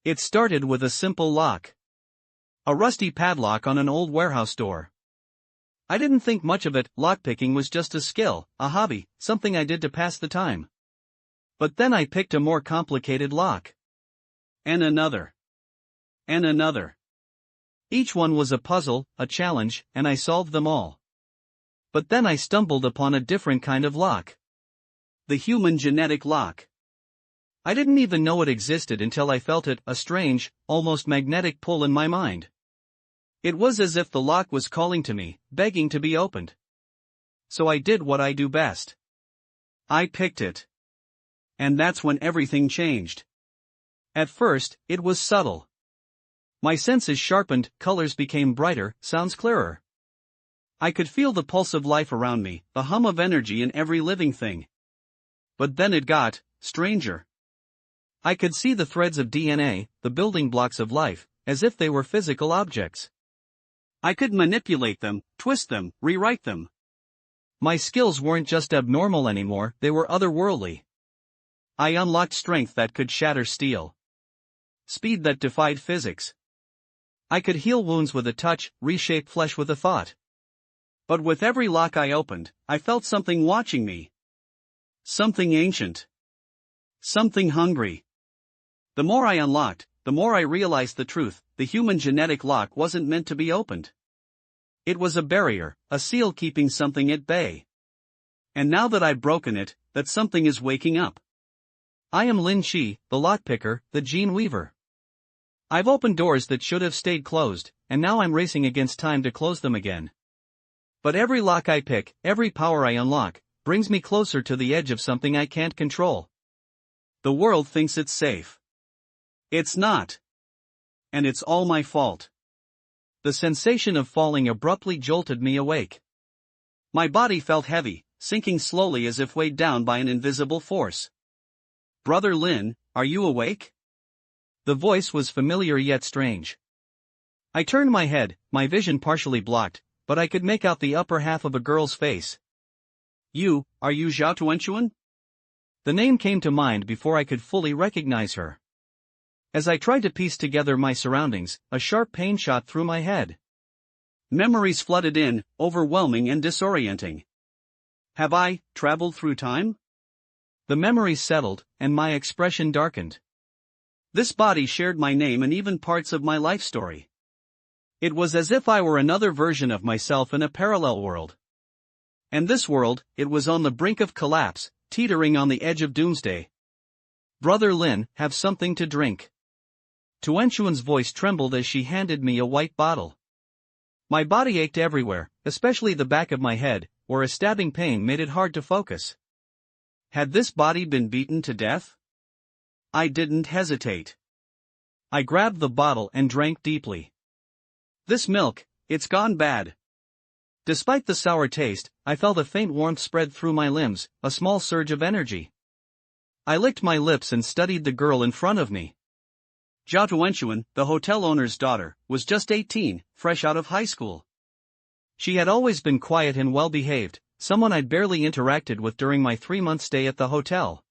It started with a simple lock. A rusty padlock on an old warehouse door. I didn't think much of it. Lockpicking was just a skill, a hobby, something I did to pass the time. But then I picked a more complicated lock. And another. And another. Each one was a puzzle, a challenge, and I solved them all. But then I stumbled upon a different kind of lock. The human genetic lock. I didn't even know it existed until I felt it, a strange, almost magnetic pull in my mind. It was as if the lock was calling to me, begging to be opened. So I did what I do best. I picked it. And that's when everything changed. At first, it was subtle. My senses sharpened, colors became brighter, sounds clearer. I could feel the pulse of life around me, the hum of energy in every living thing. But then it got stranger. I could see the threads of DNA, the building blocks of life, as if they were physical objects. I could manipulate them, twist them, rewrite them. My skills weren't just abnormal anymore, they were otherworldly. I unlocked strength that could shatter steel. Speed that defied physics. I could heal wounds with a touch, reshape flesh with a thought. But with every lock I opened, I felt something watching me. Something ancient. Something hungry. The more I unlocked, the more I realized the truth: the human genetic lock wasn't meant to be opened. It was a barrier, a seal keeping something at bay. And now that I've broken it, that something is waking up. I am Lin Shi, the lockpicker, the gene weaver. I've opened doors that should have stayed closed, and now I'm racing against time to close them again. But every lock I pick, every power I unlock, brings me closer to the edge of something I can't control. The world thinks it's safe. It's not. And it's all my fault. The sensation of falling abruptly jolted me awake. My body felt heavy, sinking slowly as if weighed down by an invisible force. "Brother Lin, are you awake?" The voice was familiar yet strange. I turned my head, my vision partially blocked, but I could make out the upper half of a girl's face. Are you Zhao Tuanchuan?" The name came to mind before I could fully recognize her. As I tried to piece together my surroundings, a sharp pain shot through my head. Memories flooded in, overwhelming and disorienting. Have I traveled through time? The memories settled, and my expression darkened. This body shared my name and even parts of my life story. It was as if I were another version of myself in a parallel world. And this world, it was on the brink of collapse, teetering on the edge of doomsday. "Brother Lin, have something to drink." Tuanchuan's voice trembled as she handed me a white bottle. My body ached everywhere, especially the back of my head, where a stabbing pain made it hard to focus. Had this body been beaten to death? I didn't hesitate. I grabbed the bottle and drank deeply. This milk, it's gone bad. Despite the sour taste, I felt a faint warmth spread through my limbs, a small surge of energy. I licked my lips and studied the girl in front of me. Zhao Tuanchuan, the hotel owner's daughter, was just 18, fresh out of high school. She had always been quiet and well-behaved, someone I'd barely interacted with during my 3-month stay at the hotel.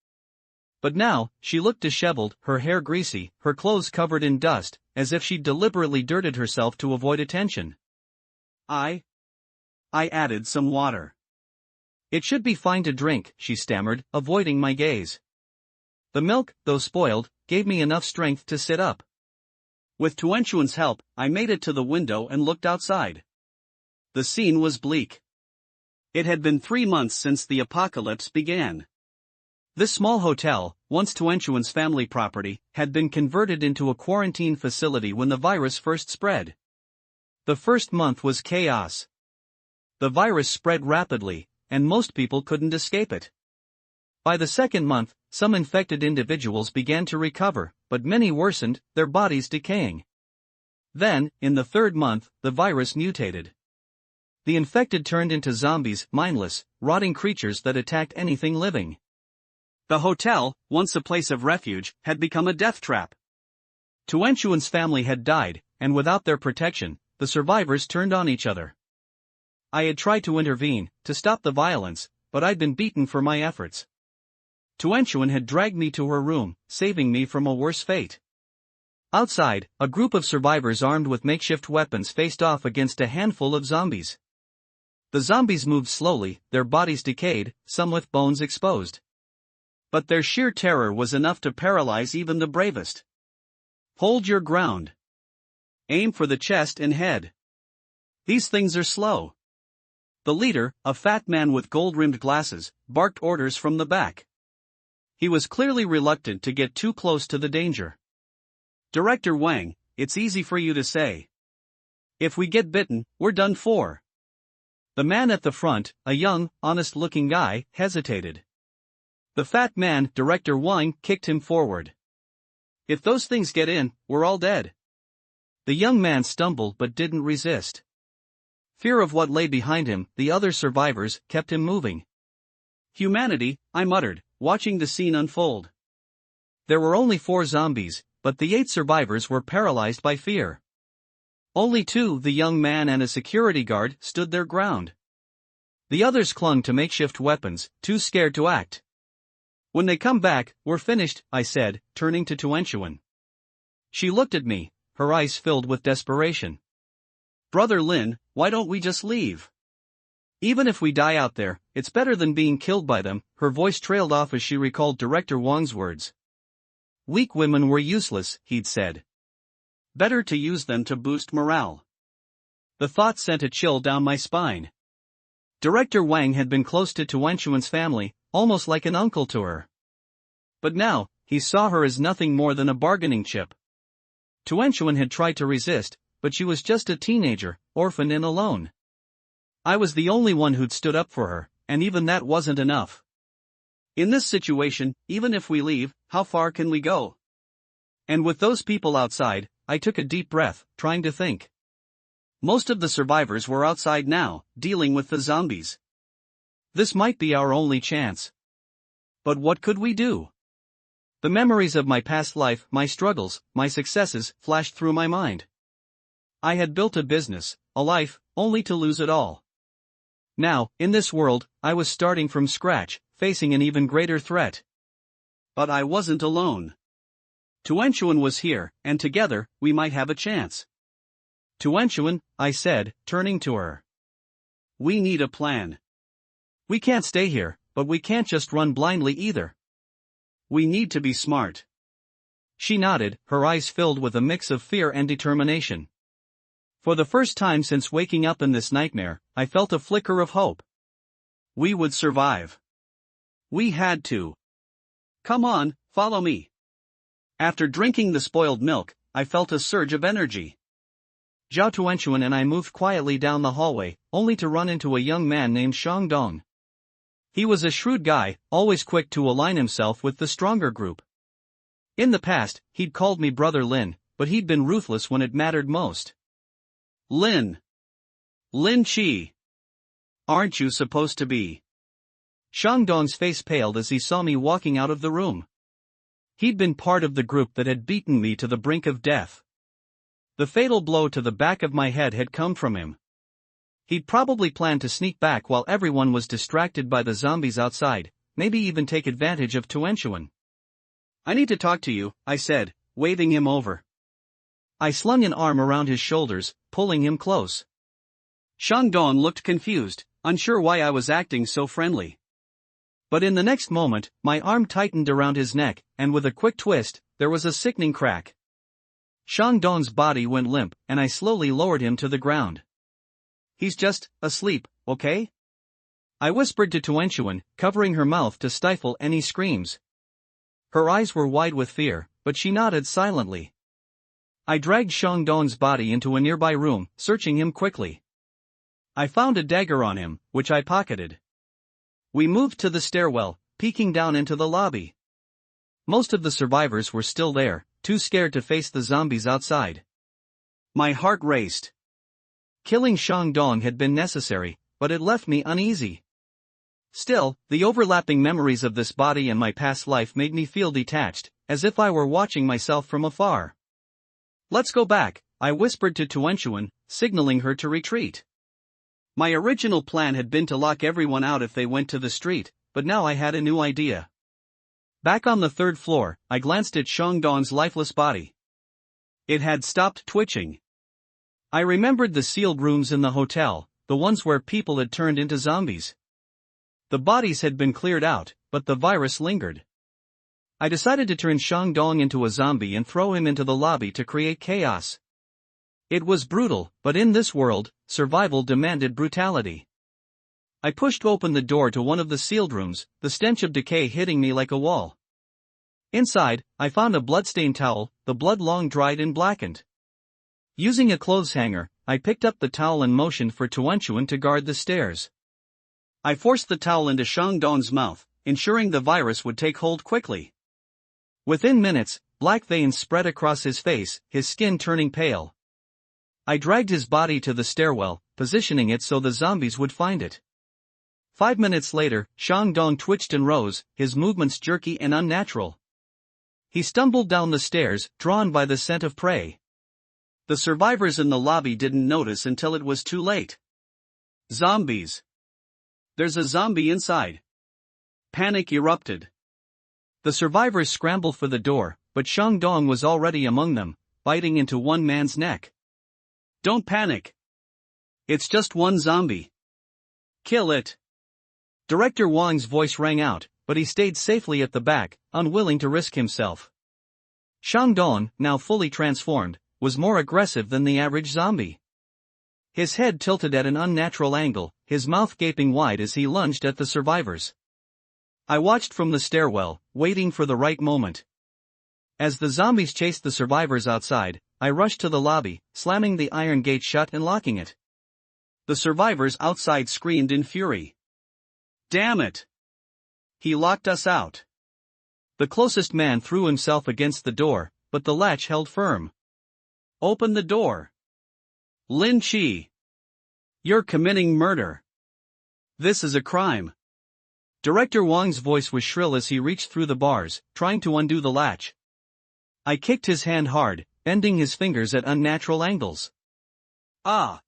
But now, she looked disheveled, her hair greasy, her clothes covered in dust, as if she'd deliberately dirted herself to avoid attention. I added some water. "It should be fine to drink," she stammered, avoiding my gaze. The milk, though spoiled, gave me enough strength to sit up. With Tuanchuan's help, I made it to the window and looked outside. The scene was bleak. It had been 3 months since the apocalypse began. This small hotel, once Tuanchuan's family property, had been converted into a quarantine facility when the virus first spread. The first month was chaos. The virus spread rapidly, and most people couldn't escape it. By the second month, some infected individuals began to recover, but many worsened, their bodies decaying. Then, in the third month, the virus mutated. The infected turned into zombies, mindless, rotting creatures that attacked anything living. The hotel, once a place of refuge, had become a death trap. Tuanchuan's family had died, and without their protection, the survivors turned on each other. I had tried to intervene, to stop the violence, but I'd been beaten for my efforts. Tuanchuan had dragged me to her room, saving me from a worse fate. Outside, a group of survivors armed with makeshift weapons faced off against a handful of zombies. The zombies moved slowly, their bodies decayed, some with bones exposed. But their sheer terror was enough to paralyze even the bravest. Hold your ground. Aim for the chest and head. These things are slow. The leader, a fat man with gold-rimmed glasses, barked orders from the back. He was clearly reluctant to get too close to the danger. Director Wang, it's easy for you to say. If we get bitten, we're done for. The man at the front, a young, honest-looking guy, hesitated. The fat man, Director Wang, kicked him forward. If those things get in, we're all dead. The young man stumbled but didn't resist. Fear of what lay behind him, the other survivors, kept him moving. Humanity, I muttered, watching the scene unfold. There were only 4 zombies, but the 8 survivors were paralyzed by fear. Only 2, the young man and a security guard, stood their ground. The others clung to makeshift weapons, too scared to act. When they come back, we're finished, I said, turning to Tuanchuan. She looked at me, her eyes filled with desperation. Brother Lin, why don't we just leave? Even if we die out there, it's better than being killed by them. Her voice trailed off as she recalled Director Wang's words. Weak women were useless, he'd said. Better to use them to boost morale. The thought sent a chill down my spine. Director Wang had been close to Tuanchuan's family, almost like an uncle to her. But now, he saw her as nothing more than a bargaining chip. Tuanchuan had tried to resist, but she was just a teenager, orphaned and alone. I was the only one who'd stood up for her, and even that wasn't enough. In this situation, even if we leave, how far can we go? And with those people outside, I took a deep breath, trying to think. Most of the survivors were outside now, dealing with the zombies. This might be our only chance. But what could we do? The memories of my past life, my struggles, my successes, flashed through my mind. I had built a business, a life, only to lose it all. Now, in this world, I was starting from scratch, facing an even greater threat. But I wasn't alone. Tuanchuan was here, and together, we might have a chance. Tuanchuan, I said, turning to her. We need a plan. We can't stay here, but we can't just run blindly either. We need to be smart. She nodded, her eyes filled with a mix of fear and determination. For the first time since waking up in this nightmare, I felt a flicker of hope. We would survive. We had to. Come on, follow me. After drinking the spoiled milk, I felt a surge of energy. Zhao Tuanchuan and I moved quietly down the hallway, only to run into a young man named Shang Dong. He was a shrewd guy, always quick to align himself with the stronger group. In the past, he'd called me Brother Lin, but he'd been ruthless when it mattered most. Lin. Lin Chi. Aren't you supposed to be? Shang Dong's face paled as he saw me walking out of the room. He'd been part of the group that had beaten me to the brink of death. The fatal blow to the back of my head had come from him. He'd probably planned to sneak back while everyone was distracted by the zombies outside, maybe even take advantage of Tuanchuan. I need to talk to you, I said, waving him over. I slung an arm around his shoulders, pulling him close. Shang Dong looked confused, unsure why I was acting so friendly. But in the next moment, my arm tightened around his neck, and with a quick twist, there was a sickening crack. Shang Dong's body went limp, and I slowly lowered him to the ground. He's just asleep, okay? I whispered to Tuanchuan, covering her mouth to stifle any screams. Her eyes were wide with fear, but she nodded silently. I dragged Shang Dong's body into a nearby room, searching him quickly. I found a dagger on him, which I pocketed. We moved to the stairwell, peeking down into the lobby. Most of the survivors were still there, too scared to face the zombies outside. My heart raced. Killing Shang Dong had been necessary, but it left me uneasy. Still, the overlapping memories of this body and my past life made me feel detached, as if I were watching myself from afar. Let's go back, I whispered to Tuanchuan, signaling her to retreat. My original plan had been to lock everyone out if they went to the street, but now I had a new idea. Back on the 3rd floor, I glanced at Shang Dong's lifeless body. It had stopped twitching. I remembered the sealed rooms in the hotel, the ones where people had turned into zombies. The bodies had been cleared out, but the virus lingered. I decided to turn Shandong into a zombie and throw him into the lobby to create chaos. It was brutal, but in this world, survival demanded brutality. I pushed open the door to one of the sealed rooms, the stench of decay hitting me like a wall. Inside, I found a bloodstained towel, the blood long dried and blackened. Using a clothes hanger, I picked up the towel and motioned for Tuanchuan to guard the stairs. I forced the towel into Shandong's mouth, ensuring the virus would take hold quickly. Within minutes, black veins spread across his face, his skin turning pale. I dragged his body to the stairwell, positioning it so the zombies would find it. 5 minutes later, Shandong twitched and rose, his movements jerky and unnatural. He stumbled down the stairs, drawn by the scent of prey. The survivors in the lobby didn't notice until it was too late. Zombies. There's a zombie inside. Panic erupted. The survivors scrambled for the door, but Shandong was already among them, biting into one man's neck. Don't panic. It's just one zombie. Kill it. Director Wang's voice rang out, but he stayed safely at the back, unwilling to risk himself. Shandong, now fully transformed, was more aggressive than the average zombie. His head tilted at an unnatural angle, his mouth gaping wide as he lunged at the survivors. I watched from the stairwell, waiting for the right moment. As the zombies chased the survivors outside, I rushed to the lobby, slamming the iron gate shut and locking it. The survivors outside screamed in fury. Damn it! He locked us out. The closest man threw himself against the door, but the latch held firm. Open the door. Lin Chi. You're committing murder. This is a crime. Director Wang's voice was shrill as he reached through the bars, trying to undo the latch. I kicked his hand hard, bending his fingers at unnatural angles. Ah!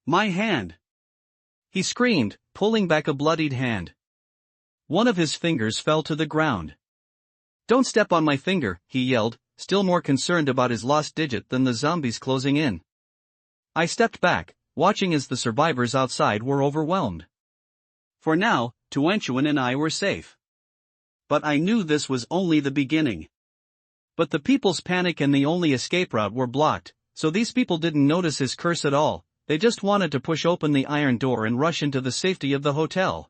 My hand! He screamed, pulling back a bloodied hand. One of his fingers fell to the ground. Don't step on my finger, he yelled, still more concerned about his lost digit than the zombies closing in. I stepped back, watching as the survivors outside were overwhelmed. For now, Tuanchuan and I were safe. But I knew this was only the beginning. But the people's panic and the only escape route were blocked, so these people didn't notice his curse at all, they just wanted to push open the iron door and rush into the safety of the hotel.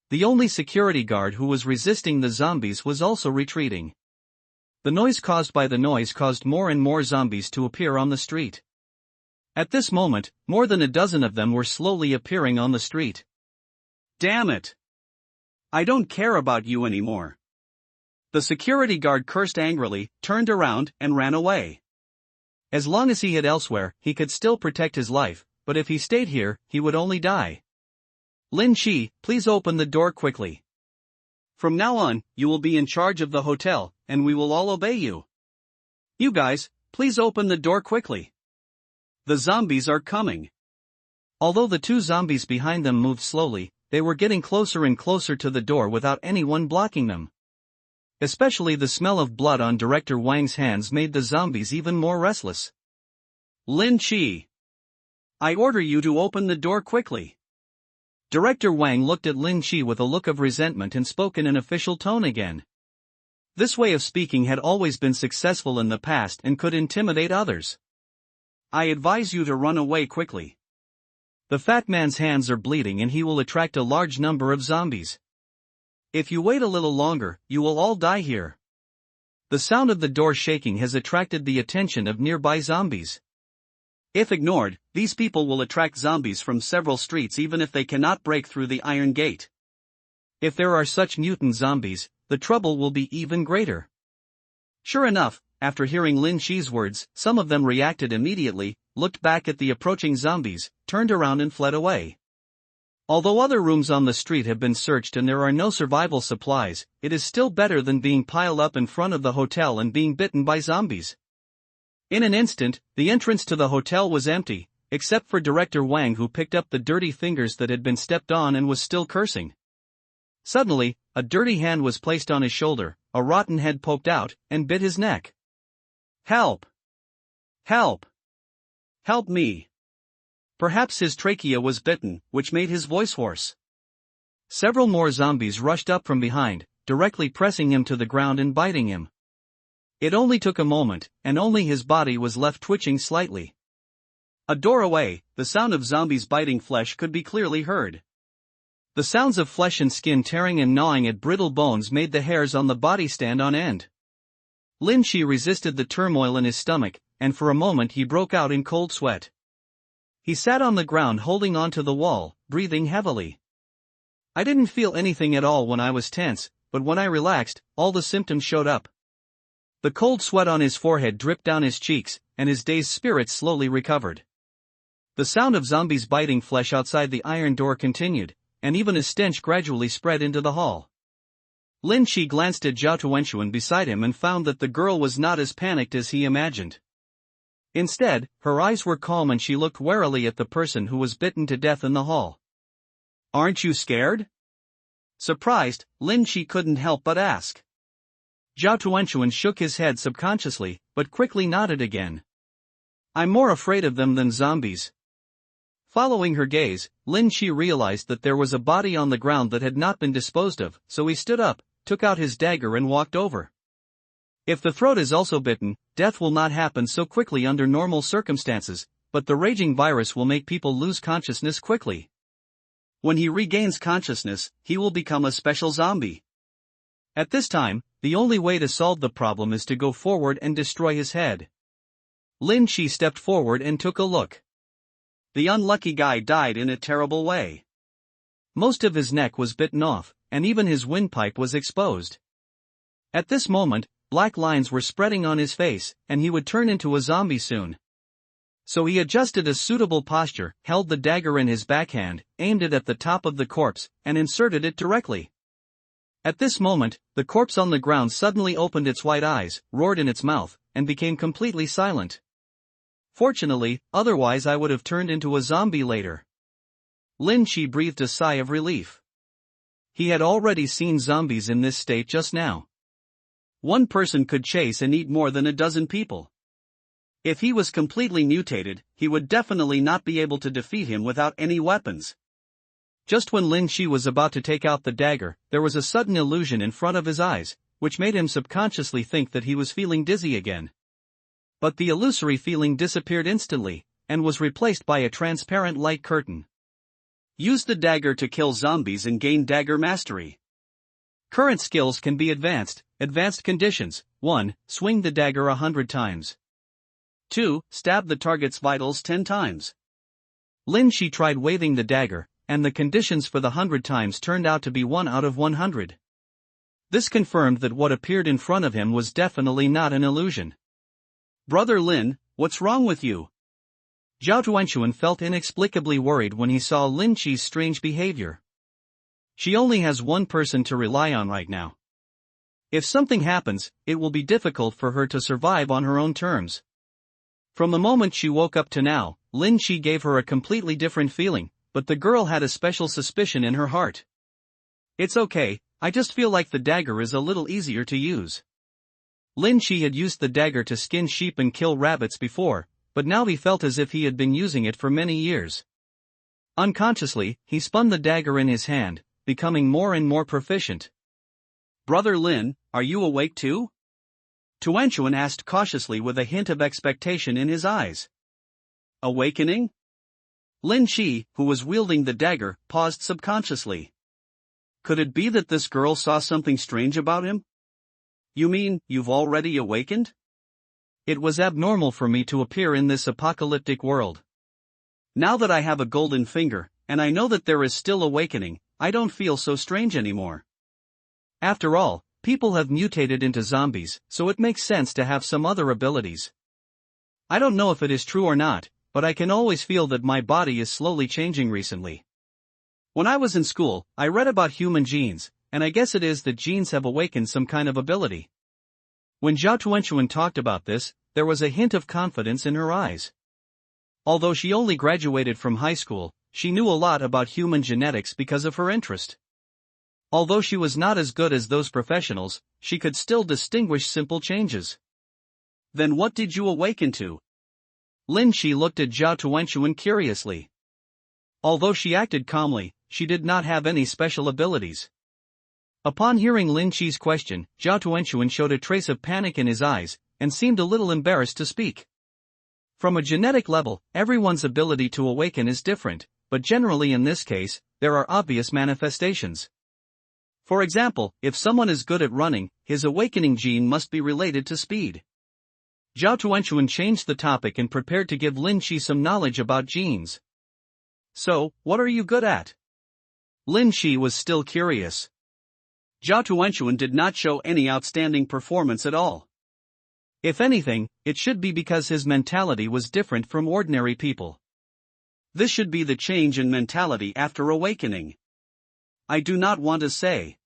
The only security guard who was resisting the zombies was also retreating. The noise caused by the noise caused more and more zombies to appear on the street. At this moment, more than a dozen of them were slowly appearing on the street. Damn it! I don't care about you anymore. The security guard cursed angrily, turned around, and ran away. As long as he hid elsewhere, he could still protect his life, but if he stayed here, he would only die. Lin Chi, please open the door quickly. From now on, you will be in charge of the hotel, and we will all obey you. You guys, please open the door quickly. The zombies are coming. Although the two zombies behind them moved slowly, they were getting closer and closer to the door without anyone blocking them. Especially the smell of blood on Director Wang's hands made the zombies even more restless. Lin Chi. I order you to open the door quickly. Director Wang looked at Lin Chi with a look of resentment and spoke in an official tone again. This way of speaking had always been successful in the past and could intimidate others. I advise you to run away quickly. The fat man's hands are bleeding and he will attract a large number of zombies. If you wait a little longer, you will all die here. The sound of the door shaking has attracted the attention of nearby zombies. If ignored, these people will attract zombies from several streets even if they cannot break through the iron gate. If there are such mutant zombies, the trouble will be even greater. Sure enough, after hearing Lin Chi's words, some of them reacted immediately, looked back at the approaching zombies, turned around and fled away. Although other rooms on the street have been searched and there are no survival supplies, it is still better than being piled up in front of the hotel and being bitten by zombies. In an instant, the entrance to the hotel was empty, except for Director Wang who picked up the dirty fingers that had been stepped on and was still cursing. Suddenly, a dirty hand was placed on his shoulder, a rotten head poked out, and bit his neck. Help! Help! Help me! Perhaps his trachea was bitten, which made his voice hoarse. Several more zombies rushed up from behind, directly pressing him to the ground and biting him. It only took a moment, and only his body was left twitching slightly. A door away, the sound of zombies biting flesh could be clearly heard. The sounds of flesh and skin tearing and gnawing at brittle bones made the hairs on the body stand on end. Lin Shi resisted the turmoil in his stomach, and for a moment he broke out in cold sweat. He sat on the ground holding onto the wall, breathing heavily. I didn't feel anything at all when I was tense, but when I relaxed, all the symptoms showed up. The cold sweat on his forehead dripped down his cheeks, and his dazed spirits slowly recovered. The sound of zombies biting flesh outside the iron door continued, and even a stench gradually spread into the hall. Lin Shi glanced at Zhao Tuanxuan beside him and found that the girl was not as panicked as he imagined. Instead, her eyes were calm and she looked warily at the person who was bitten to death in the hall. Aren't you scared? Surprised, Lin Shi couldn't help but ask. Zhao Tuanxuan shook his head subconsciously, but quickly nodded again. I'm more afraid of them than zombies. Following her gaze, Lin Shi realized that there was a body on the ground that had not been disposed of, so he stood up, took out his dagger and walked over. If the throat is also bitten, death will not happen so quickly under normal circumstances, but the raging virus will make people lose consciousness quickly. When he regains consciousness, he will become a special zombie. At this time, the only way to solve the problem is to go forward and destroy his head. Lin Shi stepped forward and took a look. The unlucky guy died in a terrible way. Most of his neck was bitten off, and even his windpipe was exposed. At this moment, black lines were spreading on his face, and he would turn into a zombie soon. So he adjusted a suitable posture, held the dagger in his backhand, aimed it at the top of the corpse, and inserted it directly. At this moment, the corpse on the ground suddenly opened its white eyes, roared in its mouth, and became completely silent. Fortunately, otherwise I would have turned into a zombie later. Lin Shi breathed a sigh of relief. He had already seen zombies in this state just now. One person could chase and eat more than a dozen people. If he was completely mutated, he would definitely not be able to defeat him without any weapons. Just when Lin Shi was about to take out the dagger, there was a sudden illusion in front of his eyes, which made him subconsciously think that he was feeling dizzy again. But the illusory feeling disappeared instantly, and was replaced by a transparent light curtain. Use the dagger to kill zombies and gain dagger mastery. Current skills can be advanced conditions. 1. Swing the dagger 100 times. 2. Stab the target's vitals 10 times. Lin Shi tried waving the dagger, and the conditions for the 100 times turned out to be 1 out of 100. This confirmed that what appeared in front of him was definitely not an illusion. Brother Lin, what's wrong with you? Zhao Tuanxuan felt inexplicably worried when he saw Lin Shi's strange behavior. She only has one person to rely on right now. If something happens, it will be difficult for her to survive on her own terms. From the moment she woke up to now, Lin Shi gave her a completely different feeling, but the girl had a special suspicion in her heart. It's okay, I just feel like the dagger is a little easier to use. Lin Shi had used the dagger to skin sheep and kill rabbits before, but now he felt as if he had been using it for many years. Unconsciously, he spun the dagger in his hand, becoming more and more proficient. Brother Lin, are you awake too? Tuanxuan asked cautiously with a hint of expectation in his eyes. Awakening? Lin Shi, who was wielding the dagger, paused subconsciously. Could it be that this girl saw something strange about him? You mean, you've already awakened? It was abnormal for me to appear in this apocalyptic world. Now that I have a golden finger, and I know that there is still awakening, I don't feel so strange anymore. After all, people have mutated into zombies, so it makes sense to have some other abilities. I don't know if it is true or not, but I can always feel that my body is slowly changing recently. When I was in school, I read about human genes, and I guess it is that genes have awakened some kind of ability. When Zhao Tuanxuan talked about this, there was a hint of confidence in her eyes. Although she only graduated from high school, she knew a lot about human genetics because of her interest. Although she was not as good as those professionals, she could still distinguish simple changes. Then what did you awaken to? Lin Shi looked at Zhao Tuanchuan curiously. Although she acted calmly, she did not have any special abilities. Upon hearing Lin Shi's question, Zhao Tuanchuan showed a trace of panic in his eyes, and seemed a little embarrassed to speak. From a genetic level, everyone's ability to awaken is different, but generally in this case, there are obvious manifestations. For example, if someone is good at running, his awakening gene must be related to speed. Zhao Tuanchuan changed the topic and prepared to give Lin Shi some knowledge about genes. So, what are you good at? Lin Shi was still curious. Zhao Tuanchuan did not show any outstanding performance at all. If anything, it should be because his mentality was different from ordinary people. This should be the change in mentality after awakening. I do not want to say.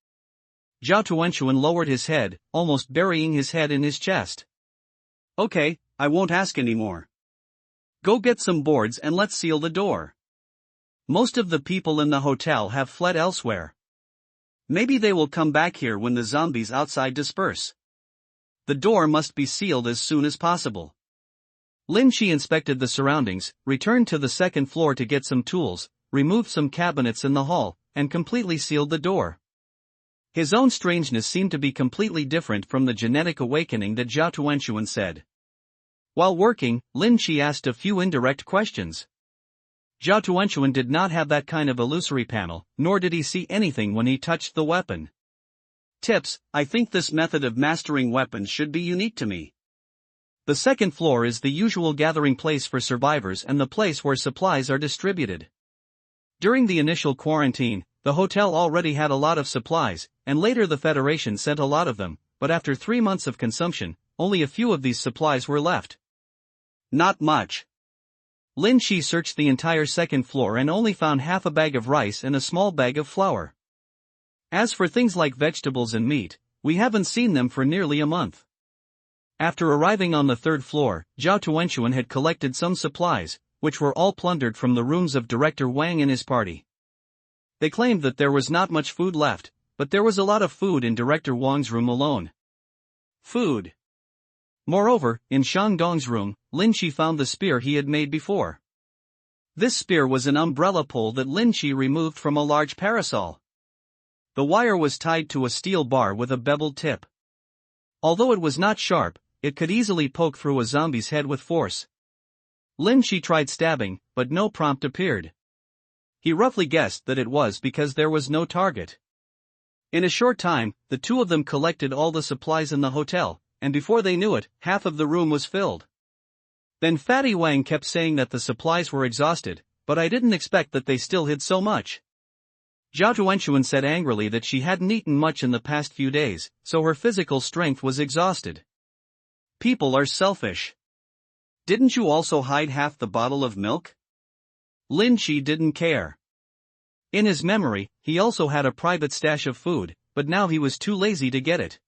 Zhao Tuanchuan lowered his head, almost burying his head in his chest. Okay, I won't ask anymore. Go get some boards and let's seal the door. Most of the people in the hotel have fled elsewhere. Maybe they will come back here when the zombies outside disperse. The door must be sealed as soon as possible. Lin Shi inspected the surroundings, returned to the second floor to get some tools, removed some cabinets in the hall, and completely sealed the door. His own strangeness seemed to be completely different from the genetic awakening that Zhao Tuanchuan said. While working, Lin Shi asked a few indirect questions. Zhao Tuanchuan did not have that kind of illusory panel, nor did he see anything when he touched the weapon. Tips: I think this method of mastering weapons should be unique to me. The second floor is the usual gathering place for survivors and the place where supplies are distributed. During the initial quarantine, the hotel already had a lot of supplies, and later the Federation sent a lot of them, but after 3 months of consumption, only a few of these supplies were left. Not much. Lin Shi searched the entire second floor and only found half a bag of rice and a small bag of flour. As for things like vegetables and meat, we haven't seen them for nearly a month. After arriving on the third floor, Zhao Tuanchuan had collected some supplies, which were all plundered from the rooms of Director Wang and his party. They claimed that there was not much food left, but there was a lot of food in Director Wang's room alone. Food. Moreover, in Shang Dong's room, Lin Shi found the spear he had made before. This spear was an umbrella pole that Lin Shi removed from a large parasol. The wire was tied to a steel bar with a beveled tip. Although it was not sharp, it could easily poke through a zombie's head with force. Lin Shi tried stabbing, but no prompt appeared. He roughly guessed that it was because there was no target. In a short time, the two of them collected all the supplies in the hotel, and before they knew it, half of the room was filled. Then Fatty Wang kept saying that the supplies were exhausted, but I didn't expect that they still hid so much. Zhao Tuanchuan said angrily that she hadn't eaten much in the past few days, so her physical strength was exhausted. People are selfish. Didn't you also hide half the bottle of milk? Lin Shi didn't care. In his memory, he also had a private stash of food, but now he was too lazy to get it.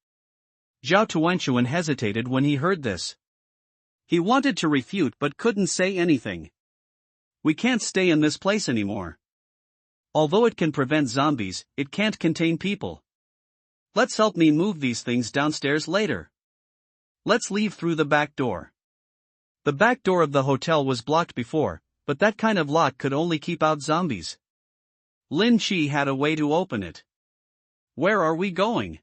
Zhao Tuanchuan hesitated when he heard this. He wanted to refute but couldn't say anything. We can't stay in this place anymore. Although it can prevent zombies, it can't contain people. Let's help me move these things downstairs later. Let's leave through the back door. The back door of the hotel was blocked before, but that kind of lock could only keep out zombies. Lin Shi had a way to open it. Where are we going?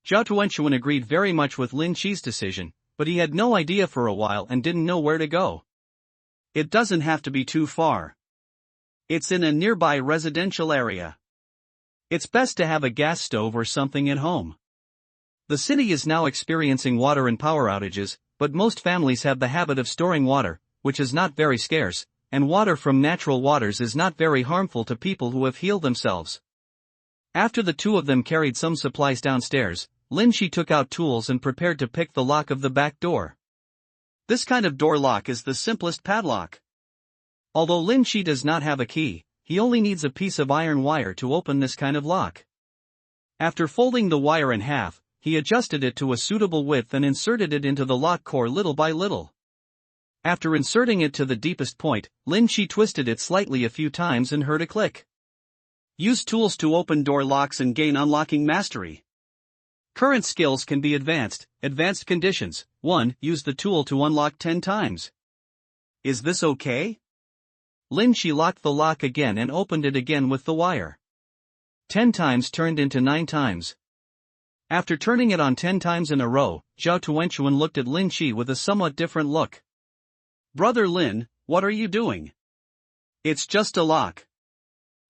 Zhao Tuanchuan agreed very much with Lin Shi's decision, but he had no idea for a while and didn't know where to go. It doesn't have to be too far. It's in a nearby residential area. It's best to have a gas stove or something at home. The city is now experiencing water and power outages, but most families have the habit of storing water, which is not very scarce, and water from natural waters is not very harmful to people who have healed themselves. After the two of them carried some supplies downstairs, Lin Shi took out tools and prepared to pick the lock of the back door. This kind of door lock is the simplest padlock. Although Lin Shi does not have a key, he only needs a piece of iron wire to open this kind of lock. After folding the wire in half, he adjusted it to a suitable width and inserted it into the lock core little by little. After inserting it to the deepest point, Lin Shi twisted it slightly a few times and heard a click. Use tools to open door locks and gain unlocking mastery. Current skills can be advanced. Advanced conditions. 1. Use the tool to unlock 10 times. Is this okay? Lin Shi locked the lock again and opened it again with the wire. 10 times turned into 9 times. After turning it on 10 times in a row, Zhao Tuanchuan looked at Lin Shi with a somewhat different look. Brother Lin, what are you doing? It's just a lock.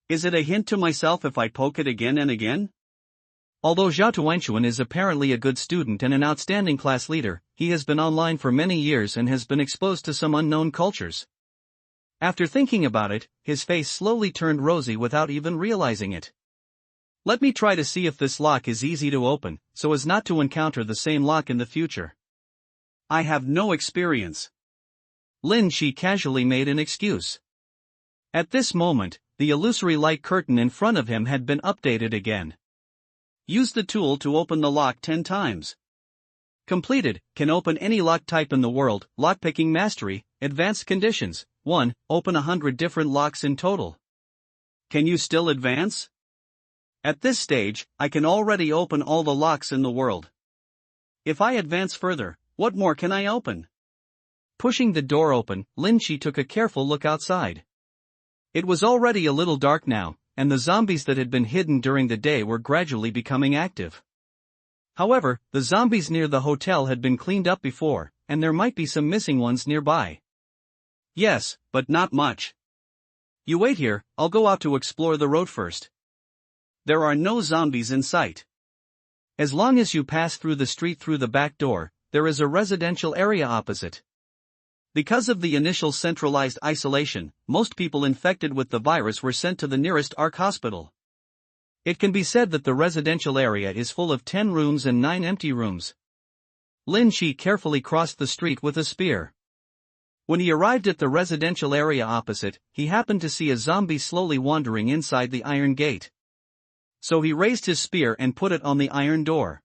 Is it a hint to myself if I poke it again and again? Although Zhao Tuanchuan is apparently a good student and an outstanding class leader, he has been online for many years and has been exposed to some unknown cultures. After thinking about it, his face slowly turned rosy without even realizing it. Let me try to see if this lock is easy to open, so as not to encounter the same lock in the future. I have no experience. Lin Shi casually made an excuse. At this moment, the illusory light curtain in front of him had been updated again. Use the tool to open the lock 10 times. Completed, can open any lock type in the world, lockpicking mastery, advanced conditions, 1, open 100 different locks in total. Can you still advance? At this stage, I can already open all the locks in the world. If I advance further, what more can I open? Pushing the door open, Lin Shi took a careful look outside. It was already a little dark now, and the zombies that had been hidden during the day were gradually becoming active. However, the zombies near the hotel had been cleaned up before, and there might be some missing ones nearby. Yes, but not much. You wait here, I'll go out to explore the road first. There are no zombies in sight. As long as you pass through the street through the back door, there is a residential area opposite. Because of the initial centralized isolation, most people infected with the virus were sent to the nearest ARC hospital. It can be said that the residential area is full of 10 rooms and 9 empty rooms. Lin Shi carefully crossed the street with a spear. When he arrived at the residential area opposite, he happened to see a zombie slowly wandering inside the iron gate. So he raised his spear and put it on the iron door.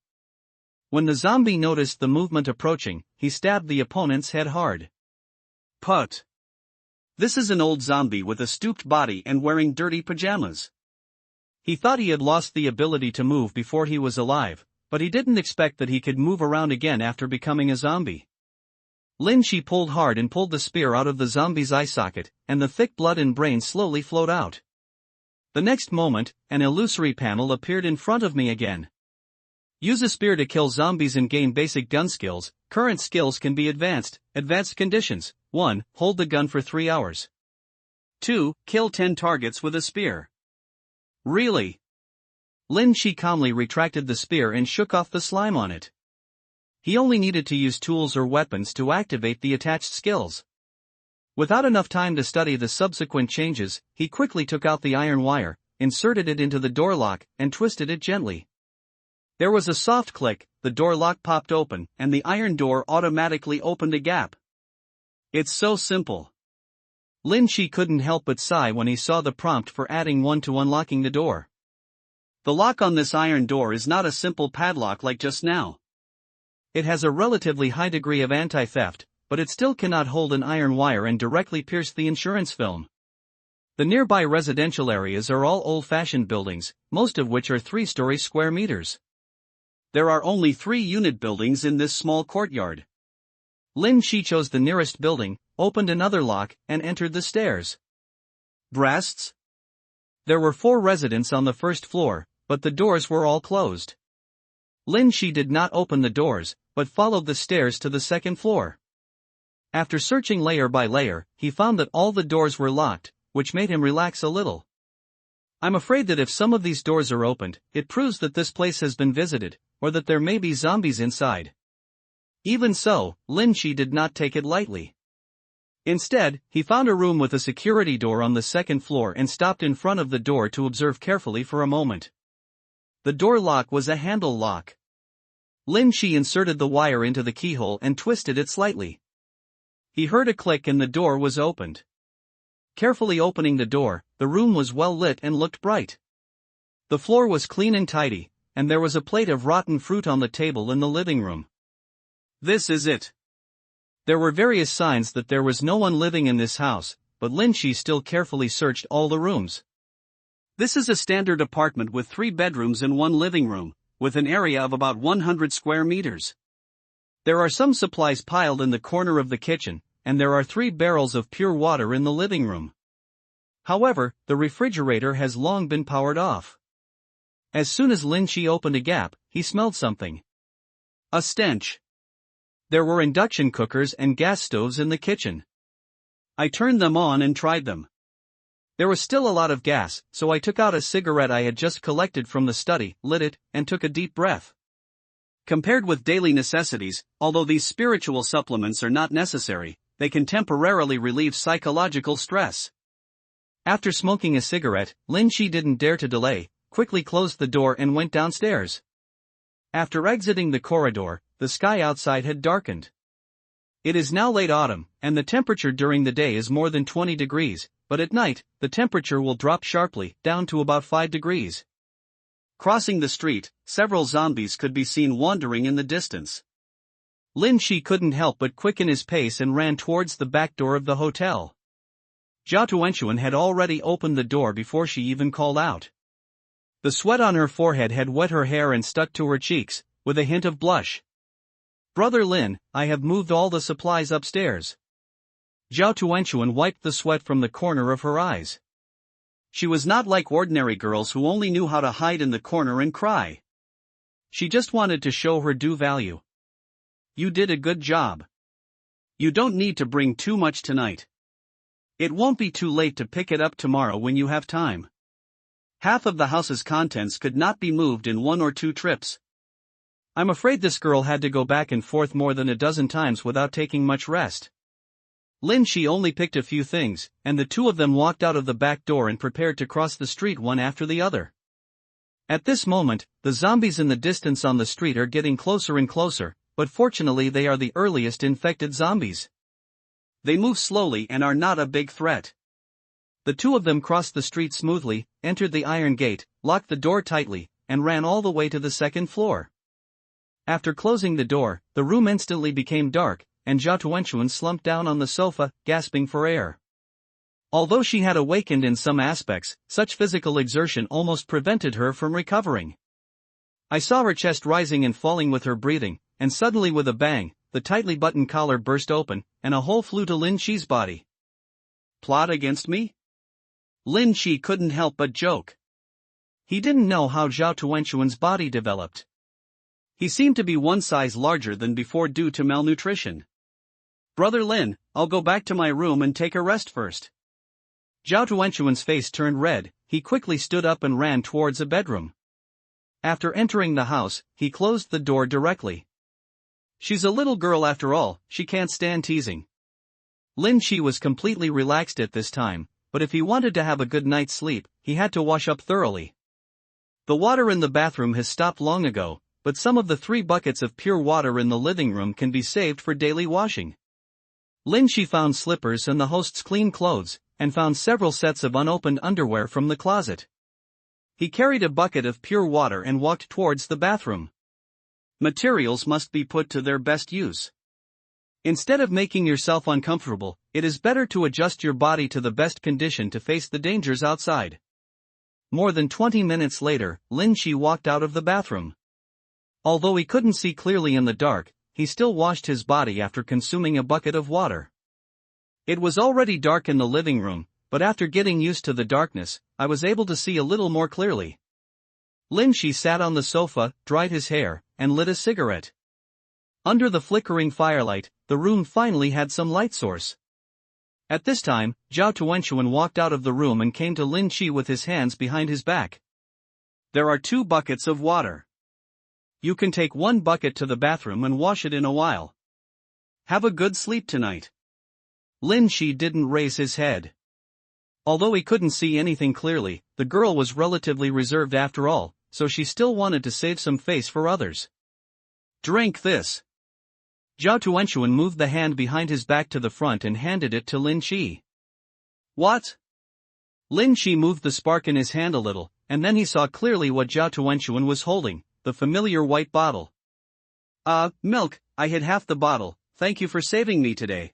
When the zombie noticed the movement approaching, he stabbed the opponent's head hard. Put. This is an old zombie with a stooped body and wearing dirty pajamas. He thought he had lost the ability to move before he was alive, but he didn't expect that he could move around again after becoming a zombie. Lin Shi pulled hard and pulled the spear out of the zombie's eye socket, and the thick blood and brains slowly flowed out. The next moment, an illusory panel appeared in front of me again. Use a spear to kill zombies and gain basic gun skills. Current skills can be advanced conditions. 1. Hold the gun for 3 hours. 2. Kill 10 targets with a spear. Really? Lin Shi calmly retracted the spear and shook off the slime on it. He only needed to use tools or weapons to activate the attached skills. Without enough time to study the subsequent changes, he quickly took out the iron wire, inserted it into the door lock, and twisted it gently. There was a soft click, the door lock popped open, and the iron door automatically opened a gap. It's so simple. Lin Shi couldn't help but sigh when he saw the prompt for adding 1 to unlocking the door. The lock on this iron door is not a simple padlock like just now. It has a relatively high degree of anti-theft, but it still cannot hold an iron wire and directly pierce the insurance film. The nearby residential areas are all old-fashioned buildings, most of which are 3-story square meters. There are only 3 unit buildings in this small courtyard. Lin Shi chose the nearest building, opened another lock, and entered the stairs. Breasts? There were 4 residents on the first floor, but the doors were all closed. Lin Shi did not open the doors, but followed the stairs to the second floor. After searching layer by layer, he found that all the doors were locked, which made him relax a little. I'm afraid that if some of these doors are opened, it proves that this place has been visited, or that there may be zombies inside. Even so, Lin Shi did not take it lightly. Instead, he found a room with a security door on the second floor and stopped in front of the door to observe carefully for a moment. The door lock was a handle lock. Lin Shi inserted the wire into the keyhole and twisted it slightly. He heard a click and the door was opened. Carefully opening the door, the room was well lit and looked bright. The floor was clean and tidy, and there was a plate of rotten fruit on the table in the living room. This is it. There were various signs that there was no one living in this house, but Lin Shi still carefully searched all the rooms. This is a standard apartment with 3 bedrooms and 1 living room, with an area of about 100 square meters. There are some supplies piled in the corner of the kitchen, and there are 3 barrels of pure water in the living room. However, the refrigerator has long been powered off. As soon as Lin Shi opened a gap, he smelled something. A stench. There were induction cookers and gas stoves in the kitchen. I turned them on and tried them. There was still a lot of gas, so I took out a cigarette I had just collected from the study, lit it, and took a deep breath. Compared with daily necessities, although these spiritual supplements are not necessary, they can temporarily relieve psychological stress. After smoking a cigarette, Lin Shi didn't dare to delay, quickly closed the door and went downstairs. After exiting the corridor, the sky outside had darkened. It is now late autumn, and the temperature during the day is more than 20 degrees, but at night, the temperature will drop sharply, down to about 5 degrees. Crossing the street, several zombies could be seen wandering in the distance. Lin Shi couldn't help but quicken his pace and ran towards the back door of the hotel. Zhao Tuanchuan had already opened the door before she even called out. The sweat on her forehead had wet her hair and stuck to her cheeks, with a hint of blush. "Brother Lin, I have moved all the supplies upstairs." Zhao Tuanchuan wiped the sweat from the corner of her eyes. She was not like ordinary girls who only knew how to hide in the corner and cry. She just wanted to show her due value. "You did a good job. You don't need to bring too much tonight. It won't be too late to pick it up tomorrow when you have time. Half of the house's contents could not be moved in 1 or 2 trips. I'm afraid this girl had to go back and forth more than a dozen times without taking much rest." Lin Shi only picked a few things, and the 2 of them walked out of the back door and prepared to cross the street one after the other. At this moment, the zombies in the distance on the street are getting closer and closer, but fortunately they are the earliest infected zombies. They move slowly and are not a big threat. The 2 of them crossed the street smoothly, entered the iron gate, locked the door tightly, and ran all the way to the 2nd floor. After closing the door, the room instantly became dark, and Zhao Tuanchuan slumped down on the sofa, gasping for air. Although she had awakened in some aspects, such physical exertion almost prevented her from recovering. I saw her chest rising and falling with her breathing, and suddenly with a bang, the tightly buttoned collar burst open, and a hole flew to Lin Shi's body. "Plot against me?" Lin Shi couldn't help but joke. He didn't know how Zhao Tuanchuan's body developed. He seemed to be 1 size larger than before due to malnutrition. "Brother Lin, I'll go back to my room and take a rest first." Zhao Tuanchuan's face turned red. He quickly stood up and ran towards a bedroom. After entering the house, he closed the door directly. She's a little girl after all, she can't stand teasing. Lin Shi was completely relaxed at this time, but if he wanted to have a good night's sleep, he had to wash up thoroughly. The water in the bathroom has stopped long ago, but some of the 3 buckets of pure water in the living room can be saved for daily washing. Lin Shi found slippers and the host's clean clothes, and found several sets of unopened underwear from the closet. He carried a bucket of pure water and walked towards the bathroom. Materials must be put to their best use. Instead of making yourself uncomfortable, it is better to adjust your body to the best condition to face the dangers outside. More than 20 minutes later, Lin Shi walked out of the bathroom. Although he couldn't see clearly in the dark, he still washed his body after consuming a bucket of water. It was already dark in the living room, but after getting used to the darkness, I was able to see a little more clearly. Lin Shi sat on the sofa, dried his hair, and lit a cigarette. Under the flickering firelight, the room finally had some light source. At this time, Zhao Tuanchuan walked out of the room and came to Lin Shi with his hands behind his back. "There are 2 buckets of water. You can take 1 bucket to the bathroom and wash it in a while. Have a good sleep tonight." Lin Shi didn't raise his head. Although he couldn't see anything clearly, the girl was relatively reserved after all, so she still wanted to save some face for others. "Drink this." Zhao Tuanchuan moved the hand behind his back to the front and handed it to Lin Shi. "What?" Lin Shi moved the spark in his hand a little, and then he saw clearly what Zhao Tuanchuan was holding, the familiar white bottle. Milk, I hid half the bottle, thank you for saving me today."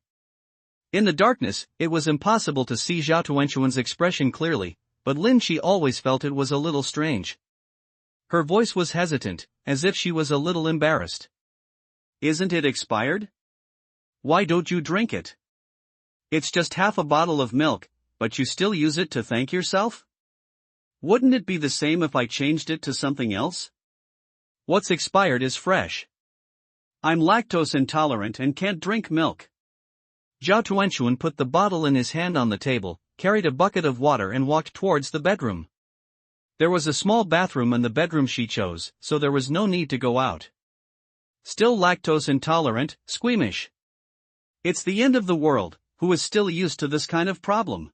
In the darkness, it was impossible to see Zhao Tuanchuan's expression clearly, but Lin Shi always felt it was a little strange. Her voice was hesitant, as if she was a little embarrassed. "Isn't it expired? Why don't you drink it?" It's just half a bottle of milk, but you still use it to thank yourself? Wouldn't it be the same if I changed it to something else? What's expired is fresh. I'm lactose intolerant and can't drink milk. Zhao Tuanchuan put the bottle in his hand on the table, carried a bucket of water and walked towards the bedroom. There was a small bathroom in the bedroom she chose, so there was no need to go out. Still lactose intolerant, squeamish. It's the end of the world. Who is still used to this kind of problem?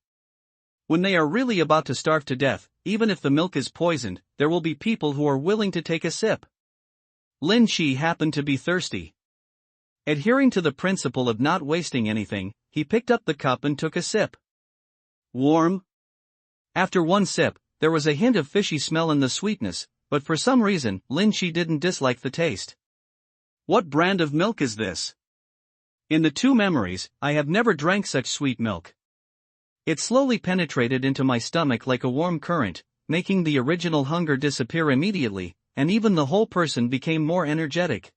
When they are really about to starve to death, even if the milk is poisoned, there will be people who are willing to take a sip. Lin Shi happened to be thirsty. Adhering to the principle of not wasting anything, he picked up the cup and took a sip. Warm? After one sip, there was a hint of fishy smell in the sweetness, but for some reason, Lin Shi didn't dislike the taste. What brand of milk is this? In the two memories, I have never drank such sweet milk. It slowly penetrated into my stomach like a warm current, making the original hunger disappear immediately, and even the whole person became more energetic.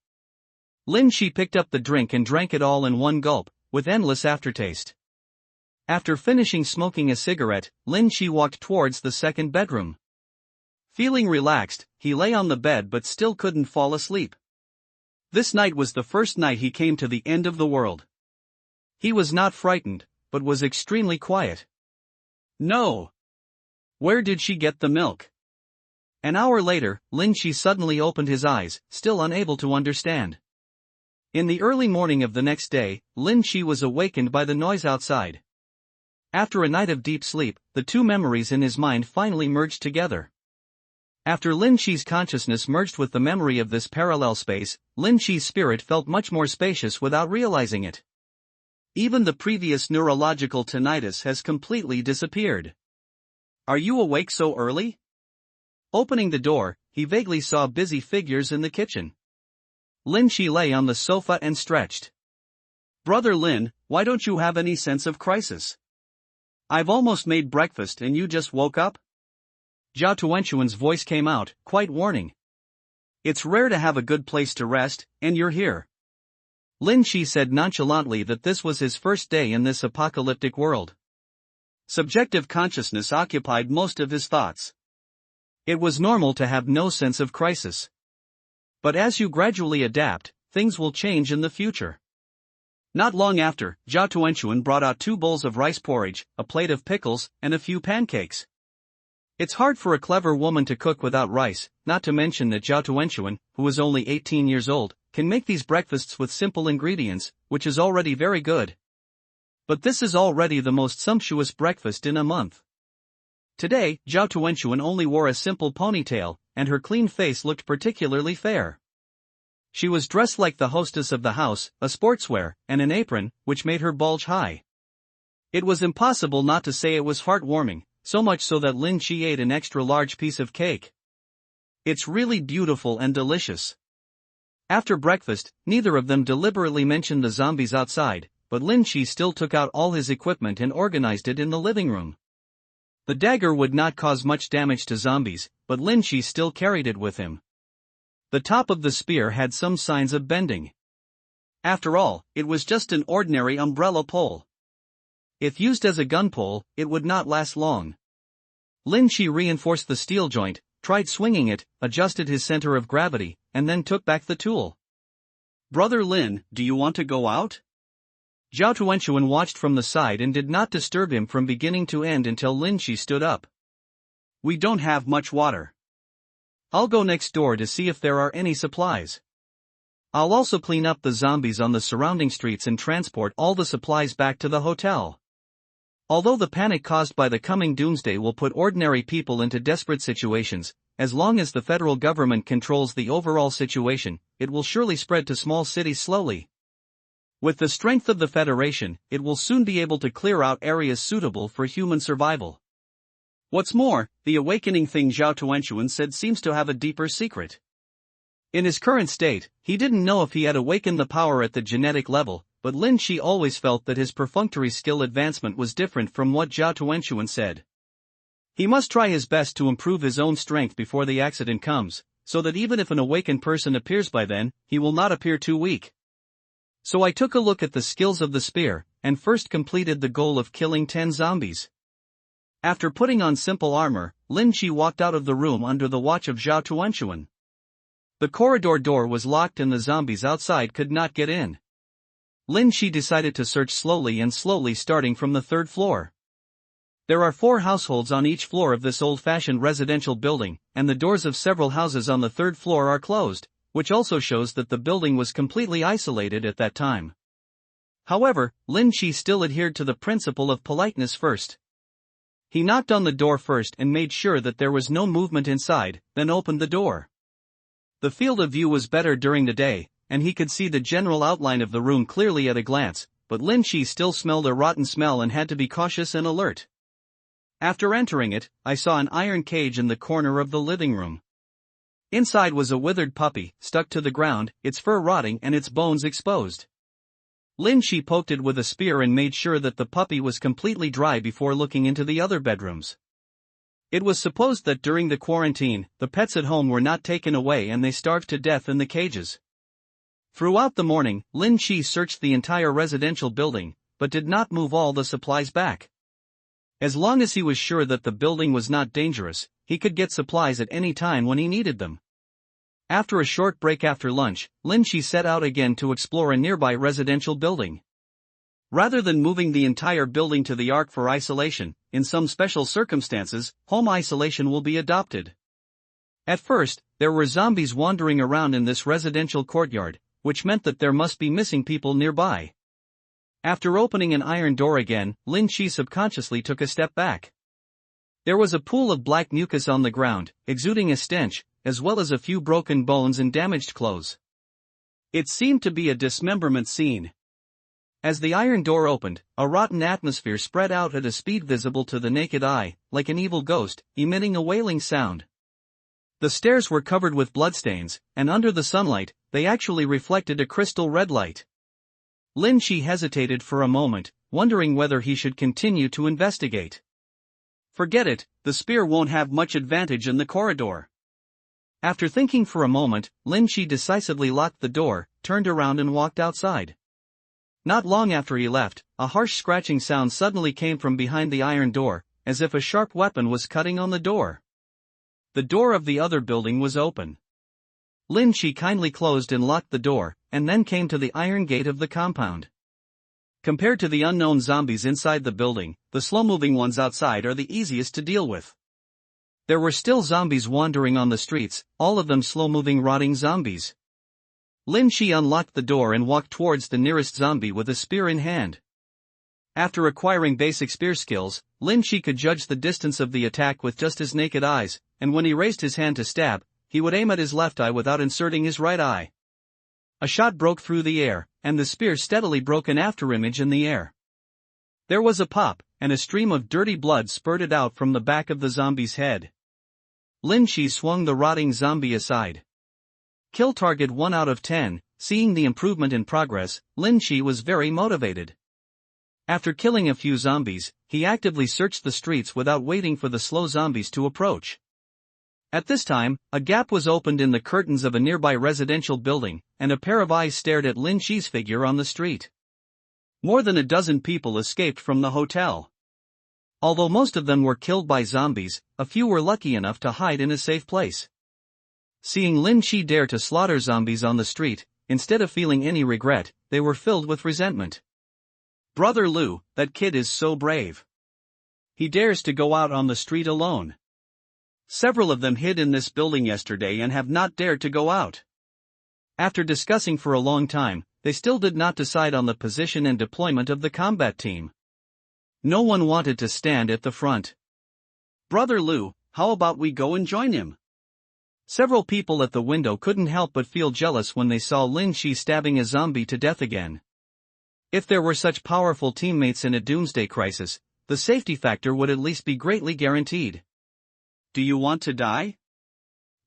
Lin Shi picked up the drink and drank it all in one gulp, with endless aftertaste. After finishing smoking a cigarette, Lin Shi walked towards the second bedroom. Feeling relaxed, he lay on the bed but still couldn't fall asleep. This night was the first night he came to the end of the world. He was not frightened, but was extremely quiet. No. Where did she get the milk? An hour later, Lin Shi suddenly opened his eyes, still unable to understand. In the early morning of the next day, Lin Shi was awakened by the noise outside. After a night of deep sleep, the two memories in his mind finally merged together. After Lin Shi's consciousness merged with the memory of this parallel space, Lin Shi's spirit felt much more spacious without realizing it. Even the previous neurological tinnitus has completely disappeared. Are you awake so early? Opening the door, he vaguely saw busy figures in the kitchen. Lin Shi lay on the sofa and stretched. Brother Lin, why don't you have any sense of crisis? I've almost made breakfast and you just woke up? Zhao Tuanchuan's voice came out, quite warning. It's rare to have a good place to rest, and you're here. Lin Shi said nonchalantly that this was his first day in this apocalyptic world. Subjective consciousness occupied most of his thoughts. It was normal to have no sense of crisis. But as you gradually adapt, things will change in the future. Not long after, Zhao Tuanchuan brought out 2 bowls of rice porridge, a plate of pickles, and a few pancakes. It's hard for a clever woman to cook without rice, not to mention that Zhao Tuanchuan, who is only 18 years old, can make these breakfasts with simple ingredients, which is already very good. But this is already the most sumptuous breakfast in a month. Today, Zhao Tuanchuan only wore a simple ponytail, and her clean face looked particularly fair. She was dressed like the hostess of the house, a sportswear, and an apron, which made her bulge high. It was impossible not to say it was heartwarming. So much so that Lin Shi ate an extra large piece of cake. It's really beautiful and delicious. After breakfast, neither of them deliberately mentioned the zombies outside, but Lin Shi still took out all his equipment and organized it in the living room. The dagger would not cause much damage to zombies, but Lin Shi still carried it with him. The top of the spear had some signs of bending. After all, it was just an ordinary umbrella pole. If used as a gun pole, it would not last long. Lin Shi reinforced the steel joint, tried swinging it, adjusted his center of gravity, and then took back the tool. Brother Lin, do you want to go out? Zhao Tuanchuan watched from the side and did not disturb him from beginning to end until Lin Shi stood up. We don't have much water. I'll go next door to see if there are any supplies. I'll also clean up the zombies on the surrounding streets and transport all the supplies back to the hotel. Although the panic caused by the coming doomsday will put ordinary people into desperate situations, as long as the federal government controls the overall situation, it will surely spread to small cities slowly. With the strength of the Federation, it will soon be able to clear out areas suitable for human survival. What's more, the awakening thing Zhao Tuanchuan said seems to have a deeper secret. In his current state, he didn't know if he had awakened the power at the genetic level, but Lin Shi always felt that his perfunctory skill advancement was different from what Zhao Tuanchuan said. He must try his best to improve his own strength before the accident comes, so that even if an awakened person appears by then, he will not appear too weak. So I took a look at the skills of the spear, and first completed the goal of killing 10 zombies. After putting on simple armor, Lin Chi walked out of the room under the watch of Zhao Tuanchuan. The corridor door was locked and the zombies outside could not get in. Lin Chi decided to search slowly starting from the 3rd floor. There are 4 households on each floor of this old-fashioned residential building, and the doors of several houses on the 3rd floor are closed, which also shows that the building was completely isolated at that time. However, Lin Chi still adhered to the principle of politeness first. He knocked on the door first and made sure that there was no movement inside, then opened the door. The field of view was better during the day, and he could see the general outline of the room clearly at a glance, but Lin Chi still smelled a rotten smell and had to be cautious and alert. After entering it, I saw an iron cage in the corner of the living room. Inside was a withered puppy, stuck to the ground, its fur rotting and its bones exposed. Lin Chi poked it with a spear and made sure that the puppy was completely dry before looking into the other bedrooms. It was supposed that during the quarantine, the pets at home were not taken away and they starved to death in the cages. Throughout the morning, Lin Chi searched the entire residential building, but did not move all the supplies back. As long as he was sure that the building was not dangerous, he could get supplies at any time when he needed them. After a short break after lunch, Lin Chi set out again to explore a nearby residential building. Rather than moving the entire building to the Ark for isolation, in some special circumstances, home isolation will be adopted. At first, there were zombies wandering around in this residential courtyard, which meant that there must be missing people nearby. After opening an iron door again, Lin Chi subconsciously took a step back. There was a pool of black mucus on the ground, exuding a stench, as well as a few broken bones and damaged clothes. It seemed to be a dismemberment scene. As the iron door opened, a rotten atmosphere spread out at a speed visible to the naked eye, like an evil ghost, emitting a wailing sound. The stairs were covered with bloodstains, and under the sunlight, they actually reflected a crystal red light. Lin Chi hesitated for a moment, wondering whether he should continue to investigate. Forget it, the spear won't have much advantage in the corridor. After thinking for a moment, Lin Chi decisively locked the door, turned around and walked outside. Not long after he left, a harsh scratching sound suddenly came from behind the iron door, as if a sharp weapon was cutting on the door. The door of the other building was open. Lin Chi kindly closed and locked the door, and then came to the iron gate of the compound. Compared to the unknown zombies inside the building, the slow-moving ones outside are the easiest to deal with. There were still zombies wandering on the streets, all of them slow-moving rotting zombies. Lin Chi unlocked the door and walked towards the nearest zombie with a spear in hand. After acquiring basic spear skills, Lin Chi could judge the distance of the attack with just his naked eyes, and when he raised his hand to stab, he would aim at his left eye without inserting his right eye. A shot broke through the air, and the spear steadily broke an afterimage in the air. There was a pop, and a stream of dirty blood spurted out from the back of the zombie's head. Lin Chi swung the rotting zombie aside. Kill target 1 out of 10, seeing the improvement in progress, Lin Chi was very motivated. After killing a few zombies, he actively searched the streets without waiting for the slow zombies to approach. At this time, a gap was opened in the curtains of a nearby residential building, and a pair of eyes stared at Lin Chi's figure on the street. More than a dozen people escaped from the hotel. Although most of them were killed by zombies, a few were lucky enough to hide in a safe place. Seeing Lin Chi dare to slaughter zombies on the street, instead of feeling any regret, they were filled with resentment. Brother Lu, that kid is so brave. He dares to go out on the street alone. Several of them hid in this building yesterday and have not dared to go out. After discussing for a long time, they still did not decide on the position and deployment of the combat team. No one wanted to stand at the front. Brother Lu, how about we go and join him? Several people at the window couldn't help but feel jealous when they saw Lin Chi stabbing a zombie to death again. If there were such powerful teammates in a doomsday crisis, the safety factor would at least be greatly guaranteed. Do you want to die?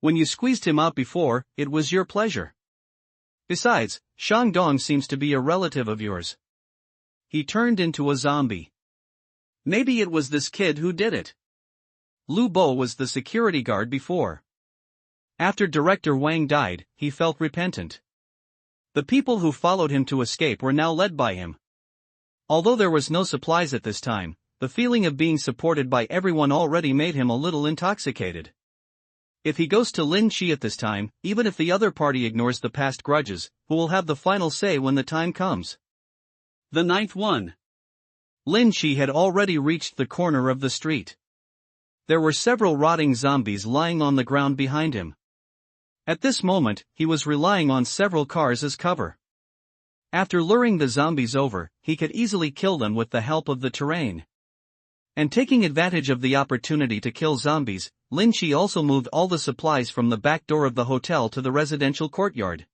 When you squeezed him out before, it was your pleasure. Besides, Shandong seems to be a relative of yours. He turned into a zombie. Maybe it was this kid who did it. Lu Bo was the security guard before. After Director Wang died, he felt repentant. The people who followed him to escape were now led by him. Although there was no supplies at this time, the feeling of being supported by everyone already made him a little intoxicated. If he goes to Lin Chi at this time, even if the other party ignores the past grudges, who will have the final say when the time comes? The ninth one. Lin Chi had already reached the corner of the street. There were several rotting zombies lying on the ground behind him. At this moment, he was relying on several cars as cover. After luring the zombies over, he could easily kill them with the help of the terrain. And taking advantage of the opportunity to kill zombies, Lin Chi also moved all the supplies from the back door of the hotel to the residential courtyard.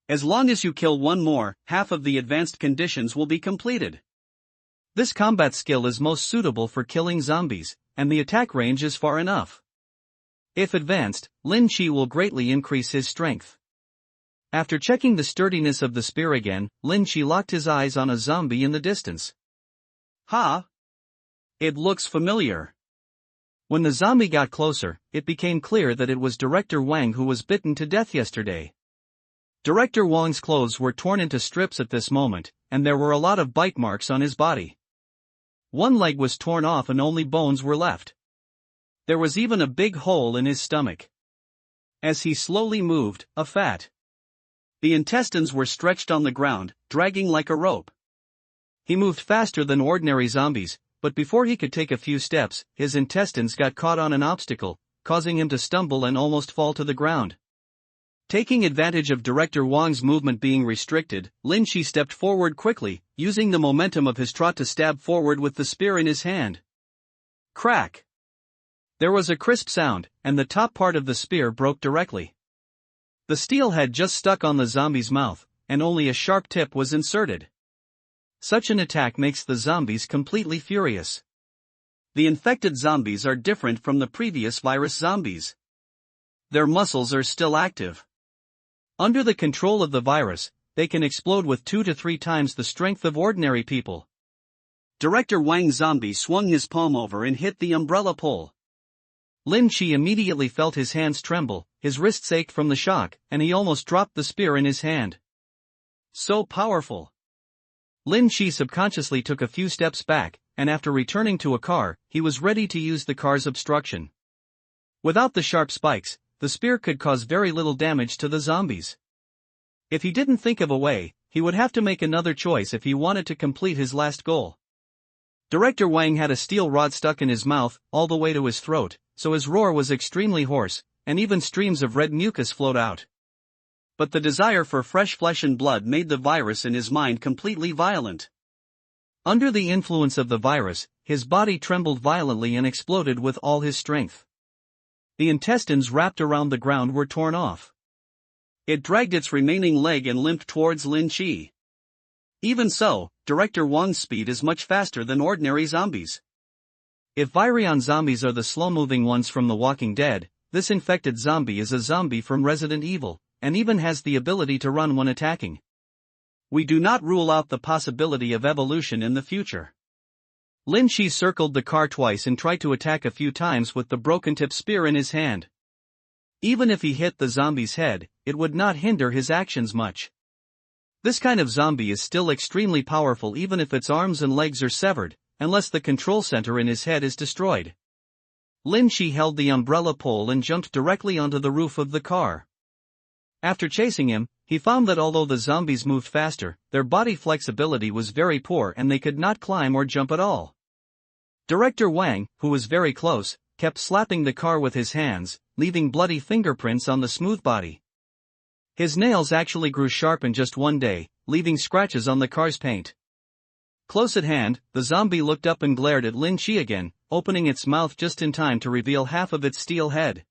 As long as you kill one more, half of the advanced conditions will be completed. This combat skill is most suitable for killing zombies, and the attack range is far enough. If advanced, Lin Chi will greatly increase his strength. After checking the sturdiness of the spear again, Lin Chi locked his eyes on a zombie in the distance. Ha! It looks familiar. When the zombie got closer, it became clear that it was Director Wang who was bitten to death yesterday. Director Wang's clothes were torn into strips at this moment, and there were a lot of bite marks on his body. One leg was torn off and only bones were left. There was even a big hole in his stomach. As he slowly moved, the intestines were stretched on the ground, dragging like a rope. He moved faster than ordinary zombies, but before he could take a few steps, his intestines got caught on an obstacle, causing him to stumble and almost fall to the ground. Taking advantage of Director Wang's movement being restricted, Lin Chi stepped forward quickly, using the momentum of his trot to stab forward with the spear in his hand. Crack! There was a crisp sound, and the top part of the spear broke directly. The steel had just stuck on the zombie's mouth, and only a sharp tip was inserted. Such an attack makes the zombies completely furious. The infected zombies are different from the previous virus zombies. Their muscles are still active. Under the control of the virus, they can explode with 2 to 3 times the strength of ordinary people. Director Wang's zombie swung his palm over and hit the umbrella pole. Lin Chi immediately felt his hands tremble, his wrists ached from the shock, and he almost dropped the spear in his hand. So powerful! Lin Chi subconsciously took a few steps back, and after returning to a car, he was ready to use the car's obstruction. Without the sharp spikes, the spear could cause very little damage to the zombies. If he didn't think of a way, he would have to make another choice if he wanted to complete his last goal. Director Wang had a steel rod stuck in his mouth, all the way to his throat, so his roar was extremely hoarse, and even streams of red mucus flowed out. But the desire for fresh flesh and blood made the virus in his mind completely violent. Under the influence of the virus, his body trembled violently and exploded with all his strength. The intestines wrapped around the ground were torn off. It dragged its remaining leg and limped towards Lin Chi. Even so, Director Wang's speed is much faster than ordinary zombies. If virion zombies are the slow-moving ones from The Walking Dead, this infected zombie is a zombie from Resident Evil, and even has the ability to run when attacking. We do not rule out the possibility of evolution in the future. Lin Chi circled the car twice and tried to attack a few times with the broken-tip spear in his hand. Even if he hit the zombie's head, it would not hinder his actions much. This kind of zombie is still extremely powerful even if its arms and legs are severed, unless the control center in his head is destroyed. Lin Chi held the umbrella pole and jumped directly onto the roof of the car. After chasing him, he found that although the zombies moved faster, their body flexibility was very poor and they could not climb or jump at all. Director Wang, who was very close, kept slapping the car with his hands, leaving bloody fingerprints on the smooth body. His nails actually grew sharp in just one day, leaving scratches on the car's paint. Close at hand, the zombie looked up and glared at Lin Chi again, opening its mouth just in time to reveal half of its steel head.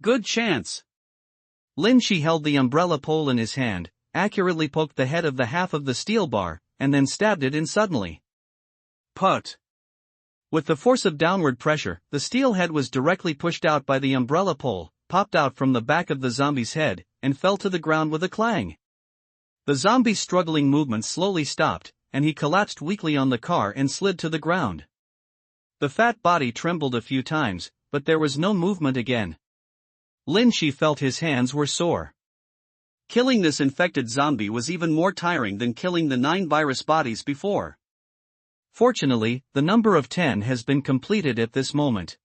Good chance! Lin Chi held the umbrella pole in his hand, accurately poked the head of the half of the steel bar, and then stabbed it in suddenly. Put! With the force of downward pressure, the steel head was directly pushed out by the umbrella pole, popped out from the back of the zombie's head, and fell to the ground with a clang. The zombie's struggling movement slowly stopped, and he collapsed weakly on the car and slid to the ground. The fat body trembled a few times, but there was no movement again. Lin Chi felt his hands were sore. Killing this infected zombie was even more tiring than killing the 9 virus bodies before. Fortunately, the number of 10 has been completed at this moment.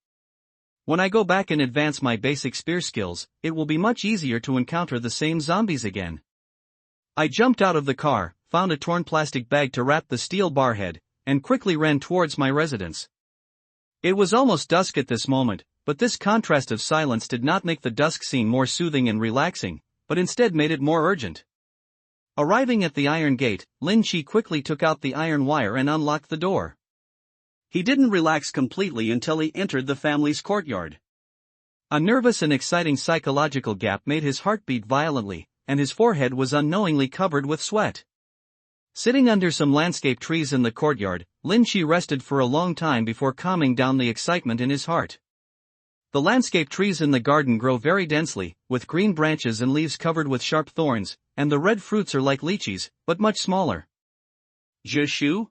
When I go back and advance my basic spear skills, it will be much easier to encounter the same zombies again. I jumped out of the car, found a torn plastic bag to wrap the steel bar head, and quickly ran towards my residence. It was almost dusk at this moment, but this contrast of silence did not make the dusk scene more soothing and relaxing, but instead made it more urgent. Arriving at the iron gate, Lin Chi quickly took out the iron wire and unlocked the door. He didn't relax completely until he entered the family's courtyard. A nervous and exciting psychological gap made his heart beat violently, and his forehead was unknowingly covered with sweat. Sitting under some landscape trees in the courtyard, Lin Chi rested for a long time before calming down the excitement in his heart. The landscape trees in the garden grow very densely, with green branches and leaves covered with sharp thorns, and the red fruits are like lychees, but much smaller. Zhishu?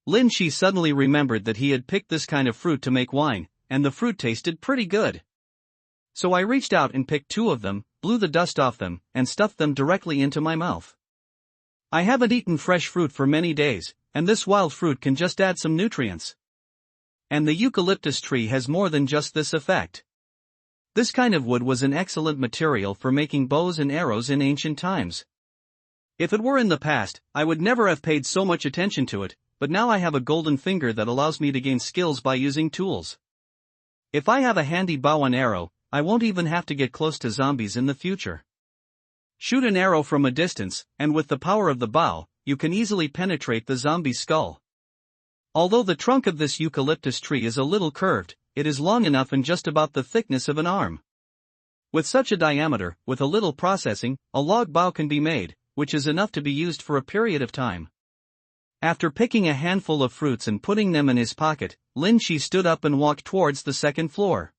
Lin Chi suddenly remembered that he had picked this kind of fruit to make wine, and the fruit tasted pretty good. So I reached out and picked 2 of them, blew the dust off them, and stuffed them directly into my mouth. I haven't eaten fresh fruit for many days, and this wild fruit can just add some nutrients. And the eucalyptus tree has more than just this effect. This kind of wood was an excellent material for making bows and arrows in ancient times. If it were in the past, I would never have paid so much attention to it, but now I have a golden finger that allows me to gain skills by using tools. If I have a handy bow and arrow, I won't even have to get close to zombies in the future. Shoot an arrow from a distance, and with the power of the bow, you can easily penetrate the zombie's skull. Although the trunk of this eucalyptus tree is a little curved, it is long enough and just about the thickness of an arm. With such a diameter, with a little processing, a log bow can be made, which is enough to be used for a period of time. After picking a handful of fruits and putting them in his pocket, Lin Chi stood up and walked towards the 2nd floor.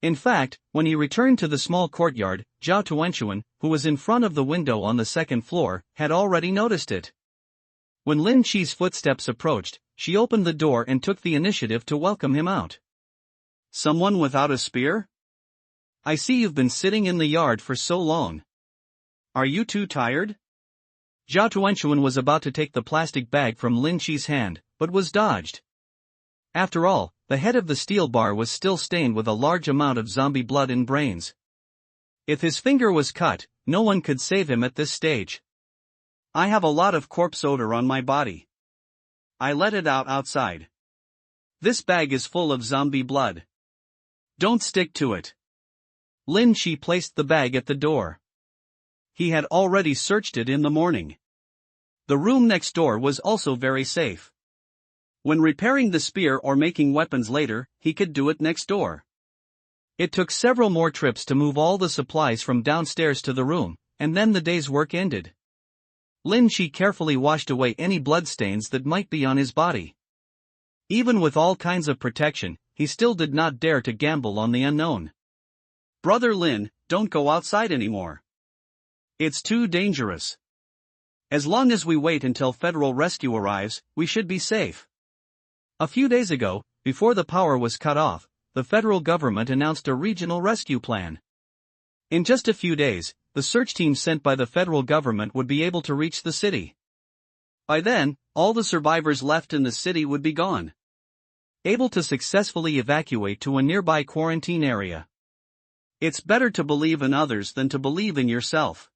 In fact, when he returned to the small courtyard, Zhao Tuanchuan, who was in front of the window on the 2nd floor, had already noticed it. When Lin Chi's footsteps approached, she opened the door and took the initiative to welcome him out. Someone without a spear? I see you've been sitting in the yard for so long. Are you too tired? Zhao Tuanchuan was about to take the plastic bag from Lin Chi's hand, but was dodged. After all, the head of the steel bar was still stained with a large amount of zombie blood and brains. If his finger was cut, no one could save him at this stage. I have a lot of corpse odor on my body. I let it out outside. This bag is full of zombie blood. Don't stick to it. Lin Chi placed the bag at the door. He had already searched it in the morning. The room next door was also very safe. When repairing the spear or making weapons later, he could do it next door. It took several more trips to move all the supplies from downstairs to the room, and then the day's work ended. Lin Chi carefully washed away any bloodstains that might be on his body. Even with all kinds of protection, he still did not dare to gamble on the unknown. Brother Lin, don't go outside anymore. It's too dangerous. As long as we wait until federal rescue arrives, we should be safe. A few days ago, before the power was cut off, the federal government announced a regional rescue plan. In just a few days, the search team sent by the federal government would be able to reach the city. By then, all the survivors left in the city would be gone, able to successfully evacuate to a nearby quarantine area. It's better to believe in others than to believe in yourself.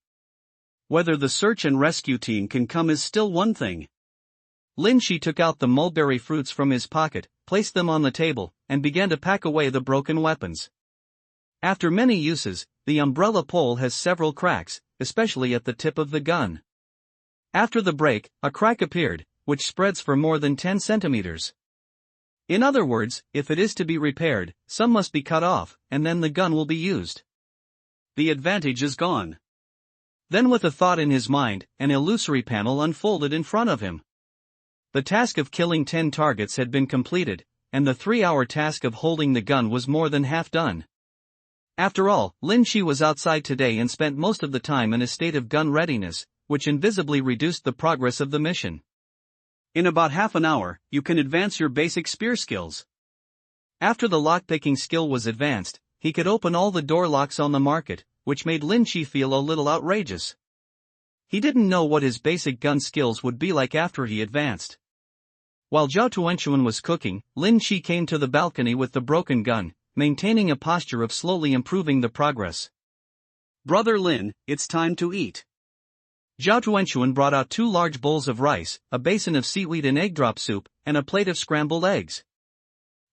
Whether the search and rescue team can come is still one thing. Lin Chi took out the mulberry fruits from his pocket, placed them on the table, and began to pack away the broken weapons. After many uses, the umbrella pole has several cracks, especially at the tip of the gun. After the break, a crack appeared, which spreads for more than 10 centimeters. In other words, if it is to be repaired, some must be cut off, and then the gun will be used. The advantage is gone. Then with a thought in his mind, an illusory panel unfolded in front of him. The task of killing 10 targets had been completed, and the 3-hour task of holding the gun was more than half done. After all, Lin Chi was outside today and spent most of the time in a state of gun readiness, which invisibly reduced the progress of the mission. In about half an hour, you can advance your basic spear skills. After the lockpicking skill was advanced, he could open all the door locks on the market, which made Lin Chi feel a little outrageous. He didn't know what his basic gun skills would be like after he advanced. While Zhao Tuanchuan was cooking, Lin Chi came to the balcony with the broken gun, maintaining a posture of slowly improving the progress. "Brother Lin, it's time to eat." Zhao Tuanchuan brought out 2 large bowls of rice, a basin of seaweed and egg drop soup, and a plate of scrambled eggs.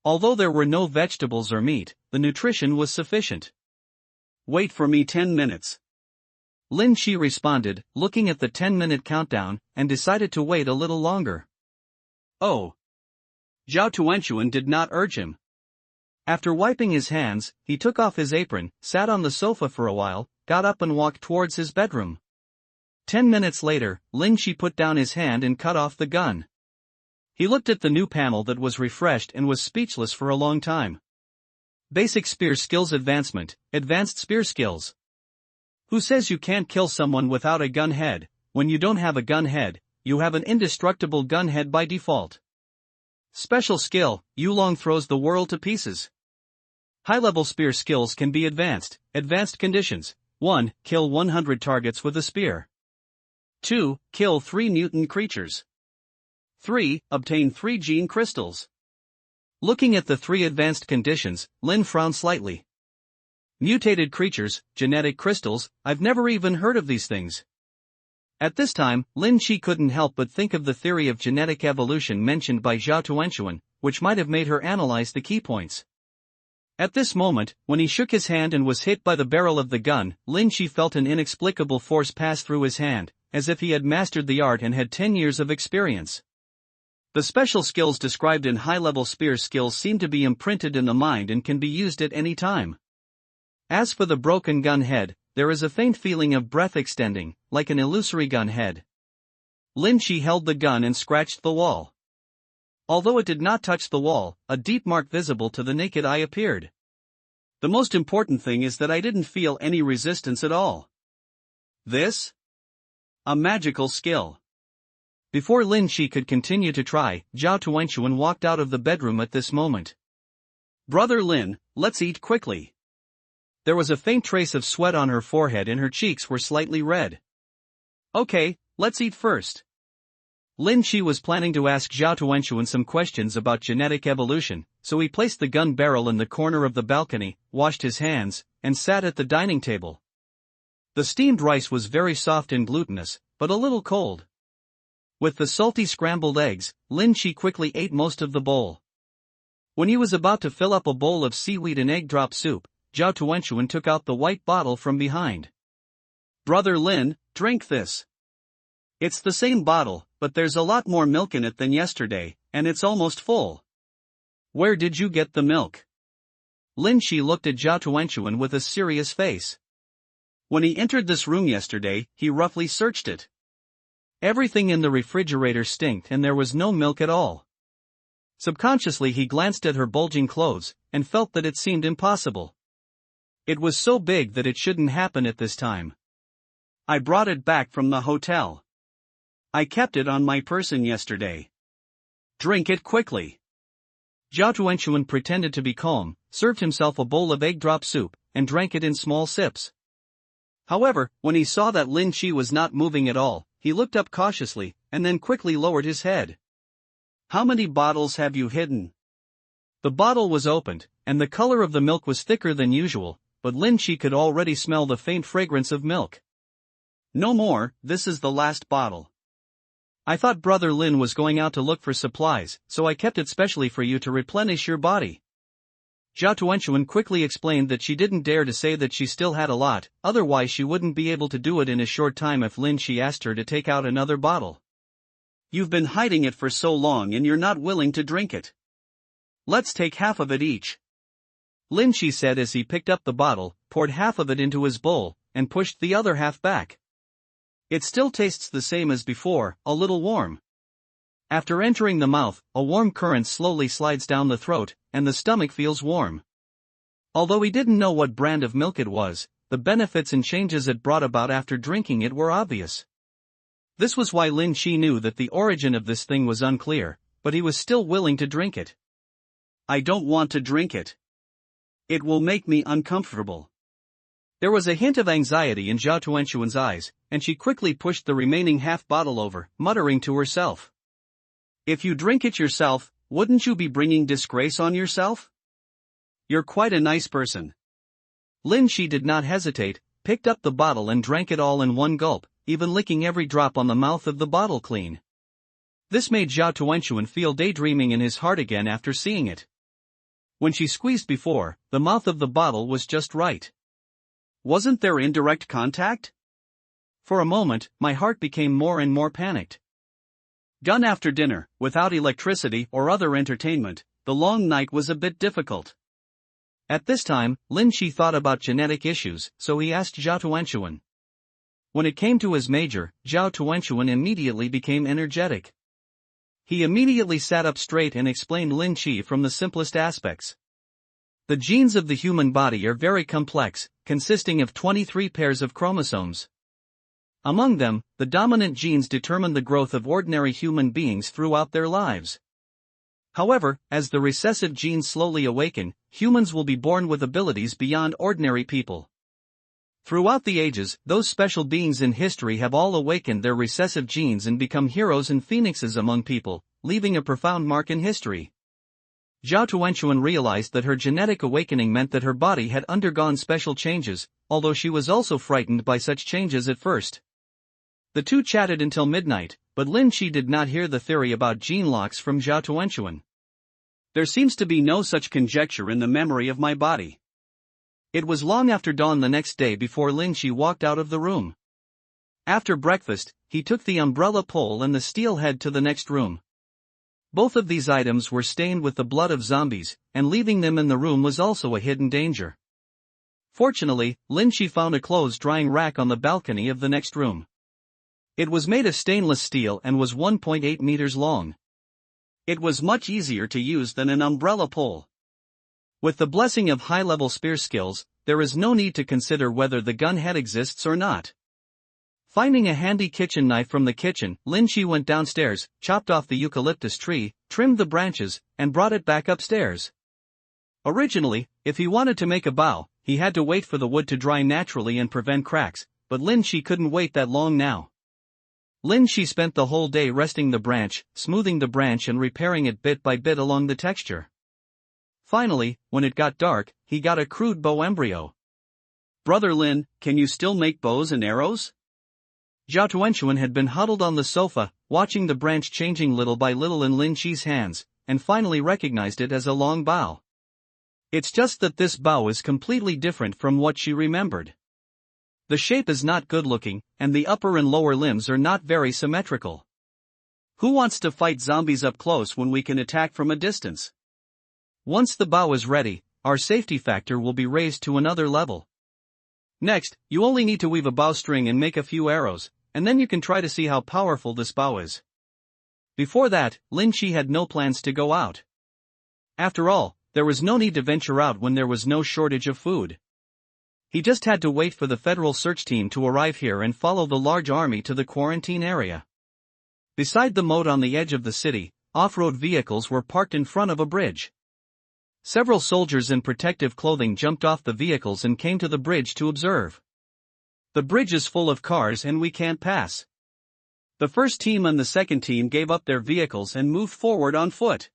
Although there were no vegetables or meat, the nutrition was sufficient. "Wait for me 10 minutes. Lin Chi responded, looking at the 10-minute countdown, and decided to wait a little longer. "Oh." Zhao Tuanchuan did not urge him. After wiping his hands, he took off his apron, sat on the sofa for a while, got up and walked towards his bedroom. 10 minutes later, Lin Chi put down his hand and cut off the gun. He looked at the new panel that was refreshed and was speechless for a long time. Basic Spear Skills Advancement, Advanced Spear Skills. Who says you can't kill someone without a gun head? When you don't have a gun head, you have an indestructible gun head by default. Special skill, Yulong throws the world to pieces. High-level spear skills can be advanced. Advanced conditions. 1. Kill 100 targets with a spear. 2. Kill 3 mutant creatures. 3. Obtain 3 gene crystals. Looking at the 3 advanced conditions, Lin frowned slightly. Mutated creatures, genetic crystals, I've never even heard of these things. At this time, Lin Chi couldn't help but think of the theory of genetic evolution mentioned by Zhao Tuanchuan, which might have made her analyze the key points. At this moment, when he shook his hand and was hit by the barrel of the gun, Lin Chi felt an inexplicable force pass through his hand, as if he had mastered the art and had 10 years of experience. The special skills described in high-level spear skills seem to be imprinted in the mind and can be used at any time. As for the broken gun head, there is a faint feeling of breath extending, like an illusory gun head. Lin Chi held the gun and scratched the wall. Although it did not touch the wall, a deep mark visible to the naked eye appeared. The most important thing is that I didn't feel any resistance at all. This? A magical skill. Before Lin Chi could continue to try, Zhao Tuanchuan walked out of the bedroom at this moment. Brother Lin, let's eat quickly. There was a faint trace of sweat on her forehead and her cheeks were slightly red. Okay, let's eat first. Lin Chi was planning to ask Zhao Tuanchuan some questions about genetic evolution, so he placed the gun barrel in the corner of the balcony, washed his hands, and sat at the dining table. The steamed rice was very soft and glutinous, but a little cold. With the salty scrambled eggs, Lin Chi quickly ate most of the bowl. When he was about to fill up a bowl of seaweed and egg drop soup, Zhao Tuanchuan took out the white bottle from behind. Brother Lin, drink this. It's the same bottle, but there's a lot more milk in it than yesterday, and it's almost full. Where did you get the milk? Lin Chi looked at Zhao Tuanchuan with a serious face. When he entered this room yesterday, he roughly searched it. Everything in the refrigerator stinked and there was no milk at all. Subconsciously he glanced at her bulging clothes, and felt that it seemed impossible. It was so big that it shouldn't happen at this time. I brought it back from the hotel. I kept it on my person yesterday. Drink it quickly. Zhao Tuanchuan pretended to be calm, served himself a bowl of egg drop soup, and drank it in small sips. However, when he saw that Lin Chi was not moving at all, he looked up cautiously, and then quickly lowered his head. How many bottles have you hidden? The bottle was opened, and the color of the milk was thicker than usual, but Lin Chi could already smell the faint fragrance of milk. No more, this is the last bottle. I thought Brother Lin was going out to look for supplies, so I kept it specially for you to replenish your body. Zhao Tuanchuan quickly explained that she didn't dare to say that she still had a lot, otherwise she wouldn't be able to do it in a short time if Lin Chi asked her to take out another bottle. You've been hiding it for so long and you're not willing to drink it. Let's take half of it each. Lin Chi said as he picked up the bottle, poured half of it into his bowl, and pushed the other half back. It still tastes the same as before, a little warm. After entering the mouth, a warm current slowly slides down the throat, and the stomach feels warm. Although he didn't know what brand of milk it was, the benefits and changes it brought about after drinking it were obvious. This was why Lin Chi knew that the origin of this thing was unclear, but he was still willing to drink it. I don't want to drink it. It will make me uncomfortable. There was a hint of anxiety in Zhao Tuanxuan's eyes, and she quickly pushed the remaining half bottle over, muttering to herself. If you drink it yourself, wouldn't you be bringing disgrace on yourself? You're quite a nice person. Lin Shi did not hesitate, picked up the bottle and drank it all in one gulp, even licking every drop on the mouth of the bottle clean. This made Zhao Tuanxuan feel daydreaming in his heart again after seeing it. When she squeezed before, the mouth of the bottle was just right. Wasn't there indirect contact? For a moment, my heart became more and more panicked. Done after dinner, without electricity or other entertainment, the long night was a bit difficult. At this time, Lin Shi thought about genetic issues, so he asked Zhao Tuanxuan. When it came to his major, Zhao Tuanxuan immediately became energetic. He immediately sat up straight and explained Lin Shi from the simplest aspects. The genes of the human body are very complex, consisting of 23 pairs of chromosomes. Among them, the dominant genes determine the growth of ordinary human beings throughout their lives. However, as the recessive genes slowly awaken, humans will be born with abilities beyond ordinary people. Throughout the ages, those special beings in history have all awakened their recessive genes and become heroes and phoenixes among people, leaving a profound mark in history. Zhao Tuanxuan realized that her genetic awakening meant that her body had undergone special changes, although she was also frightened by such changes at first. The two chatted until midnight, but Lin Shi did not hear the theory about gene locks from Zhao Tuanxuan. There seems to be no such conjecture in the memory of my body. It was long after dawn the next day before Lin Shi walked out of the room. After breakfast, he took the umbrella pole and the steel head to the next room. Both of these items were stained with the blood of zombies, and leaving them in the room was also a hidden danger. Fortunately, Lin Shi found a clothes drying rack on the balcony of the next room. It was made of stainless steel and was 1.8 meters long. It was much easier to use than an umbrella pole. With the blessing of high-level spear skills, there is no need to consider whether the gun head exists or not. Finding a handy kitchen knife from the kitchen, Lin Shi went downstairs, chopped off the eucalyptus tree, trimmed the branches, and brought it back upstairs. Originally, if he wanted to make a bow, he had to wait for the wood to dry naturally and prevent cracks, but Lin Shi couldn't wait that long now. Lin Shi spent the whole day resting the branch, smoothing the branch and repairing it bit by bit along the texture. Finally, when it got dark, he got a crude bow embryo. Brother Lin, can you still make bows and arrows? Zhao Tuanxuan had been huddled on the sofa, watching the branch changing little by little in Lin Shi's hands, and finally recognized it as a long bow. It's just that this bow is completely different from what she remembered. The shape is not good looking, and the upper and lower limbs are not very symmetrical. Who wants to fight zombies up close when we can attack from a distance? Once the bow is ready, our safety factor will be raised to another level. Next, you only need to weave a bowstring and make a few arrows, and then you can try to see how powerful this bow is. Before that, Lin Shi had no plans to go out. After all, there was no need to venture out when there was no shortage of food. He just had to wait for the federal search team to arrive here and follow the large army to the quarantine area. Beside the moat on the edge of the city, off-road vehicles were parked in front of a bridge. Several soldiers in protective clothing jumped off the vehicles and came to the bridge to observe. The bridge is full of cars and we can't pass. The first team and the second team gave up their vehicles and moved forward on foot.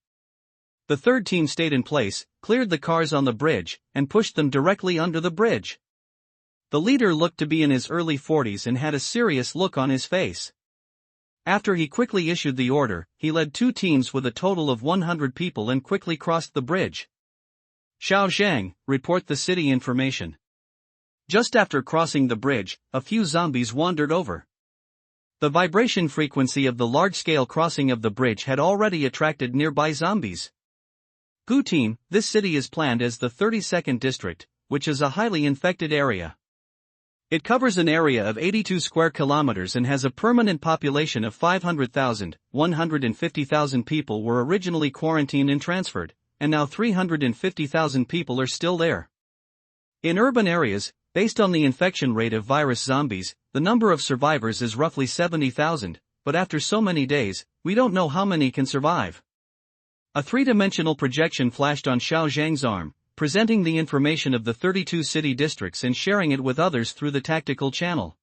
The third team stayed in place, cleared the cars on the bridge, and pushed them directly under the bridge. The leader looked to be in his early 40s and had a serious look on his face. After he quickly issued the order, he led two teams with a total of 100 people and quickly crossed the bridge. Xiao Zhang, report the city information. Just after crossing the bridge, a few zombies wandered over. The vibration frequency of the large-scale crossing of the bridge had already attracted nearby zombies. Gu team, this city is planned as the 32nd district, which is a highly infected area. It covers an area of 82 square kilometers and has a permanent population of 500,000. 150,000 people were originally quarantined and transferred, and now 350,000 people are still there. In urban areas, based on the infection rate of virus zombies, the number of survivors is roughly 70,000, but after so many days, we don't know how many can survive. A three-dimensional projection flashed on Xiao Zhang's arm, presenting the information of the 32 city districts and sharing it with others through the tactical channel.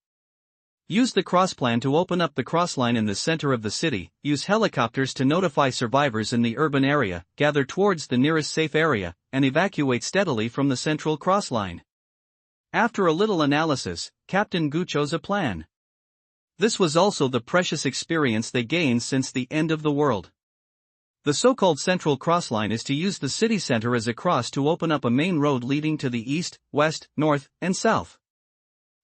Use the cross plan to open up the cross line in the center of the city, use helicopters to notify survivors in the urban area, gather towards the nearest safe area, and evacuate steadily from the central cross line. After a little analysis, Captain Gu chose a plan. This was also the precious experience they gained since the end of the world. The so-called central cross line is to use the city center as a cross to open up a main road leading to the east, west, north, and south.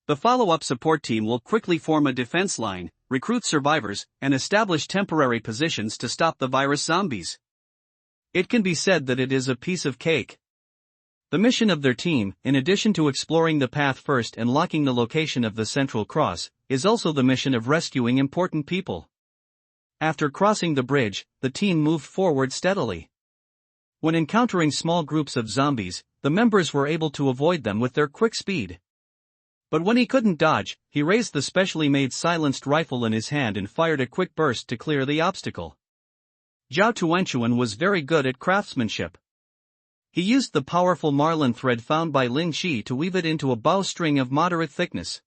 The follow-up support team will quickly form a defense line, recruit survivors, and establish temporary positions to stop the virus zombies. It can be said that it is a piece of cake. The mission of their team, in addition to exploring the path first and locking the location of the central cross, is also the mission of rescuing important people. After crossing the bridge, the team moved forward steadily. When encountering small groups of zombies, the members were able to avoid them with their quick speed. But when he couldn't dodge, he raised the specially made silenced rifle in his hand and fired a quick burst to clear the obstacle. Zhao Tuanchuan was very good at craftsmanship. He used the powerful marlin thread found by Lin Shi to weave it into a bowstring of moderate thickness.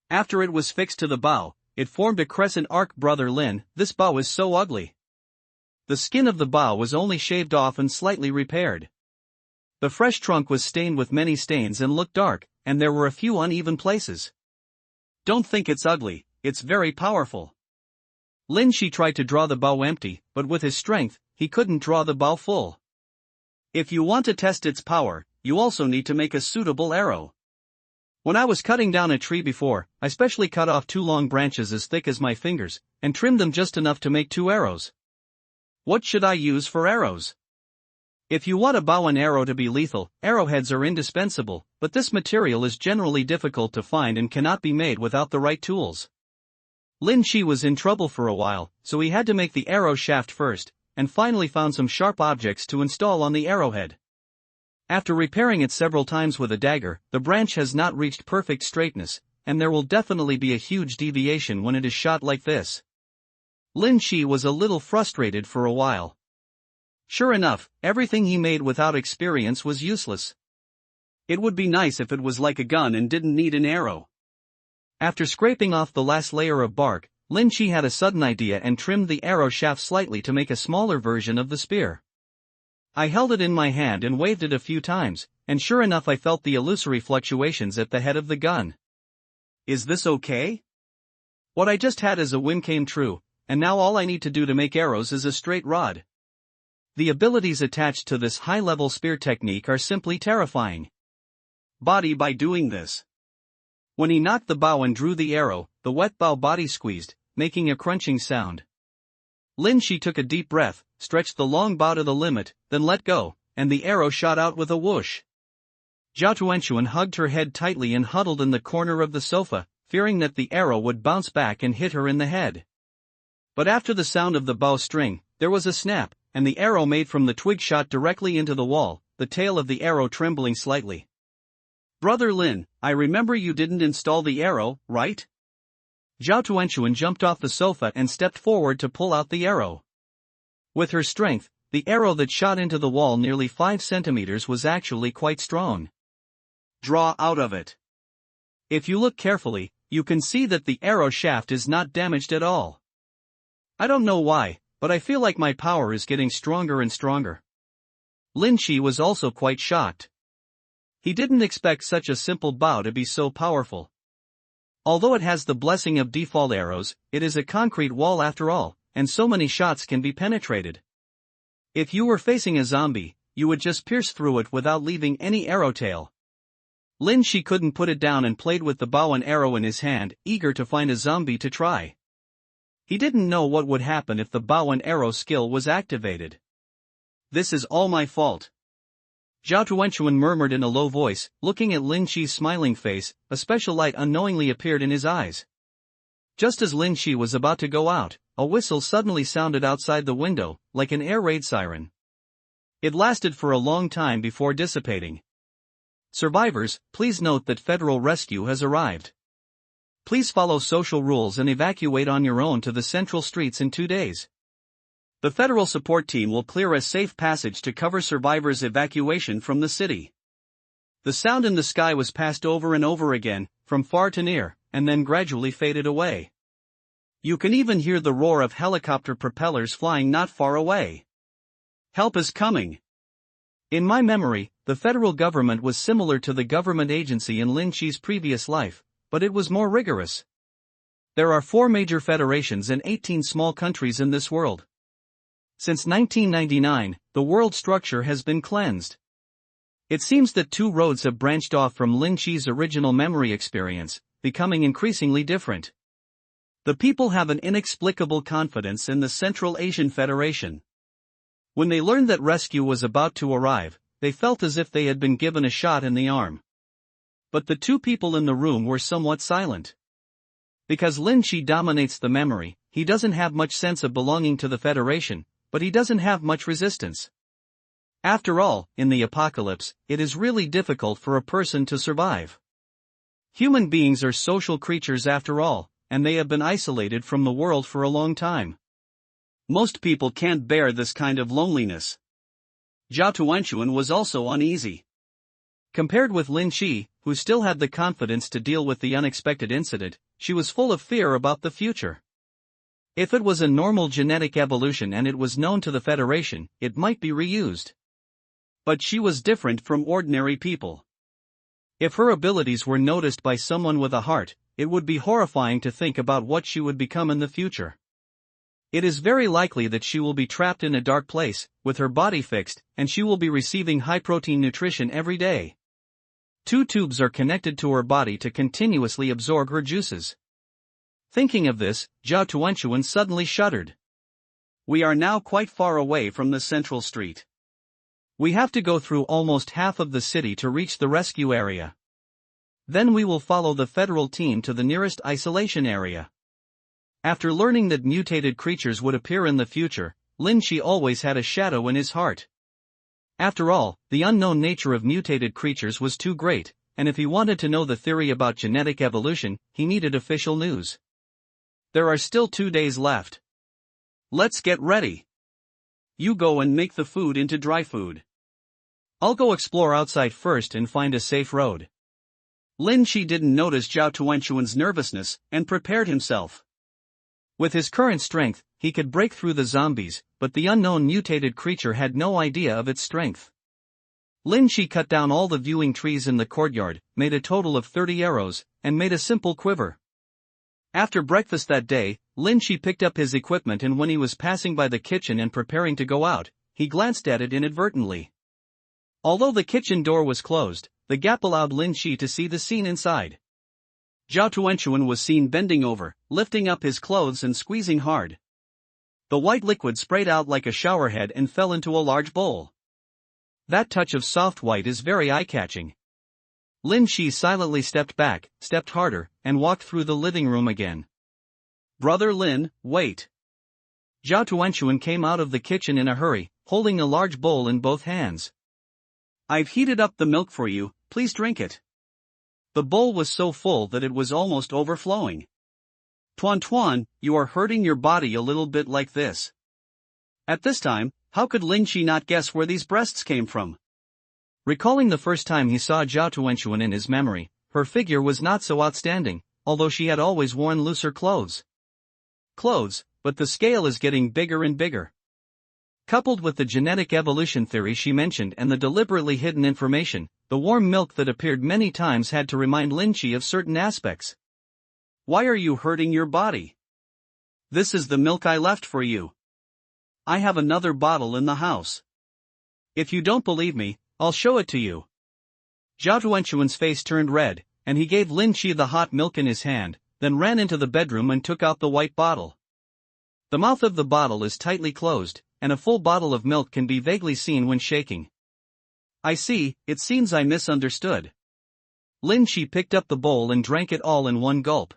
After it was fixed to the bow, it formed a crescent arc. Brother Lin, this bow is so ugly. The skin of the bow was only shaved off and slightly repaired. The fresh trunk was stained with many stains and looked dark, and there were a few uneven places. Don't think it's ugly, it's very powerful. Lin Shi tried to draw the bow empty, but with his strength, he couldn't draw the bow full. If you want to test its power, you also need to make a suitable arrow. When I was cutting down a tree before, I specially cut off 2 long branches as thick as my fingers, and trimmed them just enough to make 2 arrows. What should I use for arrows? If you want a bow and arrow to be lethal, arrowheads are indispensable, but this material is generally difficult to find and cannot be made without the right tools. Lin Shi was in trouble for a while, so he had to make the arrow shaft first, and finally found some sharp objects to install on the arrowhead. After repairing it several times with a dagger, the branch has not reached perfect straightness, and there will definitely be a huge deviation when it is shot like this. Lin Shi was a little frustrated for a while. Sure enough, everything he made without experience was useless. It would be nice if it was like a gun and didn't need an arrow. After scraping off the last layer of bark, Lin Shi had a sudden idea and trimmed the arrow shaft slightly to make a smaller version of the spear. I held it in my hand and waved it a few times, and sure enough I felt the illusory fluctuations at the head of the gun. Is this okay? What I just had as a whim came true, and now all I need to do to make arrows is a straight rod. The abilities attached to this high-level spear technique are simply terrifying. Body by doing this. When he knocked the bow and drew the arrow, the wet bow body squeezed, making a crunching sound. Lin Shi took a deep breath, stretched the long bow to the limit, then let go, and the arrow shot out with a whoosh. Zhao Tuanchuan hugged her head tightly and huddled in the corner of the sofa, fearing that the arrow would bounce back and hit her in the head. But after the sound of the bow string, there was a snap, and the arrow made from the twig shot directly into the wall, the tail of the arrow trembling slightly. Brother Lin, I remember you didn't install the arrow, right? Zhao Tuanchuan jumped off the sofa and stepped forward to pull out the arrow. With her strength, the arrow that shot into the wall nearly 5 centimeters was actually quite strong. Draw out of it. If you look carefully, you can see that the arrow shaft is not damaged at all. I don't know why, but I feel like my power is getting stronger and stronger. Lin Shi was also quite shocked. He didn't expect such a simple bow to be so powerful. Although it has the blessing of default arrows, it is a concrete wall after all, and so many shots can be penetrated. If you were facing a zombie, you would just pierce through it without leaving any arrow tail. Lin Shi couldn't put it down and played with the bow and arrow in his hand, eager to find a zombie to try. He didn't know what would happen if the bow and arrow skill was activated. This is all my fault. Zhao Tuanchuan murmured in a low voice, looking at Lin Shi's smiling face. A special light unknowingly appeared in his eyes. Just as Lin Shi was about to go out, a whistle suddenly sounded outside the window, like an air raid siren. It lasted for a long time before dissipating. Survivors, please note that federal rescue has arrived. Please follow social rules and evacuate on your own to the central streets in 2 days. The federal support team will clear a safe passage to cover survivors' evacuation from the city. The sound in the sky was passed over and over again, from far to near, and then gradually faded away. You can even hear the roar of helicopter propellers flying not far away. Help is coming. In my memory, the federal government was similar to the government agency in Lin Chi's previous life, but it was more rigorous. There are 4 major federations and 18 small countries in this world. Since 1999, the world structure has been cleansed. It seems that 2 roads have branched off from Lin Chi's original memory experience, becoming increasingly different. The people have an inexplicable confidence in the Central Asian Federation. When they learned that rescue was about to arrive, they felt as if they had been given a shot in the arm. But the 2 people in the room were somewhat silent. Because Lin Chi dominates the memory, he doesn't have much sense of belonging to the Federation, but he doesn't have much resistance. After all, in the apocalypse, it is really difficult for a person to survive. Human beings are social creatures after all, and they have been isolated from the world for a long time. Most people can't bear this kind of loneliness. Zhao Tuanchuan was also uneasy. Compared with Lin Chi, who still had the confidence to deal with the unexpected incident, she was full of fear about the future. If it was a normal genetic evolution and it was known to the Federation, it might be reused. But she was different from ordinary people. If her abilities were noticed by someone with a heart, it would be horrifying to think about what she would become in the future. It is very likely that she will be trapped in a dark place, with her body fixed, and she will be receiving high-protein nutrition every day. 2 tubes are connected to her body to continuously absorb her juices. Thinking of this, Zhao Tuanchuan suddenly shuddered. We are now quite far away from the central street. We have to go through almost half of the city to reach the rescue area. Then we will follow the federal team to the nearest isolation area. After learning that mutated creatures would appear in the future, Lin Chi always had a shadow in his heart. After all, the unknown nature of mutated creatures was too great, and if he wanted to know the theory about genetic evolution, he needed official news. There are still 2 days left. Let's get ready. You go and make the food into dry food. I'll go explore outside first and find a safe road. Lin Chi didn't notice Zhao Tuanchuan's nervousness, and prepared himself. With his current strength, he could break through the zombies, but the unknown mutated creature had no idea of its strength. Lin Chi cut down all the viewing trees in the courtyard, made a total of 30 arrows, and made a simple quiver. After breakfast that day, Lin Chi picked up his equipment, and when he was passing by the kitchen and preparing to go out, he glanced at it inadvertently. Although the kitchen door was closed, the gap allowed Lin Chi to see the scene inside. Zhao Tuanchuan was seen bending over, lifting up his clothes and squeezing hard. The white liquid sprayed out like a showerhead and fell into a large bowl. That touch of soft white is very eye-catching. Lin Chi silently stepped back, stepped harder, and walked through the living room again. Brother Lin, wait. Zhao Tuanchuan came out of the kitchen in a hurry, holding a large bowl in both hands. I've heated up the milk for you, please drink it. The bowl was so full that it was almost overflowing. Tuan, you are hurting your body a little bit like this. At this time, how could Lin Chi not guess where these breasts came from? Recalling the first time he saw Zhao Tuanchuan in his memory, her figure was not so outstanding, although she had always worn looser clothes. But the scale is getting bigger and bigger. Coupled with the genetic evolution theory she mentioned and the deliberately hidden information, the warm milk that appeared many times had to remind Lin Chi of certain aspects. Why are you hurting your body? This is the milk I left for you. I have another bottle in the house. If you don't believe me, I'll show it to you. Zhao Tuanchuan's face turned red, and he gave Lin Chi the hot milk in his hand, then ran into the bedroom and took out the white bottle. The mouth of the bottle is tightly closed, and a full bottle of milk can be vaguely seen when shaking. I see, it seems I misunderstood. Lin Chi picked up the bowl and drank it all in one gulp.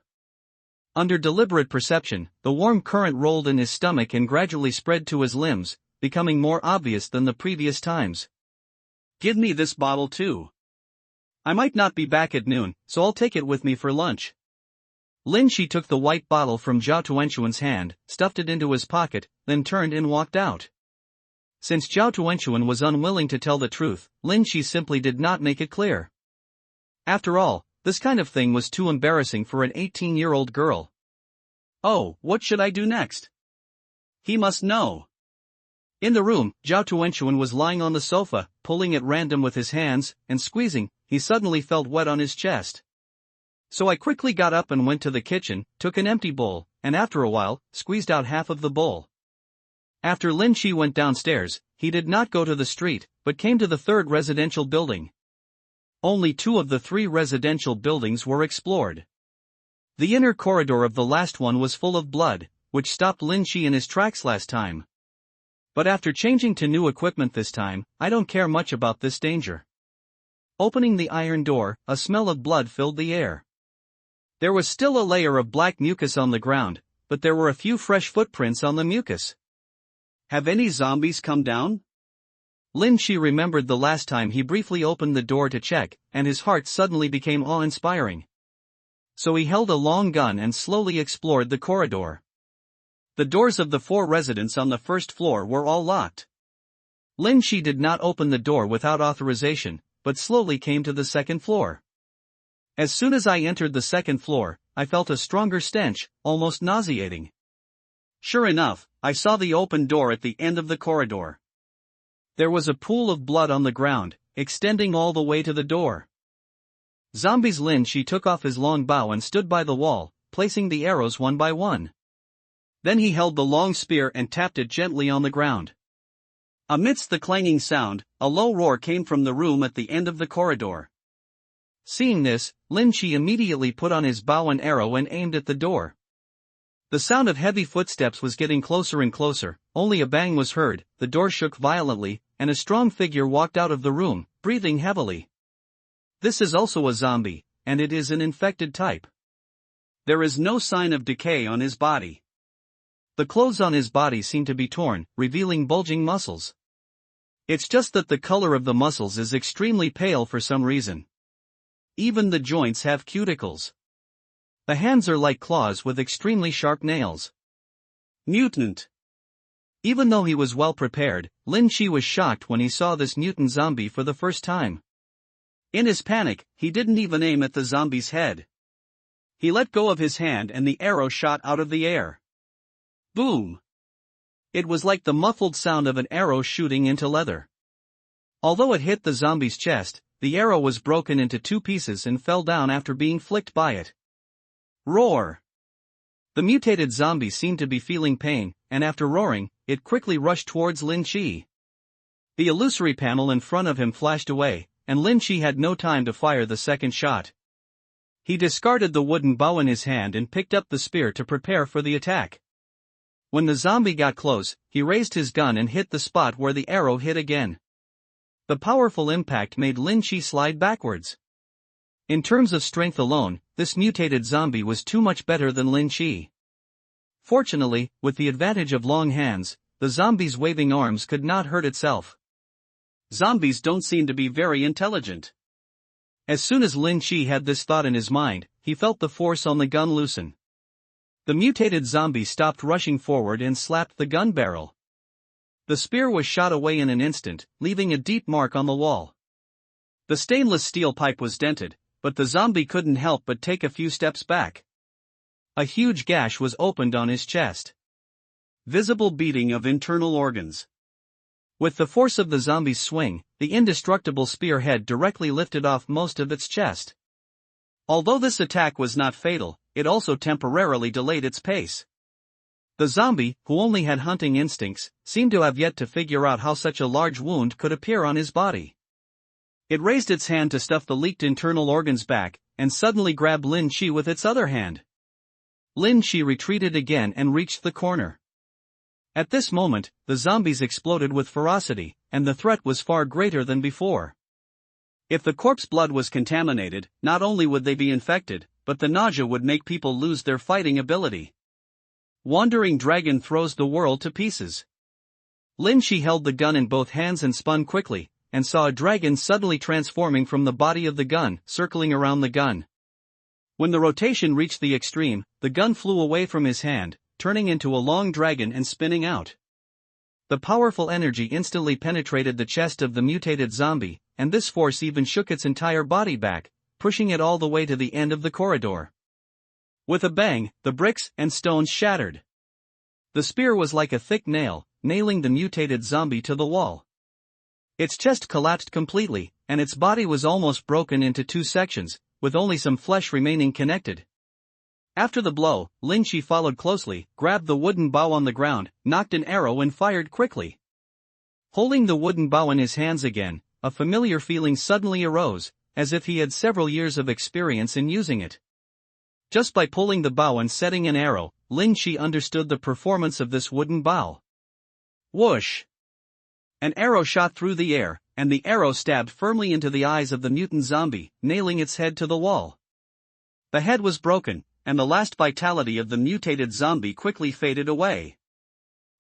Under deliberate perception, the warm current rolled in his stomach and gradually spread to his limbs, becoming more obvious than the previous times. Give me this bottle too. I might not be back at noon, so I'll take it with me for lunch. Lin Shi took the white bottle from Zhao Tuanchuan's hand, stuffed it into his pocket, then turned and walked out. Since Zhao Tuanchuan was unwilling to tell the truth, Lin Shi simply did not make it clear. After all, this kind of thing was too embarrassing for an 18-year-old girl. Oh, what should I do next? He must know. In the room, Zhao Tuanchuan was lying on the sofa, pulling at random with his hands, and squeezing. He suddenly felt wet on his chest. So I quickly got up and went to the kitchen, took an empty bowl, and after a while, squeezed out half of the bowl. After Lin Shi went downstairs, he did not go to the street, but came to the third residential building. Only 2 of the 3 residential buildings were explored. The inner corridor of the last one was full of blood, which stopped Lin Shi in his tracks last time. But after changing to new equipment this time, I don't care much about this danger. Opening the iron door, a smell of blood filled the air. There was still a layer of black mucus on the ground, but there were a few fresh footprints on the mucus. Have any zombies come down? Lin Shi remembered the last time he briefly opened the door to check, and his heart suddenly became awe-inspiring. So he held a long gun and slowly explored the corridor. The doors of the 4 residents on the first floor were all locked. Lin Shi did not open the door without authorization, but slowly came to the second floor. As soon as I entered the second floor, I felt a stronger stench, almost nauseating. Sure enough, I saw the open door at the end of the corridor. There was a pool of blood on the ground, extending all the way to the door. Zombies. Lin Shi took off his long bow and stood by the wall, placing the arrows one by one. Then he held the long spear and tapped it gently on the ground. Amidst the clanging sound, a low roar came from the room at the end of the corridor. Seeing this, Lin Shi immediately put on his bow and arrow and aimed at the door. The sound of heavy footsteps was getting closer and closer. Only a bang was heard, the door shook violently, and a strong figure walked out of the room, breathing heavily. This is also a zombie, and it is an infected type. There is no sign of decay on his body. The clothes on his body seem to be torn, revealing bulging muscles. It's just that the color of the muscles is extremely pale for some reason. Even the joints have cuticles. The hands are like claws with extremely sharp nails. Mutant. Even though he was well prepared, Lin Shi was shocked when he saw this mutant zombie for the first time. In his panic, he didn't even aim at the zombie's head. He let go of his hand and the arrow shot out of the air. Boom! It was like the muffled sound of an arrow shooting into leather. Although it hit the zombie's chest, the arrow was broken into 2 pieces and fell down after being flicked by it. Roar! The mutated zombie seemed to be feeling pain, and after roaring, it quickly rushed towards Lin Shi. The illusory panel in front of him flashed away, and Lin Shi had no time to fire the second shot. He discarded the wooden bow in his hand and picked up the spear to prepare for the attack. When the zombie got close, he raised his gun and hit the spot where the arrow hit again. The powerful impact made Lin Shi slide backwards. In terms of strength alone, this mutated zombie was too much better than Lin Shi. Fortunately, with the advantage of long hands, the zombie's waving arms could not hurt itself. Zombies don't seem to be very intelligent. As soon as Lin Shi had this thought in his mind, he felt the force on the gun loosen. The mutated zombie stopped rushing forward and slapped the gun barrel. The spear was shot away in an instant, leaving a deep mark on the wall. The stainless steel pipe was dented, but the zombie couldn't help but take a few steps back. A huge gash was opened on his chest. Visible beating of internal organs. With the force of the zombie's swing, the indestructible spear head directly lifted off most of its chest. Although this attack was not fatal, it also temporarily delayed its pace. The zombie, who only had hunting instincts, seemed to have yet to figure out how such a large wound could appear on his body. It raised its hand to stuff the leaked internal organs back, and suddenly grabbed Lin Shi with its other hand. Lin Shi retreated again and reached the corner. At this moment, the zombies exploded with ferocity, and the threat was far greater than before. If the corpse blood was contaminated, not only would they be infected, but the nausea would make people lose their fighting ability. Wandering dragon throws the world to pieces. Lin Shi held the gun in both hands and spun quickly, and saw a dragon suddenly transforming from the body of the gun, circling around the gun. When the rotation reached the extreme, the gun flew away from his hand, turning into a long dragon and spinning out. The powerful energy instantly penetrated the chest of the mutated zombie, and this force even shook its entire body back, pushing it all the way to the end of the corridor. With a bang, the bricks and stones shattered. The spear was like a thick nail, nailing the mutated zombie to the wall. Its chest collapsed completely, and its body was almost broken into two sections, with only some flesh remaining connected. After the blow, Lin Shi followed closely, grabbed the wooden bow on the ground, knocked an arrow and fired quickly. Holding the wooden bow in his hands again, a familiar feeling suddenly arose, as if he had several years of experience in using it. Just by pulling the bow and setting an arrow, Lin Shi understood the performance of this wooden bow. Whoosh! An arrow shot through the air, and the arrow stabbed firmly into the eyes of the mutant zombie, nailing its head to the wall. The head was broken, and the last vitality of the mutated zombie quickly faded away.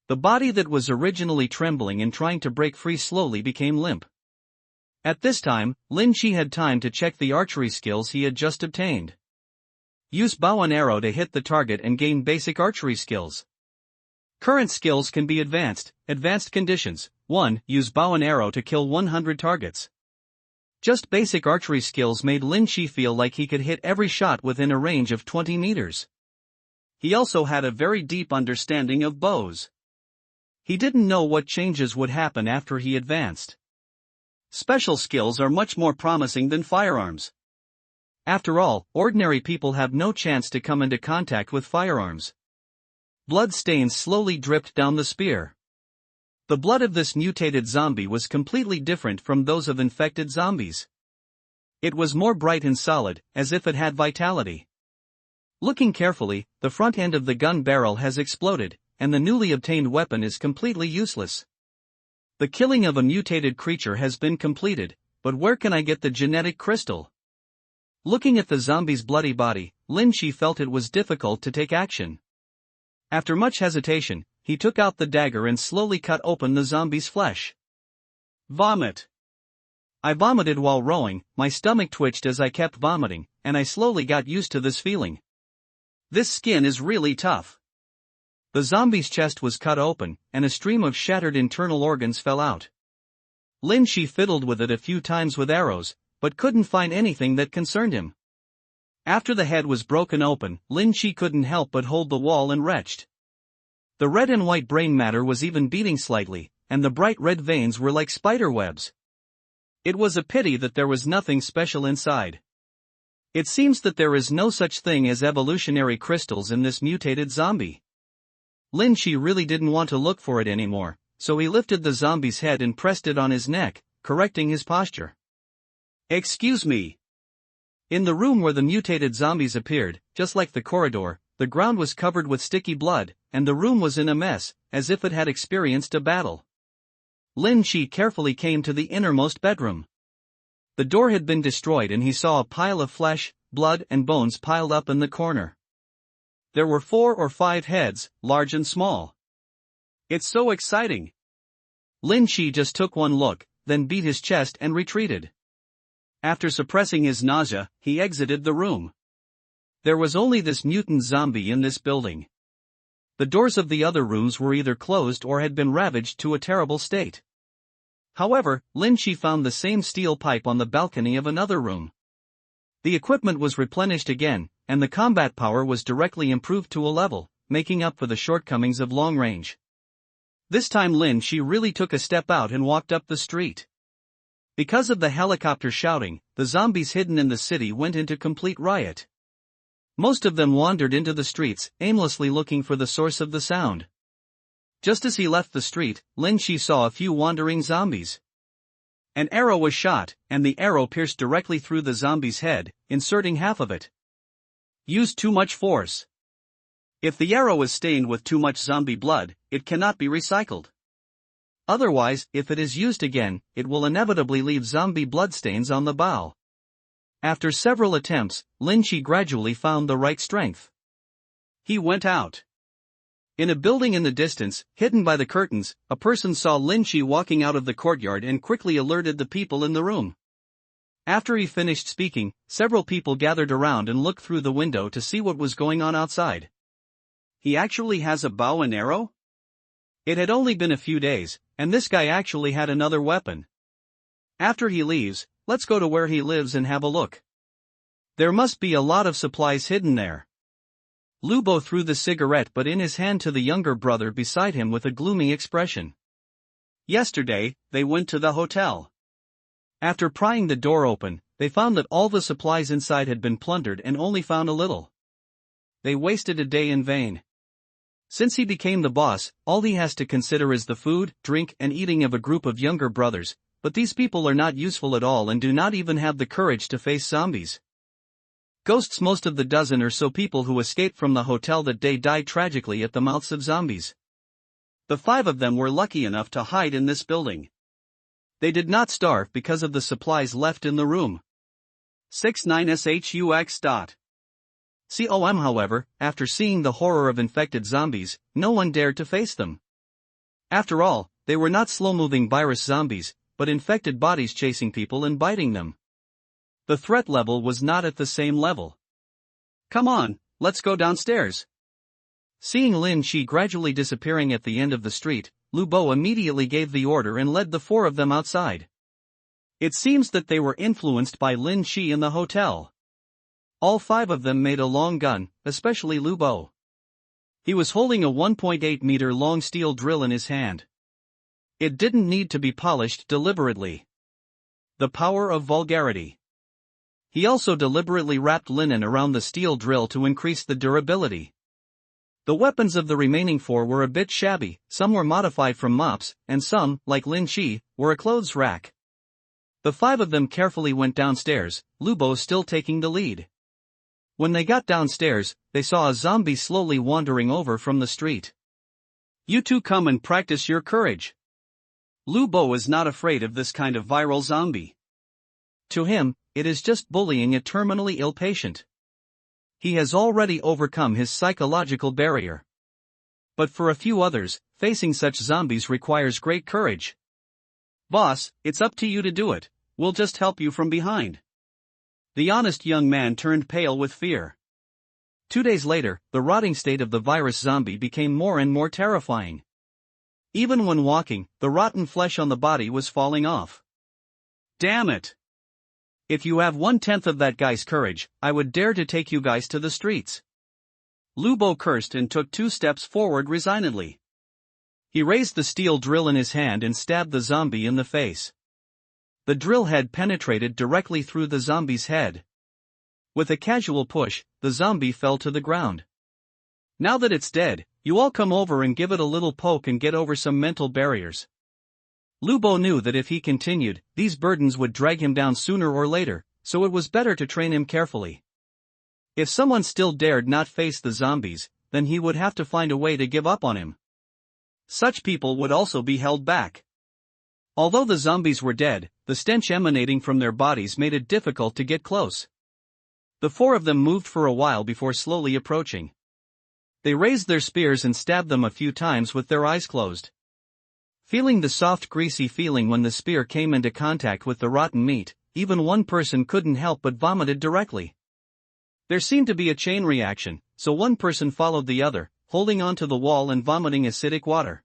The body that was originally trembling and trying to break free slowly became limp. At this time, Lin Shi had time to check the archery skills he had just obtained. Use bow and arrow to hit the target and gain basic archery skills. Current skills can be advanced conditions. 1. Use bow and arrow to kill 100 targets. Just basic archery skills made Lin Shi feel like he could hit every shot within a range of 20 meters. He also had a very deep understanding of bows. He didn't know what changes would happen after he advanced. Special skills are much more promising than firearms. After all, ordinary people have no chance to come into contact with firearms. Blood stains slowly dripped down the spear. The blood of this mutated zombie was completely different from those of infected zombies. It was more bright and solid, as if it had vitality. Looking carefully, the front end of the gun barrel has exploded, and the newly obtained weapon is completely useless. The killing of a mutated creature has been completed, but where can I get the genetic crystal? Looking at the zombie's bloody body, Lin Shi felt it was difficult to take action. After much hesitation, he took out the dagger and slowly cut open the zombie's flesh. Vomit. I vomited while rowing, my stomach twitched as I kept vomiting, and I slowly got used to this feeling. This skin is really tough. The zombie's chest was cut open, and a stream of shattered internal organs fell out. Lin Shi fiddled with it a few times with arrows, but couldn't find anything that concerned him. After the head was broken open, Lin Shi couldn't help but hold the wall and retched. The red and white brain matter was even beating slightly, and the bright red veins were like spider webs. It was a pity that there was nothing special inside. It seems that there is no such thing as evolutionary crystals in this mutated zombie. Lin Shi really didn't want to look for it anymore, so he lifted the zombie's head and pressed it on his neck, correcting his posture. Excuse me. In the room where the mutated zombies appeared, just like the corridor, the ground was covered with sticky blood, and the room was in a mess, as if it had experienced a battle. Lin Shi carefully came to the innermost bedroom. The door had been destroyed and he saw a pile of flesh, blood and bones piled up in the corner. There were 4 or 5 heads, large and small. It's so exciting. Lin Shi just took one look, then beat his chest and retreated. After suppressing his nausea, he exited the room. There was only this mutant zombie in this building. The doors of the other rooms were either closed or had been ravaged to a terrible state. However, Lin Shi found the same steel pipe on the balcony of another room. The equipment was replenished again, and the combat power was directly improved to a level, making up for the shortcomings of long range. This time Lin Shi really took a step out and walked up the street. Because of the helicopter shouting, the zombies hidden in the city went into complete riot. Most of them wandered into the streets, aimlessly looking for the source of the sound. Just as he left the street, Lin Shi saw a few wandering zombies. An arrow was shot, and the arrow pierced directly through the zombie's head, inserting half of it. Use too much force. If the arrow is stained with too much zombie blood, it cannot be recycled. Otherwise, if it is used again, it will inevitably leave zombie bloodstains on the bow. After several attempts, Lin Shi gradually found the right strength. He went out. In a building in the distance, hidden by the curtains, a person saw Lin Shi walking out of the courtyard and quickly alerted the people in the room. After he finished speaking, several people gathered around and looked through the window to see what was going on outside. He actually has a bow and arrow? It had only been a few days, and this guy actually had another weapon. After he leaves, let's go to where he lives and have a look. There must be a lot of supplies hidden there. Lubo threw the cigarette butt in his hand to the younger brother beside him with a gloomy expression. Yesterday, they went to the hotel. After prying the door open, they found that all the supplies inside had been plundered and only found a little. They wasted a day in vain. Since he became the boss, all he has to consider is the food, drink, and eating of a group of younger brothers, but these people are not useful at all and do not even have the courage to face zombies. Ghosts. Most of the dozen or so people who escaped from the hotel that day died tragically at the mouths of zombies. The 5 of them were lucky enough to hide in this building. They did not starve because of the supplies left in the room. 69shux. Com. However, after seeing the horror of infected zombies, no one dared to face them. After all, they were not slow-moving virus zombies, but infected bodies chasing people and biting them. The threat level was not at the same level. Come on, let's go downstairs. Seeing Lin Shi gradually disappearing at the end of the street, Lubo immediately gave the order and led the 4 of them outside. It seems that they were influenced by Lin Shi in the hotel. All 5 of them made a long gun, especially Lubo. He was holding a 1.8-meter long steel drill in his hand. It didn't need to be polished deliberately. The power of vulgarity. He also deliberately wrapped linen around the steel drill to increase the durability. The weapons of the remaining 4 were a bit shabby, some were modified from mops, and some, like Lin Shi, were a clothes rack. The 5 of them carefully went downstairs, Lubo still taking the lead. When they got downstairs, they saw a zombie slowly wandering over from the street. You two come and practice your courage. Lubo is not afraid of this kind of viral zombie. To him, it is just bullying a terminally ill patient. He has already overcome his psychological barrier. But for a few others, facing such zombies requires great courage. Boss, it's up to you to do it, we'll just help you from behind. The honest young man turned pale with fear. 2 days later, the rotting state of the virus zombie became more and more terrifying. Even when walking, the rotten flesh on the body was falling off. Damn it! If you have 1/10 of that guy's courage, I would dare to take you guys to the streets. Lubo cursed and took 2 steps forward resignedly. He raised the steel drill in his hand and stabbed the zombie in the face. The drill head penetrated directly through the zombie's head. With a casual push, the zombie fell to the ground. Now that it's dead, you all come over and give it a little poke and get over some mental barriers. Lubo knew that if he continued, these burdens would drag him down sooner or later, so it was better to train him carefully. If someone still dared not face the zombies, then he would have to find a way to give up on him. Such people would also be held back. Although the zombies were dead, the stench emanating from their bodies made it difficult to get close. The 4 of them moved for a while before slowly approaching. They raised their spears and stabbed them a few times with their eyes closed. Feeling the soft greasy feeling when the spear came into contact with the rotten meat, even one person couldn't help but vomited directly. There seemed to be a chain reaction, so one person followed the other, holding onto the wall and vomiting acidic water.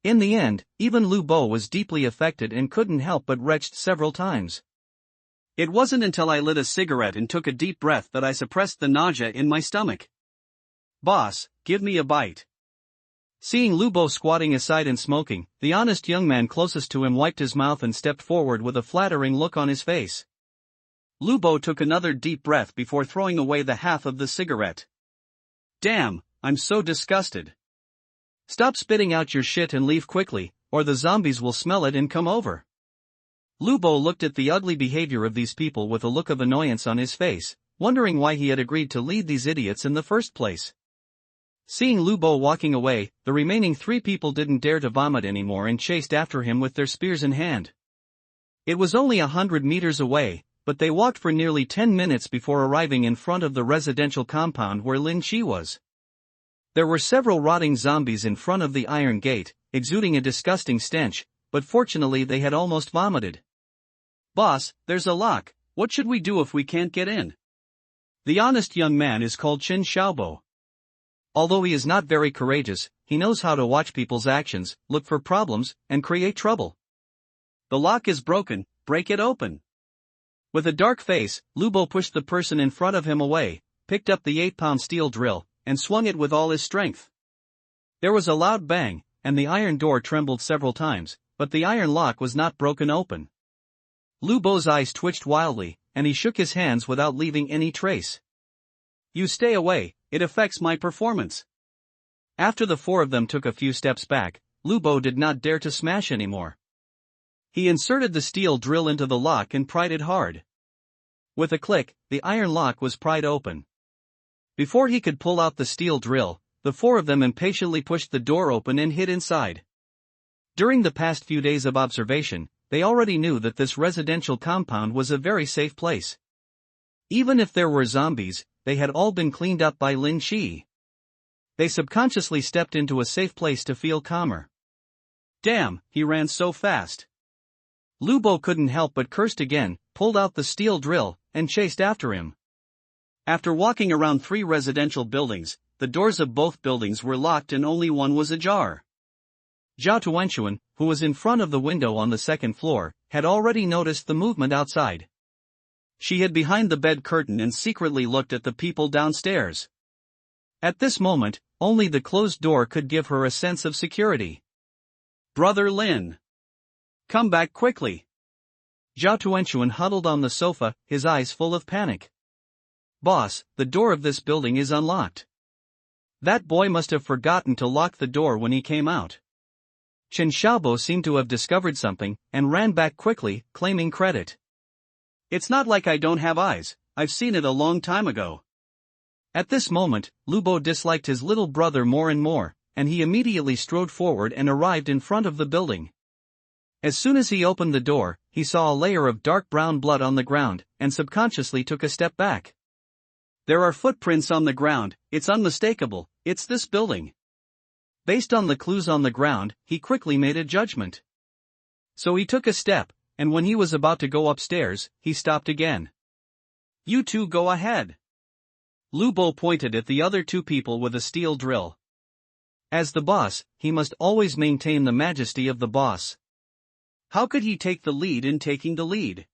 In the end, even Lubo was deeply affected and couldn't help but retched several times. It wasn't until I lit a cigarette and took a deep breath that I suppressed the nausea in my stomach. Boss, give me a bite. Seeing Lubo squatting aside and smoking, the honest young man closest to him wiped his mouth and stepped forward with a flattering look on his face. Lubo took another deep breath before throwing away the half of the cigarette. Damn, I'm so disgusted. Stop spitting out your shit and leave quickly, or the zombies will smell it and come over. Lubo looked at the ugly behavior of these people with a look of annoyance on his face, wondering why he had agreed to lead these idiots in the first place. Seeing Lubo walking away, the remaining 3 people didn't dare to vomit anymore and chased after him with their spears in hand. It was only 100 meters away, but they walked for nearly 10 minutes before arriving in front of the residential compound where Lin Shi was. There were several rotting zombies in front of the iron gate, exuding a disgusting stench, but fortunately they had almost vomited. Boss, there's a lock. What should we do if we can't get in? The honest young man is called Qin Xiaobo. Although he is not very courageous, he knows how to watch people's actions, look for problems, and create trouble. The lock is broken, break it open. With a dark face, Lubo pushed the person in front of him away, picked up the 8-pound steel drill, and swung it with all his strength. There was a loud bang, and the iron door trembled several times, but the iron lock was not broken open. Lubo's eyes twitched wildly, and he shook his hands without leaving any trace. You stay away, it affects my performance. After the four of them took a few steps back, Lubo did not dare to smash anymore. He inserted the steel drill into the lock and pried it hard. With a click, the iron lock was pried open. Before he could pull out the steel drill, the four of them impatiently pushed the door open and hid inside. During the past few days of observation, they already knew that this residential compound was a very safe place. Even if there were zombies, they had all been cleaned up by Lin Chi. They subconsciously stepped into a safe place to feel calmer. Damn, he ran so fast. Lubo couldn't help but cursed again, pulled out the steel drill, and chased after him. After walking around 3 residential buildings, the doors of both buildings were locked and only one was ajar. Zhao Tuanxuan, who was in front of the window on the 2nd floor, had already noticed the movement outside. She hid behind the bed curtain and secretly looked at the people downstairs. At this moment, only the closed door could give her a sense of security. Brother Lin! Come back quickly! Zhao Tuanxuan huddled on the sofa, his eyes full of panic. Boss, the door of this building is unlocked. That boy must have forgotten to lock the door when he came out. Qin Xiaobo seemed to have discovered something, and ran back quickly, claiming credit. It's not like I don't have eyes, I've seen it a long time ago. At this moment, Lubo disliked his little brother more and more, and he immediately strode forward and arrived in front of the building. As soon as he opened the door, he saw a layer of dark brown blood on the ground, and subconsciously took a step back. There are footprints on the ground, it's unmistakable, it's this building. Based on the clues on the ground, he quickly made a judgment. So he took a step, and when he was about to go upstairs, he stopped again. You two go ahead. Lubo pointed at the other 2 people with a steel drill. As the boss, he must always maintain the majesty of the boss. How could he take the lead in taking the lead?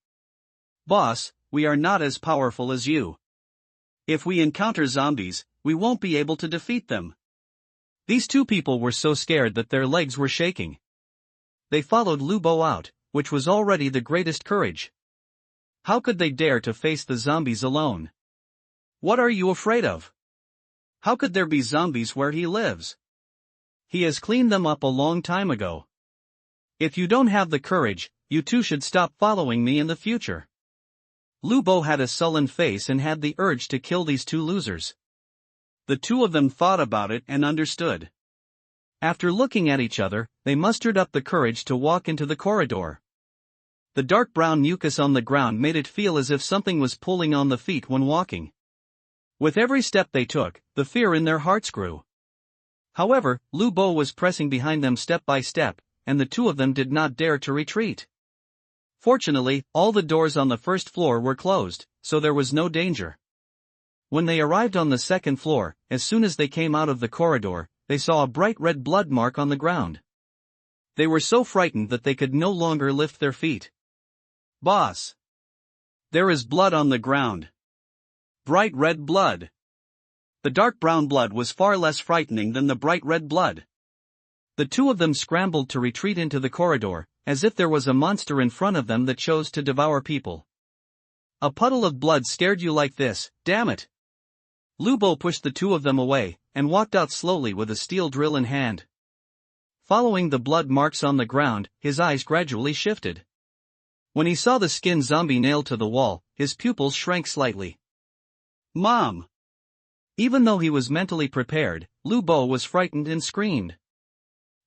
Boss, we are not as powerful as you. If we encounter zombies, we won't be able to defeat them. These 2 people were so scared that their legs were shaking. They followed Lubo out, which was already the greatest courage. How could they dare to face the zombies alone? What are you afraid of? How could there be zombies where he lives? He has cleaned them up a long time ago. If you don't have the courage, you two should stop following me in the future. Lubo had a sullen face and had the urge to kill these 2 losers. The 2 of them thought about it and understood. After looking at each other, they mustered up the courage to walk into the corridor. The dark brown mucus on the ground made it feel as if something was pulling on the feet when walking. With every step they took, the fear in their hearts grew. However, Lubo was pressing behind them step by step, and the 2 of them did not dare to retreat. Fortunately, all the doors on the 1st floor were closed, so there was no danger. When they arrived on the 2nd floor, as soon as they came out of the corridor, they saw a bright red blood mark on the ground. They were so frightened that they could no longer lift their feet. Boss! There is blood on the ground. Bright red blood. The dark brown blood was far less frightening than the bright red blood. The 2 of them scrambled to retreat into the corridor, as if there was a monster in front of them that chose to devour people. A puddle of blood scared you like this, damn it! Lubo pushed the 2 of them away, and walked out slowly with a steel drill in hand. Following the blood marks on the ground, his eyes gradually shifted. When he saw the skin zombie nailed to the wall, his pupils shrank slightly. Mom! Even though he was mentally prepared, Lubo was frightened and screamed.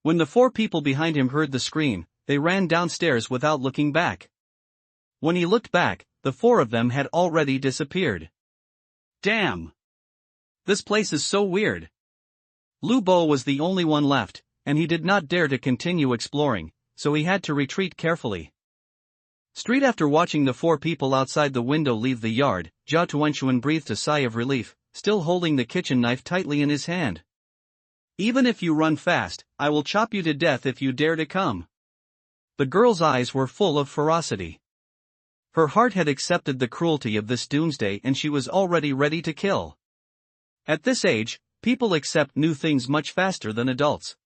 When the 4 people behind him heard the scream, they ran downstairs without looking back. When he looked back, the 4 of them had already disappeared. Damn! This place is so weird. Lubo was the only one left, and he did not dare to continue exploring, so he had to retreat carefully. Straight after watching the 4 people outside the window leave the yard, Zhao Tuanxuan breathed a sigh of relief, still holding the kitchen knife tightly in his hand. Even if you run fast, I will chop you to death if you dare to come. The girl's eyes were full of ferocity. Her heart had accepted the cruelty of this doomsday and she was already ready to kill. At this age, people accept new things much faster than adults.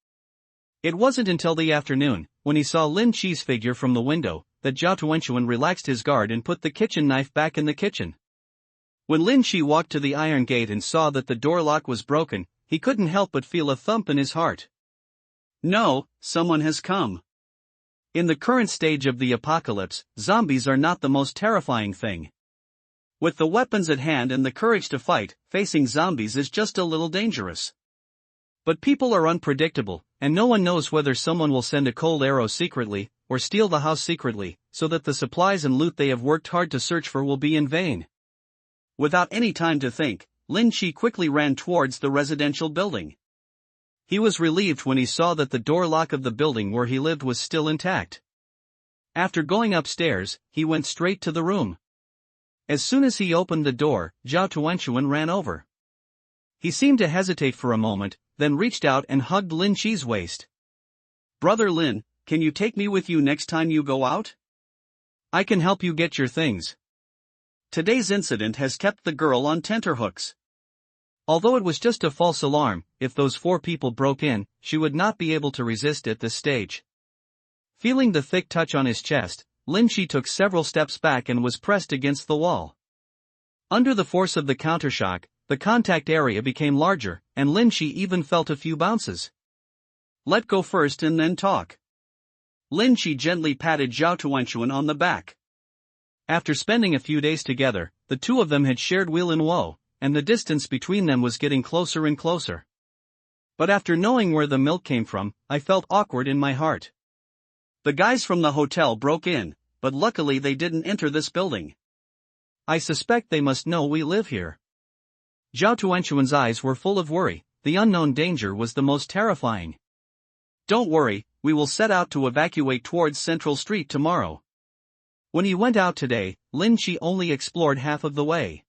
It wasn't until the afternoon, when he saw Lin Chi's figure from the window, that Zhao Tuanxuan relaxed his guard and put the kitchen knife back in the kitchen. When Lin Chi walked to the iron gate and saw that the door lock was broken, he couldn't help but feel a thump in his heart. No, someone has come. In the current stage of the apocalypse, zombies are not the most terrifying thing. With the weapons at hand and the courage to fight, facing zombies is just a little dangerous. But people are unpredictable, and no one knows whether someone will send a cold arrow secretly, or steal the house secretly, so that the supplies and loot they have worked hard to search for will be in vain. Without any time to think, Lin Chi quickly ran towards the residential building. He was relieved when he saw that the door lock of the building where he lived was still intact. After going upstairs, he went straight to the room. As soon as he opened the door, Zhao Tuanxuan ran over. He seemed to hesitate for a moment, then reached out and hugged Lin Chi's waist. Brother Lin, can you take me with you next time you go out? I can help you get your things. Today's incident has kept the girl on tenterhooks. Although it was just a false alarm, if those 4 people broke in, she would not be able to resist at this stage. Feeling the thick touch on his chest, Lin Chi took several steps back and was pressed against the wall. Under the force of the countershock, the contact area became larger, and Lin Chi even felt a few bounces. Let go first and then talk. Lin Chi gently patted Zhao Tuanxuan on the back. After spending a few days together, the two of them had shared weal and woe, and the distance between them was getting closer and closer. But after knowing where the milk came from, I felt awkward in my heart. The guys from the hotel broke in, but luckily they didn't enter this building. I suspect they must know we live here. Zhao Tuanxuan's eyes were full of worry. The unknown danger was the most terrifying. Don't worry, we will set out to evacuate towards Central Street tomorrow. When he went out today, Lin Chi only explored half of the way.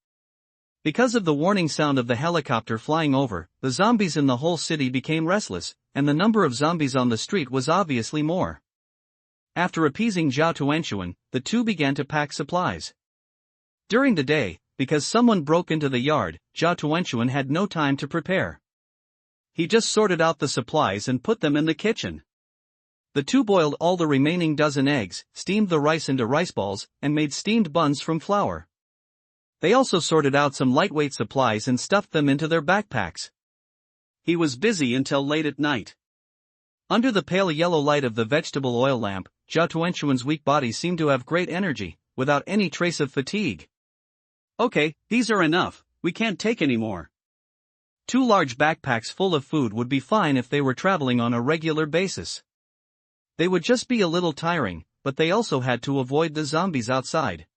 Because of the warning sound of the helicopter flying over, the zombies in the whole city became restless, and the number of zombies on the street was obviously more. After appeasing Zhao Tuanxuan, the two began to pack supplies. During the day, because someone broke into the yard, Zhao Tuanxuan had no time to prepare. He just sorted out the supplies and put them in the kitchen. The two boiled all the remaining dozen eggs, steamed the rice into rice balls, and made steamed buns from flour. They also sorted out some lightweight supplies and stuffed them into their backpacks. He was busy until late at night. Under the pale yellow light of the vegetable oil lamp, Zhao Tuanxuan's weak body seemed to have great energy, without any trace of fatigue. Okay, these are enough, we can't take any more. 2 large backpacks full of food would be fine if they were traveling on a regular basis. They would just be a little tiring, but they also had to avoid the zombies outside.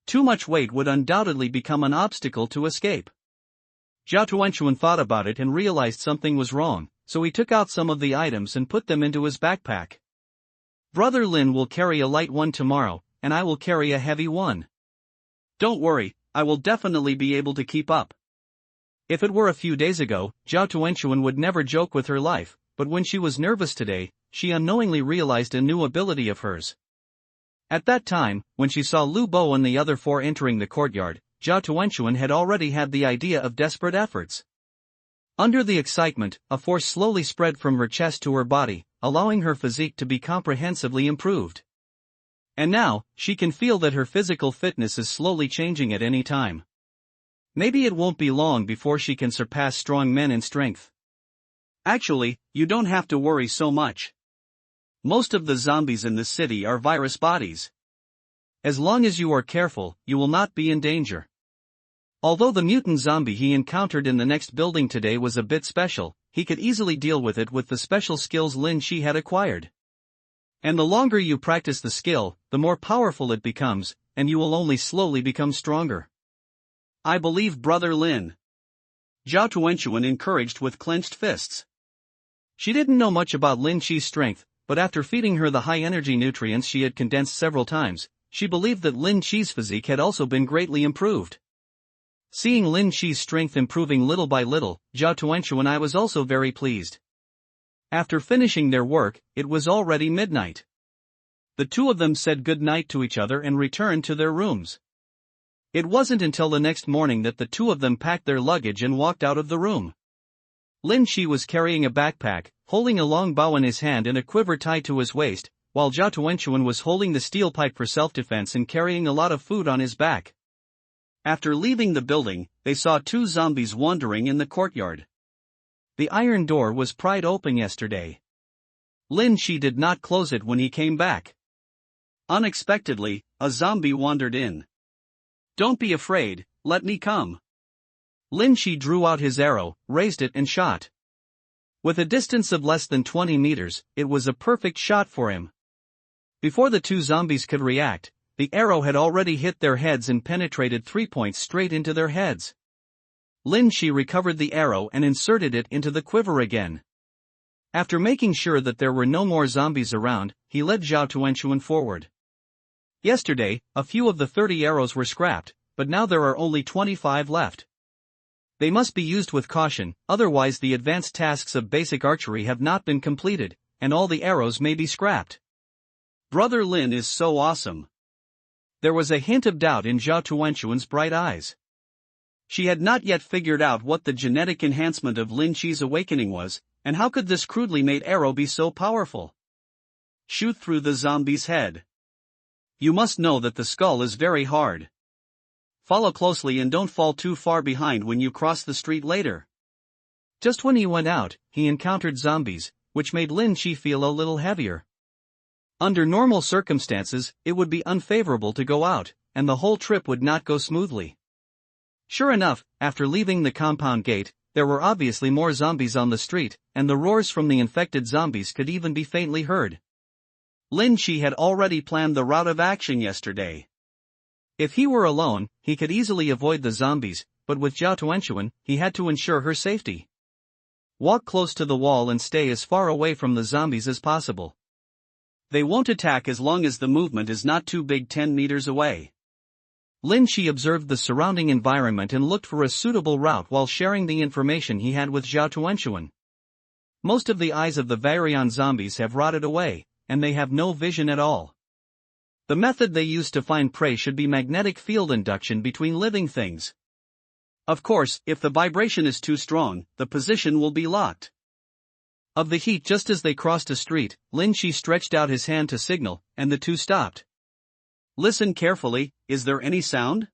Too much weight would undoubtedly become an obstacle to escape. Zhao Tuanxuan thought about it and realized something was wrong, so he took out some of the items and put them into his backpack. Brother Lin will carry a light one tomorrow, and I will carry a heavy one. Don't worry, I will definitely be able to keep up. If it were a few days ago, Zhao Tuanxuan would never joke with her life, but when she was nervous today, she unknowingly realized a new ability of hers. At that time, when she saw Lu Bo and the other 4 entering the courtyard, Zhao Tuanxuan had already had the idea of desperate efforts. Under the excitement, a force slowly spread from her chest to her body, allowing her physique to be comprehensively improved. And now, she can feel that her physical fitness is slowly changing at any time. Maybe it won't be long before she can surpass strong men in strength. Actually, you don't have to worry so much. Most of the zombies in this city are virus bodies. As long as you are careful, you will not be in danger. Although the mutant zombie he encountered in the next building today was a bit special, he could easily deal with it with the special skills Lin Chi had acquired. And the longer you practice the skill, the more powerful it becomes, and you will only slowly become stronger. I believe Brother Lin. Zhao Tuanxuan encouraged with clenched fists. She didn't know much about Lin Chi's strength, but after feeding her the high-energy nutrients she had condensed several times, she believed that Lin Chi's physique had also been greatly improved. Seeing Lin Chi's strength improving little by little, Zhao Tuanxu and I was also very pleased. After finishing their work, it was already midnight. The two of them said good night to each other and returned to their rooms. It wasn't until the next morning that the two of them packed their luggage and walked out of the room. Lin Chi was carrying a backpack, holding a long bow in his hand and a quiver tied to his waist, while Zhao Tuanxuan was holding the steel pipe for self-defense and carrying a lot of food on his back. After leaving the building, they saw two zombies wandering in the courtyard. The iron door was pried open yesterday. Lin Chi did not close it when he came back. Unexpectedly, a zombie wandered in. "Don't be afraid, let me come." Lin Chi drew out his arrow, raised it and shot. With a distance of less than 20 meters, it was a perfect shot for him. Before the two zombies could react, the arrow had already hit their heads and penetrated 3 points straight into their heads. Lin Chi recovered the arrow and inserted it into the quiver again. After making sure that there were no more zombies around, he led Zhao Tuanxuan forward. Yesterday, a few of the 30 arrows were scrapped, but now there are only 25 left. They must be used with caution, otherwise the advanced tasks of basic archery have not been completed, and all the arrows may be scrapped. "Brother Lin is so awesome." There was a hint of doubt in Zhao Tuanxuan's bright eyes. She had not yet figured out what the genetic enhancement of Lin Chi's awakening was, and how could this crudely made arrow be so powerful? "Shoot through the zombie's head. You must know that the skull is very hard. Follow closely and don't fall too far behind when you cross the street later." Just when he went out, he encountered zombies, which made Lin Chi feel a little heavier. Under normal circumstances, it would be unfavorable to go out, and the whole trip would not go smoothly. Sure enough, after leaving the compound gate, there were obviously more zombies on the street, and the roars from the infected zombies could even be faintly heard. Lin Chi had already planned the route of action yesterday. If he were alone, he could easily avoid the zombies, but with Zhao Tuanxuan, he had to ensure her safety. Walk close to the wall and stay as far away from the zombies as possible. They won't attack as long as the movement is not too big 10 meters away. Lin Chi observed the surrounding environment and looked for a suitable route while sharing the information he had with Zhao Tuanxuan. Most of the eyes of the Varian zombies have rotted away, and they have no vision at all. The method they use to find prey should be magnetic field induction between living things. Of course, if the vibration is too strong, the position will be locked. Of the heat just as they crossed a street, Lin Chi stretched out his hand to signal, and the two stopped. "Listen carefully, is there any sound?"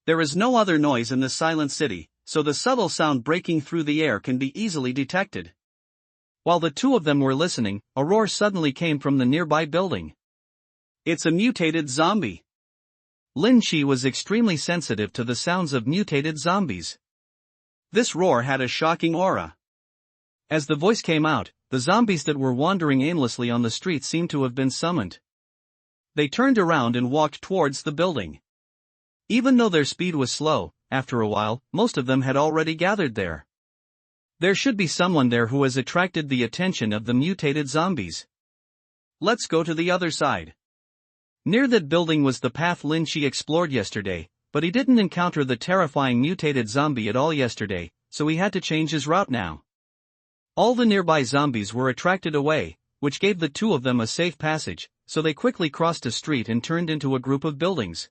There is no other noise in the silent city, so the subtle sound breaking through the air can be easily detected. While the two of them were listening, a roar suddenly came from the nearby building. "It's a mutated zombie." Lin Chi was extremely sensitive to the sounds of mutated zombies. This roar had a shocking aura. As the voice came out, the zombies that were wandering aimlessly on the street seemed to have been summoned. They turned around and walked towards the building. Even though their speed was slow, after a while, most of them had already gathered there. There should be someone there who has attracted the attention of the mutated zombies. "Let's go to the other side." Near that building was the path Lin Chi explored yesterday, but he didn't encounter the terrifying mutated zombie at all yesterday, so he had to change his route now. All the nearby zombies were attracted away, which gave the two of them a safe passage, so they quickly crossed a street and turned into a group of buildings.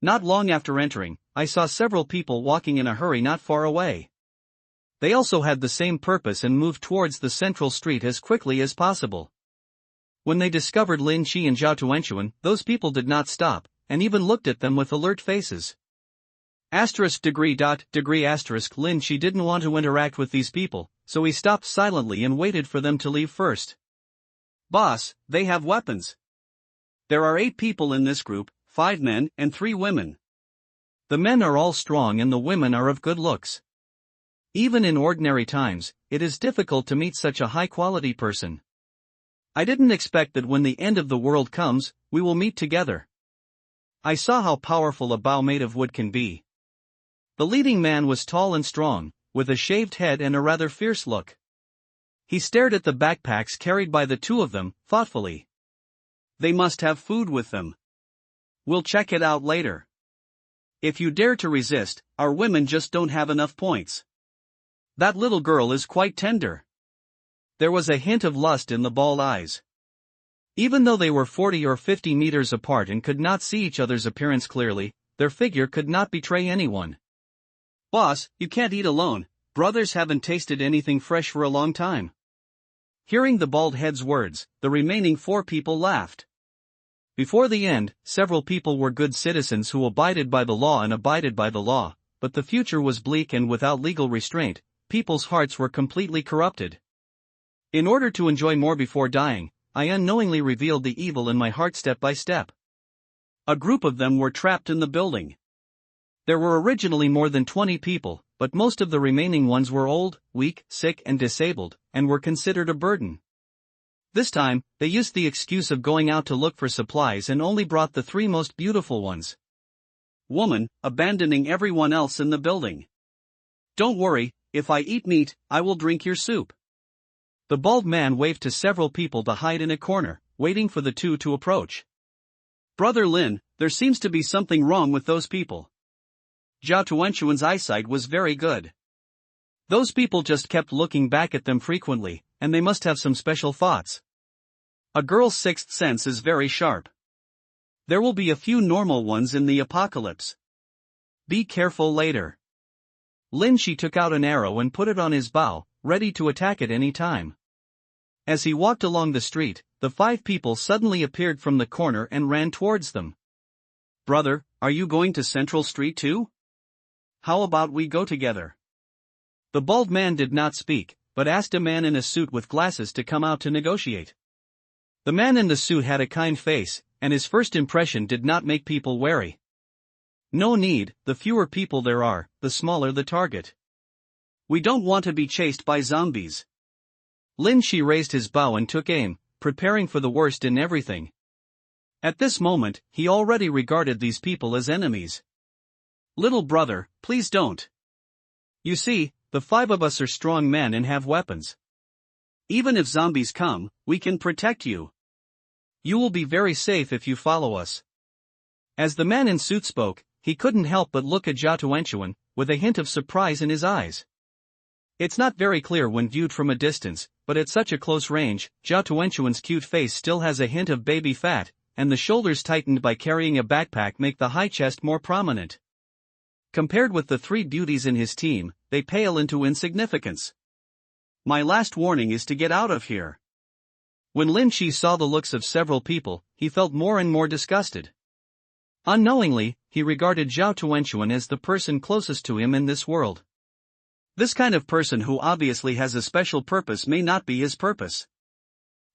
Not long after entering, I saw several people walking in a hurry not far away. They also had the same purpose and moved towards the central street as quickly as possible. When they discovered Lin Chi and Zhao Tuanxuan, those people did not stop, and even looked at them with alert faces. Lin Chi didn't want to interact with these people, so he stopped silently and waited for them to leave first. "Boss, they have weapons. There are 8 people in this group, 5 men and 3 women. The men are all strong and the women are of good looks. Even in ordinary times, it is difficult to meet such a high-quality person. I didn't expect that when the end of the world comes, we will meet together." I saw how powerful a bow made of wood can be. The leading man was tall and strong, with a shaved head and a rather fierce look. He stared at the backpacks carried by the two of them, thoughtfully. "They must have food with them. We'll check it out later. If you dare to resist, our women just don't have enough points. That little girl is quite tender. There was a hint of lust in the bald eyes. Even though they were 40 or 50 meters apart and could not see each other's appearance clearly, their figure could not betray anyone. Boss, you can't eat alone, brothers haven't tasted anything fresh for a long time. Hearing the bald head's words, the remaining 4 people laughed. Before the end, several people were good citizens who abided by the law, but the future was bleak, and without legal restraint, people's hearts were completely corrupted. In order to enjoy more before dying, I unknowingly revealed the evil in my heart step by step. A group of them were trapped in the building. There were originally more than 20 people, but most of the remaining ones were old, weak, sick and disabled, and were considered a burden. This time, they used the excuse of going out to look for supplies and only brought the 3 most beautiful ones. Woman, abandoning everyone else in the building. Don't worry, if I eat meat, I will drink your soup. The bald man waved to several people to hide in a corner, waiting for the 2 to approach. Brother Lin, there seems to be something wrong with those people. Zhao Tuanchuan's eyesight was very good. Those people just kept looking back at them frequently, and they must have some special thoughts. A girl's 6th sense is very sharp. There will be a few normal ones in the apocalypse. Be careful later. Lin Shi took out an arrow and put it on his bow, ready to attack at any time. As he walked along the street, the 5 people suddenly appeared from the corner and ran towards them. Brother, are you going to Central Street too? How about we go together? The bald man did not speak, but asked a man in a suit with glasses to come out to negotiate. The man in the suit had a kind face, and his first impression did not make people wary. No need, the fewer people there are, the smaller the target. We don't want to be chased by zombies. Lin Shi raised his bow and took aim, preparing for the worst in everything. At this moment, he already regarded these people as enemies. Little brother, please don't. You see, the 5 of us are strong men and have weapons. Even if zombies come, we can protect you. You will be very safe if you follow us. As the man in suit spoke, he couldn't help but look at Zhao Tuanchuan, with a hint of surprise in his eyes. It's not very clear when viewed from a distance, but at such a close range, Zhao Tuanchuan's cute face still has a hint of baby fat, and the shoulders tightened by carrying a backpack make the high chest more prominent. Compared with the 3 beauties in his team, they pale into insignificance. My last warning is to get out of here. When Lin Shi saw the looks of several people, he felt more and more disgusted. Unknowingly, he regarded Zhao Tuanchuan as the person closest to him in this world. This kind of person who obviously has a special purpose may not be his purpose.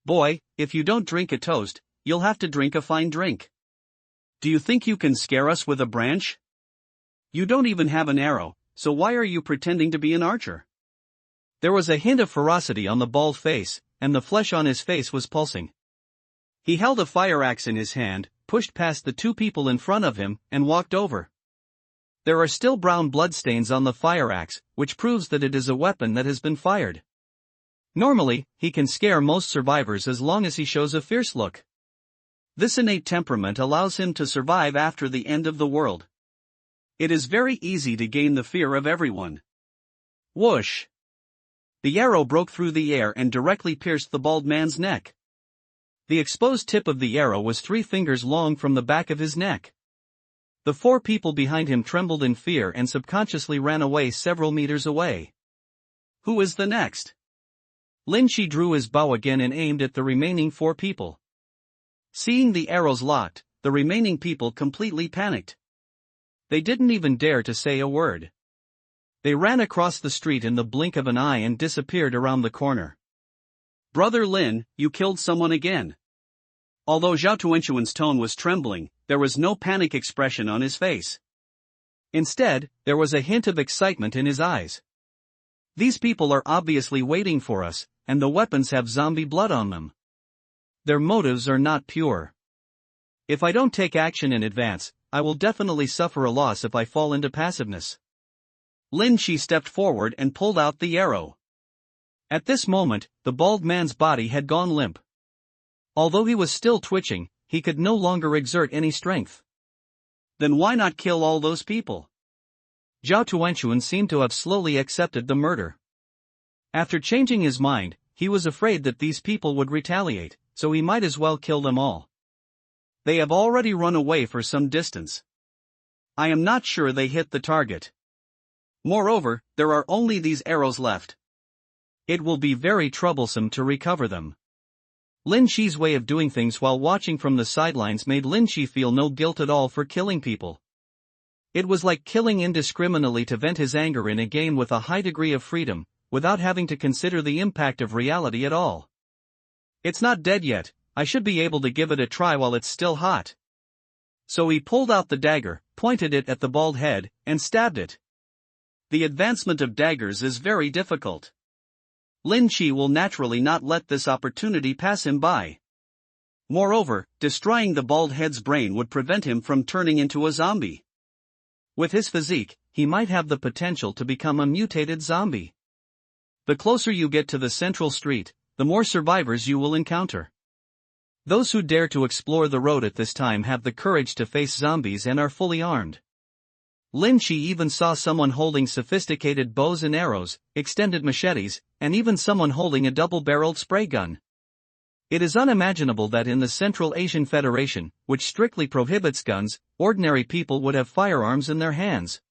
Boy, if you don't drink a toast, you'll have to drink a fine drink. Do you think you can scare us with a branch? You don't even have an arrow, so why are you pretending to be an archer? There was a hint of ferocity on the bald face, and the flesh on his face was pulsing. He held a fire axe in his hand, pushed past the 2 people in front of him, and walked over. There are still brown bloodstains on the fire axe, which proves that it is a weapon that has been fired. Normally, he can scare most survivors as long as he shows a fierce look. This innate temperament allows him to survive after the end of the world. It is very easy to gain the fear of everyone. Whoosh! The arrow broke through the air and directly pierced the bald man's neck. The exposed tip of the arrow was 3 fingers long from the back of his neck. The 4 people behind him trembled in fear and subconsciously ran away several meters away. Who is the next? Lin Shi drew his bow again and aimed at the remaining 4 people. Seeing the arrows locked, the remaining people completely panicked. They didn't even dare to say a word. They ran across the street in the blink of an eye and disappeared around the corner. Brother Lin, you killed someone again. Although Zhao Tuanchuan's tone was trembling, there was no panic expression on his face. Instead, there was a hint of excitement in his eyes. These people are obviously waiting for us, and the weapons have zombie blood on them. Their motives are not pure. If I don't take action in advance, I will definitely suffer a loss if I fall into passiveness. Lin Shi stepped forward and pulled out the arrow. At this moment, the bald man's body had gone limp. Although he was still twitching, he could no longer exert any strength. Then why not kill all those people? Zhao Tuanchuan seemed to have slowly accepted the murder. After changing his mind, he was afraid that these people would retaliate, so he might as well kill them all. They have already run away for some distance. I am not sure they hit the target. Moreover, there are only these arrows left. It will be very troublesome to recover them. Lin Shi's way of doing things while watching from the sidelines made Lin Shi feel no guilt at all for killing people. It was like killing indiscriminately to vent his anger in a game with a high degree of freedom, without having to consider the impact of reality at all. It's not dead yet, I should be able to give it a try while it's still hot. So he pulled out the dagger, pointed it at the bald head, and stabbed it. The advancement of daggers is very difficult. Lin Shi will naturally not let this opportunity pass him by. Moreover, destroying the bald head's brain would prevent him from turning into a zombie. With his physique, he might have the potential to become a mutated zombie. The closer you get to the central street, the more survivors you will encounter. Those who dare to explore the road at this time have the courage to face zombies and are fully armed. Lin Shi even saw someone holding sophisticated bows and arrows, extended machetes, and even someone holding a double-barreled spray gun. It is unimaginable that in the Central Asian Federation, which strictly prohibits guns, ordinary people would have firearms in their hands.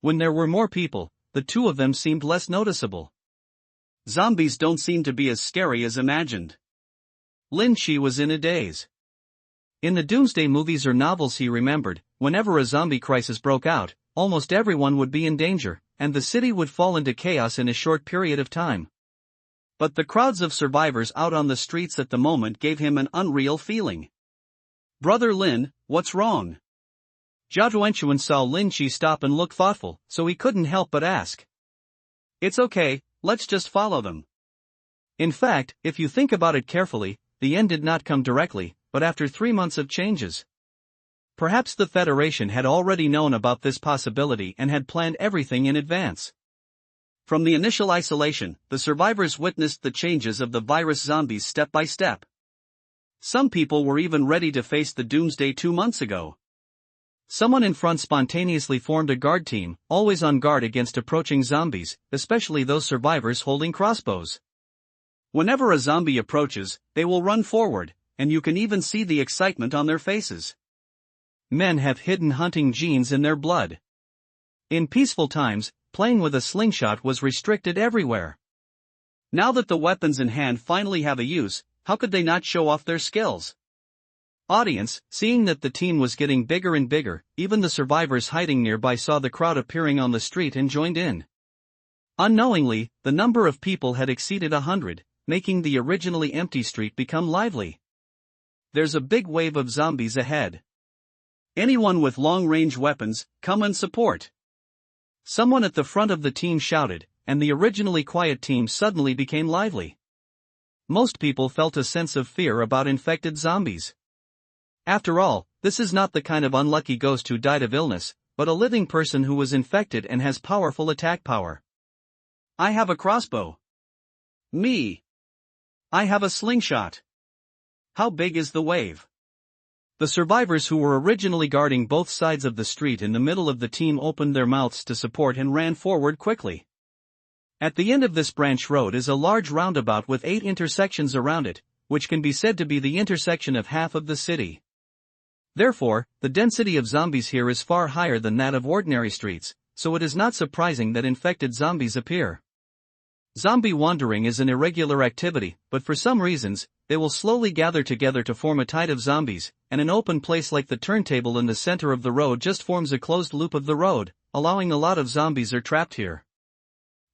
When there were more people, the two of them seemed less noticeable. Zombies don't seem to be as scary as imagined. Lin Shi was in a daze. In the Doomsday movies or novels he remembered, whenever a zombie crisis broke out, almost everyone would be in danger, and the city would fall into chaos in a short period of time. But the crowds of survivors out on the streets at the moment gave him an unreal feeling. "Brother Lin, what's wrong?" Zhao Tuanchuan saw Lin Shi stop and look thoughtful, so he couldn't help but ask. "It's okay, let's just follow them." In fact, if you think about it carefully, the end did not come directly, but after 3 months of changes. Perhaps the Federation had already known about this possibility and had planned everything in advance. From the initial isolation, the survivors witnessed the changes of the virus zombies step by step. Some people were even ready to face the doomsday 2 months ago. Someone in front spontaneously formed a guard team, always on guard against approaching zombies, especially those survivors holding crossbows. Whenever a zombie approaches, they will run forward, and you can even see the excitement on their faces. Men have hidden hunting genes in their blood. In peaceful times, playing with a slingshot was restricted everywhere. Now that the weapons in hand finally have a use, how could they not show off their skills? Audience, seeing that the team was getting bigger and bigger, even the survivors hiding nearby saw the crowd appearing on the street and joined in. Unknowingly, the number of people had exceeded 100, making the originally empty street become lively. There's a big wave of zombies ahead. Anyone with long-range weapons, come and support. Someone at the front of the team shouted, and the originally quiet team suddenly became lively. Most people felt a sense of fear about infected zombies. After all, this is not the kind of unlucky ghost who died of illness, but a living person who was infected and has powerful attack power. I have a crossbow. Me. I have a slingshot. How big is the wave? The survivors who were originally guarding both sides of the street in the middle of the team opened their mouths to support and ran forward quickly. At the end of this branch road is a large roundabout with 8 intersections around it, which can be said to be the intersection of half of the city. Therefore, the density of zombies here is far higher than that of ordinary streets, so it is not surprising that infected zombies appear. Zombie wandering is an irregular activity, but for some reasons, they will slowly gather together to form a tide of zombies, and an open place like the turntable in the center of the road just forms a closed loop of the road, allowing a lot of zombies are trapped here.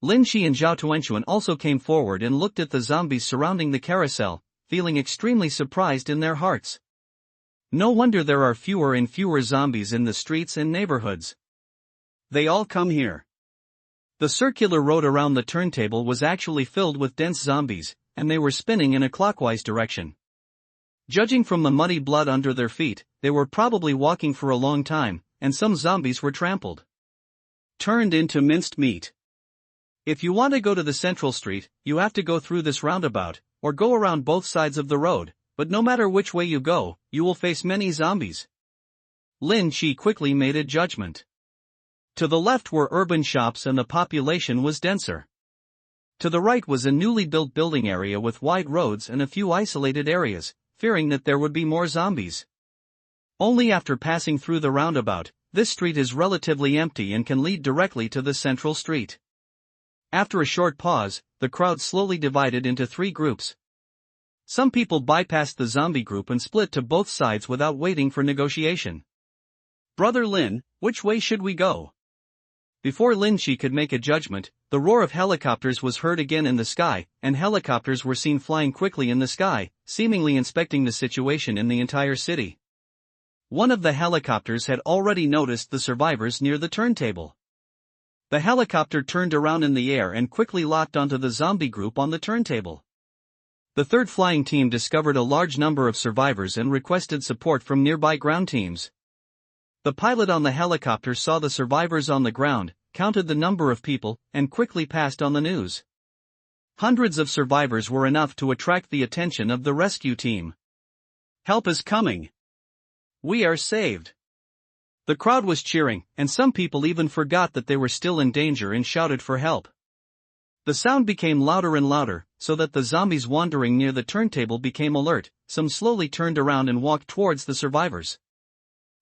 Lin Shi and Zhao Tuanchuan also came forward and looked at the zombies surrounding the carousel, feeling extremely surprised in their hearts. No wonder there are fewer and fewer zombies in the streets and neighborhoods. They all come here. The circular road around the turntable was actually filled with dense zombies, and they were spinning in a clockwise direction. Judging from the muddy blood under their feet, they were probably walking for a long time, and some zombies were trampled. Turned into minced meat. If you want to go to the central street, you have to go through this roundabout, or go around both sides of the road, but no matter which way you go, you will face many zombies. Lin Shi quickly made a judgment. To the left were urban shops and the population was denser. To the right was a newly built building area with wide roads and a few isolated areas, fearing that there would be more zombies. Only after passing through the roundabout, this street is relatively empty and can lead directly to the central street. After a short pause, the crowd slowly divided into 3 groups. Some people bypassed the zombie group and split to both sides without waiting for negotiation. "Brother Lin, which way should we go?" Before Lin Shi could make a judgment, the roar of helicopters was heard again in the sky, and helicopters were seen flying quickly in the sky, seemingly inspecting the situation in the entire city. One of the helicopters had already noticed the survivors near the turntable. The helicopter turned around in the air and quickly locked onto the zombie group on the turntable. The third flying team discovered a large number of survivors and requested support from nearby ground teams. The pilot on the helicopter saw the survivors on the ground, counted the number of people, and quickly passed on the news. Hundreds of survivors were enough to attract the attention of the rescue team. "Help is coming! We are saved!" The crowd was cheering, and some people even forgot that they were still in danger and shouted for help. The sound became louder and louder, so that the zombies wandering near the turntable became alert. Some slowly turned around and walked towards the survivors.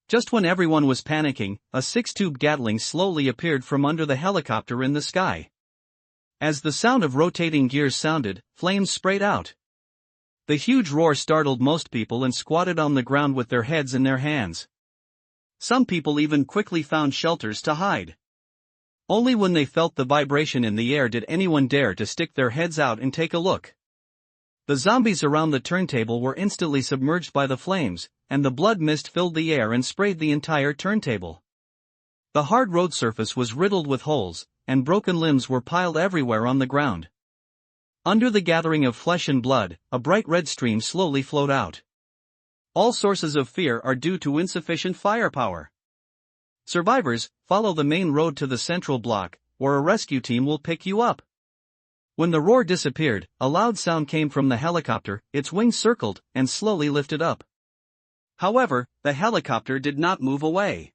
Just when everyone was panicking, a 6-tube Gatling slowly appeared from under the helicopter in the sky. As the sound of rotating gears sounded, flames sprayed out. The huge roar startled most people and squatted on the ground with their heads in their hands. Some people even quickly found shelters to hide. Only when they felt the vibration in the air did anyone dare to stick their heads out and take a look. The zombies around the turntable were instantly submerged by the flames, and the blood mist filled the air and sprayed the entire turntable. The hard road surface was riddled with holes, and broken limbs were piled everywhere on the ground. Under the gathering of flesh and blood, a bright red stream slowly flowed out. All sources of fear are due to insufficient firepower. Survivors, follow the main road to the central block, where a rescue team will pick you up. When the roar disappeared, a loud sound came from the helicopter, its wings circled, and slowly lifted up. However, the helicopter did not move away.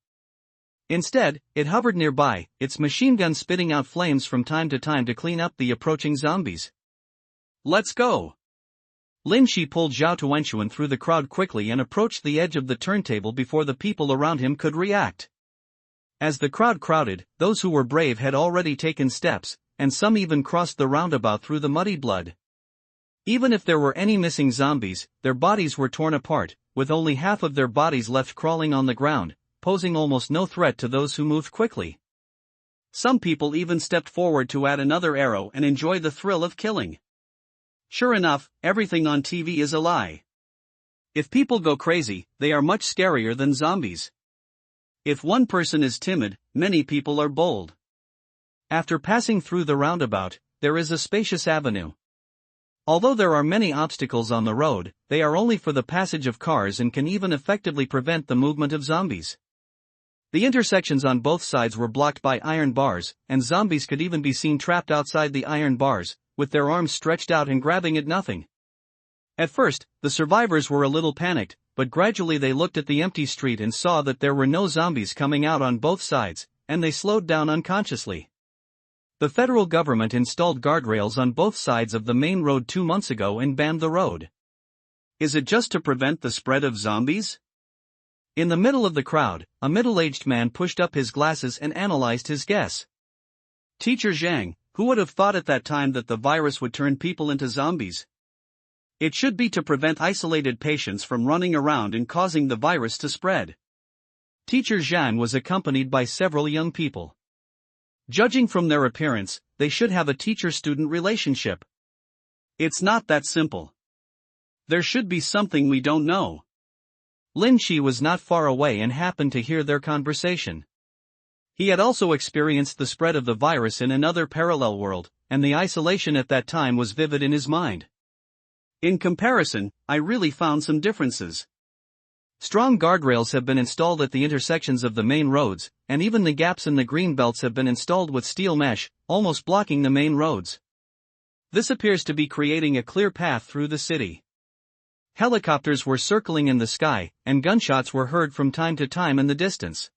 Instead, it hovered nearby, its machine gun spitting out flames from time to clean up the approaching zombies. "Let's go!" Lin Shi pulled Zhao Tuanxuan through the crowd quickly and approached the edge of the turntable before the people around him could react. As the crowd crowded, those who were brave had already taken steps, and some even crossed the roundabout through the muddy blood. Even if there were any missing zombies, their bodies were torn apart, with only half of their bodies left crawling on the ground, posing almost no threat to those who moved quickly. Some people even stepped forward to add another arrow and enjoy the thrill of killing. Sure enough, everything on TV is a lie. If people go crazy, they are much scarier than zombies. If one person is timid, many people are bold. After passing through the roundabout, there is a spacious avenue. Although there are many obstacles on the road, they are only for the passage of cars and can even effectively prevent the movement of zombies. The intersections on both sides were blocked by iron bars, and zombies could even be seen trapped outside the iron bars, with their arms stretched out and grabbing at nothing. At first, the survivors were a little panicked, but gradually they looked at the empty street and saw that there were no zombies coming out on both sides, and they slowed down unconsciously. The federal government installed guardrails on both sides of the main road 2 months ago and banned the road. Is it just to prevent the spread of zombies? In the middle of the crowd, a middle-aged man pushed up his glasses and analyzed his guess. "Teacher Zhang, who would have thought at that time that the virus would turn people into zombies? It should be to prevent isolated patients from running around and causing the virus to spread." Teacher Zhang was accompanied by several young people. Judging from their appearance, they should have a teacher-student relationship. It's not that simple. There should be something we don't know. Lin Shi was not far away and happened to hear their conversation. He had also experienced the spread of the virus in another parallel world, and the isolation at that time was vivid in his mind. In comparison, I really found some differences. Strong guardrails have been installed at the intersections of the main roads, and even the gaps in the green belts have been installed with steel mesh, almost blocking the main roads. This appears to be creating a clear path through the city. Helicopters were circling in the sky, and gunshots were heard from time to time in the distance.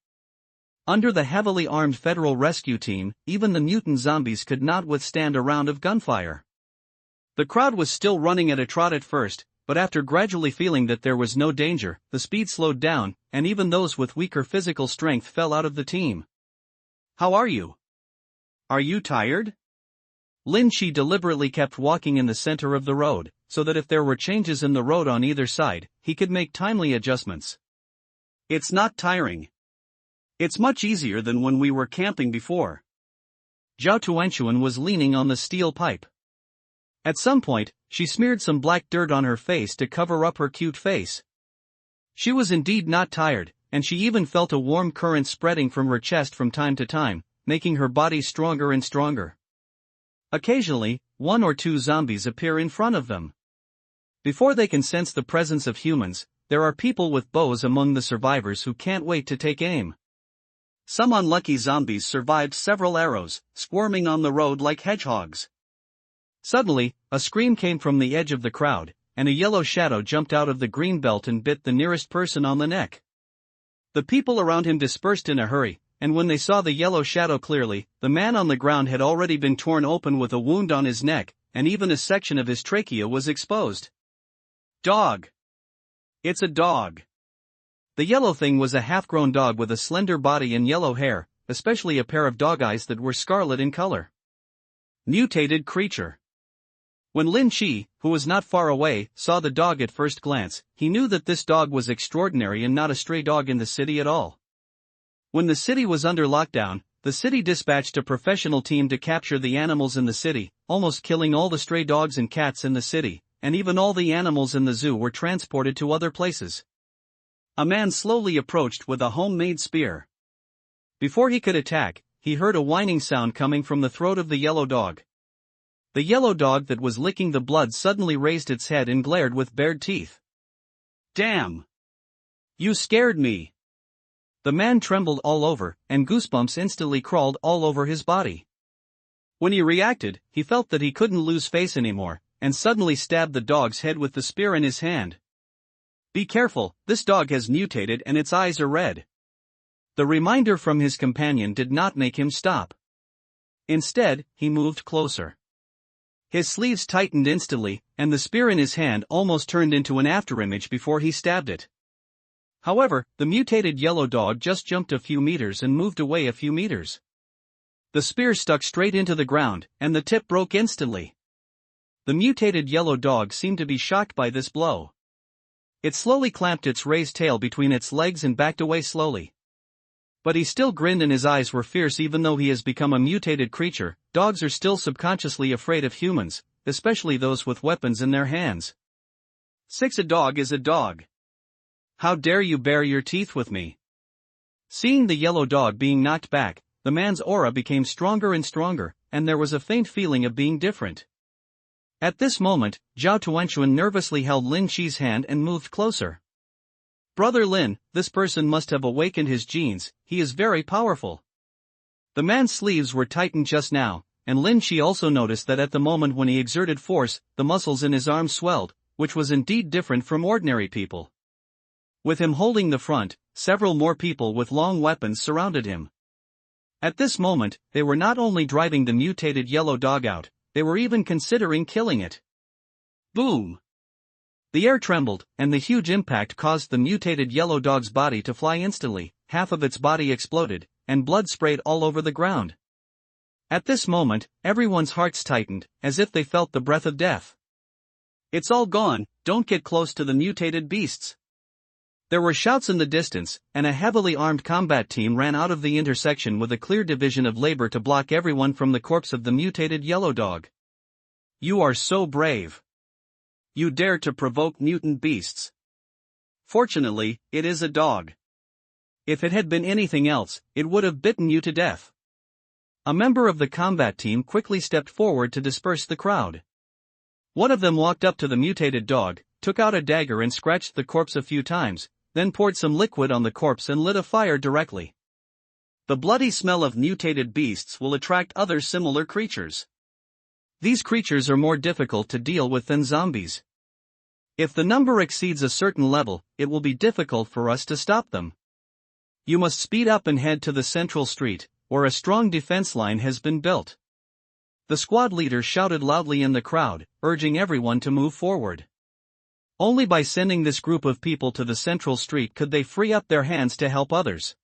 Under the heavily armed federal rescue team, even the mutant zombies could not withstand a round of gunfire. The crowd was still running at a trot at first, but after gradually feeling that there was no danger, the speed slowed down, and even those with weaker physical strength fell out of the team. "How are you? Are you tired?" Lin Shi deliberately kept walking in the center of the road, so that if there were changes in the road on either side, he could make timely adjustments. "It's not tiring. It's much easier than when we were camping before." Zhao Tuanchuan was leaning on the steel pipe. At some point, she smeared some black dirt on her face to cover up her cute face. She was indeed not tired, and she even felt a warm current spreading from her chest from time to time, making her body stronger and stronger. Occasionally, one or two zombies appear in front of them. Before they can sense the presence of humans, there are people with bows among the survivors who can't wait to take aim. Some unlucky zombies survived several arrows, squirming on the road like hedgehogs. Suddenly, a scream came from the edge of the crowd, and a yellow shadow jumped out of the green belt and bit the nearest person on the neck. The people around him dispersed in a hurry, and when they saw the yellow shadow clearly, the man on the ground had already been torn open with a wound on his neck, and even a section of his trachea was exposed. Dog! It's a dog! The yellow thing was a half-grown dog with a slender body and yellow hair, especially a pair of dog eyes that were scarlet in color. Mutated creature. When Lin Shi, who was not far away, saw the dog at first glance, he knew that this dog was extraordinary and not a stray dog in the city at all. When the city was under lockdown, the city dispatched a professional team to capture the animals in the city, almost killing all the stray dogs and cats in the city, and even all the animals in the zoo were transported to other places. A man slowly approached with a homemade spear. Before he could attack, he heard a whining sound coming from the throat of the yellow dog. The yellow dog that was licking the blood suddenly raised its head and glared with bared teeth. "Damn! You scared me!" The man trembled all over, and goosebumps instantly crawled all over his body. When he reacted, he felt that he couldn't lose face anymore, and suddenly stabbed the dog's head with the spear in his hand. "Be careful, this dog has mutated and its eyes are red." The reminder from his companion did not make him stop. Instead, he moved closer. His sleeves tightened instantly, and the spear in his hand almost turned into an afterimage before he stabbed it. However, the mutated yellow dog just jumped a few meters and moved away a few meters. The spear stuck straight into the ground, and the tip broke instantly. The mutated yellow dog seemed to be shocked by this blow. It slowly clamped its raised tail between its legs and backed away slowly. But he still grinned and his eyes were fierce. Even though he has become a mutated creature, dogs are still subconsciously afraid of humans, especially those with weapons in their hands. A dog is a dog. How dare you bare your teeth with me?" Seeing the yellow dog being knocked back, the man's aura became stronger and stronger, and there was a faint feeling of being different. At this moment, Zhao Tuanchuan nervously held Lin Shi's hand and moved closer. "Brother Lin, this person must have awakened his genes, he is very powerful." The man's sleeves were tightened just now, and Lin Shi also noticed that at the moment when he exerted force, the muscles in his arms swelled, which was indeed different from ordinary people. With him holding the front, several more people with long weapons surrounded him. At this moment, they were not only driving the mutated yellow dog out, they were even considering killing it. Boom! The air trembled, and the huge impact caused the mutated yellow dog's body to fly instantly. Half of its body exploded, and blood sprayed all over the ground. At this moment, everyone's hearts tightened, as if they felt the breath of death. "It's all gone, don't get close to the mutated beasts." There were shouts in the distance, and a heavily armed combat team ran out of the intersection with a clear division of labor to block everyone from the corpse of the mutated yellow dog. "You are so brave. You dare to provoke mutant beasts. Fortunately, it is a dog. If it had been anything else, it would have bitten you to death." A member of the combat team quickly stepped forward to disperse the crowd. One of them walked up to the mutated dog, took out a dagger and scratched the corpse a few times, then poured some liquid on the corpse and lit a fire directly. The bloody smell of mutated beasts will attract other similar creatures. These creatures are more difficult to deal with than zombies. If the number exceeds a certain level, it will be difficult for us to stop them. You must speed up and head to the central street, where a strong defense line has been built. The squad leader shouted loudly in the crowd, urging everyone to move forward. Only by sending this group of people to the central street could they free up their hands to help others.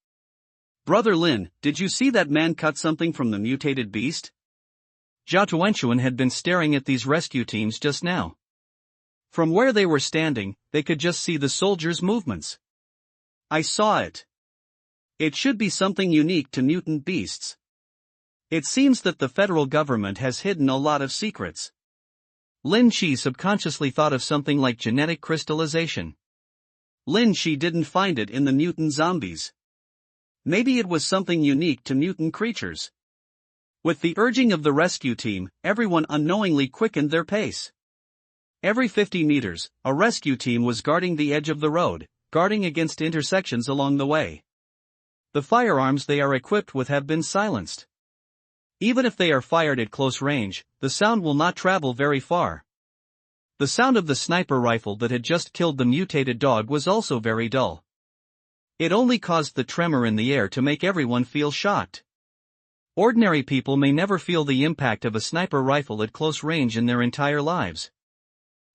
Brother Lin, did you see that man cut something from the mutated beast? Zhao Tuanchuan had been staring at these rescue teams just now. From where they were standing, they could just see the soldiers' movements. I saw it. It should be something unique to mutant beasts. It seems that the federal government has hidden a lot of secrets. Lin Shi subconsciously thought of something like genetic crystallization. Lin Shi didn't find it in the mutant zombies. Maybe it was something unique to mutant creatures. With the urging of the rescue team, everyone unknowingly quickened their pace. Every 50 meters, a rescue team was guarding the edge of the road, guarding against intersections along the way. The firearms they are equipped with have been silenced. Even if they are fired at close range, the sound will not travel very far. The sound of the sniper rifle that had just killed the mutated dog was also very dull. It only caused the tremor in the air to make everyone feel shocked. Ordinary people may never feel the impact of a sniper rifle at close range in their entire lives.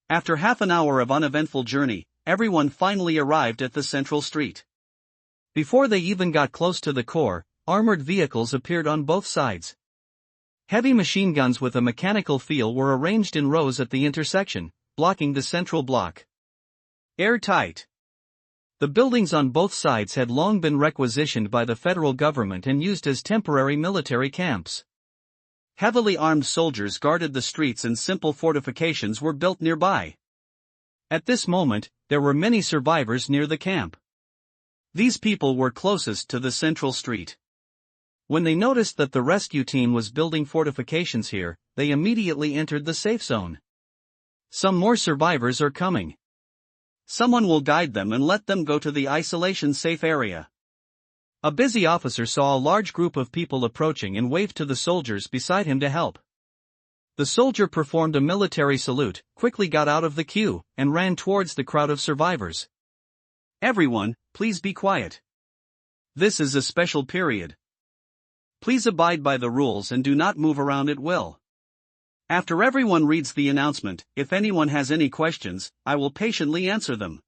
After half an hour of uneventful journey, everyone finally arrived at the central street. Before they even got close to the core, armored vehicles appeared on both sides. Heavy machine guns with a mechanical feel were arranged in rows at the intersection, blocking the central block. Airtight. The buildings on both sides had long been requisitioned by the federal government and used as temporary military camps. Heavily armed soldiers guarded the streets and simple fortifications were built nearby. At this moment, there were many survivors near the camp. These people were closest to the central street. When they noticed that the rescue team was building fortifications here, they immediately entered the safe zone. Some more survivors are coming. Someone will guide them and let them go to the isolation safe area. A busy officer saw a large group of people approaching and waved to the soldiers beside him to help. The soldier performed a military salute, quickly got out of the queue, and ran towards the crowd of survivors. Everyone, please be quiet. This is a special period. Please abide by the rules and do not move around at will. After everyone reads the announcement, if anyone has any questions, I will patiently answer them.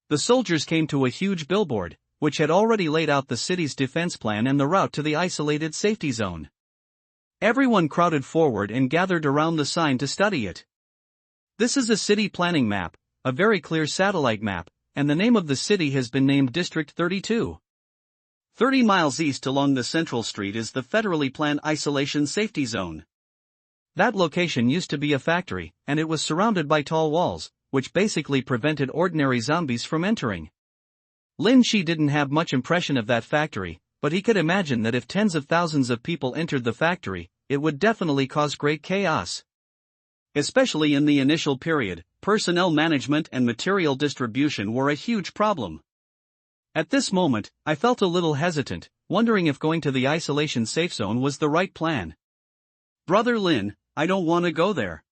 The soldiers came to a huge billboard, which had already laid out the city's defense plan and the route to the isolated safety zone. Everyone crowded forward and gathered around the sign to study it. This is a city planning map, a very clear satellite map, and the name of the city has been named District 32. 30 miles east along the central street is the federally planned isolation safety zone. That location used to be a factory, and it was surrounded by tall walls, which basically prevented ordinary zombies from entering. Lin Shi didn't have much impression of that factory, but he could imagine that if tens of thousands of people entered the factory, it would definitely cause great chaos. Especially in the initial period, personnel management and material distribution were a huge problem. At this moment, I felt a little hesitant, wondering if going to the isolation safe zone was the right plan. Brother Lin, I don't want to go there.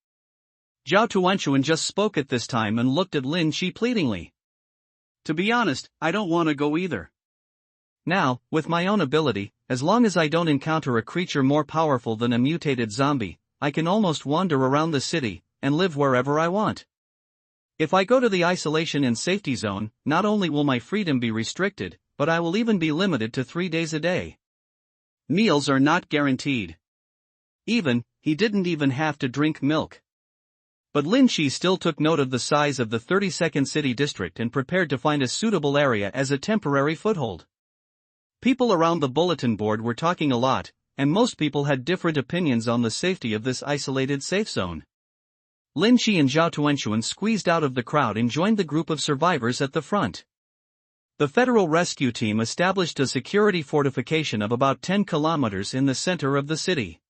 Zhao Tuanchuan just spoke at this time and looked at Lin Shi pleadingly. To be honest, I don't want to go either. Now, with my own ability, as long as I don't encounter a creature more powerful than a mutated zombie, I can almost wander around the city, and live wherever I want. If I go to the isolation and safety zone, not only will my freedom be restricted, but I will even be limited to 3 days a day. Meals are not guaranteed. He didn't even have to drink milk. But Lin Shi still took note of the size of the 32nd city district and prepared to find a suitable area as a temporary foothold. People around the bulletin board were talking a lot, and most people had different opinions on the safety of this isolated safe zone. Lin Shi and Zhao Tuanchuan squeezed out of the crowd and joined the group of survivors at the front. The federal rescue team established a security fortification of about 10 kilometers in the center of the city.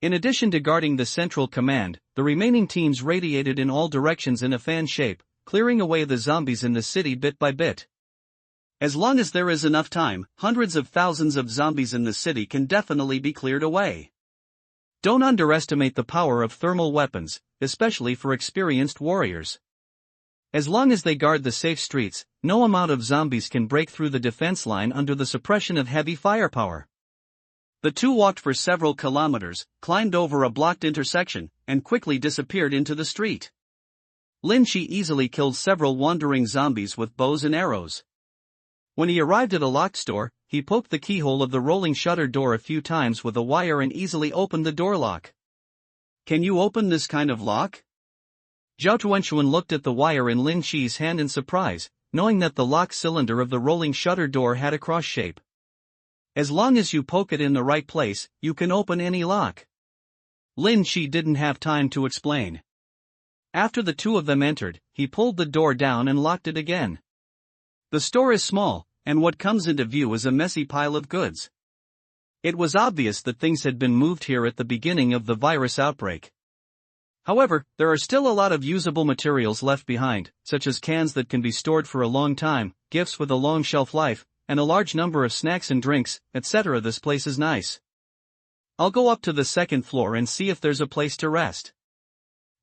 In addition to guarding the central command, the remaining teams radiated in all directions in a fan shape, clearing away the zombies in the city bit by bit. As long as there is enough time, hundreds of thousands of zombies in the city can definitely be cleared away. Don't underestimate the power of thermal weapons, especially for experienced warriors. As long as they guard the safe streets, no amount of zombies can break through the defense line under the suppression of heavy firepower. The two walked for several kilometers, climbed over a blocked intersection, and quickly disappeared into the street. Lin Shi easily killed several wandering zombies with bows and arrows. When he arrived at a locked store, he poked the keyhole of the rolling shutter door a few times with a wire and easily opened the door lock. "Can you open this kind of lock?" Zhao Tuanxuan looked at the wire in Lin Shi's hand in surprise, knowing that the lock cylinder of the rolling shutter door had a cross shape. "As long as you poke it in the right place, you can open any lock." Lin Shi didn't have time to explain. After the two of them entered, he pulled the door down and locked it again. The store is small, and what comes into view is a messy pile of goods. It was obvious that things had been moved here at the beginning of the virus outbreak. However, there are still a lot of usable materials left behind, such as cans that can be stored for a long time, gifts with a long shelf life, and a large number of snacks and drinks, etc. This place is nice. I'll go up to the second floor and see if there's a place to rest.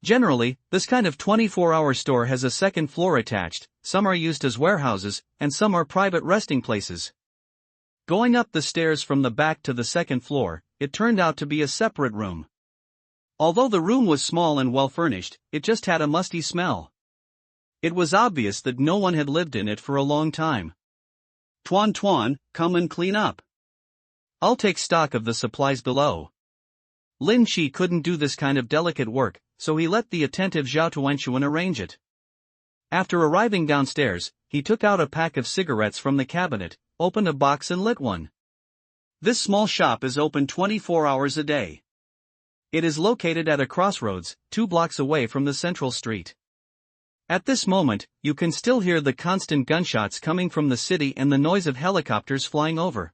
Generally, this kind of 24-hour store has a second floor attached, some are used as warehouses, and some are private resting places. Going up the stairs from the back to the second floor, it turned out to be a separate room. Although the room was small and well furnished, it just had a musty smell. It was obvious that no one had lived in it for a long time. "Tuan Tuan, come and clean up. I'll take stock of the supplies below." Lin Shi couldn't do this kind of delicate work, so he let the attentive Zhao Tuanxuan arrange it. After arriving downstairs, he took out a pack of cigarettes from the cabinet, opened a box and lit one. This small shop is open 24 hours a day. It is located at a crossroads, 2 blocks away from the central street. At this moment, you can still hear the constant gunshots coming from the city and the noise of helicopters flying over.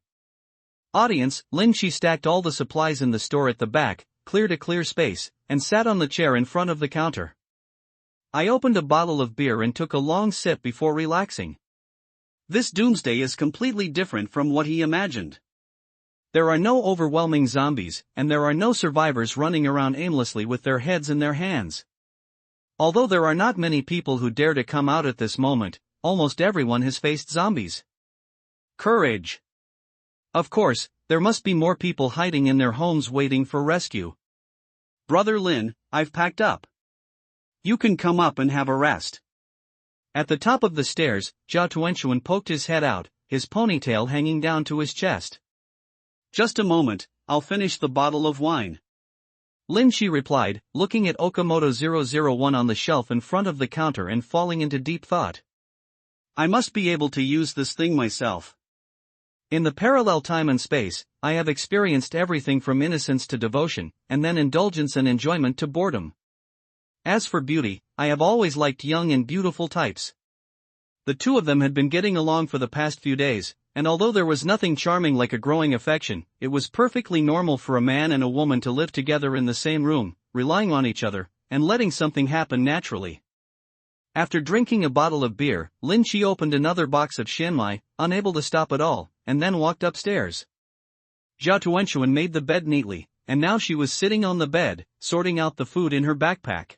Audience, Lin Shi stacked all the supplies in the store at the back, cleared a clear space, and sat on the chair in front of the counter. I opened a bottle of beer and took a long sip before relaxing. This doomsday is completely different from what he imagined. There are no overwhelming zombies, and there are no survivors running around aimlessly with their heads in their hands. Although there are not many people who dare to come out at this moment, almost everyone has faced zombies. Courage! Of course, there must be more people hiding in their homes waiting for rescue. "Brother Lin, I've packed up. You can come up and have a rest." At the top of the stairs, Zhao Tuanxuan poked his head out, his ponytail hanging down to his chest. "Just a moment, I'll finish the bottle of wine." Lin Shi replied, looking at Okamoto 001 on the shelf in front of the counter and falling into deep thought. "I must be able to use this thing myself. In the parallel time and space, I have experienced everything from innocence to devotion, and then indulgence and enjoyment to boredom. As for beauty, I have always liked young and beautiful types." The two of them had been getting along for the past few days, and although there was nothing charming like a growing affection, it was perfectly normal for a man and a woman to live together in the same room, relying on each other, and letting something happen naturally. After drinking a bottle of beer, Lin Shi opened another box of shanmai, unable to stop at all, and then walked upstairs. Zhao Tuanxuan made the bed neatly, and now she was sitting on the bed, sorting out the food in her backpack.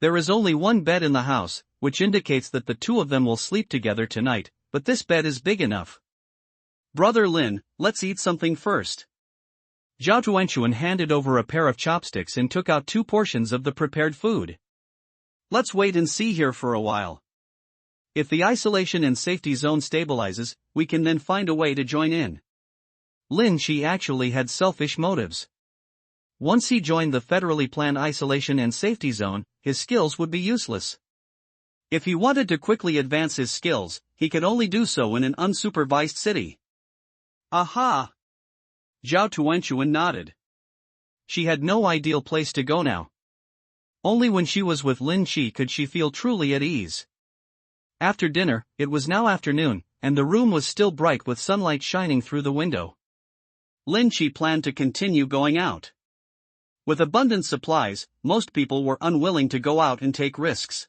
There is only one bed in the house, which indicates that the two of them will sleep together tonight, but this bed is big enough. "Brother Lin, let's eat something first." Zhao Tuanxuan handed over a pair of chopsticks and took out 2 portions of the prepared food. "Let's wait and see here for a while. If the isolation and safety zone stabilizes, we can then find a way to join in." Lin Shi actually had selfish motives. Once he joined the federally planned isolation and safety zone, his skills would be useless. If he wanted to quickly advance his skills, he could only do so in an unsupervised city. "Aha!" Zhao Tuanxuan nodded. She had no ideal place to go now. Only when she was with Lin Shi could she feel truly at ease. After dinner, it was now afternoon, and the room was still bright with sunlight shining through the window. Lin Shi planned to continue going out. With abundant supplies, most people were unwilling to go out and take risks.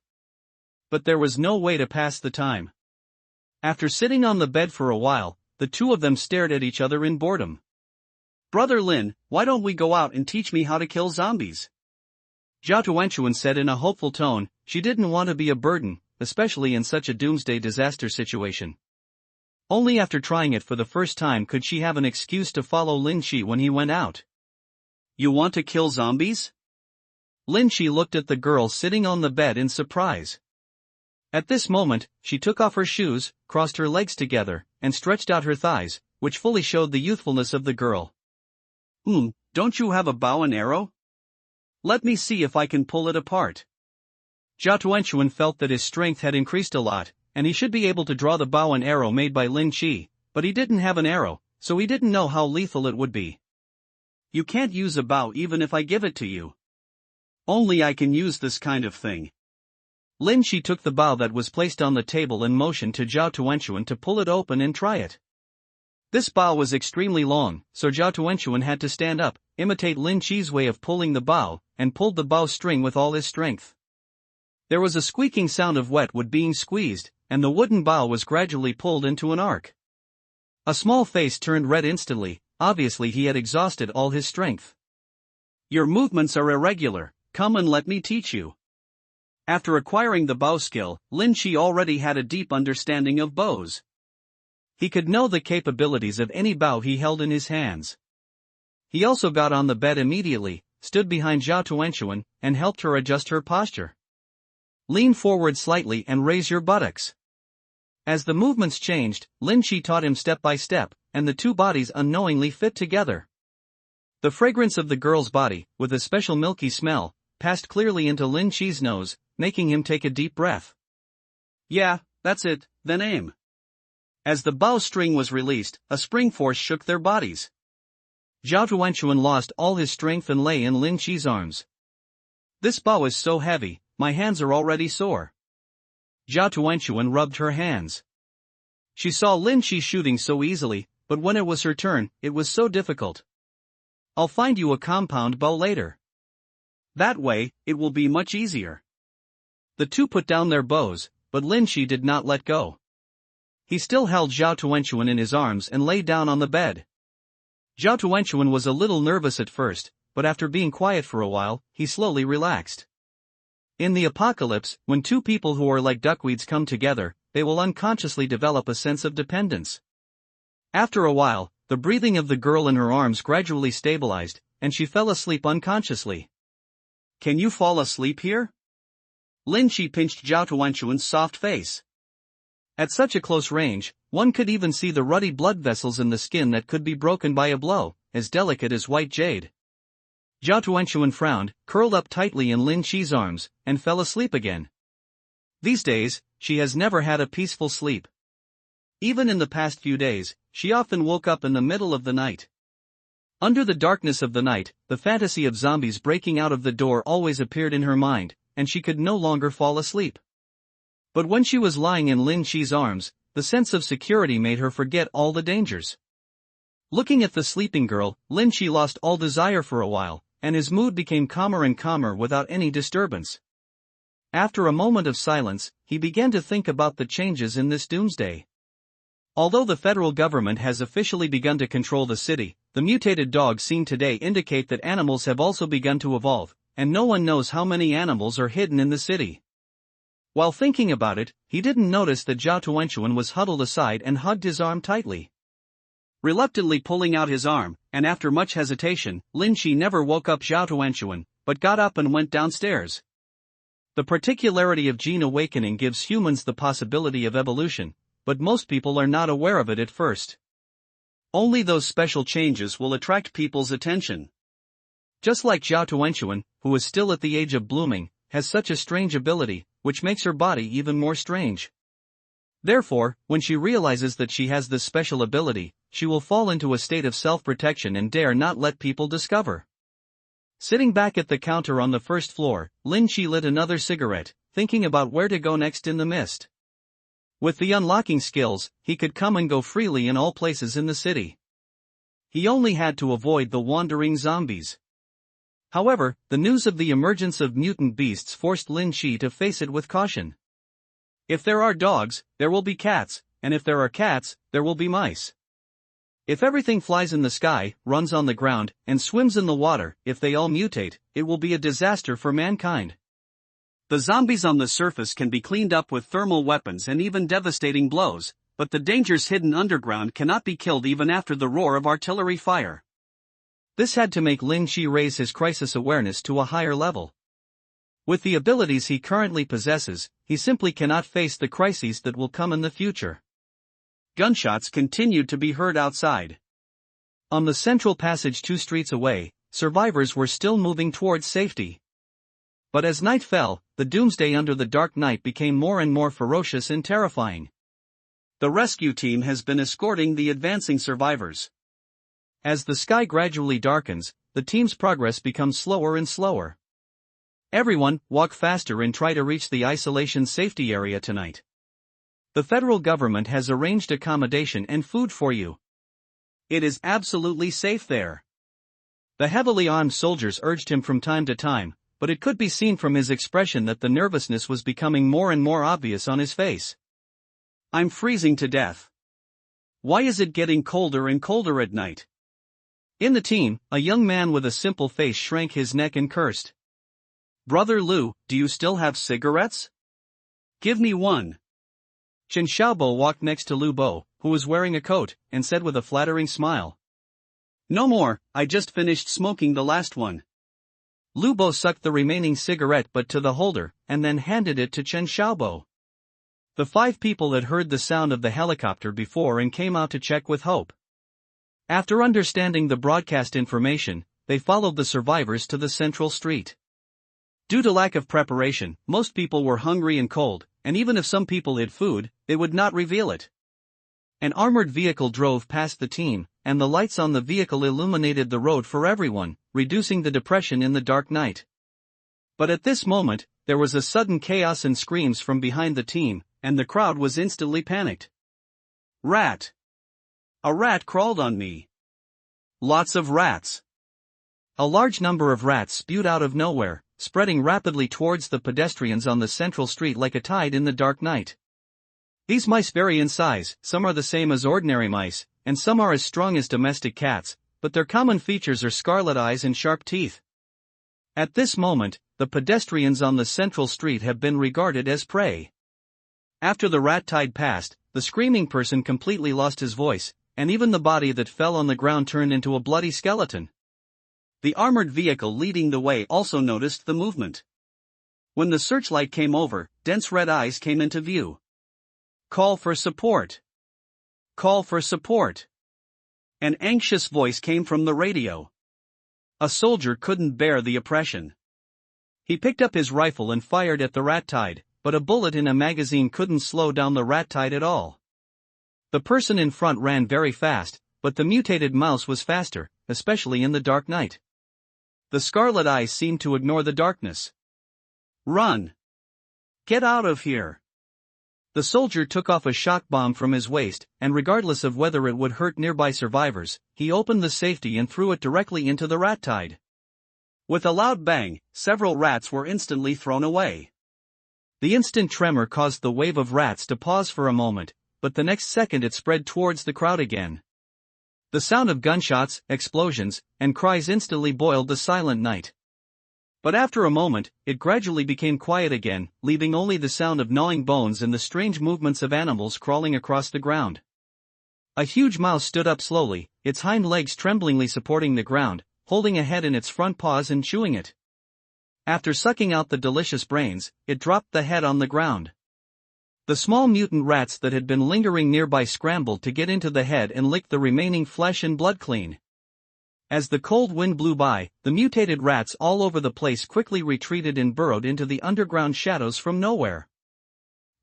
But there was no way to pass the time. After sitting on the bed for a while, the two of them stared at each other in boredom. "Brother Lin, why don't we go out and teach me how to kill zombies?" Zhao Tuanxuan said in a hopeful tone. She didn't want to be a burden, especially in such a doomsday disaster situation. Only after trying it for the first time could she have an excuse to follow Lin Shi when he went out. "You want to kill zombies?" Lin Shi looked at the girl sitting on the bed in surprise. At this moment, she took off her shoes, crossed her legs together, and stretched out her thighs, which fully showed the youthfulness of the girl. Don't you have a bow and arrow? Let me see if I can pull it apart." Zhao Tuanchuan felt that his strength had increased a lot, and he should be able to draw the bow and arrow made by Lin Shi, but he didn't have an arrow, so he didn't know how lethal it would be. "You can't use a bow even if I give it to you. Only I can use this kind of thing." Lin Shi took the bow that was placed on the table and motioned to Zhao Tuanchuan to pull it open and try it. This bow was extremely long, so Zhao Tuanchuan had to stand up, imitate Lin Shi's way of pulling the bow, and pulled the bow string with all his strength. There was a squeaking sound of wet wood being squeezed, and the wooden bow was gradually pulled into an arc. A small face turned red instantly, obviously he had exhausted all his strength. "Your movements are irregular, come and let me teach you." After acquiring the bow skill, Lin Shi already had a deep understanding of bows. He could know the capabilities of any bow he held in his hands. He also got on the bed immediately, stood behind Zhao Tuanchuan, and helped her adjust her posture. "Lean forward slightly and raise your buttocks." As the movements changed, Lin Shi taught him step by step, and the two bodies unknowingly fit together. The fragrance of the girl's body, with a special milky smell, passed clearly into Lin Shi's nose, making him take a deep breath. "Yeah, that's it, then aim." As the bow string was released, a spring force shook their bodies. Zhao Tuanchuan lost all his strength and lay in Lin Shi's arms. "This bow is so heavy, my hands are already sore." Zhao Tuanchuan rubbed her hands. She saw Lin Shi shooting so easily, but when it was her turn, it was so difficult. "I'll find you a compound bow later. That way, it will be much easier." The two put down their bows, but Lin Shi did not let go. He still held Zhao Tuanchuan in his arms and lay down on the bed. Zhao Tuanchuan was a little nervous at first, but after being quiet for a while, he slowly relaxed. In the apocalypse, when two people who are like duckweeds come together, they will unconsciously develop a sense of dependence. After a while, the breathing of the girl in her arms gradually stabilized, and she fell asleep unconsciously. "Can you fall asleep here?" Lin Shi pinched Zhao Tuanchuan's soft face. At such a close range, one could even see the ruddy blood vessels in the skin that could be broken by a blow, as delicate as white jade. Zhao Tuanchuan frowned, curled up tightly in Lin Shi's arms, and fell asleep again. These days, she has never had a peaceful sleep. Even in the past few days, she often woke up in the middle of the night. Under the darkness of the night, the fantasy of zombies breaking out of the door always appeared in her mind, and she could no longer fall asleep. But when she was lying in Lin Shi's arms, the sense of security made her forget all the dangers. Looking at the sleeping girl, Lin Shi lost all desire for a while, and his mood became calmer and calmer without any disturbance. After a moment of silence, he began to think about the changes in this doomsday. Although the federal government has officially begun to control the city, the mutated dogs seen today indicate that animals have also begun to evolve, and no one knows how many animals are hidden in the city. While thinking about it, he didn't notice that Zhao Tuanchuan was huddled aside and hugged his arm tightly. Reluctantly pulling out his arm, and after much hesitation, Lin Shi never woke up Zhao Tuanchuan, but got up and went downstairs. The particularity of gene awakening gives humans the possibility of evolution, but most people are not aware of it at first. Only those special changes will attract people's attention. Just like Zhao Tuanchuan, who is still at the age of blooming, has such a strange ability, which makes her body even more strange. Therefore, when she realizes that she has this special ability, she will fall into a state of self-protection and dare not let people discover. Sitting back at the counter on the first floor, Lin Shi lit another cigarette, thinking about where to go next in the mist. With the unlocking skills, he could come and go freely in all places in the city. He only had to avoid the wandering zombies. However, the news of the emergence of mutant beasts forced Lin Shi to face it with caution. If there are dogs, there will be cats, and if there are cats, there will be mice. If everything flies in the sky, runs on the ground, and swims in the water, if they all mutate, it will be a disaster for mankind. The zombies on the surface can be cleaned up with thermal weapons and even devastating blows, but the dangers hidden underground cannot be killed even after the roar of artillery fire. This had to make Lin Shi raise his crisis awareness to a higher level. With the abilities he currently possesses, he simply cannot face the crises that will come in the future. Gunshots continued to be heard outside. On the central passage 2 streets away, survivors were still moving towards safety. But as night fell, the doomsday under the dark night became more and more ferocious and terrifying. The rescue team has been escorting the advancing survivors. As the sky gradually darkens, the team's progress becomes slower and slower. Everyone, walk faster and try to reach the isolation safety area tonight. The federal government has arranged accommodation and food for you. It is absolutely safe there. The heavily armed soldiers urged him from time to time, but it could be seen from his expression that the nervousness was becoming more and more obvious on his face. I'm freezing to death. Why is it getting colder and colder at night? In the team, a young man with a simple face shrank his neck and cursed. Brother Lu, do you still have cigarettes? Give me one. Chen Xiaobo walked next to Lu Bo, who was wearing a coat, and said with a flattering smile. No more, I just finished smoking the last one. Lu Bo sucked the remaining cigarette but to the holder, and then handed it to Chen Xiaobo. The 5 people had heard the sound of the helicopter before and came out to check with hope. After understanding the broadcast information, they followed the survivors to the central street. Due to lack of preparation, most people were hungry and cold, and even if some people hid food, they would not reveal it. An armored vehicle drove past the team, and the lights on the vehicle illuminated the road for everyone, reducing the depression in the dark night. But at this moment, there was a sudden chaos and screams from behind the team, and the crowd was instantly panicked. Rat! A rat crawled on me. Lots of rats. A large number of rats spewed out of nowhere, spreading rapidly towards the pedestrians on the central street like a tide in the dark night. These mice vary in size, some are the same as ordinary mice, and some are as strong as domestic cats, but their common features are scarlet eyes and sharp teeth. At this moment, the pedestrians on the central street have been regarded as prey. After the rat tide passed, the screaming person completely lost his voice, and even the body that fell on the ground turned into a bloody skeleton. The armored vehicle leading the way also noticed the movement. When the searchlight came over, dense red eyes came into view. Call for support. Call for support. An anxious voice came from the radio. A soldier couldn't bear the oppression. He picked up his rifle and fired at the rat tide, but a bullet in a magazine couldn't slow down the rat tide at all. The person in front ran very fast, but the mutated mouse was faster, especially in the dark night. The scarlet eyes seemed to ignore the darkness. Run! Get out of here! The soldier took off a shock bomb from his waist, and regardless of whether it would hurt nearby survivors, he opened the safety and threw it directly into the rat tide. With a loud bang, several rats were instantly thrown away. The instant tremor caused the wave of rats to pause for a moment, but the next second it spread towards the crowd again. The sound of gunshots, explosions, and cries instantly boiled the silent night. But after a moment, it gradually became quiet again, leaving only the sound of gnawing bones and the strange movements of animals crawling across the ground. A huge mouse stood up slowly, its hind legs tremblingly supporting the ground, holding a head in its front paws and chewing it. After sucking out the delicious brains, it dropped the head on the ground. The small mutant rats that had been lingering nearby scrambled to get into the head and lick the remaining flesh and blood clean. As the cold wind blew by, the mutated rats all over the place quickly retreated and burrowed into the underground shadows from nowhere.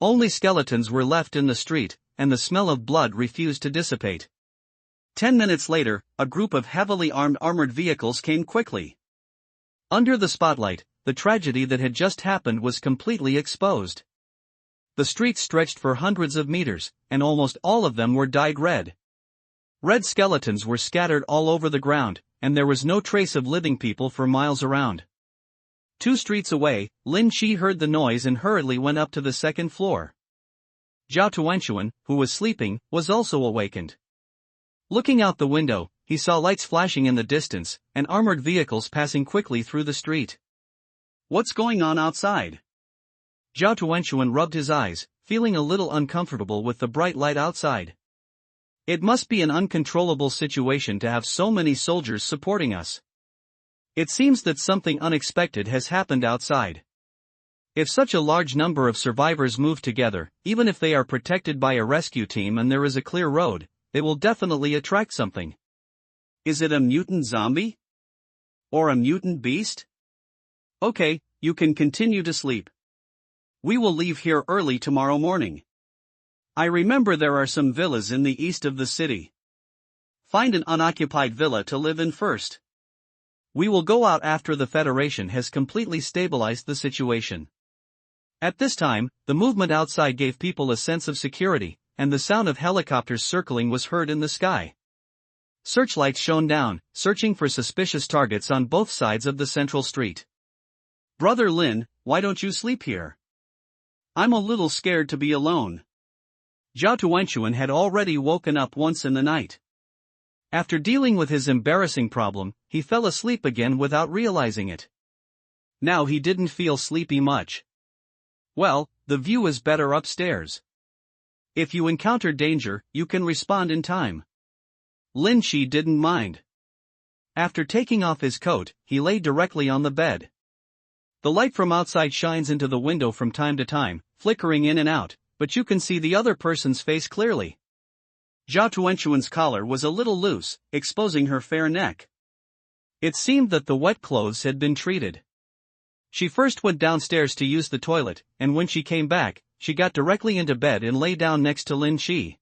Only skeletons were left in the street, and the smell of blood refused to dissipate. 10 minutes later, a group of heavily armored vehicles came quickly. Under the spotlight, the tragedy that had just happened was completely exposed. The streets stretched for hundreds of meters, and almost all of them were dyed red. Red skeletons were scattered all over the ground, and there was no trace of living people for miles around. 2 streets away, Lin Shi heard the noise and hurriedly went up to the second floor. Zhao Tuanxuan, who was sleeping, was also awakened. Looking out the window, he saw lights flashing in the distance, and armored vehicles passing quickly through the street. What's going on outside? Zhao Tuanchuan rubbed his eyes, feeling a little uncomfortable with the bright light outside. It must be an uncontrollable situation to have so many soldiers supporting us. It seems that something unexpected has happened outside. If such a large number of survivors move together, even if they are protected by a rescue team and there is a clear road, they will definitely attract something. Is it a mutant zombie? Or a mutant beast? Okay, you can continue to sleep. We will leave here early tomorrow morning. I remember there are some villas in the east of the city. Find an unoccupied villa to live in first. We will go out after the Federation has completely stabilized the situation. At this time, the movement outside gave people a sense of security, and the sound of helicopters circling was heard in the sky. Searchlights shone down, searching for suspicious targets on both sides of the central street. Brother Lin, why don't you sleep here? I'm a little scared to be alone. Zhao Tuanchuan had already woken up once in the night. After dealing with his embarrassing problem, he fell asleep again without realizing it. Now he didn't feel sleepy much. Well, the view is better upstairs. If you encounter danger, you can respond in time. Lin Shi didn't mind. After taking off his coat, he lay directly on the bed. The light from outside shines into the window from time to time, flickering in and out, but you can see the other person's face clearly. Zhao Tuanchuan's collar was a little loose, exposing her fair neck. It seemed that the wet clothes had been treated. She first went downstairs to use the toilet, and when she came back, she got directly into bed and lay down next to Lin Shi.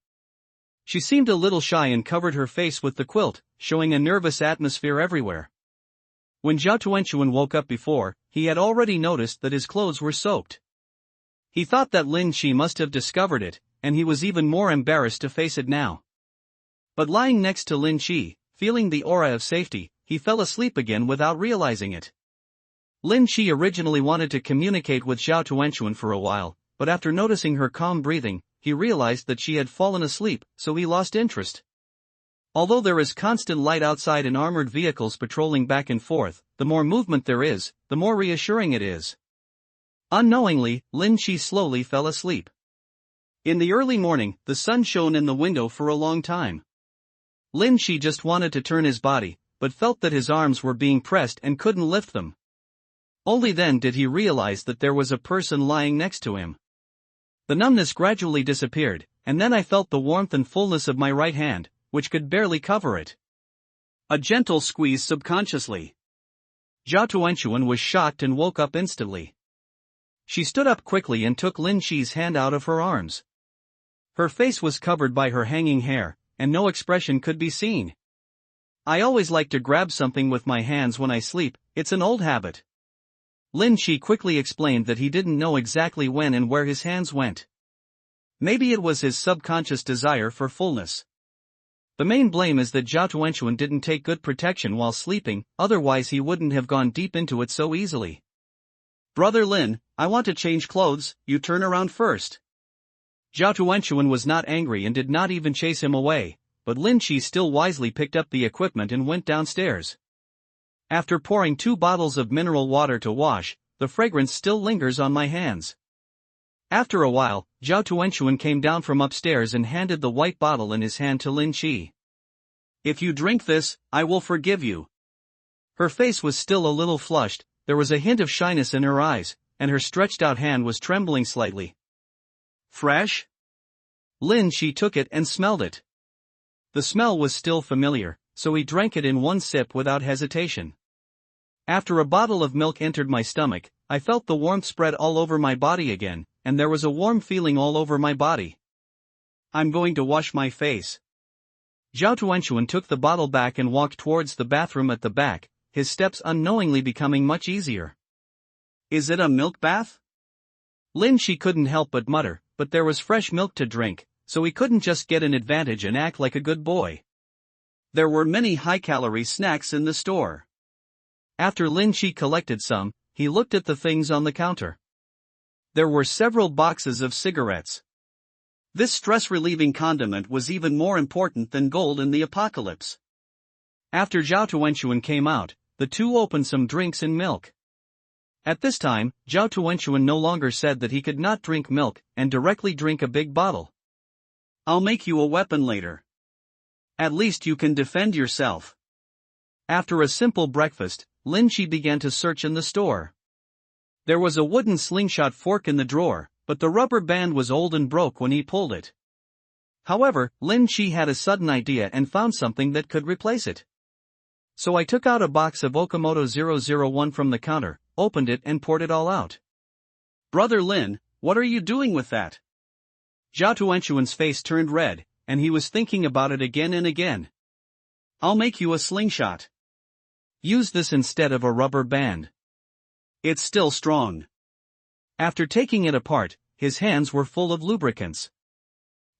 She seemed a little shy and covered her face with the quilt, showing a nervous atmosphere everywhere. When Zhao Tuanchuan woke up before, he had already noticed that his clothes were soaked. He thought that Lin Shi must have discovered it, and he was even more embarrassed to face it now. But lying next to Lin Shi, feeling the aura of safety, he fell asleep again without realizing it. Lin Shi originally wanted to communicate with Zhao Tuanchuan for a while, but after noticing her calm breathing, he realized that she had fallen asleep, so he lost interest. Although there is constant light outside and armored vehicles patrolling back and forth, the more movement there is, the more reassuring it is. Unknowingly, Lin Shi slowly fell asleep. In the early morning, the sun shone in the window for a long time. Lin Shi just wanted to turn his body, but felt that his arms were being pressed and couldn't lift them. Only then did he realize that there was a person lying next to him. The numbness gradually disappeared, and then I felt the warmth and fullness of my right hand, which could barely cover it. A gentle squeeze subconsciously. Zhao Tuanchuan was shocked and woke up instantly. She stood up quickly and took Lin Shi's hand out of her arms. Her face was covered by her hanging hair, and no expression could be seen. I always like to grab something with my hands when I sleep, it's an old habit. Lin Shi quickly explained that he didn't know exactly when and where his hands went. Maybe it was his subconscious desire for fullness. The main blame is that Zhao Tuanchuan didn't take good protection while sleeping, otherwise he wouldn't have gone deep into it so easily. Brother Lin, I want to change clothes, you turn around first. Zhao Tuanchuan was not angry and did not even chase him away, but Lin Shi still wisely picked up the equipment and went downstairs. After pouring 2 bottles of mineral water to wash, the fragrance still lingers on my hands. After a while, Zhao Tuanchuan came down from upstairs and handed the white bottle in his hand to Lin Shi. If you drink this, I will forgive you. Her face was still a little flushed, there was a hint of shyness in her eyes, and her stretched out hand was trembling slightly. Fresh? Lin Shi took it and smelled it. The smell was still familiar, so he drank it in one sip without hesitation. After a bottle of milk entered my stomach, I felt the warmth spread all over my body again, and there was a warm feeling all over my body. I'm going to wash my face. Zhao Tuanchuan took the bottle back and walked towards the bathroom at the back, his steps unknowingly becoming much easier. Is it a milk bath? Lin Shi couldn't help but mutter, but there was fresh milk to drink, so he couldn't just get an advantage and act like a good boy. There were many high-calorie snacks in the store. After Lin Shi collected some, he looked at the things on the counter. There were several boxes of cigarettes. This stress-relieving condiment was even more important than gold in the apocalypse. After Zhao Tuanchuan came out, the two opened some drinks and milk. At this time, Zhao Tuanchuan no longer said that he could not drink milk and directly drink a big bottle. I'll make you a weapon later. At least you can defend yourself. After a simple breakfast, Lin Shi began to search in the store. There was a wooden slingshot fork in the drawer, but the rubber band was old and broke when he pulled it. However, Lin Shi had a sudden idea and found something that could replace it. So I took out a box of Okamoto 001 from the counter, opened it and poured it all out. Brother Lin, what are you doing with that? Zhao Tuanchuan's face turned red, and he was thinking about it again and again. I'll make you a slingshot. Use this instead of a rubber band. It's still strong. After taking it apart, his hands were full of lubricants.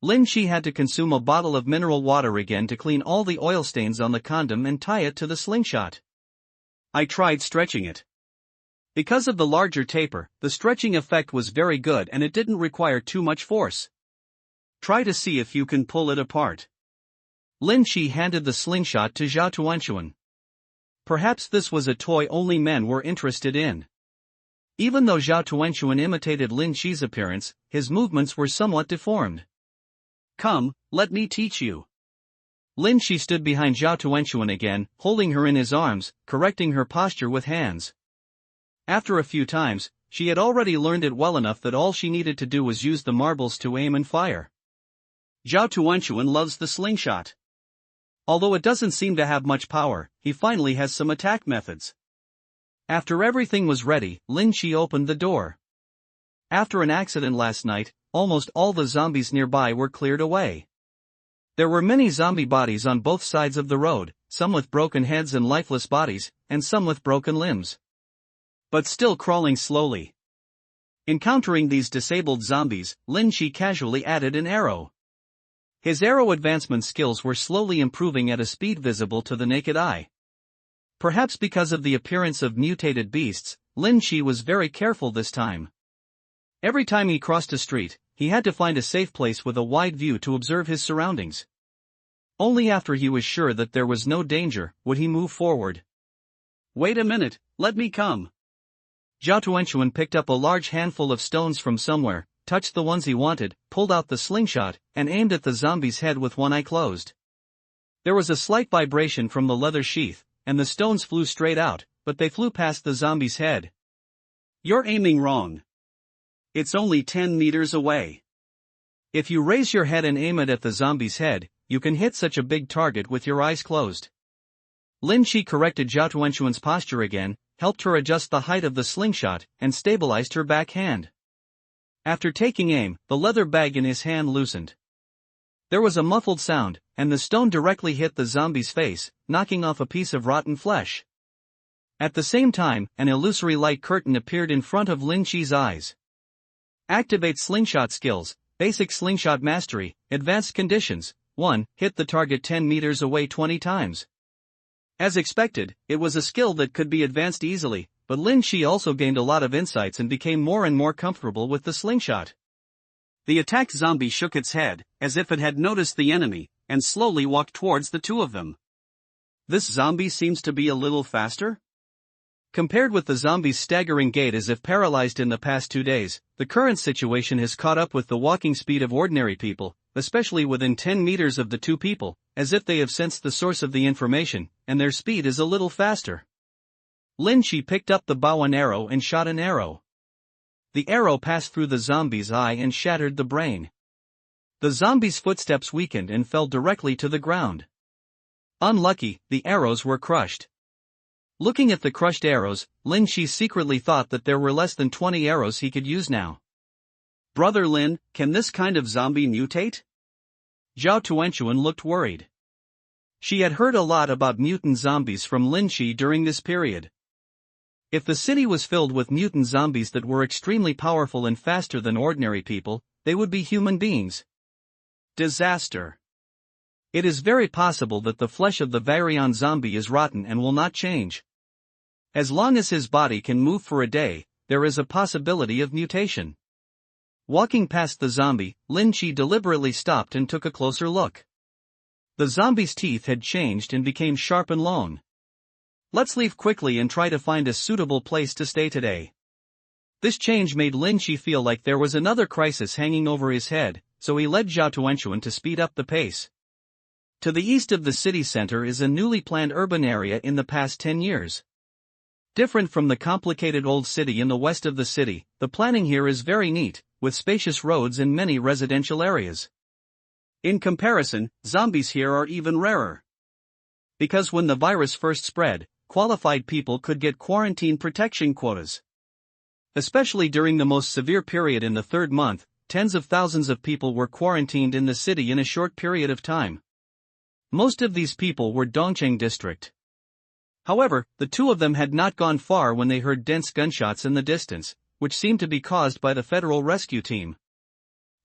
Lin Shi had to consume a bottle of mineral water again to clean all the oil stains on the condom and tie it to the slingshot. I tried stretching it. Because of the larger taper, the stretching effect was very good and it didn't require too much force. Try to see if you can pull it apart. Lin Shi handed the slingshot to Zhao Tuanchuan. Perhaps this was a toy only men were interested in. Even though Zhao Tuanchuan imitated Lin Shi's appearance, his movements were somewhat deformed. Come, let me teach you. Lin Shi stood behind Zhao Tuanchuan again, holding her in his arms, correcting her posture with hands. After a few times, she had already learned it well enough that all she needed to do was use the marbles to aim and fire. Zhao Tuanchuan loves the slingshot. Although it doesn't seem to have much power, he finally has some attack methods. After everything was ready, Lin Shi opened the door. After an accident last night, almost all the zombies nearby were cleared away. There were many zombie bodies on both sides of the road, some with broken heads and lifeless bodies, and some with broken limbs. But still crawling slowly. Encountering these disabled zombies, Lin Shi casually added an arrow. His arrow advancement skills were slowly improving at a speed visible to the naked eye. Perhaps because of the appearance of mutated beasts, Lin Shi was very careful this time. Every time he crossed a street, he had to find a safe place with a wide view to observe his surroundings. Only after he was sure that there was no danger would he move forward. Wait a minute, let me come. Zhao Tuanchuan picked up a large handful of stones from somewhere, touched the ones he wanted, pulled out the slingshot, and aimed at the zombie's head with one eye closed. There was a slight vibration from the leather sheath, and the stones flew straight out, but they flew past the zombie's head. You're aiming wrong. It's only 10 meters away. If you raise your head and aim it at the zombie's head, you can hit such a big target with your eyes closed. Lin Shi corrected Zhao Tuanchuan's posture again, helped her adjust the height of the slingshot, and stabilized her back hand. After taking aim, the leather bag in his hand loosened. There was a muffled sound, and the stone directly hit the zombie's face, knocking off a piece of rotten flesh. At the same time, an illusory light curtain appeared in front of Lin Shi's eyes. Activate slingshot skills, basic slingshot mastery, advanced conditions. 1. Hit the target 10 meters away 20 times. As expected, it was a skill that could be advanced easily, but Lin Shi also gained a lot of insights and became more and more comfortable with the slingshot. The attacked zombie shook its head, as if it had noticed the enemy, and slowly walked towards the two of them. This zombie seems to be a little faster? Compared with the zombie's staggering gait as if paralyzed in the past 2 days, the current situation has caught up with the walking speed of ordinary people, especially within 10 meters of the two people, as if they have sensed the source of the information, and their speed is a little faster. Lin Shi picked up the bow and arrow and shot an arrow. The arrow passed through the zombie's eye and shattered the brain. The zombie's footsteps weakened and fell directly to the ground. Unlucky, the arrows were crushed. Looking at the crushed arrows, Lin Shi secretly thought that there were less than 20 arrows he could use now. Brother Lin, can this kind of zombie mutate? Zhao Tuanchuan looked worried. She had heard a lot about mutant zombies from Lin Shi during this period. If the city was filled with mutant zombies that were extremely powerful and faster than ordinary people, they would be human beings. Disaster. It is very possible that the flesh of the virion zombie is rotten and will not change. As long as his body can move for a day, there is a possibility of mutation. Walking past the zombie, Lin Shi deliberately stopped and took a closer look. The zombie's teeth had changed and became sharp and long. Let's leave quickly and try to find a suitable place to stay today. This change made Lin Shi feel like there was another crisis hanging over his head, so he led Zhao Tuanchuan to speed up the pace. To the east of the city center is a newly planned urban area in the past 10 years. Different from the complicated old city in the west of the city, the planning here is very neat, with spacious roads and many residential areas. In comparison, zombies here are even rarer. Because when the virus first spread, qualified people could get quarantine protection quotas. Especially during the most severe period in the third month, tens of thousands of people were quarantined in the city in a short period of time. Most of these people were Dongcheng district. However, the two of them had not gone far when they heard dense gunshots in the distance, which seemed to be caused by the federal rescue team.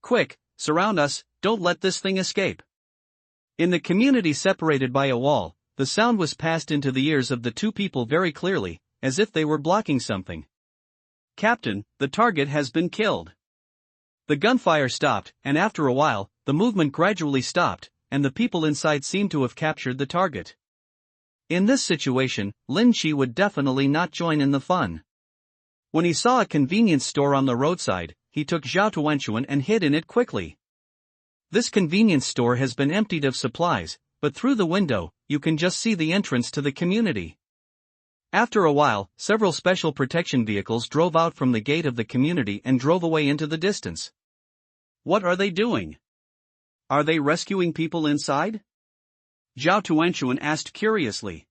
Quick, surround us, don't let this thing escape. In the community separated by a wall, the sound was passed into the ears of the two people very clearly, as if they were blocking something. Captain, the target has been killed. The gunfire stopped, and after a while, the movement gradually stopped, and the people inside seemed to have captured the target. In this situation, Lin Shi would definitely not join in the fun. When he saw a convenience store on the roadside, he took Zhao Tuanchuan and hid in it quickly. This convenience store has been emptied of supplies, but through the window, you can just see the entrance to the community. After a while, several special protection vehicles drove out from the gate of the community and drove away into the distance. What are they doing? Are they rescuing people inside? Zhao Tuanchuan asked curiously.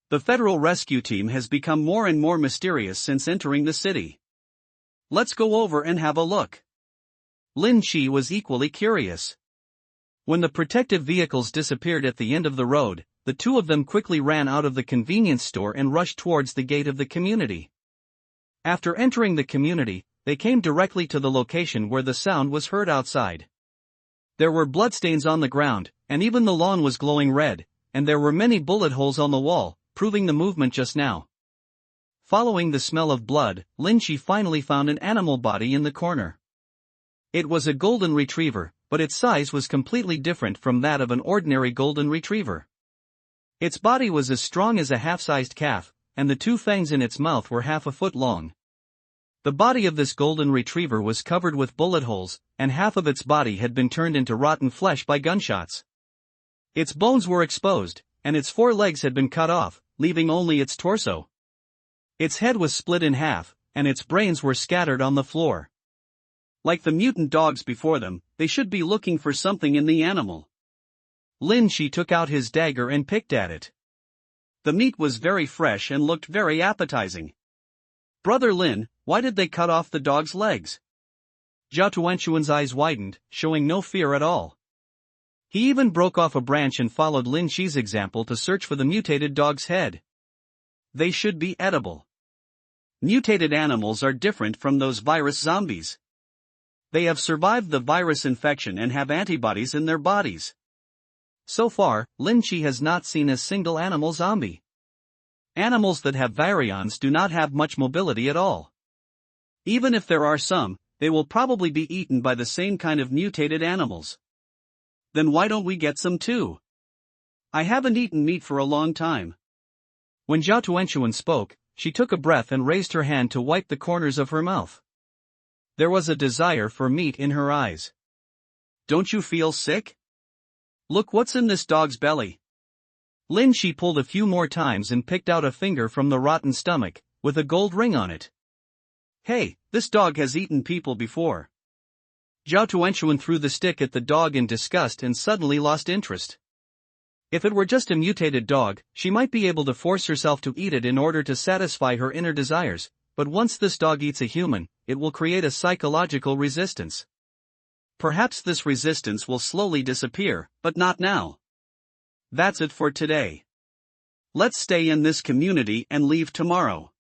The federal rescue team has become more and more mysterious since entering the city. Let's go over and have a look. Lin Shi was equally curious. When the protective vehicles disappeared at the end of the road, the two of them quickly ran out of the convenience store and rushed towards the gate of the community. After entering the community, they came directly to the location where the sound was heard outside. There were bloodstains on the ground, and even the lawn was glowing red, and there were many bullet holes on the wall, proving the movement just now. Following the smell of blood, Lin Shi finally found an animal body in the corner. It was a golden retriever, but its size was completely different from that of an ordinary golden retriever. Its body was as strong as a half-sized calf, and the two fangs in its mouth were half a foot long. The body of this golden retriever was covered with bullet holes, and half of its body had been turned into rotten flesh by gunshots. Its bones were exposed, and its 4 legs had been cut off, leaving only its torso. Its head was split in half, and its brains were scattered on the floor. Like the mutant dogs before them, they should be looking for something in the animal. Lin Shi took out his dagger and picked at it. The meat was very fresh and looked very appetizing. Brother Lin, why did they cut off the dog's legs? Zhao Tuanchuan's eyes widened, showing no fear at all. He even broke off a branch and followed Lin Shi's example to search for the mutated dog's head. They should be edible. Mutated animals are different from those virus zombies. They have survived the virus infection and have antibodies in their bodies. So far, Lin Shi has not seen a single animal zombie. Animals that have virions do not have much mobility at all. Even if there are some, they will probably be eaten by the same kind of mutated animals. Then why don't we get some too? I haven't eaten meat for a long time. When Zhao Tuanchuan spoke, she took a breath and raised her hand to wipe the corners of her mouth. There was a desire for meat in her eyes. Don't you feel sick? Look what's in this dog's belly. Lin Shi pulled a few more times and picked out a finger from the rotten stomach, with a gold ring on it. Hey, this dog has eaten people before. Zhao Tuanchuan threw the stick at the dog in disgust and suddenly lost interest. If it were just a mutated dog, she might be able to force herself to eat it in order to satisfy her inner desires, but once this dog eats a human, it will create a psychological resistance. Perhaps this resistance will slowly disappear, but not now. That's it for today. Let's stay in this community and leave tomorrow.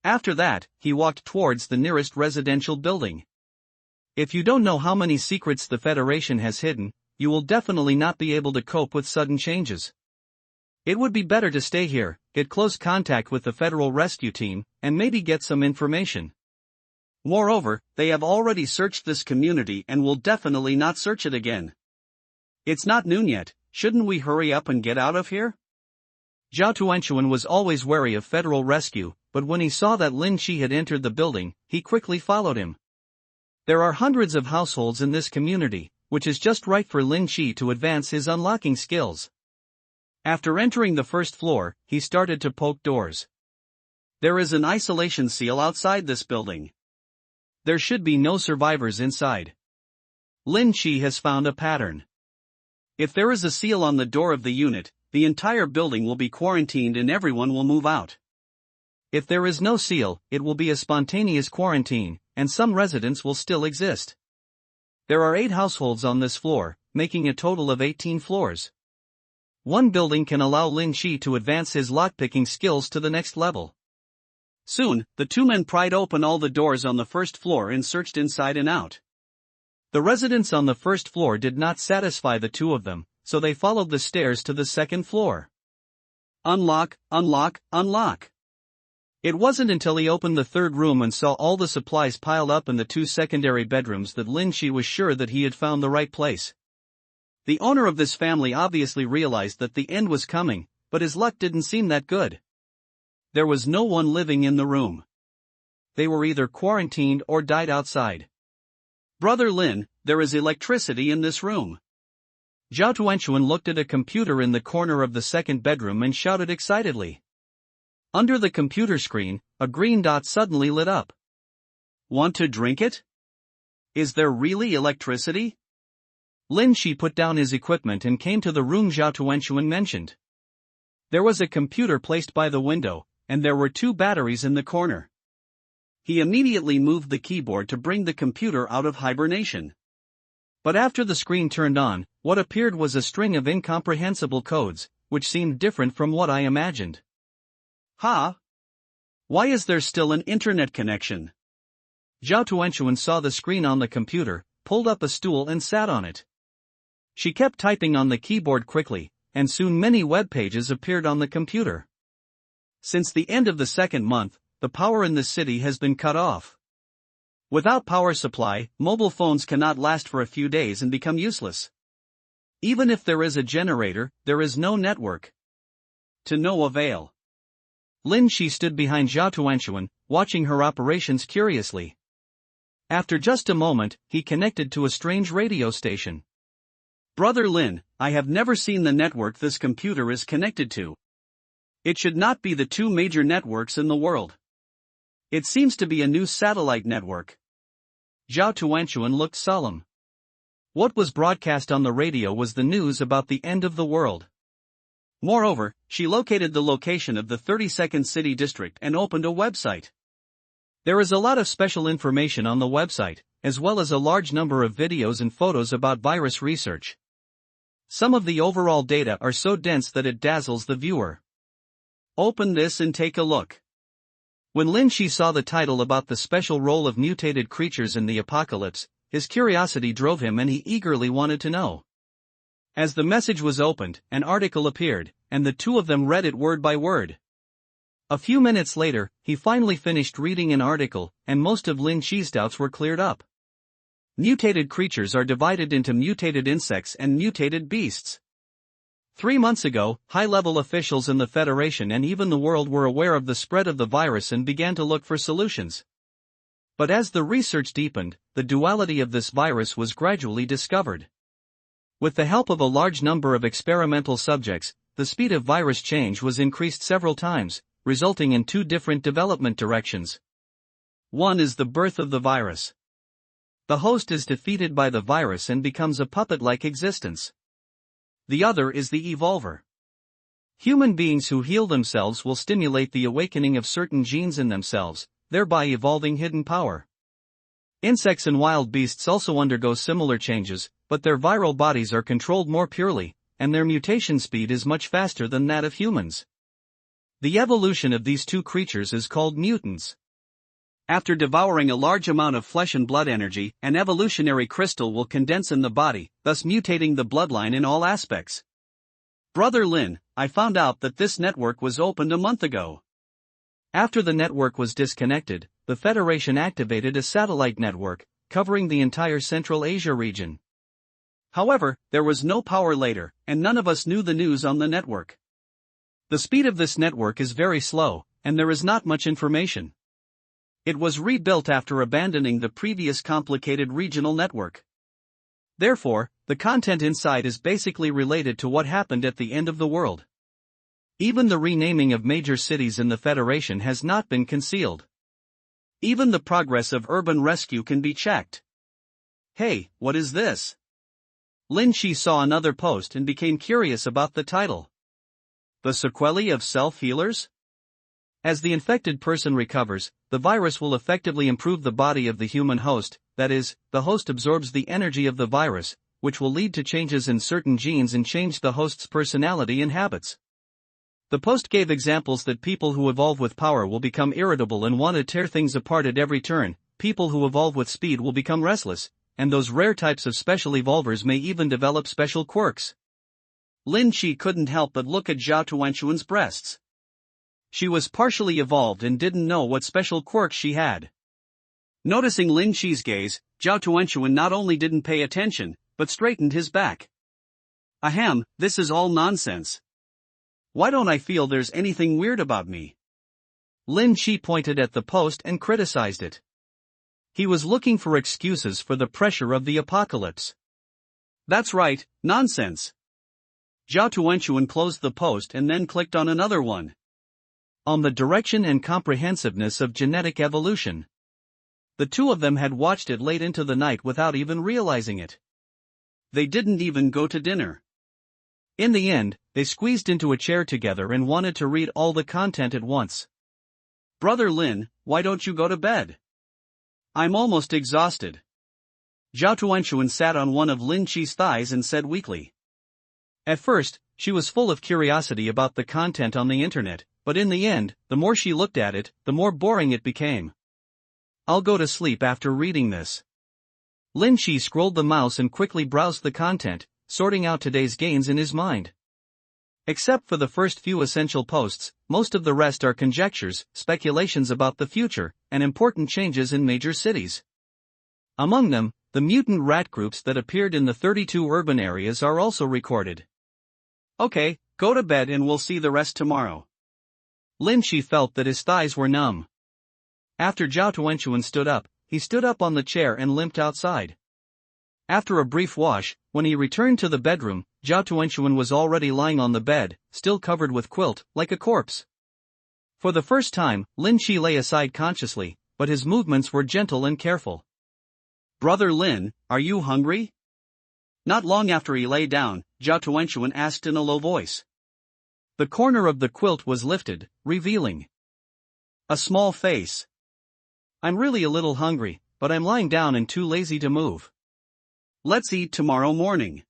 After that, he walked towards the nearest residential building. If you don't know how many secrets the Federation has hidden, you will definitely not be able to cope with sudden changes. It would be better to stay here, get close contact with the Federal Rescue Team, and maybe get some information. Moreover, they have already searched this community and will definitely not search it again. It's not noon yet, shouldn't we hurry up and get out of here? Zhao Tuanchuan was always wary of federal rescue, but when he saw that Lin Shi had entered the building, he quickly followed him. There are hundreds of households in this community, which is just right for Lin Shi to advance his unlocking skills. After entering the first floor, he started to poke doors. There is an isolation seal outside this building. There should be no survivors inside. Lin Shi has found a pattern. If there is a seal on the door of the unit, the entire building will be quarantined and everyone will move out. If there is no seal, it will be a spontaneous quarantine, and some residents will still exist. There are 8 households on this floor, making a total of 18 floors. One building can allow Lin Shi to advance his lockpicking skills to the next level. Soon, the two men pried open all the doors on the first floor and searched inside and out. The residents on the first floor did not satisfy the two of them, so they followed the stairs to the second floor. Unlock, unlock, unlock. It wasn't until he opened the third room and saw all the supplies piled up in the 2 secondary bedrooms that Lin Shi was sure that he had found the right place. The owner of this family obviously realized that the end was coming, but his luck didn't seem that good. There was no one living in the room. They were either quarantined or died outside. Brother Lin, there is electricity in this room. Zhao Tuanchuan looked at a computer in the corner of the second bedroom and shouted excitedly. Under the computer screen, a green dot suddenly lit up. Want to drink it? Is there really electricity? Lin Shi put down his equipment and came to the room Zhao Tuanchuan mentioned. There was a computer placed by the window, and there were 2 batteries in the corner. He immediately moved the keyboard to bring the computer out of hibernation. But after the screen turned on, what appeared was a string of incomprehensible codes, which seemed different from what I imagined. Huh? Why is there still an internet connection? Zhao Tuanchuan saw the screen on the computer, pulled up a stool and sat on it. She kept typing on the keyboard quickly, and soon many web pages appeared on the computer. Since the end of the second month, the power in the city has been cut off. Without power supply, mobile phones cannot last for a few days and become useless. Even if there is a generator, there is no network. To no avail. Lin Shi stood behind Zhao Tuanchuan, watching her operations curiously. After just a moment, he connected to a strange radio station. Brother Lin, I have never seen the network this computer is connected to. It should not be the 2 major networks in the world. It seems to be a new satellite network. Zhao Tuanchuan looked solemn. What was broadcast on the radio was the news about the end of the world. Moreover, she located the location of the 32nd city district and opened a website. There is a lot of special information on the website, as well as a large number of videos and photos about virus research. Some of the overall data are so dense that it dazzles the viewer. Open this and take a look. When Lin Shi saw the title about the special role of mutated creatures in the apocalypse, his curiosity drove him and he eagerly wanted to know. As the message was opened, an article appeared, and the two of them read it word by word. A few minutes later, he finally finished reading an article, and most of Lin Shi's doubts were cleared up. Mutated creatures are divided into mutated insects and mutated beasts. 3 months ago, high-level officials in the Federation and even the world were aware of the spread of the virus and began to look for solutions. But as the research deepened, the duality of this virus was gradually discovered. With the help of a large number of experimental subjects, the speed of virus change was increased several times, resulting in 2 different development directions. One is the birth of the virus. The host is defeated by the virus and becomes a puppet-like existence. The other is the evolver. Human beings who heal themselves will stimulate the awakening of certain genes in themselves, thereby evolving hidden power. Insects and wild beasts also undergo similar changes, but their viral bodies are controlled more purely, and their mutation speed is much faster than that of humans. The evolution of these 2 creatures is called mutants. After devouring a large amount of flesh and blood energy, an evolutionary crystal will condense in the body, thus mutating the bloodline in all aspects. Brother Lin, I found out that this network was opened a month ago. After the network was disconnected, the Federation activated a satellite network, covering the entire Central Asia region. However, there was no power later, and none of us knew the news on the network. The speed of this network is very slow, and there is not much information. It was rebuilt after abandoning the previous complicated regional network. Therefore, the content inside is basically related to what happened at the end of the world. Even the renaming of major cities in the Federation has not been concealed. Even the progress of urban rescue can be checked. Hey, what is this? Lin Shi saw another post and became curious about the title. The sequelae of self-healers? As the infected person recovers, the virus will effectively improve the body of the human host, that is, the host absorbs the energy of the virus, which will lead to changes in certain genes and change the host's personality and habits. The post gave examples that people who evolve with power will become irritable and want to tear things apart at every turn, people who evolve with speed will become restless, and those rare types of special evolvers may even develop special quirks. Lin Shi couldn't help but look at Zhao Tuanxuan's breasts. She was partially evolved and didn't know what special quirks she had. Noticing Lin Shi's gaze, Zhao Tuanxuan not only didn't pay attention, but straightened his back. Ahem, this is all nonsense. Why don't I feel there's anything weird about me? Lin Shi pointed at the post and criticized it. He was looking for excuses for the pressure of the apocalypse. That's right, nonsense. Zhao Tuanxuan closed the post and then clicked on another one. On the direction and comprehensiveness of genetic evolution. The two of them had watched it late into the night without even realizing it. They didn't even go to dinner. In the end, they squeezed into a chair together and wanted to read all the content at once. Brother Lin, why don't you go to bed? I'm almost exhausted. Zhao Tuanxuan sat on one of Lin Shi's thighs and said weakly. At first, she was full of curiosity about the content on the internet, but in the end, the more she looked at it, the more boring it became. I'll go to sleep after reading this. Lin Shi scrolled the mouse and quickly browsed the content, sorting out today's gains in his mind. Except for the first few essential posts, most of the rest are conjectures, speculations about the future, and important changes in major cities. Among them, the mutant rat groups that appeared in the 32 urban areas are also recorded. Okay, go to bed and we'll see the rest tomorrow. Lin Shi felt that his thighs were numb. After Zhao Tuanxuan stood up, he stood up on the chair and limped outside. After a brief wash, when he returned to the bedroom, Zhao Tuanxuan was already lying on the bed, still covered with quilt, like a corpse. For the first time, Lin Shi lay aside consciously, but his movements were gentle and careful. Brother Lin, are you hungry? Not long after he lay down, Zhao Tuanxuan asked in a low voice. The corner of the quilt was lifted, revealing a small face. I'm really a little hungry, but I'm lying down and too lazy to move. Let's eat tomorrow morning.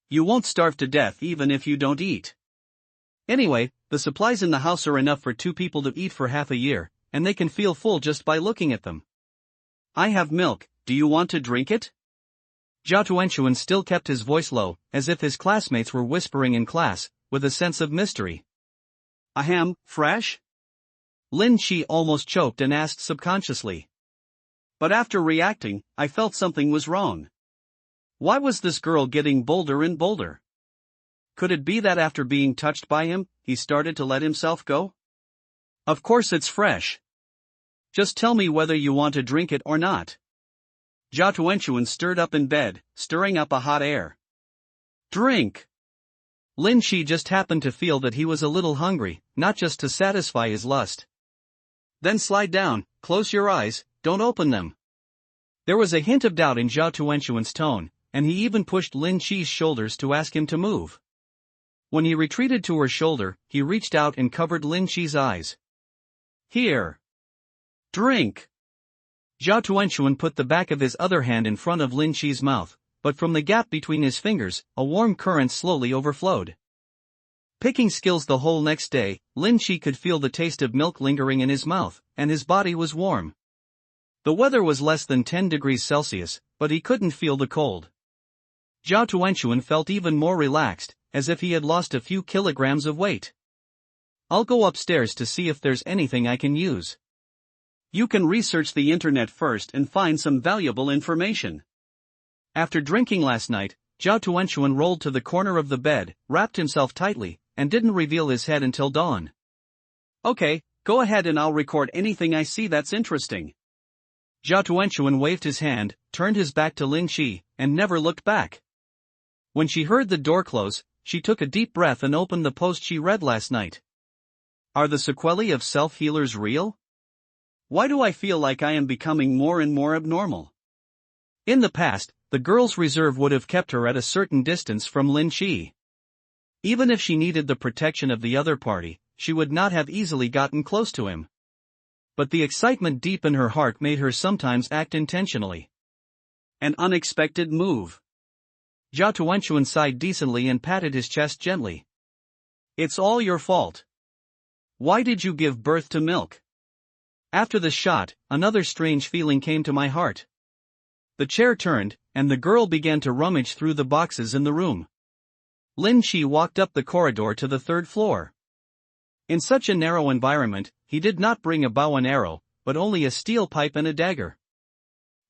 You won't starve to death even if you don't eat. Anyway, the supplies in the house are enough for 2 people to eat for half a year, and they can feel full just by looking at them. I have milk, do you want to drink it? Zhao Tuanxuan still kept his voice low, as if his classmates were whispering in class, with a sense of mystery. Ahem, fresh? Lin Shi almost choked and asked subconsciously. But after reacting, I felt something was wrong. Why was this girl getting bolder and bolder? Could it be that after being touched by him, he started to let himself go? Of course it's fresh. Just tell me whether you want to drink it or not. Zhao Tuanxuan stirred up in bed, stirring up a hot air. Drink! Lin Shi just happened to feel that he was a little hungry, not just to satisfy his lust. Then slide down, close your eyes, don't open them. There was a hint of doubt in Zhao Tuanxuan's tone, and he even pushed Lin Shi's shoulders to ask him to move. When he retreated to her shoulder, he reached out and covered Lin Shi's eyes. Here. Drink. Zhao Tuanxuan put the back of his other hand in front of Lin Shi's mouth, but from the gap between his fingers, a warm current slowly overflowed. Picking skills the whole next day, Lin Shi could feel the taste of milk lingering in his mouth, and his body was warm. The weather was less than 10 degrees Celsius, but he couldn't feel the cold. Zhao Tuanxuan felt even more relaxed, as if he had lost a few kilograms of weight. I'll go upstairs to see if there's anything I can use. You can research the internet first and find some valuable information. After drinking last night, Zhao Tuanxuan rolled to the corner of the bed, wrapped himself tightly, and didn't reveal his head until dawn. Okay, go ahead and I'll record anything I see that's interesting. Zhao Tuanchuan waved his hand, turned his back to Lin Shi, and never looked back. When she heard the door close, she took a deep breath and opened the post she read last night. Are the sequelae of self-healers real? Why do I feel like I am becoming more and more abnormal? In the past, the girl's reserve would have kept her at a certain distance from Lin Shi. Even if she needed the protection of the other party, she would not have easily gotten close to him. But the excitement deep in her heart made her sometimes act intentionally. An unexpected move. Zhao Tuanchuan sighed decently and patted his chest gently. It's all your fault. Why did you give birth to milk? After the shot, another strange feeling came to my heart. The chair turned, and the girl began to rummage through the boxes in the room. Lin Shi walked up the corridor to the third floor. In such a narrow environment, he did not bring a bow and arrow, but only a steel pipe and a dagger.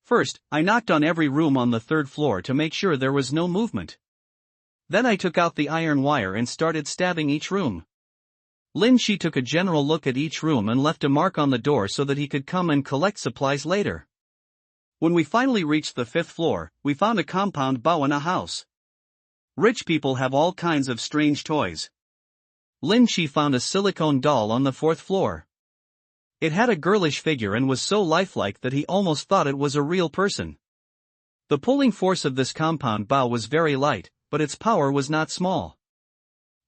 First, I knocked on every room on the third floor to make sure there was no movement. Then I took out the iron wire and started stabbing each room. Lin Shi took a general look at each room and left a mark on the door so that he could come and collect supplies later. When we finally reached the fifth floor, we found a compound bow in a house. Rich people have all kinds of strange toys. Lin Shi found a silicone doll on the fourth floor. It had a girlish figure and was so lifelike that he almost thought it was a real person. The pulling force of this compound bow was very light, but its power was not small.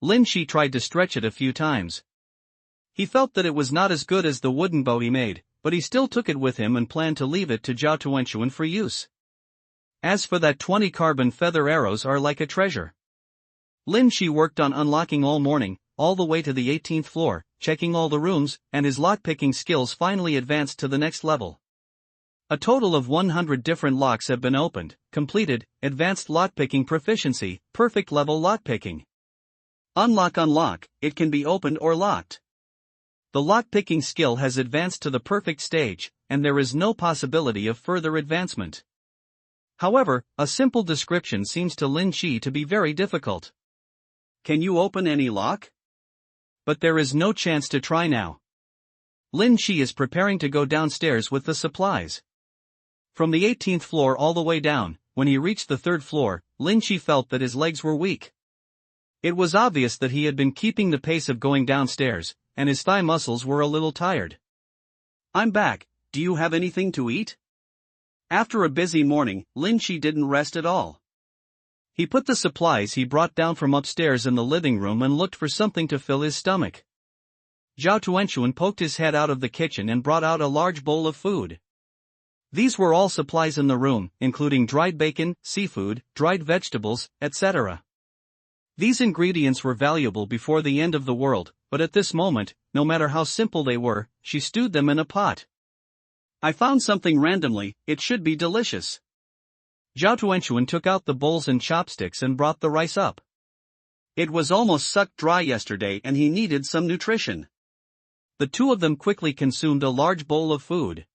Lin Shi tried to stretch it a few times. He felt that it was not as good as the wooden bow he made, but he still took it with him and planned to leave it to Zhao Tuanchuan for use. As for that 20 carbon feather arrows are like a treasure. Lin Shi worked on unlocking all morning, all the way to the 18th floor, checking all the rooms, and his lockpicking skills finally advanced to the next level. A total of 100 different locks have been opened, completed, advanced lockpicking proficiency, perfect level lockpicking. Unlock, it can be opened or locked. The lockpicking skill has advanced to the perfect stage, and there is no possibility of further advancement. However, a simple description seems to Lin Shi to be very difficult. Can you open any lock? But there is no chance to try now. Lin Shi is preparing to go downstairs with the supplies. From the 18th floor all the way down, when he reached the third floor, Lin Shi felt that his legs were weak. It was obvious that he had been keeping the pace of going downstairs, and his thigh muscles were a little tired. I'm back, do you have anything to eat? After a busy morning, Lin Shi didn't rest at all. He put the supplies he brought down from upstairs in the living room and looked for something to fill his stomach. Zhao Tuanchuan poked his head out of the kitchen and brought out a large bowl of food. These were all supplies in the room, including dried bacon, seafood, dried vegetables, etc. These ingredients were valuable before the end of the world, but at this moment, no matter how simple they were, she stewed them in a pot. I found something randomly, it should be delicious. Zhao Tuanchuan took out the bowls and chopsticks and brought the rice up. It was almost sucked dry yesterday and he needed some nutrition. The two of them quickly consumed a large bowl of food.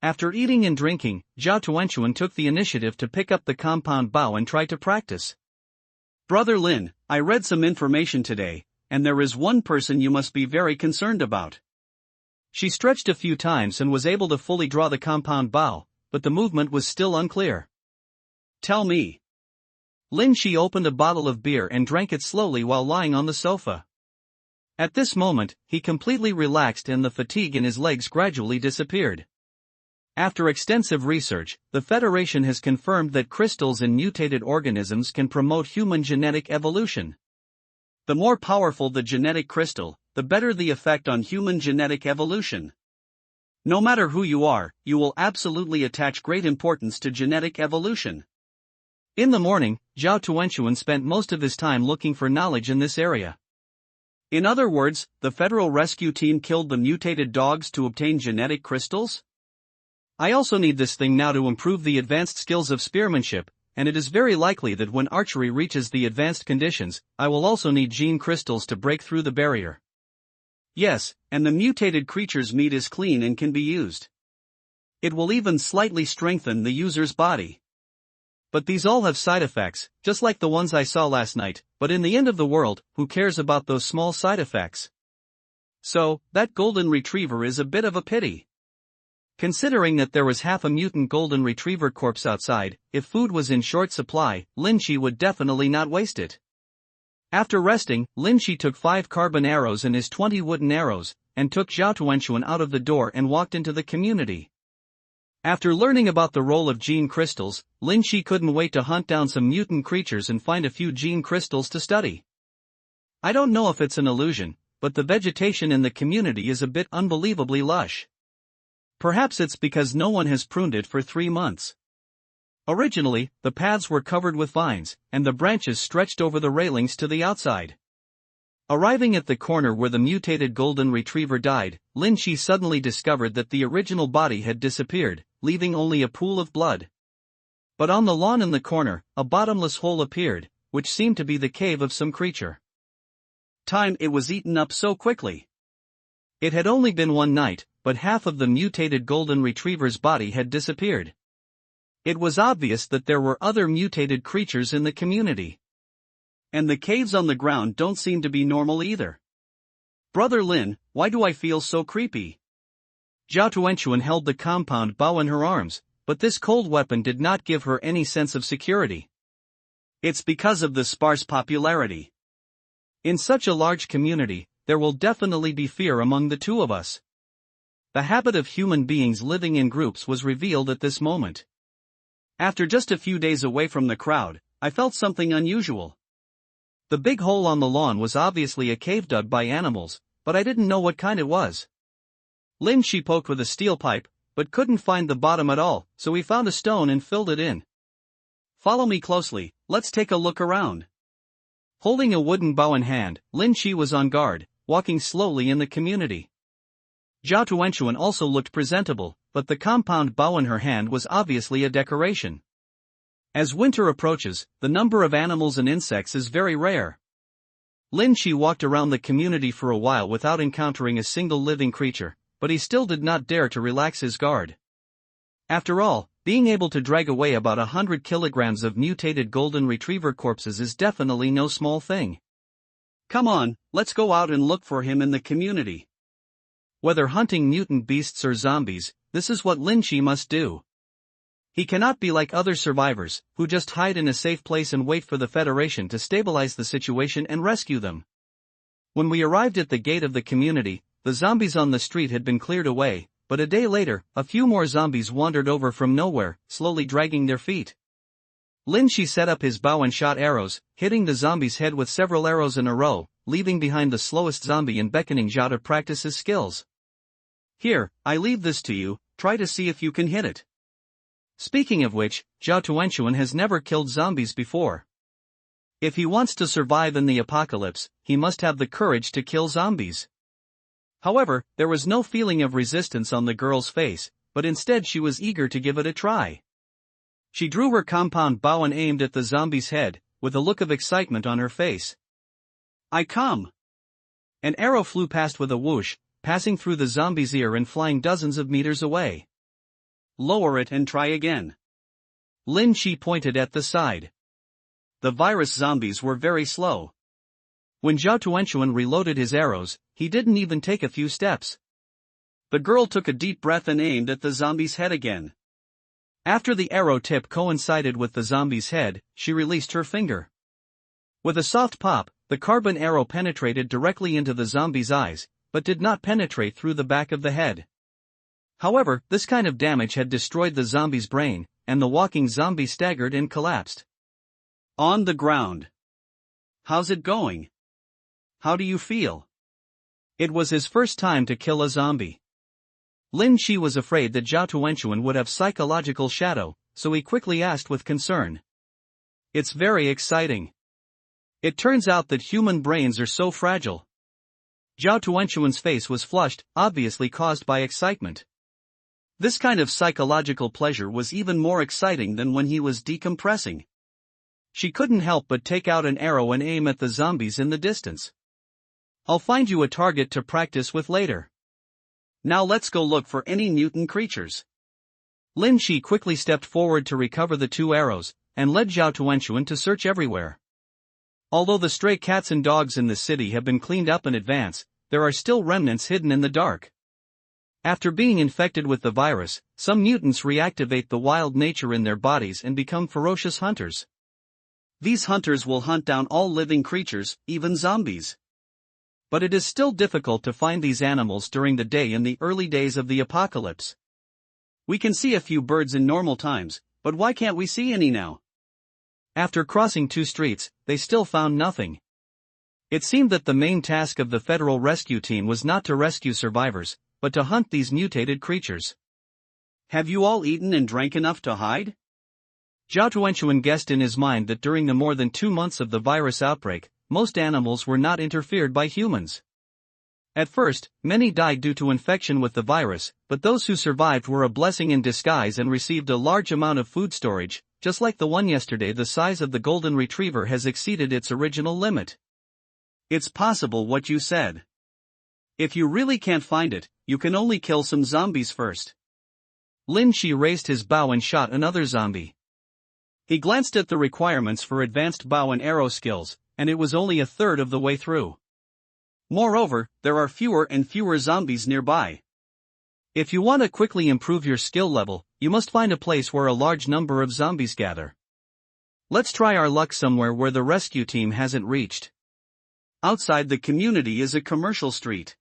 After eating and drinking, Zhao Tuanchuan took the initiative to pick up the compound bow and try to practice. Brother Lin, I read some information today, and there is one person you must be very concerned about. She stretched a few times and was able to fully draw the compound bow, but the movement was still unclear. Tell me. Lin Shi opened a bottle of beer and drank it slowly while lying on the sofa. At this moment, he completely relaxed and the fatigue in his legs gradually disappeared. After extensive research, the Federation has confirmed that crystals in mutated organisms can promote human genetic evolution. The more powerful the genetic crystal, the better the effect on human genetic evolution. No matter who you are, you will absolutely attach great importance to genetic evolution. In the morning, Zhao Tuanchuan spent most of his time looking for knowledge in this area. In other words, the Federal Rescue Team killed the mutated dogs to obtain genetic crystals? I also need this thing now to improve the advanced skills of spearmanship, and it is very likely that when archery reaches the advanced conditions, I will also need gene crystals to break through the barrier. Yes, and the mutated creature's meat is clean and can be used. It will even slightly strengthen the user's body. But these all have side effects, just like the ones I saw last night, but in the end of the world, who cares about those small side effects? So, that golden retriever is a bit of a pity. Considering that there was half a mutant golden retriever corpse outside, if food was in short supply, Lin Shi would definitely not waste it. After resting, Lin Shi took 5 carbon arrows and his 20 wooden arrows, and took Zhao Tuanxuan out of the door and walked into the community. After learning about the role of gene crystals, Lin Shi couldn't wait to hunt down some mutant creatures and find a few gene crystals to study. I don't know if it's an illusion, but the vegetation in the community is a bit unbelievably lush. Perhaps it's because no one has pruned it for 3 months. Originally, the paths were covered with vines, and the branches stretched over the railings to the outside. Arriving at the corner where the mutated golden retriever died, Lin Shi suddenly discovered that the original body had disappeared, leaving only a pool of blood. But on the lawn in the corner, a bottomless hole appeared, which seemed to be the cave of some creature. It was eaten up so quickly. It had only been one night, but half of the mutated golden retriever's body had disappeared. It was obvious that there were other mutated creatures in the community. And the caves on the ground don't seem to be normal either. Brother Lin, why do I feel so creepy? Zhao Tuanxuan held the compound bow in her arms, but this cold weapon did not give her any sense of security. It's because of the sparse popularity. In such a large community, there will definitely be fear among the two of us. The habit of human beings living in groups was revealed at this moment. After just a few days away from the crowd, I felt something unusual. The big hole on the lawn was obviously a cave dug by animals, but I didn't know what kind it was. Lin Shi poked with a steel pipe, but couldn't find the bottom at all, so he found a stone and filled it in. Follow me closely, let's take a look around. Holding a wooden bow in hand, Lin Shi was on guard, walking slowly in the community. Zhao Tuanxuan also looked presentable, but the compound bow in her hand was obviously a decoration. As winter approaches, the number of animals and insects is very rare. Lin Shi walked around the community for a while without encountering a single living creature, but he still did not dare to relax his guard. After all, being able to drag away about 100 kilograms of mutated golden retriever corpses is definitely no small thing. Come on, let's go out and look for him in the community. Whether hunting mutant beasts or zombies, this is what Lin Shi must do. He cannot be like other survivors, who just hide in a safe place and wait for the Federation to stabilize the situation and rescue them. When we arrived at the gate of the community, the zombies on the street had been cleared away, but a day later, a few more zombies wandered over from nowhere, slowly dragging their feet. Lin Shi set up his bow and shot arrows, hitting the zombie's head with several arrows in a row, leaving behind the slowest zombie and beckoning Zhao to practice his skills. Here, I leave this to you, try to see if you can hit it. Speaking of which, Zhao Tuanxuan has never killed zombies before. If he wants to survive in the apocalypse, he must have the courage to kill zombies. However, there was no feeling of resistance on the girl's face, but instead she was eager to give it a try. She drew her compound bow and aimed at the zombie's head, with a look of excitement on her face. I come! An arrow flew past with a whoosh, passing through the zombie's ear and flying dozens of meters away. Lower it and try again. Lin Shi pointed at the side. The virus zombies were very slow. When Zhao Tuanxuan reloaded his arrows, he didn't even take a few steps. The girl took a deep breath and aimed at the zombie's head again. After the arrow tip coincided with the zombie's head, she released her finger. With a soft pop, the carbon arrow penetrated directly into the zombie's eyes, but did not penetrate through the back of the head. However, this kind of damage had destroyed the zombie's brain, and the walking zombie staggered and collapsed. On the ground. How's it going? How do you feel? It was his first time to kill a zombie. Lin Shi was afraid that Zhao Tuanxuan would have psychological shadow, so he quickly asked with concern. It's very exciting. It turns out that human brains are so fragile. Zhao Tuanxuan's face was flushed, obviously caused by excitement. This kind of psychological pleasure was even more exciting than when he was decompressing. She couldn't help but take out an arrow and aim at the zombies in the distance. I'll find you a target to practice with later. Now let's go look for any mutant creatures. Lin Shi quickly stepped forward to recover the 2 arrows, and led Zhao Tuanchuan to search everywhere. Although the stray cats and dogs in the city have been cleaned up in advance, there are still remnants hidden in the dark. After being infected with the virus, some mutants reactivate the wild nature in their bodies and become ferocious hunters. These hunters will hunt down all living creatures, even zombies. But it is still difficult to find these animals during the day in the early days of the apocalypse. We can see a few birds in normal times, but why can't we see any now? After crossing 2 streets, they still found nothing. It seemed that the main task of the federal rescue team was not to rescue survivors, but to hunt these mutated creatures. Have you all eaten and drank enough to hide? Zhao Tuanchuan guessed in his mind that during the more than 2 months of the virus outbreak, most animals were not interfered by humans. At first, many died due to infection with the virus, but those who survived were a blessing in disguise and received a large amount of food storage. Just like the one yesterday, the size of the golden retriever has exceeded its original limit. It's possible what you said. If you really can't find it, you can only kill some zombies first. Lin Shi raised his bow and shot another zombie. He glanced at the requirements for advanced bow and arrow skills, and it was only a third of the way through. Moreover, there are fewer and fewer zombies nearby. If you want to quickly improve your skill level, you must find a place where a large number of zombies gather. Let's try our luck somewhere where the rescue team hasn't reached. Outside the community is a commercial street.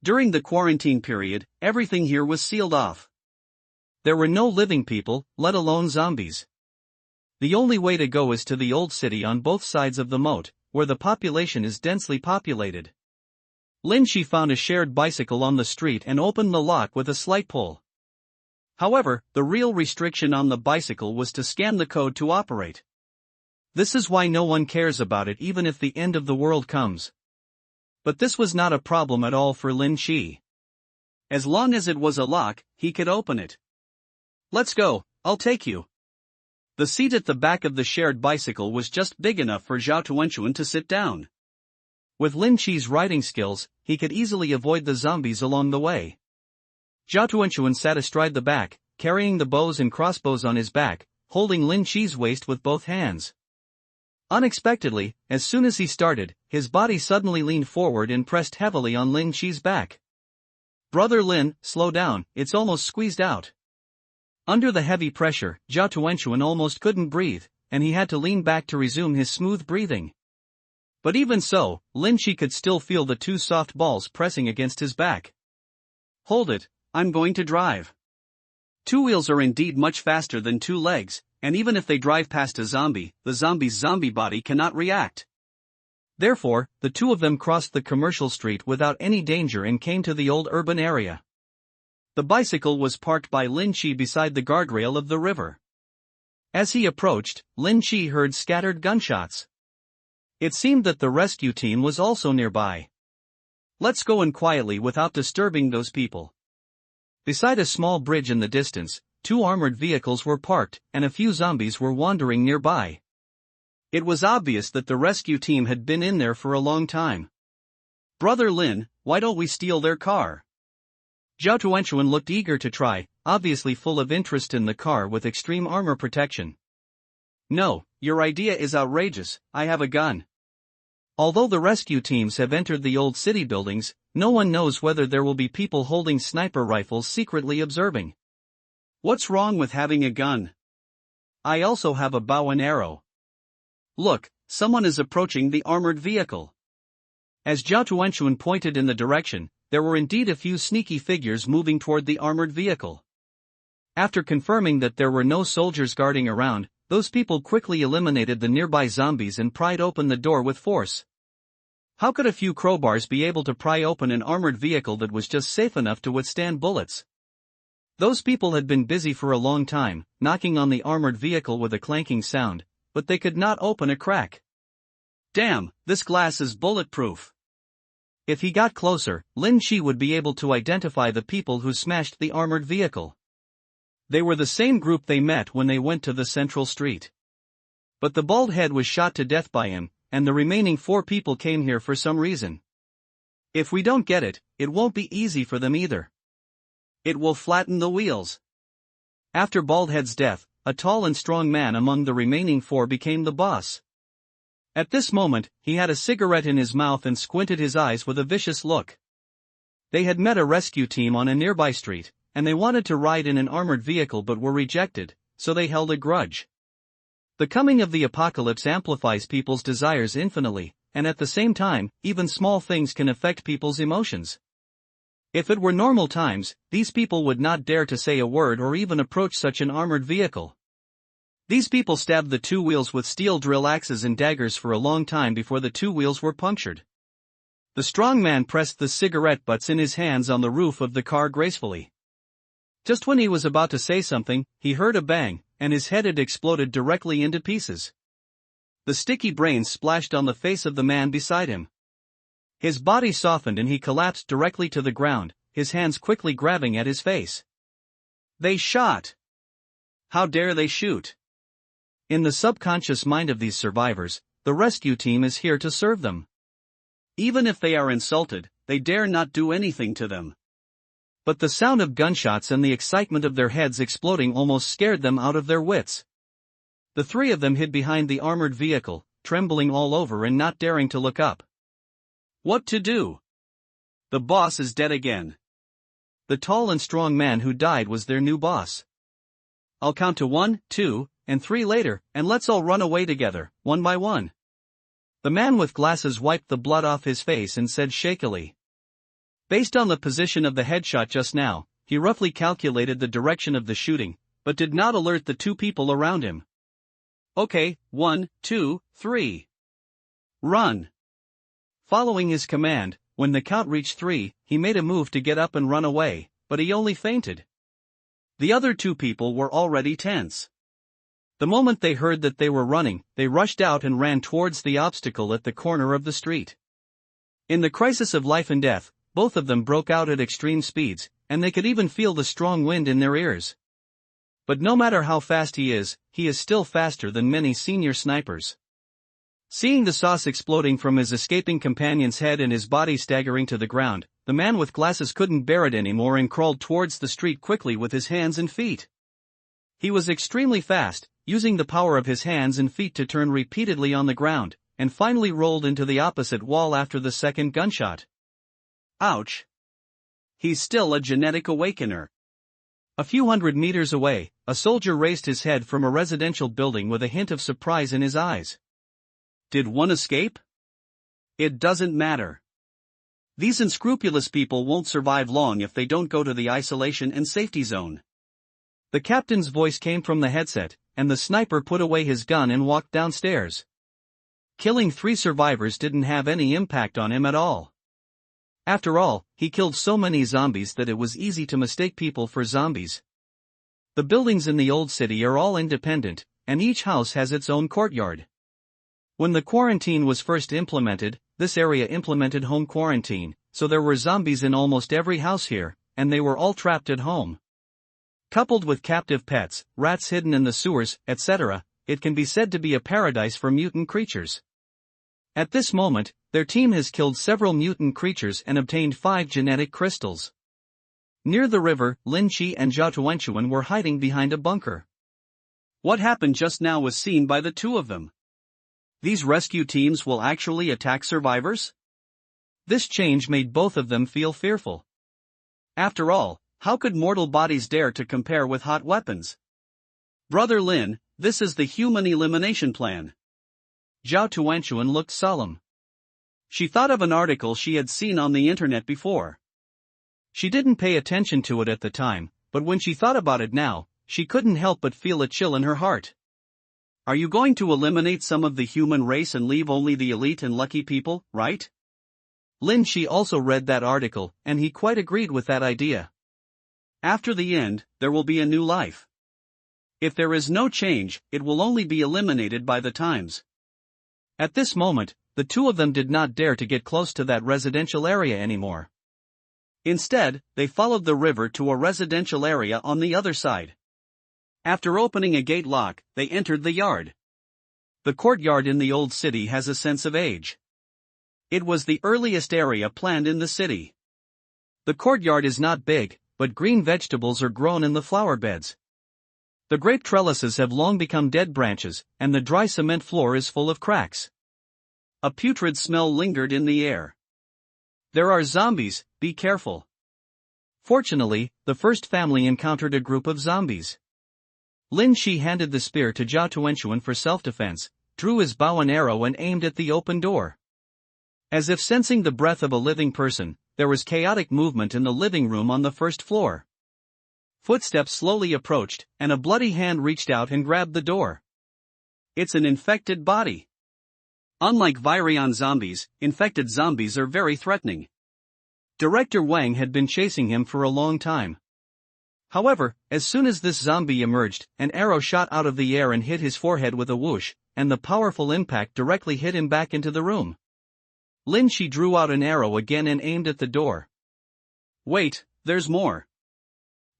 During the quarantine period, everything here was sealed off. There were no living people, let alone zombies. The only way to go is to the old city on both sides of the moat, where the population is densely populated. Lin Shi found a shared bicycle on the street and opened the lock with a slight pull. However, the real restriction on the bicycle was to scan the code to operate. This is why no one cares about it even if the end of the world comes. But this was not a problem at all for Lin Shi. As long as it was a lock, he could open it. Let's go, I'll take you. The seat at the back of the shared bicycle was just big enough for Zhao Tuanchuan to sit down. With Lin Shi's riding skills, he could easily avoid the zombies along the way. Zhao Tuanchuan sat astride the back, carrying the bows and crossbows on his back, holding Lin Shi's waist with both hands. Unexpectedly, as soon as he started, his body suddenly leaned forward and pressed heavily on Lin Shi's back. Brother Lin, slow down, it's almost squeezed out. Under the heavy pressure, Zhao Tuanchuan almost couldn't breathe, and he had to lean back to resume his smooth breathing. But even so, Lin Shi could still feel the 2 soft balls pressing against his back. Hold it, I'm going to drive. 2 wheels are indeed much faster than 2 legs, and even if they drive past a zombie, the zombie's zombie body cannot react. Therefore, the 2 of them crossed the commercial street without any danger and came to the old urban area. The bicycle was parked by Lin Shi beside the guardrail of the river. As he approached, Lin Shi heard scattered gunshots. It seemed that the rescue team was also nearby. Let's go in quietly without disturbing those people. Beside a small bridge in the distance, 2 armored vehicles were parked, and a few zombies were wandering nearby. It was obvious that the rescue team had been in there for a long time. Brother Lin, why don't we steal their car? Zhao Tuanchuan looked eager to try, obviously full of interest in the car with extreme armor protection. No, your idea is outrageous, I have a gun. Although the rescue teams have entered the old city buildings, no one knows whether there will be people holding sniper rifles secretly observing. What's wrong with having a gun? I also have a bow and arrow. Look, someone is approaching the armored vehicle. As Zhao Tuanchuan pointed in the direction, there were indeed a few sneaky figures moving toward the armored vehicle. After confirming that there were no soldiers guarding around, those people quickly eliminated the nearby zombies and pried open the door with force. How could a few crowbars be able to pry open an armored vehicle that was just safe enough to withstand bullets? Those people had been busy for a long time, knocking on the armored vehicle with a clanking sound, but they could not open a crack. Damn, this glass is bulletproof. If he got closer, Lin Shi would be able to identify the people who smashed the armored vehicle. They were the same group they met when they went to the central street. But the bald head was shot to death by him, and the remaining 4 people came here for some reason. If we don't get it, it won't be easy for them either. It will flatten the wheels. After Baldhead's death, a tall and strong man among the remaining four became the boss. At this moment, he had a cigarette in his mouth and squinted his eyes with a vicious look. They had met a rescue team on a nearby street, and they wanted to ride in an armored vehicle but were rejected, so they held a grudge. The coming of the apocalypse amplifies people's desires infinitely, and at the same time, even small things can affect people's emotions. If it were normal times, these people would not dare to say a word or even approach such an armored vehicle. These people stabbed the two wheels with steel drill axes and daggers for a long time before the two wheels were punctured. The strong man pressed the cigarette butts in his hands on the roof of the car gracefully. Just when he was about to say something, he heard a bang, and his head had exploded directly into pieces. The sticky brains splashed on the face of the man beside him. His body softened and he collapsed directly to the ground, his hands quickly grabbing at his face. They shot! How dare they shoot? In the subconscious mind of these survivors, the rescue team is here to serve them. Even if they are insulted, they dare not do anything to them. But the sound of gunshots and the excitement of their heads exploding almost scared them out of their wits. The three of them hid behind the armored vehicle, trembling all over and not daring to look up. What to do? The boss is dead again. The tall and strong man who died was their new boss. I'll count to 1, 2, and 3 later, and let's all run away together, one by one. The man with glasses wiped the blood off his face and said shakily. Based on the position of the headshot just now, he roughly calculated the direction of the shooting, but did not alert the two people around him. Okay, 1, 2, 3. Run! Following his command, when the count reached 3, he made a move to get up and run away, but he only fainted. The other two people were already tense. The moment they heard that they were running, they rushed out and ran towards the obstacle at the corner of the street. In the crisis of life and death, both of them broke out at extreme speeds, and they could even feel the strong wind in their ears. But no matter how fast he is still faster than many senior snipers. Seeing the sauce exploding from his escaping companion's head and his body staggering to the ground, the man with glasses couldn't bear it anymore and crawled towards the street quickly with his hands and feet. He was extremely fast, using the power of his hands and feet to turn repeatedly on the ground, and finally rolled into the opposite wall after the second gunshot. Ouch! He's still a genetic awakener. A few hundred meters away, a soldier raised his head from a residential building with a hint of surprise in his eyes. Did one escape? It doesn't matter. These unscrupulous people won't survive long if they don't go to the isolation and safety zone. The captain's voice came from the headset, and the sniper put away his gun and walked downstairs. Killing 3 survivors didn't have any impact on him at all. After all, he killed so many zombies that it was easy to mistake people for zombies. The buildings in the old city are all independent, and each house has its own courtyard. When the quarantine was first implemented, this area implemented home quarantine, so there were zombies in almost every house here, and they were all trapped at home. Coupled with captive pets, rats hidden in the sewers, etc., it can be said to be a paradise for mutant creatures. At this moment, their team has killed several mutant creatures and obtained 5 genetic crystals. Near the river, Lin Chi and Zhao Tuanchuan were hiding behind a bunker. What happened just now was seen by the two of them. These rescue teams will actually attack survivors? This change made both of them feel fearful. After all, how could mortal bodies dare to compare with hot weapons? Brother Lin, this is the human elimination plan. Zhao Tuanchuan looked solemn. She thought of an article she had seen on the internet before. She didn't pay attention to it at the time, but when she thought about it now, she couldn't help but feel a chill in her heart. Are you going to eliminate some of the human race and leave only the elite and lucky people, right? Lin Chi also read that article, and he quite agreed with that idea. After the end, there will be a new life. If there is no change, it will only be eliminated by the times. At this moment, the two of them did not dare to get close to that residential area anymore. Instead, they followed the river to a residential area on the other side. After opening a gate lock, they entered the yard. The courtyard in the old city has a sense of age. It was the earliest area planned in the city. The courtyard is not big, but green vegetables are grown in the flower beds. The grape trellises have long become dead branches, and the dry cement floor is full of cracks. A putrid smell lingered in the air. There are zombies, be careful. Fortunately, the first family encountered a group of zombies. Lin Shi handed the spear to Zhao Tuanchuan for self-defense, drew his bow and arrow and aimed at the open door. As if sensing the breath of a living person, there was chaotic movement in the living room on the first floor. Footsteps slowly approached, and a bloody hand reached out and grabbed the door. It's an infected body. Unlike virion zombies, infected zombies are very threatening. Director Wang had been chasing him for a long time. However, as soon as this zombie emerged, an arrow shot out of the air and hit his forehead with a whoosh, and the powerful impact directly hit him back into the room. Lin Shi drew out an arrow again and aimed at the door. Wait, there's more.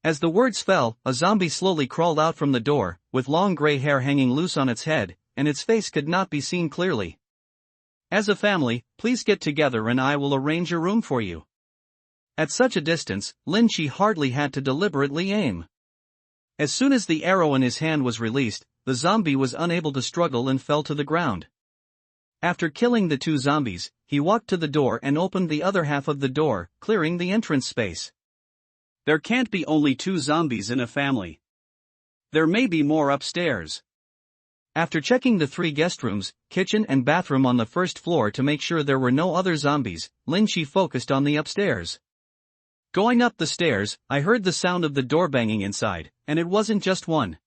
As the words fell, a zombie slowly crawled out from the door, with long gray hair hanging loose on its head, and its face could not be seen clearly. As a family, please get together and I will arrange a room for you. At such a distance, Lin Shi hardly had to deliberately aim. As soon as the arrow in his hand was released, the zombie was unable to struggle and fell to the ground. After killing the two zombies, he walked to the door and opened the other half of the door, clearing the entrance space. There can't be only two zombies in a family. There may be more upstairs. After checking the 3 guest rooms, kitchen and bathroom on the first floor to make sure there were no other zombies, Lin Shi focused on the upstairs. Going up the stairs, I heard the sound of the door banging inside, and it wasn't just one.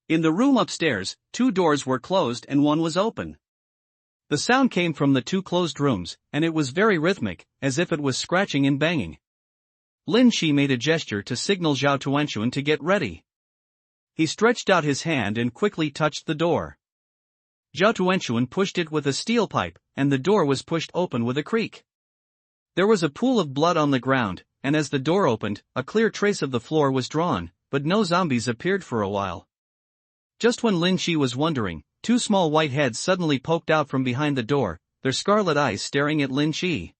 In the room upstairs, 2 doors were closed and one was open. The sound came from the 2 closed rooms, and it was very rhythmic, as if it was scratching and banging. Lin Shi made a gesture to signal Zhao Tuanchuan to get ready. He stretched out his hand and quickly touched the door. Zhao Tuanchuan pushed it with a steel pipe, and the door was pushed open with a creak. There was a pool of blood on the ground, and as the door opened, a clear trace of the floor was drawn, but no zombies appeared for a while. Just when Lin Shi was wondering, 2 small white heads suddenly poked out from behind the door, their scarlet eyes staring at Lin Shi.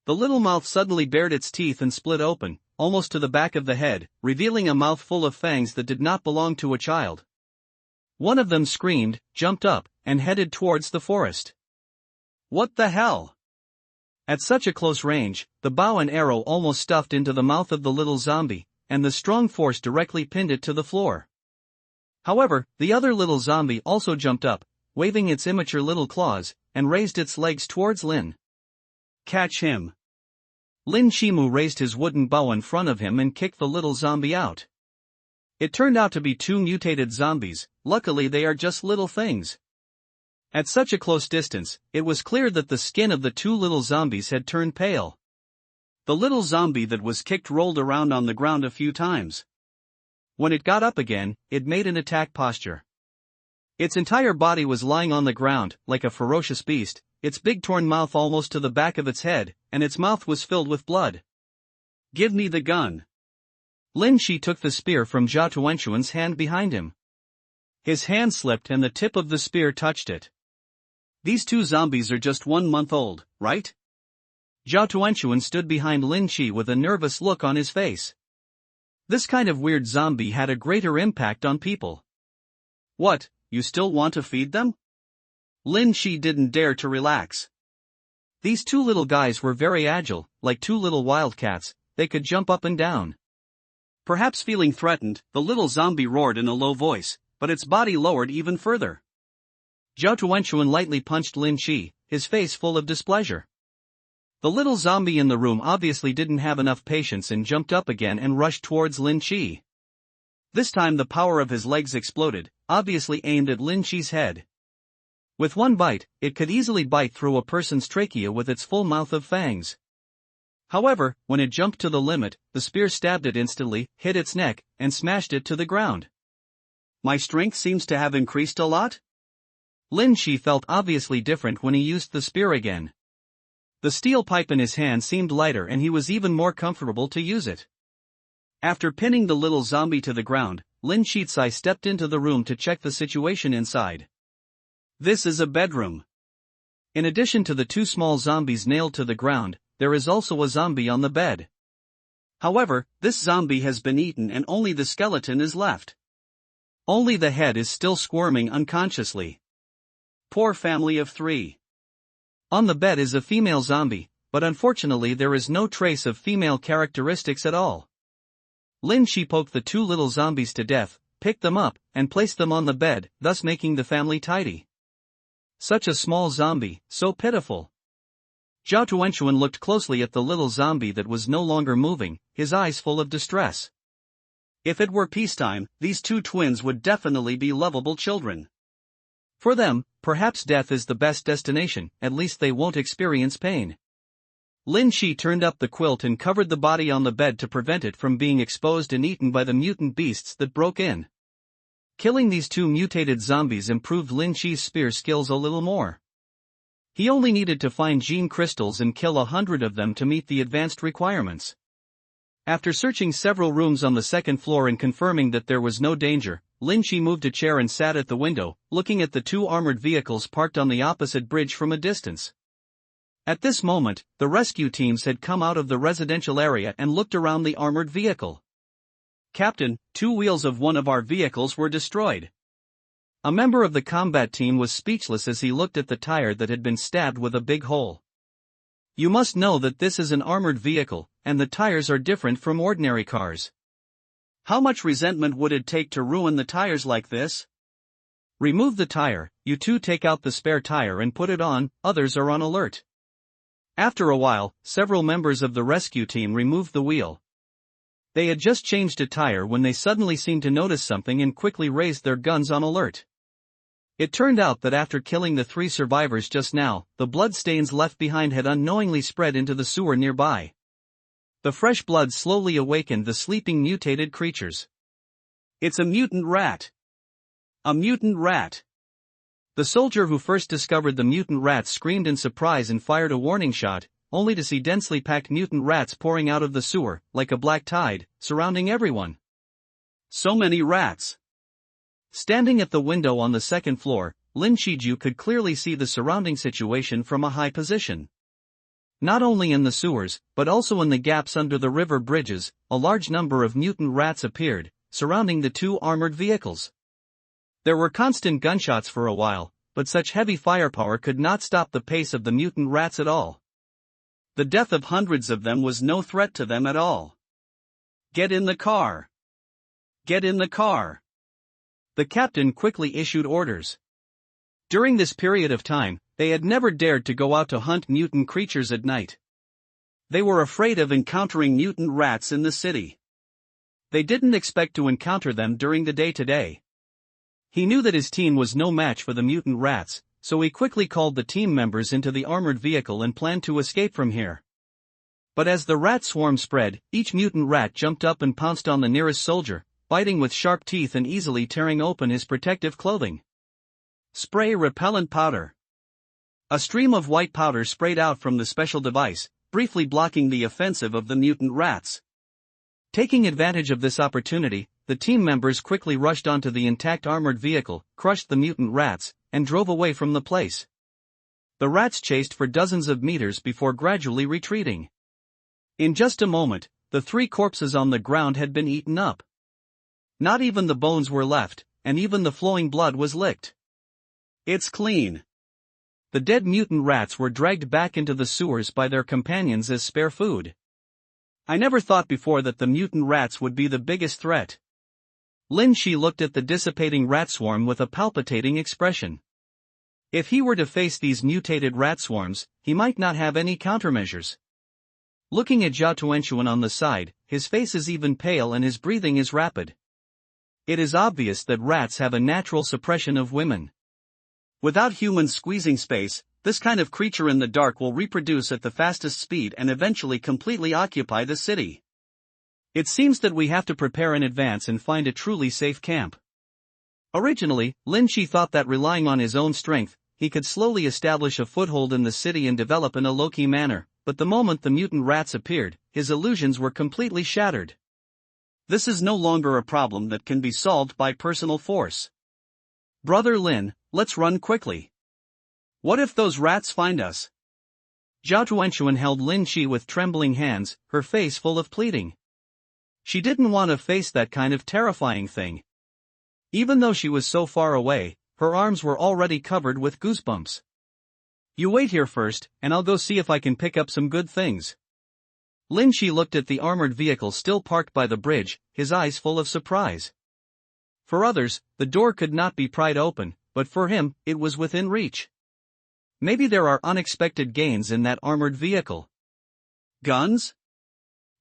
The little mouth suddenly bared its teeth and split open, almost to the back of the head, revealing a mouth full of fangs that did not belong to a child. One of them screamed, jumped up, and headed towards the forest. What the hell? At such a close range, the bow and arrow almost stuffed into the mouth of the little zombie, and the strong force directly pinned it to the floor. However, the other little zombie also jumped up, waving its immature little claws, and raised its legs towards Lin. Catch him. Lin Shimu raised his wooden bow in front of him and kicked the little zombie out. It turned out to be 2 mutated zombies, luckily they are just little things. At such a close distance, it was clear that the skin of the 2 little zombies had turned pale. The little zombie that was kicked rolled around on the ground a few times. When it got up again, it made an attack posture. Its entire body was lying on the ground, like a ferocious beast, its big torn mouth almost to the back of its head, and its mouth was filled with blood. Give me the gun. Lin Shi took the spear from Zhao Tuanchuan's hand behind him. His hand slipped and the tip of the spear touched it. These 2 zombies are just 1 month old, right? Zhao Tuanchuan stood behind Lin Shi with a nervous look on his face. This kind of weird zombie had a greater impact on people. What, you still want to feed them? Lin Shi didn't dare to relax. These 2 little guys were very agile, like 2 little wildcats, they could jump up and down. Perhaps feeling threatened, the little zombie roared in a low voice, but its body lowered even further. Zhao Tuanchuan lightly punched Lin Shi, his face full of displeasure. The little zombie in the room obviously didn't have enough patience and jumped up again and rushed towards Lin Shi. This time the power of his legs exploded, obviously aimed at Lin Shi's head. With one bite, it could easily bite through a person's trachea with its full mouth of fangs. However, when it jumped to the limit, the spear stabbed it instantly, hit its neck, and smashed it to the ground. My strength seems to have increased a lot? Lin Shi felt obviously different when he used the spear again. The steel pipe in his hand seemed lighter and he was even more comfortable to use it. After pinning the little zombie to the ground, Lin Shizai stepped into the room to check the situation inside. This is a bedroom. In addition to the 2 small zombies nailed to the ground, there is also a zombie on the bed. However, this zombie has been eaten and only the skeleton is left. Only the head is still squirming unconsciously. Poor family of 3. On the bed is a female zombie, but unfortunately there is no trace of female characteristics at all. Lin Shi poked the 2 little zombies to death, picked them up, and placed them on the bed, thus making the family tidy. Such a small zombie, so pitiful. Zhao Tuanchuan looked closely at the little zombie that was no longer moving, his eyes full of distress. If it were peacetime, these 2 twins would definitely be lovable children. For them, perhaps death is the best destination, at least they won't experience pain. Lin Shi turned up the quilt and covered the body on the bed to prevent it from being exposed and eaten by the mutant beasts that broke in. Killing these 2 mutated zombies improved Lin Shi's spear skills a little more. He only needed to find gene crystals and kill 100 of them to meet the advanced requirements. After searching several rooms on the 2nd floor and confirming that there was no danger, Lin Shi moved a chair and sat at the window, looking at the 2 armored vehicles parked on the opposite bridge from a distance. At this moment, the rescue teams had come out of the residential area and looked around the armored vehicle. "Captain, 2 wheels of one of our vehicles were destroyed." A member of the combat team was speechless as he looked at the tire that had been stabbed with a big hole. "You must know that this is an armored vehicle, and the tires are different from ordinary cars. How much resentment would it take to ruin the tires like this?" "Remove the tire, you 2 take out the spare tire and put it on, others are on alert." After a while, several members of the rescue team removed the wheel. They had just changed a tire when they suddenly seemed to notice something and quickly raised their guns on alert. It turned out that after killing the 3 survivors just now, the blood stains left behind had unknowingly spread into the sewer nearby. The fresh blood slowly awakened the sleeping mutated creatures. "It's a mutant rat! A mutant rat!" The soldier who first discovered the mutant rats screamed in surprise and fired a warning shot, only to see densely packed mutant rats pouring out of the sewer, like a black tide, surrounding everyone. So many rats! Standing at the window on the 2nd floor, Lin Shiju could clearly see the surrounding situation from a high position. Not only in the sewers, but also in the gaps under the river bridges, a large number of mutant rats appeared, surrounding the 2 armored vehicles. There were constant gunshots for a while, but such heavy firepower could not stop the pace of the mutant rats at all. The death of hundreds of them was no threat to them at all. "Get in the car! Get in the car!" The captain quickly issued orders. During this period of time, they had never dared to go out to hunt mutant creatures at night. They were afraid of encountering mutant rats in the city. They didn't expect to encounter them during the day today. He knew that his team was no match for the mutant rats, so he quickly called the team members into the armored vehicle and planned to escape from here. But as the rat swarm spread, each mutant rat jumped up and pounced on the nearest soldier, biting with sharp teeth and easily tearing open his protective clothing. Spray repellent powder. A stream of white powder sprayed out from the special device, briefly blocking the offensive of the mutant rats. Taking advantage of this opportunity, the team members quickly rushed onto the intact armored vehicle, crushed the mutant rats, and drove away from the place. The rats chased for dozens of meters before gradually retreating. In just a moment, the 3 corpses on the ground had been eaten up. Not even the bones were left, and even the flowing blood was licked. "It's clean." The dead mutant rats were dragged back into the sewers by their companions as spare food. "I never thought before that the mutant rats would be the biggest threat." Lin Shi looked at the dissipating rat swarm with a palpitating expression. If he were to face these mutated rat swarms, he might not have any countermeasures. Looking at Zhao Tuanchuan on the side, his face is even pale and his breathing is rapid. It is obvious that rats have a natural suppression of women. Without humans squeezing space, this kind of creature in the dark will reproduce at the fastest speed and eventually completely occupy the city. It seems that we have to prepare in advance and find a truly safe camp. Originally, Lin Shi thought that relying on his own strength, he could slowly establish a foothold in the city and develop in a low-key manner, but the moment the mutant rats appeared, his illusions were completely shattered. This is no longer a problem that can be solved by personal force. "Brother Lin, let's run quickly. What if those rats find us?" Zhao Tuanchuan held Lin Shi with trembling hands, her face full of pleading. She didn't want to face that kind of terrifying thing. Even though she was so far away, her arms were already covered with goosebumps. You wait here first, and I'll go see if I can pick up some good things. Lin Shi looked at the armored vehicle still parked by the bridge, his eyes full of surprise. For others, the door could not be pried open, but for him, it was within reach. Maybe there are unexpected gains in that armored vehicle. Guns?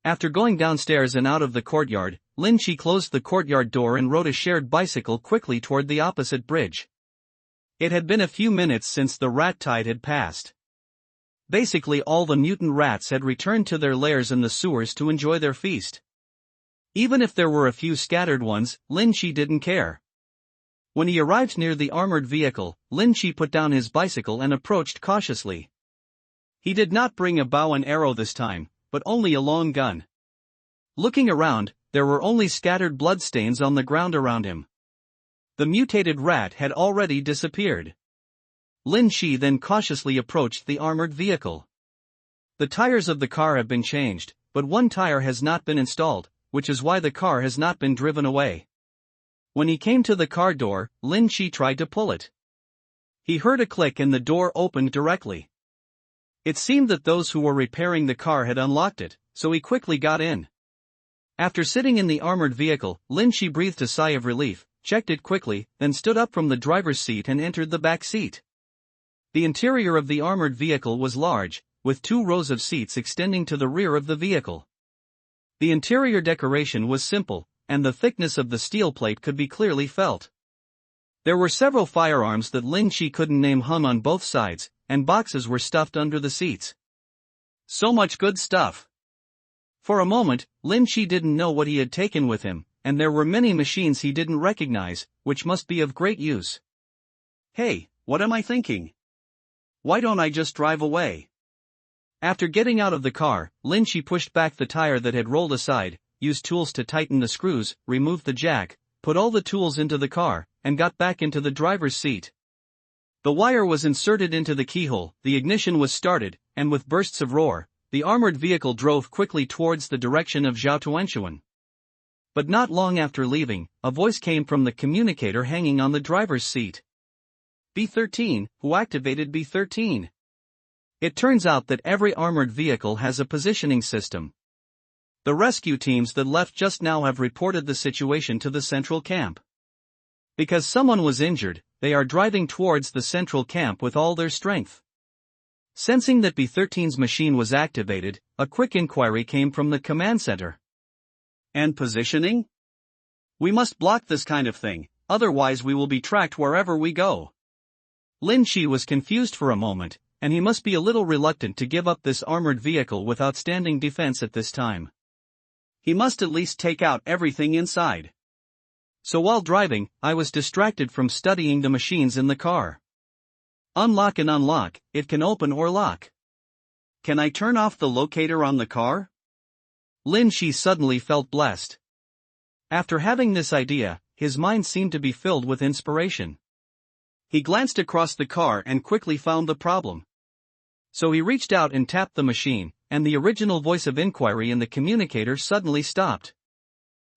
After going downstairs and out of the courtyard, Lin Shi closed the courtyard door and rode a shared bicycle quickly toward the opposite bridge. It had been a few minutes since the rat tide had passed. Basically all the mutant rats had returned to their lairs in the sewers to enjoy their feast. Even if there were a few scattered ones, Lin Shi didn't care. When he arrived near the armored vehicle, Lin Shi put down his bicycle and approached cautiously. He did not bring a bow and arrow this time, but only a long gun. Looking around, there were only scattered bloodstains on the ground around him. The mutated rat had already disappeared. Lin Shi then cautiously approached the armored vehicle. The tires of the car have been changed, but one tire has not been installed, which is why the car has not been driven away. When he came to the car door, Lin Shi tried to pull it. He heard a click and the door opened directly. It seemed that those who were repairing the car had unlocked it, so he quickly got in. After sitting in the armored vehicle, Lin Shi breathed a sigh of relief, checked it quickly, then stood up from the driver's seat and entered the back seat. The interior of the armored vehicle was large, with 2 rows of seats extending to the rear of the vehicle. The interior decoration was simple, and the thickness of the steel plate could be clearly felt. There were several firearms that Lin Shi couldn't name hung on both sides, and boxes were stuffed under the seats. So much good stuff. For a moment, Lin Shi didn't know what he had taken with him, and there were many machines he didn't recognize, which must be of great use. Hey, what am I thinking? Why don't I just drive away? After getting out of the car, Lin Shi pushed back the tire that had rolled aside, used tools to tighten the screws, removed the jack, put all the tools into the car, and got back into the driver's seat. The wire was inserted into the keyhole, the ignition was started, and with bursts of roar, the armored vehicle drove quickly towards the direction of Zhao Tuanshuan. But not long after leaving, a voice came from the communicator hanging on the driver's seat. B-13, who activated B-13? It turns out that every armored vehicle has a positioning system. The rescue teams that left just now have reported the situation to the central camp. Because someone was injured, they are driving towards the central camp with all their strength. Sensing that B-13's machine was activated, a quick inquiry came from the command center. And positioning? We must block this kind of thing, otherwise we will be tracked wherever we go. Lin Shi was confused for a moment, and he must be a little reluctant to give up this armored vehicle with outstanding defense at this time. He must at least take out everything inside. So while driving, I was distracted from studying the machines in the car. Unlock and unlock, it can open or lock. Can I turn off the locator on the car? Lin Shi suddenly felt blessed. After having this idea, his mind seemed to be filled with inspiration. He glanced across the car and quickly found the problem. So he reached out and tapped the machine, and the original voice of inquiry in the communicator suddenly stopped.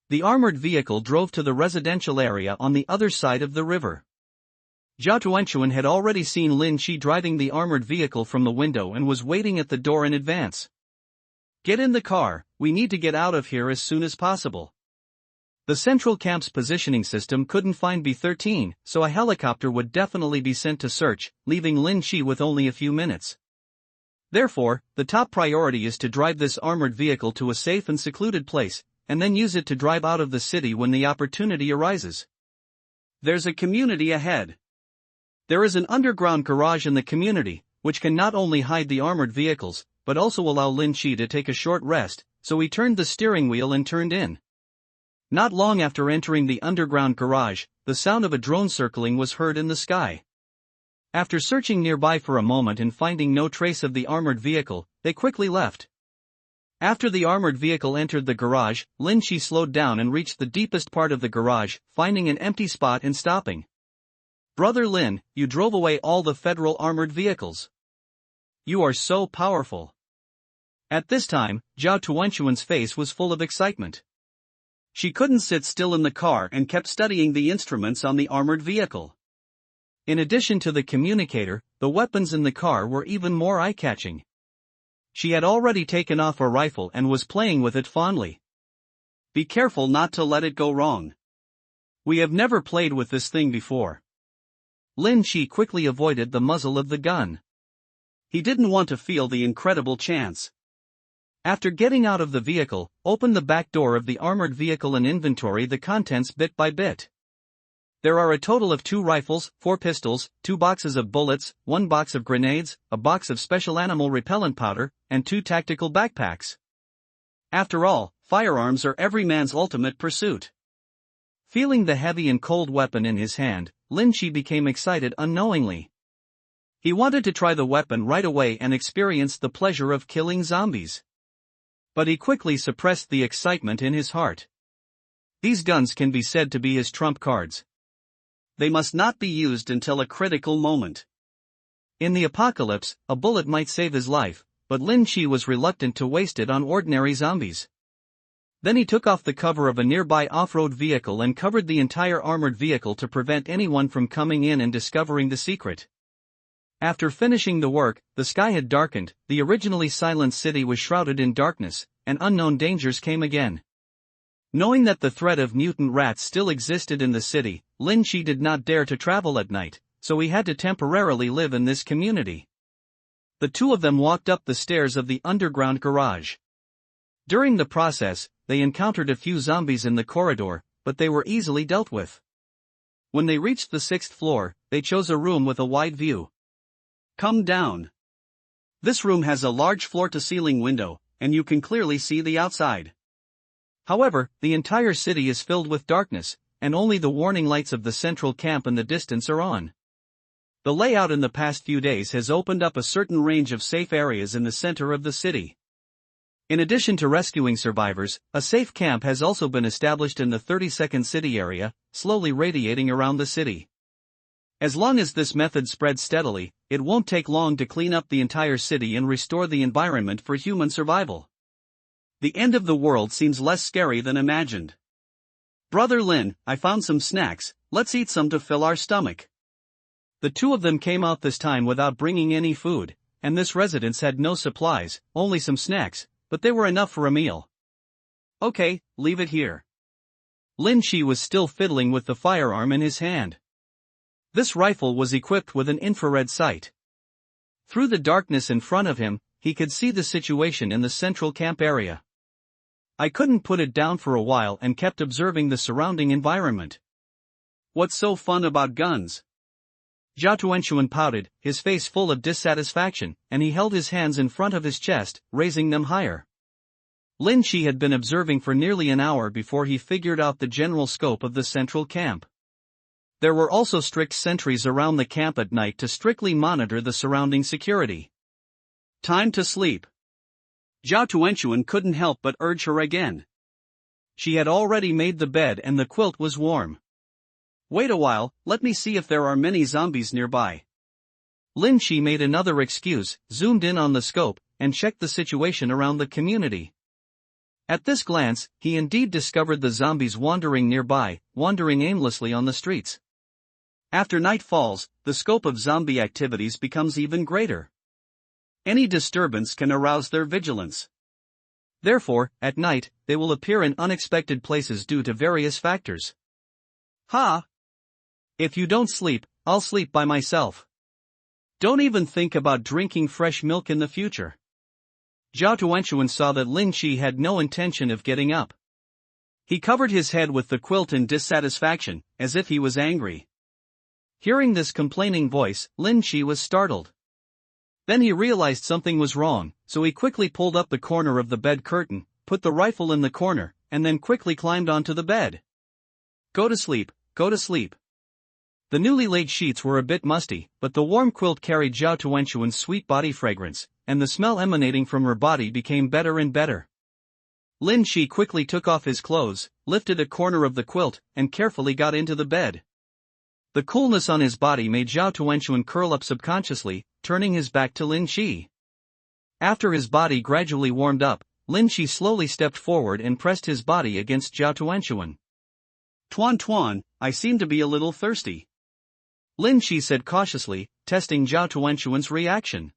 The armored vehicle drove to the residential area on the other side of the river. Zhao Tuanshuan had already seen Lin Shi driving the armored vehicle from the window and was waiting at the door in advance. Get in the car, we need to get out of here as soon as possible. The central camp's positioning system couldn't find B-13, so a helicopter would definitely be sent to search, leaving Lin Shi with only a few minutes. Therefore, the top priority is to drive this armored vehicle to a safe and secluded place, and then use it to drive out of the city when the opportunity arises. There's a community ahead. There is an underground garage in the community, which can not only hide the armored vehicles, but also allow Lin Shi to take a short rest, so he turned the steering wheel and turned in. Not long after entering the underground garage, the sound of a drone circling was heard in the sky. After searching nearby for a moment and finding no trace of the armored vehicle, they quickly left. After the armored vehicle entered the garage, Lin Shi slowed down and reached the deepest part of the garage, finding an empty spot and stopping. Brother Lin, you drove away all the federal armored vehicles. You are so powerful. At this time, Zhao Tuanshuan's face was full of excitement. She couldn't sit still in the car and kept studying the instruments on the armored vehicle. In addition to the communicator, the weapons in the car were even more eye-catching. She had already taken off a rifle and was playing with it fondly. Be careful not to let it go wrong. We have never played with this thing before. Lin Shi quickly avoided the muzzle of the gun. He didn't want to feel the incredible chance. After getting out of the vehicle, opened the back door of the armored vehicle and inventory the contents bit by bit. There are a total of 2 rifles, 4 pistols, 2 boxes of bullets, 1 box of grenades, a box of special animal repellent powder, and 2 tactical backpacks. After all, firearms are every man's ultimate pursuit. Feeling the heavy and cold weapon in his hand, Lin Shi became excited unknowingly. He wanted to try the weapon right away and experience the pleasure of killing zombies. But he quickly suppressed the excitement in his heart. These guns can be said to be his trump cards. They must not be used until a critical moment. In the apocalypse, a bullet might save his life, but Lin Shi was reluctant to waste it on ordinary zombies. Then he took off the cover of a nearby off-road vehicle and covered the entire armored vehicle to prevent anyone from coming in and discovering the secret. After finishing the work, the sky had darkened, the originally silent city was shrouded in darkness, and unknown dangers came again. Knowing that the threat of mutant rats still existed in the city, Lin Shi did not dare to travel at night, so he had to temporarily live in this community. The two of them walked up the stairs of the underground garage. During the process, they encountered a few zombies in the corridor, but they were easily dealt with. When they reached the 6th floor, they chose a room with a wide view. Come down. This room has a large floor-to-ceiling window, and you can clearly see the outside. However, the entire city is filled with darkness, and only the warning lights of the central camp in the distance are on. The layout in the past few days has opened up a certain range of safe areas in the center of the city. In addition to rescuing survivors, a safe camp has also been established in the 32nd city area, slowly radiating around the city. As long as this method spreads steadily, it won't take long to clean up the entire city and restore the environment for human survival. The end of the world seems less scary than imagined. Brother Lin, I found some snacks, let's eat some to fill our stomach. The two of them came out this time without bringing any food, and this residence had no supplies, only some snacks, but they were enough for a meal. Okay, leave it here. Lin Shi was still fiddling with the firearm in his hand. This rifle was equipped with an infrared sight. Through the darkness in front of him, he could see the situation in the central camp area. I couldn't put it down for a while and kept observing the surrounding environment. What's so fun about guns? Zhao Tuanchuan pouted, his face full of dissatisfaction, and he held his hands in front of his chest, raising them higher. Lin Shi had been observing for nearly an hour before he figured out the general scope of the central camp. There were also strict sentries around the camp at night to strictly monitor the surrounding security. Time to sleep. Zhao Tuanchuan couldn't help but urge her again. She had already made the bed and the quilt was warm. Wait a while, let me see if there are many zombies nearby. Lin Shi made another excuse, zoomed in on the scope, and checked the situation around the community. At this glance, he indeed discovered the zombies wandering nearby, wandering aimlessly on the streets. After night falls, the scope of zombie activities becomes even greater. Any disturbance can arouse their vigilance. Therefore, at night, they will appear in unexpected places due to various factors. Ha! If you don't sleep, I'll sleep by myself. Don't even think about drinking fresh milk in the future. Zhao Tuanchuan saw that Lin Shi had no intention of getting up. He covered his head with the quilt in dissatisfaction, as if he was angry. Hearing this complaining voice, Lin Shi was startled. Then he realized something was wrong, so he quickly pulled up the corner of the bed curtain, put the rifle in the corner, and then quickly climbed onto the bed. Go to sleep, go to sleep. The newly laid sheets were a bit musty, but the warm quilt carried Zhao Tuanchuan's sweet body fragrance, and the smell emanating from her body became better and better. Lin Shi quickly took off his clothes, lifted a corner of the quilt, and carefully got into the bed. The coolness on his body made Zhao Tuanchuan curl up subconsciously, turning his back to Lin Shi. After his body gradually warmed up, Lin Shi slowly stepped forward and pressed his body against Zhao Tuanchuan. Tuan Tuan, I seem to be a little thirsty. Lin Shi said cautiously, testing Zhao Tuanchuan's reaction.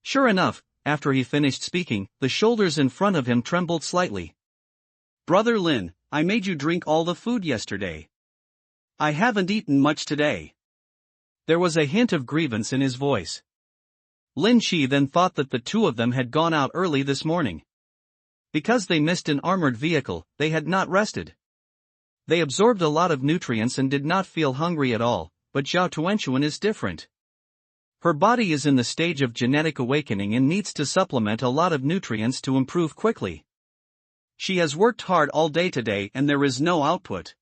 Sure enough, after he finished speaking, the shoulders in front of him trembled slightly. Brother Lin, I made you drink all the food yesterday. I haven't eaten much today. There was a hint of grievance in his voice. Lin Shi then thought that the two of them had gone out early this morning. Because they missed an armored vehicle, they had not rested. They absorbed a lot of nutrients and did not feel hungry at all, but Zhao Tuanchuan is different. Her body is in the stage of genetic awakening and needs to supplement a lot of nutrients to improve quickly. She has worked hard all day today and there is no output.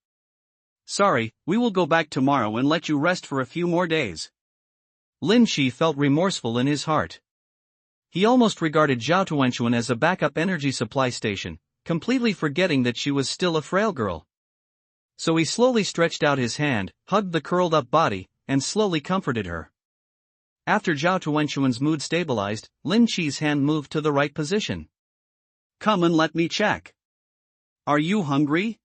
Sorry, we will go back tomorrow and let you rest for a few more days. Lin Shi felt remorseful in his heart. He almost regarded Zhao Tuanchuan as a backup energy supply station, completely forgetting that she was still a frail girl. So he slowly stretched out his hand, hugged the curled-up body, and slowly comforted her. After Zhao Tuanchuan's mood stabilized, Lin Shi's hand moved to the right position. Come and let me check. Are you hungry?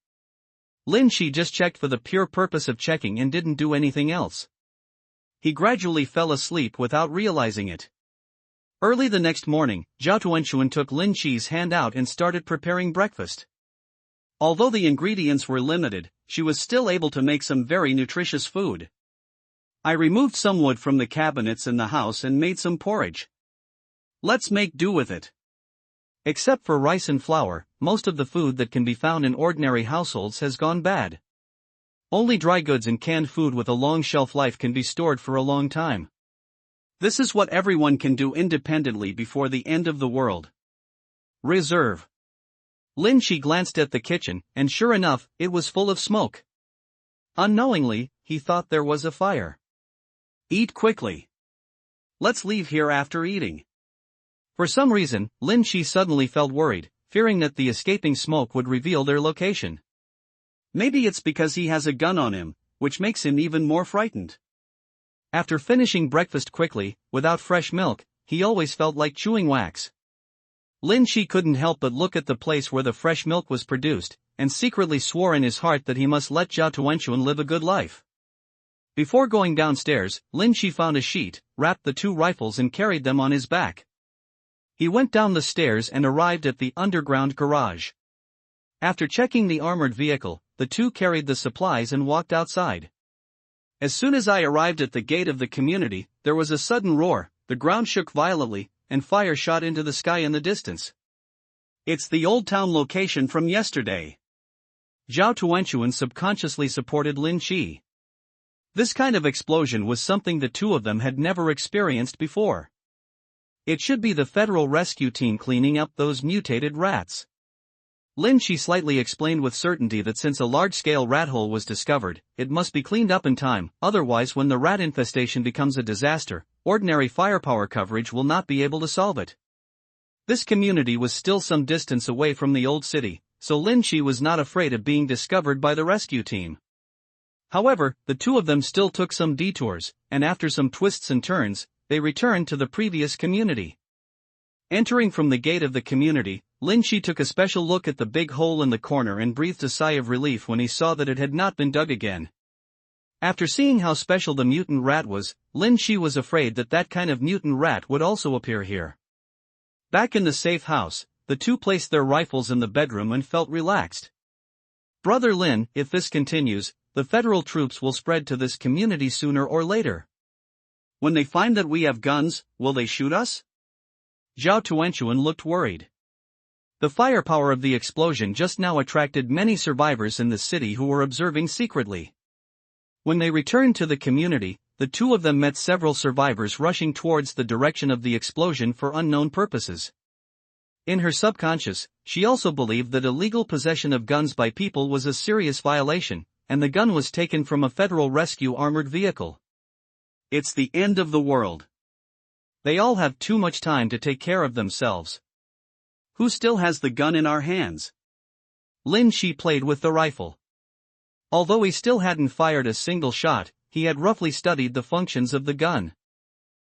Lin Shi just checked for the pure purpose of checking and didn't do anything else. He gradually fell asleep without realizing it. Early the next morning, Zhao Tuanchuan took Lin Shi's hand out and started preparing breakfast. Although the ingredients were limited, she was still able to make some very nutritious food. I removed some wood from the cabinets in the house and made some porridge. Let's make do with it. Except for rice and flour, most of the food that can be found in ordinary households has gone bad. Only dry goods and canned food with a long shelf life can be stored for a long time. This is what everyone can do independently before the end of the world. Reserve. Lin Shi glanced at the kitchen, and sure enough, it was full of smoke. Unknowingly, he thought there was a fire. Eat quickly. Let's leave here after eating. For some reason, Lin Shi suddenly felt worried, fearing that the escaping smoke would reveal their location. Maybe it's because he has a gun on him, which makes him even more frightened. After finishing breakfast quickly, without fresh milk, he always felt like chewing wax. Lin Shi couldn't help but look at the place where the fresh milk was produced, and secretly swore in his heart that he must let Zhao Tuanchuan live a good life. Before going downstairs, Lin Shi found a sheet, wrapped the two rifles and carried them on his back. He went down the stairs and arrived at the underground garage. After checking the armored vehicle, the two carried the supplies and walked outside. As soon as I arrived at the gate of the community, there was a sudden roar, the ground shook violently, and fire shot into the sky in the distance. It's the Old Town location from yesterday. Zhao Tuanchuan subconsciously supported Lin Shi. This kind of explosion was something the two of them had never experienced before. It should be the federal rescue team cleaning up those mutated rats. Lin Shi slightly explained with certainty that since a large-scale rat hole was discovered, it must be cleaned up in time, otherwise when the rat infestation becomes a disaster, ordinary firepower coverage will not be able to solve it. This community was still some distance away from the old city, so Lin Shi was not afraid of being discovered by the rescue team. However, the two of them still took some detours, and after some twists and turns, they returned to the previous community. Entering from the gate of the community, Lin Shi took a special look at the big hole in the corner and breathed a sigh of relief when he saw that it had not been dug again. After seeing how special the mutant rat was, Lin Shi was afraid that that kind of mutant rat would also appear here. Back in the safe house, the two placed their rifles in the bedroom and felt relaxed. Brother Lin, if this continues, the federal troops will spread to this community sooner or later. When they find that we have guns, will they shoot us? Zhao Tuanchuan looked worried. The firepower of the explosion just now attracted many survivors in the city who were observing secretly. When they returned to the community, the two of them met several survivors rushing towards the direction of the explosion for unknown purposes. In her subconscious, she also believed that illegal possession of guns by people was a serious violation, and the gun was taken from a federal rescue armored vehicle. It's the end of the world. They all have too much time to take care of themselves. Who still has the gun in our hands? Lin Shi played with the rifle. Although he still hadn't fired a single shot, he had roughly studied the functions of the gun.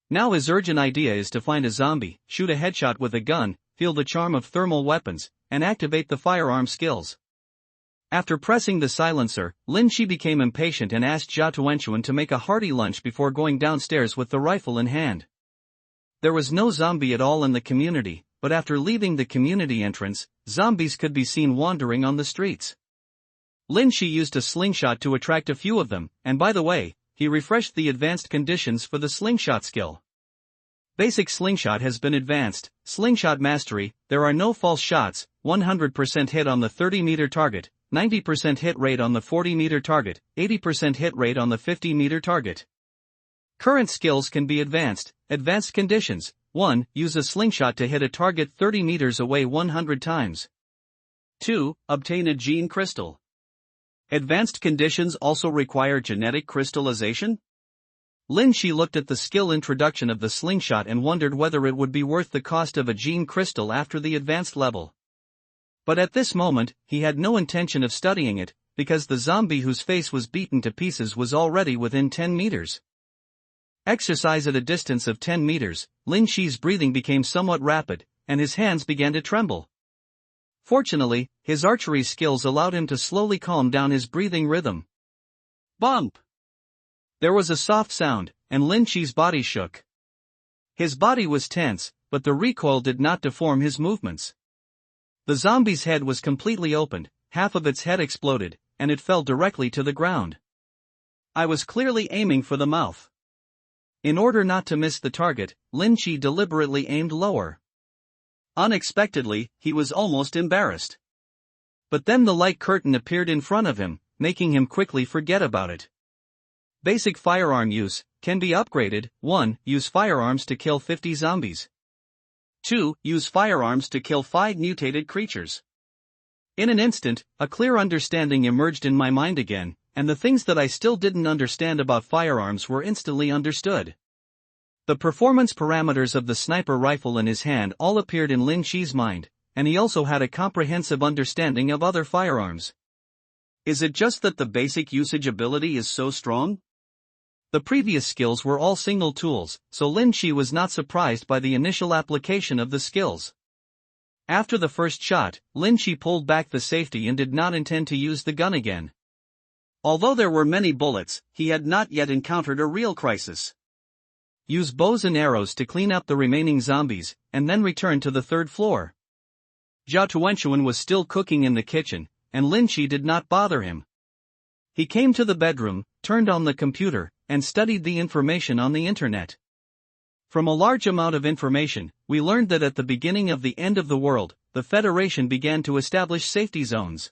Now his urgent idea is to find a zombie, shoot a headshot with a gun, feel the charm of thermal weapons, and activate the firearm skills. After pressing the silencer, Lin Shi became impatient and asked Jia Tuanchuan to make a hearty lunch before going downstairs with the rifle in hand. There was no zombie at all in the community, but after leaving the community entrance, zombies could be seen wandering on the streets. Lin Shi used a slingshot to attract a few of them, and by the way, he refreshed the advanced conditions for the slingshot skill. Basic slingshot has been advanced, slingshot mastery, there are no false shots, 100% hit on the 30-meter target, 90% hit rate on the 40-meter target, 80% hit rate on the 50-meter target. Current skills can be advanced. Advanced conditions: 1. Use a slingshot to hit a target 30 meters away 100 times. 2. Obtain a gene crystal. Advanced conditions also require genetic crystallization? Lin Shi looked at the skill introduction of the slingshot and wondered whether it would be worth the cost of a gene crystal after the advanced level. But at this moment, he had no intention of studying it, because the zombie whose face was beaten to pieces was already within 10 meters. Exercise at a distance of 10 meters, Lin Shi's breathing became somewhat rapid, and his hands began to tremble. Fortunately, his archery skills allowed him to slowly calm down his breathing rhythm. Bump! There was a soft sound, and Lin Shi's body shook. His body was tense, but the recoil did not deform his movements. The zombie's head was completely opened, half of its head exploded, and it fell directly to the ground. I was clearly aiming for the mouth. In order not to miss the target, Lin Shi deliberately aimed lower. Unexpectedly, he was almost embarrassed. But then the light curtain appeared in front of him, making him quickly forget about it. Basic firearm use can be upgraded. 1. Use firearms to kill 50 zombies. 2. Use firearms to kill 5 mutated creatures. In an instant, a clear understanding emerged in my mind again, and the things that I still didn't understand about firearms were instantly understood. The performance parameters of the sniper rifle in his hand all appeared in Lin Shi's mind, and he also had a comprehensive understanding of other firearms. Is it just that the basic usage ability is so strong? The previous skills were all single tools, so Lin Shi was not surprised by the initial application of the skills. After the first shot, Lin Shi pulled back the safety and did not intend to use the gun again. Although there were many bullets, he had not yet encountered a real crisis. Use bows and arrows to clean up the remaining zombies, and then return to the 3rd floor. Jia Tuanchuan was still cooking in the kitchen, and Lin Shi did not bother him. He came to the bedroom, turned on the computer, and studied the information on the internet. From a large amount of information, we learned that at the beginning of the end of the world, the Federation began to establish safety zones.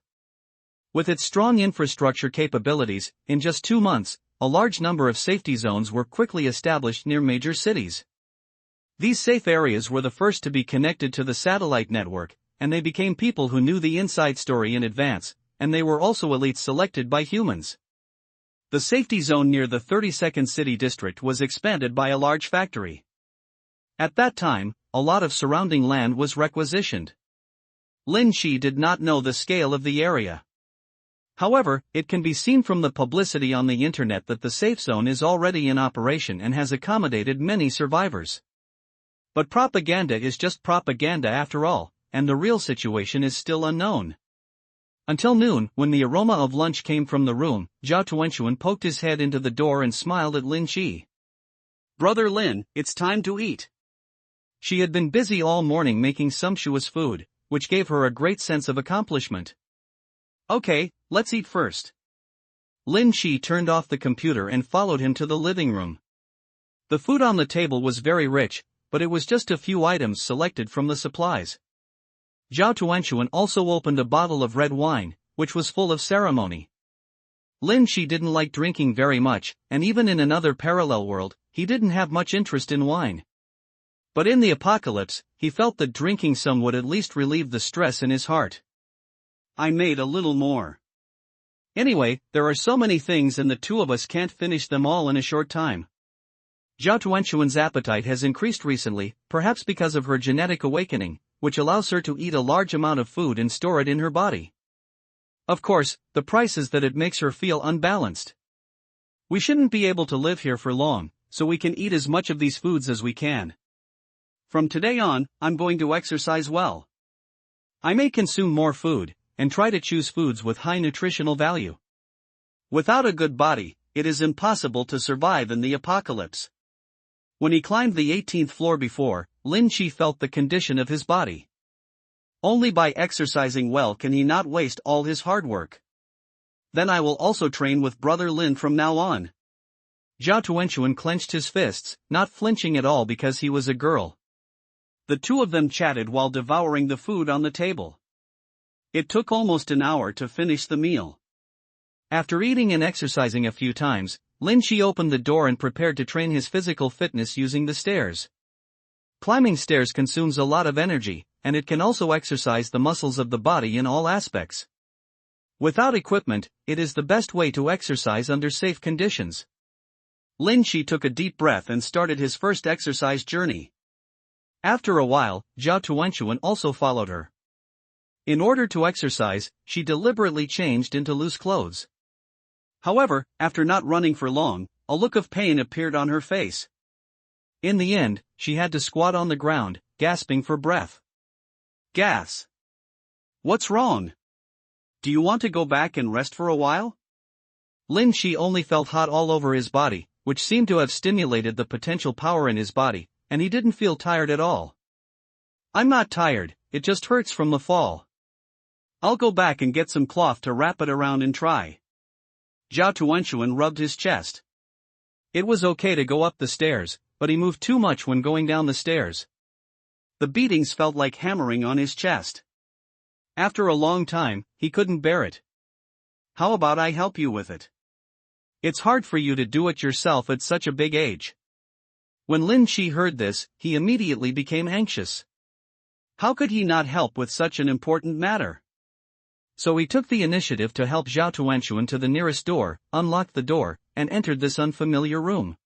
With its strong infrastructure capabilities, in just 2 months, a large number of safety zones were quickly established near major cities. These safe areas were the first to be connected to the satellite network, and they became people who knew the inside story in advance, and they were also elites selected by humans. The safety zone near the 32nd City District was expanded by a large factory. At that time, a lot of surrounding land was requisitioned. Lin Shi did not know the scale of the area. However, it can be seen from the publicity on the internet that the safe zone is already in operation and has accommodated many survivors. But propaganda is just propaganda after all, and the real situation is still unknown. Until noon, when the aroma of lunch came from the room, Jia Tuanchuan poked his head into the door and smiled at Lin Shi. "Brother Lin, it's time to eat." She had been busy all morning making sumptuous food, which gave her a great sense of accomplishment. "Okay, let's eat first." Lin Shi turned off the computer and followed him to the living room. The food on the table was very rich, but it was just a few items selected from the supplies. Jia Tuanchuan also opened a bottle of red wine, which was full of ceremony. Lin Shi didn't like drinking very much, and even in another parallel world, he didn't have much interest in wine. But in the apocalypse, he felt that drinking some would at least relieve the stress in his heart. "I made a little more. Anyway, there are so many things and the two of us can't finish them all in a short time." Jia Tuanchuan's appetite has increased recently, perhaps because of her genetic awakening, which allows her to eat a large amount of food and store it in her body. Of course, the price is that it makes her feel unbalanced. We shouldn't be able to live here for long, so we can eat as much of these foods as we can. From today on, I'm going to exercise well. I may consume more food, and try to choose foods with high nutritional value. Without a good body, it is impossible to survive in the apocalypse. When he climbed the 18th floor before, Lin Chi felt the condition of his body. Only by exercising well can he not waste all his hard work. Then I will also train with Brother Lin from now on. Zhao Tuanchuan clenched his fists, not flinching at all because he was a girl. The two of them chatted while devouring the food on the table. It took almost an hour to finish the meal. After eating and exercising a few times, Lin Chi opened the door and prepared to train his physical fitness using the stairs. Climbing stairs consumes a lot of energy, and it can also exercise the muscles of the body in all aspects. Without equipment, it is the best way to exercise under safe conditions. Lin Chi took a deep breath and started his first exercise journey. After a while, Zhao Tuanchuan also followed her. In order to exercise, she deliberately changed into loose clothes. However, after not running for long, a look of pain appeared on her face. In the end, she had to squat on the ground, gasping for breath. Gas. What's wrong? Do you want to go back and rest for a while? Lin Chi only felt hot all over his body, which seemed to have stimulated the potential power in his body, and he didn't feel tired at all. I'm not tired, it just hurts from the fall. I'll go back and get some cloth to wrap it around and try. Zhao Tuanchuan rubbed his chest. It was okay to go up the stairs, but he moved too much when going down the stairs. The beatings felt like hammering on his chest. After a long time, he couldn't bear it. How about I help you with it? It's hard for you to do it yourself at such a big age. When Lin Chi heard this, he immediately became anxious. How could he not help with such an important matter? So he took the initiative to help Zhao Tuanchuan to the nearest door, unlocked the door, and entered this unfamiliar room.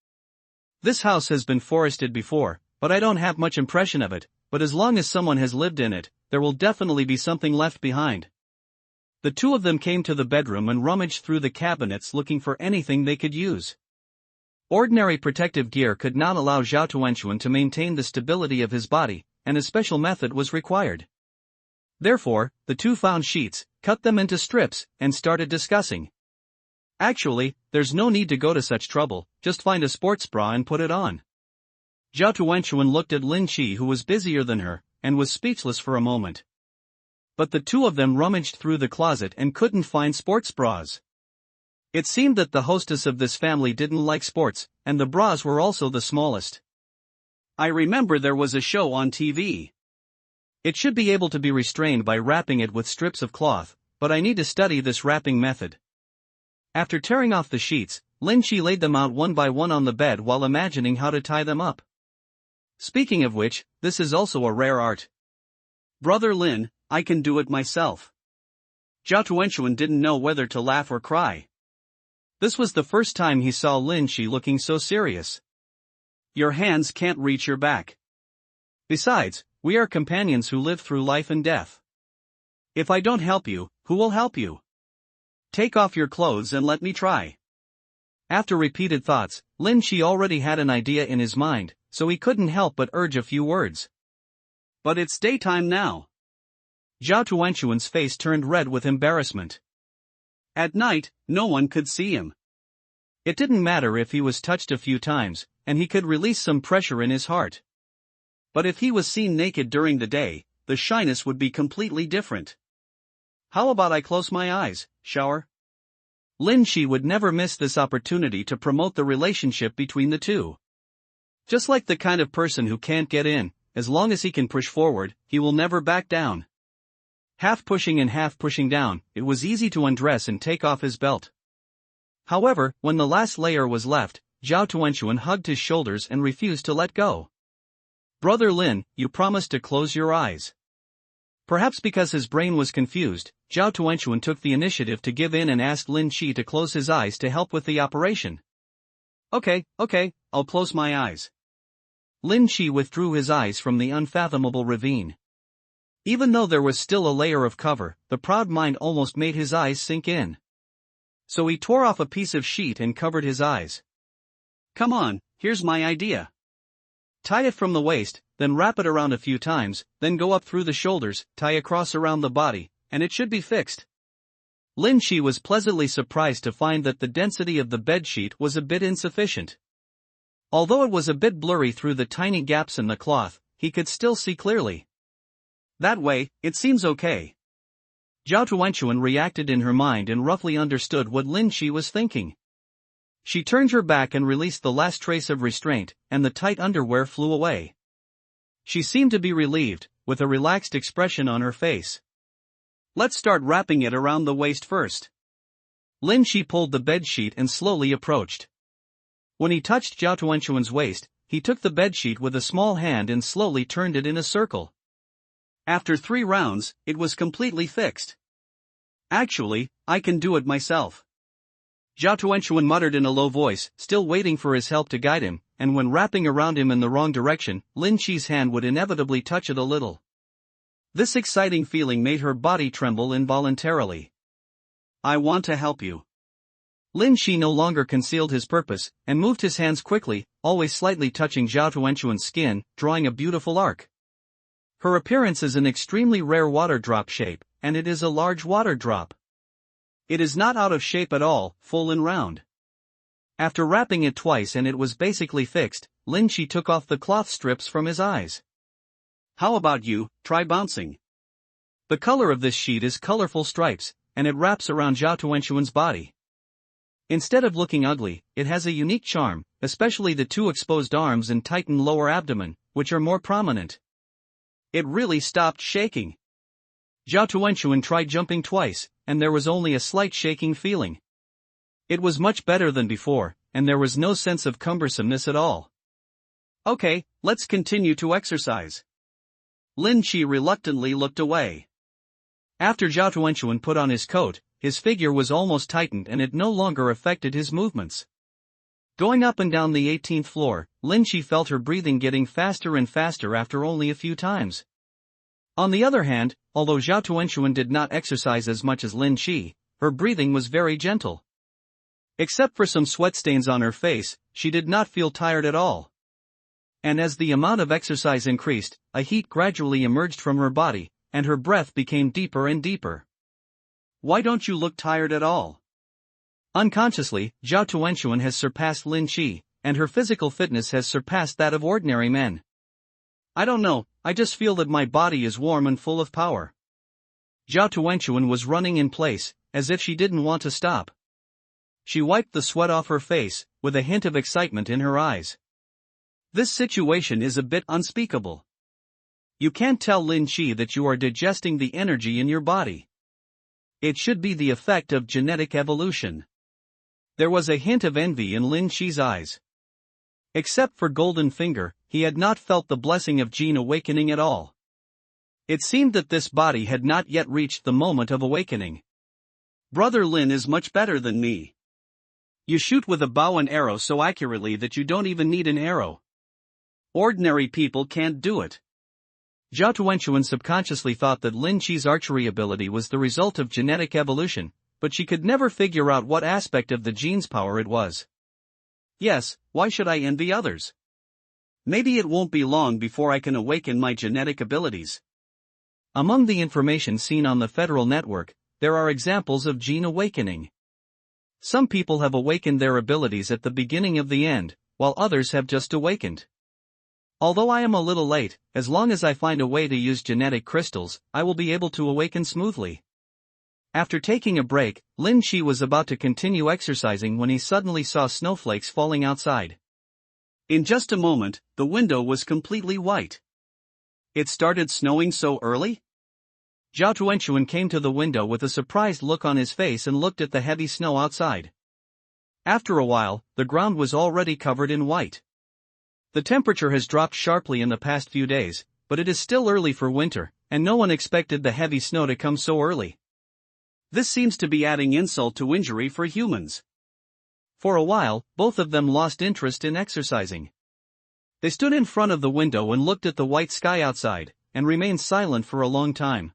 This house has been forested before, but I don't have much impression of it, but as long as someone has lived in it, there will definitely be something left behind. The two of them came to the bedroom and rummaged through the cabinets looking for anything they could use. Ordinary protective gear could not allow Zhao Tuanchuan to maintain the stability of his body, and a special method was required. Therefore, the two found sheets, cut them into strips, and started discussing. Actually, there's no need to go to such trouble, just find a sports bra and put it on. Zhao Tuanchuan looked at Lin Chi, who was busier than her, and was speechless for a moment. But the two of them rummaged through the closet and couldn't find sports bras. It seemed that the hostess of this family didn't like sports, and the bras were also the smallest. I remember there was a show on TV. It should be able to be restrained by wrapping it with strips of cloth, but I need to study this wrapping method. After tearing off the sheets, Lin Chi laid them out one by one on the bed while imagining how to tie them up. Speaking of which, this is also a rare art. Brother Lin, I can do it myself. Zhao Tuanchuan didn't know whether to laugh or cry. This was the first time he saw Lin Chi looking so serious. Your hands can't reach your back. Besides, we are companions who live through life and death. If I don't help you, who will help you? Take off your clothes and let me try. After repeated thoughts, Lin Chi already had an idea in his mind, so he couldn't help but urge a few words. But it's daytime now. Zhao Tuanchuan's face turned red with embarrassment. At night, no one could see him. It didn't matter if he was touched a few times, and he could release some pressure in his heart. But if he was seen naked during the day, the shyness would be completely different. How about I close my eyes, shower? Lin Chi would never miss this opportunity to promote the relationship between the two. Just like the kind of person who can't get in, as long as he can push forward, he will never back down. Half pushing and half pushing down, it was easy to undress and take off his belt. However, when the last layer was left, Zhao Tuanchuan hugged his shoulders and refused to let go. Brother Lin, you promised to close your eyes. Perhaps because his brain was confused, Zhao Tuanchuan took the initiative to give in and asked Lin Chi to close his eyes to help with the operation. Okay, I'll close my eyes. Lin Chi withdrew his eyes from the unfathomable ravine. Even though there was still a layer of cover, the proud mind almost made his eyes sink in. So he tore off a piece of sheet and covered his eyes. Come on, here's my idea. Tie it from the waist, then wrap it around a few times, then go up through the shoulders, tie across around the body, and it should be fixed. Lin Shi was pleasantly surprised to find that the density of the bedsheet was a bit insufficient. Although it was a bit blurry through the tiny gaps in the cloth, he could still see clearly. That way, it seems okay. Zhao Tuanchuan reacted in her mind and roughly understood what Lin Shi was thinking. She turned her back and released the last trace of restraint, and the tight underwear flew away. She seemed to be relieved, with a relaxed expression on her face. Let's start wrapping it around the waist first. Lin Shi pulled the bedsheet and slowly approached. When he touched Zhao Tuanchuan's waist, he took the bedsheet with a small hand and slowly turned it in a circle. After 3 rounds, it was completely fixed. Actually, I can do it myself. Zhao Tuanchuan muttered in a low voice, still waiting for his help to guide him, and when wrapping around him in the wrong direction, Lin Shi's hand would inevitably touch it a little. This exciting feeling made her body tremble involuntarily. I want to help you. Lin Shi no longer concealed his purpose, and moved his hands quickly, always slightly touching Zhao Tuanchuan's skin, drawing a beautiful arc. Her appearance is an extremely rare water drop shape, and it is a large water drop. It is not out of shape at all, full and round. After wrapping it twice and it was basically fixed, Lin Shi took off the cloth strips from his eyes. How about you, try bouncing. The color of this sheet is colorful stripes, and it wraps around Zhao Tuanchuan's body. Instead of looking ugly, it has a unique charm, especially the 2 exposed arms and tightened lower abdomen, which are more prominent. It really stopped shaking. Zhao Tuanchuan tried jumping twice, and there was only a slight shaking feeling. It was much better than before, and there was no sense of cumbersomeness at all. Okay, let's continue to exercise. Lin Shi reluctantly looked away. After Zhao Tuanchuan put on his coat, his figure was almost tightened and it no longer affected his movements. Going up and down the 18th floor, Lin Shi felt her breathing getting faster and faster after only a few times. On the other hand, although Zhao Tuanchuan did not exercise as much as Lin Shi, her breathing was very gentle. Except for some sweat stains on her face, she did not feel tired at all. And as the amount of exercise increased, a heat gradually emerged from her body, and her breath became deeper and deeper. Why don't you look tired at all? Unconsciously, Zhao Tuanchuan has surpassed Lin Shi, and her physical fitness has surpassed that of ordinary men. I don't know, I just feel that my body is warm and full of power. Zhao Tuanchuan was running in place, as if she didn't want to stop. She wiped the sweat off her face, with a hint of excitement in her eyes. This situation is a bit unspeakable. You can't tell Lin Shi that you are digesting the energy in your body. It should be the effect of genetic evolution. There was a hint of envy in Lin Shi's eyes. Except for Golden Finger, he had not felt the blessing of gene awakening at all. It seemed that this body had not yet reached the moment of awakening. Brother Lin is much better than me. You shoot with a bow and arrow so accurately that you don't even need an arrow. Ordinary people can't do it. Zhao Tuanchuan subconsciously thought that Lin Shi's archery ability was the result of genetic evolution, but she could never figure out what aspect of the gene's power it was. Yes, why should I envy others? Maybe it won't be long before I can awaken my genetic abilities. Among the information seen on the Federal Network, there are examples of gene awakening. Some people have awakened their abilities at the beginning of the end, while others have just awakened. Although I am a little late, as long as I find a way to use genetic crystals, I will be able to awaken smoothly. After taking a break, Lin Shi was about to continue exercising when he suddenly saw snowflakes falling outside. In just a moment, the window was completely white. It started snowing so early? Zhao Tuanchuan came to the window with a surprised look on his face and looked at the heavy snow outside. After a while, the ground was already covered in white. The temperature has dropped sharply in the past few days, but it is still early for winter, and no one expected the heavy snow to come so early. This seems to be adding insult to injury for humans. For a while, both of them lost interest in exercising. They stood in front of the window and looked at the white sky outside, and remained silent for a long time.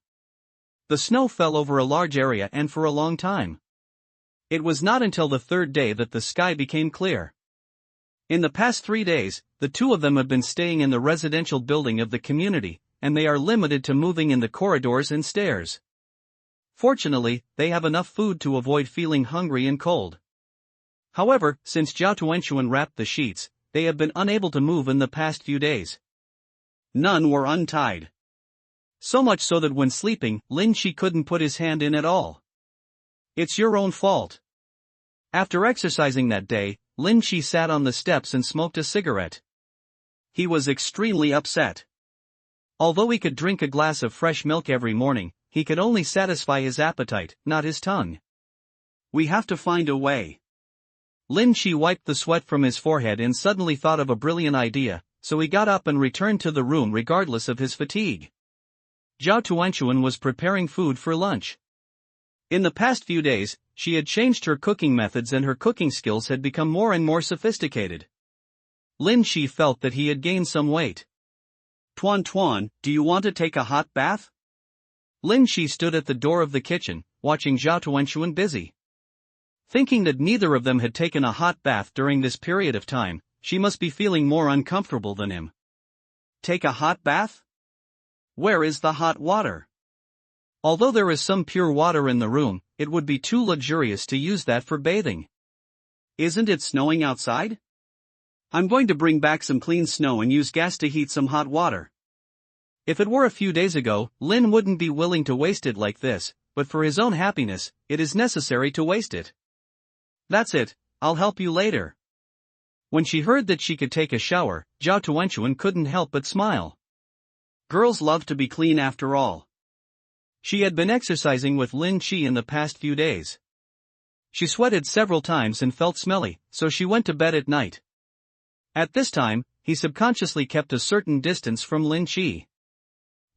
The snow fell over a large area and for a long time. It was not until the third day that the sky became clear. In the past 3 days, the two of them have been staying in the residential building of the community, and they are limited to moving in the corridors and stairs. Fortunately, they have enough food to avoid feeling hungry and cold. However, since Zhao Tuanchuan wrapped the sheets, they have been unable to move in the past few days. None were untied. So much so that when sleeping, Lin Shi couldn't put his hand in at all. It's your own fault. After exercising that day, Lin Shi sat on the steps and smoked a cigarette. He was extremely upset. Although he could drink a glass of fresh milk every morning, he could only satisfy his appetite, not his tongue. We have to find a way. Lin Shi wiped the sweat from his forehead and suddenly thought of a brilliant idea, so he got up and returned to the room regardless of his fatigue. Zhao Tuanchuan was preparing food for lunch. In the past few days, she had changed her cooking methods and her cooking skills had become more and more sophisticated. Lin Shi felt that he had gained some weight. Tuan, do you want to take a hot bath? Lin Shi stood at the door of the kitchen, watching Zhao Tuanchuan busy. Thinking that neither of them had taken a hot bath during this period of time, she must be feeling more uncomfortable than him. Take a hot bath? Where is the hot water? Although there is some pure water in the room, it would be too luxurious to use that for bathing. Isn't it snowing outside? I'm going to bring back some clean snow and use gas to heat some hot water. If it were a few days ago, Lin wouldn't be willing to waste it like this, but for his own happiness, it is necessary to waste it. That's it, I'll help you later. When she heard that she could take a shower, Zhao Tuanchuan couldn't help but smile. Girls love to be clean after all. She had been exercising with Lin Shi in the past few days. She sweated several times and felt smelly, so she went to bed at night. At this time, he subconsciously kept a certain distance from Lin Shi.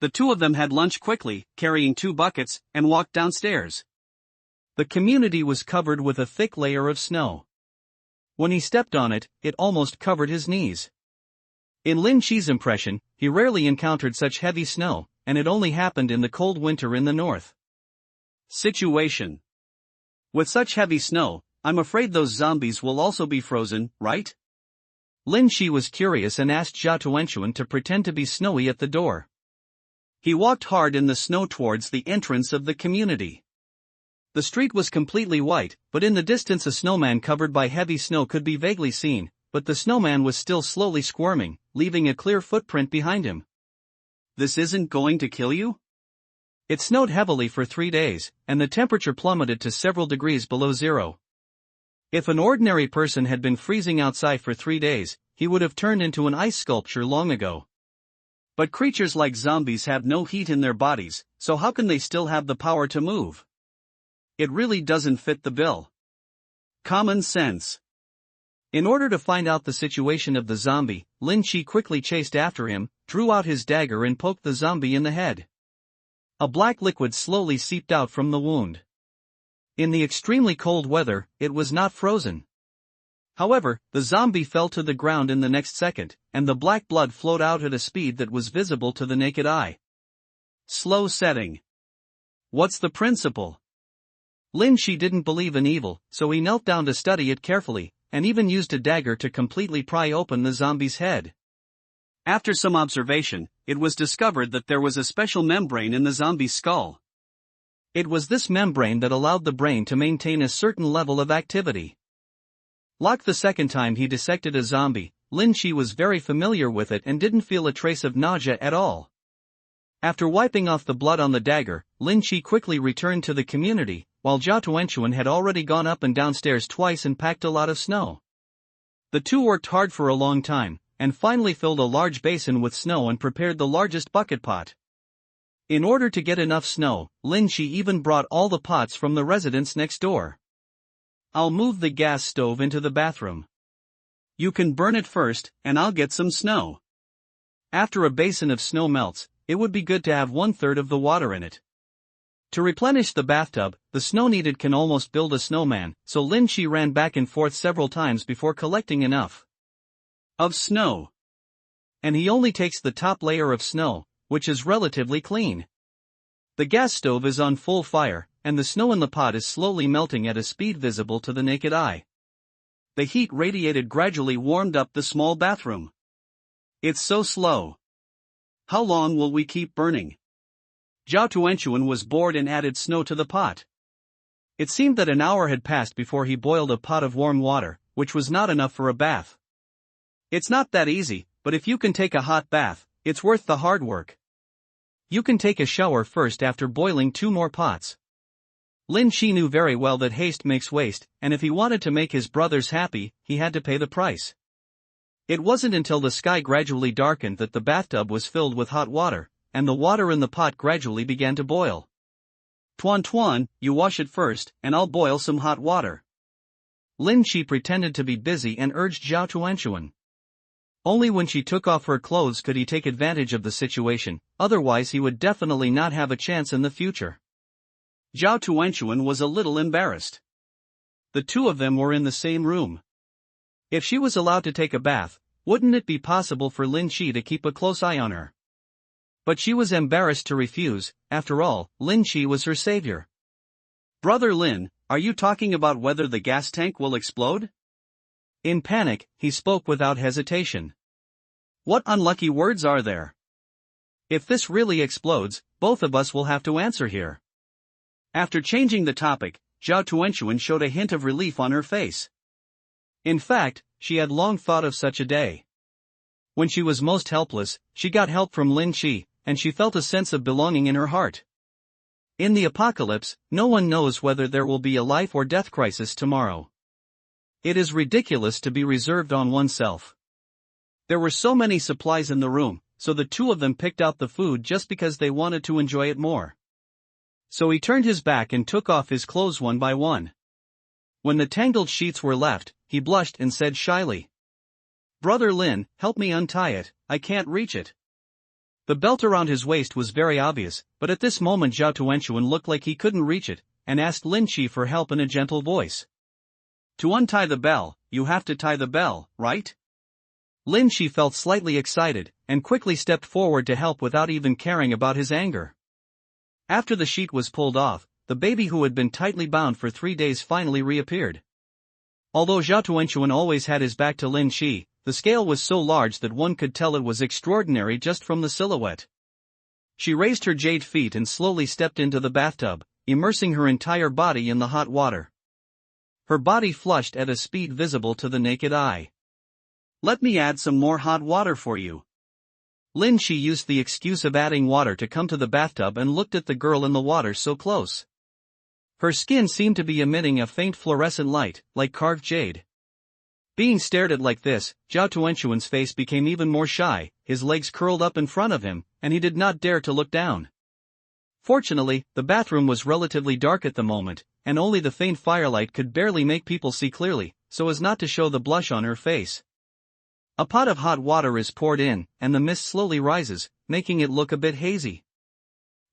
The two of them had lunch quickly, carrying 2 buckets, and walked downstairs. The community was covered with a thick layer of snow. When he stepped on it, it almost covered his knees. In Lin Shi's impression, he rarely encountered such heavy snow, and it only happened in the cold winter in the north. Situation. With such heavy snow, I'm afraid those zombies will also be frozen, right? Lin Shi was curious and asked Zhao Tuanchuan to pretend to be snowy at the door. He walked hard in the snow towards the entrance of the community. The street was completely white, but in the distance a snowman covered by heavy snow could be vaguely seen, but the snowman was still slowly squirming, leaving a clear footprint behind him. This isn't going to kill you? It snowed heavily for 3 days, and the temperature plummeted to several degrees below zero. If an ordinary person had been freezing outside for 3 days, he would have turned into an ice sculpture long ago. But creatures like zombies have no heat in their bodies, so how can they still have the power to move? It really doesn't fit the bill. Common sense. In order to find out the situation of the zombie, Lin Shi quickly chased after him, drew out his dagger and poked the zombie in the head. A black liquid slowly seeped out from the wound. In the extremely cold weather, it was not frozen. However, the zombie fell to the ground in the next second, and the black blood flowed out at a speed that was visible to the naked eye. Slow setting. What's the principle? Lin Shi didn't believe in evil, so he knelt down to study it carefully, and even used a dagger to completely pry open the zombie's head. After some observation, it was discovered that there was a special membrane in the zombie's skull. It was this membrane that allowed the brain to maintain a certain level of activity. Like the second time he dissected a zombie, Lin Shi was very familiar with it and didn't feel a trace of nausea at all. After wiping off the blood on the dagger, Lin Shi quickly returned to the community, while Zhao Tuanchuan had already gone up and downstairs twice and packed a lot of snow. The two worked hard for a long time, and finally filled a large basin with snow and prepared the largest bucket pot. In order to get enough snow, Lin Shi even brought all the pots from the residence next door. I'll move the gas stove into the bathroom. You can burn it first, and I'll get some snow. After a basin of snow melts, it would be good to have 1/3 of the water in it. To replenish the bathtub, the snow needed can almost build a snowman, so Lin Shi ran back and forth several times before collecting enough of snow. And he only takes the top layer of snow, which is relatively clean. The gas stove is on full fire, and the snow in the pot is slowly melting at a speed visible to the naked eye. The heat radiated gradually warmed up the small bathroom. It's so slow. How long will we keep burning? Zhao Tuanchuan was bored and added snow to the pot. It seemed that an hour had passed before he boiled a pot of warm water, which was not enough for a bath. It's not that easy, but if you can take a hot bath, it's worth the hard work. You can take a shower first after boiling 2 more pots. Lin Shi knew very well that haste makes waste, and if he wanted to make his brothers happy, he had to pay the price. It wasn't until the sky gradually darkened that the bathtub was filled with hot water, and the water in the pot gradually began to boil. Tuan Tuan, you wash it first, and I'll boil some hot water. Lin Shi pretended to be busy and urged Zhao Tuanchuan. Only when she took off her clothes could he take advantage of the situation, otherwise he would definitely not have a chance in the future. Zhao Tuanchuan was a little embarrassed. The two of them were in the same room. If she was allowed to take a bath, wouldn't it be possible for Lin Shi to keep a close eye on her? But she was embarrassed to refuse. After all, Lin Shi was her savior. Brother Lin, are you talking about whether the gas tank will explode? In panic, he spoke without hesitation. What unlucky words are there? If this really explodes, both of us will have to answer here. After changing the topic, Zhao Tuanchuan showed a hint of relief on her face. In fact, she had long thought of such a day. When she was most helpless, she got help from Lin Shi, and she felt a sense of belonging in her heart. In the apocalypse, no one knows whether there will be a life or death crisis tomorrow. It is ridiculous to be reserved on oneself. There were so many supplies in the room, so the two of them picked out the food just because they wanted to enjoy it more. So he turned his back and took off his clothes one by one. When the tangled sheets were left, he blushed and said shyly, "Brother Lin, help me untie it, I can't reach it." The belt around his waist was very obvious, but at this moment Zhao Tuanchuan looked like he couldn't reach it, and asked Lin Shi for help in a gentle voice. "To untie the bell, you have to tie the bell, right?" Lin Shi felt slightly excited, and quickly stepped forward to help without even caring about his anger. After the sheet was pulled off, the baby who had been tightly bound for 3 days finally reappeared. Although Zhao Tuanchuan always had his back to Lin Shi, the scale was so large that one could tell it was extraordinary just from the silhouette. She raised her jade feet and slowly stepped into the bathtub, immersing her entire body in the hot water. Her body flushed at a speed visible to the naked eye. "Let me add some more hot water for you." Lin Shi used the excuse of adding water to come to the bathtub and looked at the girl in the water so close. Her skin seemed to be emitting a faint fluorescent light, like carved jade. Being stared at like this, Zhao Tuanchuan's face became even more shy, his legs curled up in front of him, and he did not dare to look down. Fortunately, the bathroom was relatively dark at the moment, and only the faint firelight could barely make people see clearly, so as not to show the blush on her face. A pot of hot water is poured in, and the mist slowly rises, making it look a bit hazy.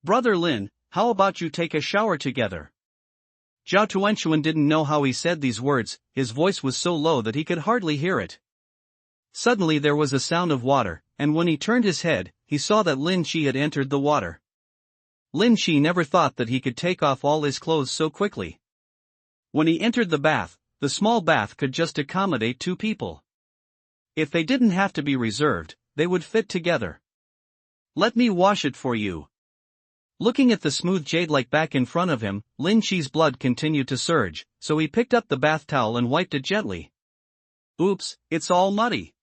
"Brother Lin, how about you take a shower together?" Zhao Tuanchuan didn't know how he said these words, his voice was so low that he could hardly hear it. Suddenly there was a sound of water, and when he turned his head, he saw that Lin Shi had entered the water. Lin Shi never thought that he could take off all his clothes so quickly. When he entered the bath, the small bath could just accommodate 2 people. If they didn't have to be reserved, they would fit together. "Let me wash it for you." Looking at the smooth jade-like back in front of him, Lin Shi's blood continued to surge, so he picked up the bath towel and wiped it gently. Oops, it's all muddy.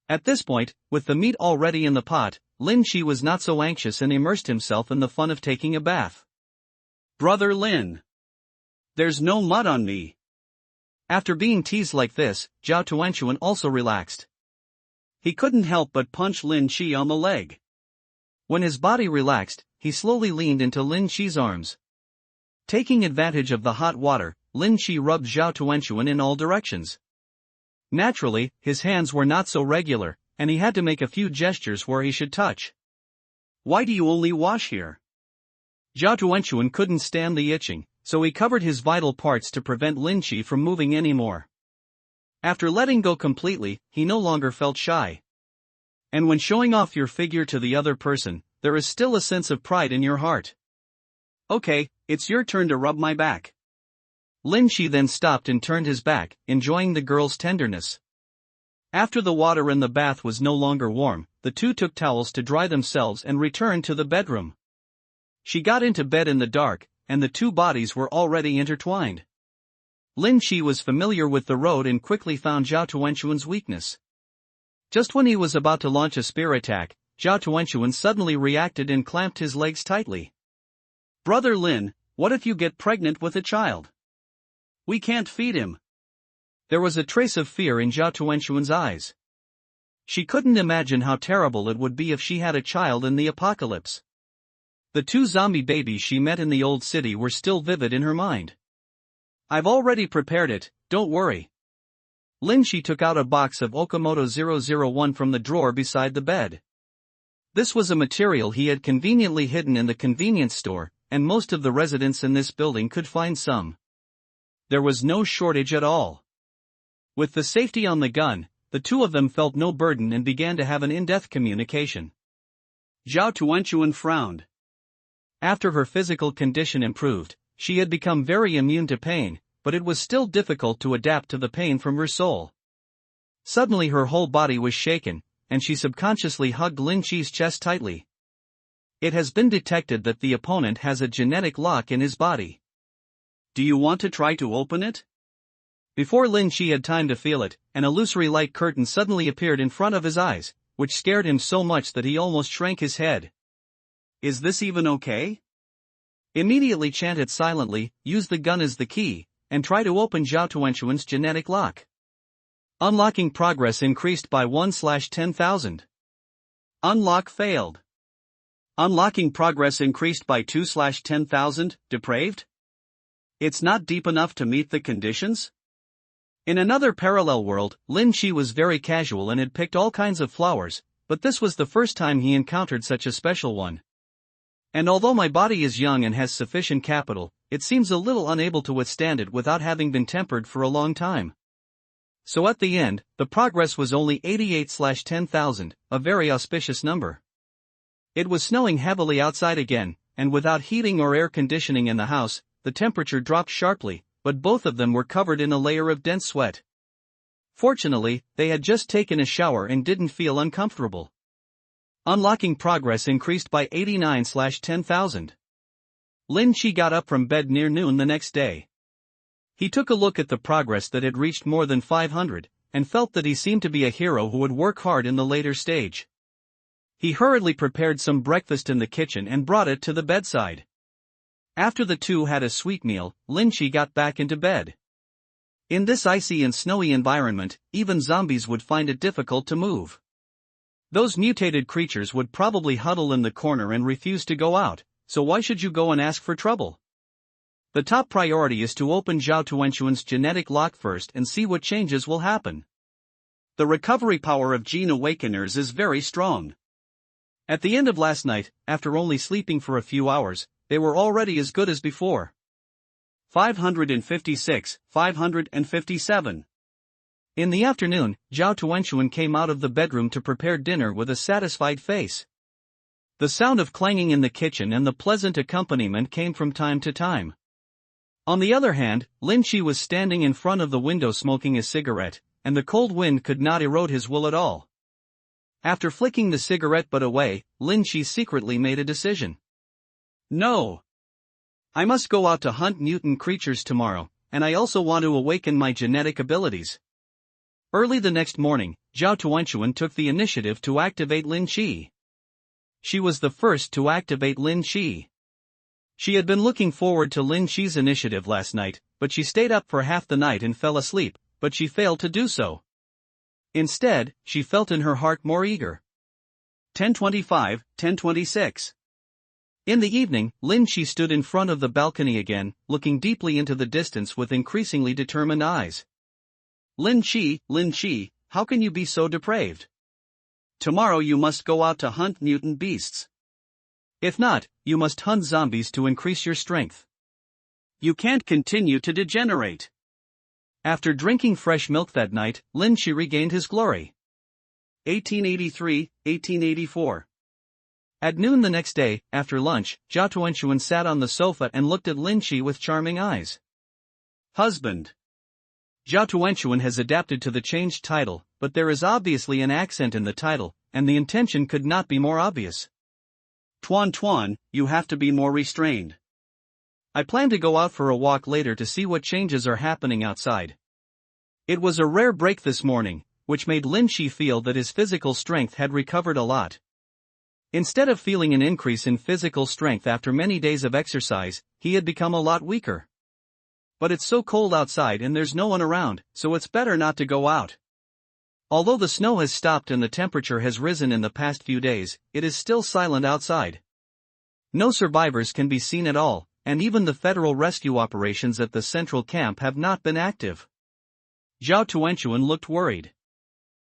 At this point, with the meat already in the pot, Lin Shi was not so anxious and immersed himself in the fun of taking a bath. "Brother Lin, there's no mud on me." After being teased like this, Zhao Tuanchuan also relaxed. He couldn't help but punch Lin Shi on the leg. When his body relaxed, he slowly leaned into Lin Shi's arms. Taking advantage of the hot water, Lin Shi rubbed Zhao Tuanchuan in all directions. Naturally, his hands were not so regular, and he had to make a few gestures where he should touch. "Why do you only wash here?" Zhao Tuanchuan couldn't stand the itching, so he covered his vital parts to prevent Lin Shi from moving anymore. After letting go completely, he no longer felt shy. And when showing off your figure to the other person, there is still a sense of pride in your heart. "Okay, it's your turn to rub my back." Lin Shi then stopped and turned his back, enjoying the girl's tenderness. After the water in the bath was no longer warm, the two took towels to dry themselves and returned to the bedroom. She got into bed in the dark, and the two bodies were already intertwined. Lin Shi was familiar with the road and quickly found Zhao Tuanchuan's weakness. Just when he was about to launch a spear attack, Zhao Tuanchuan suddenly reacted and clamped his legs tightly. "Brother Lin, what if you get pregnant with a child? We can't feed him." There was a trace of fear in Zhao Tuanchuan's eyes. She couldn't imagine how terrible it would be if she had a child in the apocalypse. The two zombie babies she met in the old city were still vivid in her mind. "I've already prepared it, don't worry." Lin Shi took out a box of Okamoto 001 from the drawer beside the bed. This was a material he had conveniently hidden in the convenience store, and most of the residents in this building could find some. There was no shortage at all. With the safety on the gun, the two of them felt no burden and began to have an in-depth communication. Zhao Tuanchuan frowned. After her physical condition improved, she had become very immune to pain, but it was still difficult to adapt to the pain from her soul. Suddenly her whole body was shaken, and she subconsciously hugged Lin Shi's chest tightly. It has been detected that the opponent has a genetic lock in his body. Do you want to try to open it? Before Lin Shi had time to feel it, an illusory light curtain suddenly appeared in front of his eyes, which scared him so much that he almost shrank his head. Is this even okay? Immediately chant it silently, use the gun as the key, and try to open Zhao Tuanchuan's genetic lock. Unlocking progress increased by 1/10,000. Unlock failed. Unlocking progress increased by 2/10,000, depraved? It's not deep enough to meet the conditions? In another parallel world, Lin Shi was very casual and had picked all kinds of flowers, but this was the first time he encountered such a special one. And although my body is young and has sufficient capital, it seems a little unable to withstand it without having been tempered for a long time. So at the end, the progress was only 88/10,000, a very auspicious number. It was snowing heavily outside again, and without heating or air conditioning in the house, the temperature dropped sharply, but both of them were covered in a layer of dense sweat. Fortunately, they had just taken a shower and didn't feel uncomfortable. Unlocking progress increased by 89/10,000. Lin Shi got up from bed near noon the next day. He took a look at the progress that had reached more than 500, and felt that he seemed to be a hero who would work hard in the later stage. He hurriedly prepared some breakfast in the kitchen and brought it to the bedside. After the two had a sweet meal, Lin Shi got back into bed. In this icy and snowy environment, even zombies would find it difficult to move. Those mutated creatures would probably huddle in the corner and refuse to go out, so why should you go and ask for trouble? The top priority is to open Zhao Tuanchuan's genetic lock first and see what changes will happen. The recovery power of gene awakeners is very strong. At the end of last night, after only sleeping for a few hours, they were already as good as before. 556, 557. In the afternoon, Zhao Tuanchuan came out of the bedroom to prepare dinner with a satisfied face. The sound of clanging in the kitchen and the pleasant accompaniment came from time to time. On the other hand, Lin Shi was standing in front of the window smoking a cigarette, and the cold wind could not erode his will at all. After flicking the cigarette butt away, Lin Shi secretly made a decision. No. I must go out to hunt mutant creatures tomorrow, and I also want to awaken my genetic abilities. Early the next morning, Zhao Tuanchuan took the initiative to activate Lin Shi. She was the first to activate Lin Shi. She had been looking forward to Lin Shi's initiative last night, but she stayed up for half the night and fell asleep, but she failed to do so. Instead, she felt in her heart more eager. 10:25, 10:26. In the evening, Lin Shi stood in front of the balcony again, looking deeply into the distance with increasingly determined eyes. Lin Shi, how can you be so depraved? Tomorrow you must go out to hunt mutant beasts. If not, you must hunt zombies to increase your strength. You can't continue to degenerate. After drinking fresh milk that night, Lin Shi regained his glory. 1883, 1884. At noon the next day, after lunch, Zhao Tuanchuan sat on the sofa and looked at Lin Shi with charming eyes. Husband. Zhao Tuanchuan has adapted to the changed title, but there is obviously an accent in the title, and the intention could not be more obvious. Tuan, you have to be more restrained. I plan to go out for a walk later to see what changes are happening outside. It was a rare break this morning, which made Lin Shi feel that his physical strength had recovered a lot. Instead of feeling an increase in physical strength after many days of exercise, he had become a lot weaker. But it's so cold outside and there's no one around, so it's better not to go out. Although the snow has stopped and the temperature has risen in the past few days, it is still silent outside. No survivors can be seen at all, and even the federal rescue operations at the central camp have not been active. Zhao Tuanchuan looked worried.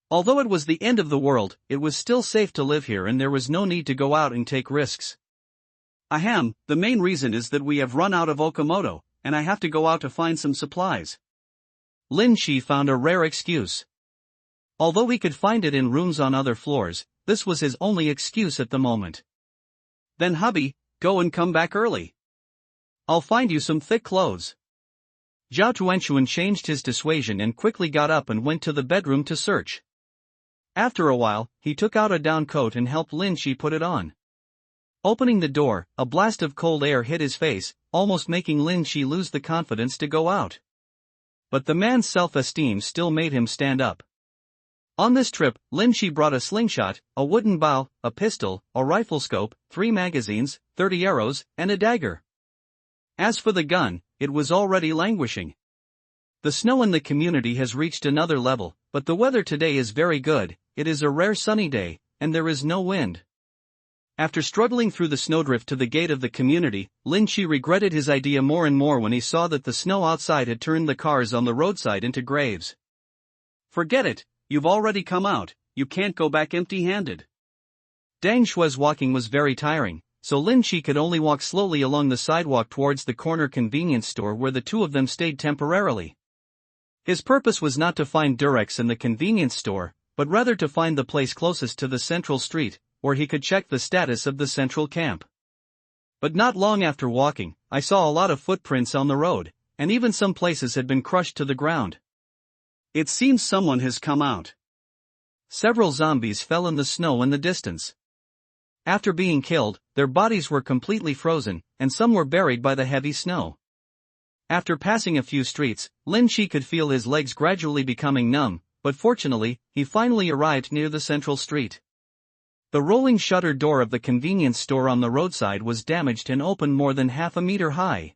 Although it was the end of the world, it was still safe to live here and there was no need to go out and take risks. Ahem, the main reason is that we have run out of Okamoto, and I have to go out to find some supplies. Lin Shi found a rare excuse. Although he could find it in rooms on other floors, this was his only excuse at the moment. Then hubby, go and come back early. I'll find you some thick clothes. Zhao Tuanchuan changed his dissuasion and quickly got up and went to the bedroom to search. After a while, he took out a down coat and helped Lin Shi put it on. Opening the door, a blast of cold air hit his face, almost making Lin Shi lose the confidence to go out. But the man's self-esteem still made him stand up. On this trip, Lin Shi brought a slingshot, a wooden bow, a pistol, a rifle scope, 3 magazines, 30 arrows, and a dagger. As for the gun, it was already languishing. The snow in the community has reached another level, but the weather today is very good. It is a rare sunny day, and there is no wind. After struggling through the snowdrift to the gate of the community, Lin Shi regretted his idea more and more when he saw that the snow outside had turned the cars on the roadside into graves. Forget it, you've already come out, you can't go back empty-handed. Dang Shui's walking was very tiring, so Lin Shi could only walk slowly along the sidewalk towards the corner convenience store where the two of them stayed temporarily. His purpose was not to find Durex in the convenience store, but rather to find the place closest to the central street, where he could check the status of the central camp. But not long after walking, I saw a lot of footprints on the road, and even some places had been crushed to the ground. It seems someone has come out. Several zombies fell in the snow in the distance. After being killed, their bodies were completely frozen, and some were buried by the heavy snow. After passing a few streets, Lin Shi could feel his legs gradually becoming numb, but fortunately, he finally arrived near the central street. The rolling shutter door of the convenience store on the roadside was damaged and opened more than half a meter high.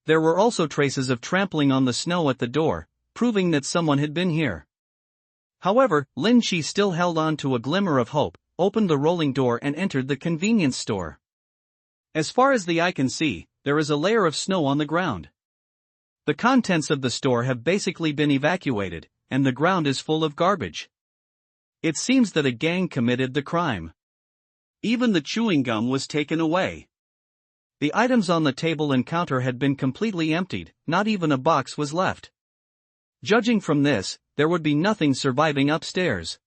There were also traces of trampling on the snow at the door, proving that someone had been here. However, Lin Shi still held on to a glimmer of hope, opened the rolling door and entered the convenience store. As far as the eye can see, there is a layer of snow on the ground. The contents of the store have basically been evacuated, and the ground is full of garbage. It seems that a gang committed the crime. Even the chewing gum was taken away. The items on the table and counter had been completely emptied, not even a box was left. Judging from this, there would be nothing surviving upstairs.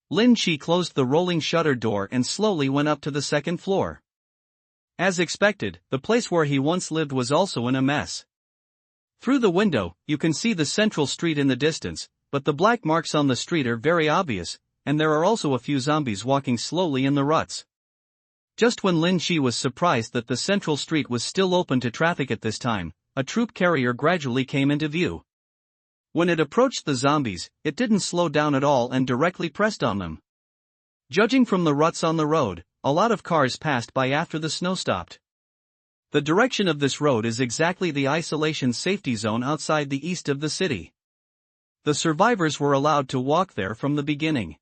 Lin Shi closed the rolling shutter door and slowly went up to the second floor. As expected, the place where he once lived was also in a mess. Through the window, you can see the central street in the distance, but the black marks on the street are very obvious, and there are also a few zombies walking slowly in the ruts. Just when Lin Shi was surprised that the central street was still open to traffic at this time, a troop carrier gradually came into view. When it approached the zombies, it didn't slow down at all and directly pressed on them. Judging from the ruts on the road, a lot of cars passed by after the snow stopped. The direction of this road is exactly the isolation safety zone outside the east of the city. The survivors were allowed to walk there from the beginning.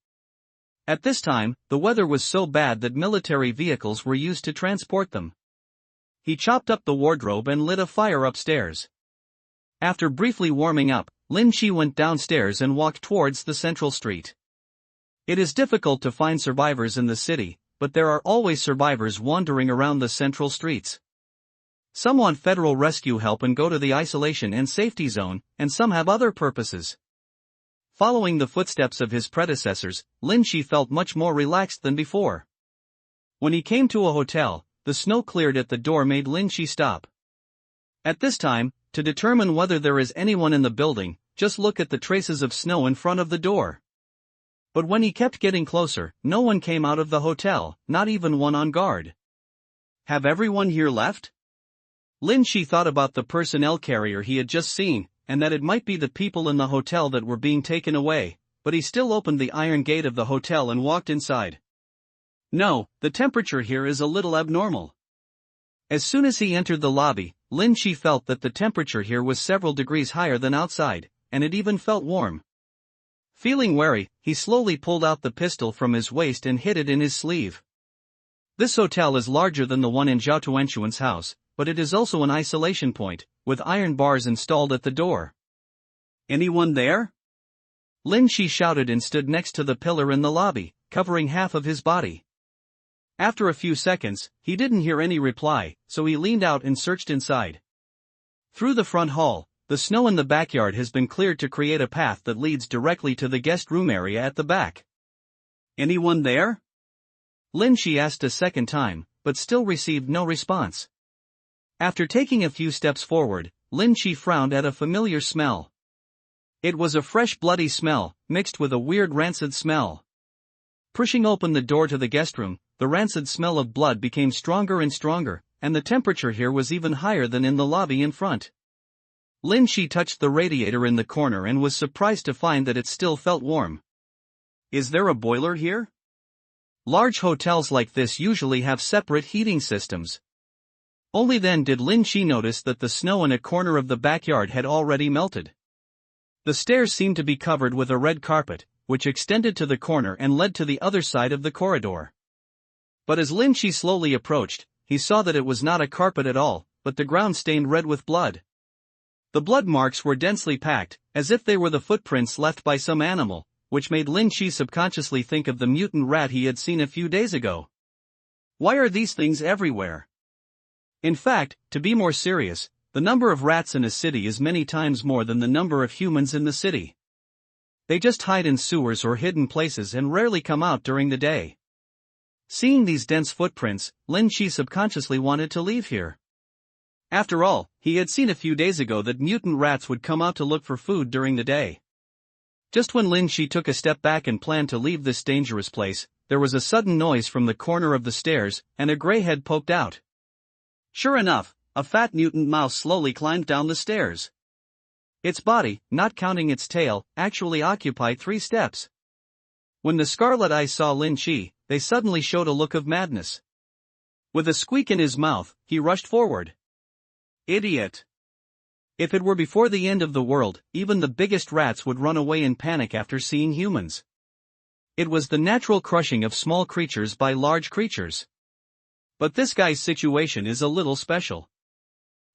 At this time, the weather was so bad that military vehicles were used to transport them. He chopped up the wardrobe and lit a fire upstairs. After briefly warming up, Lin Shi went downstairs and walked towards the central street. It is difficult to find survivors in the city, but there are always survivors wandering around the central streets. Some want federal rescue help and go to the isolation and safety zone, and some have other purposes. Following the footsteps of his predecessors, Lin Shi felt much more relaxed than before. When he came to a hotel, the snow cleared at the door made Lin Shi stop. At this time, to determine whether there is anyone in the building, just look at the traces of snow in front of the door. But when he kept getting closer, no one came out of the hotel, not even one on guard. Have everyone here left? Lin Shi thought about the personnel carrier he had just seen, and that it might be the people in the hotel that were being taken away, but he still opened the iron gate of the hotel and walked inside. No, the temperature here is a little abnormal. As soon as he entered the lobby, Lin Shi felt that the temperature here was several degrees higher than outside, and it even felt warm. Feeling wary, he slowly pulled out the pistol from his waist and hid it in his sleeve. This hotel is larger than the one in Zhao Tuanshuan's house, but it is also an isolation point, with iron bars installed at the door. Anyone there? Lin Shi shouted and stood next to the pillar in the lobby, covering half of his body. After a few seconds, he didn't hear any reply, so he leaned out and searched inside. Through the front hall, the snow in the backyard has been cleared to create a path that leads directly to the guest room area at the back. Anyone there? Lin Shi asked a second time, but still received no response. After taking a few steps forward, Lin Shi frowned at a familiar smell. It was a fresh bloody smell, mixed with a weird rancid smell. Pushing open the door to the guest room, the rancid smell of blood became stronger and stronger, and the temperature here was even higher than in the lobby in front. Lin Shi touched the radiator in the corner and was surprised to find that it still felt warm. Is there a boiler here? Large hotels like this usually have separate heating systems. Only then did Lin Shi notice that the snow in a corner of the backyard had already melted. The stairs seemed to be covered with a red carpet, which extended to the corner and led to the other side of the corridor. But as Lin Shi slowly approached, he saw that it was not a carpet at all, but the ground stained red with blood. The blood marks were densely packed, as if they were the footprints left by some animal, which made Lin Shi subconsciously think of the mutant rat he had seen a few days ago. Why are these things everywhere? In fact, to be more serious, the number of rats in a city is many times more than the number of humans in the city. They just hide in sewers or hidden places and rarely come out during the day. Seeing these dense footprints, Lin Shi subconsciously wanted to leave here. After all, he had seen a few days ago that mutant rats would come out to look for food during the day. Just when Lin Shi took a step back and planned to leave this dangerous place, there was a sudden noise from the corner of the stairs, and a gray head poked out. Sure enough, a fat mutant mouse slowly climbed down the stairs. Its body, not counting its tail, actually occupied 3 steps. When the scarlet eyes saw Lin Shi, they suddenly showed a look of madness. With a squeak in his mouth, he rushed forward. Idiot! If it were before the end of the world, even the biggest rats would run away in panic after seeing humans. It was the natural crushing of small creatures by large creatures. But this guy's situation is a little special.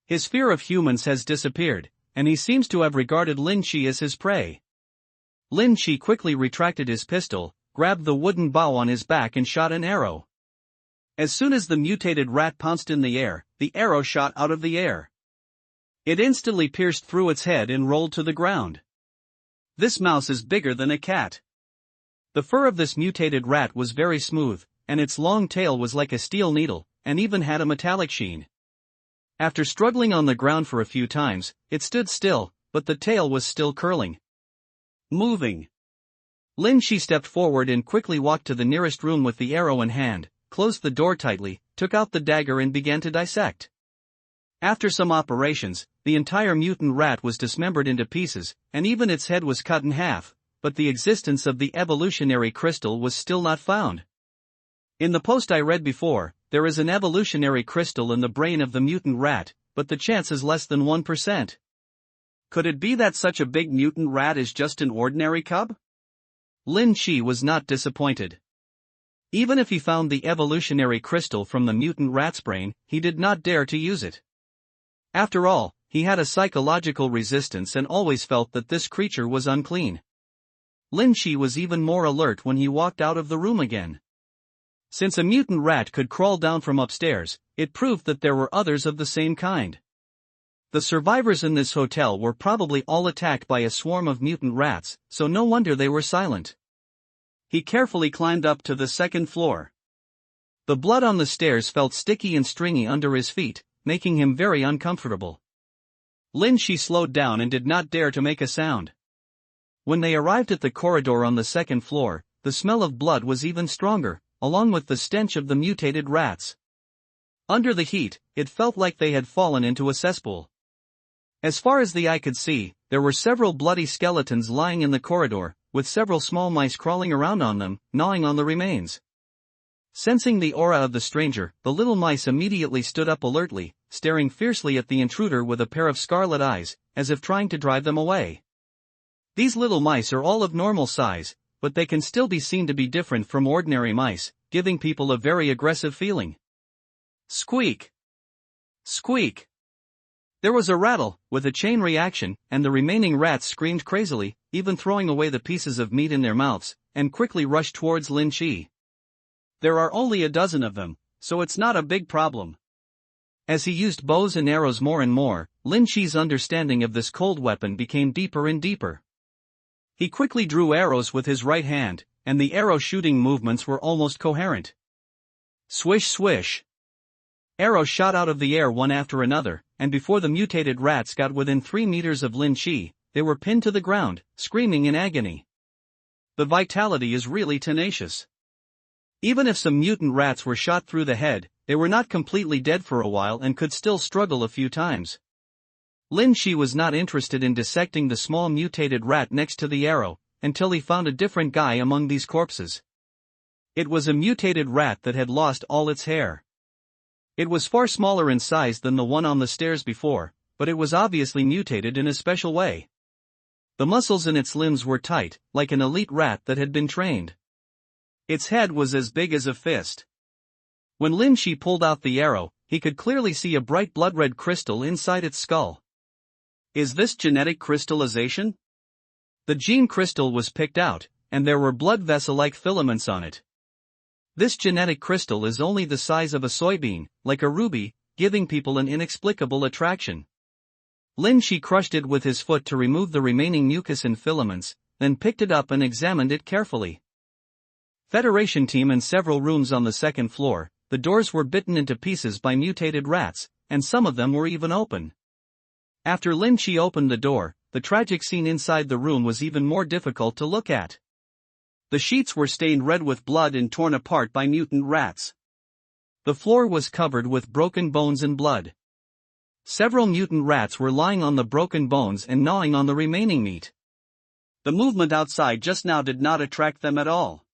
His fear of humans has disappeared, and he seems to have regarded Lin Shi as his prey. Lin Shi quickly retracted his pistol, grabbed the wooden bow on his back and shot an arrow. As soon as the mutated rat pounced in the air, the arrow shot out of the air. It instantly pierced through its head and rolled to the ground. This mouse is bigger than a cat. The fur of this mutated rat was very smooth, and its long tail was like a steel needle, and even had a metallic sheen. After struggling on the ground for a few times, it stood still, but the tail was still curling. Moving. Lin Shi stepped forward and quickly walked to the nearest room with the arrow in hand, closed the door tightly, took out the dagger and began to dissect. After some operations, the entire mutant rat was dismembered into pieces, and even its head was cut in half, but the existence of the evolutionary crystal was still not found. In the post I read before, there is an evolutionary crystal in the brain of the mutant rat, but the chance is less than 1%. Could it be that such a big mutant rat is just an ordinary cub? Lin Shi was not disappointed. Even if he found the evolutionary crystal from the mutant rat's brain, he did not dare to use it. After all, he had a psychological resistance and always felt that this creature was unclean. Lin Shi was even more alert when he walked out of the room again. Since a mutant rat could crawl down from upstairs, it proved that there were others of the same kind. The survivors in this hotel were probably all attacked by a swarm of mutant rats, so no wonder they were silent. He carefully climbed up to the 2nd floor. The blood on the stairs felt sticky and stringy under his feet, making him very uncomfortable. Lin Shi slowed down and did not dare to make a sound. When they arrived at the corridor on the second floor, the smell of blood was even stronger, along with the stench of the mutated rats. Under the heat, it felt like they had fallen into a cesspool. As far as the eye could see, there were several bloody skeletons lying in the corridor, with several small mice crawling around on them, gnawing on the remains. Sensing the aura of the stranger, the little mice immediately stood up alertly, staring fiercely at the intruder with a pair of scarlet eyes, as if trying to drive them away. These little mice are all of normal size, but they can still be seen to be different from ordinary mice, giving people a very aggressive feeling. Squeak! Squeak! There was a rattle, with a chain reaction, and the remaining rats screamed crazily, even throwing away the pieces of meat in their mouths, and quickly rushed towards Lin Shi. There are only a dozen of them, so it's not a big problem. As he used bows and arrows more and more, Lin Shi's understanding of this cold weapon became deeper and deeper. He quickly drew arrows with his right hand, and the arrow shooting movements were almost coherent. Swish swish! Arrows shot out of the air one after another, and before the mutated rats got within 3 meters of Lin Shi, they were pinned to the ground, screaming in agony. The vitality is really tenacious. Even if some mutant rats were shot through the head, they were not completely dead for a while and could still struggle a few times. Lin Shi was not interested in dissecting the small mutated rat next to the arrow, until he found a different guy among these corpses. It was a mutated rat that had lost all its hair. It was far smaller in size than the one on the stairs before, but it was obviously mutated in a special way. The muscles in its limbs were tight, like an elite rat that had been trained. Its head was as big as a fist. When Lin Shi pulled out the arrow, he could clearly see a bright blood-red crystal inside its skull. Is this genetic crystallization? The gene crystal was picked out, and there were blood vessel-like filaments on it. This genetic crystal is only the size of a soybean, like a ruby, giving people an inexplicable attraction. Lin Shi crushed it with his foot to remove the remaining mucus and filaments, then picked it up and examined it carefully. Federation team in several rooms on the second floor, the doors were bitten into pieces by mutated rats, and some of them were even open. After Lin Shi opened the door, the tragic scene inside the room was even more difficult to look at. The sheets were stained red with blood and torn apart by mutant rats. The floor was covered with broken bones and blood. Several mutant rats were lying on the broken bones and gnawing on the remaining meat. The movement outside just now did not attract them at all.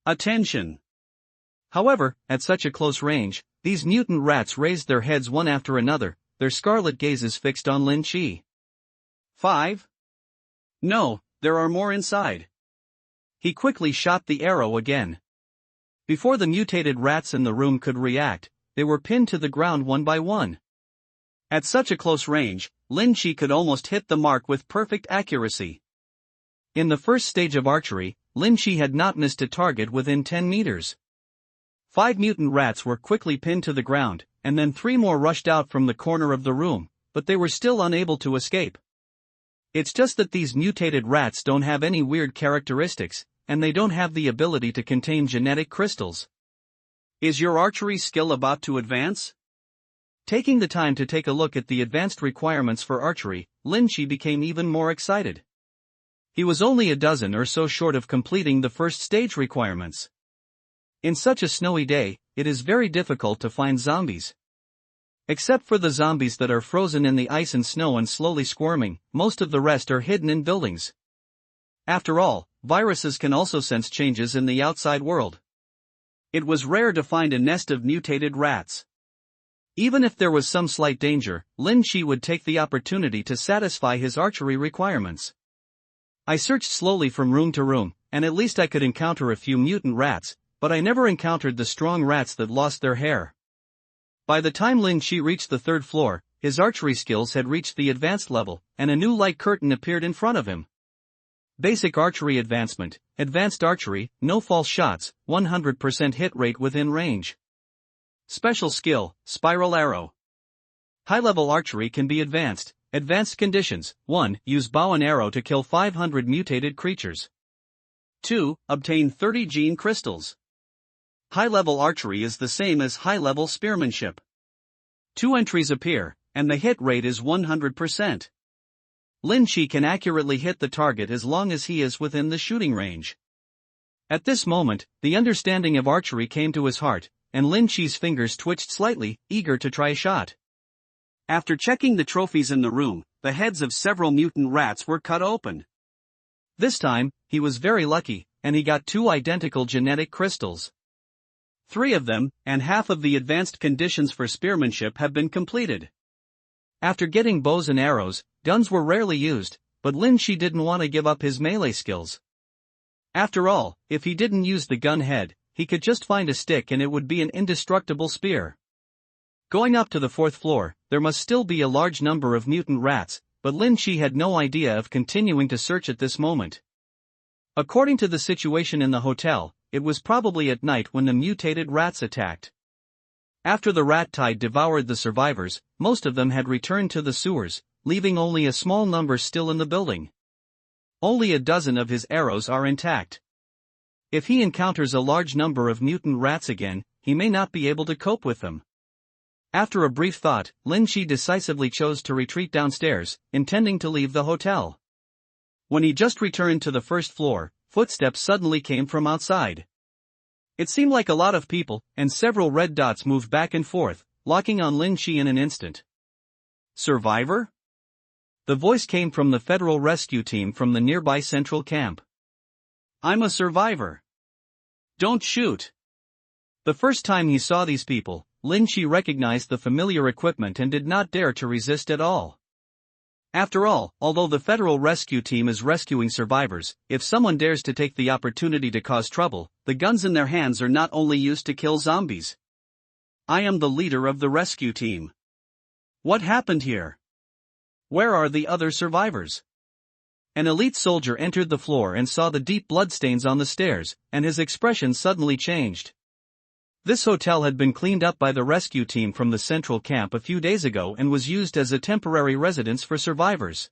Attention! However, at such a close range, these mutant rats raised their heads one after another, their scarlet gazes fixed on Lin Shi. 5? No, there are more inside. He quickly shot the arrow again. Before the mutated rats in the room could react, they were pinned to the ground one by one. At such a close range, Lin Shi could almost hit the mark with perfect accuracy. In the first stage of archery, Lin Shi had not missed a target within 10 meters. 5 mutant rats were quickly pinned to the ground, and then 3 more rushed out from the corner of the room, but they were still unable to escape. It's just that these mutated rats don't have any weird characteristics, and they don't have the ability to contain genetic crystals. Is your archery skill about to advance? Taking the time to take a look at the advanced requirements for archery, Lin Shi became even more excited. He was only a dozen or so short of completing the first stage requirements. In such a snowy day, it is very difficult to find zombies. Except for the zombies that are frozen in the ice and snow and slowly squirming, most of the rest are hidden in buildings. After all, viruses can also sense changes in the outside world. It was rare to find a nest of mutated rats. Even if there was some slight danger, Lin Shi would take the opportunity to satisfy his archery requirements. I searched slowly from room to room, and at least I could encounter a few mutant rats, but I never encountered the strong rats that lost their hair. By the time Lin Shi reached the 3rd floor, his archery skills had reached the advanced level, and a new light curtain appeared in front of him. Basic archery advancement, advanced archery, no false shots, 100% hit rate within range. Special skill, spiral arrow. High-level archery can be advanced. Advanced conditions: 1. Use bow and arrow to kill 500 mutated creatures. 2. Obtain 30 gene crystals. High-level archery is the same as high-level spearmanship. 2 entries appear: and the hit rate is 100%. Lin Shi can accurately hit the target as long as he is within the shooting range. At this moment, the understanding of archery came to his heart, and Lin Shi's fingers twitched slightly, eager to try a shot. After checking the trophies in the room, the heads of several mutant rats were cut open. This time, he was very lucky, and he got 2 identical genetic crystals. 3 of them, and half of the advanced conditions for spearmanship have been completed. After getting bows and arrows, guns were rarely used, but Lin Shi didn't want to give up his melee skills. After all, if he didn't use the gun head, he could just find a stick and it would be an indestructible spear. Going up to the 4th floor, there must still be a large number of mutant rats, but Lin Shi had no idea of continuing to search at this moment. According to the situation in the hotel, it was probably at night when the mutated rats attacked. After the rat tide devoured the survivors, most of them had returned to the sewers, leaving only a small number still in the building. Only a dozen of his arrows are intact. If he encounters a large number of mutant rats again, he may not be able to cope with them. After a brief thought, Lin Shi decisively chose to retreat downstairs, intending to leave the hotel. When he just returned to the 1st floor, footsteps suddenly came from outside. It seemed like a lot of people, and several red dots moved back and forth, locking on Lin Shi in an instant. Survivor? The voice came from the federal rescue team from the nearby central camp. I'm a survivor. Don't shoot. The first time he saw these people, Lin Shi recognized the familiar equipment and did not dare to resist at all. After all, although the federal rescue team is rescuing survivors, if someone dares to take the opportunity to cause trouble, the guns in their hands are not only used to kill zombies. I am the leader of the rescue team. What happened here? Where are the other survivors? An elite soldier entered the floor and saw the deep bloodstains on the stairs, and his expression suddenly changed. This hotel had been cleaned up by the rescue team from the central camp a few days ago and was used as a temporary residence for survivors.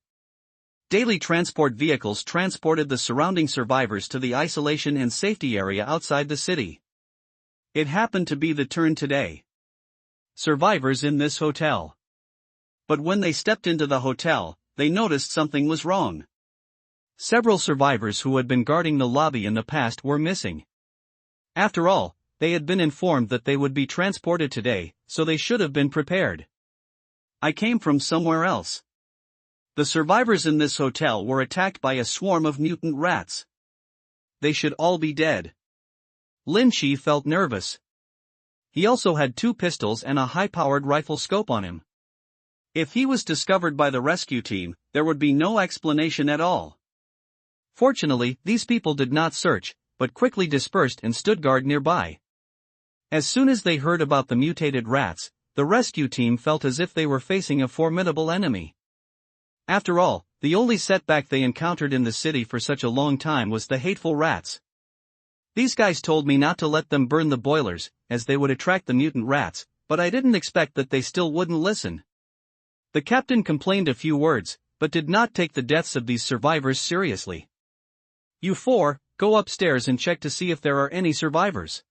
Daily transport vehicles transported the surrounding survivors to the isolation and safety area outside the city. It happened to be the turn today. Survivors in this hotel. But when they stepped into the hotel, they noticed something was wrong. Several survivors who had been guarding the lobby in the past were missing. After all, they had been informed that they would be transported today, so they should have been prepared. I came from somewhere else. The survivors in this hotel were attacked by a swarm of mutant rats. They should all be dead. Lin Shi felt nervous. He also had 2 pistols and a high-powered rifle scope on him. If he was discovered by the rescue team, there would be no explanation at all. Fortunately, these people did not search, but quickly dispersed and stood guard nearby. As soon as they heard about the mutated rats, the rescue team felt as if they were facing a formidable enemy. After all, the only setback they encountered in the city for such a long time was the hateful rats. These guys told me not to let them burn the boilers, as they would attract the mutant rats, but I didn't expect that they still wouldn't listen. The captain complained a few words, but did not take the deaths of these survivors seriously. You 4, go upstairs and check to see if there are any survivors.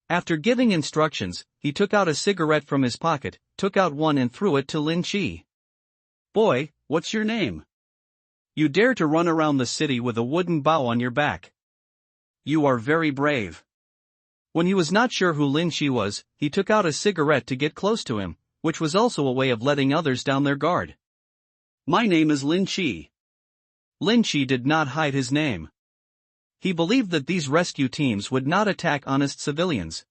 After giving instructions, he took out a cigarette from his pocket, took out one and threw it to Lin Shi. Boy, what's your name? You dare to run around the city with a wooden bow on your back. You are very brave. When he was not sure who Lin Shi was, he took out a cigarette to get close to him, which was also a way of letting others down their guard. My name is Lin Shi. Lin Shi did not hide his name. He believed that these rescue teams would not attack honest civilians.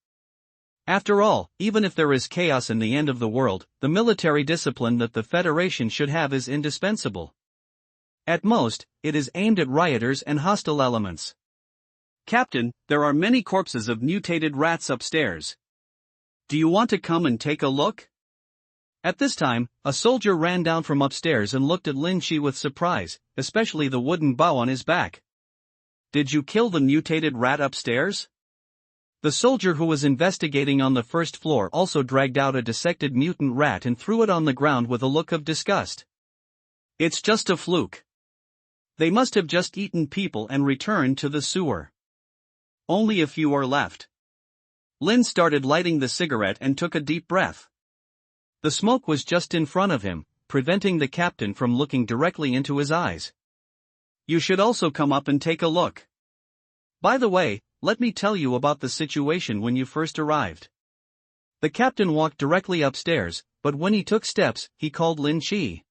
After all, even if there is chaos in the end of the world, the military discipline that the Federation should have is indispensable. At most, it is aimed at rioters and hostile elements. Captain, there are many corpses of mutated rats upstairs. Do you want to come and take a look? At this time, a soldier ran down from upstairs and looked at Lin Shi with surprise, especially the wooden bow on his back. Did you kill the mutated rat upstairs? The soldier who was investigating on the 1st floor also dragged out a dissected mutant rat and threw it on the ground with a look of disgust. It's just a fluke. They must have just eaten people and returned to the sewer. Only a few are left. Lin started lighting the cigarette and took a deep breath. The smoke was just in front of him, preventing the captain from looking directly into his eyes. You should also come up and take a look. By the way, let me tell you about the situation when you first arrived. The captain walked directly upstairs, but when he took steps, he called Lin Chi.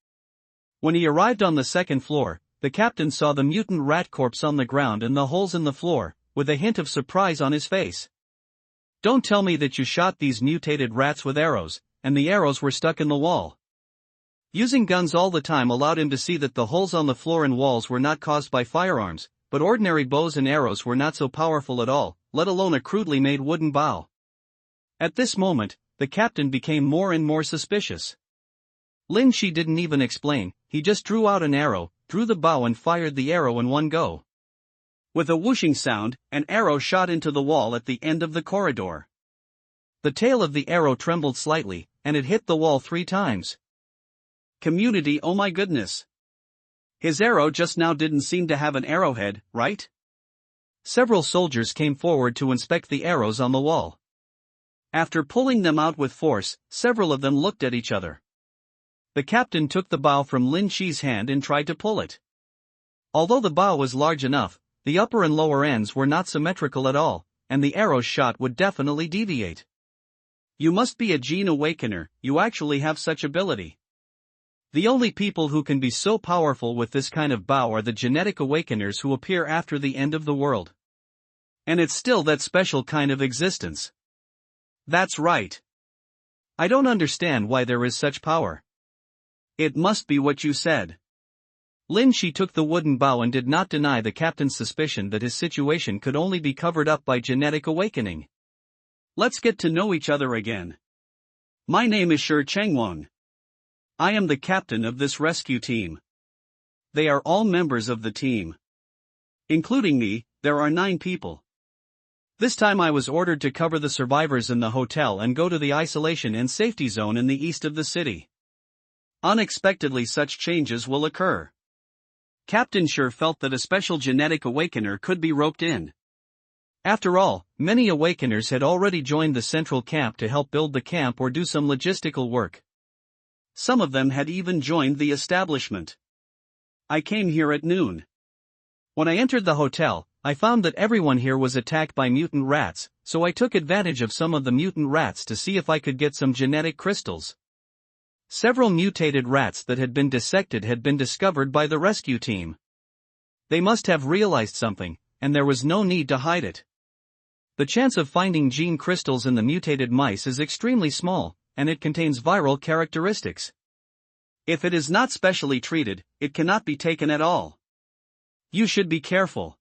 When he arrived on the second floor, the captain saw the mutant rat corpse on the ground and the holes in the floor, with a hint of surprise on his face. Don't tell me that you shot these mutated rats with arrows, and the arrows were stuck in the wall. Using guns all the time allowed him to see that the holes on the floor and walls were not caused by firearms, but ordinary bows and arrows were not so powerful at all, let alone a crudely made wooden bow. At this moment, the captain became more and more suspicious. Lin Chi didn't even explain, he just drew out an arrow, drew the bow and fired the arrow in one go. With a whooshing sound, an arrow shot into the wall at the end of the corridor. The tail of the arrow trembled slightly, and it hit the wall 3 times. Community, oh my goodness. His arrow just now didn't seem to have an arrowhead, right? Several soldiers came forward to inspect the arrows on the wall. After pulling them out with force, several of them looked at each other. The captain took the bow from Lin Chi's hand and tried to pull it. Although the bow was large enough, the upper and lower ends were not symmetrical at all, and the arrow's shot would definitely deviate. You must be a gene awakener, you actually have such ability. The only people who can be so powerful with this kind of bow are the genetic awakeners who appear after the end of the world. And it's still that special kind of existence. That's right. I don't understand why there is such power. It must be what you said. Lin Chi took the wooden bow and did not deny the captain's suspicion that his situation could only be covered up by genetic awakening. Let's get to know each other again. My name is Shi Chengwon. I am the captain of this rescue team. They are all members of the team. Including me, there are 9 people. This time I was ordered to cover the survivors in the hotel and go to the isolation and safety zone in the east of the city. Unexpectedly, such changes will occur. Captain Shi felt that a special genetic awakener could be roped in. After all, many awakeners had already joined the central camp to help build the camp or do some logistical work. Some of them had even joined the establishment. I came here at noon. When I entered the hotel, I found that everyone here was attacked by mutant rats, so I took advantage of some of the mutant rats to see if I could get some genetic crystals. Several mutated rats that had been dissected had been discovered by the rescue team. They must have realized something, and there was no need to hide it. The chance of finding gene crystals in the mutated mice is extremely small, and it contains viral characteristics. If it is not specially treated, it cannot be taken at all. You should be careful.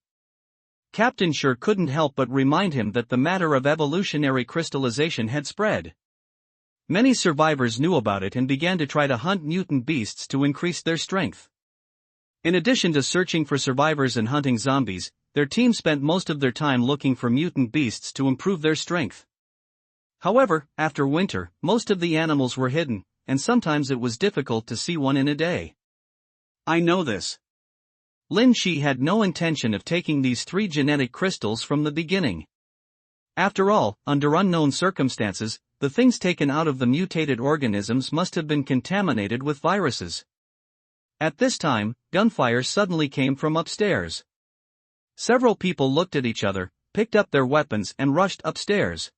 Captain Shi couldn't help but remind him that the matter of evolutionary crystallization had spread. Many survivors knew about it and began to try to hunt mutant beasts to increase their strength. In addition to searching for survivors and hunting zombies, their team spent most of their time looking for mutant beasts to improve their strength. However, after winter, most of the animals were hidden, and sometimes it was difficult to see one in a day. I know this. Lin Chi had no intention of taking these 3 genetic crystals from the beginning. After all, under unknown circumstances, the things taken out of the mutated organisms must have been contaminated with viruses. At this time, gunfire suddenly came from upstairs. Several people looked at each other, picked up their weapons and rushed upstairs.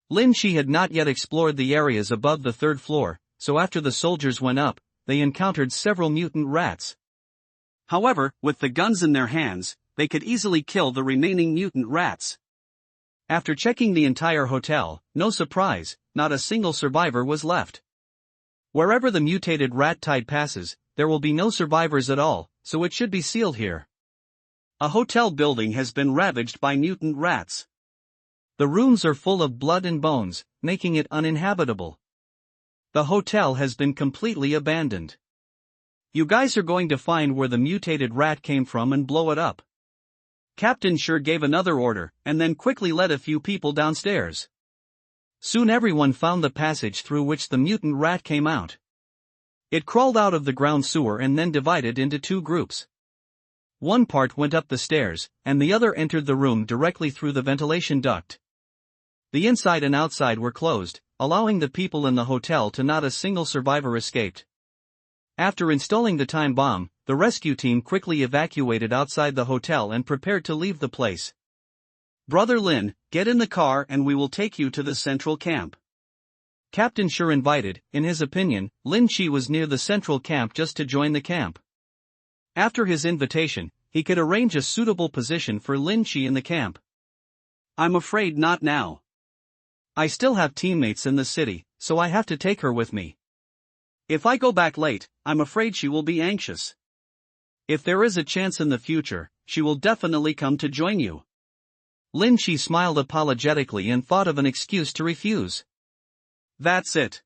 Lin Chi had not yet explored the areas above the 3rd floor, so after the soldiers went up, they encountered several mutant rats. However, with the guns in their hands, they could easily kill the remaining mutant rats. After checking the entire hotel, no surprise, not a single survivor was left. Wherever the mutated rat tide passes, there will be no survivors at all, so it should be sealed here. A hotel building has been ravaged by mutant rats. The rooms are full of blood and bones, making it uninhabitable. The hotel has been completely abandoned. You guys are going to find where the mutated rat came from and blow it up. Captain Shi gave another order, and then quickly led a few people downstairs. Soon everyone found the passage through which the mutant rat came out. It crawled out of the ground sewer and then divided into 2 groups. One part went up the stairs, and the other entered the room directly through the ventilation duct. The inside and outside were closed, allowing the people in the hotel to not a single survivor escaped. After installing the time bomb, the rescue team quickly evacuated outside the hotel and prepared to leave the place. "Brother Lin, get in the car and we will take you to the central camp." Captain Shi invited. In his opinion, Lin Shi was near the central camp just to join the camp. After his invitation, he could arrange a suitable position for Lin Shi in the camp. "I'm afraid not now. I still have teammates in the city, so I have to take her with me. If I go back late, I'm afraid she will be anxious. If there is a chance in the future, she will definitely come to join you." Lin Shi smiled apologetically and thought of an excuse to refuse. "That's it.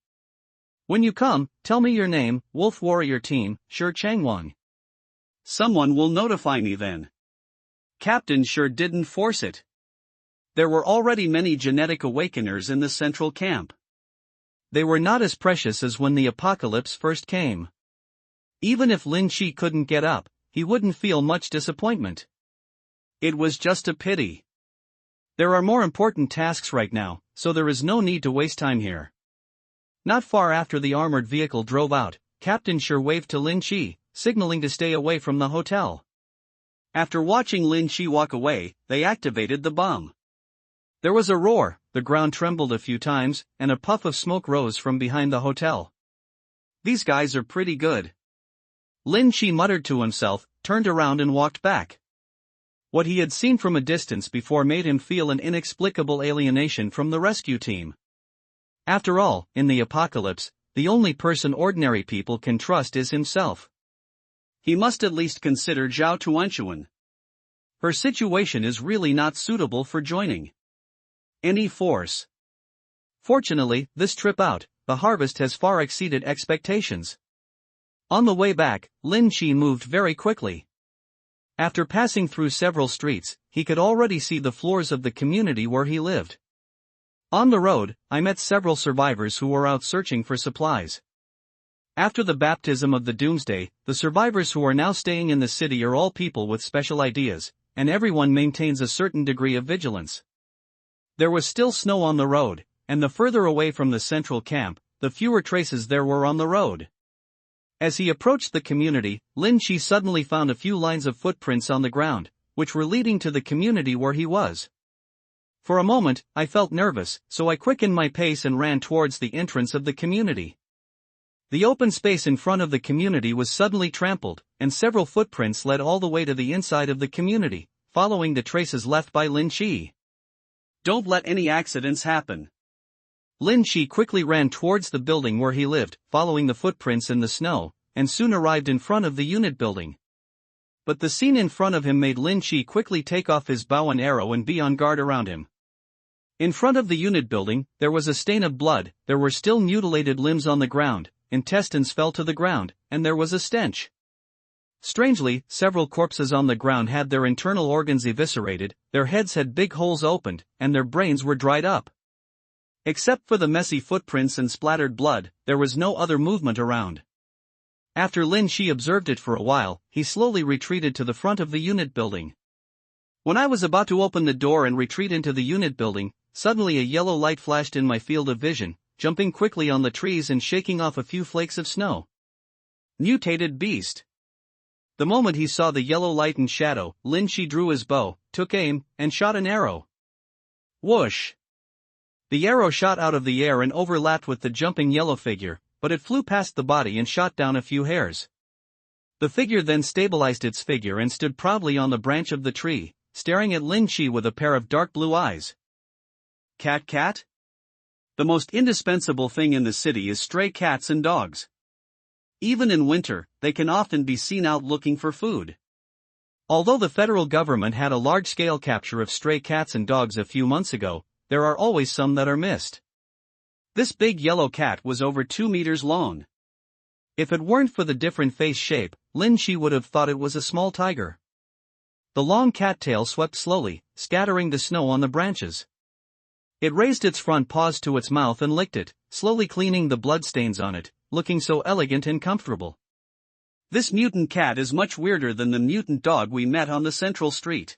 When you come, tell me your name, Wolf Warrior Team, Shi Changwang. Someone will notify me then." Captain Shi didn't force it. There were already many genetic awakeners in the central camp. They were not as precious as when the apocalypse first came. Even if Lin Shi couldn't get up, he wouldn't feel much disappointment. It was just a pity. There are more important tasks right now, so there is no need to waste time here. Not far after the armored vehicle drove out, Captain Shi waved to Lin Shi, signaling to stay away from the hotel. After watching Lin Shi walk away, they activated the bomb. There was a roar, the ground trembled a few times, and a puff of smoke rose from behind the hotel. "These guys are pretty good." Lin Shi muttered to himself, turned around and walked back. What he had seen from a distance before made him feel an inexplicable alienation from the rescue team. After all, in the apocalypse, the only person ordinary people can trust is himself. He must at least consider Zhao Tuanchuan. Her situation is really not suitable for joining any force. Fortunately, this trip out, the harvest has far exceeded expectations. On the way back, Lin Shi moved very quickly. After passing through several streets, he could already see the floors of the community where he lived. On the road, I met several survivors who were out searching for supplies. After the baptism of the doomsday, the survivors who are now staying in the city are all people with special ideas, and everyone maintains a certain degree of vigilance. There was still snow on the road, and the further away from the central camp, the fewer traces there were on the road. As he approached the community, Lin Shi suddenly found a few lines of footprints on the ground, which were leading to the community where he was. For a moment, I felt nervous, so I quickened my pace and ran towards the entrance of the community. The open space in front of the community was suddenly trampled, and several footprints led all the way to the inside of the community, following the traces left by Lin Shi. "Don't let any accidents happen." Lin Shi quickly ran towards the building where he lived, following the footprints in the snow, and soon arrived in front of the unit building. But the scene in front of him made Lin Shi quickly take off his bow and arrow and be on guard around him. In front of the unit building, there was a stain of blood, there were still mutilated limbs on the ground, intestines fell to the ground, and there was a stench. Strangely, several corpses on the ground had their internal organs eviscerated, their heads had big holes opened, and their brains were dried up. Except for the messy footprints and splattered blood, there was no other movement around. After Lin Shi observed it for a while, he slowly retreated to the front of the unit building. When I was about to open the door and retreat into the unit building, suddenly a yellow light flashed in my field of vision, jumping quickly on the trees and shaking off a few flakes of snow. Mutated beast. The moment he saw the yellow light and shadow, Lin Shi drew his bow, took aim, and shot an arrow. Whoosh! The arrow shot out of the air and overlapped with the jumping yellow figure, but it flew past the body and shot down a few hairs. The figure then stabilized its figure and stood proudly on the branch of the tree, staring at Lin Shi with a pair of dark blue eyes. Cat? The most indispensable thing in the city is stray cats and dogs. Even in winter, they can often be seen out looking for food. Although the federal government had a large-scale capture of stray cats and dogs a few months ago, there are always some that are missed. This big yellow cat was over 2 meters long. If it weren't for the different face shape, Lin Shi would have thought it was a small tiger. The long cattail swept slowly, scattering the snow on the branches. It raised its front paws to its mouth and licked it, slowly cleaning the bloodstains on it, looking so elegant and comfortable. This mutant cat is much weirder than the mutant dog we met on the central street.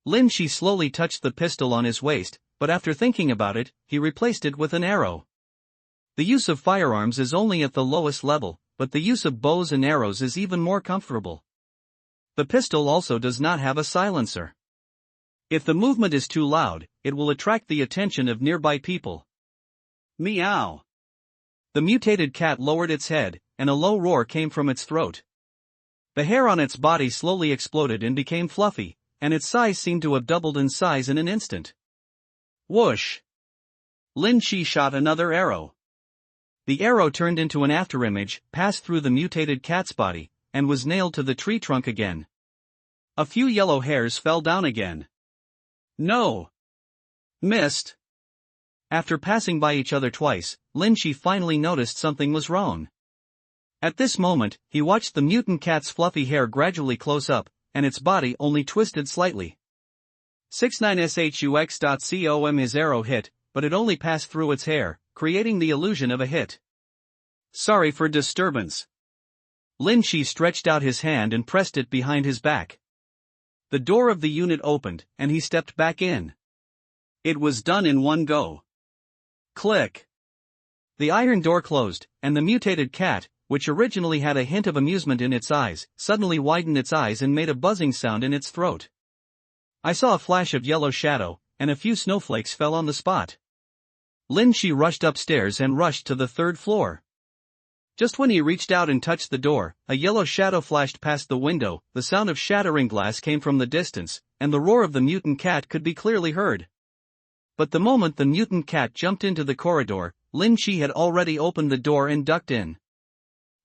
Lin Shi slowly touched the pistol on his waist, but after thinking about it, he replaced it with an arrow. The use of firearms is only at the lowest level, but the use of bows and arrows is even more comfortable. The pistol also does not have a silencer. If the movement is too loud, it will attract the attention of nearby people. Meow. The mutated cat lowered its head, and a low roar came from its throat. The hair on its body slowly exploded and became fluffy, and its size seemed to have doubled in size in an instant. Whoosh! Lin Shi shot another arrow. The arrow turned into an afterimage, passed through the mutated cat's body, and was nailed to the tree trunk again. A few yellow hairs fell down again. No! Missed! After passing by each other twice, Lin Shi finally noticed something was wrong. At this moment, he watched the mutant cat's fluffy hair gradually close up, and its body only twisted slightly. 69shux.com. His arrow hit, but it only passed through its hair, creating the illusion of a hit. Sorry for disturbance. Lin Shi stretched out his hand and pressed it behind his back. The door of the unit opened, and he stepped back in. It was done in one go. Click. The iron door closed, and the mutated cat, which originally had a hint of amusement in its eyes, suddenly widened its eyes and made a buzzing sound in its throat. I saw a flash of yellow shadow, and a few snowflakes fell on the spot. Lin Shi rushed upstairs and rushed to the third floor. Just when he reached out and touched the door, a yellow shadow flashed past the window, the sound of shattering glass came from the distance, and the roar of the mutant cat could be clearly heard. But the moment the mutant cat jumped into the corridor, Lin Shi had already opened the door and ducked in.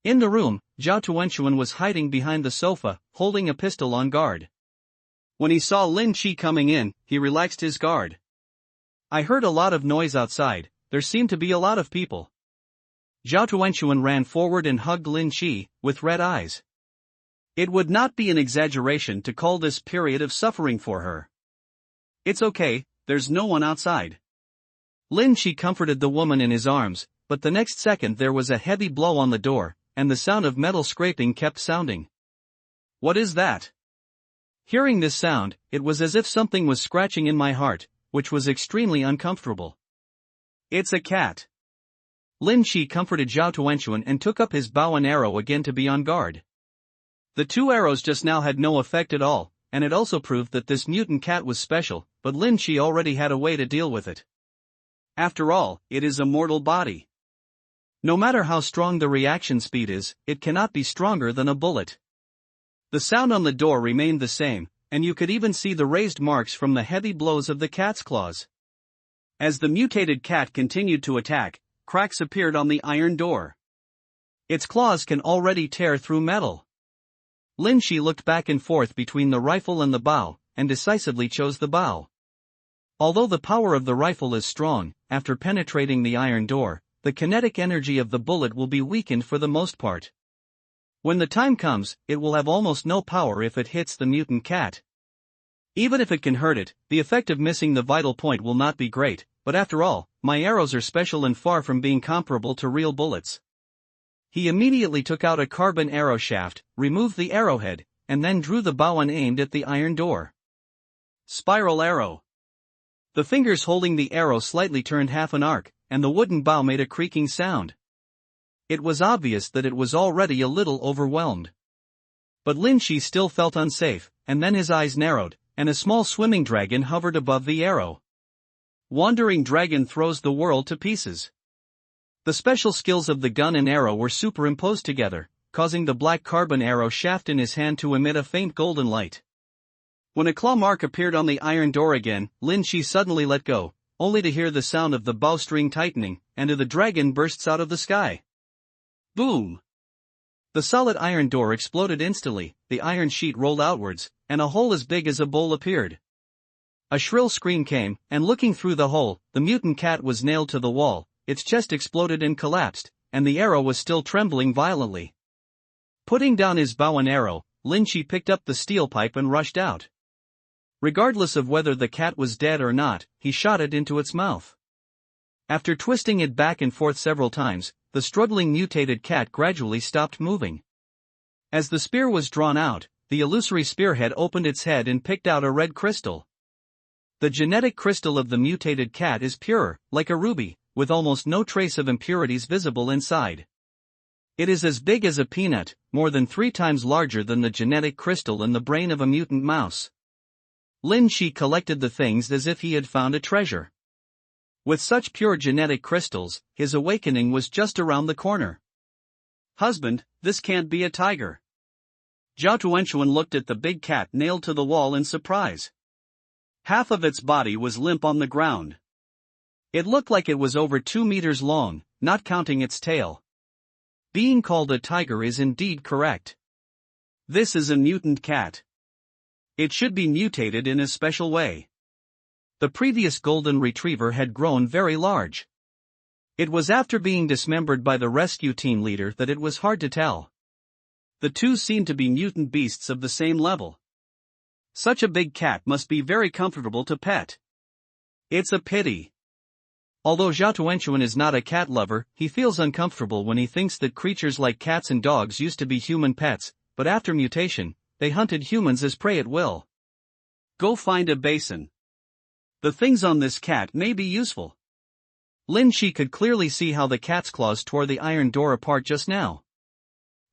In the room, Zhao Tuanchuan was hiding behind the sofa, holding a pistol on guard. When he saw Lin Shi coming in, he relaxed his guard. I heard a lot of noise outside, there seemed to be a lot of people. Zhao Tuanchuan ran forward and hugged Lin Shi, with red eyes. It would not be an exaggeration to call this period of suffering for her. It's okay, there's no one outside. Lin Shi comforted the woman in his arms, but the next second there was a heavy blow on the door, and the sound of metal scraping kept sounding. What is that? Hearing this sound, it was as if something was scratching in my heart, which was extremely uncomfortable. It's a cat. Lin Shi comforted Zhao Tuanchuan and took up his bow and arrow again to be on guard. The two arrows just now had no effect at all, and it also proved that this mutant cat was special, but Lin Shi already had a way to deal with it. After all, it is a mortal body. No matter how strong the reaction speed is, it cannot be stronger than a bullet. The sound on the door remained the same, and you could even see the raised marks from the heavy blows of the cat's claws. As the mutated cat continued to attack, cracks appeared on the iron door. Its claws can already tear through metal. Lin Shi looked back and forth between the rifle and the bow, and decisively chose the bow. Although the power of the rifle is strong, after penetrating the iron door, the kinetic energy of the bullet will be weakened for the most part. When the time comes, it will have almost no power if it hits the mutant cat. Even if it can hurt it, the effect of missing the vital point will not be great, but after all, my arrows are special and far from being comparable to real bullets. He immediately took out a carbon arrow shaft, removed the arrowhead, and then drew the bow and aimed at the iron door. Spiral arrow. The fingers holding the arrow slightly turned half an arc, and the wooden bow made a creaking sound. It was obvious that it was already a little overwhelmed. But Lin Shi still felt unsafe, and then his eyes narrowed, and a small swimming dragon hovered above the arrow. Wandering dragon throws the world to pieces. The special skills of the gun and arrow were superimposed together, causing the black carbon arrow shaft in his hand to emit a faint golden light. When a claw mark appeared on the iron door again, Lin Shi suddenly let go, only to hear the sound of the bowstring tightening, and the dragon bursts out of the sky. Boom! The solid iron door exploded instantly, the iron sheet rolled outwards, and a hole as big as a bowl appeared. A shrill scream came, and looking through the hole, the mutant cat was nailed to the wall, its chest exploded and collapsed, and the arrow was still trembling violently. Putting down his bow and arrow, Lin Shi picked up the steel pipe and rushed out. Regardless of whether the cat was dead or not, he shot it into its mouth. After twisting it back and forth several times, the struggling mutated cat gradually stopped moving. As the spear was drawn out, the illusory spearhead opened its head and picked out a red crystal. The genetic crystal of the mutated cat is pure, like a ruby, with almost no trace of impurities visible inside. It is as big as a peanut, more than 3 times larger than the genetic crystal in the brain of a mutant mouse. Lin Shi collected the things as if he had found a treasure. With such pure genetic crystals, his awakening was just around the corner. "Husband, this can't be a tiger." Zhao Tuanchuan looked at the big cat nailed to the wall in surprise. Half of its body was limp on the ground. It looked like it was over 2 meters long, not counting its tail. Being called a tiger is indeed correct. This is a mutant cat. It should be mutated in a special way. The previous golden retriever had grown very large. It was after being dismembered by the rescue team leader that it was hard to tell. The two seemed to be mutant beasts of the same level. Such a big cat must be very comfortable to pet. It's a pity. Although Zhao Tuanchuan is not a cat lover, he feels uncomfortable when he thinks that creatures like cats and dogs used to be human pets, but after mutation, they hunted humans as prey at will. Go find a basin. The things on this cat may be useful. Lin Shi could clearly see how the cat's claws tore the iron door apart just now.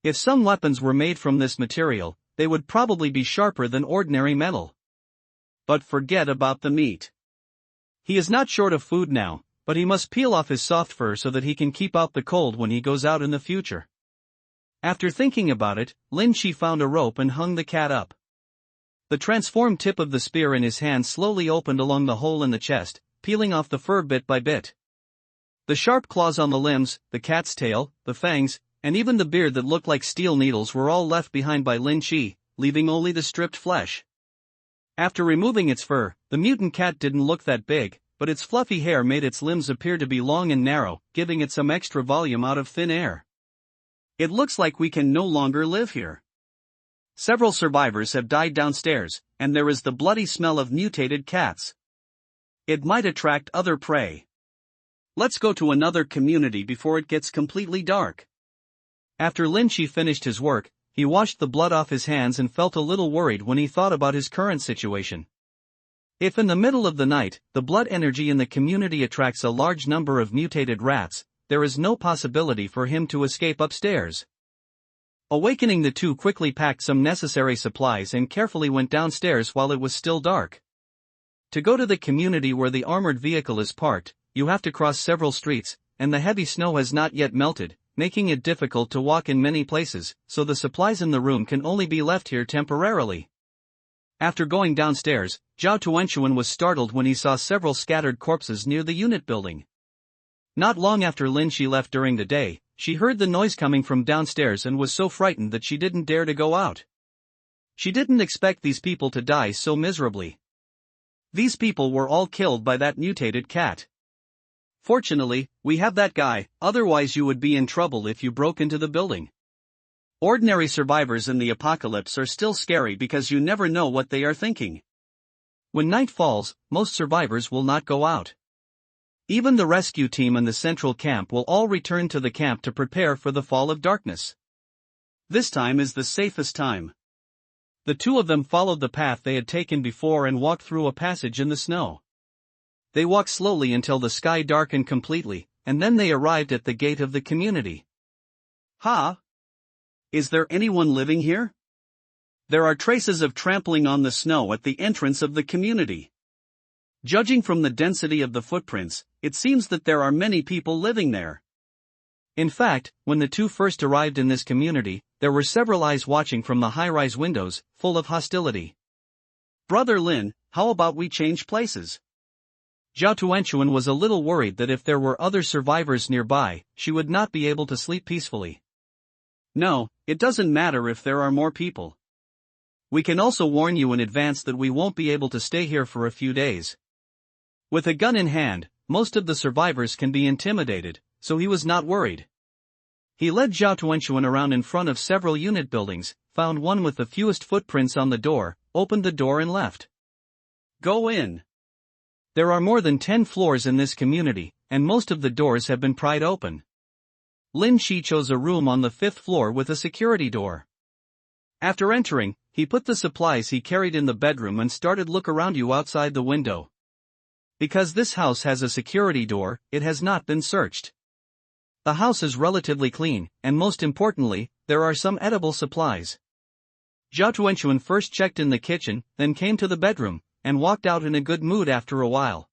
If some weapons were made from this material, they would probably be sharper than ordinary metal. But forget about the meat. He is not short of food now, but he must peel off his soft fur so that he can keep out the cold when he goes out in the future. After thinking about it, Lin Shi found a rope and hung the cat up. The transformed tip of the spear in his hand slowly opened along the hole in the chest, peeling off the fur bit by bit. The sharp claws on the limbs, the cat's tail, the fangs, and even the beard that looked like steel needles were all left behind by Lin Shi, leaving only the stripped flesh. After removing its fur, the mutant cat didn't look that big, but its fluffy hair made its limbs appear to be long and narrow, giving it some extra volume out of thin air. It looks like we can no longer live here. Several survivors have died downstairs, and there is the bloody smell of mutated cats. It might attract other prey. Let's go to another community before it gets completely dark. After Lin Shi finished his work, he washed the blood off his hands and felt a little worried when he thought about his current situation. If in the middle of the night, the blood energy in the community attracts a large number of mutated rats, there is no possibility for him to escape upstairs. Awakening, the two quickly packed some necessary supplies and carefully went downstairs while it was still dark. To go to the community where the armored vehicle is parked, you have to cross several streets, and the heavy snow has not yet melted, making it difficult to walk in many places, so the supplies in the room can only be left here temporarily. After going downstairs, Zhao Tuanchuan was startled when he saw several scattered corpses near the unit building. Not long after Lin Shi left during the day, she heard the noise coming from downstairs and was so frightened that she didn't dare to go out. She didn't expect these people to die so miserably. These people were all killed by that mutated cat. Fortunately, we have that guy, otherwise you would be in trouble if you broke into the building. Ordinary survivors in the apocalypse are still scary because you never know what they are thinking. When night falls, most survivors will not go out. Even the rescue team and the central camp will all return to the camp to prepare for the fall of darkness. This time is the safest time. The two of them followed the path they had taken before and walked through a passage in the snow. They walked slowly until the sky darkened completely, and then they arrived at the gate of the community. Ha! Is there anyone living here? There are traces of trampling on the snow at the entrance of the community. Judging from the density of the footprints, it seems that there are many people living there. In fact, when the two first arrived in this community, there were several eyes watching from the high-rise windows, full of hostility. Brother Lin, how about we change places? Zhao Tuanchuan was a little worried that if there were other survivors nearby, she would not be able to sleep peacefully. No, it doesn't matter if there are more people. We can also warn you in advance that we won't be able to stay here for a few days. With a gun in hand, most of the survivors can be intimidated, so he was not worried. He led Zhao Tuanchuan around in front of several unit buildings, found one with the fewest footprints on the door, opened the door and left. Go in. There are more than 10 floors in this community, and most of the doors have been pried open. Lin Shi chose a room on the 5th floor with a security door. After entering, he put the supplies he carried in the bedroom and started look around you outside the window, Because this house has a security door, it has not been searched. The house is relatively clean, and most importantly, there are some edible supplies. Zhao Tuanchuan first checked in the kitchen, then came to the bedroom, and walked out in a good mood after a while.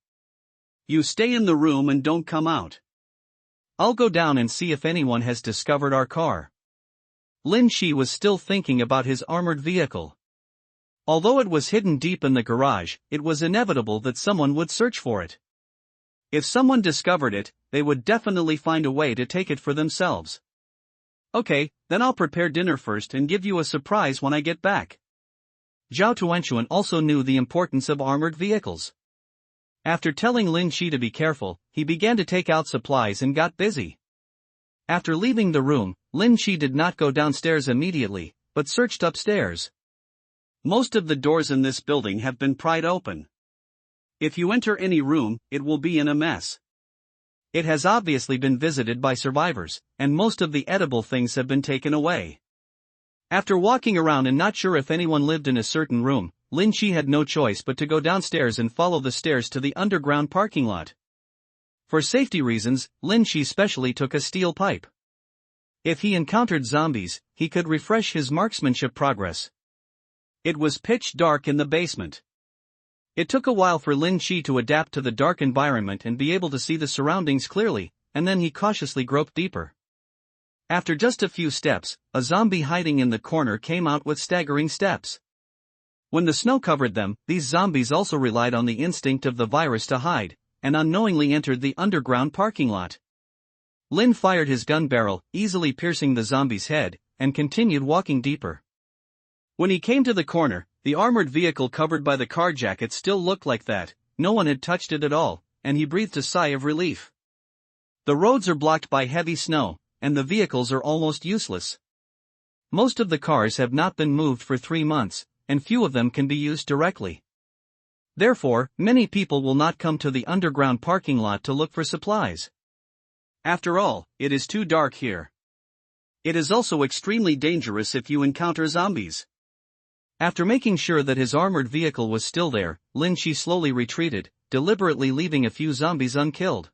You stay in the room and don't come out. I'll go down and see if anyone has discovered our car. Lin Shi was still thinking about his armored vehicle. Although it was hidden deep in the garage, it was inevitable that someone would search for it. If someone discovered it, they would definitely find a way to take it for themselves. Okay, then I'll prepare dinner first and give you a surprise when I get back. Zhao Tuanchuan also knew the importance of armored vehicles. After telling Lin Shi to be careful, he began to take out supplies and got busy. After leaving the room, Lin Shi did not go downstairs immediately, but searched upstairs. Most of the doors in this building have been pried open. If you enter any room, it will be in a mess. It has obviously been visited by survivors, and most of the edible things have been taken away. After walking around and not sure if anyone lived in a certain room, Lin Shi had no choice but to go downstairs and follow the stairs to the underground parking lot. For safety reasons, Lin Shi specially took a steel pipe. If he encountered zombies, he could refresh his marksmanship progress. It was pitch dark in the basement. It took a while for Lin Shi to adapt to the dark environment and be able to see the surroundings clearly, and then he cautiously groped deeper. After just a few steps, a zombie hiding in the corner came out with staggering steps. When the snow covered them, these zombies also relied on the instinct of the virus to hide, and unknowingly entered the underground parking lot. Lin fired his gun barrel, easily piercing the zombie's head, and continued walking deeper. When he came to the corner, the armored vehicle covered by the car jacket still looked like that, no one had touched it at all, and he breathed a sigh of relief. The roads are blocked by heavy snow, and the vehicles are almost useless. Most of the cars have not been moved for 3 months, and few of them can be used directly. Therefore, many people will not come to the underground parking lot to look for supplies. After all, it is too dark here. It is also extremely dangerous if you encounter zombies. After making sure that his armored vehicle was still there, Lin Shi slowly retreated, deliberately leaving a few zombies unkilled.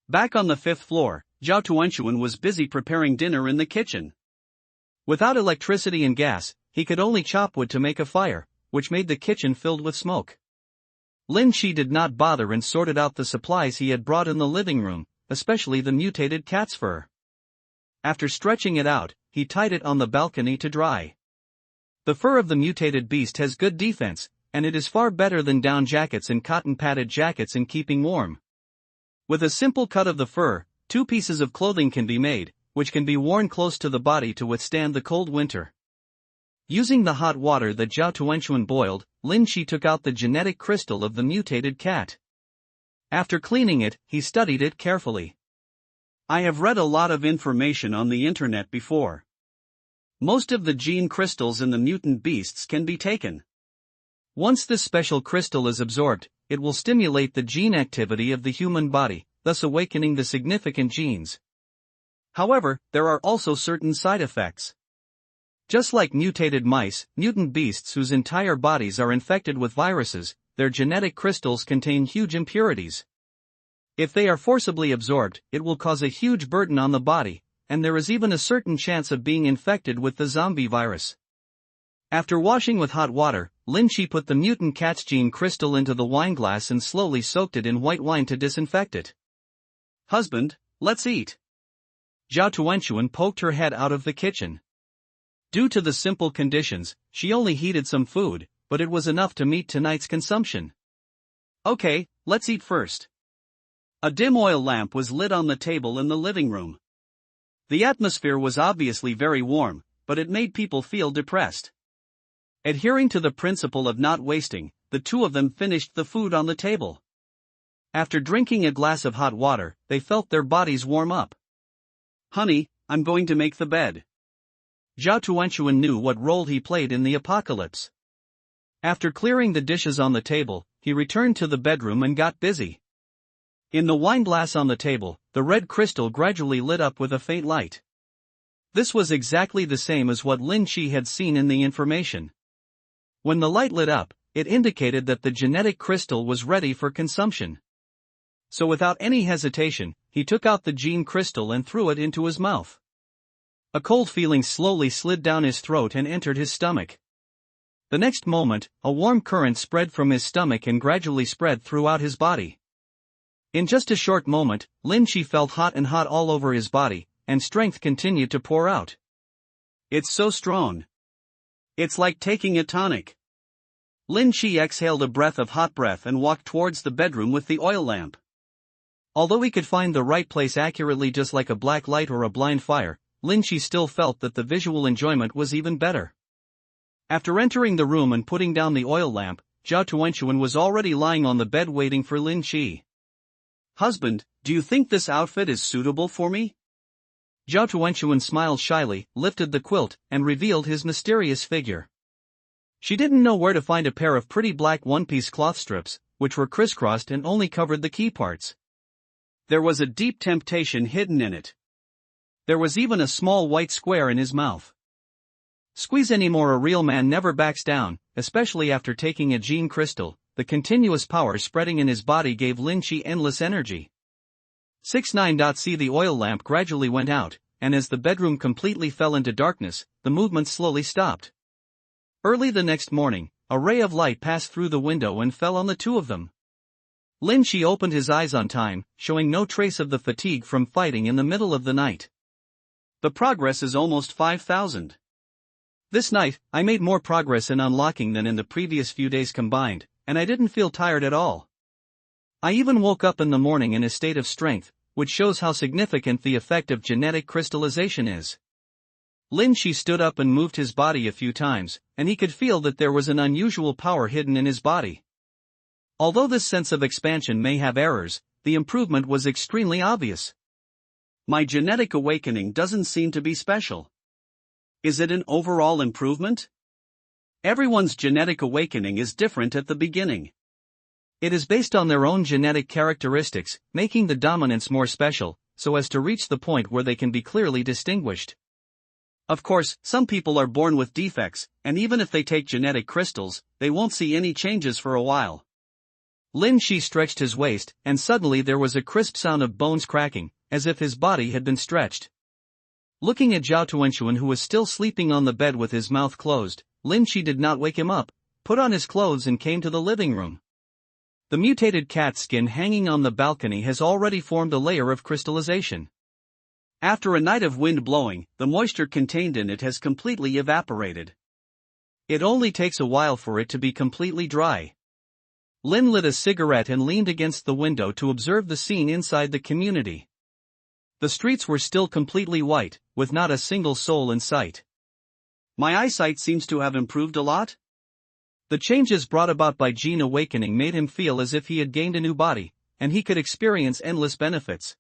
Back on the 5th floor, Zhao Tuanchuan was busy preparing dinner in the kitchen. Without electricity and gas, he could only chop wood to make a fire, which made the kitchen filled with smoke. Lin Shi did not bother and sorted out the supplies he had brought in the living room, especially the mutated cat's fur. After stretching it out, he tied it on the balcony to dry. The fur of the mutated beast has good defense, and it is far better than down jackets and cotton-padded jackets in keeping warm. With a simple cut of the fur, 2 pieces of clothing can be made, which can be worn close to the body to withstand the cold winter. Using the hot water that Zhao Tuanchuan boiled, Lin Shi took out the genetic crystal of the mutated cat. After cleaning it, he studied it carefully. I have read a lot of information on the internet before. Most of the gene crystals in the mutant beasts can be taken. Once this special crystal is absorbed, it will stimulate the gene activity of the human body, thus awakening the significant genes. However, there are also certain side effects. Just like mutated mice, mutant beasts whose entire bodies are infected with viruses, their genetic crystals contain huge impurities. If they are forcibly absorbed, it will cause a huge burden on the body, and there is even a certain chance of being infected with the zombie virus. After washing with hot water, Lin Shi put the mutant cat's gene crystal into the wine glass and slowly soaked it in white wine to disinfect it. Husband, let's eat. Zhao Tuanchuan poked her head out of the kitchen. Due to the simple conditions, she only heated some food, but it was enough to meet tonight's consumption. Okay, let's eat first. A dim oil lamp was lit on the table in the living room. The atmosphere was obviously very warm, but it made people feel depressed. Adhering to the principle of not wasting, the 2 of them finished the food on the table. After drinking a glass of hot water, they felt their bodies warm up. Honey, I'm going to make the bed. Zhao Tuanchuan knew what role he played in the apocalypse. After clearing the dishes on the table, he returned to the bedroom and got busy. In the wine glass on the table, the red crystal gradually lit up with a faint light. This was exactly the same as what Lin Shi had seen in the information. When the light lit up, it indicated that the genetic crystal was ready for consumption. So without any hesitation, he took out the gene crystal and threw it into his mouth. A cold feeling slowly slid down his throat and entered his stomach. The next moment, a warm current spread from his stomach and gradually spread throughout his body. In just a short moment, Lin Chi felt hot all over his body, and strength continued to pour out. It's so strong. It's like taking a tonic. Lin Chi exhaled a breath of hot breath and walked towards the bedroom with the oil lamp. Although he could find the right place accurately just like a black light or a blind fire, Lin Chi still felt that the visual enjoyment was even better. After entering the room and putting down the oil lamp, Zhao Tuanchuan was already lying on the bed waiting for Lin Chi. "Husband, do you think this outfit is suitable for me?" Zhao Tuanchuan smiled shyly, lifted the quilt, and revealed his mysterious figure. She didn't know where to find a pair of pretty black one-piece cloth strips, which were crisscrossed and only covered the key parts. There was a deep temptation hidden in it. There was even a small white square in his mouth. Squeeze anymore. A real man never backs down, especially after taking a gene crystal. The continuous power spreading in his body gave Lin Chi endless energy. 69.C. The oil lamp gradually went out, and as the bedroom completely fell into darkness, the movement slowly stopped. Early the next morning, a ray of light passed through the window and fell on the two of them. Lin Chi opened his eyes on time, showing no trace of the fatigue from fighting in the middle of the night. The progress is almost 5,000. This night, I made more progress in unlocking than in the previous few days combined, and I didn't feel tired at all. I even woke up in the morning in a state of strength, which shows how significant the effect of genetic crystallization is. Lin Chi stood up and moved his body a few times, and he could feel that there was an unusual power hidden in his body. Although this sense of expansion may have errors, the improvement was extremely obvious. My genetic awakening doesn't seem to be special. Is it an overall improvement? Everyone's genetic awakening is different at the beginning. It is based on their own genetic characteristics, making the dominants more special, so as to reach the point where they can be clearly distinguished. Of course, some people are born with defects, and even if they take genetic crystals, they won't see any changes for a while. Lin Chi stretched his waist, and suddenly there was a crisp sound of bones cracking, as if his body had been stretched. Looking at Zhao Tuanchuan, who was still sleeping on the bed with his mouth closed, Lin Chi did not wake him up, put on his clothes and came to the living room. The mutated cat skin hanging on the balcony has already formed a layer of crystallization. After a night of wind blowing, the moisture contained in it has completely evaporated. It only takes a while for it to be completely dry. Lin lit a cigarette and leaned against the window to observe the scene inside the community. The streets were still completely white, with not a single soul in sight. My eyesight seems to have improved a lot. The changes brought about by gene awakening made him feel as if he had gained a new body, and he could experience endless benefits.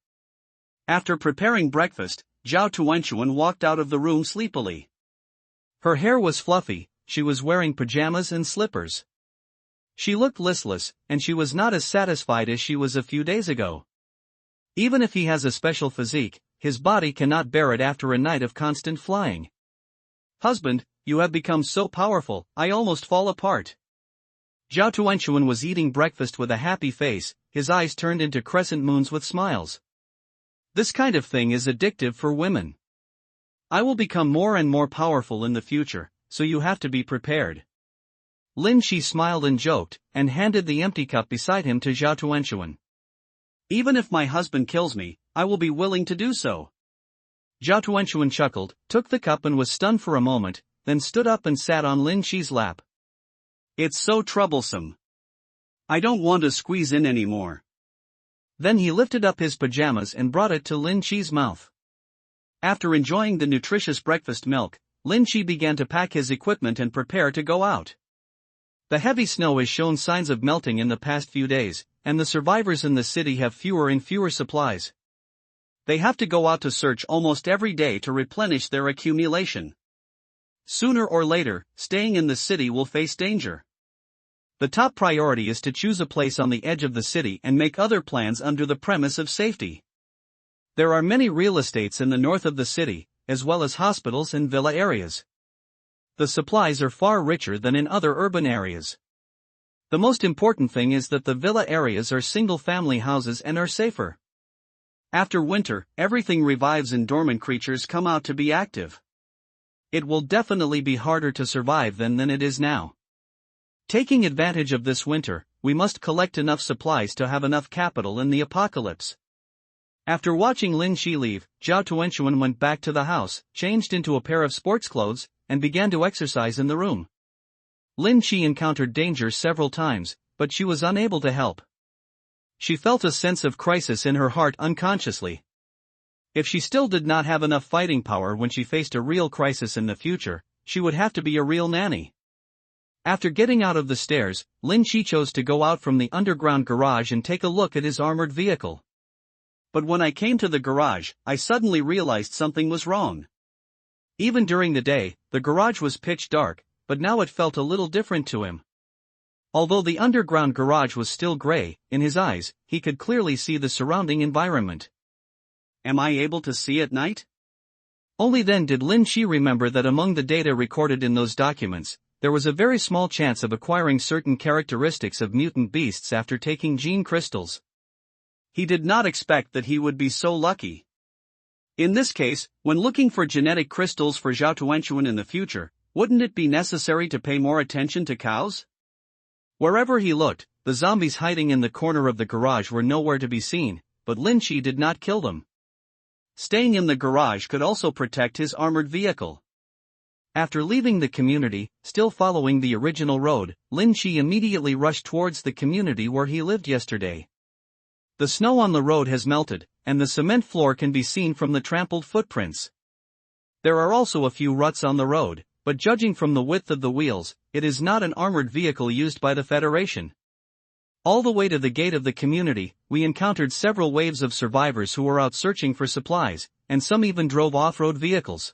After preparing breakfast, Zhao Tuanchuan walked out of the room sleepily. Her hair was fluffy, she was wearing pajamas and slippers. She looked listless, and she was not as satisfied as she was a few days ago. Even if he has a special physique, his body cannot bear it after a night of constant flying. "Husband, you have become so powerful, I almost fall apart." Zhao Tuanchuan was eating breakfast with a happy face, his eyes turned into crescent moons with smiles. This kind of thing is addictive for women. I will become more and more powerful in the future, so you have to be prepared. Lin Chi smiled and joked, and handed the empty cup beside him to Zhao Tuanchuan. Even if my husband kills me, I will be willing to do so. Zhao Tuanchuan chuckled, took the cup and was stunned for a moment, then stood up and sat on Lin Chi's lap. It's so troublesome. I don't want to squeeze in anymore. Then he lifted up his pajamas and brought it to Lin Chi's mouth. After enjoying the nutritious breakfast milk, Lin Chi began to pack his equipment and prepare to go out. The heavy snow has shown signs of melting in the past few days, and the survivors in the city have fewer and fewer supplies. They have to go out to search almost every day to replenish their accumulation. Sooner or later, staying in the city will face danger. The top priority is to choose a place on the edge of the city and make other plans under the premise of safety. There are many real estates in the north of the city, as well as hospitals and villa areas. The supplies are far richer than in other urban areas. The most important thing is that the villa areas are single-family houses and are safer. After winter, everything revives and dormant creatures come out to be active. It will definitely be harder to survive than it is now. Taking advantage of this winter, we must collect enough supplies to have enough capital in the apocalypse. After watching Lin Shi leave, Zhao Tuanchuan went back to the house, changed into a pair of sports clothes, and began to exercise in the room. Lin Shi encountered danger several times, but she was unable to help. She felt a sense of crisis in her heart unconsciously. If she still did not have enough fighting power when she faced a real crisis in the future, she would have to be a real nanny. After getting out of the stairs, Lin Shi chose to go out from the underground garage and take a look at his armored vehicle. But when I came to the garage, I suddenly realized something was wrong. Even during the day, the garage was pitch dark, but now it felt a little different to him. Although the underground garage was still gray, in his eyes, he could clearly see the surrounding environment. Am I able to see at night? Only then did Lin Shi remember that among the data recorded in those documents, there was a very small chance of acquiring certain characteristics of mutant beasts after taking gene crystals. He did not expect that he would be so lucky. In this case, when looking for genetic crystals for Zhao Tuanchuan in the future, wouldn't it be necessary to pay more attention to cows? Wherever he looked, the zombies hiding in the corner of the garage were nowhere to be seen, but Lin Shi did not kill them. Staying in the garage could also protect his armored vehicle. After leaving the community, still following the original road, Lin Shi immediately rushed towards the community where he lived yesterday. The snow on the road has melted, and the cement floor can be seen from the trampled footprints. There are also a few ruts on the road, but judging from the width of the wheels, it is not an armored vehicle used by the Federation. All the way to the gate of the community, we encountered several waves of survivors who were out searching for supplies, and some even drove off-road vehicles.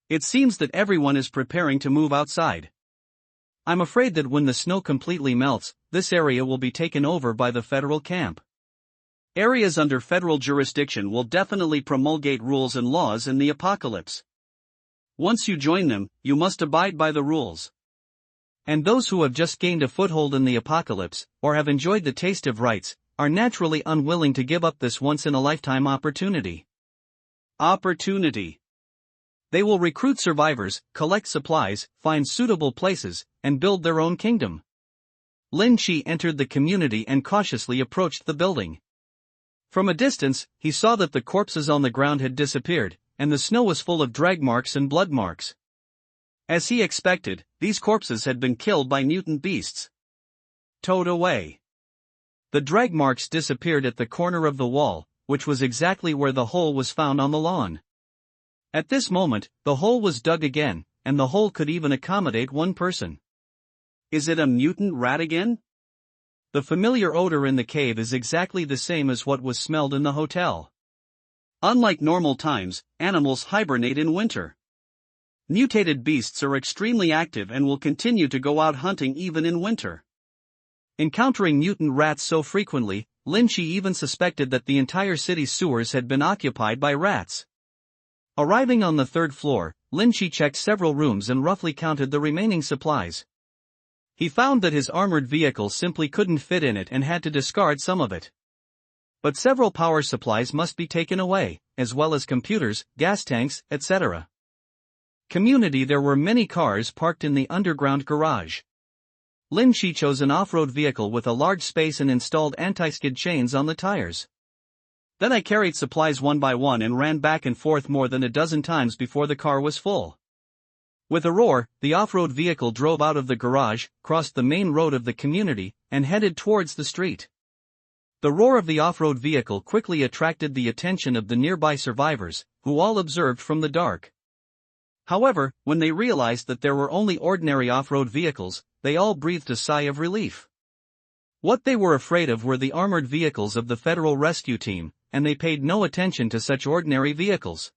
It seems that everyone is preparing to move outside. I'm afraid that when the snow completely melts, this area will be taken over by the federal camp. Areas under federal jurisdiction will definitely promulgate rules and laws in the apocalypse. Once you join them, you must abide by the rules. And those who have just gained a foothold in the apocalypse, or have enjoyed the taste of rights, are naturally unwilling to give up this once-in-a-lifetime opportunity. They will recruit survivors, collect supplies, find suitable places, and build their own kingdom. Lin Shi entered the community and cautiously approached the building. From a distance, he saw that the corpses on the ground had disappeared, and the snow was full of drag marks and blood marks. As he expected, these corpses had been killed by mutant beasts. Towed away. The drag marks disappeared at the corner of the wall, which was exactly where the hole was found on the lawn. At this moment, the hole was dug again, and the hole could even accommodate one person. Is it a mutant rat again? The familiar odor in the cave is exactly the same as what was smelled in the hotel. Unlike normal times, animals hibernate in winter. Mutated beasts are extremely active and will continue to go out hunting even in winter. Encountering mutant rats so frequently, Lin Shi even suspected that the entire city's sewers had been occupied by rats. Arriving on the third floor, Lin Shi checked several rooms and roughly counted the remaining supplies. He found that his armored vehicle simply couldn't fit in it and had to discard some of it. But several power supplies must be taken away, as well as computers, gas tanks, etc. Community. There were many cars parked in the underground garage. Lin Shi chose an off-road vehicle with a large space and installed anti-skid chains on the tires. Then I carried supplies one by one and ran back and forth more than a dozen times before the car was full. With a roar, the off-road vehicle drove out of the garage, crossed the main road of the community, and headed towards the street. The roar of the off-road vehicle quickly attracted the attention of the nearby survivors, who all observed from the dark. However, when they realized that there were only ordinary off-road vehicles, they all breathed a sigh of relief. What they were afraid of were the armored vehicles of the Federal Rescue Team, and they paid no attention to such ordinary vehicles.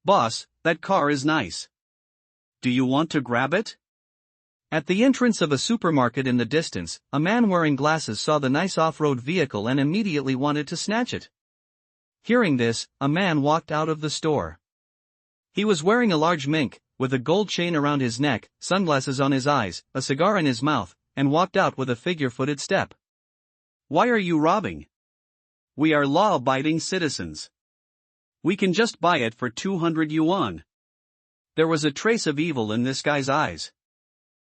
"Boss, that car is nice. Do you want to grab it?" At the entrance of a supermarket in the distance, a man wearing glasses saw the nice off-road vehicle and immediately wanted to snatch it. Hearing this, a man walked out of the store. He was wearing a large mink, with a gold chain around his neck, sunglasses on his eyes, a cigar in his mouth, and walked out with a figure-footed step. Why are you robbing? We are law-abiding citizens. We can just buy it for 200 yuan. There was a trace of evil in this guy's eyes.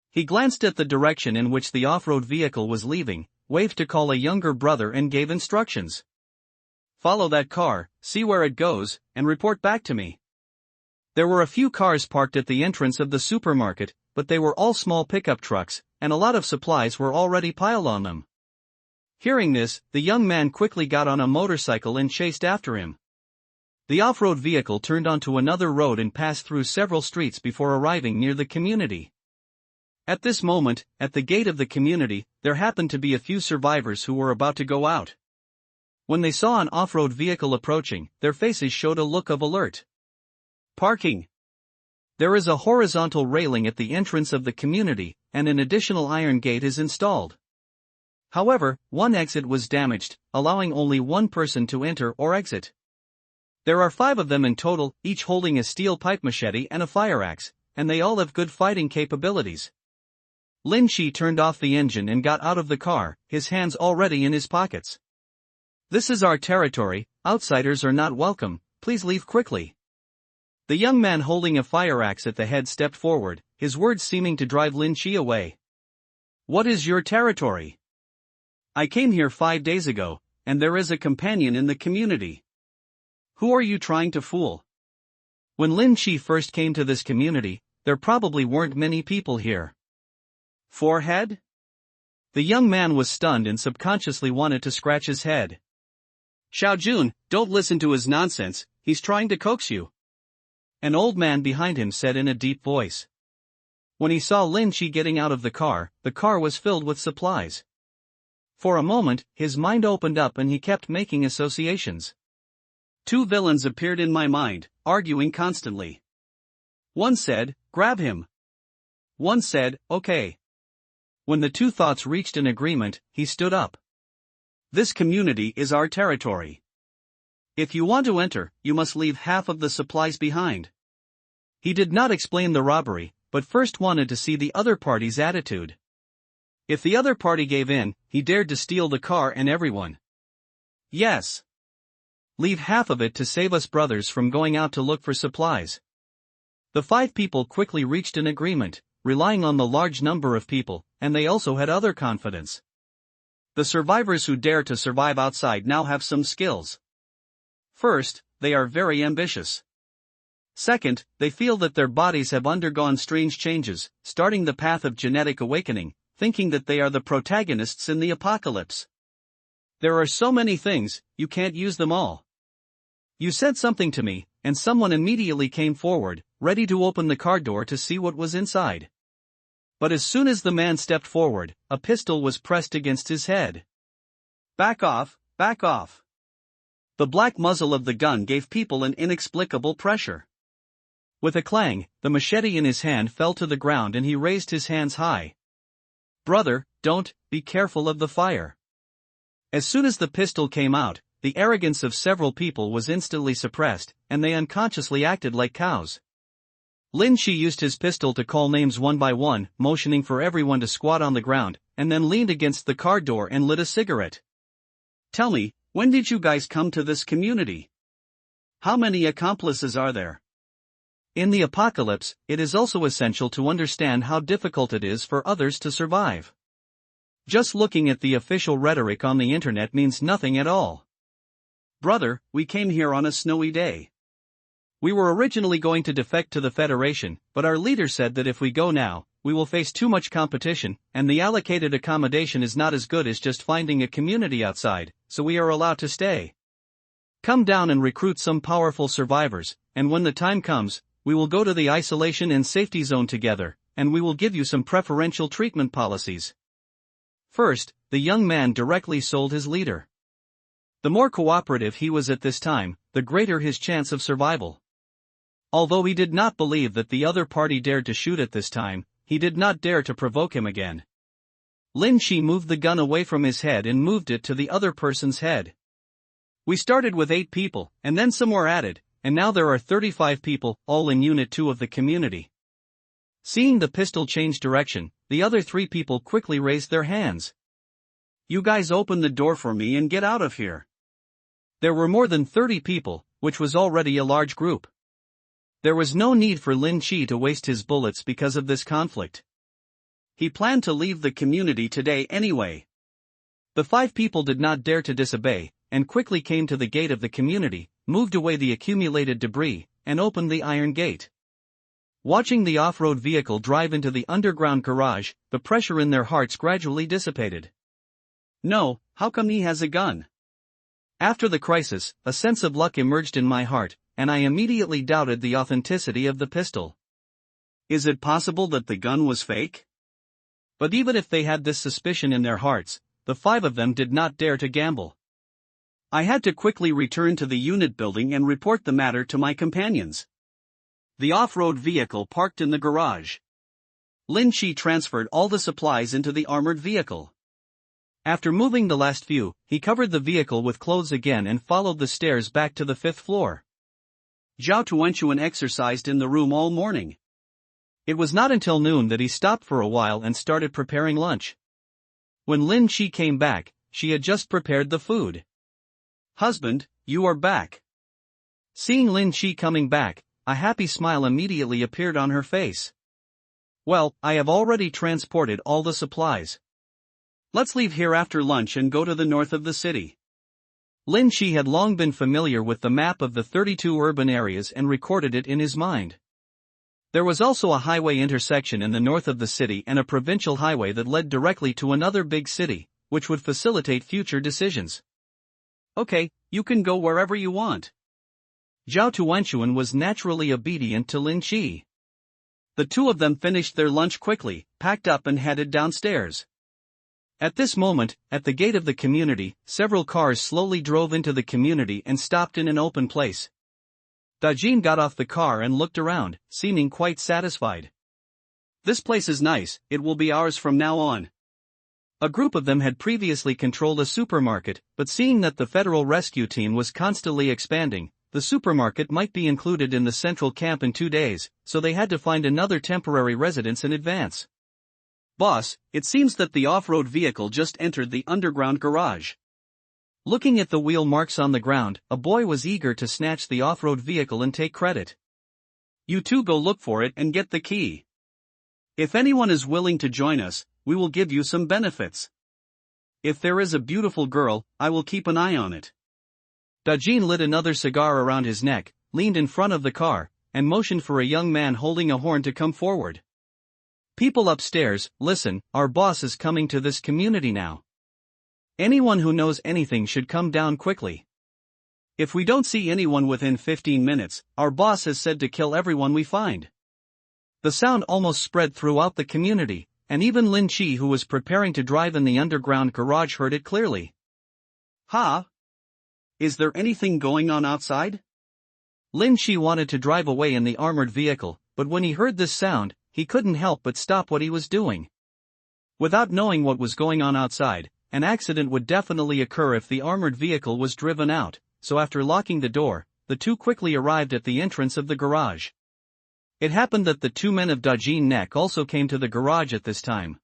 He glanced at the direction in which the off-road vehicle was leaving, waved to call a younger brother and gave instructions. Follow that car, see where it goes, and report back to me. There were a few cars parked at the entrance of the supermarket, but they were all small pickup trucks, and a lot of supplies were already piled on them. Hearing this, the young man quickly got on a motorcycle and chased after him. The off-road vehicle turned onto another road and passed through several streets before arriving near the community. At this moment, at the gate of the community, there happened to be a few survivors who were about to go out. When they saw an off-road vehicle approaching, their faces showed a look of alert. Parking. There is a horizontal railing at the entrance of the community, and an additional iron gate is installed. However, one exit was damaged, allowing only one person to enter or exit. There are 5 of them in total, each holding a steel pipe machete and a fire axe, and they all have good fighting capabilities. Lin Shi turned off the engine and got out of the car, his hands already in his pockets. This is our territory, outsiders are not welcome, please leave quickly. The young man holding a fire axe at the head stepped forward, his words seeming to drive Lin Shi away. What is your territory? I came here 5 days ago, and there is a companion in the community. Who are you trying to fool? When Lin Shi first came to this community, there probably weren't many people here. Forehead? The young man was stunned and subconsciously wanted to scratch his head. Xiaojun, don't listen to his nonsense, he's trying to coax you. An old man behind him said in a deep voice. When he saw Lin Shi getting out of the car was filled with supplies. For a moment, his mind opened up and he kept making associations. 2 villains appeared in my mind, arguing constantly. One said, grab him. One said, okay. When the 2 thoughts reached an agreement, he stood up. This community is our territory. If you want to enter, you must leave half of the supplies behind. He did not explain the robbery, but first wanted to see the other party's attitude. If the other party gave in, he dared to steal the car and everyone. Yes. Leave half of it to save us brothers from going out to look for supplies. The 5 people quickly reached an agreement, relying on the large number of people, and they also had other confidence. The survivors who dare to survive outside now have some skills. First, they are very ambitious. Second, they feel that their bodies have undergone strange changes, starting the path of genetic awakening, thinking that they are the protagonists in the apocalypse. There are so many things, you can't use them all. You said something to me, and someone immediately came forward, ready to open the car door to see what was inside. But as soon as the man stepped forward, a pistol was pressed against his head. Back off, back off. The black muzzle of the gun gave people an inexplicable pressure. With a clang, the machete in his hand fell to the ground and he raised his hands high. Brother, don't, be careful of the fire. As soon as the pistol came out, the arrogance of several people was instantly suppressed, and they unconsciously acted like cows. Lin Shi used his pistol to call names one by one, motioning for everyone to squat on the ground, and then leaned against the car door and lit a cigarette. Tell me, when did you guys come to this community? How many accomplices are there? In the apocalypse, it is also essential to understand how difficult it is for others to survive. Just looking at the official rhetoric on the internet means nothing at all. Brother, we came here on a snowy day. We were originally going to defect to the Federation, but our leader said that if we go now, we will face too much competition, and the allocated accommodation is not as good as just finding a community outside, so we are allowed to stay. Come down and recruit some powerful survivors, and when the time comes, we will go to the isolation and safety zone together, and we will give you some preferential treatment policies. First, the young man directly sold his leader. The more cooperative he was at this time, the greater his chance of survival. Although he did not believe that the other party dared to shoot at this time, he did not dare to provoke him again. Lin Shi moved the gun away from his head and moved it to the other person's head. We started with 8 people, and then some were added, and now there are 35 people, all in Unit 2 of the community. Seeing the pistol change direction, the other 3 people quickly raised their hands. You guys open the door for me and get out of here. There were more than 30 people, which was already a large group. There was no need for Lin Chi to waste his bullets because of this conflict. He planned to leave the community today anyway. The 5 people did not dare to disobey, and quickly came to the gate of the community, moved away the accumulated debris, and opened the iron gate. Watching the off-road vehicle drive into the underground garage, the pressure in their hearts gradually dissipated. No, how come he has a gun? After the crisis, a sense of luck emerged in my heart, and I immediately doubted the authenticity of the pistol. Is it possible that the gun was fake? But even if they had this suspicion in their hearts, the 5 of them did not dare to gamble. I had to quickly return to the unit building and report the matter to my companions. The off-road vehicle parked in the garage. Lin Chi transferred all the supplies into the armored vehicle. After moving the last few, he covered the vehicle with clothes again and followed the stairs back to the 5th floor. Zhao Tuanchuan exercised in the room all morning. It was not until noon that he stopped for a while and started preparing lunch. When Lin Chi came back, she had just prepared the food. Husband, you are back. Seeing Lin Chi coming back, a happy smile immediately appeared on her face. Well, I have already transported all the supplies. Let's leave here after lunch and go to the north of the city. Lin Chi had long been familiar with the map of the 32 urban areas and recorded it in his mind. There was also a highway intersection in the north of the city and a provincial highway that led directly to another big city, which would facilitate future decisions. Okay, you can go wherever you want. Zhao Tuanchuan was naturally obedient to Lin Chi. The 2 of them finished their lunch quickly, packed up and headed downstairs. At this moment, at the gate of the community, several cars slowly drove into the community and stopped in an open place. Dajin got off the car and looked around, seeming quite satisfied. This place is nice, it will be ours from now on. A group of them had previously controlled a supermarket, but seeing that the federal rescue team was constantly expanding, the supermarket might be included in the central camp in 2 days, so they had to find another temporary residence in advance. Boss, it seems that the off-road vehicle just entered the underground garage. Looking at the wheel marks on the ground, a boy was eager to snatch the off-road vehicle and take credit. You 2 go look for it and get the key. If anyone is willing to join us, we will give you some benefits. If there is a beautiful girl, I will keep an eye on it. Dajin lit another cigar around his neck, leaned in front of the car, and motioned for a young man holding a horn to come forward. People upstairs, listen, our boss is coming to this community now. Anyone who knows anything should come down quickly. If we don't see anyone within 15 minutes, our boss has said to kill everyone we find. The sound almost spread throughout the community, and even Lin Chi, who was preparing to drive in the underground garage, heard it clearly. Ha! Is there anything going on outside? Lin Chi wanted to drive away in the armored vehicle, but when he heard this sound, he couldn't help but stop what he was doing. Without knowing what was going on outside, an accident would definitely occur if the armored vehicle was driven out, so after locking the door, the 2 quickly arrived at the entrance of the garage. It happened that the 2 men of Dajin Nek also came to the garage at this time.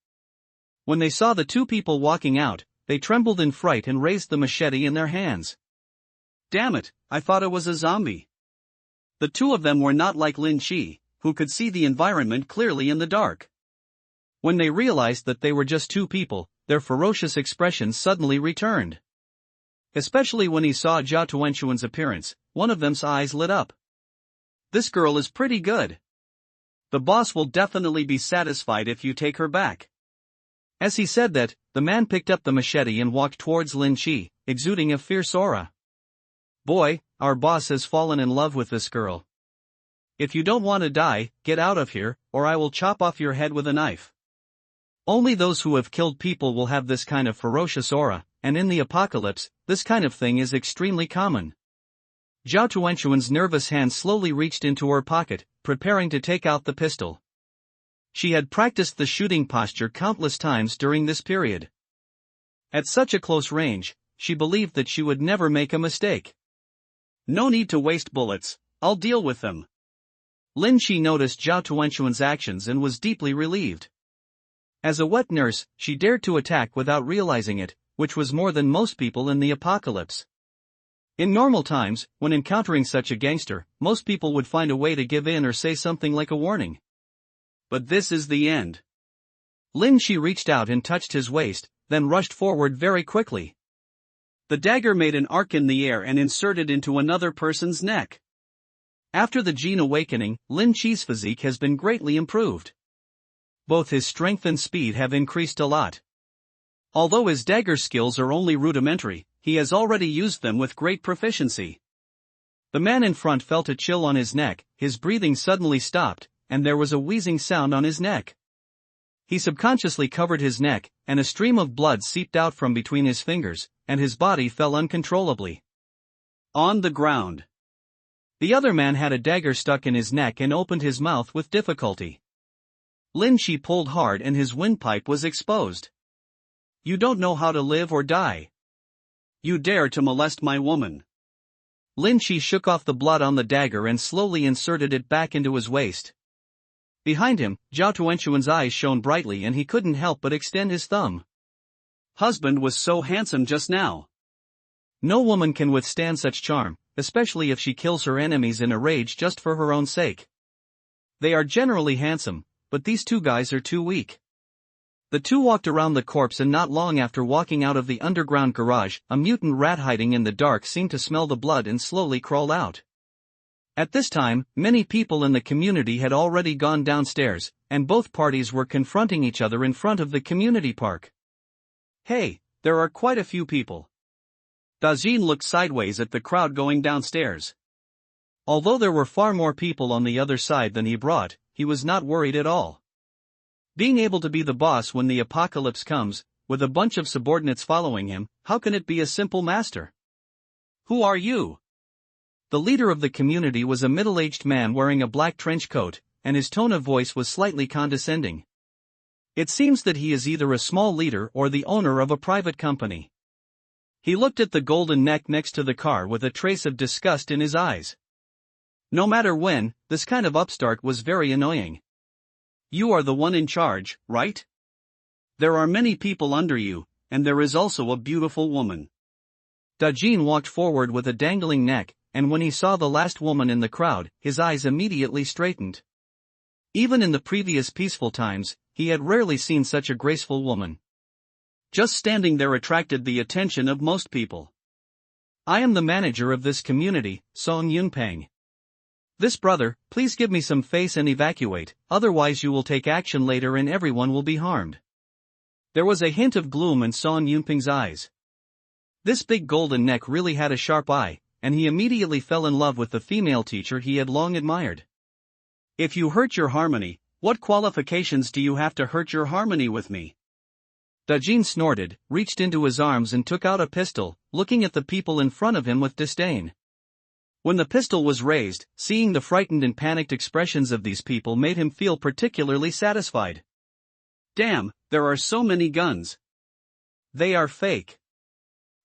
When they saw the 2 people walking out, they trembled in fright and raised the machete in their hands. Damn it, I thought it was a zombie. The 2 of them were not like Lin Chi, who could see the environment clearly in the dark. When they realized that they were just 2 people, their ferocious expressions suddenly returned. Especially when he saw Zhao Tuanchuan's appearance, one of them's eyes lit up. This girl is pretty good. The boss will definitely be satisfied if you take her back. As he said that, the man picked up the machete and walked towards Lin Chi, exuding a fierce aura. Boy, our boss has fallen in love with this girl. If you don't want to die, get out of here, or I will chop off your head with a knife. Only those who have killed people will have this kind of ferocious aura, and in the apocalypse, this kind of thing is extremely common. Zhao Tuanchuan's nervous hand slowly reached into her pocket, preparing to take out the pistol. She had practiced the shooting posture countless times during this period. At such a close range, she believed that she would never make a mistake. No need to waste bullets, I'll deal with them. Lin Shi noticed Zhao Tuanxuan's actions and was deeply relieved. As a wet nurse, she dared to attack without realizing it, which was more than most people in the apocalypse. In normal times, when encountering such a gangster, most people would find a way to give in or say something like a warning. But this is the end. Lin Shi reached out and touched his waist, then rushed forward very quickly. The dagger made an arc in the air and inserted into another person's neck. After the gene awakening, Lin Shi's physique has been greatly improved. Both his strength and speed have increased a lot. Although his dagger skills are only rudimentary, he has already used them with great proficiency. The man in front felt a chill on his neck, his breathing suddenly stopped, and there was a wheezing sound on his neck. He subconsciously covered his neck, and a stream of blood seeped out from between his fingers, and his body fell uncontrollably on the ground. The other man had a dagger stuck in his neck and opened his mouth with difficulty. Lin Shi pulled hard and his windpipe was exposed. You don't know how to live or die. You dare to molest my woman. Lin Shi shook off the blood on the dagger and slowly inserted it back into his waist. Behind him, Zhao Tuanxuan's eyes shone brightly and he couldn't help but extend his thumb. Husband was so handsome just now. No woman can withstand such charm, especially if she kills her enemies in a rage just for her own sake. They are generally handsome, but these two guys are too weak. The two walked around the corpse and not long after walking out of the underground garage, a mutant rat hiding in the dark seemed to smell the blood and slowly crawled out. At this time, many people in the community had already gone downstairs, and both parties were confronting each other in front of the community park. Hey, there are quite a few people. Dajin looked sideways at the crowd going downstairs. Although there were far more people on the other side than he brought, he was not worried at all. Being able to be the boss when the apocalypse comes, with a bunch of subordinates following him, how can it be a simple master? Who are you? The leader of the community was a middle-aged man wearing a black trench coat, and his tone of voice was slightly condescending. It seems that he is either a small leader or the owner of a private company. He looked at the golden neck next to the car with a trace of disgust in his eyes. No matter when, this kind of upstart was very annoying. You are the one in charge, right? There are many people under you, and there is also a beautiful woman. Dajin walked forward with a dangling neck, and when he saw the last woman in the crowd, his eyes immediately straightened. Even in the previous peaceful times, he had rarely seen such a graceful woman. Just standing there attracted the attention of most people. I am the manager of this community, Song Yunpeng. This brother, please give me some face and evacuate, otherwise you will take action later and everyone will be harmed. There was a hint of gloom in Song Yunpeng's eyes. This big golden neck really had a sharp eye, and he immediately fell in love with the female teacher he had long admired. If you hurt your harmony, what qualifications do you have to hurt your harmony with me? Dajin snorted, reached into his arms and took out a pistol, looking at the people in front of him with disdain. When the pistol was raised, seeing the frightened and panicked expressions of these people made him feel particularly satisfied. Damn, there are so many guns. They are fake.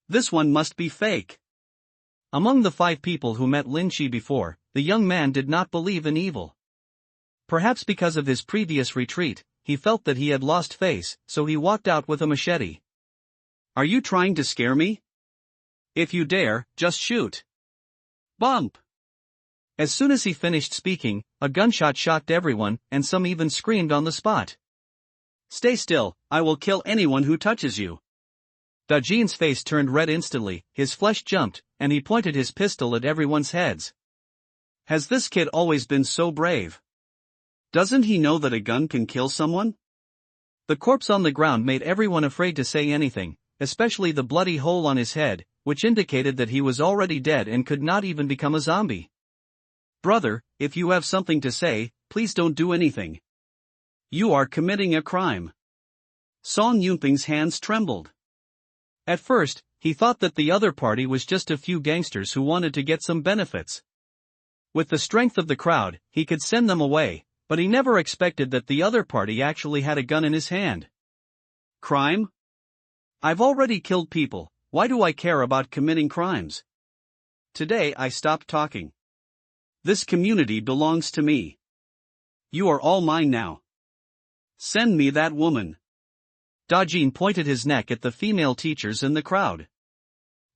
This one must be fake. Among the 5 people who met Lin Shi before, the young man did not believe in evil. Perhaps because of his previous retreat, he felt that he had lost face, so he walked out with a machete. Are you trying to scare me? If you dare, just shoot. Bump! As soon as he finished speaking, a gunshot shocked everyone, and some even screamed on the spot. Stay still, I will kill anyone who touches you. Dajin's face turned red instantly, his flesh jumped, and he pointed his pistol at everyone's heads. Has this kid always been so brave? Doesn't he know that a gun can kill someone? The corpse on the ground made everyone afraid to say anything, especially the bloody hole on his head, which indicated that he was already dead and could not even become a zombie. Brother, if you have something to say, please don't do anything. You are committing a crime. Song Yunping's hands trembled. At first, he thought that the other party was just a few gangsters who wanted to get some benefits. With the strength of the crowd, he could send them away, but he never expected that the other party actually had a gun in his hand. Crime? I've already killed people. Why do I care about committing crimes? Today I stopped talking. This community belongs to me. You are all mine now. Send me that woman. Dajin pointed his neck at the female teachers in the crowd.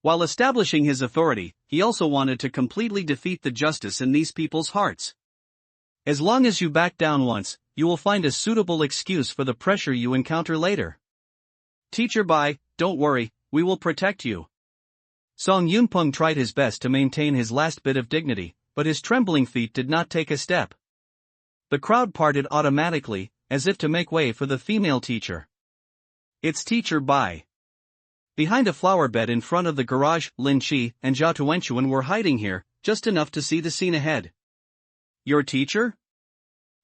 While establishing his authority, he also wanted to completely defeat the justice in these people's hearts. As long as you back down once, you will find a suitable excuse for the pressure you encounter later. Teacher Bai, don't worry, we will protect you. Song Yunpeng tried his best to maintain his last bit of dignity, but his trembling feet did not take a step. The crowd parted automatically, as if to make way for the female teacher. It's Teacher Bai. Behind a flower bed in front of the garage, Lin Qi and Zhao Tuanchuan were hiding here, just enough to see the scene ahead. Your teacher?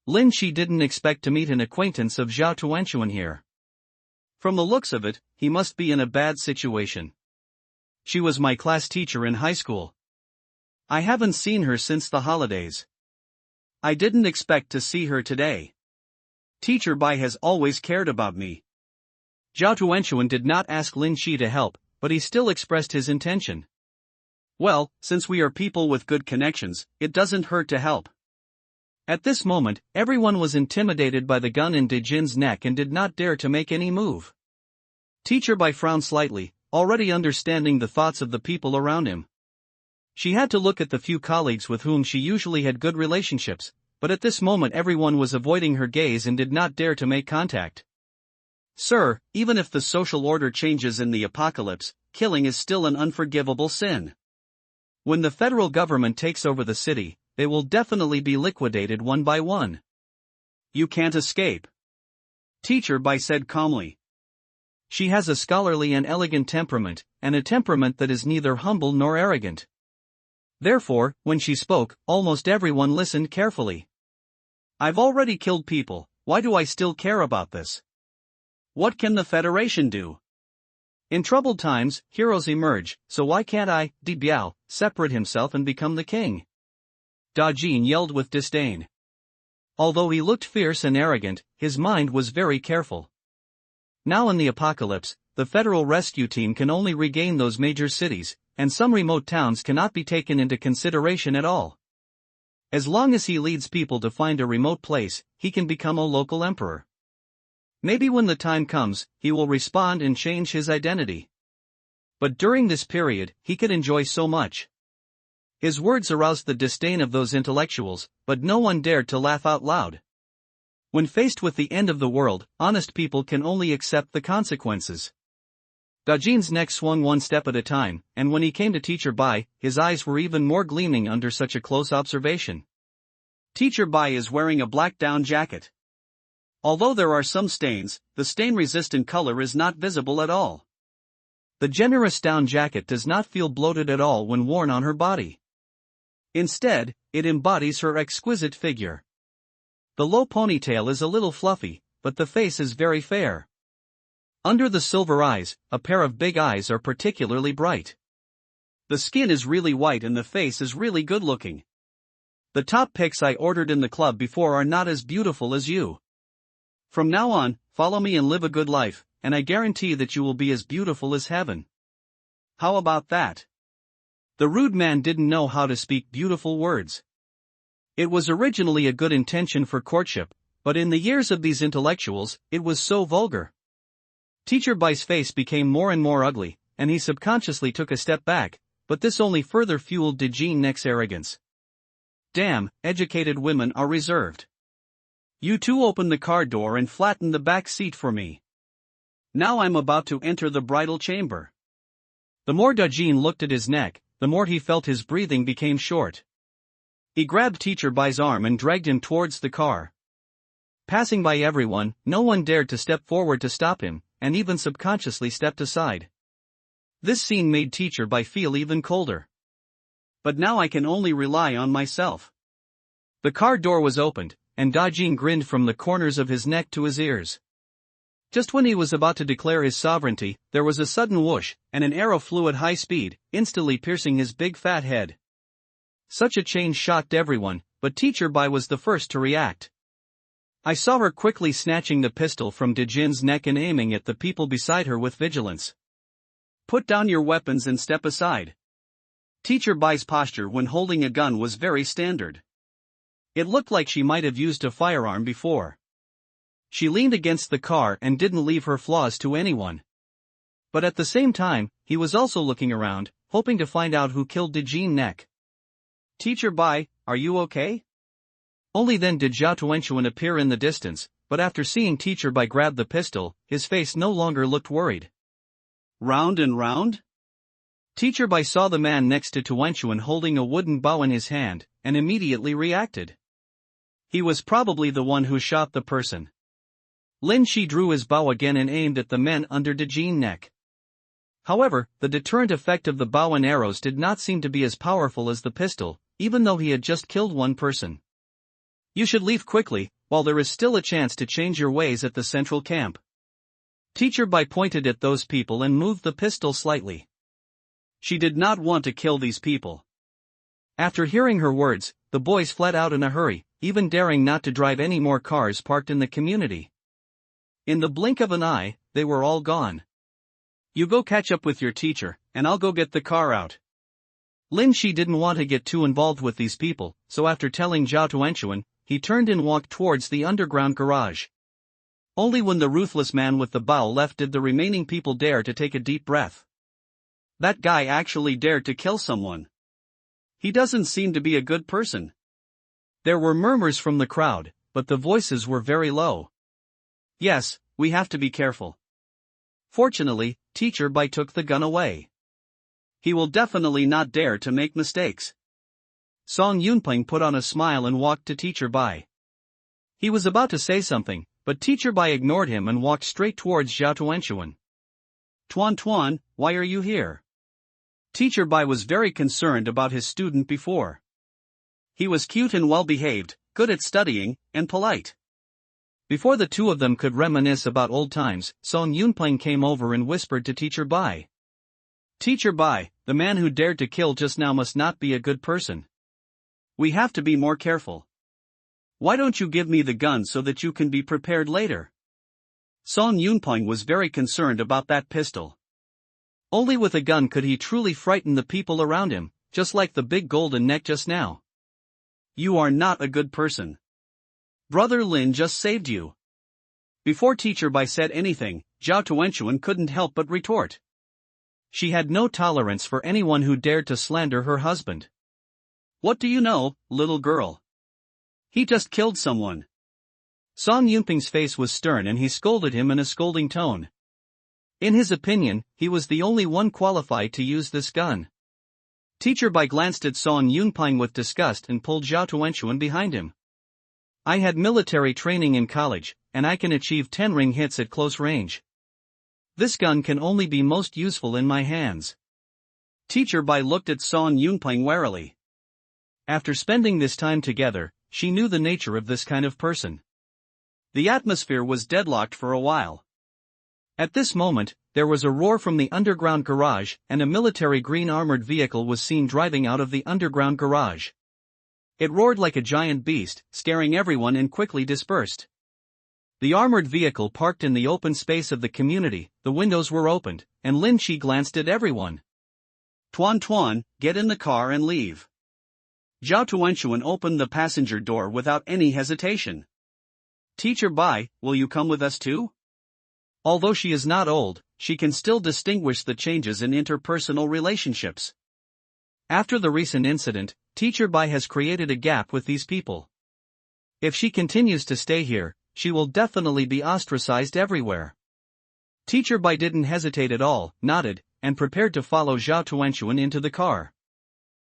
Lin Qi didn't expect to meet an acquaintance of Zhao Tuanchuan here. From the looks of it, he must be in a bad situation. She was my class teacher in high school. I haven't seen her since the holidays. I didn't expect to see her today. Teacher Bai has always cared about me. Zhao Tuanchuan did not ask Lin Qi to help, but he still expressed his intention. Well, since we are people with good connections, it doesn't hurt to help. At this moment, everyone was intimidated by the gun in Dejin's neck and did not dare to make any move. Teacher Bai frowned slightly, already understanding the thoughts of the people around him. She had to look at the few colleagues with whom she usually had good relationships, but at this moment everyone was avoiding her gaze and did not dare to make contact. Sir, even if the social order changes in the apocalypse, killing is still an unforgivable sin. When the federal government takes over the city, they will definitely be liquidated one by one. You can't escape. Teacher Bai said calmly. She has a scholarly and elegant temperament, and a temperament that is neither humble nor arrogant. Therefore, when she spoke, almost everyone listened carefully. I've already killed people, why do I still care about this? What can the Federation do? In troubled times, heroes emerge, so why can't I, Di Biao, separate himself and become the king? Da Jin yelled with disdain. Although he looked fierce and arrogant, his mind was very careful. Now in the apocalypse, the federal rescue team can only regain those major cities, and some remote towns cannot be taken into consideration at all. As long as he leads people to find a remote place, he can become a local emperor. Maybe when the time comes, he will respond and change his identity. But during this period, he could enjoy so much. His words aroused the disdain of those intellectuals, but no one dared to laugh out loud. When faced with the end of the world, honest people can only accept the consequences. Dajin's neck swung one step at a time, and when he came to Teacher Bai, his eyes were even more gleaming under such a close observation. Teacher Bai is wearing a black down jacket. Although there are some stains, the stain-resistant color is not visible at all. The generous down jacket does not feel bloated at all when worn on her body. Instead, it embodies her exquisite figure. The low ponytail is a little fluffy, but the face is very fair. Under the silver eyes, a pair of big eyes are particularly bright. The skin is really white and the face is really good looking. The top pics I ordered in the club before are not as beautiful as you. From now on, follow me and live a good life, and I guarantee that you will be as beautiful as heaven. How about that? The rude man didn't know how to speak beautiful words. It was originally a good intention for courtship, but in the years of these intellectuals, it was so vulgar. Teacher Bai's face became more and more ugly, and he subconsciously took a step back, but this only further fueled Dejin Nek's arrogance. Damn, educated women are reserved. You two open the car door and flatten the back seat for me. Now I'm about to enter the bridal chamber. The more Dajin looked at his neck, the more he felt his breathing became short. He grabbed Teacher Bai's arm and dragged him towards the car. Passing by everyone, no one dared to step forward to stop him, and even subconsciously stepped aside. This scene made Teacher Bai feel even colder. But now I can only rely on myself. The car door was opened, and Dajin grinned from the corners of his neck to his ears. Just when he was about to declare his sovereignty, there was a sudden whoosh, and an arrow flew at high speed, instantly piercing his big fat head. Such a change shocked everyone, but Teacher Bai was the first to react. I saw her quickly snatching the pistol from Dejin's neck and aiming at the people beside her with vigilance. Put down your weapons and step aside. Teacher Bai's posture when holding a gun was very standard. It looked like she might have used a firearm before. She leaned against the car and didn't leave her flaws to anyone. But at the same time, he was also looking around, hoping to find out who killed Dejin Nek. "Teacher Bai, are you okay?" Only then did Zhao Tuanchuan appear in the distance, but after seeing Teacher Bai grab the pistol, his face no longer looked worried. "Round and round?" Teacher Bai saw the man next to Tuanchuan holding a wooden bow in his hand, and immediately reacted. He was probably the one who shot the person. Lin Shi drew his bow again and aimed at the men under Dejin Nek. However, the deterrent effect of the bow and arrows did not seem to be as powerful as the pistol, even though he had just killed one person. "You should leave quickly, while there is still a chance to change your ways at the central camp." Teacher Bai pointed at those people and moved the pistol slightly. She did not want to kill these people. After hearing her words, the boys fled out in a hurry, even daring not to drive any more cars parked in the community. In the blink of an eye, they were all gone. "You go catch up with your teacher, and I'll go get the car out." Lin Shi didn't want to get too involved with these people, so after telling Zhao Tuanchuan, he turned and walked towards the underground garage. Only when the ruthless man with the bow left did the remaining people dare to take a deep breath. That guy actually dared to kill someone. He doesn't seem to be a good person. There were murmurs from the crowd, but the voices were very low. "Yes, we have to be careful." Fortunately, Teacher Bai took the gun away. He will definitely not dare to make mistakes. Song Yunpeng put on a smile and walked to Teacher Bai. He was about to say something, but Teacher Bai ignored him and walked straight towards Zhao Tuanchuan. "Tuan Tuan, why are you here?" Teacher Bai was very concerned about his student before. He was cute and well-behaved, good at studying, and polite. Before the two of them could reminisce about old times, Song Yunpeng came over and whispered to Teacher Bai. "Teacher Bai, the man who dared to kill just now must not be a good person. We have to be more careful. Why don't you give me the gun so that you can be prepared later?" Song Yunpeng was very concerned about that pistol. Only with a gun could he truly frighten the people around him, just like the big golden neck just now. "You are not a good person. Brother Lin just saved you." Before Teacher Bai said anything, Zhao Tuanchuan couldn't help but retort. She had no tolerance for anyone who dared to slander her husband. "What do you know, little girl? He just killed someone." Song Yunping's face was stern and he scolded him in a scolding tone. In his opinion, he was the only one qualified to use this gun. Teacher Bai glanced at Song Yunping with disgust and pulled Zhao Tuanchuan behind him. "I had military training in college, and I can achieve 10 ring hits at close range. This gun can only be most useful in my hands." Teacher Bai looked at Song Yunping warily. After spending this time together, she knew the nature of this kind of person. The atmosphere was deadlocked for a while. At this moment, there was a roar from the underground garage, and a military green armored vehicle was seen driving out of the underground garage. It roared like a giant beast, scaring everyone and quickly dispersed. The armored vehicle parked in the open space of the community, the windows were opened, and Lin Shi glanced at everyone. "Tuan Tuan, get in the car and leave." Zhao Tuanchuan opened the passenger door without any hesitation. "Teacher Bai, will you come with us too?" Although she is not old, she can still distinguish the changes in interpersonal relationships. After the recent incident, Teacher Bai has created a gap with these people. If she continues to stay here, she will definitely be ostracized everywhere. Teacher Bai didn't hesitate at all, nodded, and prepared to follow Zhao Tuanchuan into the car.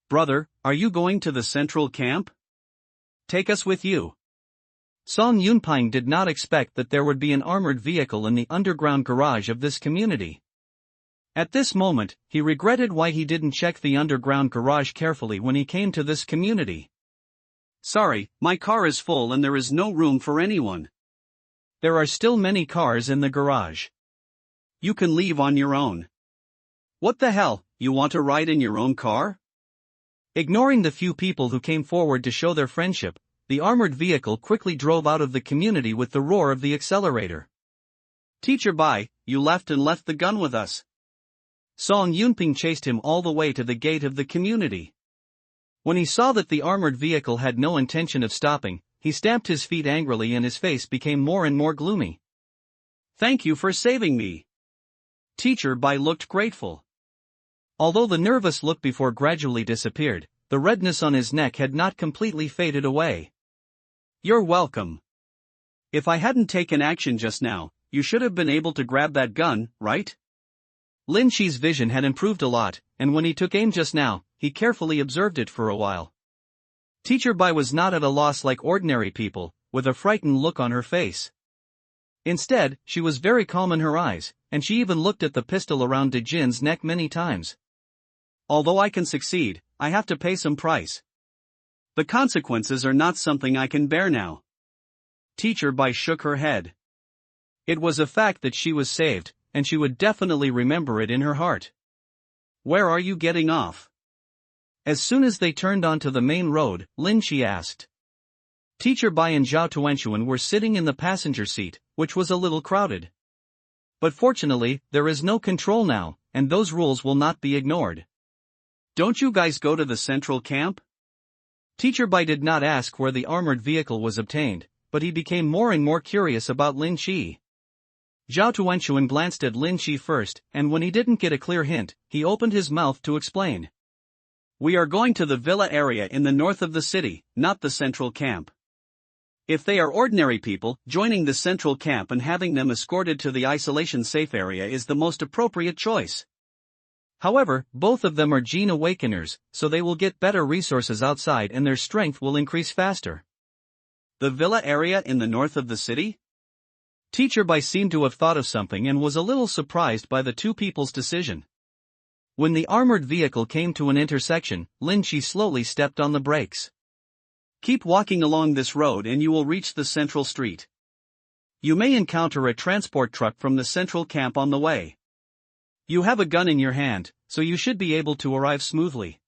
"Brother, are you going to the central camp? Take us with you." Song Yunping did not expect that there would be an armored vehicle in the underground garage of this community. At this moment, he regretted why he didn't check the underground garage carefully when he came to this community. "Sorry, my car is full and there is no room for anyone." "There are still many cars in the garage. You can leave on your own." "What the hell, you want to ride in your own car?" Ignoring the few people who came forward to show their friendship, the armored vehicle quickly drove out of the community with the roar of the accelerator. "Teacher Bai, you left the gun with us." Song Yunping chased him all the way to the gate of the community. When he saw that the armored vehicle had no intention of stopping, he stamped his feet angrily and his face became more and more gloomy. Thank you for saving me. Teacher Bai looked grateful. Although the nervous look before gradually disappeared, the redness on his neck had not completely faded away. You're welcome. If I hadn't taken action just now, you should have been able to grab that gun, right? Lin Chi's vision had improved a lot, and when he took aim just now, he carefully observed it for a while. Teacher Bai was not at a loss like ordinary people, with a frightened look on her face. Instead, she was very calm in her eyes, and she even looked at the pistol around De Jin's neck many times. Although I can succeed, I have to pay some price. The consequences are not something I can bear now. Teacher Bai shook her head. It was a fact that she was saved, and she would definitely remember it in her heart. Where are you getting off? As soon as they turned onto the main road, Lin Chi asked. Teacher Bai and Zhao Tuanchuan were sitting in the passenger seat, which was a little crowded. But fortunately, there is no control now, and those rules will not be ignored. Don't you guys go to the central camp? Teacher Bai did not ask where the armored vehicle was obtained, but he became more and more curious about Lin Chi. Zhao Tuanchuan glanced at Lin Chi first, and when he didn't get a clear hint, he opened his mouth to explain. We are going to the villa area in the north of the city, not the central camp. If they are ordinary people, joining the central camp and having them escorted to the isolation safe area is the most appropriate choice. However, both of them are gene awakeners, so they will get better resources outside and their strength will increase faster. The villa area in the north of the city? Teacher Bai seemed to have thought of something and was a little surprised by the two people's decision. When the armored vehicle came to an intersection, Lin Chi slowly stepped on the brakes. Keep walking along this road and you will reach the central street. You may encounter a transport truck from the central camp on the way. You have a gun in your hand, so you should be able to arrive smoothly.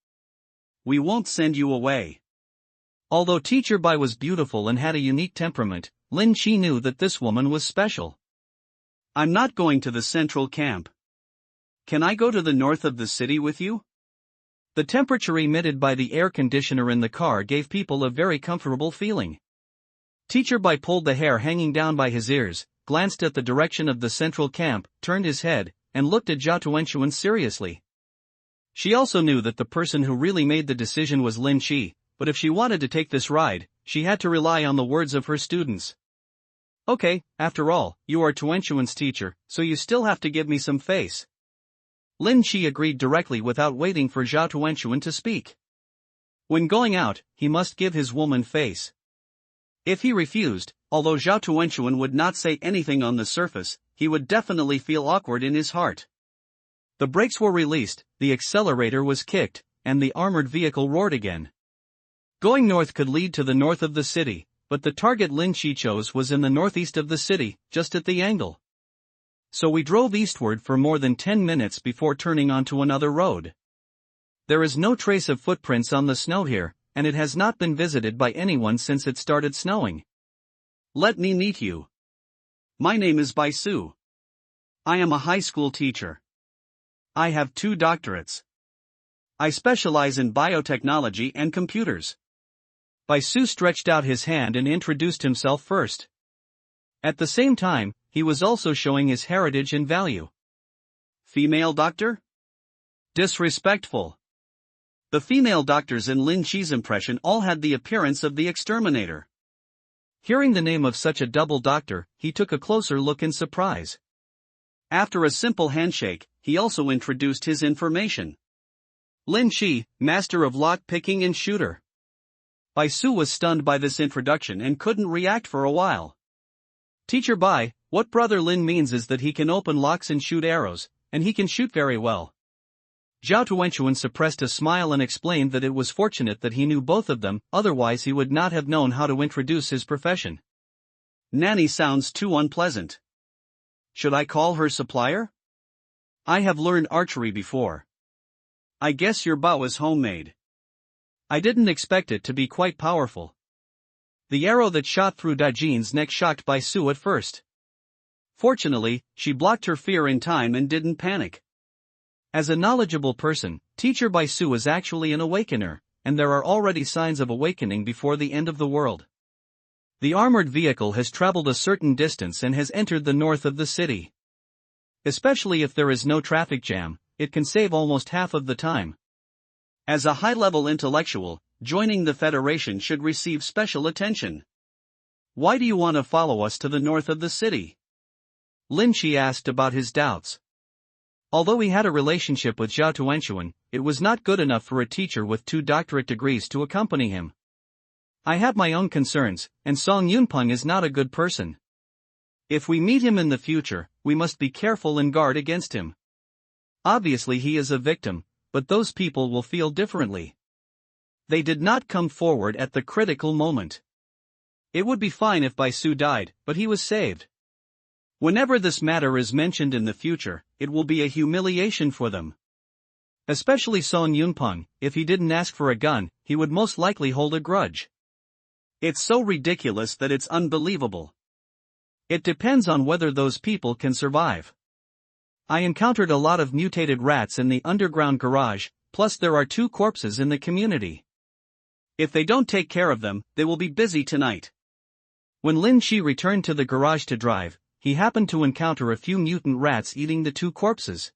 We won't send you away. Although Teacher Bai was beautiful and had a unique temperament, Lin Chi knew that this woman was special. I'm not going to the central camp. Can I go to the north of the city with you? The temperature emitted by the air conditioner in the car gave people a very comfortable feeling. Teacher Bai pulled the hair hanging down by his ears, glanced at the direction of the central camp, turned his head, and looked at Zhao Tuanchuan seriously. She also knew that the person who really made the decision was Lin Chi, but if she wanted to take this ride, she had to rely on the words of her students. Okay, after all, you are Tuanchuan's teacher, so you still have to give me some face. Lin Chi agreed directly without waiting for Zhao Tuanchuan to speak. When going out, he must give his woman face. If he refused, although Zhao Tuanchuan would not say anything on the surface, he would definitely feel awkward in his heart. The brakes were released, the accelerator was kicked, and the armored vehicle roared again. Going north could lead to the north of the city, but the target Lin Chi chose was in the northeast of the city, just at the angle. So we drove eastward for more than 10 minutes before turning onto another road. There is no trace of footprints on the snow here, and it has not been visited by anyone since it started snowing. Let me meet you. My name is Bai Su. I am a high school teacher. I have 2 doctorates. I specialize in biotechnology and computers. Bai Su stretched out his hand and introduced himself first. At the same time, he was also showing his heritage and value. Female doctor? Disrespectful. The female doctors in Lin Chi's impression all had the appearance of the exterminator. Hearing the name of such a double doctor, he took a closer look in surprise. After a simple handshake, he also introduced his information. Lin Chi, master of lock-picking and shooter. Bai Su was stunned by this introduction and couldn't react for a while. Teacher Bai, what Brother Lin means is that he can open locks and shoot arrows, and he can shoot very well. Zhao Tuanchuan suppressed a smile and explained that it was fortunate that he knew both of them, otherwise he would not have known how to introduce his profession. Nanny sounds too unpleasant. Should I call her supplier? I have learned archery before. I guess your bow is homemade. I didn't expect it to be quite powerful. The arrow that shot through Dajin's neck shocked Bai Su at first. Fortunately, she blocked her fear in time and didn't panic. As a knowledgeable person, Teacher Bai Su is actually an awakener, and there are already signs of awakening before the end of the world. The armored vehicle has traveled a certain distance and has entered the north of the city. Especially if there is no traffic jam, it can save almost half of the time. As a high-level intellectual, joining the Federation should receive special attention. Why do you want to follow us to the north of the city? Lin Shi asked about his doubts. Although he had a relationship with Zhao Tuanxuan, it was not good enough for a teacher with 2 doctorate degrees to accompany him. I have my own concerns, and Song Yunpeng is not a good person. If we meet him in the future, we must be careful and guard against him. Obviously he is a victim, but those people will feel differently. They did not come forward at the critical moment. It would be fine if Bai Su died, but he was saved. Whenever this matter is mentioned in the future, it will be a humiliation for them. Especially Song Yunpeng, if he didn't ask for a gun, he would most likely hold a grudge. It's so ridiculous that it's unbelievable. It depends on whether those people can survive. I encountered a lot of mutated rats in the underground garage, plus there are 2 corpses in the community. If they don't take care of them, they will be busy tonight. When Lin Shi returned to the garage to drive, he happened to encounter a few mutant rats eating the 2 corpses.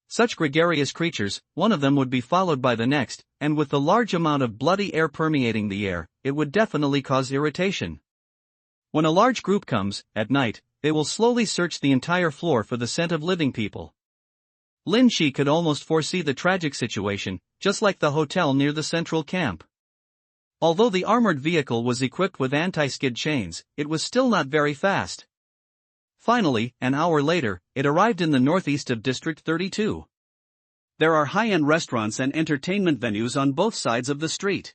Such gregarious creatures, one of them would be followed by the next, and with the large amount of bloody air permeating the air, it would definitely cause irritation. When a large group comes, at night, they will slowly search the entire floor for the scent of living people. Lin Shi could almost foresee the tragic situation, just like the hotel near the central camp. Although the armored vehicle was equipped with anti-skid chains, it was still not very fast. Finally, an hour later, it arrived in the northeast of District 32. There are high-end restaurants and entertainment venues on both sides of the street.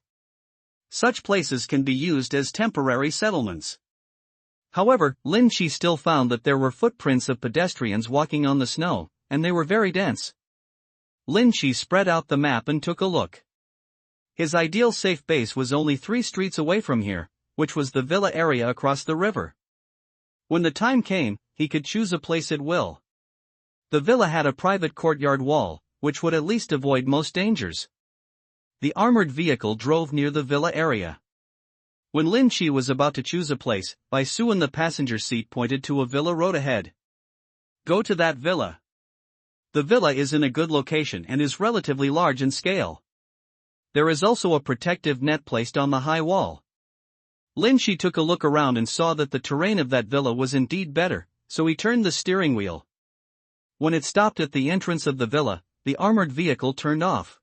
Such places can be used as temporary settlements. However, Lin Shi still found that there were footprints of pedestrians walking on the snow, and they were very dense. Lin Shi spread out the map and took a look. His ideal safe base was only 3 streets away from here, which was the villa area across the river. When the time came, he could choose a place at will. The villa had a private courtyard wall, which would at least avoid most dangers. The armored vehicle drove near the villa area. When Lin Shi was about to choose a place, Bai Su in the passenger seat pointed to a villa road ahead. Go to that villa. The villa is in a good location and is relatively large in scale. There is also a protective net placed on the high wall. Lin Shi took a look around and saw that the terrain of that villa was indeed better, so he turned the steering wheel. When it stopped at the entrance of the villa, the armored vehicle turned off.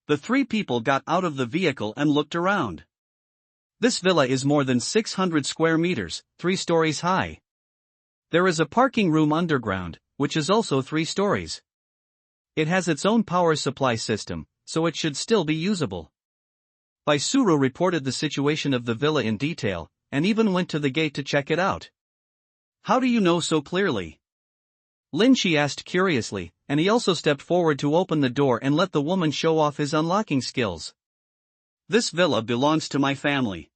The 3 people got out of the vehicle and looked around. This villa is more than 600 square meters, 3 stories high. There is a parking room underground, which is also 3 stories. It has its own power supply system, so it should still be usable. Bai Suru reported the situation of the villa in detail, and even went to the gate to check it out. How do you know so clearly? Lin Shi asked curiously, and he also stepped forward to open the door and let the woman show off his unlocking skills. This villa belongs to my family.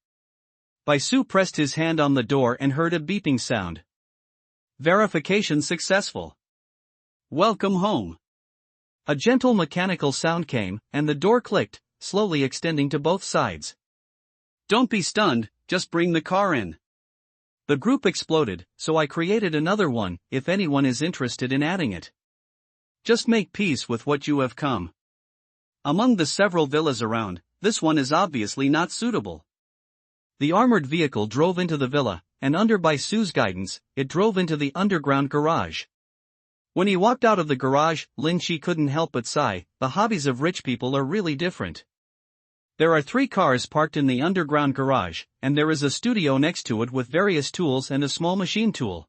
Bai Su pressed his hand on the door and heard a beeping sound. Verification successful. Welcome home. A gentle mechanical sound came, and the door clicked, slowly extending to both sides. Don't be stunned, just bring the car in. The group exploded, so I created another one, if anyone is interested in adding it. Just make peace with what you have come. Among the several villas around, this one is obviously not suitable. The armored vehicle drove into the villa, and under Bai Su's guidance, it drove into the underground garage. When he walked out of the garage, Lin Shi couldn't help but sigh. The hobbies of rich people are really different. There are 3 cars parked in the underground garage, and there is a studio next to it with various tools and a small machine tool.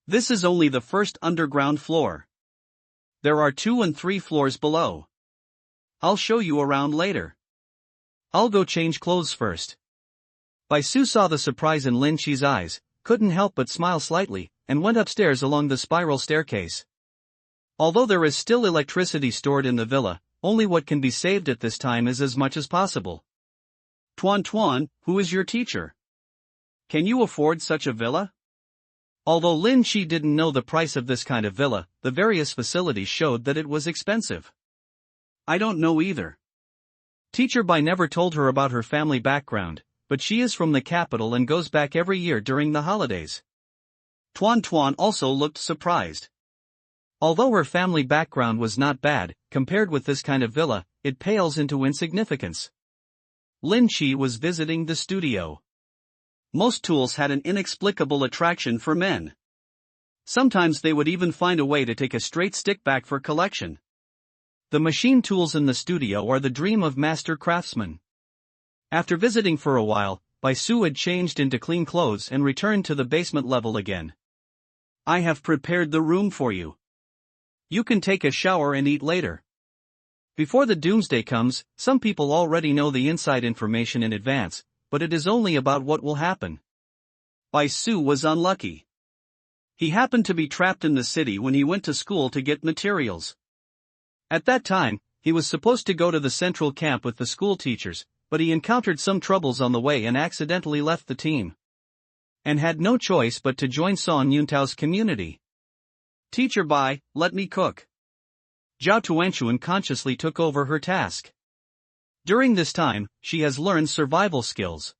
This is only the first underground floor. There are 2 and 3 floors below. I'll show you around later. I'll go change clothes first. Bai Su saw the surprise in Lin Shi's eyes, couldn't help but smile slightly, and went upstairs along the spiral staircase. Although there is still electricity stored in the villa, only what can be saved at this time is as much as possible. Tuan Tuan, who is your teacher? Can you afford such a villa? Although Lin Shi didn't know the price of this kind of villa, the various facilities showed that it was expensive. I don't know either. Teacher Bai never told her about her family background, but she is from the capital and goes back every year during the holidays. Tuan Tuan also looked surprised. Although her family background was not bad, compared with this kind of villa, it pales into insignificance. Lin Chi was visiting the studio. Most tools had an inexplicable attraction for men. Sometimes they would even find a way to take a straight stick back for collection. The machine tools in the studio are the dream of master craftsmen. After visiting for a while, Bai Su had changed into clean clothes and returned to the basement level again. I have prepared the room for you. You can take a shower and eat later. Before the doomsday comes, some people already know the inside information in advance, but it is only about what will happen. Bai Su was unlucky. He happened to be trapped in the city when he went to school to get materials. At that time, he was supposed to go to the central camp with the school teachers, but he encountered some troubles on the way and accidentally left the team. And had no choice but to join Son Yuntao's community. Teacher Bai, let me cook. Zhao Tuanchuan consciously took over her task. During this time, she has learned survival skills.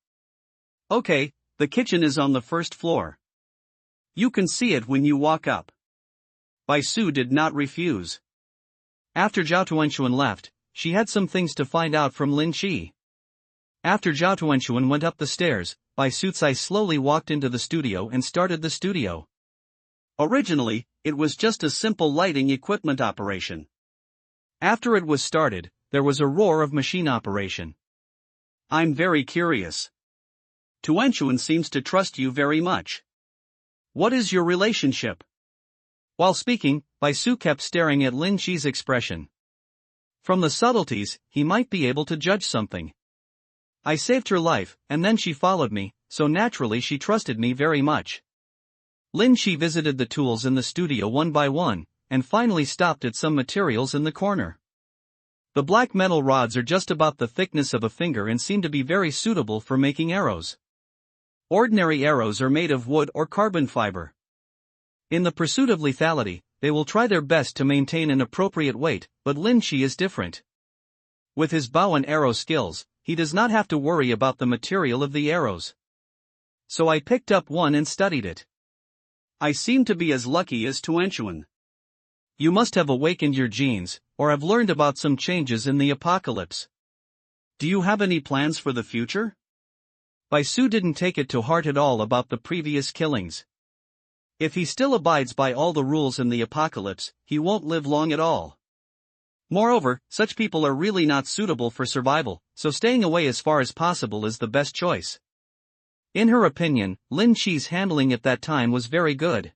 Okay, the kitchen is on the first floor. You can see it when you walk up. Bai Su did not refuse. After Zhao Tuanchuan left, she had some things to find out from Lin Chi. After Zhao Tuanchuan went up the stairs, Bai Sucai slowly walked into the studio and started the studio. Originally, it was just a simple lighting equipment operation. After it was started, there was a roar of machine operation. I'm very curious. Tuanchuan seems to trust you very much. What is your relationship? While speaking, Bai Su kept staring at Lin Chi's expression. From the subtleties, he might be able to judge something. I saved her life, and then she followed me, so naturally she trusted me very much. Lin Chi visited the tools in the studio one by one, and finally stopped at some materials in the corner. The black metal rods are just about the thickness of a finger and seem to be very suitable for making arrows. Ordinary arrows are made of wood or carbon fiber. In the pursuit of lethality, they will try their best to maintain an appropriate weight, but Lin Chi is different. With his bow and arrow skills, he does not have to worry about the material of the arrows. So I picked up one and studied it. I seem to be as lucky as Tuanchuan. You must have awakened your genes, or have learned about some changes in the apocalypse. Do you have any plans for the future? Bai Su didn't take it to heart at all about the previous killings. If he still abides by all the rules in the apocalypse, he won't live long at all. Moreover, such people are really not suitable for survival, so staying away as far as possible is the best choice. In her opinion, Lin Chi's handling at that time was very good.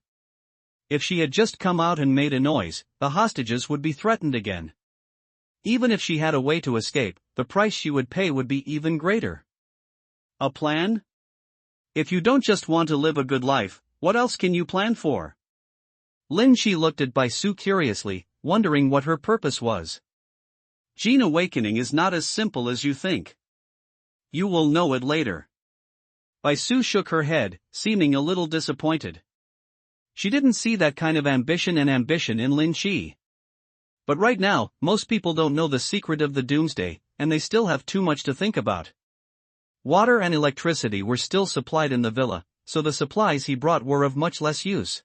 If she had just come out and made a noise, the hostages would be threatened again. Even if she had a way to escape, the price she would pay would be even greater. A plan? If you don't just want to live a good life, what else can you plan for? Lin Chi looked at Bai Su curiously, wondering what her purpose was. Gene awakening is not as simple as you think. You will know it later. Bai Su shook her head, seeming a little disappointed. She didn't see that kind of ambition in Lin Chi. But right now, most people don't know the secret of the doomsday, and they still have too much to think about. Water and electricity were still supplied in the villa, so the supplies he brought were of much less use.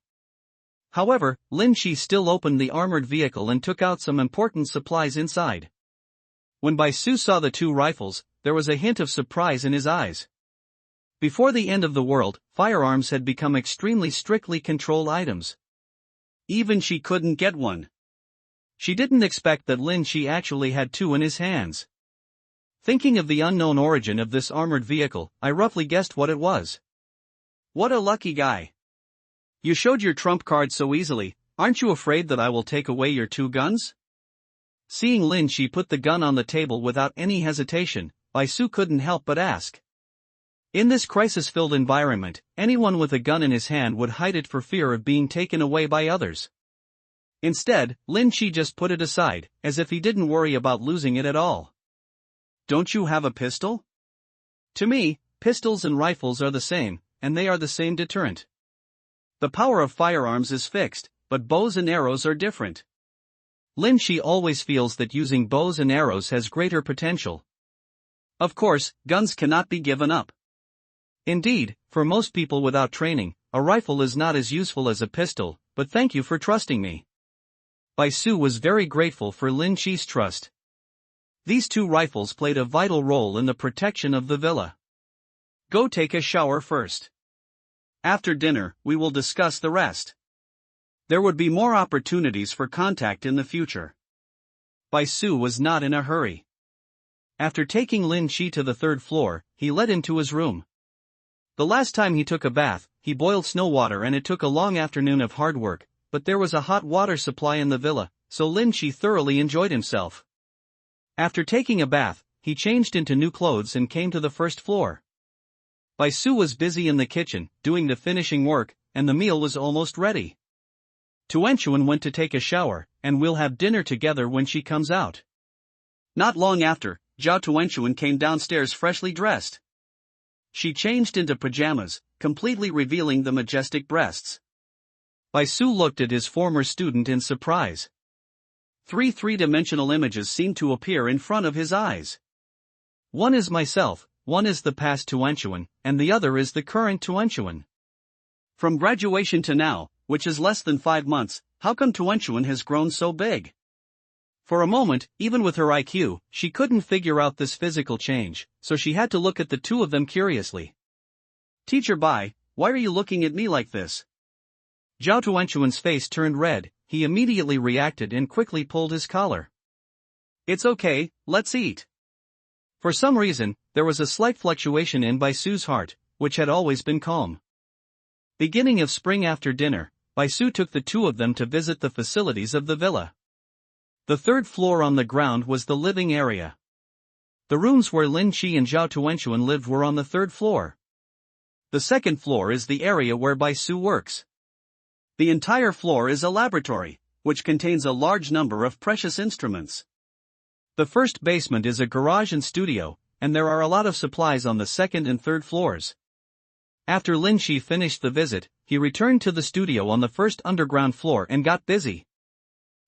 However, Lin Chi still opened the armored vehicle and took out some important supplies inside. When Bai Su saw the two rifles, there was a hint of surprise in his eyes. Before the end of the world, firearms had become extremely strictly controlled items. Even she couldn't get one. She didn't expect that Lin Chi actually had two in his hands. Thinking of the unknown origin of this armored vehicle, I roughly guessed what it was. What a lucky guy. You showed your trump card so easily, aren't you afraid that I will take away your two guns? Seeing Lin Chi put the gun on the table without any hesitation, Bai Su couldn't help but ask. In this crisis-filled environment, anyone with a gun in his hand would hide it for fear of being taken away by others. Instead, Lin Chi just put it aside, as if he didn't worry about losing it at all. Don't you have a pistol? To me, pistols and rifles are the same, and they are the same deterrent. The power of firearms is fixed, but bows and arrows are different. Lin Chi always feels that using bows and arrows has greater potential, Of course, guns cannot be given up. Indeed, for most people without training, a rifle is not as useful as a pistol, but thank you for trusting me. Bai Su was very grateful for Lin Chi's trust. These two rifles played a vital role in the protection of the villa. Go take a shower first. After dinner, we will discuss the rest. There would be more opportunities for contact in the future. Bai Su was not in a hurry. After taking Lin Chi to the third floor, he led him to his room. The last time he took a bath, he boiled snow water and it took a long afternoon of hard work, but there was a hot water supply in the villa, so Lin Chi thoroughly enjoyed himself. After taking a bath, he changed into new clothes and came to the first floor. Bai Su was busy in the kitchen, doing the finishing work, and the meal was almost ready. Tuanchuan went to take a shower, and we'll have dinner together when she comes out. Not long after, Zhao Tuanchuan came downstairs freshly dressed. She changed into pajamas, completely revealing the majestic breasts. Bai Su looked at his former student in surprise. Three-dimensional images seemed to appear in front of his eyes. One is myself, one is the past Tuanchuan, and the other is the current Tuanchuan. From graduation to now, which is less than 5 months, how come Tuanchuan has grown so big? For a moment, even with her IQ, she couldn't figure out this physical change, so she had to look at the two of them curiously. Teacher Bai, why are you looking at me like this? Zhao Tuanchuan's face turned red, he immediately reacted and quickly pulled his collar. It's okay, let's eat. For some reason, there was a slight fluctuation in Bai Su's heart, which had always been calm. Beginning of spring after dinner, Bai Su took the two of them to visit the facilities of the villa. The third floor on the ground was the living area. The rooms where Lin Chi and Zhao Tuanchuan lived were on the third floor. The second floor is the area where Bai Su works. The entire floor is a laboratory, which contains a large number of precious instruments. The first basement is a garage and studio, and there are a lot of supplies on the second and third floors. After Lin Chi finished the visit, he returned to the studio on the first underground floor and got busy.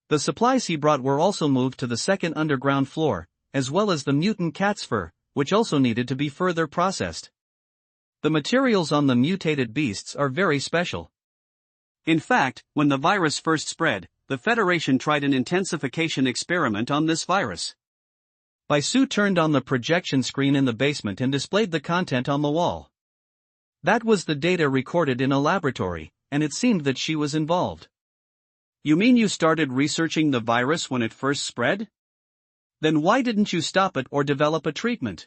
The supplies he brought were also moved to the second underground floor, as well as the mutant cat's fur, which also needed to be further processed. The materials on the mutated beasts are very special. In fact, when the virus first spread, the Federation tried an intensification experiment on this virus. Bai Su turned on the projection screen in the basement and displayed the content on the wall. That was the data recorded in a laboratory, and it seemed that she was involved. You mean you started researching the virus when it first spread? Then why didn't you stop it or develop a treatment?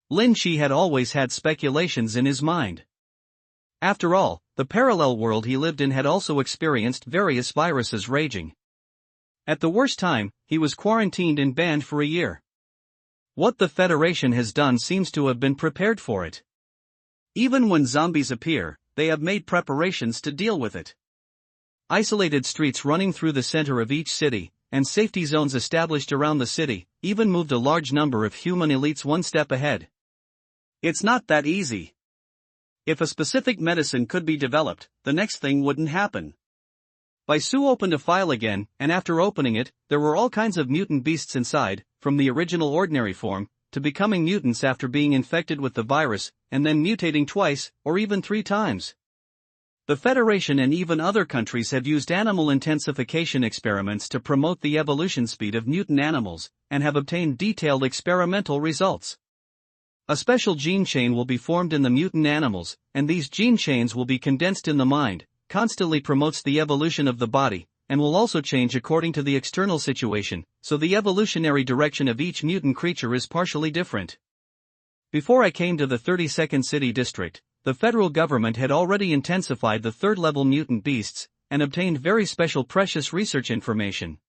Lin Chi had always had speculations in his mind. After all, the parallel world he lived in had also experienced various viruses raging. At the worst time, he was quarantined and banned for a year. What the Federation has done seems to have been prepared for it. Even when zombies appear, they have made preparations to deal with it. Isolated streets running through the center of each city, and safety zones established around the city, even moved a large number of human elites one step ahead. It's not that easy. If a specific medicine could be developed, the next thing wouldn't happen. Bai Su opened a file again, and after opening it, there were all kinds of mutant beasts inside, from the original ordinary form, to becoming mutants after being infected with the virus, and then mutating twice, or even 3 times. The Federation and even other countries have used animal intensification experiments to promote the evolution speed of mutant animals, and have obtained detailed experimental results. A special gene chain will be formed in the mutant animals, and these gene chains will be condensed in the mind, constantly promotes the evolution of the body, and will also change according to the external situation, so the evolutionary direction of each mutant creature is partially different. Before I came to the 32nd City District, the federal government had already intensified the third-level mutant beasts, and obtained very special precious research information.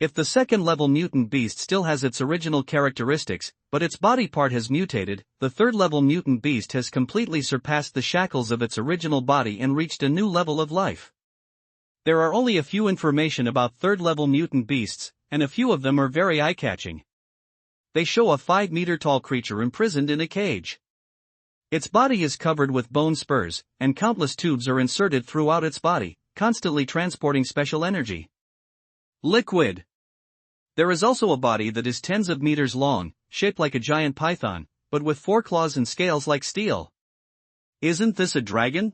If the second-level mutant beast still has its original characteristics, but its body part has mutated, the third-level mutant beast has completely surpassed the shackles of its original body and reached a new level of life. There are only a few information about third-level mutant beasts, and a few of them are very eye-catching. They show a 5-meter-tall creature imprisoned in a cage. Its body is covered with bone spurs, and countless tubes are inserted throughout its body, constantly transporting special energy. Liquid. There is also a body that is tens of meters long, shaped like a giant python, but with 4 claws and scales like steel. Isn't this a dragon?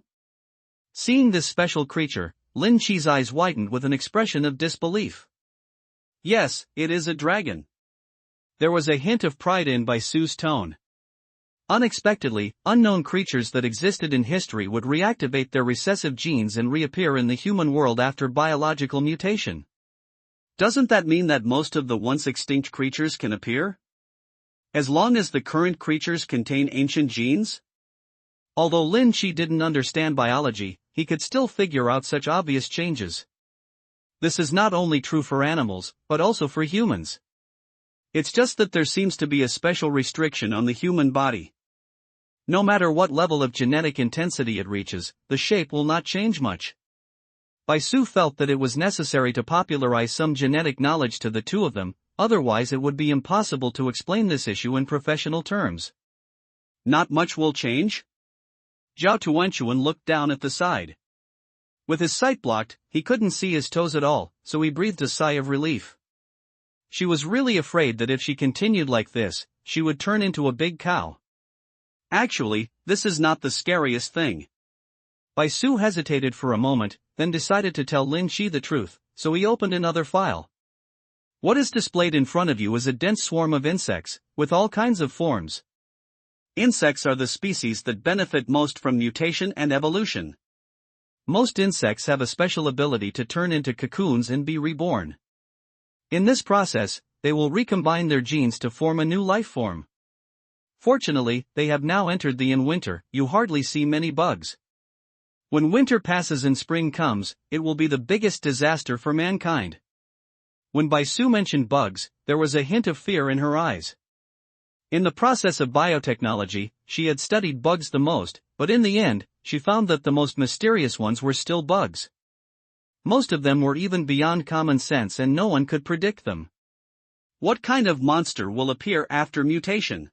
Seeing this special creature, Lin Chi's eyes widened with an expression of disbelief. Yes, it is a dragon. There was a hint of pride in Bai Su's tone. Unexpectedly, unknown creatures that existed in history would reactivate their recessive genes and reappear in the human world after biological mutation. Doesn't that mean that most of the once extinct creatures can appear? As long as the current creatures contain ancient genes? Although Lin Chi didn't understand biology, he could still figure out such obvious changes. This is not only true for animals, but also for humans. It's just that there seems to be a special restriction on the human body. No matter what level of genetic intensity it reaches, the shape will not change much. Bai Su felt that it was necessary to popularize some genetic knowledge to the two of them, otherwise it would be impossible to explain this issue in professional terms. Not much will change? Zhao Tuanchuan looked down at the side. With his sight blocked, he couldn't see his toes at all, so he breathed a sigh of relief. She was really afraid that if she continued like this, she would turn into a big cow. Actually, this is not the scariest thing. Bai Su hesitated for a moment, then decided to tell Lin Chi the truth, so he opened another file. What is displayed in front of you is a dense swarm of insects, with all kinds of forms. Insects are the species that benefit most from mutation and evolution. Most insects have a special ability to turn into cocoons and be reborn. In this process, they will recombine their genes to form a new life form. Fortunately, they have now entered the winter. You hardly see many bugs. When winter passes and spring comes, it will be the biggest disaster for mankind. When Bai Su mentioned bugs, there was a hint of fear in her eyes. In the process of biotechnology, she had studied bugs the most, but in the end, she found that the most mysterious ones were still bugs. Most of them were even beyond common sense and no one could predict them. What kind of monster will appear after mutation?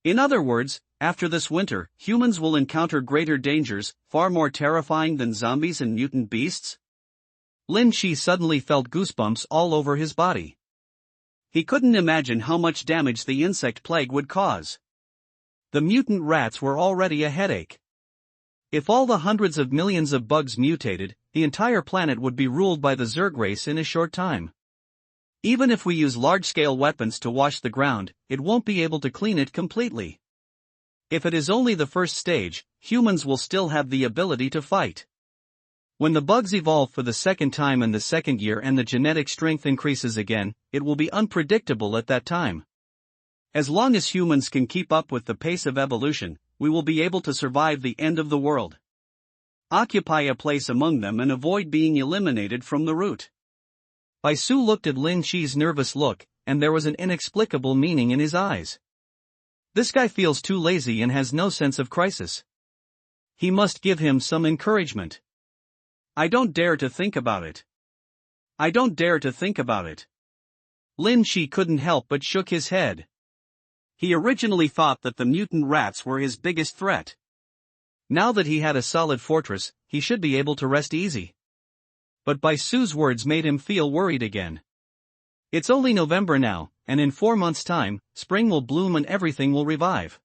In other words, after this winter, humans will encounter greater dangers, far more terrifying than zombies and mutant beasts? Lin Chi suddenly felt goosebumps all over his body. He couldn't imagine how much damage the insect plague would cause. The mutant rats were already a headache. If all the hundreds of millions of bugs mutated, the entire planet would be ruled by the Zerg race in a short time. Even if we use large-scale weapons to wash the ground, it won't be able to clean it completely. If it is only the first stage, humans will still have the ability to fight. When the bugs evolve for the second time in the second year and the genetic strength increases again, it will be unpredictable at that time. As long as humans can keep up with the pace of evolution, we will be able to survive the end of the world. Occupy a place among them and avoid being eliminated from the root. Bai Su looked at Lin Chi's nervous look, and there was an inexplicable meaning in his eyes. This guy feels too lazy and has no sense of crisis. He must give him some encouragement. I don't dare to think about it. I don't dare to think about it. Lin Chi couldn't help but shook his head. He originally thought that the mutant rats were his biggest threat. Now that he had a solid fortress, he should be able to rest easy. But Bai Su's words made him feel worried again. It's only November now, and in 4 months' time, spring will bloom and everything will revive.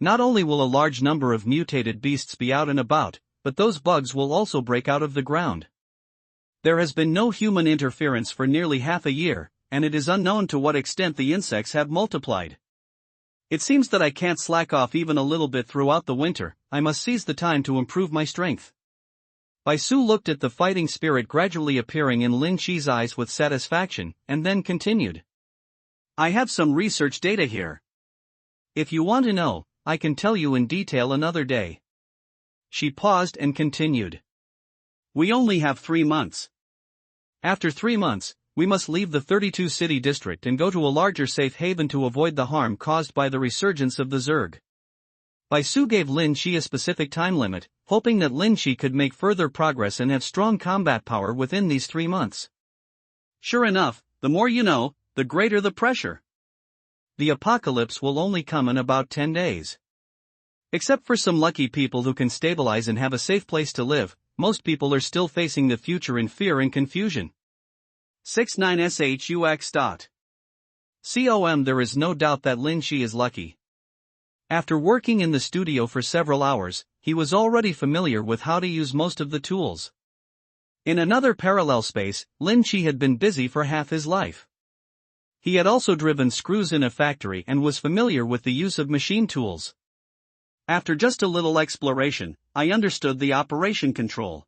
Not only will a large number of mutated beasts be out and about, but those bugs will also break out of the ground. There has been no human interference for nearly half a year, and it is unknown to what extent the insects have multiplied. It seems that I can't slack off even a little bit throughout the winter. I must seize the time to improve my strength. Bai Su looked at the fighting spirit gradually appearing in Lin Chi's eyes with satisfaction, and then continued. I have some research data here. If you want to know, I can tell you in detail another day. She paused and continued. We only have 3 months. After 3 months, we must leave the 32-city district and go to a larger safe haven to avoid the harm caused by the resurgence of the Zerg. Bai Su gave Lin Chi a specific time limit, hoping that Lin Chi could make further progress and have strong combat power within these 3 months. Sure enough, the more you know, the greater the pressure. The apocalypse will only come in about 10 days. Except for some lucky people who can stabilize and have a safe place to live, most people are still facing the future in fear and confusion. 69shux. There is no doubt that Lin Shi is lucky. After working in the studio for several hours, he was already familiar with how to use most of the tools. In another parallel space, Lin Shi had been busy for half his life. He had also driven screws in a factory and was familiar with the use of machine tools. After just a little exploration, I understood the operation control.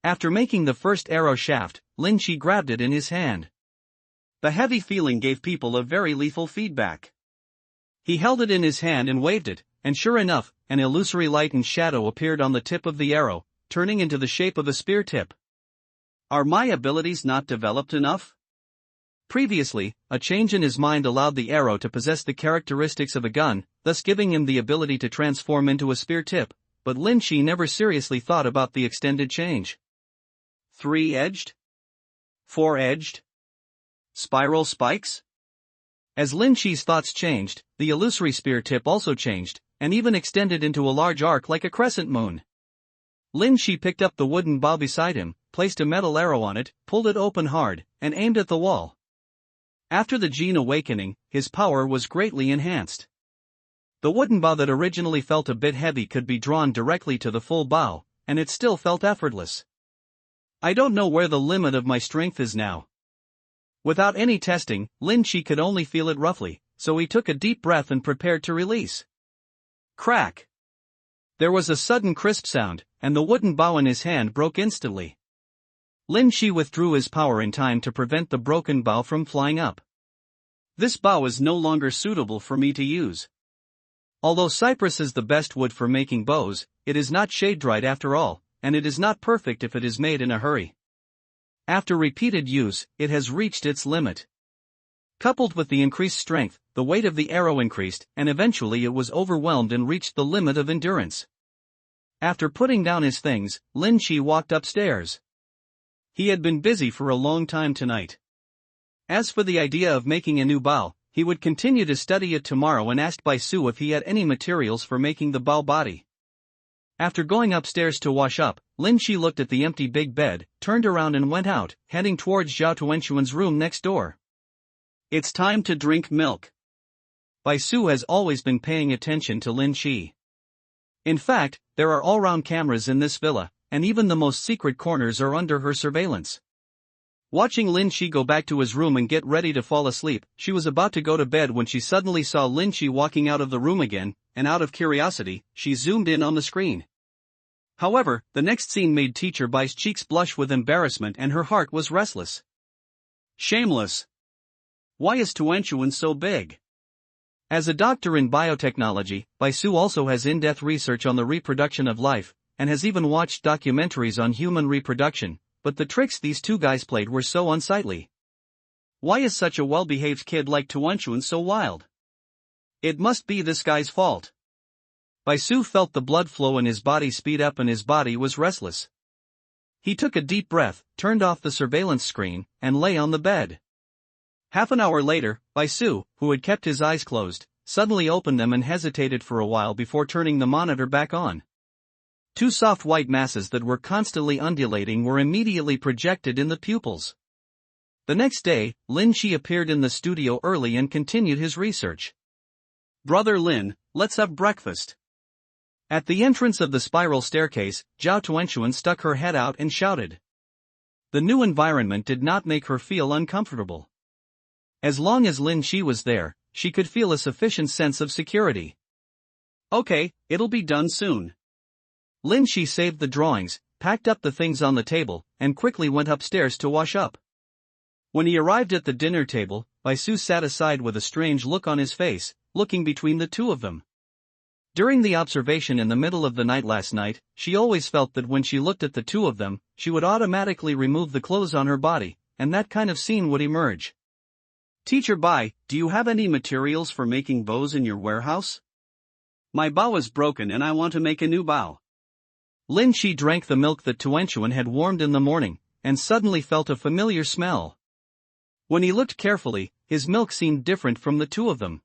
After making the first arrow shaft, Lin Shi grabbed it in his hand. The heavy feeling gave people a very lethal feedback. He held it in his hand and waved it, and sure enough, an illusory light and shadow appeared on the tip of the arrow, turning into the shape of a spear tip. Are my abilities not developed enough? Previously, a change in his mind allowed the arrow to possess the characteristics of a gun, thus giving him the ability to transform into a spear tip, but Lin Shi never seriously thought about the extended change. 3-edged? 4-edged? Spiral spikes? As Lin Shi's thoughts changed, the illusory spear tip also changed, and even extended into a large arc like a crescent moon. Lin Shi picked up the wooden bow beside him, placed a metal arrow on it, pulled it open hard, and aimed at the wall. After the gene awakening, his power was greatly enhanced. The wooden bow that originally felt a bit heavy could be drawn directly to the full bow, and it still felt effortless. I don't know where the limit of my strength is now. Without any testing, Lin Shi could only feel it roughly, so he took a deep breath and prepared to release. Crack! There was a sudden crisp sound, and the wooden bow in his hand broke instantly. Lin Shi withdrew his power in time to prevent the broken bow from flying up. This bow is no longer suitable for me to use. Although cypress is the best wood for making bows, it is not shade-dried after all, and it is not perfect if it is made in a hurry. After repeated use, it has reached its limit. Coupled with the increased strength, the weight of the arrow increased, and eventually it was overwhelmed and reached the limit of endurance. After putting down his things, Lin Shi walked upstairs. He had been busy for a long time tonight. As for the idea of making a new bow, he would continue to study it tomorrow and asked Bai Su if he had any materials for making the bow body. After going upstairs to wash up, Lin Shi looked at the empty big bed, turned around and went out, heading towards Zhao Tuanxuan's room next door. It's time to drink milk. Bai Su has always been paying attention to Lin Shi. In fact, there are all-round cameras in this villa, and even the most secret corners are under her surveillance. Watching Lin Shi go back to his room and get ready to fall asleep, she was about to go to bed when she suddenly saw Lin Shi walking out of the room again, and out of curiosity, she zoomed in on the screen. However, the next scene made Teacher Bai's cheeks blush with embarrassment and her heart was restless. Shameless! Why is Tuanxuan so big? As a doctor in biotechnology, Bai Su also has in-depth research on the reproduction of life, and has even watched documentaries on human reproduction, but the tricks these two guys played were so unsightly. Why is such a well-behaved kid like Tuanxuan so wild? It must be this guy's fault. Bai Su felt the blood flow in his body speed up and his body was restless. He took a deep breath, turned off the surveillance screen, and lay on the bed. Half an hour later, Bai Su, who had kept his eyes closed, suddenly opened them and hesitated for a while before turning the monitor back on. Two soft white masses that were constantly undulating were immediately projected in the pupils. The next day, Lin Shi appeared in the studio early and continued his research. Brother Lin, let's have breakfast. At the entrance of the spiral staircase, Zhao Tuanxuan stuck her head out and shouted. The new environment did not make her feel uncomfortable. As long as Lin Shi was there, she could feel a sufficient sense of security. Okay, it'll be done soon. Lin Shi saved the drawings, packed up the things on the table, and quickly went upstairs to wash up. When he arrived at the dinner table, Bai Su sat aside with a strange look on his face, looking between the two of them. During the observation in the middle of the night last night, she always felt that when she looked at the two of them, she would automatically remove the clothes on her body, and that kind of scene would emerge. Teacher Bai, do you have any materials for making bows in your warehouse? My bow is broken and I want to make a new bow. Lin Shi drank the milk that Tuanxuan had warmed in the morning, and suddenly felt a familiar smell. When he looked carefully, his milk seemed different from the two of them.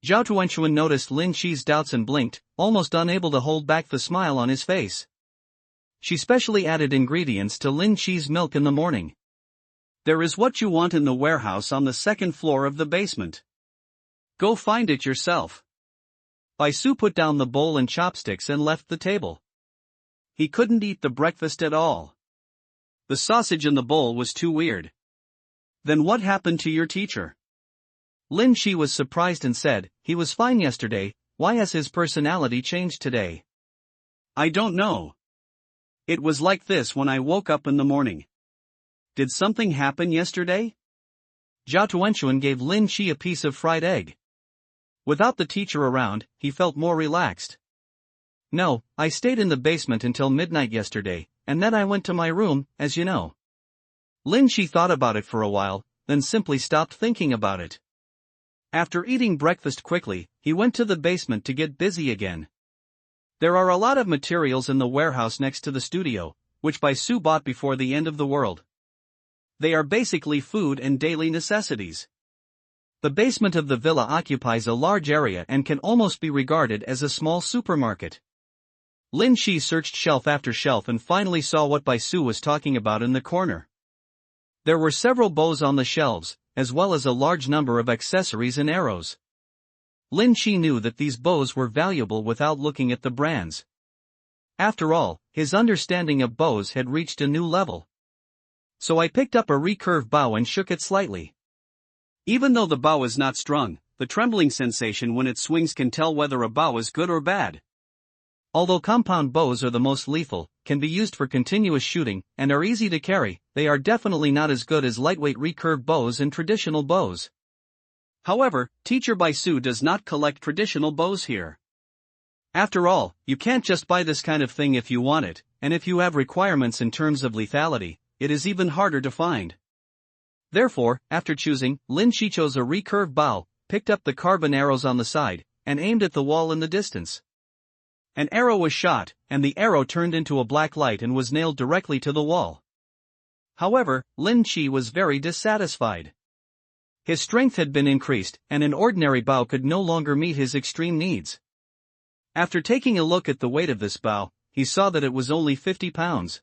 Zhao Tuanxuan noticed Lin Shi's doubts and blinked, almost unable to hold back the smile on his face. She specially added ingredients to Lin Shi's milk in the morning. There is what you want in the warehouse on the second floor of the basement. Go find it yourself. Baisu put down the bowl and chopsticks and left the table. He couldn't eat the breakfast at all. The sausage in the bowl was too weird. Then what happened to your teacher? Lin Shi was surprised and said, he was fine yesterday, why has his personality changed today? I don't know. It was like this when I woke up in the morning. Did something happen yesterday? Zhao Tuanchuan gave Lin Shi a piece of fried egg. Without the teacher around, he felt more relaxed. No, I stayed in the basement until midnight yesterday, and then I went to my room, as you know. Lin Shi thought about it for a while, then simply stopped thinking about it. After eating breakfast quickly, he went to the basement to get busy again. There are a lot of materials in the warehouse next to the studio, which Baisu bought before the end of the world. They are basically food and daily necessities. The basement of the villa occupies a large area and can almost be regarded as a small supermarket. Lin Shi searched shelf after shelf and finally saw what Baisu was talking about in the corner. There were several bows on the shelves, as well as a large number of accessories and arrows. Lin Shi knew that these bows were valuable without looking at the brands. After all, his understanding of bows had reached a new level. So I picked up a recurve bow and shook it slightly. Even though the bow is not strung, the trembling sensation when it swings can tell whether a bow is good or bad. Although compound bows are the most lethal, can be used for continuous shooting, and are easy to carry, they are definitely not as good as lightweight recurve bows and traditional bows. However, Teacher Baisu does not collect traditional bows here. After all, you can't just buy this kind of thing if you want it, and if you have requirements in terms of lethality, it is even harder to find. Therefore, after choosing, Lin Shi chose a recurve bow, picked up the carbon arrows on the side, and aimed at the wall in the distance. An arrow was shot, and the arrow turned into a black light and was nailed directly to the wall. However, Lin Shi was very dissatisfied. His strength had been increased, and an ordinary bow could no longer meet his extreme needs. After taking a look at the weight of this bow, he saw that it was only 50 pounds.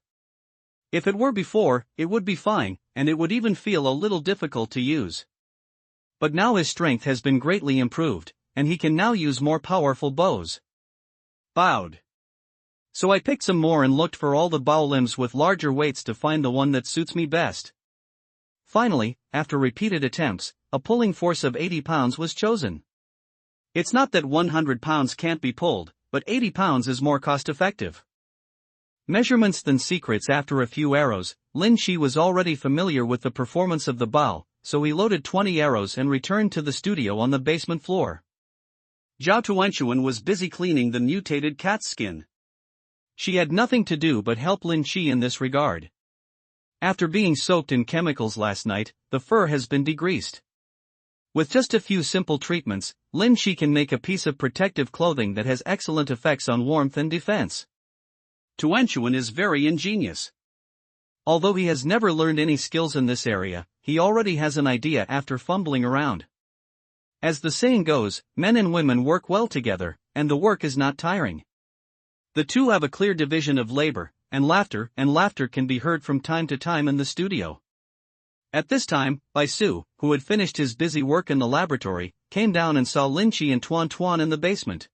If it were before, it would be fine, and it would even feel a little difficult to use. But now his strength has been greatly improved, and he can now use more powerful bows. Bowed. So I picked some more and looked for all the bow limbs with larger weights to find the one that suits me best. Finally, after repeated attempts, a pulling force of 80 pounds was chosen. It's not that 100 pounds can't be pulled, but 80 pounds is more cost-effective. Measurements than secrets. After a few arrows, Lin Shi was already familiar with the performance of the bow, so he loaded 20 arrows and returned to the studio on the basement floor. Zhao Tuanchuan was busy cleaning the mutated cat's skin. She had nothing to do but help Lin Shi in this regard. After being soaked in chemicals last night, the fur has been degreased. With just a few simple treatments, Lin Shi can make a piece of protective clothing that has excellent effects on warmth and defense. Tuanchuan is very ingenious. Although he has never learned any skills in this area, he already has an idea after fumbling around. As the saying goes, men and women work well together, and the work is not tiring. The two have a clear division of labor, and laughter can be heard from time to time in the studio. At this time, Baisu, who had finished his busy work in the laboratory, came down and saw Lin Shi and Tuan Tuan in the basement.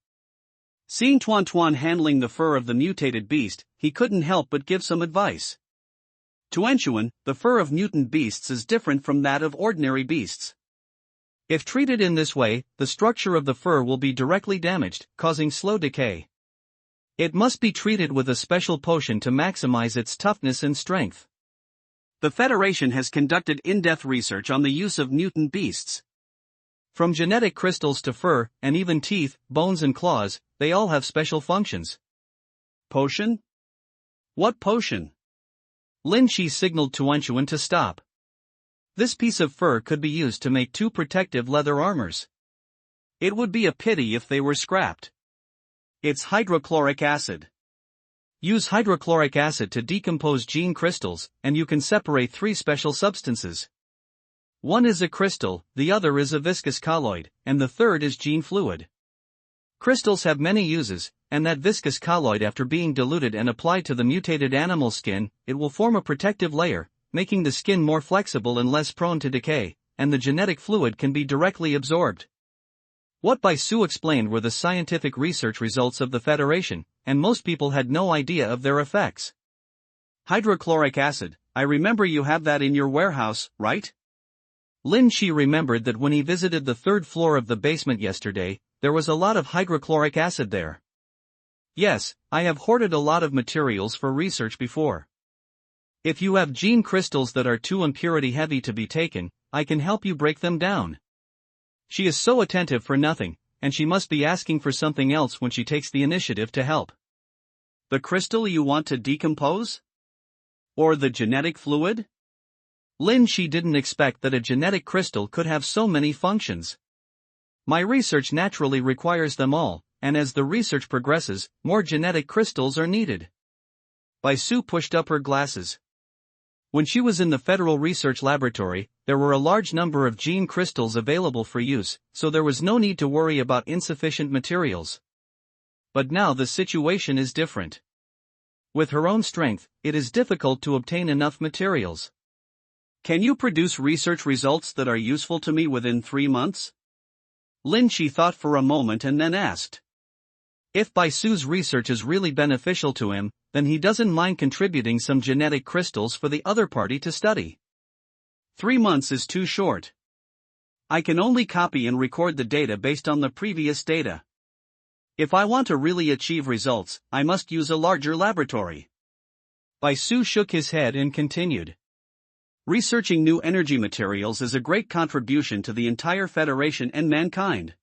Seeing Tuan Tuan handling the fur of the mutated beast, he couldn't help but give some advice. Tuanchuan, the fur of mutant beasts is different from that of ordinary beasts. If treated in this way, the structure of the fur will be directly damaged, causing slow decay. It must be treated with a special potion to maximize its toughness and strength. The Federation has conducted in-depth research on the use of mutant beasts. From genetic crystals to fur, and even teeth, bones and claws, they all have special functions. Potion? What potion? Lin Shi signaled Tuanchuan to stop. This piece of fur could be used to make 2 protective leather armors. It would be a pity if they were scrapped. It's hydrochloric acid. Use hydrochloric acid to decompose gene crystals, and you can separate 3 special substances. One is a crystal, the other is a viscous colloid, and the third is gene fluid. Crystals have many uses, and that viscous colloid, after being diluted and applied to the mutated animal skin, it will form a protective layer, making the skin more flexible and less prone to decay, and the genetic fluid can be directly absorbed. What Bai Su explained were the scientific research results of the Federation, and most people had no idea of their effects. Hydrochloric acid, I remember you have that in your warehouse, right? Lin Shi remembered that when he visited the third floor of the basement yesterday, there was a lot of hydrochloric acid there. Yes, I have hoarded a lot of materials for research before. If you have gene crystals that are too impurity heavy to be taken, I can help you break them down. She is so attentive for nothing, and she must be asking for something else when she takes the initiative to help. The crystal you want to decompose? Or the genetic fluid? Lin Shi didn't expect that a genetic crystal could have so many functions. My research naturally requires them all, and as the research progresses, more genetic crystals are needed. Bai Su pushed up her glasses. When she was in the Federal Research Laboratory, there were a large number of gene crystals available for use, so there was no need to worry about insufficient materials. But now the situation is different. With her own strength, it is difficult to obtain enough materials. Can you produce research results that are useful to me within 3 months? Lin Shi thought for a moment and then asked. If Bai Su's research is really beneficial to him, then he doesn't mind contributing some genetic crystals for the other party to study. 3 months is too short. I can only copy and record the data based on the previous data. If I want to really achieve results, I must use a larger laboratory. Bai Su shook his head and continued. Researching new energy materials is a great contribution to the entire Federation and mankind.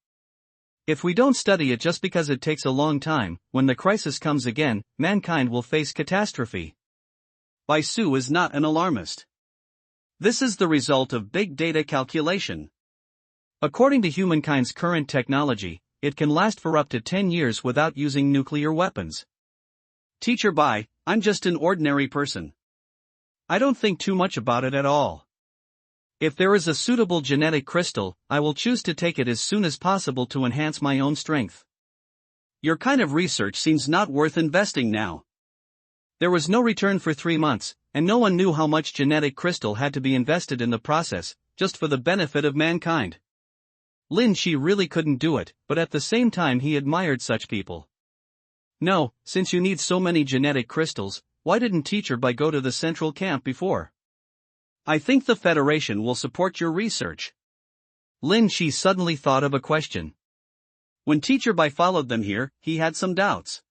If we don't study it just because it takes a long time, when the crisis comes again, mankind will face catastrophe. Bai Su is not an alarmist. This is the result of big data calculation. According to humankind's current technology, it can last for up to 10 years without using nuclear weapons. Teacher Bai, I'm just an ordinary person. I don't think too much about it at all. If there is a suitable genetic crystal, I will choose to take it as soon as possible to enhance my own strength. Your kind of research seems not worth investing now. There was no return for 3 months, and no one knew how much genetic crystal had to be invested in the process, just for the benefit of mankind. Lin Shi really couldn't do it, but at the same time he admired such people. No, since you need so many genetic crystals, why didn't Teacher Bai go to the central camp before? I think the Federation will support your research. Lin Shi suddenly thought of a question. When Teacher Bai followed them here, he had some doubts.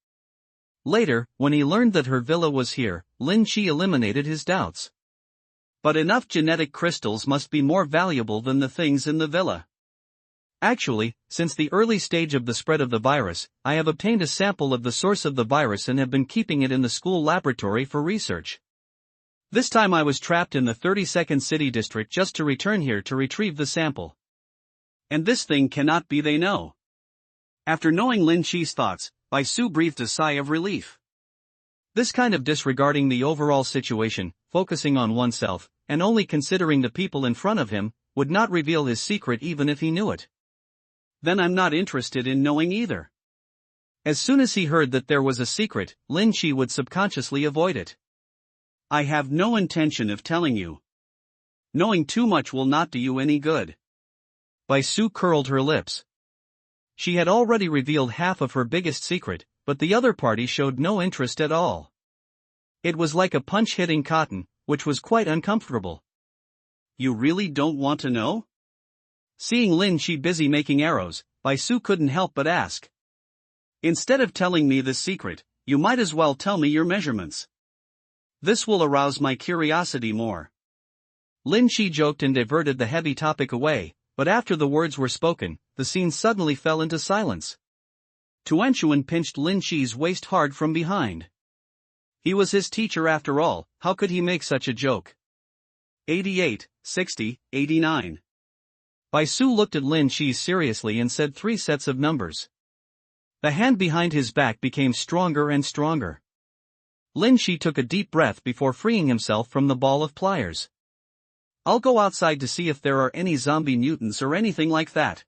Later, when he learned that her villa was here, Lin Shi eliminated his doubts. But enough genetic crystals must be more valuable than the things in the villa. Actually, since the early stage of the spread of the virus, I have obtained a sample of the source of the virus and have been keeping it in the school laboratory for research. This time I was trapped in the 32nd City District just to return here to retrieve the sample. And this thing cannot be they know. After knowing Lin Shi's thoughts, Bai Su breathed a sigh of relief. This kind of disregarding the overall situation, focusing on oneself, and only considering the people in front of him, would not reveal his secret even if he knew it. Then I'm not interested in knowing either. As soon as he heard that there was a secret, Lin Shi would subconsciously avoid it. I have no intention of telling you. Knowing too much will not do you any good. Bai Su curled her lips. She had already revealed half of her biggest secret, but the other party showed no interest at all. It was like a punch hitting cotton, which was quite uncomfortable. You really don't want to know? Seeing Lin Shi busy making arrows, Bai Su couldn't help but ask. Instead of telling me the secret, you might as well tell me your measurements. This will arouse my curiosity more. Lin Shi joked and diverted the heavy topic away, but after the words were spoken, the scene suddenly fell into silence. Tuan Chuan pinched Lin Shi's waist hard from behind. He was his teacher after all, how could he make such a joke? 88, 60, 89. Bai Su looked at Lin Shi seriously and said 3 sets of numbers. The hand behind his back became stronger and stronger. Lin Shi took a deep breath before freeing himself from the ball of pliers. I'll go outside to see if there are any zombie mutants or anything like that.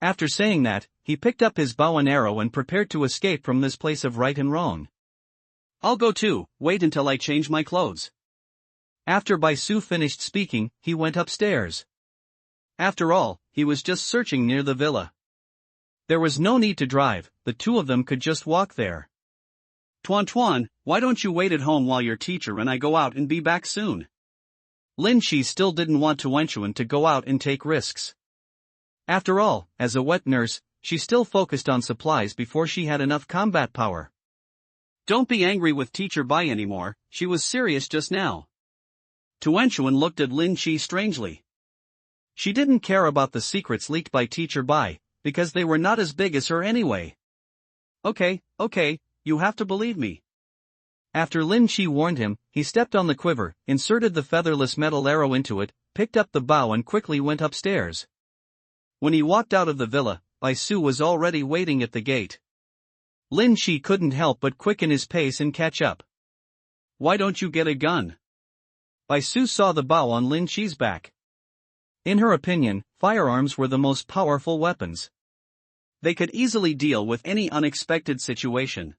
After saying that, he picked up his bow and arrow and prepared to escape from this place of right and wrong. I'll go too, wait until I change my clothes. After Baisu finished speaking, he went upstairs. After all, he was just searching near the villa. There was no need to drive, the two of them could just walk there. Tuan Tuan, why don't you wait at home while your teacher and I go out and be back soon? Lin Shi still didn't want Tuanchuan to go out and take risks. After all, as a wet nurse, she still focused on supplies before she had enough combat power. Don't be angry with Teacher Bai anymore, she was serious just now. Tuanchuan looked at Lin Shi strangely. She didn't care about the secrets leaked by Teacher Bai, because they were not as big as her anyway. Okay, you have to believe me. After Lin Shi warned him, he stepped on the quiver, inserted the featherless metal arrow into it, picked up the bow and quickly went upstairs. When he walked out of the villa, Baisu was already waiting at the gate. Lin Shi couldn't help but quicken his pace and catch up. Why don't you get a gun? Baisu saw the bow on Lin Shi's back. In her opinion, firearms were the most powerful weapons. They could easily deal with any unexpected situation.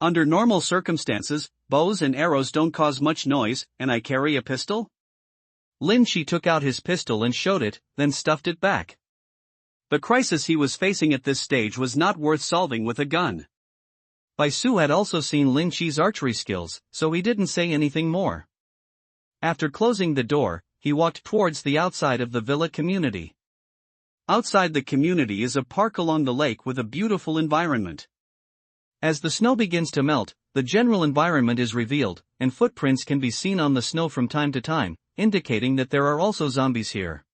Under normal circumstances, bows and arrows don't cause much noise, and I carry a pistol? Lin Shi took out his pistol and showed it, then stuffed it back. The crisis he was facing at this stage was not worth solving with a gun. Baisu had also seen Lin Shi's archery skills, so he didn't say anything more. After closing the door, he walked towards the outside of the villa community. Outside the community is a park along the lake with a beautiful environment. As the snow begins to melt, the general environment is revealed, and footprints can be seen on the snow from time to time, indicating that there are also zombies here.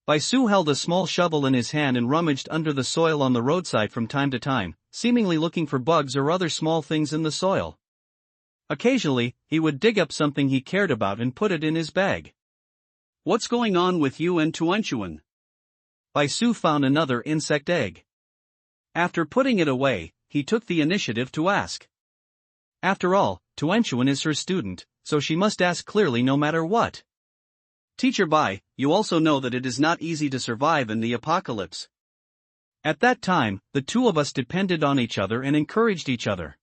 Baisu held a small shovel in his hand and rummaged under the soil on the roadside from time to time, seemingly looking for bugs or other small things in the soil. Occasionally, he would dig up something he cared about and put it in his bag. What's going on with you and Tuanchuan? Baisu found another insect egg. After putting it away, he took the initiative to ask. After all, Tuanchuan is her student, so she must ask clearly no matter what. Teacher Bai, you also know that it is not easy to survive in the apocalypse. At that time, the two of us depended on each other and encouraged each other.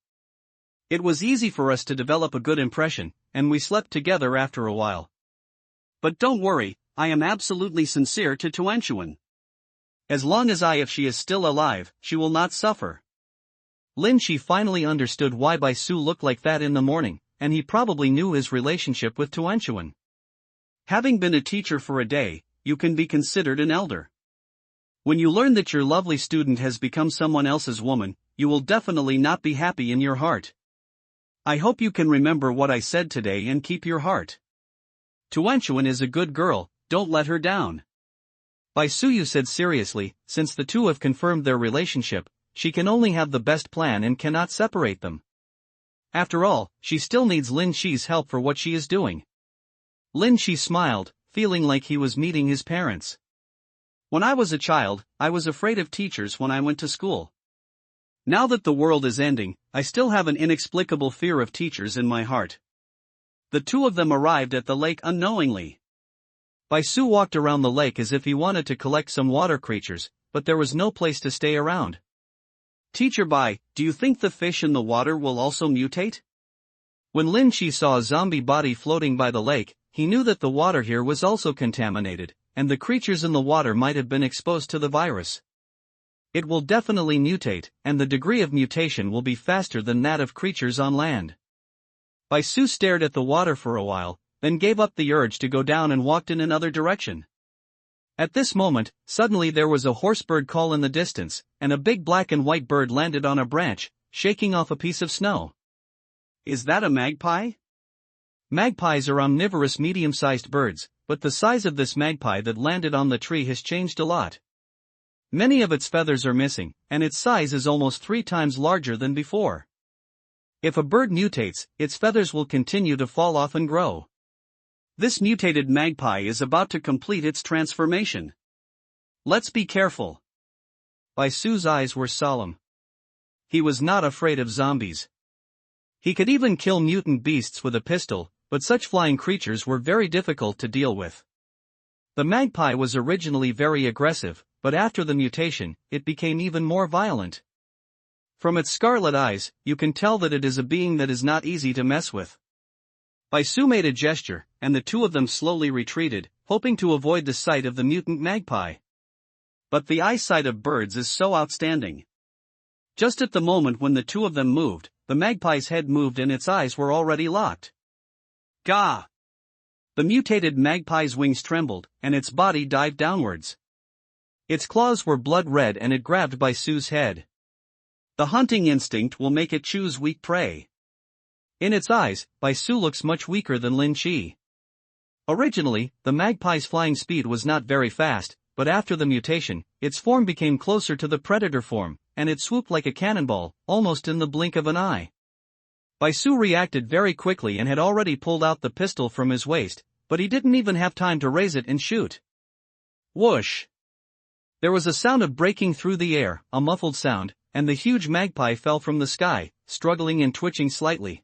It was easy for us to develop a good impression, and we slept together after a while. But don't worry, I am absolutely sincere to Tuanchuan. As long as if she is still alive, she will not suffer. Lin Shi finally understood why Baisu looked like that in the morning, and he probably knew his relationship with Tuanchuan. Having been a teacher for a day, you can be considered an elder. When you learn that your lovely student has become someone else's woman, you will definitely not be happy in your heart. I hope you can remember what I said today and keep your heart. Tuanchuan is a good girl, don't let her down. Baisu said seriously, since the two have confirmed their relationship, she can only have the best plan and cannot separate them. After all, she still needs Lin Shi's help for what she is doing. Lin Shi smiled, feeling like he was meeting his parents. When I was a child, I was afraid of teachers when I went to school. Now that the world is ending, I still have an inexplicable fear of teachers in my heart. The two of them arrived at the lake unknowingly. Baisu walked around the lake as if he wanted to collect some water creatures, but there was no place to stay around. Teacher Bai, do you think the fish in the water will also mutate? When Lin Shi saw a zombie body floating by the lake, he knew that the water here was also contaminated, and the creatures in the water might have been exposed to the virus. It will definitely mutate, and the degree of mutation will be faster than that of creatures on land. Baisu stared at the water for a while, then gave up the urge to go down and walked in another direction. At this moment, suddenly there was a horsebird call in the distance, and a big black and white bird landed on a branch, shaking off a piece of snow. Is that a magpie? Magpies are omnivorous medium-sized birds, but the size of this magpie that landed on the tree has changed a lot. Many of its feathers are missing, and its size is almost 3 times larger than before. If a bird mutates, its feathers will continue to fall off and grow. This mutated magpie is about to complete its transformation. Let's be careful. Baisu's eyes were solemn. He was not afraid of zombies. He could even kill mutant beasts with a pistol, but such flying creatures were very difficult to deal with. The magpie was originally very aggressive, but after the mutation, it became even more violent. From its scarlet eyes, you can tell that it is a being that is not easy to mess with. Baisu made a gesture, and the two of them slowly retreated, hoping to avoid the sight of the mutant magpie. But the eyesight of birds is so outstanding. Just at the moment when the two of them moved, the magpie's head moved and its eyes were already locked. Gah! The mutated magpie's wings trembled, and its body dived downwards. Its claws were blood red and it grabbed Baisu's head. The hunting instinct will make it choose weak prey. In its eyes, Baisu looks much weaker than Lin Chi. Originally, the magpie's flying speed was not very fast, but after the mutation, its form became closer to the predator form, and it swooped like a cannonball, almost in the blink of an eye. Baisu reacted very quickly and had already pulled out the pistol from his waist, but he didn't even have time to raise it and shoot. Whoosh! There was a sound of breaking through the air, a muffled sound, and the huge magpie fell from the sky, struggling and twitching slightly.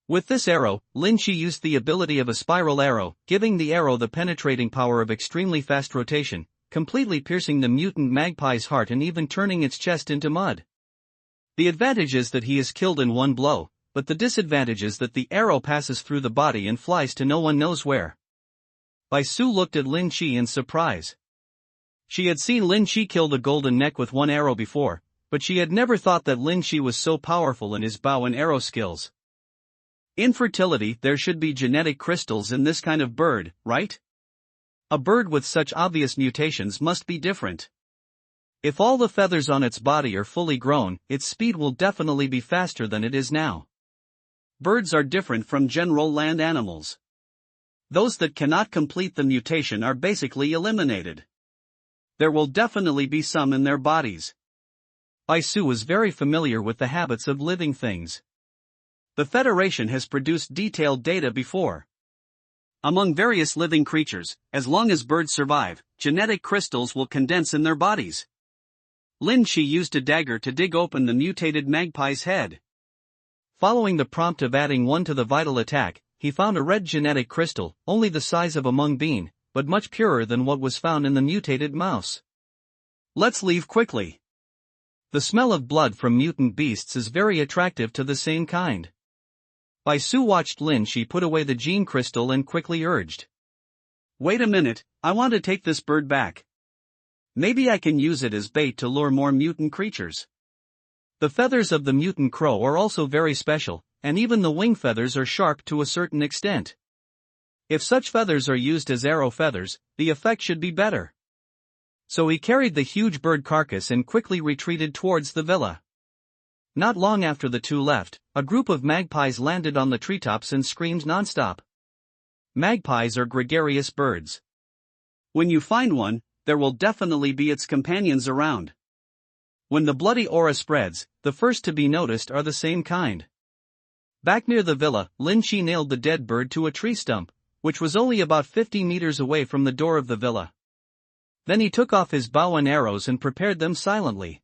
With this arrow, Lin Chi used the ability of a spiral arrow, giving the arrow the penetrating power of extremely fast rotation, completely piercing the mutant magpie's heart and even turning its chest into mud. The advantage is that he is killed in one blow, but the disadvantage is that the arrow passes through the body and flies to no one knows where. Baisu looked at Lin Chi in surprise. She had seen Lin Chi kill the golden neck with one arrow before, but she had never thought that Lin Chi was so powerful in his bow and arrow skills. In fertility, there should be genetic crystals in this kind of bird, right? A bird with such obvious mutations must be different. If all the feathers on its body are fully grown, its speed will definitely be faster than it is now. Birds are different from general land animals. Those that cannot complete the mutation are basically eliminated. There will definitely be some in their bodies. Baisu was very familiar with the habits of living things. The Federation has produced detailed data before. Among various living creatures, as long as birds survive, genetic crystals will condense in their bodies. Lin Chi used a dagger to dig open the mutated magpie's head. Following the prompt of adding one to the vital attack, he found a red genetic crystal, only the size of a mung bean, but much purer than what was found in the mutated mouse. Let's leave quickly. The smell of blood from mutant beasts is very attractive to the same kind. Baisu watched Lin Chi put away the gene crystal and quickly urged. Wait a minute, I want to take this bird back. Maybe I can use it as bait to lure more mutant creatures. The feathers of the mutant crow are also very special, and even the wing feathers are sharp to a certain extent. If such feathers are used as arrow feathers, the effect should be better. So he carried the huge bird carcass and quickly retreated towards the villa. Not long after the two left, a group of magpies landed on the treetops and screamed nonstop. Magpies are gregarious birds. When you find one, there will definitely be its companions around. When the bloody aura spreads, the first to be noticed are the same kind. Back near the villa, Lin Chi nailed the dead bird to a tree stump, which was only about 50 meters away from the door of the villa. Then he took off his bow and arrows and prepared them silently.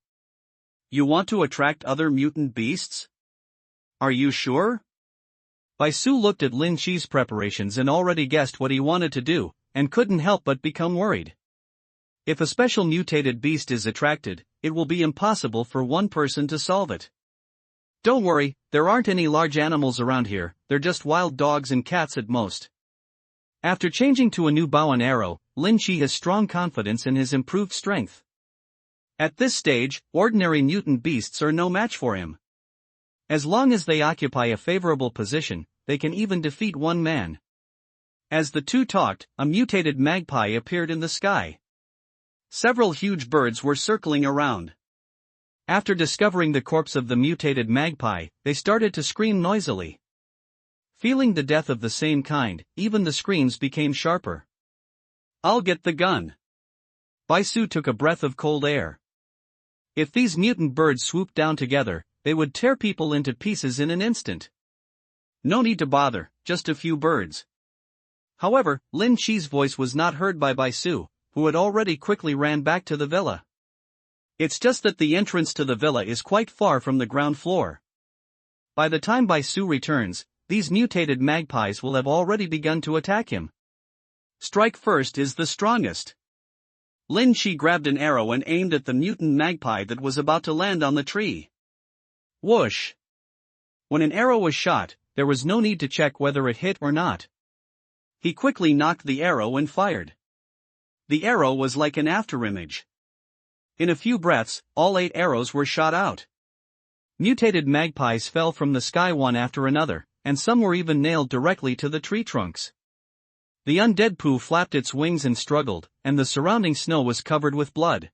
You want to attract other mutant beasts? Are you sure? Baisu looked at Lin Chi's preparations and already guessed what he wanted to do, and couldn't help but become worried. If a special mutated beast is attracted, it will be impossible for one person to solve it. Don't worry, there aren't any large animals around here, they're just wild dogs and cats at most. After changing to a new bow and arrow, Lin Chi has strong confidence in his improved strength. At this stage, ordinary mutant beasts are no match for him. As long as they occupy a favorable position, they can even defeat one man. As the two talked, a mutated magpie appeared in the sky. Several huge birds were circling around. After discovering the corpse of the mutated magpie, they started to scream noisily. Feeling the death of the same kind, even the screams became sharper. I'll get the gun. Baisu took a breath of cold air. If these mutant birds swooped down together, they would tear people into pieces in an instant. No need to bother, just a few birds. However, Lin Chi's voice was not heard by Baisu, who had already quickly ran back to the villa. It's just that the entrance to the villa is quite far from the ground floor. By the time Baisu returns, these mutated magpies will have already begun to attack him. Strike first is the strongest. Lin Chi grabbed an arrow and aimed at the mutant magpie that was about to land on the tree. Whoosh! When an arrow was shot, there was no need to check whether it hit or not. He quickly knocked the arrow and fired. The arrow was like an afterimage. In a few breaths, all 8 arrows were shot out. Mutated magpies fell from the sky one after another, and some were even nailed directly to the tree trunks. The undead poo flapped its wings and struggled, and the surrounding snow was covered with blood.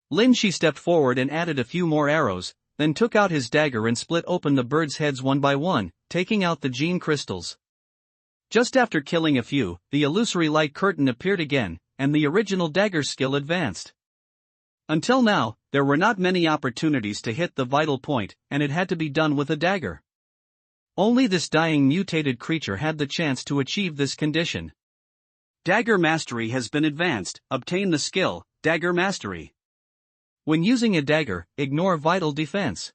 Lin Shi stepped forward and added a few more arrows, then took out his dagger and split open the birds' heads one by one, taking out the gene crystals. Just after killing a few, the illusory light curtain appeared again, and the original dagger skill advanced. Until now, there were not many opportunities to hit the vital point, and it had to be done with a dagger. Only this dying mutated creature had the chance to achieve this condition. Dagger mastery has been advanced. Obtain the skill, Dagger Mastery. When using a dagger, ignore vital defense.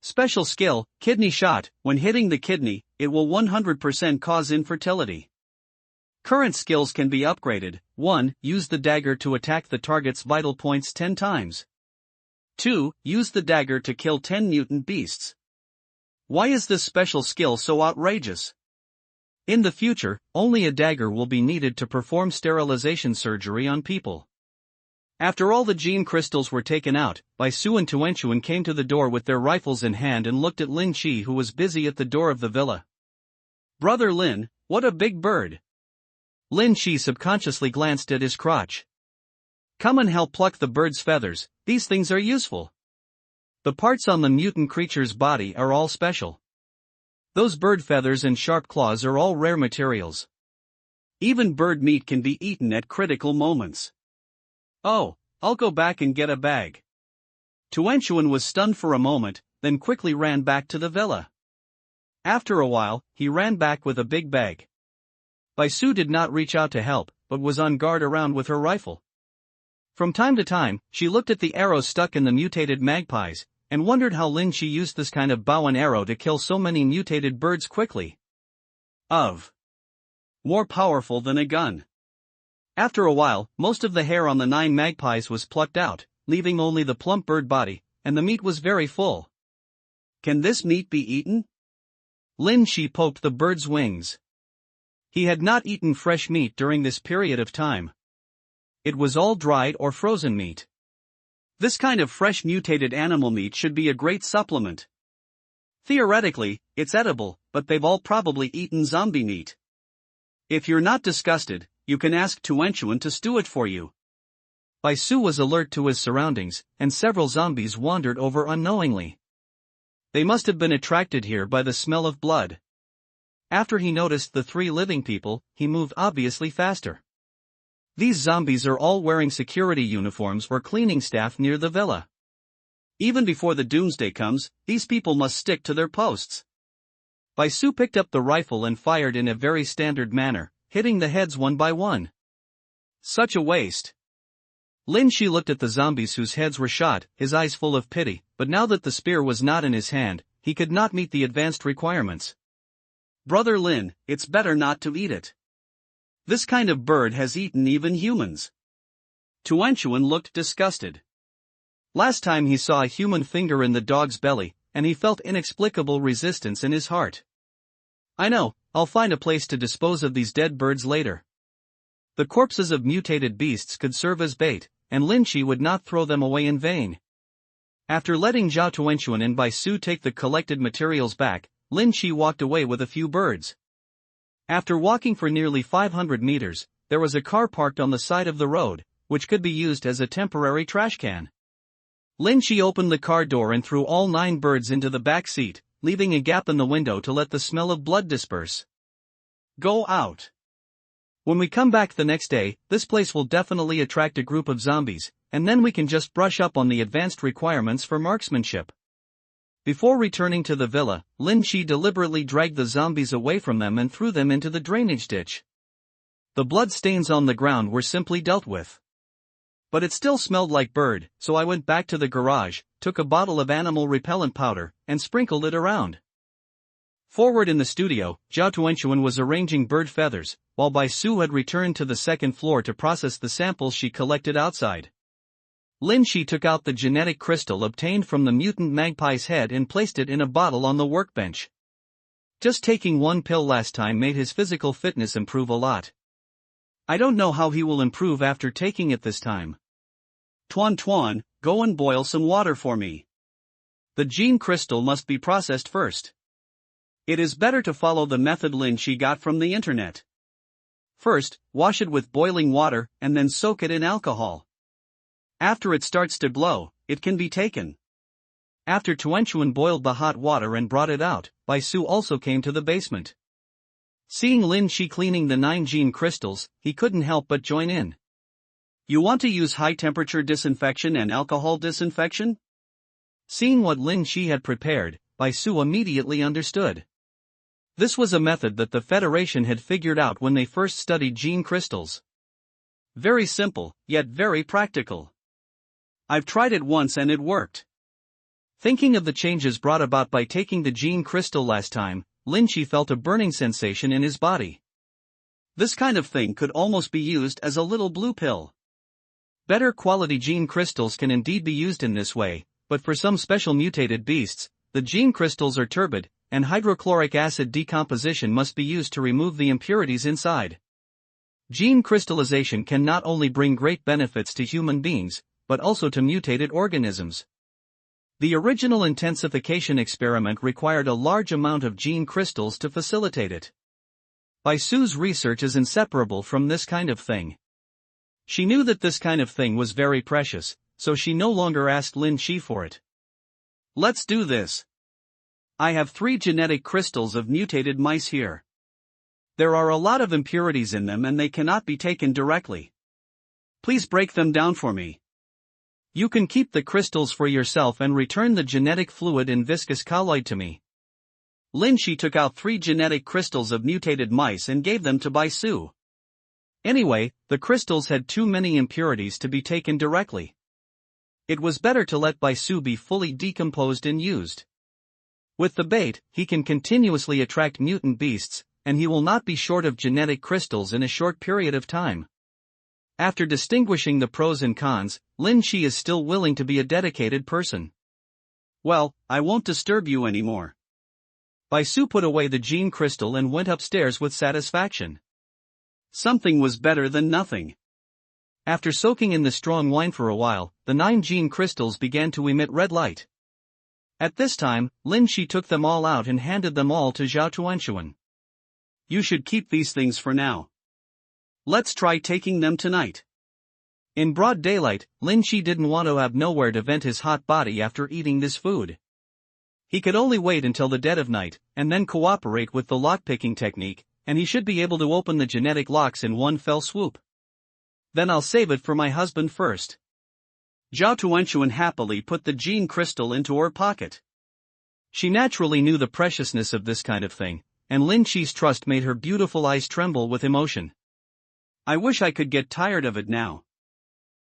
Special skill, Kidney Shot. When hitting the kidney, it will 100% cause infertility. Current skills can be upgraded. 1. Use the dagger to attack the target's vital points 10 times. 2. Use the dagger to kill 10 mutant beasts. Why is this special skill so outrageous? In the future, only a dagger will be needed to perform sterilization surgery on people. After all the gene crystals were taken out, Bai Su and Tuanchuan came to the door with their rifles in hand and looked at Lin Chi, who was busy at the door of the villa. "Brother Lin, what a big bird!" Lin Chi subconsciously glanced at his crotch. "Come and help pluck the bird's feathers, these things are useful. The parts on the mutant creature's body are all special. Those bird feathers and sharp claws are all rare materials. Even bird meat can be eaten at critical moments." "Oh, I'll go back and get a bag." Tuanchuan was stunned for a moment, then quickly ran back to the villa. After a while, he ran back with a big bag. Bai Su did not reach out to help, but was on guard around with her rifle. From time to time, she looked at the arrows stuck in the mutated magpies, and wondered how Lin Chi used this kind of bow and arrow to kill so many mutated birds quickly. More powerful than a gun. After a while, most of the hair on the 9 magpies was plucked out, leaving only the plump bird body, and the meat was very full. "Can this meat be eaten?" Lin Chi poked the bird's wings. He had not eaten fresh meat during this period of time. It was all dried or frozen meat. This kind of fresh mutated animal meat should be a great supplement. Theoretically, it's edible, but they've all probably eaten zombie meat. If you're not disgusted, you can ask Tuanchuan to stew it for you. Bai Su was alert to his surroundings, and several zombies wandered over unknowingly. They must have been attracted here by the smell of blood. After he noticed the 3 living people, he moved obviously faster. These zombies are all wearing security uniforms or cleaning staff near the villa. Even before the doomsday comes, these people must stick to their posts. Bai Su picked up the rifle and fired in a very standard manner, hitting the heads one by one. Such a waste. Lin Shi looked at the zombies whose heads were shot, his eyes full of pity, but now that the spear was not in his hand, he could not meet the advanced requirements. "Brother Lin, it's better not to eat it. This kind of bird has eaten even humans." Tuanchuan looked disgusted. Last time he saw a human finger in the dog's belly, and he felt inexplicable resistance in his heart. "I know, I'll find a place to dispose of these dead birds later." The corpses of mutated beasts could serve as bait, and Lin Chi would not throw them away in vain. After letting Zhao Tuanchuan and Bai Su take the collected materials back, Lin Chi walked away with a few birds. After walking for nearly 500 meters, there was a car parked on the side of the road, which could be used as a temporary trash can. Lin Chi opened the car door and threw all 9 birds into the back seat, leaving a gap in the window to let the smell of blood disperse. "Go out. When we come back the next day, this place will definitely attract a group of zombies, and then we can just brush up on the advanced requirements for marksmanship." Before returning to the villa, Lin Chi deliberately dragged the zombies away from them and threw them into the drainage ditch. The blood stains on the ground were simply dealt with. But it still smelled like bird, so I went back to the garage, took a bottle of animal repellent powder, and sprinkled it around. Forward in the studio, Zhao Tuanchuan was arranging bird feathers, while Bai Su had returned to the second floor to process the samples she collected outside. Lin Chi took out the genetic crystal obtained from the mutant magpie's head and placed it in a bottle on the workbench. Just taking one pill last time made his physical fitness improve a lot. I don't know how he will improve after taking it this time. Tuan, go and boil some water for me. The gene crystal must be processed first. It is better to follow the method Lin Shi got from the internet. First, wash it with boiling water and then soak it in alcohol. After it starts to glow, it can be taken. After Tuan boiled the hot water and brought it out, Bai Su also came to the basement. Seeing Lin Shi cleaning the 9 gene crystals, he couldn't help but join in. You want to use high-temperature disinfection and alcohol disinfection? Seeing what Lin Shi had prepared, Bai Su immediately understood. This was a method that the Federation had figured out when they first studied gene crystals. Very simple, yet very practical. I've tried it once and it worked. Thinking of the changes brought about by taking the gene crystal last time, Lin Shi felt a burning sensation in his body. This kind of thing could almost be used as a little blue pill. Better quality gene crystals can indeed be used in this way, but for some special mutated beasts, the gene crystals are turbid, and hydrochloric acid decomposition must be used to remove the impurities inside. Gene crystallization can not only bring great benefits to human beings, but also to mutated organisms. The original intensification experiment required a large amount of gene crystals to facilitate it. Bai Su's research is inseparable from this kind of thing. She knew that this kind of thing was very precious, so she no longer asked Lin Shi for it. Let's do this. I have 3 genetic crystals of mutated mice here. There are a lot of impurities in them and they cannot be taken directly. Please break them down for me. You can keep the crystals for yourself and return the genetic fluid in viscous colloid to me. Lin Shi took out 3 genetic crystals of mutated mice and gave them to Bai Su. Anyway, the crystals had too many impurities to be taken directly. It was better to let Bai Su be fully decomposed and used. With the bait, he can continuously attract mutant beasts, and he will not be short of genetic crystals in a short period of time. After distinguishing the pros and cons, Lin Shi is still willing to be a dedicated person. Well, I won't disturb you anymore. Bai Su put away the gene crystal and went upstairs with satisfaction. Something was better than nothing. After soaking in the strong wine for a while, the 9 gene crystals began to emit red light. At this time, Lin Shi took them all out and handed them all to Zhao Tuanshuan. You should keep these things for now. Let's try taking them tonight. In broad daylight, Lin Shi didn't want to have nowhere to vent his hot body after eating this food. He could only wait until the dead of night, and then cooperate with the lockpicking technique, and he should be able to open the genetic locks in one fell swoop. Then I'll save it for my husband first. Zhao Tuanshuan happily put the gene crystal into her pocket. She naturally knew the preciousness of this kind of thing, and Lin Shi's trust made her beautiful eyes tremble with emotion. I wish I could get tired of it now.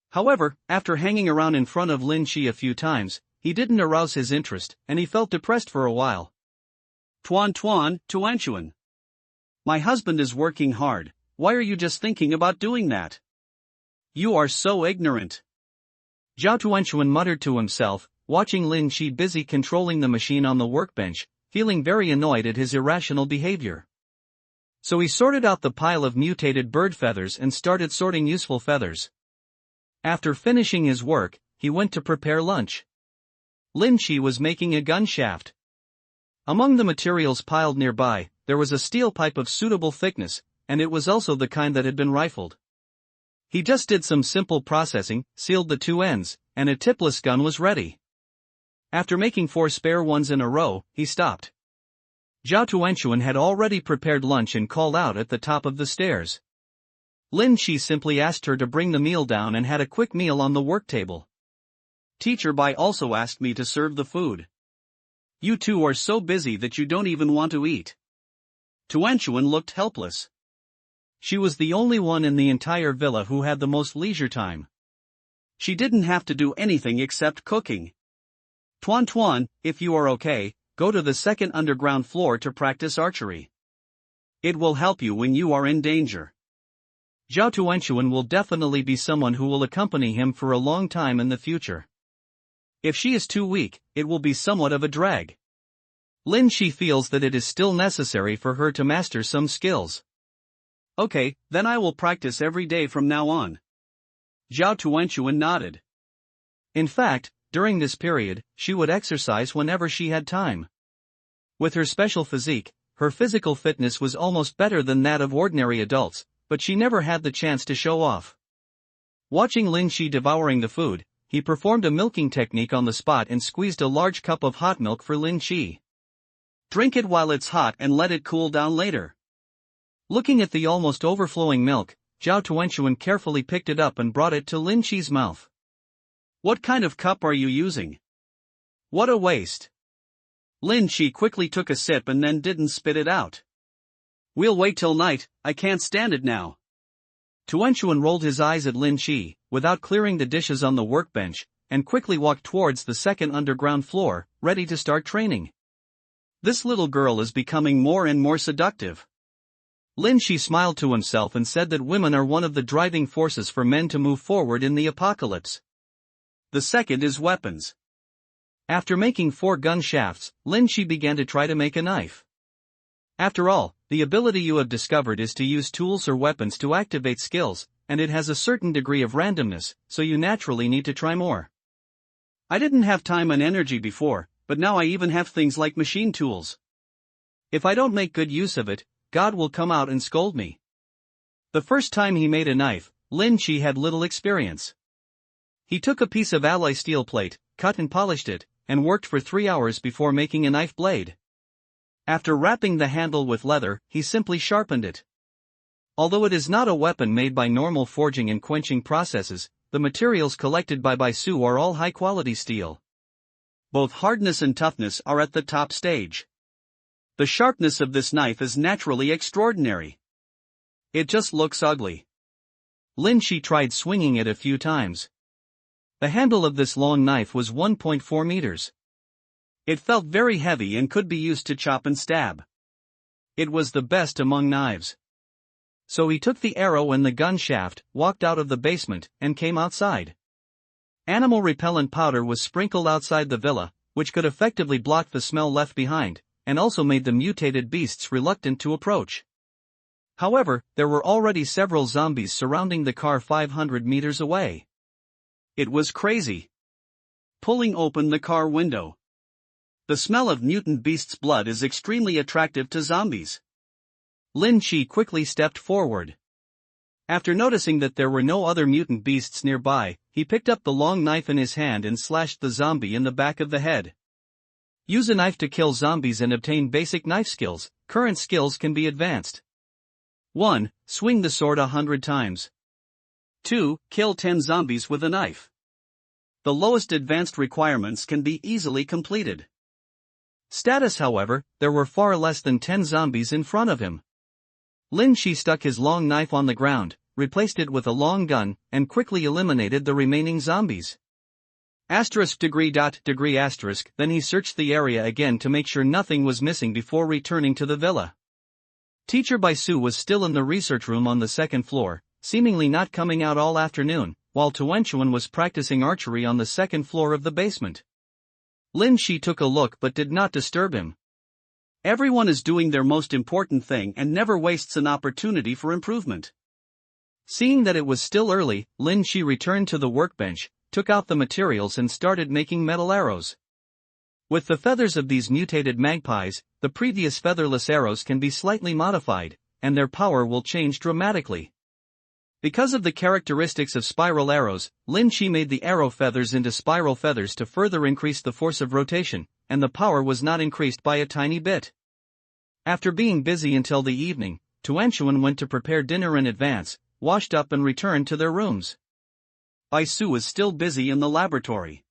However, after hanging around in front of Lin Shi a few times, he didn't arouse his interest, and he felt depressed for a while. Tuanshuan. My husband is working hard, why are you just thinking about doing that? You are so ignorant. Zhao Tuanshuan muttered to himself, watching Lin Shi busy controlling the machine on the workbench, feeling very annoyed at his irrational behavior. So he sorted out the pile of mutated bird feathers and started sorting useful feathers. After finishing his work, he went to prepare lunch. Lin Shi was making a gun shaft. Among the materials piled nearby, there was a steel pipe of suitable thickness, and it was also the kind that had been rifled. He just did some simple processing, sealed the 2 ends, and a tipless gun was ready. After making 4 spare ones in a row, he stopped. Zhao Tuanshuan had already prepared lunch and called out at the top of the stairs. Lin Shi simply asked her to bring the meal down and had a quick meal on the work table. Teacher Bai also asked me to serve the food. You two are so busy that you don't even want to eat. Tuanshuan looked helpless. She was the only one in the entire villa who had the most leisure time. She didn't have to do anything except cooking. Tuan, if you are okay, go to the 2nd underground floor to practice archery. It will help you when you are in danger. Zhao Tuanshuan will definitely be someone who will accompany him for a long time in the future. If she is too weak, it will be somewhat of a drag. Lin Shi feels that it is still necessary for her to master some skills. Okay, then I will practice every day from now on. Zhao Tuanchuan nodded. In fact, during this period, she would exercise whenever she had time. With her special physique, her physical fitness was almost better than that of ordinary adults, but she never had the chance to show off. Watching Lin Shi devouring the food, he performed a milking technique on the spot and squeezed a large cup of hot milk for Lin Shi. Drink it while it's hot and let it cool down later. Looking at the almost overflowing milk, Zhao Tuanchuan carefully picked it up and brought it to Lin Shi's mouth. What kind of cup are you using? What a waste. Lin Shi quickly took a sip and then didn't spit it out. We'll wait till night, I can't stand it now. Tuanchuan rolled his eyes at Lin Shi, without clearing the dishes on the workbench, and quickly walked towards the second underground floor, ready to start training. This little girl is becoming more and more seductive. Lin Shi smiled to himself and said that women are one of the driving forces for men to move forward in the apocalypse. The second is weapons. After making 4 gun shafts, Lin Shi began to try to make a knife. After all, the ability you have discovered is to use tools or weapons to activate skills, and it has a certain degree of randomness, so you naturally need to try more. I didn't have time and energy before, but now I even have things like machine tools. If I don't make good use of it, God will come out and scold me. The first time he made a knife, Lin Shi had little experience. He took a piece of alloy steel plate, cut and polished it, and worked for 3 hours before making a knife blade. After wrapping the handle with leather, he simply sharpened it. Although it is not a weapon made by normal forging and quenching processes, the materials collected by Baisu are all high-quality steel. Both hardness and toughness are at the top stage. The sharpness of this knife is naturally extraordinary. It just looks ugly. Lin Shi tried swinging it a few times. The handle of this long knife was 1.4 meters. It felt very heavy and could be used to chop and stab. It was the best among knives. So he took the arrow and the gun shaft, walked out of the basement, and came outside. Animal repellent powder was sprinkled outside the villa, which could effectively block the smell left behind, and also made the mutated beasts reluctant to approach. However, there were already several zombies surrounding the car 500 meters away. It was crazy. Pulling open the car window. The smell of mutant beasts' blood is extremely attractive to zombies. Lin Shi quickly stepped forward. After noticing that there were no other mutant beasts nearby, he picked up the long knife in his hand and slashed the zombie in the back of the head. Use a knife to kill zombies and obtain basic knife skills. Current skills can be advanced. 1. Swing the sword 100 times. 2. Kill 10 zombies with a knife. The lowest advanced requirements can be easily completed. Status, however, there were far less than 10 zombies in front of him. Lin Shi stuck his long knife on the ground, replaced it with a long gun, and quickly eliminated the remaining zombies. Then he searched the area again to make sure nothing was missing before returning to the villa. Teacher Baisu was still in the research room on the second floor, seemingly not coming out all afternoon, while Tuanchuan was practicing archery on the second floor of the basement. Lin Shi took a look but did not disturb him. Everyone is doing their most important thing and never wastes an opportunity for improvement. Seeing that it was still early, Lin Shi returned to the workbench, took out the materials and started making metal arrows. With the feathers of these mutated magpies, the previous featherless arrows can be slightly modified, and their power will change dramatically. Because of the characteristics of spiral arrows, Lin Shi made the arrow feathers into spiral feathers to further increase the force of rotation, and the power was not increased by a tiny bit. After being busy until the evening, Tuanchuan went to prepare dinner in advance, washed up and returned to their rooms. Baisu was still busy in the laboratory.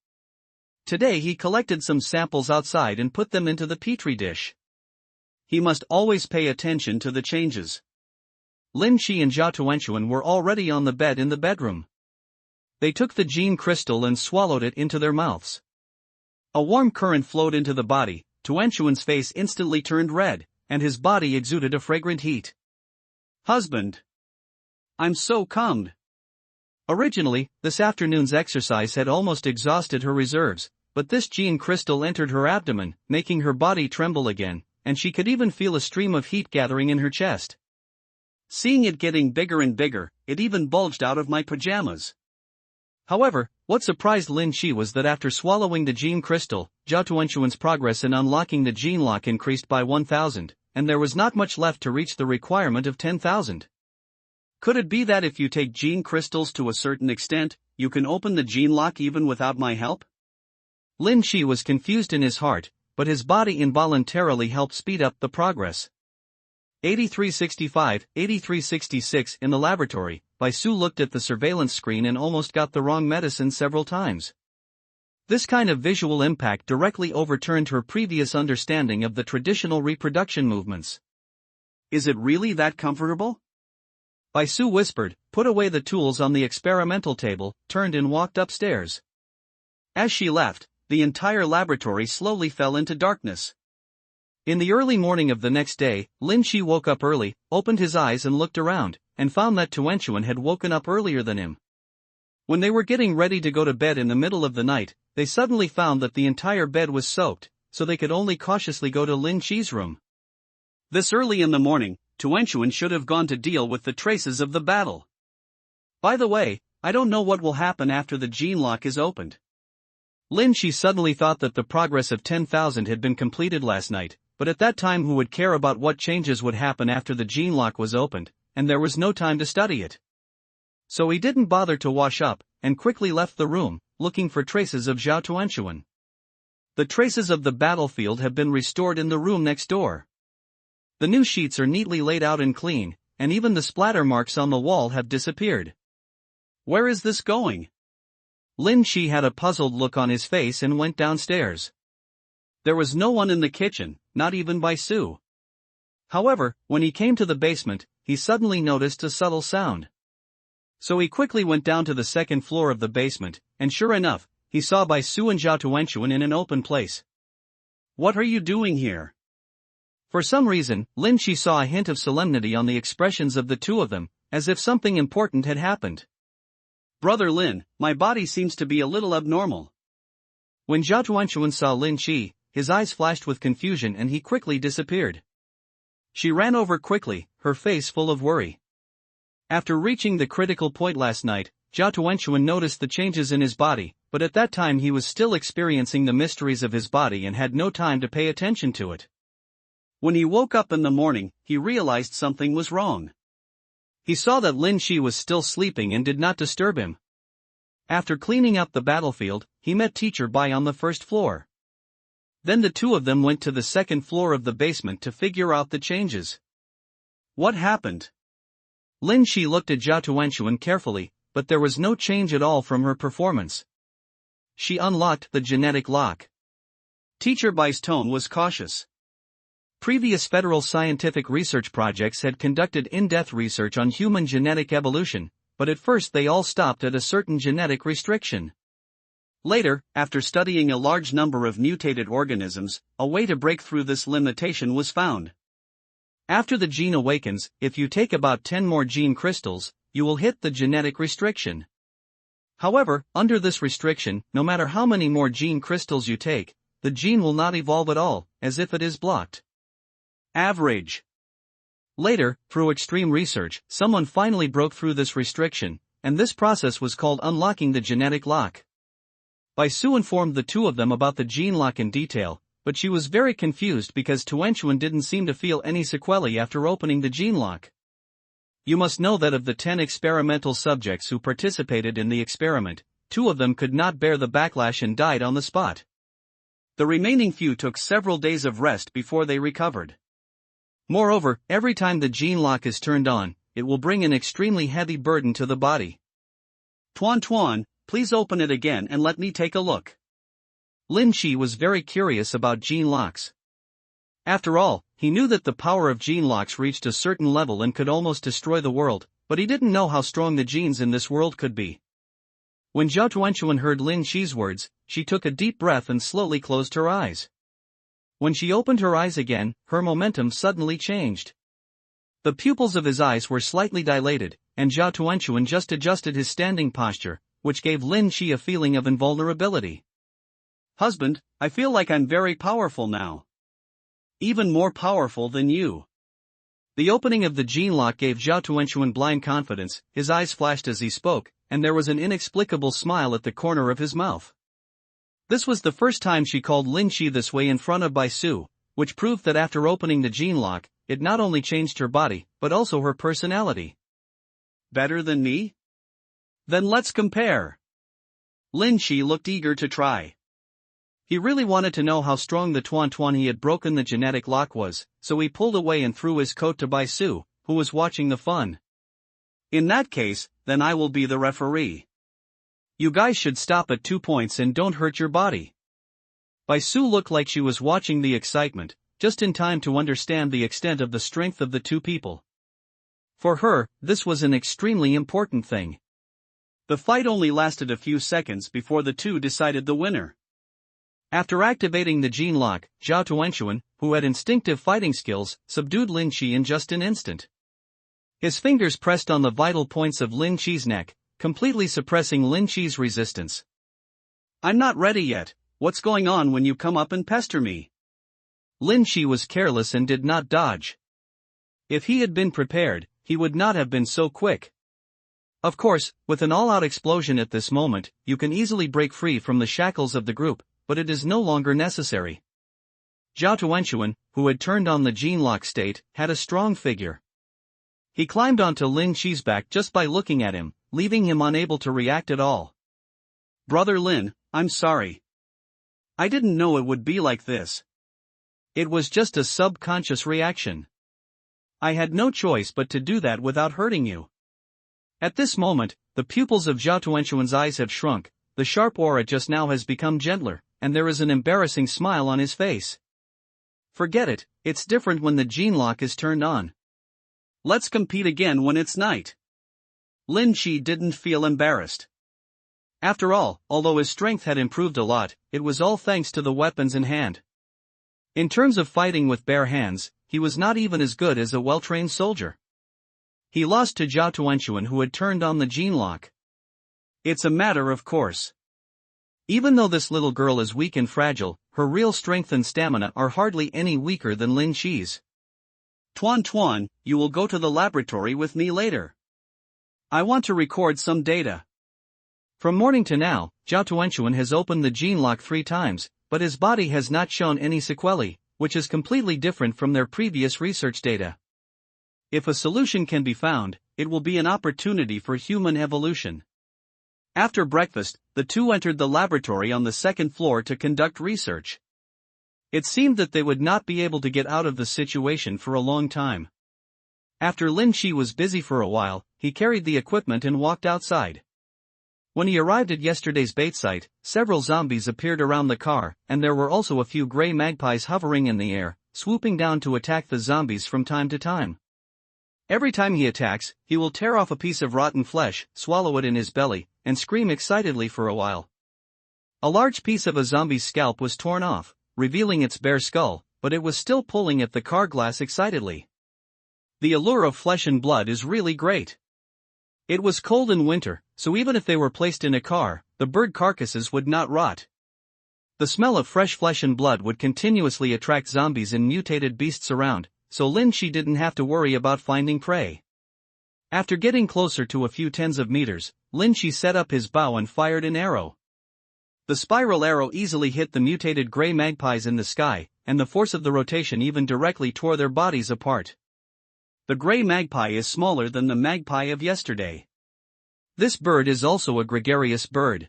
Today he collected some samples outside and put them into the petri dish. He must always pay attention to the changes. Lin Shi and Zhao Tuanchuan were already on the bed in the bedroom. They took the gene crystal and swallowed it into their mouths. A warm current flowed into the body, Tuanchuan's face instantly turned red, and his body exuded a fragrant heat. Husband! I'm so calmed. Originally, this afternoon's exercise had almost exhausted her reserves, but this gene crystal entered her abdomen, making her body tremble again, and she could even feel a stream of heat gathering in her chest. Seeing it getting bigger and bigger, it even bulged out of my pajamas. However, what surprised Lin Shi was that after swallowing the gene crystal, Zhao Tuanxuan's progress in unlocking the gene lock increased by 1,000, and there was not much left to reach the requirement of 10,000. Could it be that if you take gene crystals to a certain extent, you can open the gene lock even without my help? Lin Shi was confused in his heart, but his body involuntarily helped speed up the progress. 8365, 8366 In the laboratory, Bai Su looked at the surveillance screen and almost got the wrong medicine several times. This kind of visual impact directly overturned her previous understanding of the traditional reproduction movements. Is it really that comfortable? Bai Su whispered, put away the tools on the experimental table, turned and walked upstairs. As she left, the entire laboratory slowly fell into darkness. In the early morning of the next day, Lin Shi woke up early, opened his eyes and looked around, and found that Tuanxuan had woken up earlier than him. When they were getting ready to go to bed in the middle of the night, they suddenly found that the entire bed was soaked, so they could only cautiously go to Lin Shi's room. This early in the morning, Tuanxuan should have gone to deal with the traces of the battle. By the way, I don't know what will happen after the gene lock is opened. Lin Shi suddenly thought that the progress of 10,000 had been completed last night, but at that time who would care about what changes would happen after the gene lock was opened, and there was no time to study it. So he didn't bother to wash up, and quickly left the room, looking for traces of Zhao Tuanxuan. The traces of the battlefield have been restored in the room next door. The new sheets are neatly laid out and clean, and even the splatter marks on the wall have disappeared. Where is this going? Lin Shi had a puzzled look on his face and went downstairs. There was no one in the kitchen, not even Bai Su. However, when he came to the basement, he suddenly noticed a subtle sound. So he quickly went down to the second floor of the basement, and sure enough, he saw Bai Su and Zhao Tuanxuan in an open place. What are you doing here? For some reason, Lin Shi saw a hint of solemnity on the expressions of the two of them, as if something important had happened. Brother Lin, my body seems to be a little abnormal. When Zhao Tuanxuan saw Lin Shi, his eyes flashed with confusion and he quickly disappeared. She ran over quickly, her face full of worry. After reaching the critical point last night, Zhao Tuanxuan noticed the changes in his body, but at that time he was still experiencing the mysteries of his body and had no time to pay attention to it. When he woke up in the morning, he realized something was wrong. He saw that Lin Shi was still sleeping and did not disturb him. After cleaning up the battlefield, he met Teacher Bai on the first floor. Then the two of them went to the second floor of the basement to figure out the changes. What happened? Lin Shi looked at Zhao Tuanxuan carefully, but there was no change at all from her performance. She unlocked the genetic lock. Teacher Bai's tone was cautious. Previous federal scientific research projects had conducted in-depth research on human genetic evolution, but at first they all stopped at a certain genetic restriction. Later, after studying a large number of mutated organisms, a way to break through this limitation was found. After the gene awakens, if you take about 10 more gene crystals, you will hit the genetic restriction. However, under this restriction, no matter how many more gene crystals you take, the gene will not evolve at all, as if it is blocked. Average. Later, through extreme research, someone finally broke through this restriction, and this process was called unlocking the genetic lock. Bai Su informed the two of them about the gene lock in detail, but she was very confused because Tuanxuan didn't seem to feel any sequelae after opening the gene lock. You must know that of the 10 experimental subjects who participated in the experiment, 2 of them could not bear the backlash and died on the spot. The remaining few took several days of rest before they recovered. Moreover, every time the gene lock is turned on, it will bring an extremely heavy burden to the body. Tuan, please open it again and let me take a look. Lin Shi was very curious about gene locks. After all, he knew that the power of gene locks reached a certain level and could almost destroy the world, but he didn't know how strong the genes in this world could be. When Zhao Tuanxuan heard Lin Shi's words, she took a deep breath and slowly closed her eyes. When she opened her eyes again, her momentum suddenly changed. The pupils of his eyes were slightly dilated, and Zhao Tuanxuan just adjusted his standing posture, which gave Lin Shi a feeling of invulnerability. Husband, I feel like I'm very powerful now. Even more powerful than you. The opening of the gene lock gave Zhao Tuanchuan blind confidence, his eyes flashed as he spoke, and there was an inexplicable smile at the corner of his mouth. This was the first time she called Lin Shi this way in front of Bai Su, which proved that after opening the gene lock, it not only changed her body, but also her personality. Better than me? Then let's compare. Lin Shi looked eager to try. He really wanted to know how strong the Tuan he had broken the genetic lock was, so he pulled away and threw his coat to Bai Su, who was watching the fun. In that case, then I will be the referee. You guys should stop at 2 points and don't hurt your body. Bai Su looked like she was watching the excitement, just in time to understand the extent of the strength of the two people. For her, this was an extremely important thing. The fight only lasted a few seconds before the two decided the winner. After activating the gene lock, Zhao Tuanchuan, who had instinctive fighting skills, subdued Lin Shi in just an instant. His fingers pressed on the vital points of Lin Shi's neck, completely suppressing Lin Shi's resistance. I'm not ready yet. What's going on when you come up and pester me? Lin Shi was careless and did not dodge. If he had been prepared, he would not have been so quick. Of course, with an all-out explosion at this moment, you can easily break free from the shackles of the group, but it is no longer necessary. Zhao Tuanchuan, who had turned on the gene lock state, had a strong figure. He climbed onto Lin Shi's back just by looking at him, leaving him unable to react at all. Brother Lin, I'm sorry. I didn't know it would be like this. It was just a subconscious reaction. I had no choice but to do that without hurting you. At this moment, the pupils of Zhao Tuanchuan's eyes have shrunk, the sharp aura just now has become gentler, and there is an embarrassing smile on his face. Forget it, it's different when the gene lock is turned on. Let's compete again when it's night. Lin Shi didn't feel embarrassed. After all, although his strength had improved a lot, it was all thanks to the weapons in hand. In terms of fighting with bare hands, he was not even as good as a well-trained soldier. He lost to Zhao Tuanchuan, who had turned on the gene lock. It's a matter of course. Even though this little girl is weak and fragile, her real strength and stamina are hardly any weaker than Lin Shi's. Tuan, you will go to the laboratory with me later. I want to record some data. From morning to now, Zhao Tuanchuan has opened the gene lock 3 times, but his body has not shown any sequelae, which is completely different from their previous research data. If a solution can be found, it will be an opportunity for human evolution. After breakfast, the two entered the laboratory on the 2nd floor to conduct research. It seemed that they would not be able to get out of the situation for a long time. After Lin Shi was busy for a while, he carried the equipment and walked outside. When he arrived at yesterday's bait site, several zombies appeared around the car, and there were also a few gray magpies hovering in the air, swooping down to attack the zombies from time to time. Every time he attacks, he will tear off a piece of rotten flesh, swallow it in his belly, and scream excitedly for a while. A large piece of a zombie's scalp was torn off, revealing its bare skull, but it was still pulling at the car glass excitedly. The allure of flesh and blood is really great. It was cold in winter, so even if they were placed in a car, the bird carcasses would not rot. The smell of fresh flesh and blood would continuously attract zombies and mutated beasts around, so Lin Shi didn't have to worry about finding prey. After getting closer to a few tens of meters, Lin Shi set up his bow and fired an arrow. The spiral arrow easily hit the mutated gray magpies in the sky, and the force of the rotation even directly tore their bodies apart. The gray magpie is smaller than the magpie of yesterday. This bird is also a gregarious bird.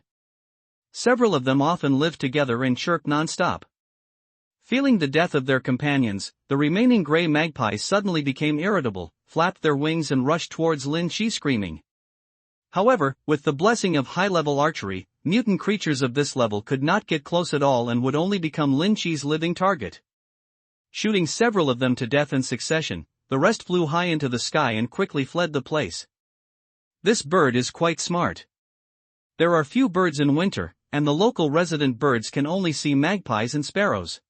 Several of them often live together and chirp non-stop. Feeling the death of their companions, the remaining gray magpies suddenly became irritable, flapped their wings and rushed towards Lin Shi screaming. However, with the blessing of high-level archery, mutant creatures of this level could not get close at all and would only become Lin Shi's living target. Shooting several of them to death in succession, the rest flew high into the sky and quickly fled the place. This bird is quite smart. There are few birds in winter, and the local resident birds can only see magpies and sparrows.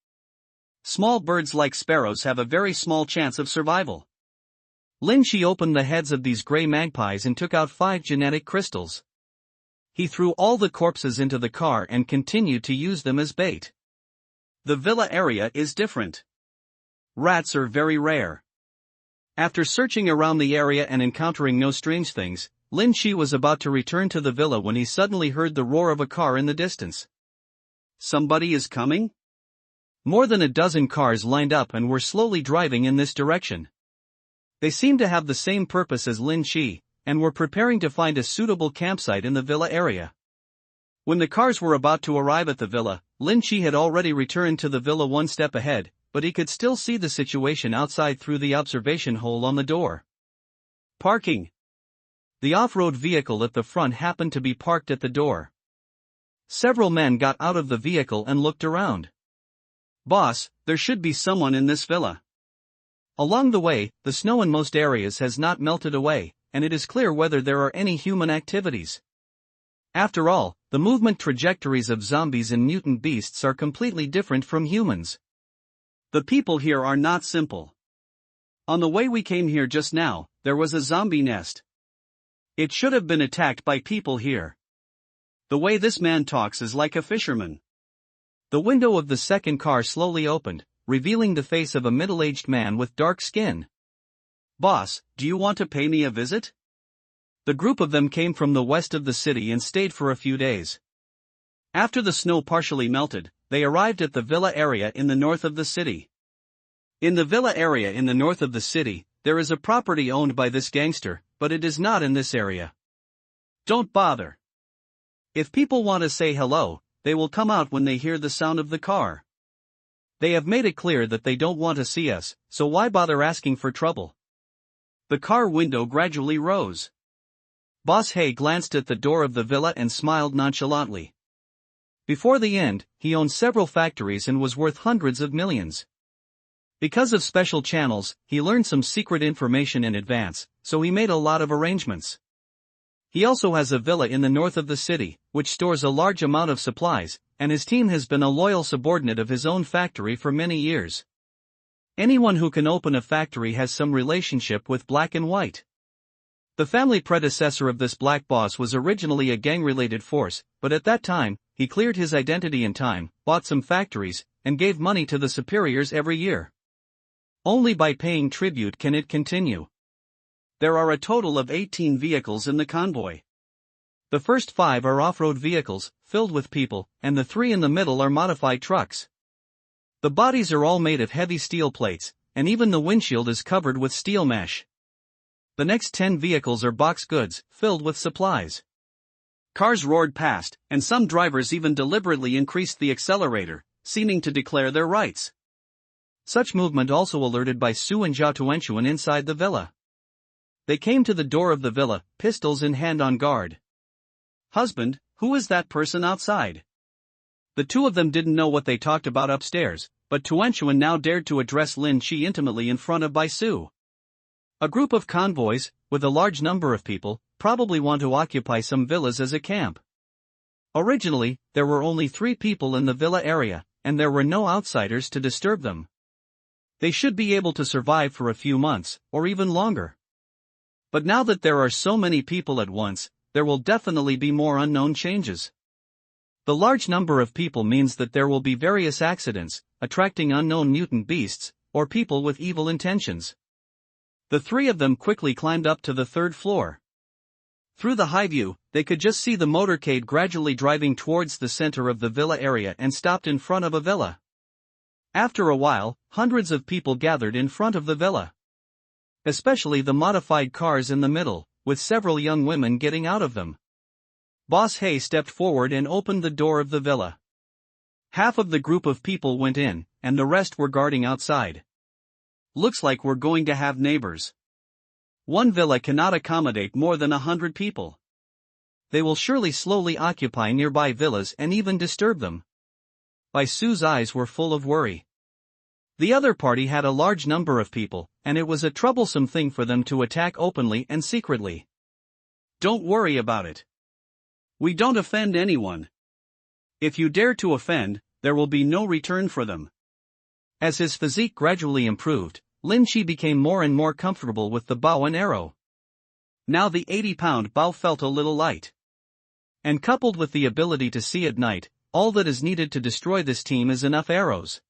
Small birds like sparrows have a very small chance of survival. Lin Shi opened the heads of these gray magpies and took out 5 genetic crystals. He threw all the corpses into the car and continued to use them as bait. The villa area is different. Rats are very rare. After searching around the area and encountering no strange things, Lin Chi was about to return to the villa when he suddenly heard the roar of a car in the distance. Somebody is coming? More than a dozen cars lined up and were slowly driving in this direction. They seemed to have the same purpose as Lin Chi, and were preparing to find a suitable campsite in the villa area. When the cars were about to arrive at the villa, Lin Chi had already returned to the villa one step ahead, but he could still see the situation outside through the observation hole on the door. Parking. The off-road vehicle at the front happened to be parked at the door. Several men got out of the vehicle and looked around. "Boss, there should be someone in this villa." Along the way, the snow in most areas has not melted away, and it is clear whether there are any human activities. After all, the movement trajectories of zombies and mutant beasts are completely different from humans. The people here are not simple. On the way we came here just now, there was a zombie nest. It should have been attacked by people here. The way this man talks is like a fisherman. The window of the second car slowly opened, revealing the face of a middle-aged man with dark skin. "Boss, do you want to pay me a visit?" The group of them came from the west of the city and stayed for a few days. After the snow partially melted, they arrived at the villa area in the north of the city. In the villa area in the north of the city, there is a property owned by this gangster, but it is not in this area. Don't bother. If people want to say hello, they will come out when they hear the sound of the car. They have made it clear that they don't want to see us, so why bother asking for trouble? The car window gradually rose. Boss Hay glanced at the door of the villa and smiled nonchalantly. Before the end, he owned several factories and was worth hundreds of millions. Because of special channels, he learned some secret information in advance, so he made a lot of arrangements. He also has a villa in the north of the city, which stores a large amount of supplies, and his team has been a loyal subordinate of his own factory for many years. Anyone who can open a factory has some relationship with Black and White. The family predecessor of this Black boss was originally a gang-related force, but at that time, he cleared his identity in time, bought some factories, and gave money to the superiors every year. Only by paying tribute can it continue. There are a total of 18 vehicles in the convoy. The first 5 are off-road vehicles, filled with people, and the 3 in the middle are modified trucks. The bodies are all made of heavy steel plates, and even the windshield is covered with steel mesh. The next 10 vehicles are box goods, filled with supplies. Cars roared past, and some drivers even deliberately increased the accelerator, seeming to declare their rights. Such movement also alerted by Su and Jia Tuanchuan inside the villa. They came to the door of the villa, pistols in hand on guard. "Husband, who is that person outside?" The two of them didn't know what they talked about upstairs, but Tuanchuan now dared to address Lin Chi intimately in front of Bai Su. A group of convoys, with a large number of people, probably want to occupy some villas as a camp. Originally, there were only 3 people in the villa area, and there were no outsiders to disturb them. They should be able to survive for a few months, or even longer. But now that there are so many people at once, there will definitely be more unknown changes. The large number of people means that there will be various accidents, attracting unknown mutant beasts, or people with evil intentions. The 3 of them quickly climbed up to the 3rd floor. Through the high view, they could just see the motorcade gradually driving towards the center of the villa area and stopped in front of a villa. After a while, hundreds of people gathered in front of the villa. Especially the modified cars in the middle, with several young women getting out of them. Boss Hay stepped forward and opened the door of the villa. Half of the group of people went in, and the rest were guarding outside. "Looks like we're going to have neighbors. One villa cannot accommodate more than 100 people. They will surely slowly occupy nearby villas and even disturb them." Bai Su's eyes were full of worry. The other party had a large number of people, and it was a troublesome thing for them to attack openly and secretly. "Don't worry about it. We don't offend anyone. If you dare to offend, there will be no return for them." As his physique gradually improved, Lin Chi became more and more comfortable with the bow and arrow. Now the 80-pound bow felt a little light. And coupled with the ability to see at night, all that is needed to destroy this team is enough arrows.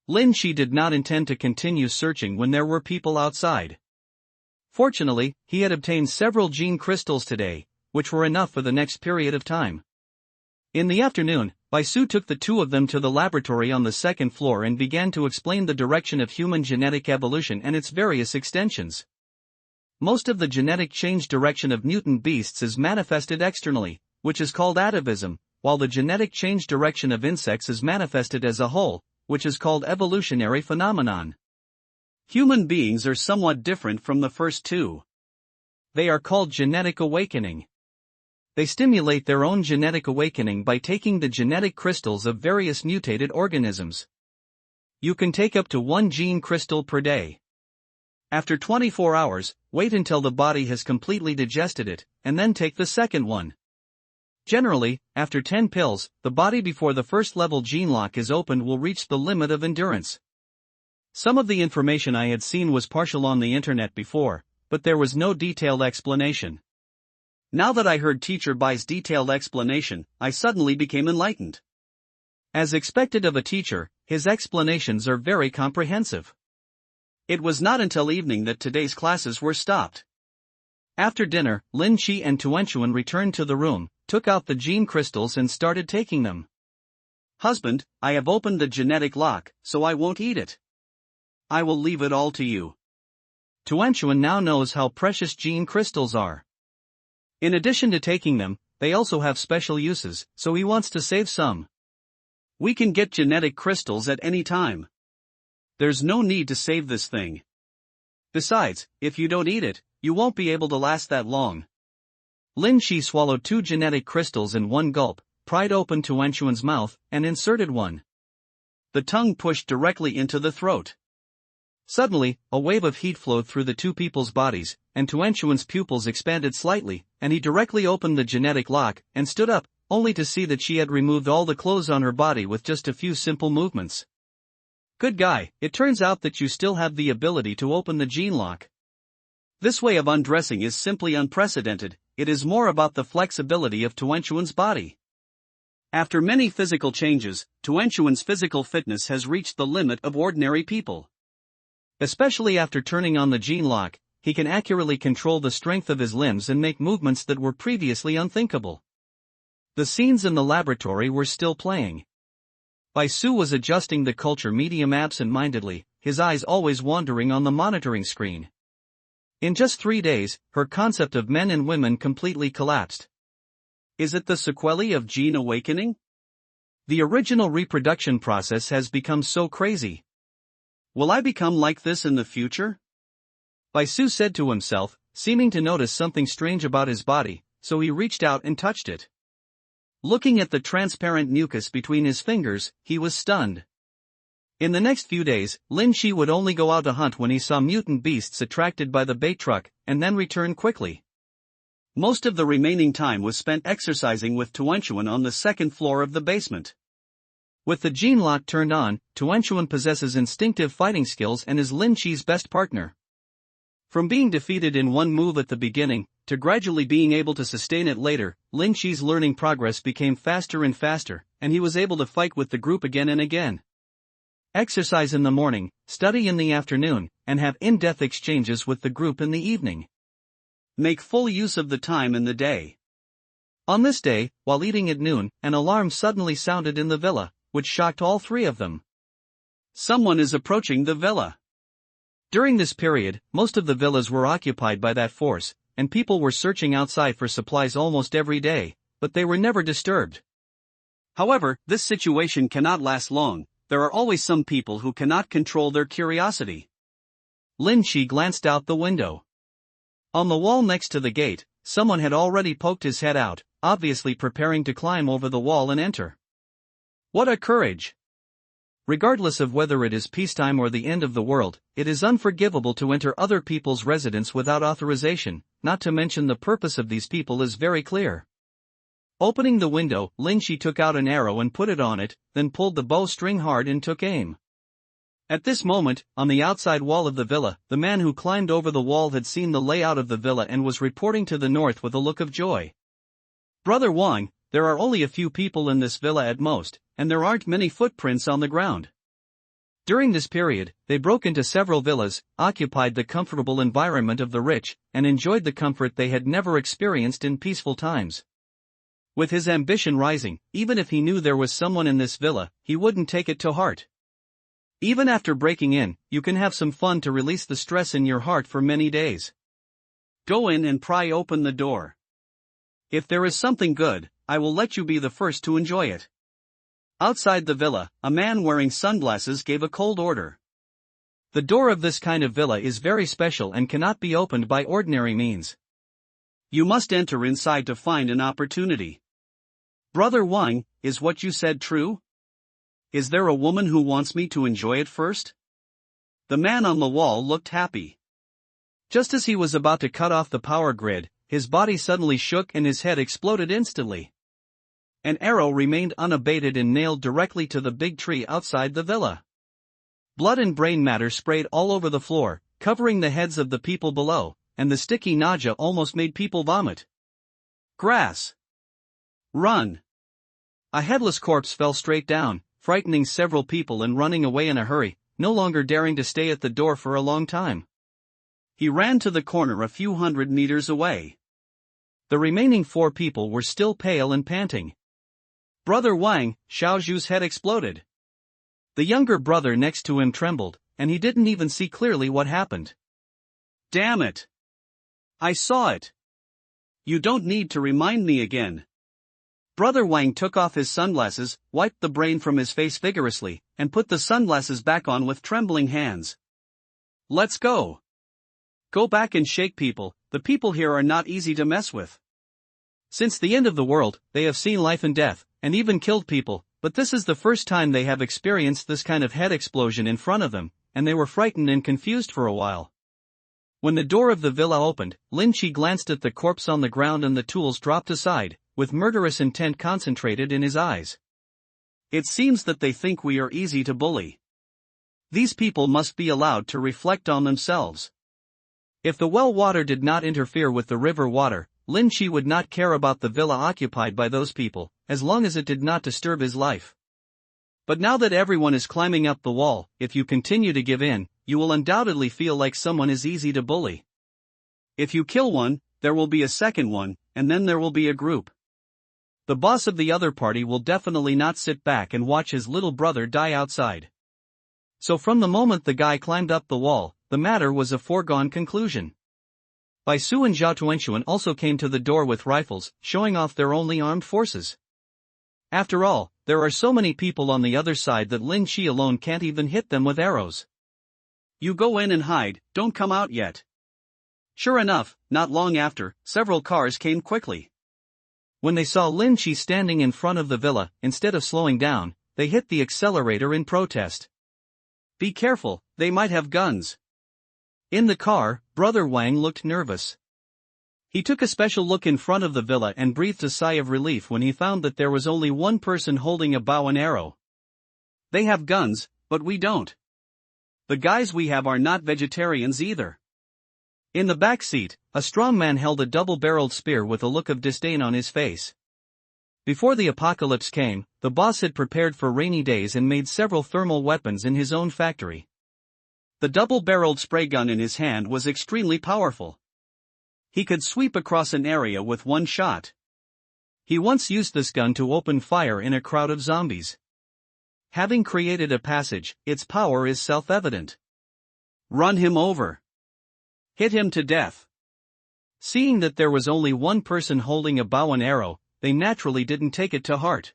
Lin Shi did not intend to continue searching when there were people outside. Fortunately, he had obtained several gene crystals today, which were enough for the next period of time. In the afternoon, Bai Su took the two of them to the laboratory on the second floor and began to explain the direction of human genetic evolution and its various extensions. Most of the genetic change direction of mutant beasts is manifested externally, which is called atavism, while the genetic change direction of insects is manifested as a whole, which is called evolutionary phenomenon. Human beings are somewhat different from the first two. They are called genetic awakening. They stimulate their own genetic awakening by taking the genetic crystals of various mutated organisms. You can take up to 1 gene crystal per day. After 24 hours, wait until the body has completely digested it, and then take the second one. Generally, after 10 pills, the body before the first level gene lock is opened will reach the limit of endurance. Some of the information I had seen was partial on the internet before, but there was no detailed explanation. Now that I heard Teacher Bai's detailed explanation, I suddenly became enlightened. As expected of a teacher, his explanations are very comprehensive. It was not until evening that today's classes were stopped. After dinner, Lin Shi and Tuanchuan returned to the room, took out the gene crystals and started taking them. "Husband, I have opened the genetic lock, so I won't eat it. I will leave it all to you." Tuanchuan now knows how precious gene crystals are. In addition to taking them, they also have special uses, so he wants to save some. "We can get genetic crystals at any time. There's no need to save this thing. Besides, if you don't eat it, you won't be able to last that long." Lin Shi swallowed 2 genetic crystals in one gulp, pried open Tuanchuan's mouth, and inserted one. The tongue pushed directly into the throat. Suddenly, a wave of heat flowed through the two people's bodies, and Tuanchuan's pupils expanded slightly, and he directly opened the genetic lock, and stood up, only to see that she had removed all the clothes on her body with just a few simple movements. "Good guy, it turns out that you still have the ability to open the gene lock. This way of undressing is simply unprecedented, it is more about the flexibility of Tuanchuan's body." After many physical changes, Tuanchuan's physical fitness has reached the limit of ordinary people. Especially after turning on the gene lock, he can accurately control the strength of his limbs and make movements that were previously unthinkable. The scenes in the laboratory were still playing. Bai Su was adjusting the culture medium absent-mindedly, his eyes always wandering on the monitoring screen. In just 3 days, her concept of men and women completely collapsed. Is it the sequelae of gene awakening? The original reproduction process has become so crazy. Will I become like this in the future? Bai Su said to himself, seeming to notice something strange about his body, so he reached out and touched it. Looking at the transparent mucus between his fingers, he was stunned. In the next few days, Lin Shi would only go out to hunt when he saw mutant beasts attracted by the bait truck, and then return quickly. Most of the remaining time was spent exercising with Tuanchuan on the second floor of the basement. With the gene lock turned on, Tuanchuan possesses instinctive fighting skills and is Lin Shi's best partner. From being defeated in one move at the beginning, to gradually being able to sustain it later, Lin Shi's learning progress became faster and faster, and he was able to fight with the group again and again. Exercise in the morning, study in the afternoon, and have in-depth exchanges with the group in the evening. Make full use of the time in the day. On this day, while eating at noon, an alarm suddenly sounded in the villa, which shocked all 3 of them. Someone is approaching the villa. During this period, most of the villas were occupied by that force, and people were searching outside for supplies almost every day, but they were never disturbed. However, this situation cannot last long, there are always some people who cannot control their curiosity. Lin Shi glanced out the window. On the wall next to the gate, someone had already poked his head out, obviously preparing to climb over the wall and enter. What a courage! Regardless of whether it is peacetime or the end of the world, it is unforgivable to enter other people's residence without authorization, not to mention the purpose of these people is very clear. Opening the window, Lin Shi took out an arrow and put it on it, then pulled the bowstring hard and took aim. At this moment, on the outside wall of the villa, the man who climbed over the wall had seen the layout of the villa and was reporting to the north with a look of joy. Brother Wang, there are only a few people in this villa at most, and there aren't many footprints on the ground. During this period, they broke into several villas, occupied the comfortable environment of the rich, and enjoyed the comfort they had never experienced in peaceful times. With his ambition rising, even if he knew there was someone in this villa, he wouldn't take it to heart. Even after breaking in, you can have some fun to release the stress in your heart for many days. Go in and pry open the door. If there is something good, I will let you be the first to enjoy it. Outside the villa, a man wearing sunglasses gave a cold order. The door of this kind of villa is very special and cannot be opened by ordinary means. You must enter inside to find an opportunity. Brother Wang, is what you said true? Is there a woman who wants me to enjoy it first? The man on the wall looked happy. Just as he was about to cut off the power grid, his body suddenly shook and his head exploded instantly. An arrow remained unabated and nailed directly to the big tree outside the villa. Blood and brain matter sprayed all over the floor, covering the heads of the people below, and the sticky nausea almost made people vomit. Grass! Run! A headless corpse fell straight down, frightening several people and running away in a hurry, no longer daring to stay at the door for a long time. He ran to the corner a few hundred meters away. The remaining 4 people were still pale and panting. Brother Wang, Xiaozhu's head exploded. The younger brother next to him trembled, and he didn't even see clearly what happened. Damn it! I saw it! You don't need to remind me again. Brother Wang took off his sunglasses, wiped the brain from his face vigorously, and put the sunglasses back on with trembling hands. Let's go! Go back and shake people, the people here are not easy to mess with. Since the end of the world, they have seen life and death, and even killed people, but this is the first time they have experienced this kind of head explosion in front of them, and they were frightened and confused for a while. When the door of the villa opened, Lin Chi glanced at the corpse on the ground and the tools dropped aside, with murderous intent concentrated in his eyes. It seems that they think we are easy to bully. These people must be allowed to reflect on themselves. If the well water did not interfere with the river water, Lin Chi would not care about the villa occupied by those people, as long as it did not disturb his life. But now that everyone is climbing up the wall, if you continue to give in, you will undoubtedly feel like someone is easy to bully. If you kill one, there will be a second one, and then there will be a group. The boss of the other party will definitely not sit back and watch his little brother die outside. So from the moment the guy climbed up the wall, the matter was a foregone conclusion. Bai Su and Zhao Tuanxuan also came to the door with rifles, showing off their only armed forces. After all, there are so many people on the other side that Lin Chi alone can't even hit them with arrows. You go in and hide, don't come out yet. Sure enough, not long after, several cars came quickly. When they saw Lin Chi standing in front of the villa, instead of slowing down, they hit the accelerator in protest. Be careful, they might have guns. In the car, Brother Wang looked nervous. He took a special look in front of the villa and breathed a sigh of relief when he found that there was only one person holding a bow and arrow. They have guns, but we don't. The guys we have are not vegetarians either. In the back seat, a strong man held a double-barreled spear with a look of disdain on his face. Before the apocalypse came, the boss had prepared for rainy days and made several thermal weapons in his own factory. The double-barreled spray gun in his hand was extremely powerful. He could sweep across an area with one shot. He once used this gun to open fire in a crowd of zombies. Having created a passage, its power is self-evident. Run him over. Hit him to death. Seeing that there was only one person holding a bow and arrow, they naturally didn't take it to heart.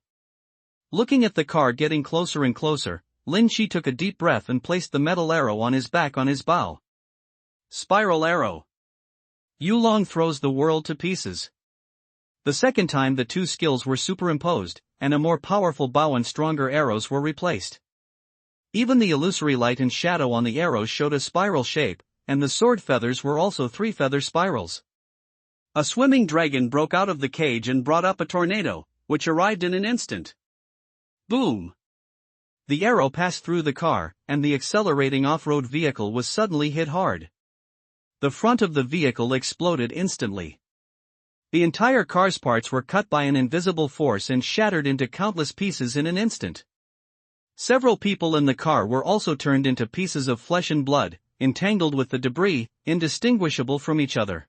Looking at the car getting closer and closer, Lin Chi took a deep breath and placed the metal arrow on his back on his bow. Spiral arrow. Yulong throws the world to pieces. The second time the two skills were superimposed, and a more powerful bow and stronger arrows were replaced. Even the illusory light and shadow on the arrows showed a spiral shape, and the sword feathers were also 3 feather spirals. A swimming dragon broke out of the cage and brought up a tornado, which arrived in an instant. Boom! The arrow passed through the car, and the accelerating off-road vehicle was suddenly hit hard. The front of the vehicle exploded instantly. The entire car's parts were cut by an invisible force and shattered into countless pieces in an instant. Several people in the car were also turned into pieces of flesh and blood, entangled with the debris, indistinguishable from each other.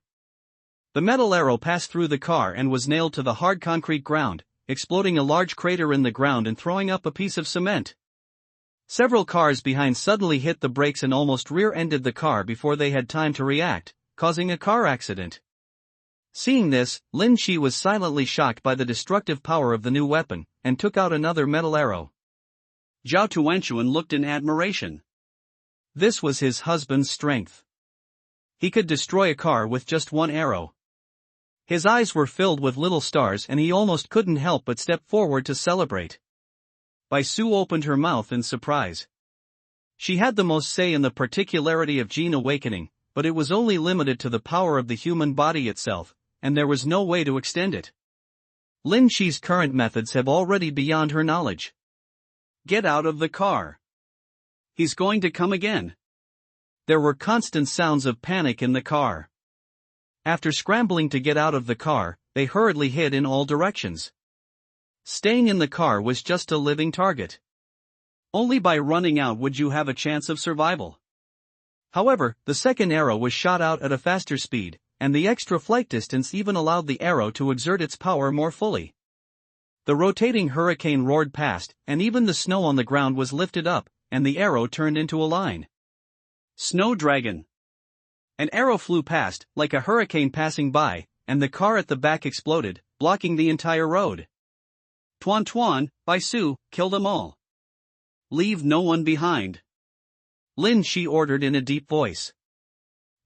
The metal arrow passed through the car and was nailed to the hard concrete ground, exploding a large crater in the ground and throwing up a piece of cement. Several cars behind suddenly hit the brakes and almost rear-ended the car before they had time to react, causing a car accident. Seeing this, Lin Shi was silently shocked by the destructive power of the new weapon, and took out another metal arrow. Zhao Tuanchuan looked in admiration. This was his husband's strength. He could destroy a car with just one arrow. His eyes were filled with little stars and he almost couldn't help but step forward to celebrate. Bai Su opened her mouth in surprise. She had the most say in the particularity of gene awakening, but it was only limited to the power of the human body itself, and there was no way to extend it. Lin Shi's current methods have already beyond her knowledge. Get out of the car. He's going to come again. There were constant sounds of panic in the car. After scrambling to get out of the car, they hurriedly hid in all directions. Staying in the car was just a living target. Only by running out would you have a chance of survival. However, the second arrow was shot out at a faster speed, and the extra flight distance even allowed the arrow to exert its power more fully. The rotating hurricane roared past, and even the snow on the ground was lifted up, and the arrow turned into a line. Snow dragon. An arrow flew past, like a hurricane passing by, and the car at the back exploded, blocking the entire road. Tuan, Bai Su, kill them all. Leave no one behind. Lin Shi ordered in a deep voice.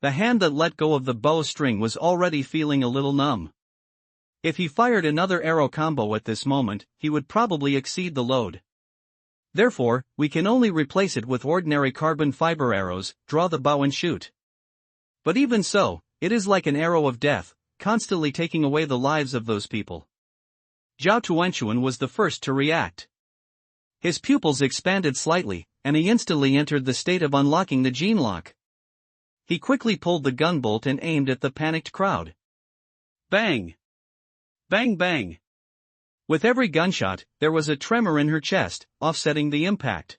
The hand that let go of the bow string was already feeling a little numb. If he fired another arrow combo at this moment, he would probably exceed the load. Therefore, we can only replace it with ordinary carbon fiber arrows, draw the bow and shoot. But even so, it is like an arrow of death, constantly taking away the lives of those people. Zhao Tuanchuan was the first to react. His pupils expanded slightly, and he instantly entered the state of unlocking the gene lock. He quickly pulled the gun bolt and aimed at the panicked crowd. Bang! Bang bang! With every gunshot, there was a tremor in her chest, offsetting the impact.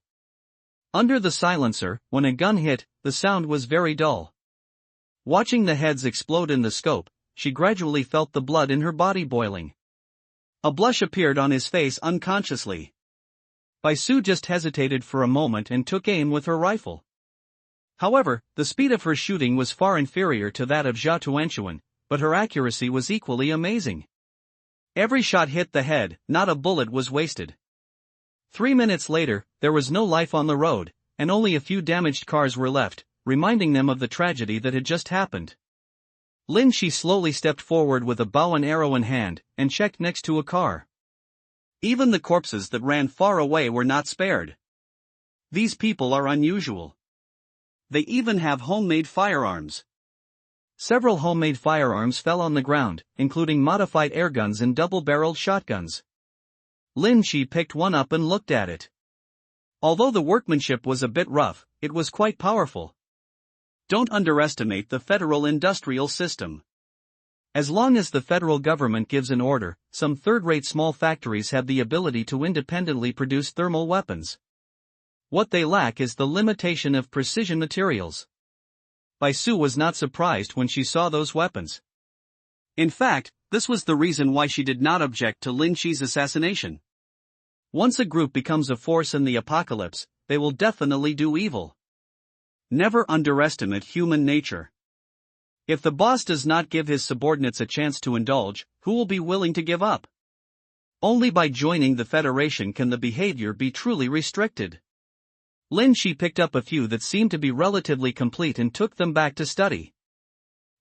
Under the silencer, when a gun hit, the sound was very dull. Watching the heads explode in the scope, she gradually felt the blood in her body boiling. A blush appeared on his face unconsciously. Bai Su just hesitated for a moment and took aim with her rifle. However, the speed of her shooting was far inferior to that of Zhao Tuanchuan, but her accuracy was equally amazing. Every shot hit the head, not a bullet was wasted. 3 minutes later, there was no life on the road, and only a few damaged cars were left, reminding them of the tragedy that had just happened. Lin Shi slowly stepped forward with a bow and arrow in hand, and checked next to a car. Even the corpses that ran far away were not spared. These people are unusual. They even have homemade firearms. Several homemade firearms fell on the ground, including modified airguns and double-barreled shotguns. Lin Shi picked one up and looked at it. Although the workmanship was a bit rough, it was quite powerful. Don't underestimate the federal industrial system. As long as the federal government gives an order, some third-rate small factories have the ability to independently produce thermal weapons. What they lack is the limitation of precision materials. Bai Su was not surprised when she saw those weapons. In fact, this was the reason why she did not object to Lin Shi's assassination. Once a group becomes a force in the apocalypse, they will definitely do evil. Never underestimate human nature. If the boss does not give his subordinates a chance to indulge, who will be willing to give up? Only by joining the Federation can the behavior be truly restricted. Lin Shi picked up a few that seemed to be relatively complete and took them back to study.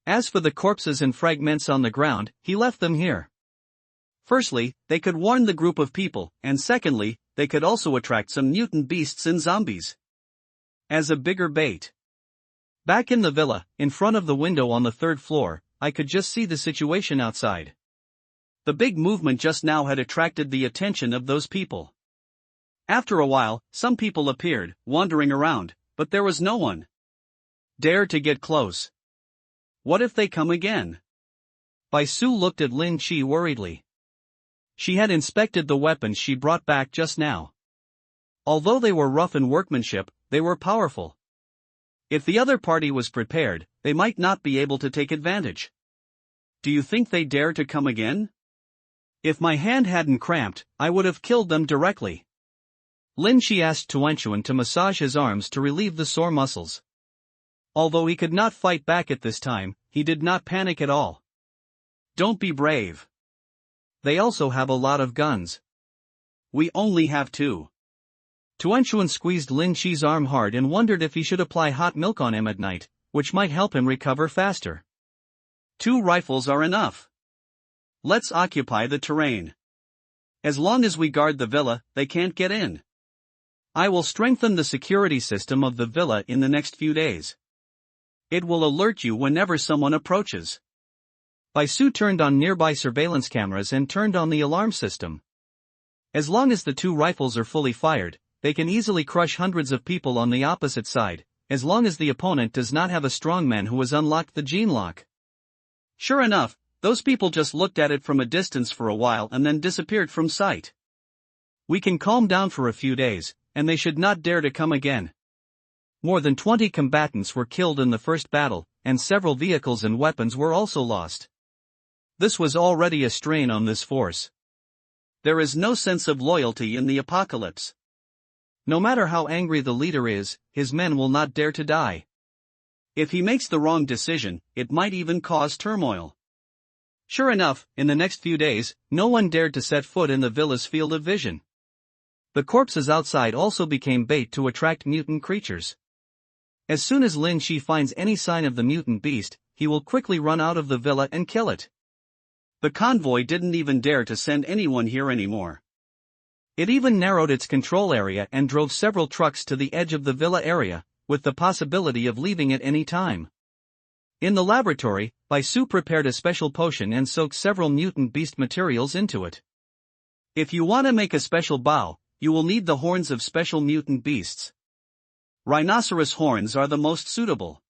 As for the corpses and fragments on the ground, he left them here. Firstly, they could warn the group of people, and secondly, they could also attract some mutant beasts and zombies. As a bigger bait. Back in the villa, in front of the window on the 3rd floor, I could just see the situation outside. The big movement just now had attracted the attention of those people. After a while, some people appeared, wandering around, but there was no one. Dare to get close. What if they come again? Bai Su looked at Lin Chi worriedly. She had inspected the weapons she brought back just now. Although they were rough in workmanship, they were powerful. If the other party was prepared, they might not be able to take advantage. Do you think they dare to come again? If my hand hadn't cramped, I would have killed them directly. Lin Chi asked Tuanchuan to massage his arms to relieve the sore muscles. Although he could not fight back at this time, he did not panic at all. Don't be brave. They also have a lot of guns. We only have 2. Tuanchuan squeezed Lin Chi's arm hard and wondered if he should apply hot milk on him at night, which might help him recover faster. 2 rifles are enough. Let's occupy the terrain. As long as we guard the villa, they can't get in. I will strengthen the security system of the villa in the next few days. It will alert you whenever someone approaches. Bai Su turned on nearby surveillance cameras and turned on the alarm system. As long as the 2 rifles are fully fired, they can easily crush hundreds of people on the opposite side, as long as the opponent does not have a strongman who has unlocked the gene lock. Sure enough, those people just looked at it from a distance for a while and then disappeared from sight. We can calm down for a few days, and they should not dare to come again. More than 20 combatants were killed in the first battle, and several vehicles and weapons were also lost. This was already a strain on this force. There is no sense of loyalty in the apocalypse. No matter how angry the leader is, his men will not dare to die. If he makes the wrong decision, it might even cause turmoil. Sure enough, in the next few days, no one dared to set foot in the villa's field of vision. The corpses outside also became bait to attract mutant creatures. As soon as Lin Chi finds any sign of the mutant beast, he will quickly run out of the villa and kill it. The convoy didn't even dare to send anyone here anymore. It even narrowed its control area and drove several trucks to the edge of the villa area, with the possibility of leaving at any time. In the laboratory, Bai Su prepared a special potion and soaked several mutant beast materials into it. If you want to make a special bao, you will need the horns of special mutant beasts. Rhinoceros horns are the most suitable.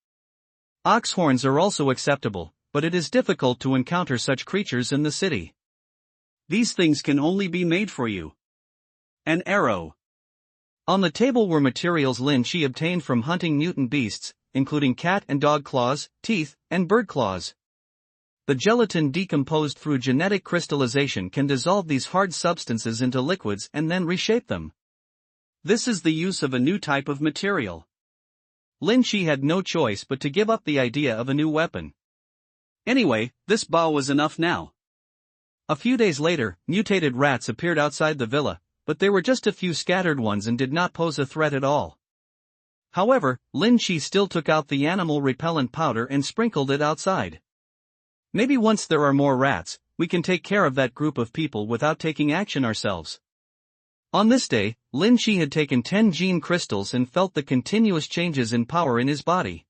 Ox horns are also acceptable, but it is difficult to encounter such creatures in the city. These things can only be made for you. An arrow. On the table were materials Lin Chi obtained from hunting mutant beasts, including cat and dog claws, teeth, and bird claws. The gelatin decomposed through genetic crystallization can dissolve these hard substances into liquids and then reshape them. This is the use of a new type of material. Lin Chi had no choice but to give up the idea of a new weapon. Anyway, this bao was enough now. A few days later, mutated rats appeared outside the villa, but they were just a few scattered ones and did not pose a threat at all. However, Lin Chi still took out the animal repellent powder and sprinkled it outside. Maybe once there are more rats, we can take care of that group of people without taking action ourselves. On this day, Lin Chi had taken 10 gene crystals and felt the continuous changes in power in his body.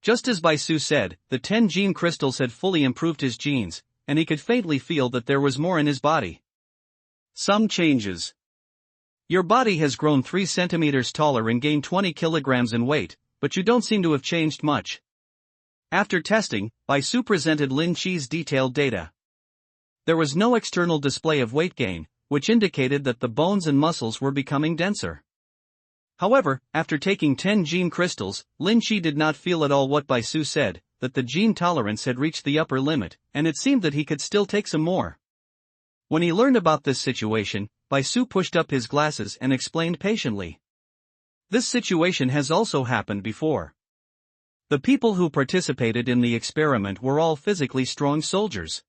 Just as Bai Su said, the 10 gene crystals had fully improved his genes, and he could faintly feel that there was more in his body. Some changes. Your body has grown 3 centimeters taller and gained 20 kilograms in weight, but you don't seem to have changed much. After testing, Bai Su presented Lin Chi's detailed data. There was no external display of weight gain, which indicated that the bones and muscles were becoming denser. However, after taking 10 gene crystals, Lin Chi did not feel at all what Bai Su said, that the gene tolerance had reached the upper limit, and it seemed that he could still take some more. When he learned about this situation, Bai Su pushed up his glasses and explained patiently. This situation has also happened before. The people who participated in the experiment were all physically strong soldiers.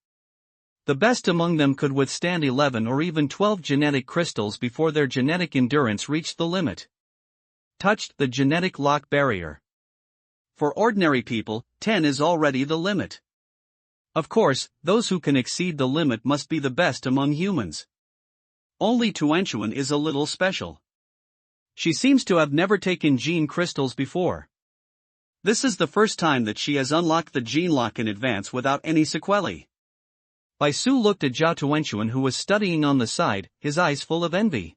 The best among them could withstand 11 or even 12 genetic crystals before their genetic endurance reached the limit. Touched the genetic lock barrier. For ordinary people, 10 is already the limit. Of course, those who can exceed the limit must be the best among humans. Only Tuanchuan is a little special. She seems to have never taken gene crystals before. This is the first time that she has unlocked the gene lock in advance without any sequelae. Bai Su looked at Zhao Tuanchuan, who was studying on the side, his eyes full of envy.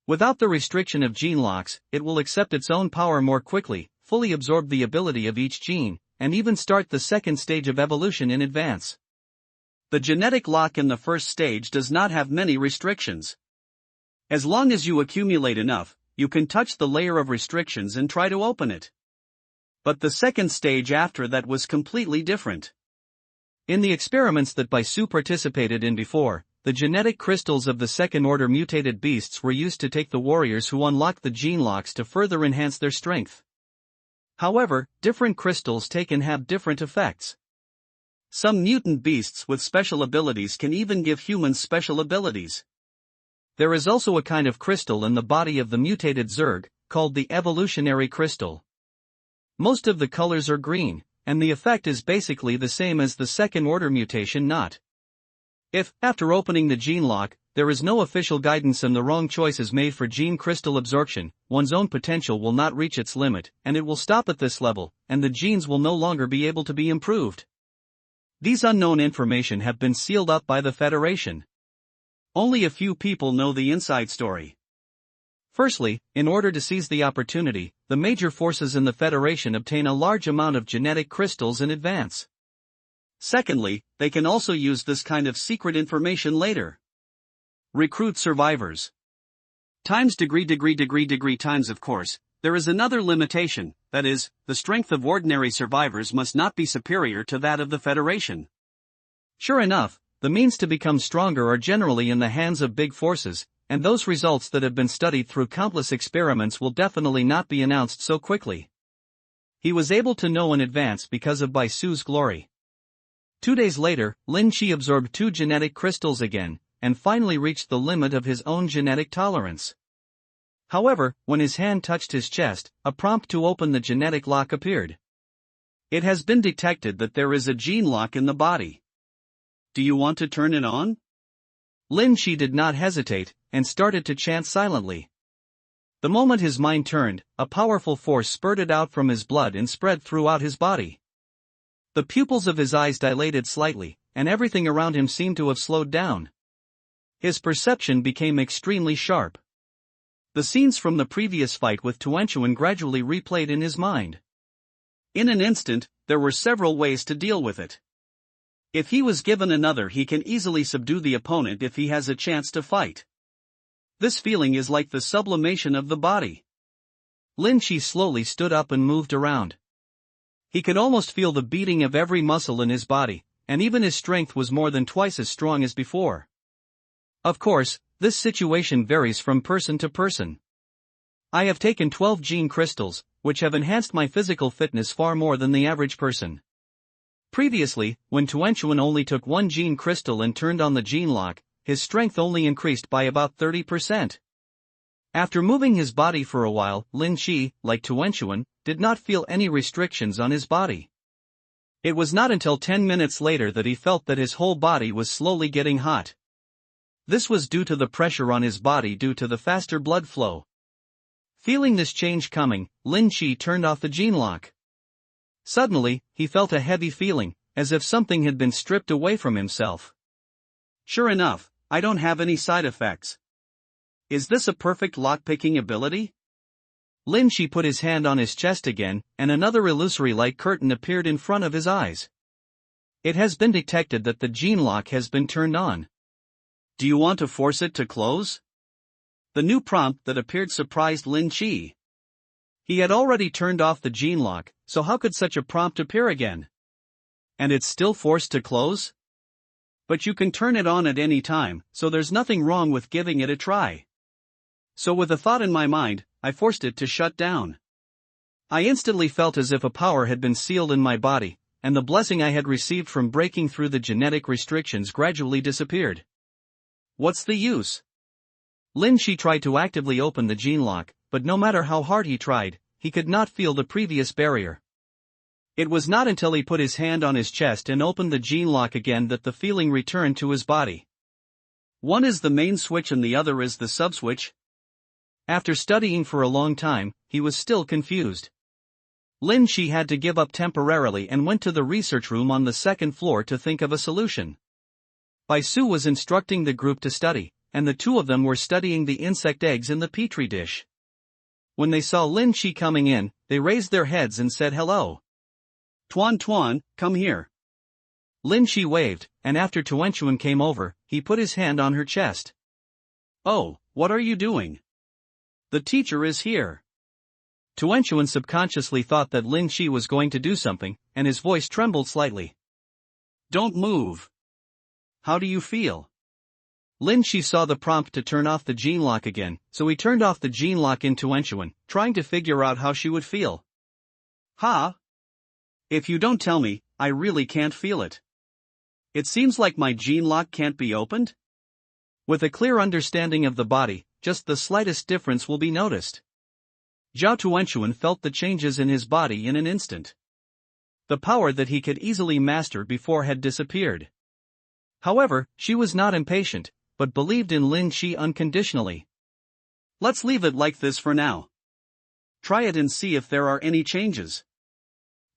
Without the restriction of gene locks, it will accept its own power more quickly, fully absorb the ability of each gene, and even start the second stage of evolution in advance. The genetic lock in the first stage does not have many restrictions. As long as you accumulate enough, you can touch the layer of restrictions and try to open it. But the second stage after that was completely different. In the experiments that Baisu participated in before, the genetic crystals of the second-order mutated beasts were used to take the warriors who unlocked the gene locks to further enhance their strength. However, different crystals taken have different effects. Some mutant beasts with special abilities can even give humans special abilities. There is also a kind of crystal in the body of the mutated Zerg, called the evolutionary crystal. Most of the colors are green, and the effect is basically the same as the second-order mutation knot. If, after opening the gene lock, there is no official guidance and the wrong choice is made for gene crystal absorption, one's own potential will not reach its limit, and it will stop at this level, and the genes will no longer be able to be improved. These unknown information have been sealed up by the Federation. Only a few people know the inside story. Firstly, in order to seize the opportunity, the major forces in the Federation obtain a large amount of genetic crystals in advance. Secondly, they can also use this kind of secret information later. Recruit survivors. Times degree times of course, there is another limitation, that is, the strength of ordinary survivors must not be superior to that of the Federation. Sure enough, the means to become stronger are generally in the hands of big forces, and those results that have been studied through countless experiments will definitely not be announced so quickly. He was able to know in advance because of Baisu's glory. 2 days later, Lin Chi absorbed 2 genetic crystals again, and finally reached the limit of his own genetic tolerance. However, when his hand touched his chest, a prompt to open the genetic lock appeared. It has been detected that there is a gene lock in the body. Do you want to turn it on? Lin Chi did not hesitate, and started to chant silently. The moment his mind turned, a powerful force spurted out from his blood and spread throughout his body. The pupils of his eyes dilated slightly, and everything around him seemed to have slowed down. His perception became extremely sharp. The scenes from the previous fight with Tuanchuan gradually replayed in his mind. In an instant, there were several ways to deal with it. If he was given another, he can easily subdue the opponent if he has a chance to fight. This feeling is like the sublimation of the body. Lin Chi slowly stood up and moved around. He could almost feel the beating of every muscle in his body, and even his strength was more than twice as strong as before. Of course, this situation varies from person to person. I have taken 12 gene crystals, which have enhanced my physical fitness far more than the average person. Previously, when Tuanchuan only took 1 gene crystal and turned on the gene lock, his strength only increased by about 30%. After moving his body for a while, Lin Chi, like Tuanchuan, did not feel any restrictions on his body. It was not until 10 minutes later that he felt that his whole body was slowly getting hot. This was due to the pressure on his body due to the faster blood flow. Feeling this change coming, Lin Chi turned off the gene lock. Suddenly, he felt a heavy feeling, as if something had been stripped away from himself. Sure enough, I don't have any side effects. Is this a perfect lockpicking ability? Lin Chi put his hand on his chest again, and another illusory light curtain appeared in front of his eyes. It has been detected that the gene lock has been turned on. Do you want to force it to close? The new prompt that appeared surprised Lin Chi. He had already turned off the gene lock, so how could such a prompt appear again? And it's still forced to close? But you can turn it on at any time, so there's nothing wrong with giving it a try. So with a thought in my mind, I forced it to shut down. I instantly felt as if a power had been sealed in my body, and the blessing I had received from breaking through the genetic restrictions gradually disappeared. What's the use? Lin Chi tried to actively open the gene lock, but no matter how hard he tried, he could not feel the previous barrier. It was not until he put his hand on his chest and opened the gene lock again that the feeling returned to his body. One is the main switch and the other is the sub-switch. After studying for a long time, he was still confused. Lin Chi had to give up temporarily and went to the research room on the second floor to think of a solution. Baisu was instructing the group to study, and the two of them were studying the insect eggs in the petri dish. When they saw Lin Chi coming in, they raised their heads and said hello. Tuan, come here. Lin Shi waved, and after Tuanchuan came over, he put his hand on her chest. "Oh, what are you doing? The teacher is here." Tuanchuan subconsciously thought that Lin Shi was going to do something, and his voice trembled slightly. "Don't move. How do you feel?" Lin Shi saw the prompt to turn off the gene lock again, so he turned off the gene lock in Tuanchuan, trying to figure out how she would feel. "Huh? If you don't tell me, I really can't feel it. It seems like my gene lock can't be opened?" With a clear understanding of the body, just the slightest difference will be noticed. Zhao Tuanchuan felt the changes in his body in an instant. The power that he could easily master before had disappeared. However, she was not impatient, but believed in Lin Shi unconditionally. "Let's leave it like this for now. Try it and see if there are any changes.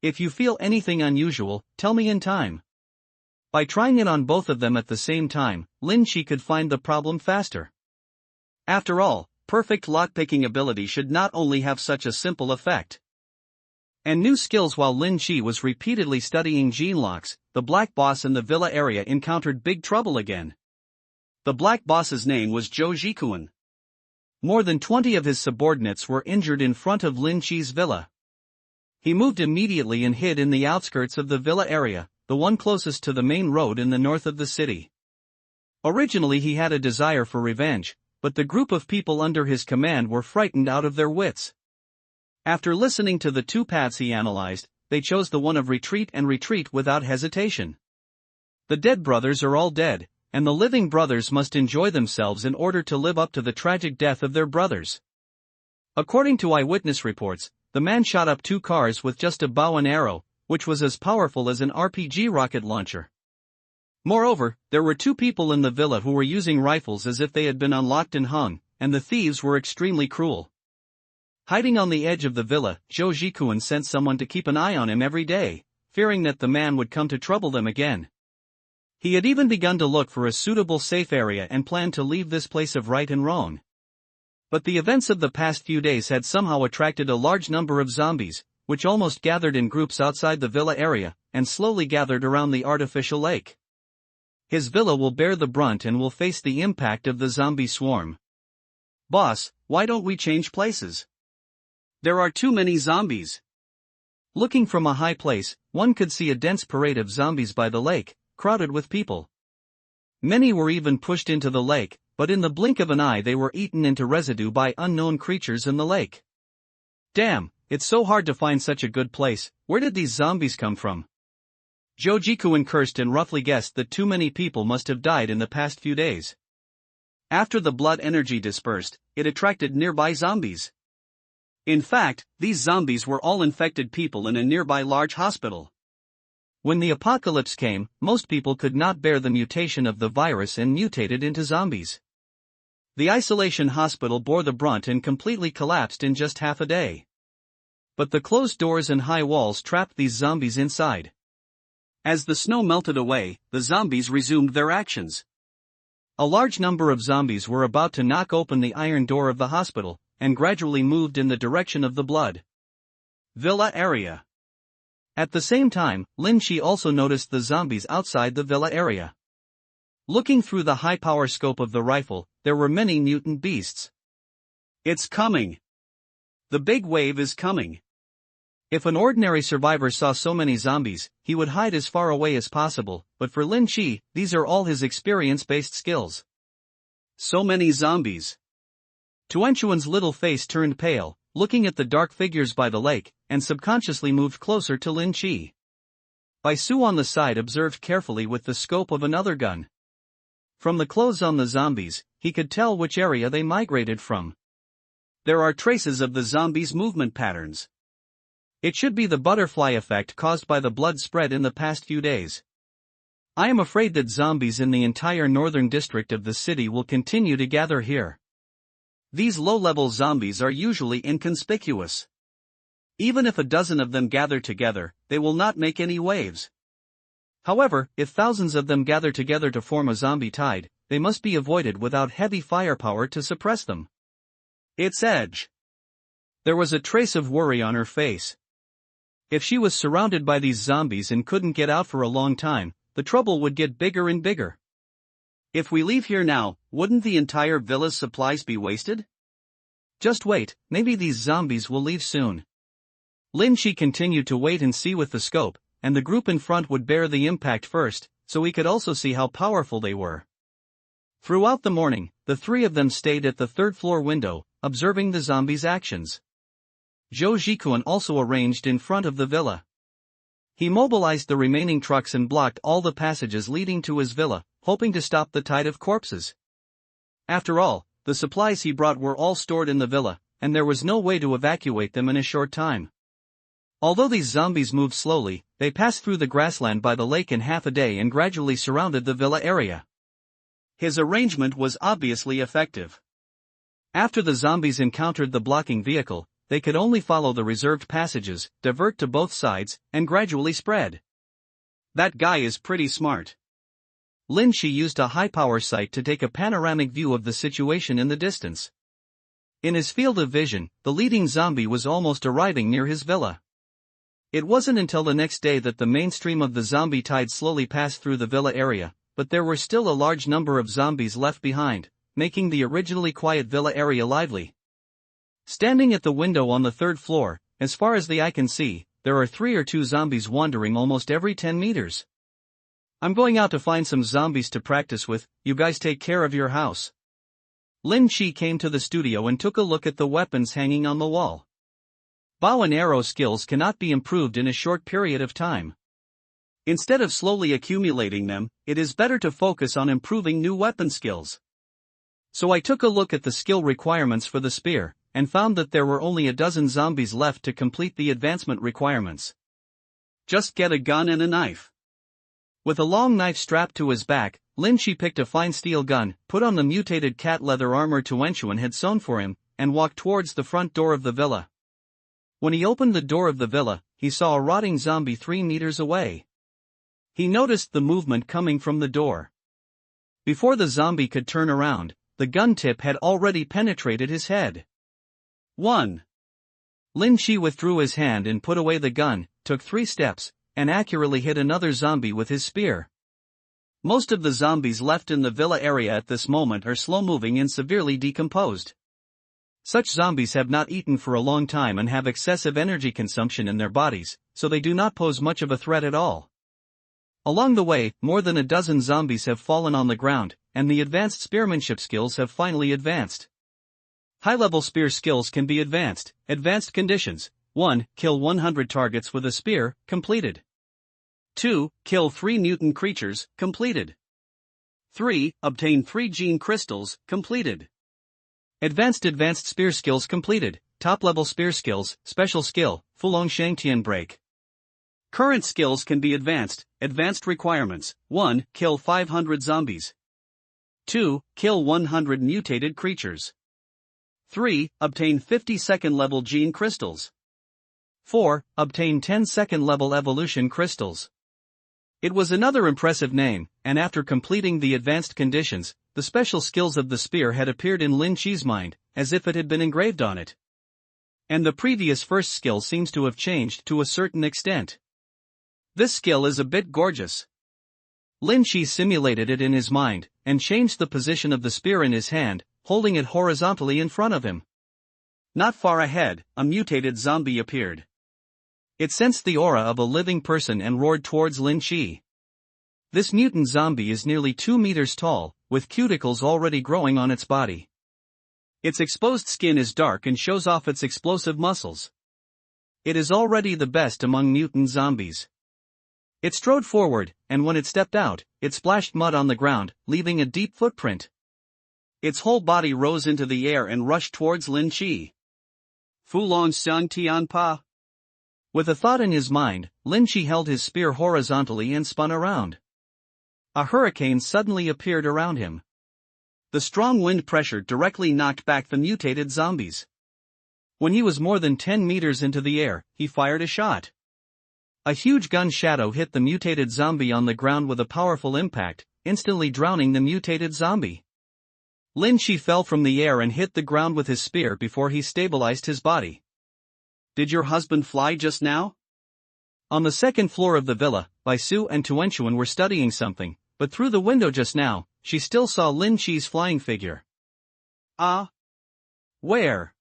If you feel anything unusual, tell me in time." By trying it on both of them at the same time, Lin Shi could find the problem faster. After all, perfect lockpicking ability should not only have such a simple effect. And new skills. While Lin Shi was repeatedly studying gene locks, the black boss in the villa area encountered big trouble again. The black boss's name was Zhou Jikuan. More than 20 of his subordinates were injured in front of Lin Shi's villa. He moved immediately and hid in the outskirts of the villa area, the one closest to the main road in the north of the city. Originally he had a desire for revenge, but the group of people under his command were frightened out of their wits. After listening to the two paths he analyzed, they chose the one of retreat and retreat without hesitation. The dead brothers are all dead, and the living brothers must enjoy themselves in order to live up to the tragic death of their brothers. According to eyewitness reports, the man shot up 2 cars with just a bow and arrow, which was as powerful as an RPG rocket launcher. Moreover, there were 2 people in the villa who were using rifles as if they had been unlocked and hung, and the thieves were extremely cruel. Hiding on the edge of the villa, Zhou Jikuan sent someone to keep an eye on him every day, fearing that the man would come to trouble them again. He had even begun to look for a suitable safe area and planned to leave this place of right and wrong. But the events of the past few days had somehow attracted a large number of zombies, which almost gathered in groups outside the villa area, and slowly gathered around the artificial lake. His villa will bear the brunt and will face the impact of the zombie swarm. "Boss, why don't we change places? There are too many zombies." Looking from a high place, one could see a dense parade of zombies by the lake, crowded with people. Many were even pushed into the lake, but in the blink of an eye they were eaten into residue by unknown creatures in the lake. Damn, it's so hard to find such a good place. Where did these zombies come from? Zhou Jikuan cursed and roughly guessed that too many people must have died in the past few days. After the blood energy dispersed, it attracted nearby zombies. In fact, these zombies were all infected people in a nearby large hospital. When the apocalypse came, most people could not bear the mutation of the virus and mutated into zombies. The isolation hospital bore the brunt and completely collapsed in just half a day. But the closed doors and high walls trapped these zombies inside. As the snow melted away, the zombies resumed their actions. A large number of zombies were about to knock open the iron door of the hospital, and gradually moved in the direction of the blood villa area. At the same time, Lin Shi also noticed the zombies outside the villa area. Looking through the high-power scope of the rifle, there were many mutant beasts. "It's coming. The big wave is coming." If an ordinary survivor saw so many zombies, he would hide as far away as possible, but for Lin Shi, these are all his experience-based skills. So many zombies. Tuanchuan's little face turned pale, looking at the dark figures by the lake, and subconsciously moved closer to Lin Shi. Bai Su on the side observed carefully with the scope of another gun. From the clothes on the zombies, he could tell which area they migrated from. There are traces of the zombies' movement patterns. It should be the butterfly effect caused by the blood spread in the past few days. I am afraid that zombies in the entire northern district of the city will continue to gather here. These low-level zombies are usually inconspicuous. Even if a dozen of them gather together, they will not make any waves. However, if thousands of them gather together to form a zombie tide, they must be avoided without heavy firepower to suppress them. It's edge. There was a trace of worry on her face. If she was surrounded by these zombies and couldn't get out for a long time, the trouble would get bigger and bigger. If we leave here now, wouldn't the entire villa's supplies be wasted? Just wait, maybe these zombies will leave soon. Lin Shi continued to wait and see with the scope, and the group in front would bear the impact first, so he could also see how powerful they were. Throughout the morning, the three of them stayed at the third-floor window, observing the zombies' actions. Zhou Jikuan also arranged in front of the villa. He mobilized the remaining trucks and blocked all the passages leading to his villa, hoping to stop the tide of corpses. After all, the supplies he brought were all stored in the villa, and there was no way to evacuate them in a short time. Although these zombies moved slowly, they passed through the grassland by the lake in half a day and gradually surrounded the villa area. His arrangement was obviously effective. After the zombies encountered the blocking vehicle, they could only follow the reserved passages, divert to both sides, and gradually spread. That guy is pretty smart. Lin Shi used a high-power sight to take a panoramic view of the situation in the distance. In his field of vision, the leading zombie was almost arriving near his villa. It wasn't until the next day that the mainstream of the zombie tide slowly passed through the villa area, but there were still a large number of zombies left behind, making the originally quiet villa area lively. Standing at the window on the third floor, as far as the eye can see, there are 3 or 2 zombies wandering almost every 10 meters. I'm going out to find some zombies to practice with, you guys take care of your house. Lin Shi came to the studio and took a look at the weapons hanging on the wall. Bow and arrow skills cannot be improved in a short period of time. Instead of slowly accumulating them, it is better to focus on improving new weapon skills. So I took a look at the skill requirements for the spear, and found that there were only a dozen zombies left to complete the advancement requirements. Just get a gun and a knife. With a long knife strapped to his back, Lin Shi picked a fine steel gun, put on the mutated cat leather armor Tuanchuan had sewn for him, and walked towards the front door of the villa. When he opened the door of the villa, he saw a rotting zombie 3 meters away. He noticed the movement coming from the door. Before the zombie could turn around, the gun tip had already penetrated his head. 1. Lin Shi withdrew his hand and put away the gun, took 3 steps, and accurately hit another zombie with his spear. Most of the zombies left in the villa area at this moment are slow-moving and severely decomposed. Such zombies have not eaten for a long time and have excessive energy consumption in their bodies, so they do not pose much of a threat at all. Along the way, more than a dozen zombies have fallen on the ground, and the advanced spearmanship skills have finally advanced. High-level spear skills can be advanced. Advanced conditions: 1. Kill 100 targets with a spear, completed. 2. Kill 3 mutant creatures, completed. 3. Obtain 3 gene crystals, completed. Advanced spear skills completed. Top-level spear skills, special skill, Fulong Shangtian break. Current skills can be advanced. Advanced requirements: 1. Kill 500 zombies. 2. Kill 100 mutated creatures. 3. Obtain 50 second-level gene crystals. 4. Obtain 10 second-level evolution crystals. It was another impressive name, and after completing the advanced conditions, the special skills of the spear had appeared in Lin Shi's mind, as if it had been engraved on it. And the previous first skill seems to have changed to a certain extent. This skill is a bit gorgeous. Lin Shi simulated it in his mind, and changed the position of the spear in his hand, holding it horizontally in front of him. Not far ahead, a mutated zombie appeared. It sensed the aura of a living person and roared towards Lin Shi. This mutant zombie is nearly 2 meters tall, with cuticles already growing on its body. Its exposed skin is dark and shows off its explosive muscles. It is already the best among mutant zombies. It strode forward, and when it stepped out, it splashed mud on the ground, leaving a deep footprint. Its whole body rose into the air and rushed towards Lin Shi. Fulong Xiang Tian Pa. With a thought in his mind, Lin Shi held his spear horizontally and spun around. A hurricane suddenly appeared around him. The strong wind pressure directly knocked back the mutated zombies. When he was more than 10 meters into the air, he fired a shot. A huge gun shadow hit the mutated zombie on the ground with a powerful impact, instantly drowning the mutated zombie. Lin Shi fell from the air and hit the ground with his spear before he stabilized his body. Did your husband fly just now? On the second floor of the villa, Bai Su and Tuanchuan were studying something, but through the window just now, she still saw Lin Chi's flying figure. Ah? Where?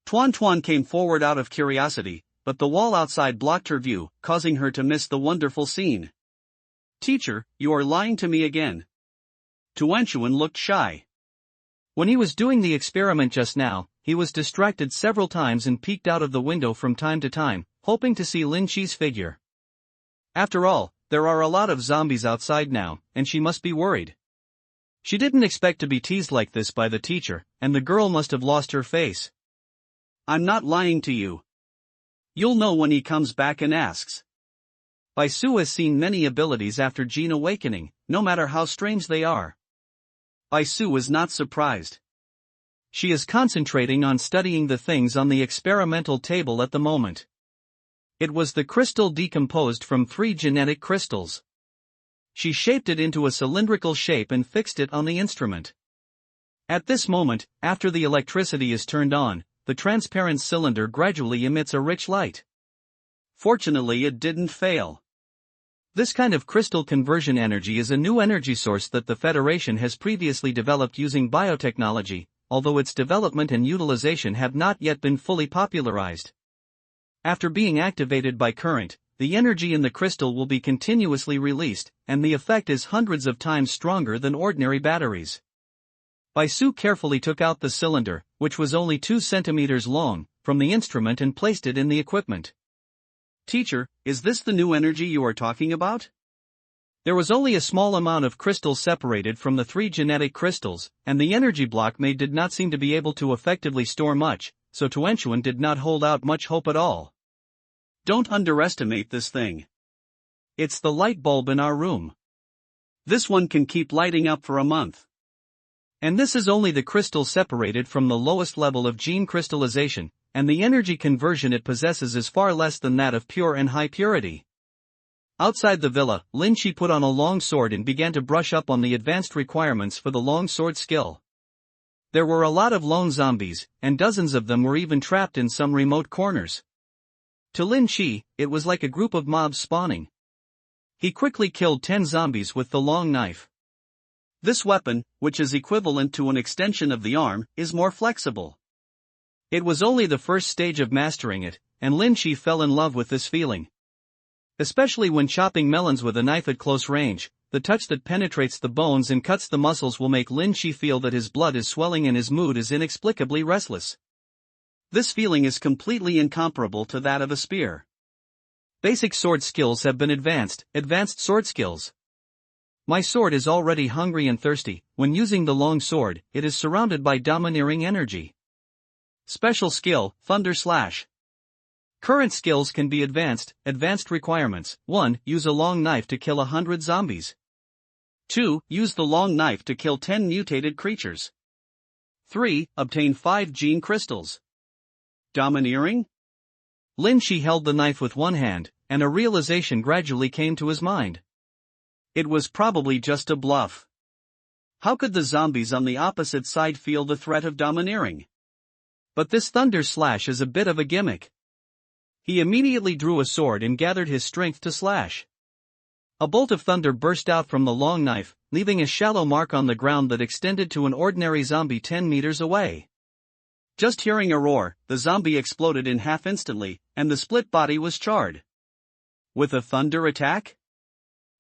Tuan Tuan came forward out of curiosity, but the wall outside blocked her view, causing her to miss the wonderful scene. Teacher, you are lying to me again. Tuanchuan looked shy. When he was doing the experiment just now, he was distracted several times and peeked out of the window from time to time, hoping to see Lin Chi's figure. After all, there are a lot of zombies outside now, and she must be worried. She didn't expect to be teased like this by the teacher, and the girl must have lost her face. I'm not lying to you. You'll know when he comes back and asks. Bai Su has seen many abilities after Gene awakening, no matter how strange they are. Bai Su was not surprised. She is concentrating on studying the things on the experimental table at the moment. It was the crystal decomposed from 3 genetic crystals. She shaped it into a cylindrical shape and fixed it on the instrument. At this moment, after the electricity is turned on, the transparent cylinder gradually emits a rich light. Fortunately, it didn't fail. This kind of crystal conversion energy is a new energy source that the Federation has previously developed using biotechnology, although its development and utilization have not yet been fully popularized. After being activated by current, the energy in the crystal will be continuously released, and the effect is hundreds of times stronger than ordinary batteries. Bai Su carefully took out the cylinder, which was only 2 centimeters long, from the instrument and placed it in the equipment. Teacher, is this the new energy you are talking about? There was only a small amount of crystals separated from the 3 genetic crystals, and the energy block made did not seem to be able to effectively store much, so Tuanchuan did not hold out much hope at all. Don't underestimate this thing. It's the light bulb in our room. This one can keep lighting up for a month. And this is only the crystal separated from the lowest level of gene crystallization, and the energy conversion it possesses is far less than that of pure and high purity. Outside the villa, Lin Chi put on a long sword and began to brush up on the advanced requirements for the long sword skill. There were a lot of lone zombies, and dozens of them were even trapped in some remote corners. To Lin Chi, it was like a group of mobs spawning. He quickly killed 10 zombies with the long knife. This weapon, which is equivalent to an extension of the arm, is more flexible. It was only the first stage of mastering it, and Lin Chi fell in love with this feeling. Especially when chopping melons with a knife at close range, the touch that penetrates the bones and cuts the muscles will make Lin Chi feel that his blood is swelling and his mood is inexplicably restless. This feeling is completely incomparable to that of a spear. Basic sword skills have been advanced sword skills. My sword is already hungry and thirsty. When using the long sword, it is surrounded by domineering energy. Special skill, Thunder Slash. Current skills can be advanced requirements. 1. Use a long knife to kill 100 zombies. 2. Use the long knife to kill 10 mutated creatures. 3. Obtain 5 gene crystals. Domineering? Lin Chi held the knife with one hand, and a realization gradually came to his mind. It was probably just a bluff. How could the zombies on the opposite side feel the threat of domineering? But this Thunder Slash is a bit of a gimmick. He immediately drew a sword and gathered his strength to slash. A bolt of thunder burst out from the long knife, leaving a shallow mark on the ground that extended to an ordinary zombie 10 meters away. Just hearing a roar, the zombie exploded in half instantly, and the split body was charred. With a thunder attack?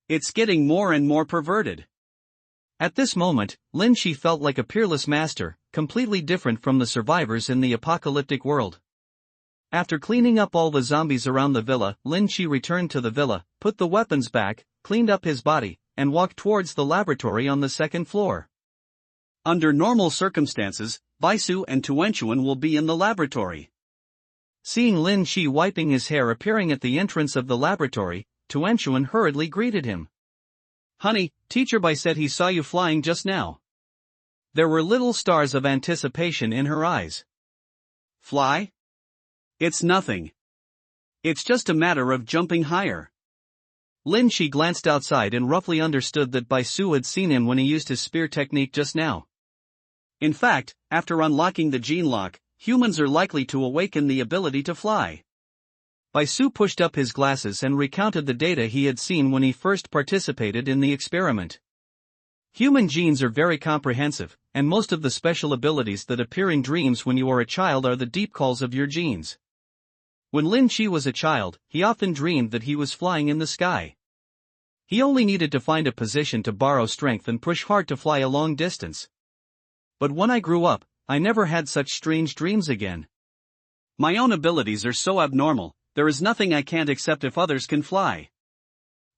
It's getting more and more perverted. At this moment, Lin Chi felt like a peerless master, completely different from the survivors in the apocalyptic world. After cleaning up all the zombies around the villa, Lin Chi returned to the villa, put the weapons back, cleaned up his body, and walked towards the laboratory on the 2nd floor. Under normal circumstances, Bai Su and Tuanchuan will be in the laboratory. Seeing Lin Chi wiping his hair appearing at the entrance of the laboratory, Tuanchuan hurriedly greeted him. Honey, Teacher Bai said he saw you flying just now. There were little stars of anticipation in her eyes. Fly? It's nothing. It's just a matter of jumping higher. Lin Chi glanced outside and roughly understood that Bai Su had seen him when he used his spear technique just now. In fact, after unlocking the gene lock, humans are likely to awaken the ability to fly. Baisu pushed up his glasses and recounted the data he had seen when he first participated in the experiment. Human genes are very comprehensive, and most of the special abilities that appear in dreams when you are a child are the deep calls of your genes. When Lin Chi was a child, he often dreamed that he was flying in the sky. He only needed to find a position to borrow strength and push hard to fly a long distance. But when I grew up, I never had such strange dreams again. My own abilities are so abnormal, there is nothing I can't accept if others can fly.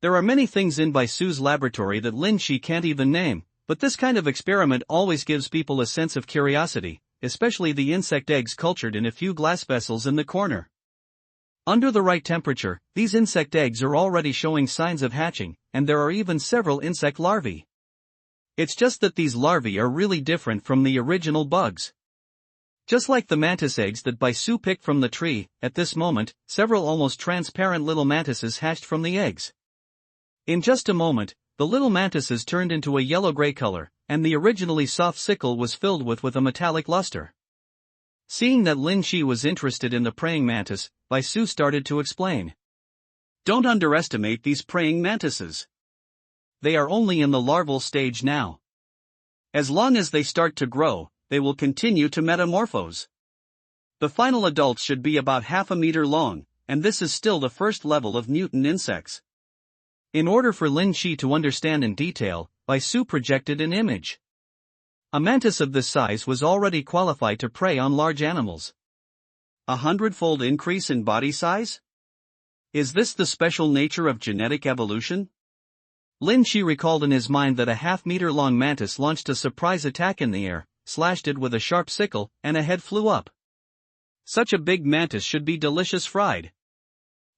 There are many things in Baisu's laboratory that Lin Chi can't even name, but this kind of experiment always gives people a sense of curiosity, especially the insect eggs cultured in a few glass vessels in the corner. Under the right temperature, these insect eggs are already showing signs of hatching, and there are even several insect larvae. It's just that these larvae are really different from the original bugs. Just like the mantis eggs that Baisu picked from the tree, at this moment, several almost transparent little mantises hatched from the eggs. In just a moment, the little mantises turned into a yellow-gray color, and the originally soft sickle was filled with a metallic luster. Seeing that Lin Chi was interested in the praying mantis, Baisu started to explain. Don't underestimate these praying mantises. They are only in the larval stage now. As long as they start to grow, they will continue to metamorphose. The final adults should be about half a meter long, and this is still the first level of mutant insects. In order for Lin Chi to understand in detail, Baisu projected an image. A mantis of this size was already qualified to prey on large animals. 100-fold increase in body size? Is this the special nature of genetic evolution? Lin Chi recalled in his mind that a half-meter-long mantis launched a surprise attack in the air, slashed it with a sharp sickle, and a head flew up. Such a big mantis should be delicious fried.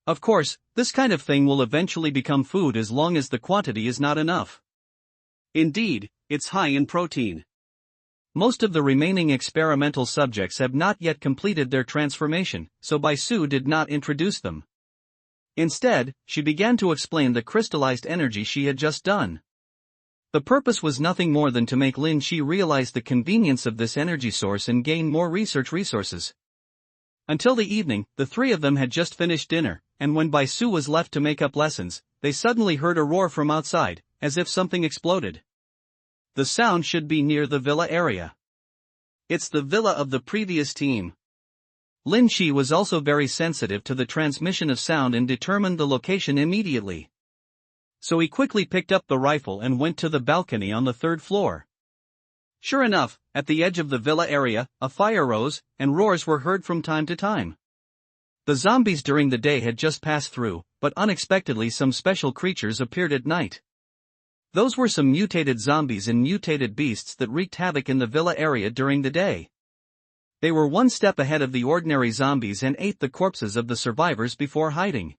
Of course, this kind of thing will eventually become food as long as the quantity is not enough. Indeed, it's high in protein. Most of the remaining experimental subjects have not yet completed their transformation, so Baisu did not introduce them. Instead, she began to explain the crystallized energy she had just done. The purpose was nothing more than to make Lin Chi realize the convenience of this energy source and gain more research resources. Until the evening, the three of them had just finished dinner, and when Baisu was left to make up lessons, they suddenly heard a roar from outside, as if something exploded. The sound should be near the villa area. It's the villa of the previous team. Lin Chi was also very sensitive to the transmission of sound and determined the location immediately. So he quickly picked up the rifle and went to the balcony on the third floor. Sure enough, at the edge of the villa area, a fire rose, and roars were heard from time to time. The zombies during the day had just passed through, but unexpectedly some special creatures appeared at night. Those were some mutated zombies and mutated beasts that wreaked havoc in the villa area during the day. They were one step ahead of the ordinary zombies and ate the corpses of the survivors before hiding.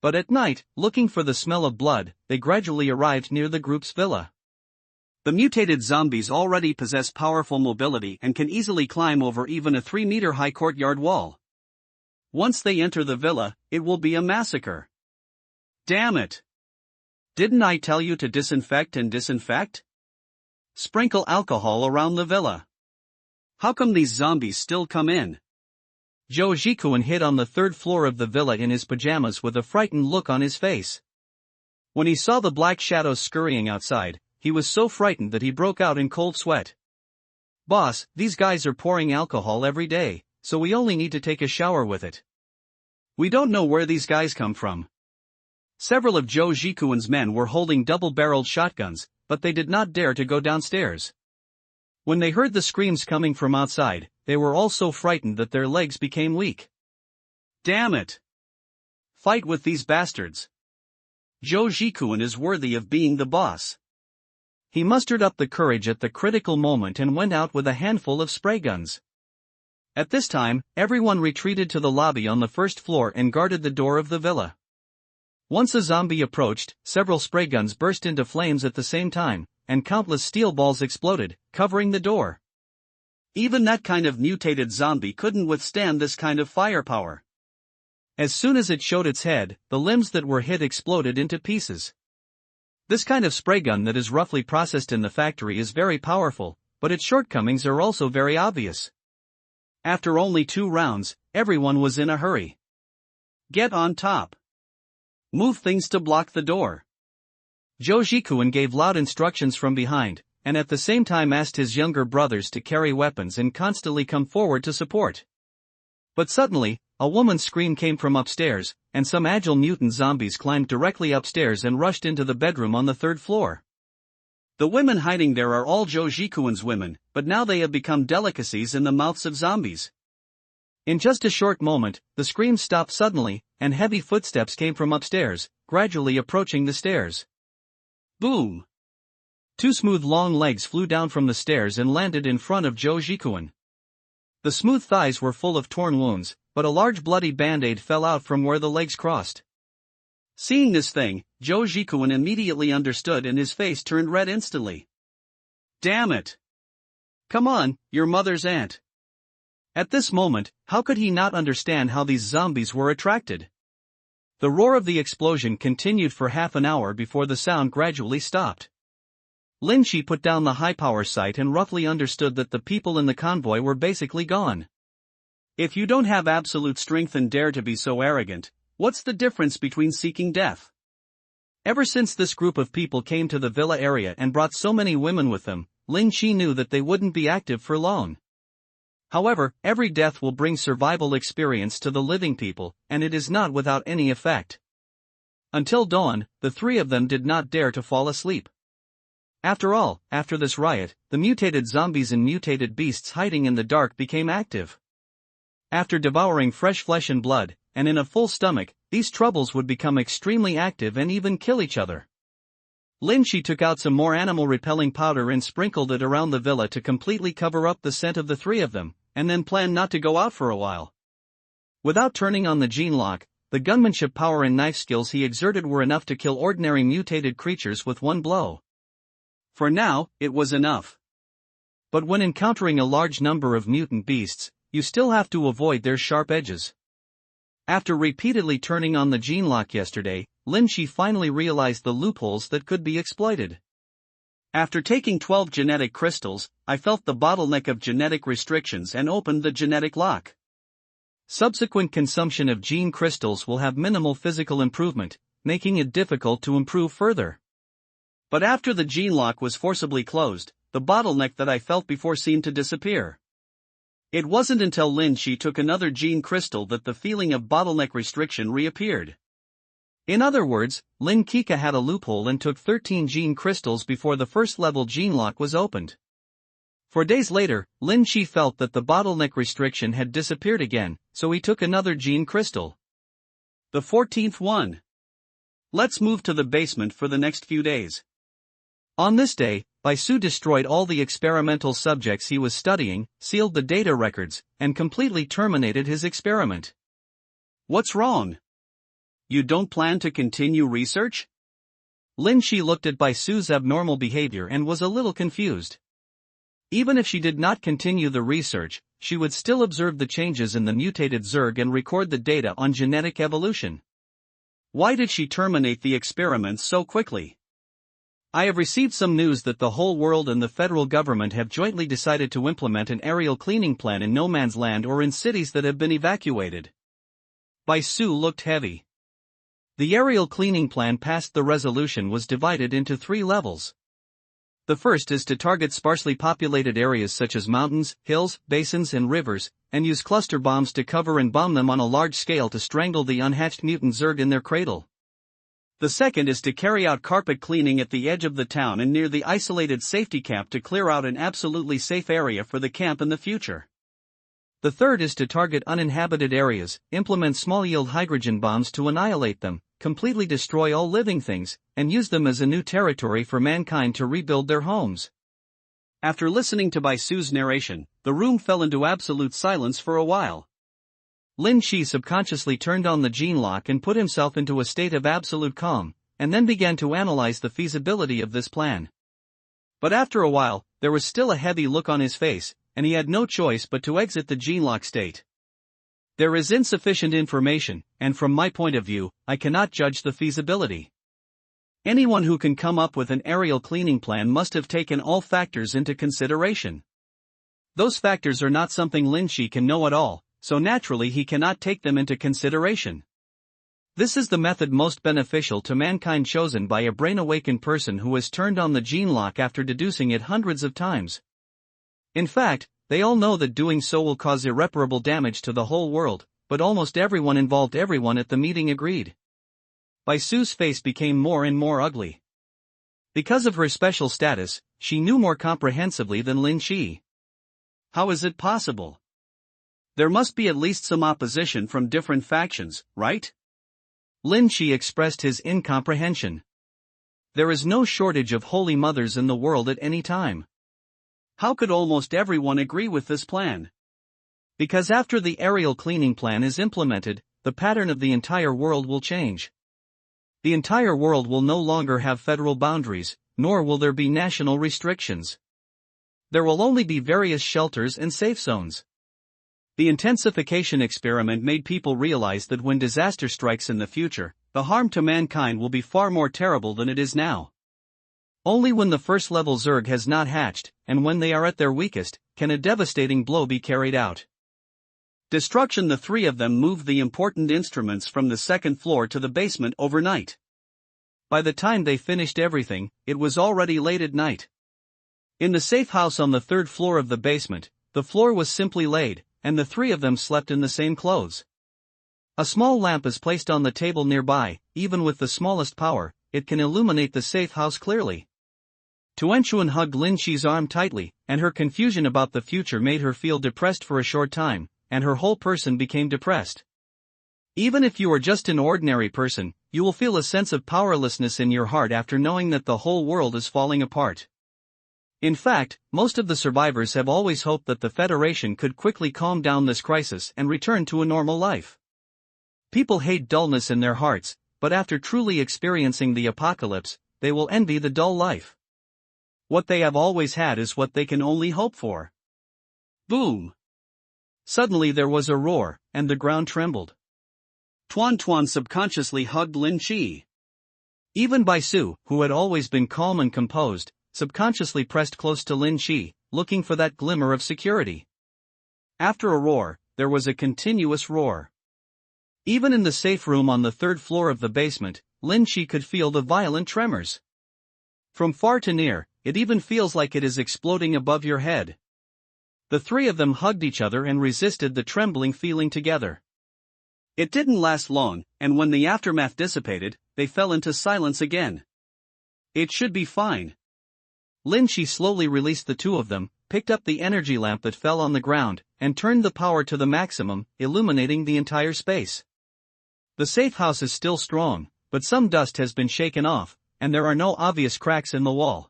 But at night, looking for the smell of blood, they gradually arrived near the group's villa. The mutated zombies already possess powerful mobility and can easily climb over even a 3-meter-high courtyard wall. Once they enter the villa, it will be a massacre. Damn it! Didn't I tell you to disinfect and disinfect? Sprinkle alcohol around the villa. How come these zombies still come in? Zhou Jikuan hid on the third floor of the villa in his pajamas with a frightened look on his face. When he saw the black shadows scurrying outside, he was so frightened that he broke out in cold sweat. Boss, these guys are pouring alcohol every day, so we only need to take a shower with it. We don't know where these guys come from. Several of Zhou Jikuan's men were holding double-barreled shotguns, but they did not dare to go downstairs. When they heard the screams coming from outside, they were all so frightened that their legs became weak. Damn it! Fight with these bastards. Zhou Jikuan is worthy of being the boss. He mustered up the courage at the critical moment and went out with a handful of spray guns. At this time, everyone retreated to the lobby on the first floor and guarded the door of the villa. Once a zombie approached, several spray guns burst into flames at the same time, and countless steel balls exploded, covering the door. Even that kind of mutated zombie couldn't withstand this kind of firepower. As soon as it showed its head, the limbs that were hit exploded into pieces. This kind of spray gun that is roughly processed in the factory is very powerful, but its shortcomings are also very obvious. After only 2 rounds, everyone was in a hurry. Get on top. Move things to block the door. Joe Jikuen gave loud instructions from behind, and at the same time asked his younger brothers to carry weapons and constantly come forward to support. But suddenly, a woman's scream came from upstairs, and some agile mutant zombies climbed directly upstairs and rushed into the bedroom on the third floor. The women hiding there are all Joe Jikuen's women, but now they have become delicacies in the mouths of zombies. In just a short moment, the screams stopped suddenly, and heavy footsteps came from upstairs, gradually approaching the stairs. Boom! 2 smooth long legs flew down from the stairs and landed in front of Joe Jikuen. The smooth thighs were full of torn wounds, but a large bloody band-aid fell out from where the legs crossed. Seeing this thing, Joe Jikuen immediately understood and his face turned red instantly. Damn it! Come on, your mother's aunt. At this moment, how could he not understand how these zombies were attracted? The roar of the explosion continued for half an hour before the sound gradually stopped. Lin Shi put down the high-power sight and roughly understood that the people in the convoy were basically gone. If you don't have absolute strength and dare to be so arrogant, what's the difference between seeking death? Ever since this group of people came to the villa area and brought so many women with them, Lin Shi knew that they wouldn't be active for long. However, every death will bring survival experience to the living people, and it is not without any effect. Until dawn, the 3 of them did not dare to fall asleep. After all, after this riot, the mutated zombies and mutated beasts hiding in the dark became active. After devouring fresh flesh and blood, and in a full stomach, these troubles would become extremely active and even kill each other. Lin Shi took out some more animal-repelling powder and sprinkled it around the villa to completely cover up the scent of the 3 of them, and then planned not to go out for a while. Without turning on the gene lock, the gunmanship power and knife skills he exerted were enough to kill ordinary mutated creatures with one blow. For now, it was enough. But when encountering a large number of mutant beasts, you still have to avoid their sharp edges. After repeatedly turning on the gene lock yesterday, Lin Shi finally realized the loopholes that could be exploited. After taking 12 genetic crystals, I felt the bottleneck of genetic restrictions and opened the genetic lock. Subsequent consumption of gene crystals will have minimal physical improvement, making it difficult to improve further. But after the gene lock was forcibly closed, the bottleneck that I felt before seemed to disappear. It wasn't until Lin Shi took another gene crystal that the feeling of bottleneck restriction reappeared. In other words, Lin Kika had a loophole and took 13 gene crystals before the first level gene lock was opened. 4 days later, Lin Shi felt that the bottleneck restriction had disappeared again, so he took another gene crystal. The 14th one. Let's move to the basement for the next few days. On this day, Baisu destroyed all the experimental subjects he was studying, sealed the data records, and completely terminated his experiment. What's wrong? You don't plan to continue research? Lin Shi looked at Baisu's abnormal behavior and was a little confused. Even if she did not continue the research, she would still observe the changes in the mutated Zerg and record the data on genetic evolution. Why did she terminate the experiments so quickly? I have received some news that the whole world and the federal government have jointly decided to implement an aerial cleaning plan in no man's land or in cities that have been evacuated. Baisu looked heavy. The aerial cleaning plan passed the resolution was divided into 3 levels. The first is to target sparsely populated areas such as mountains, hills, basins and rivers, and use cluster bombs to cover and bomb them on a large scale to strangle the unhatched mutant Zerg in their cradle. The second is to carry out carpet cleaning at the edge of the town and near the isolated safety camp to clear out an absolutely safe area for the camp in the future. The third is to target uninhabited areas, implement small-yield hydrogen bombs to annihilate them, completely destroy all living things, and use them as a new territory for mankind to rebuild their homes. After listening to Baisu's narration, the room fell into absolute silence for a while. Lin Shi subconsciously turned on the gene lock and put himself into a state of absolute calm, and then began to analyze the feasibility of this plan. But after a while, there was still a heavy look on his face, and he had no choice but to exit the gene lock state. There is insufficient information, and from my point of view, I cannot judge the feasibility. Anyone who can come up with an aerial cleaning plan must have taken all factors into consideration. Those factors are not something Lin Shi can know at all, so naturally he cannot take them into consideration. This is the method most beneficial to mankind, chosen by a brain-awakened person who has turned on the gene lock after deducing it hundreds of times. In fact, they all know that doing so will cause irreparable damage to the whole world, but almost everyone involved, everyone at the meeting, agreed. Bai Su's face became more and more ugly. Because of her special status, she knew more comprehensively than Lin Shi. How is it possible? There must be at least some opposition from different factions, right? Lin Shi expressed his incomprehension. There is no shortage of holy mothers in the world at any time. How could almost everyone agree with this plan? Because after the aerial cleaning plan is implemented, the pattern of the entire world will change. The entire world will no longer have federal boundaries, nor will there be national restrictions. There will only be various shelters and safe zones. The intensification experiment made people realize that when disaster strikes in the future, the harm to mankind will be far more terrible than it is now. Only when the first level Zerg has not hatched, and when they are at their weakest, can a devastating blow be carried out. Destruction. The three of them moved the important instruments from the second floor to the basement overnight. By the time they finished everything, it was already late at night. In the safe house on the third floor of the basement, the floor was simply laid, and the three of them slept in the same clothes. A small lamp is placed on the table nearby. Even with the smallest power, it can illuminate the safe house clearly. Tuanchuan hugged Lin Shi's arm tightly, and her confusion about the future made her feel depressed for a short time, and her whole person became depressed. Even if you are just an ordinary person, you will feel a sense of powerlessness in your heart after knowing that the whole world is falling apart. In fact, most of the survivors have always hoped that the Federation could quickly calm down this crisis and return to a normal life. People hate dullness in their hearts, but after truly experiencing the apocalypse, they will envy the dull life. What they have always had is what they can only hope for. Boom! Suddenly there was a roar, and the ground trembled. Tuan subconsciously hugged Lin Shi. Even Bai Su, who had always been calm and composed, subconsciously pressed close to Lin Shi, looking for that glimmer of security. After a roar, there was a continuous roar. Even in the safe room on the third floor of the basement, Lin Shi could feel the violent tremors. From far to near, it even feels like it is exploding above your head. The three of them hugged each other and resisted the trembling feeling together. It didn't last long, and when the aftermath dissipated, they fell into silence again. It should be fine. Lin Shi slowly released the two of them, picked up the energy lamp that fell on the ground, and turned the power to the maximum, illuminating the entire space. The safe house is still strong, but some dust has been shaken off, and there are no obvious cracks in the wall.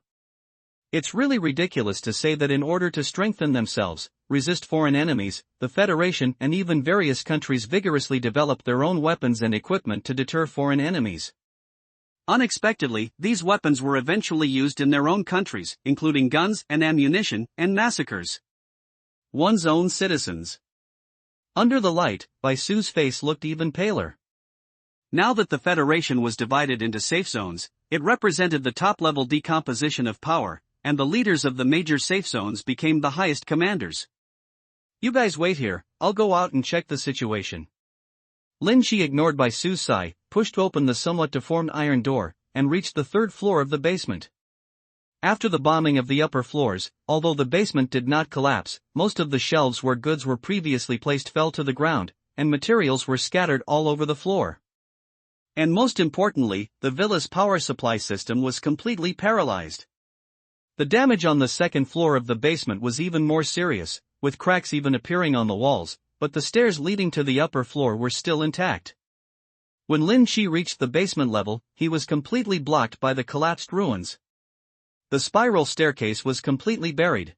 It's really ridiculous to say that in order to strengthen themselves, resist foreign enemies, the Federation and even various countries vigorously develop their own weapons and equipment to deter foreign enemies. Unexpectedly, these weapons were eventually used in their own countries, including guns and ammunition, and massacres. One's own citizens. Under the light, Bai Su's face looked even paler. Now that the Federation was divided into safe zones, it represented the top-level decomposition of power, and the leaders of the major safe zones became the highest commanders. You guys wait here, I'll go out and check the situation. Lin Shi ignored Bai Su's sigh, pushed open the somewhat deformed iron door, and reached the third floor of the basement. After the bombing of the upper floors, although the basement did not collapse, most of the shelves where goods were previously placed fell to the ground, and materials were scattered all over the floor. And most importantly, the villa's power supply system was completely paralyzed. The damage on the second floor of the basement was even more serious, with cracks even appearing on the walls, but the stairs leading to the upper floor were still intact. When Lin Shi reached the basement level, he was completely blocked by the collapsed ruins. The spiral staircase was completely buried.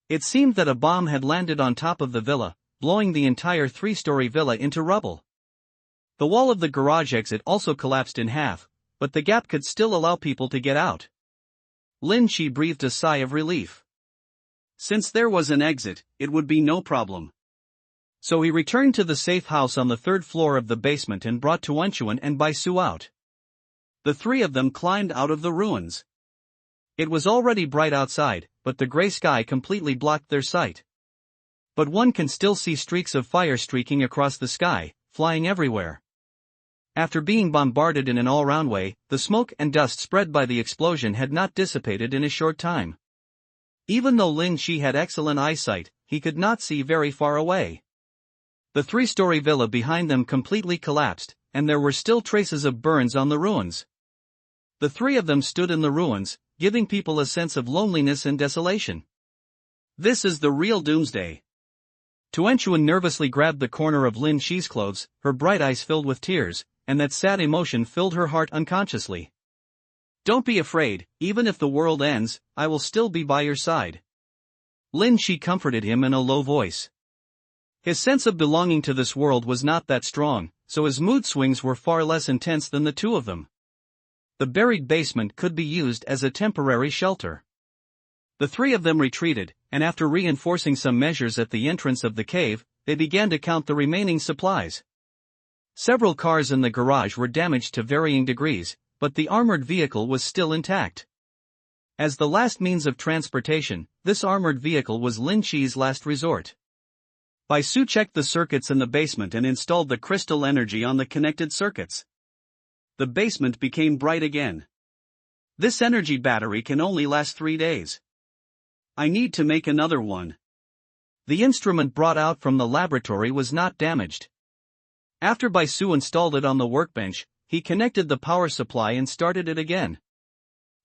It seemed that a bomb had landed on top of the villa, blowing the entire three-story villa into rubble. The wall of the garage exit also collapsed in half, but the gap could still allow people to get out. Lin Shi breathed a sigh of relief. Since there was an exit, it would be no problem. So he returned to the safe house on the third floor of the basement and brought Tuanchuan and Bai Su out. The three of them climbed out of the ruins. It was already bright outside, but the gray sky completely blocked their sight. But one can still see streaks of fire streaking across the sky, flying everywhere. After being bombarded in an all-round way, the smoke and dust spread by the explosion had not dissipated in a short time. Even though Lin Shi had excellent eyesight, he could not see very far away. The three-story villa behind them completely collapsed, and there were still traces of burns on the ruins. The three of them stood in the ruins, giving people a sense of loneliness and desolation. This is the real doomsday. Tuanchuan nervously grabbed the corner of Lin Shi's clothes, her bright eyes filled with tears, and that sad emotion filled her heart unconsciously. Don't be afraid, even if the world ends, I will still be by your side. Lin Shi comforted him in a low voice. His sense of belonging to this world was not that strong, so his mood swings were far less intense than the two of them. The buried basement could be used as a temporary shelter. The three of them retreated, and after reinforcing some measures at the entrance of the cave, they began to count the remaining supplies. Several cars in the garage were damaged to varying degrees, but the armored vehicle was still intact. As the last means of transportation, this armored vehicle was Lin Shi's last resort. Bai Su checked the circuits in the basement and installed the crystal energy on the connected circuits. The basement became bright again. This energy battery can only last 3 days. I need to make another one. The instrument brought out from the laboratory was not damaged. After Bai Su installed it on the workbench, he connected the power supply and started it again.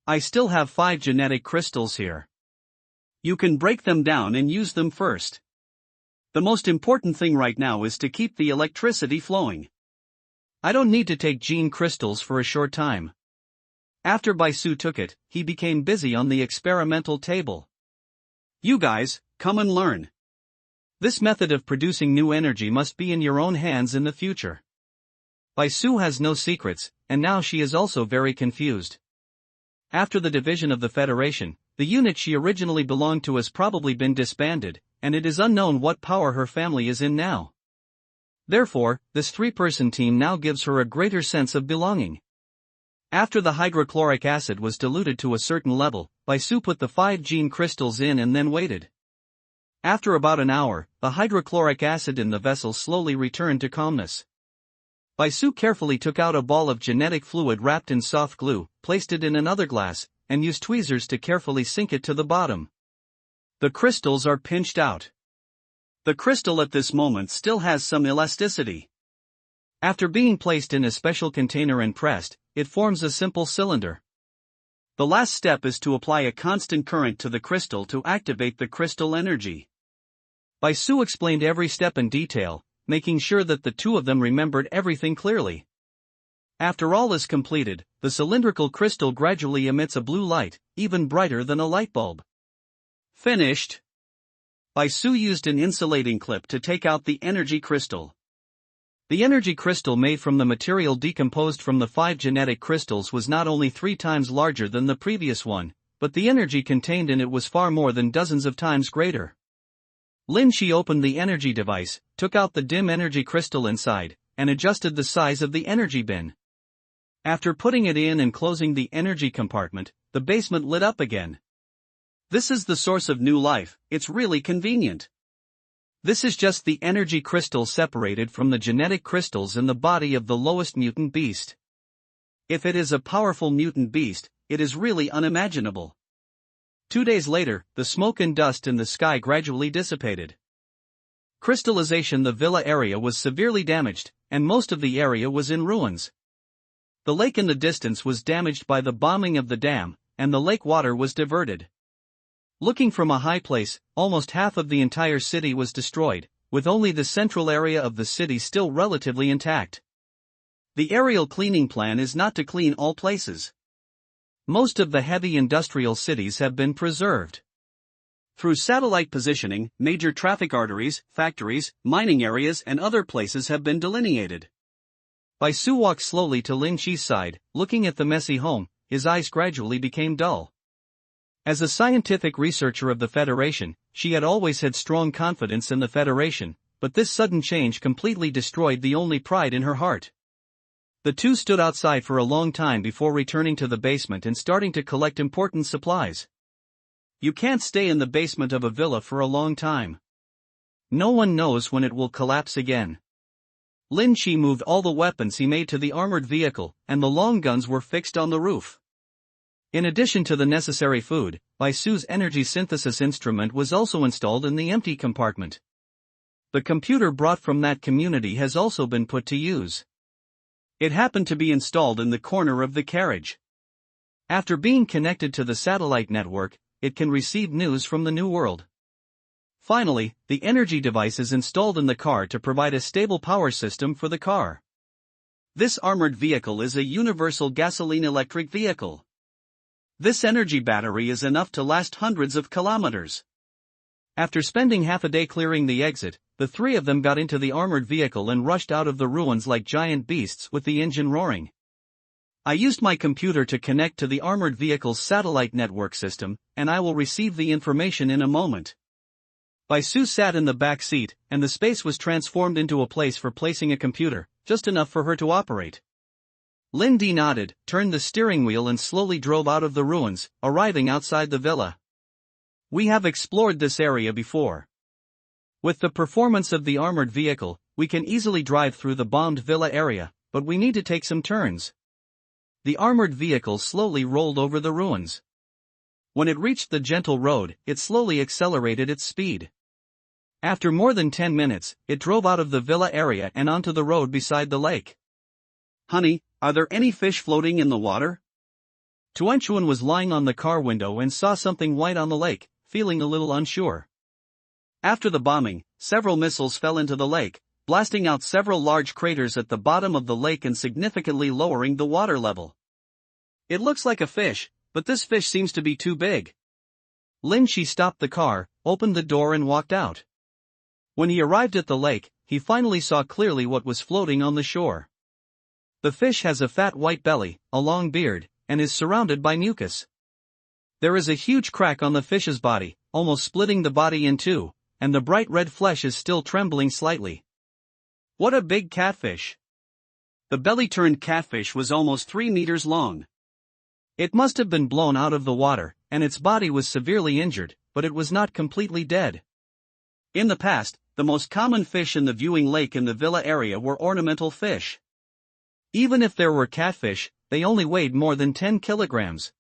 I still have 5 genetic crystals here. You can break them down and use them first. The most important thing right now is to keep the electricity flowing. I don't need to take gene crystals for a short time. After Bai Su took it, he became busy on the experimental table. You guys, come and learn. This method of producing new energy must be in your own hands in the future. Bai Su has no secrets, and now she is also very confused. After the division of the Federation, the unit she originally belonged to has probably been disbanded, and it is unknown what power her family is in now. Therefore, this 3-person team now gives her a greater sense of belonging. After the hydrochloric acid was diluted to a certain level, Bai Su put the 5 gene crystals in and then waited. After about an hour, the hydrochloric acid in the vessel slowly returned to calmness. Bai Su carefully took out a ball of genetic fluid wrapped in soft glue, placed it in another glass, and used tweezers to carefully sink it to the bottom. The crystals are pinched out. The crystal at this moment still has some elasticity. After being placed in a special container and pressed, it forms a simple cylinder. The last step is to apply a constant current to the crystal to activate the crystal energy. Bai Su explained every step in detail, making sure that the two of them remembered everything clearly. After all is completed, the cylindrical crystal gradually emits a blue light, even brighter than a light bulb. Finished. Bai Su used an insulating clip to take out the energy crystal. The energy crystal made from the material decomposed from the 5 genetic crystals was not only 3 times larger than the previous one, but the energy contained in it was far more than dozens of times greater. Lin Shi opened the energy device, took out the dim energy crystal inside, and adjusted the size of the energy bin. After putting it in and closing the energy compartment, the basement lit up again. This is the source of new life, it's really convenient. This is just the energy crystal separated from the genetic crystals in the body of the lowest mutant beast. If it is a powerful mutant beast, it is really unimaginable. 2 days later, the smoke and dust in the sky gradually dissipated. Crystallization. The villa area was severely damaged, and most of the area was in ruins. The lake in the distance was damaged by the bombing of the dam, and the lake water was diverted. Looking from a high place, almost half of the entire city was destroyed, with only the central area of the city still relatively intact. The aerial cleaning plan is not to clean all places. Most of the heavy industrial cities have been preserved. Through satellite positioning, major traffic arteries, factories, mining areas and other places have been delineated. Bai Su walked slowly to Lin Shi's side, looking at the messy home, his eyes gradually became dull. As a scientific researcher of the Federation, she had always had strong confidence in the Federation, but this sudden change completely destroyed the only pride in her heart. The two stood outside for a long time before returning to the basement and starting to collect important supplies. You can't stay in the basement of a villa for a long time. No one knows when it will collapse again. Lin Chi moved all the weapons he made to the armored vehicle, and the long guns were fixed on the roof. In addition to the necessary food, Bai Su's energy synthesis instrument was also installed in the empty compartment. The computer brought from that community has also been put to use. It happened to be installed in the corner of the carriage. After being connected to the satellite network, it can receive news from the new world. Finally, the energy device is installed in the car to provide a stable power system for the car. This armored vehicle is a universal gasoline-electric vehicle. This energy battery is enough to last hundreds of kilometers. After spending half a day clearing the exit, the three of them got into the armored vehicle and rushed out of the ruins like giant beasts with the engine roaring. I used my computer to connect to the armored vehicle's satellite network system, and I will receive the information in a moment. Bai Su sat in the back seat, and the space was transformed into a place for placing a computer, just enough for her to operate. Lin Di nodded, turned the steering wheel and slowly drove out of the ruins, arriving outside the villa. We have explored this area before. With the performance of the armored vehicle, we can easily drive through the bombed villa area, but we need to take some turns. The armored vehicle slowly rolled over the ruins. When it reached the gentle road, it slowly accelerated its speed. After more than 10 minutes, it drove out of the villa area and onto the road beside the lake. Honey, are there any fish floating in the water? Tuanchuan was lying on the car window and saw something white on the lake, feeling a little unsure. After the bombing, several missiles fell into the lake, blasting out several large craters at the bottom of the lake and significantly lowering the water level. It looks like a fish, but this fish seems to be too big. Lin Chi stopped the car, opened the door and walked out. When he arrived at the lake, he finally saw clearly what was floating on the shore. The fish has a fat white belly, a long beard, and is surrounded by mucus. There is a huge crack on the fish's body, almost splitting the body in two, and the bright red flesh is still trembling slightly. What a big catfish! The belly-turned catfish was almost 3 meters long. It must have been blown out of the water, and its body was severely injured, but it was not completely dead. In the past, the most common fish in the viewing lake in the villa area were ornamental fish. Even if there were catfish, they only weighed more than 10 kilograms.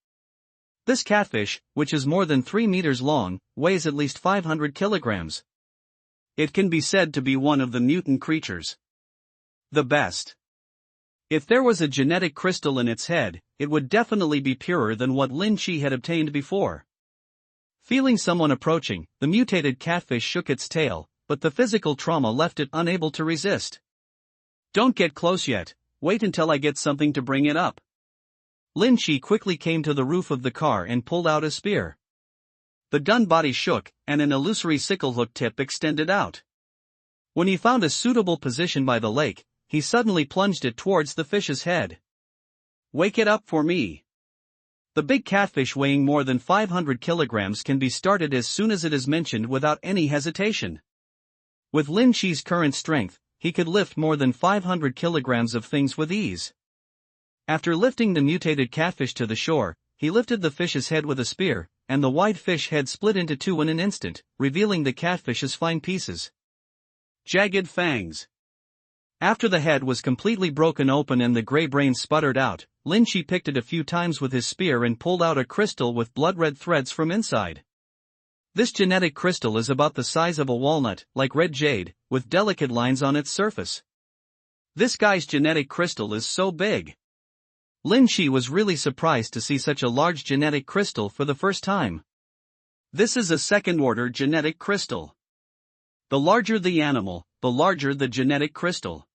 This catfish, which is more than 3 meters long, weighs at least 500 kilograms. It can be said to be one of the mutant creatures. The best. If there was a genetic crystal in its head, it would definitely be purer than what Lin Chi had obtained before. Feeling someone approaching, the mutated catfish shook its tail, but the physical trauma left it unable to resist. Don't get close yet, wait until I get something to bring it up. Lin Chi quickly came to the roof of the car and pulled out a spear. The gun body shook, and an illusory sickle hook tip extended out. When he found a suitable position by the lake, he suddenly plunged it towards the fish's head. Wake it up for me. The big catfish weighing more than 500 kilograms can be started as soon as it is mentioned without any hesitation. With Lin Chi's current strength, he could lift more than 500 kilograms of things with ease. After lifting the mutated catfish to the shore, he lifted the fish's head with a spear, and the wide fish head split into two in an instant, revealing the catfish's fine pieces. Jagged fangs. After the head was completely broken open and the gray brain sputtered out, Lin Chi picked it a few times with his spear and pulled out a crystal with blood-red threads from inside. This genetic crystal is about the size of a walnut, like red jade, with delicate lines on its surface. This guy's genetic crystal is so big. Lin Chi was really surprised to see such a large genetic crystal for the first time. This is a second-order genetic crystal. The larger the animal, the larger the genetic crystal.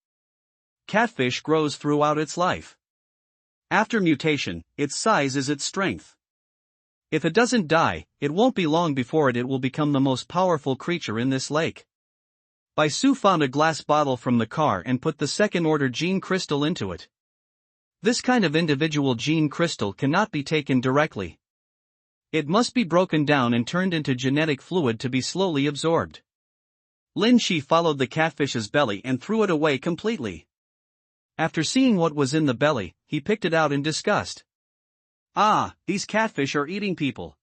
Catfish grows throughout its life. After mutation, its size is its strength. If it doesn't die, it won't be long before it will become the most powerful creature in this lake. Bai Su found a glass bottle from the car and put the second-order gene crystal into it. This kind of individual gene crystal cannot be taken directly. It must be broken down and turned into genetic fluid to be slowly absorbed. Lin Chi followed the catfish's belly and threw it away completely. After seeing what was in the belly, he picked it out in disgust. Ah, these catfish are eating people.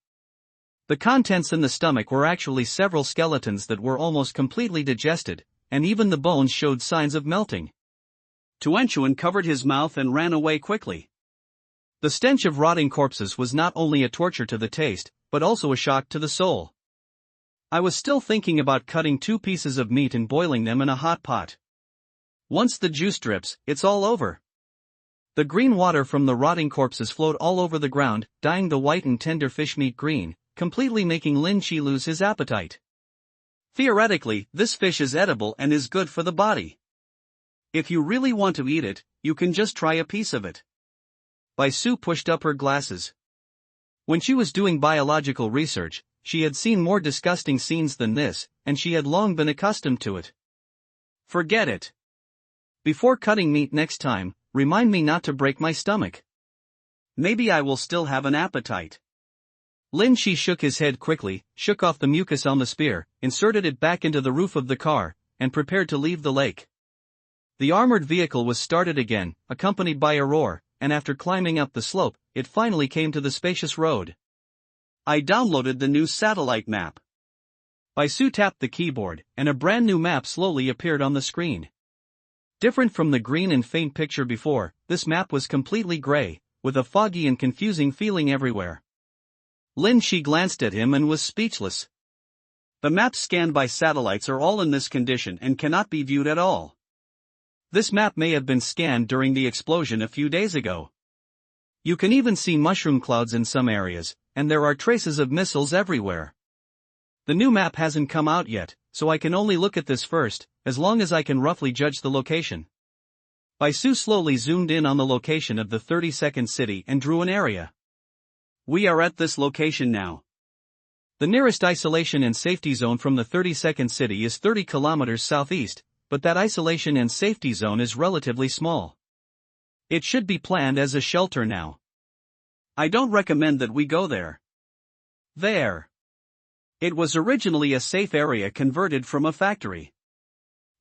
The contents in the stomach were actually several skeletons that were almost completely digested, and even the bones showed signs of melting. Tuanchuan covered his mouth and ran away quickly. The stench of rotting corpses was not only a torture to the taste, but also a shock to the soul. I was still thinking about cutting 2 pieces of meat and boiling them in a hot pot. Once the juice drips, it's all over. The green water from the rotting corpses flowed all over the ground, dyeing the white and tender fish meat green, completely making Lin Chi lose his appetite. Theoretically, this fish is edible and is good for the body. If you really want to eat it, you can just try a piece of it. Bai Su pushed up her glasses. When she was doing biological research, she had seen more disgusting scenes than this, and she had long been accustomed to it. Forget it. Before cutting meat next time, remind me not to break my stomach. Maybe I will still have an appetite. Lin Chi shook his head quickly, shook off the mucus on the spear, inserted it back into the roof of the car, and prepared to leave the lake. The armored vehicle was started again, accompanied by a roar, and after climbing up the slope, it finally came to the spacious road. I downloaded the new satellite map. Bai Su tapped the keyboard, and a brand new map slowly appeared on the screen. Different from the green and faint picture before, this map was completely gray, with a foggy and confusing feeling everywhere. Lin Chi glanced at him and was speechless. The maps scanned by satellites are all in this condition and cannot be viewed at all. This map may have been scanned during the explosion a few days ago. You can even see mushroom clouds in some areas, and there are traces of missiles everywhere. The new map hasn't come out yet, so I can only look at this first, as long as I can roughly judge the location. Bai Su slowly zoomed in on the location of the 32nd city and drew an area. We are at this location now. The nearest isolation and safety zone from the 32nd city is 30 kilometers southeast, but that isolation and safety zone is relatively small. It should be planned as a shelter now. I don't recommend that we go there. There. It was originally a safe area converted from a factory.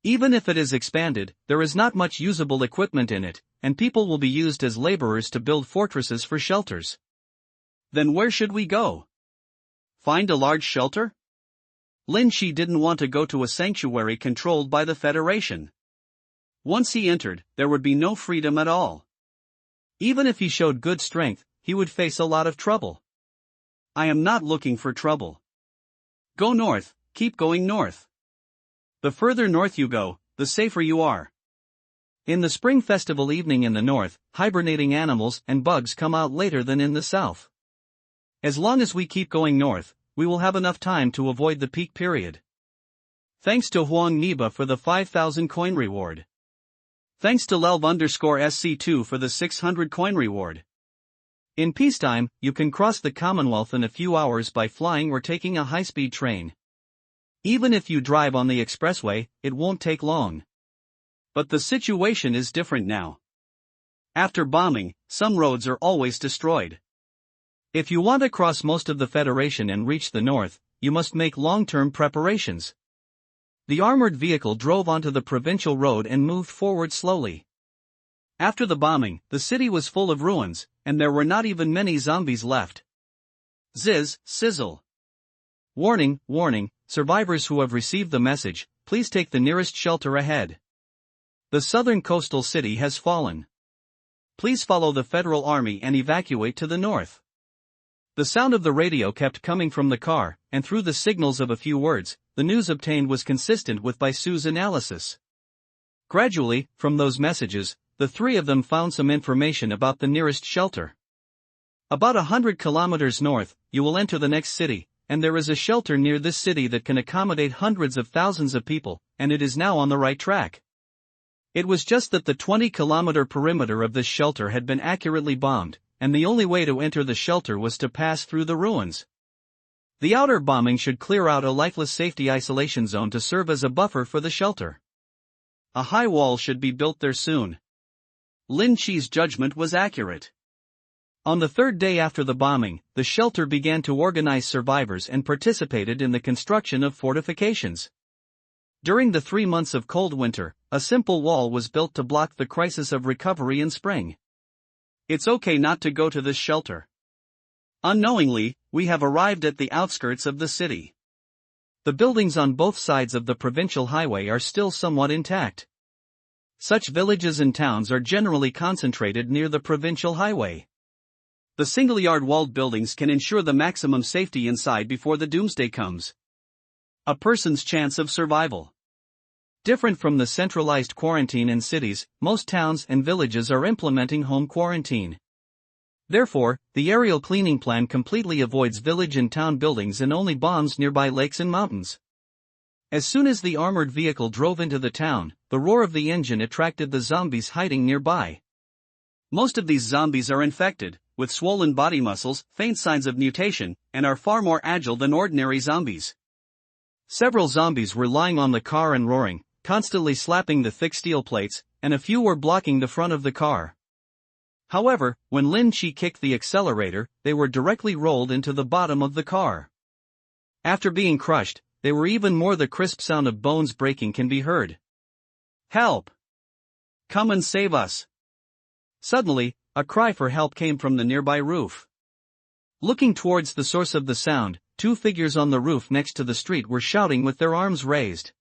Even if it is expanded, there is not much usable equipment in it, and people will be used as laborers to build fortresses for shelters. Then where should we go? Find a large shelter? Lin Chi didn't want to go to a sanctuary controlled by the Federation. Once he entered, there would be no freedom at all. Even if he showed good strength, he would face a lot of trouble. I am not looking for trouble. Go north, keep going north. The further north you go, the safer you are. In the spring festival evening in the north, hibernating animals and bugs come out later than in the south. As long as we keep going north, we will have enough time to avoid the peak period. Thanks to Huang Niba for the 5,000 coin reward. Thanks to Lelv_SC2 for the 600 coin reward. In peacetime, you can cross the Commonwealth in a few hours by flying or taking a high-speed train. Even if you drive on the expressway, it won't take long. But the situation is different now. After bombing, some roads are always destroyed. If you want to cross most of the Federation and reach the north, you must make long-term preparations. The armored vehicle drove onto the provincial road and moved forward slowly. After the bombing, the city was full of ruins, and there were not even many zombies left. Ziz, sizzle. Warning, warning, survivors who have received the message, please take the nearest shelter ahead. The southern coastal city has fallen. Please follow the Federal Army and evacuate to the north. The sound of the radio kept coming from the car, and through the signals of a few words, the news obtained was consistent with Bai Su's analysis. Gradually, from those messages, the three of them found some information about the nearest shelter. About 100 kilometers north, you will enter the next city, and there is a shelter near this city that can accommodate hundreds of thousands of people, and it is now on the right track. It was just that the 20-kilometer perimeter of this shelter had been accurately bombed, and the only way to enter the shelter was to pass through the ruins. The outer bombing should clear out a lifeless safety isolation zone to serve as a buffer for the shelter. A high wall should be built there soon. Lin Chi's judgment was accurate. On the third day after the bombing, the shelter began to organize survivors and participated in the construction of fortifications. During the 3 months of cold winter, a simple wall was built to block the crisis of recovery in spring. It's okay not to go to this shelter. Unknowingly, we have arrived at the outskirts of the city. The buildings on both sides of the provincial highway are still somewhat intact. Such villages and towns are generally concentrated near the provincial highway. The single-yard walled buildings can ensure the maximum safety inside before the doomsday comes. A person's chance of survival. Different from the centralized quarantine in cities, most towns and villages are implementing home quarantine. Therefore, the aerial cleaning plan completely avoids village and town buildings and only bombs nearby lakes and mountains. As soon as the armored vehicle drove into the town, the roar of the engine attracted the zombies hiding nearby. Most of these zombies are infected, with swollen body muscles, faint signs of mutation, and are far more agile than ordinary zombies. Several zombies were lying on the car and roaring, constantly slapping the thick steel plates, and a few were blocking the front of the car. However, when Lin Chi kicked the accelerator, they were directly rolled into the bottom of the car. After being crushed, they were even more. The crisp sound of bones breaking can be heard. Help! Come and save us! Suddenly, a cry for help came from the nearby roof. Looking towards the source of the sound, two figures on the roof next to the street were shouting with their arms raised.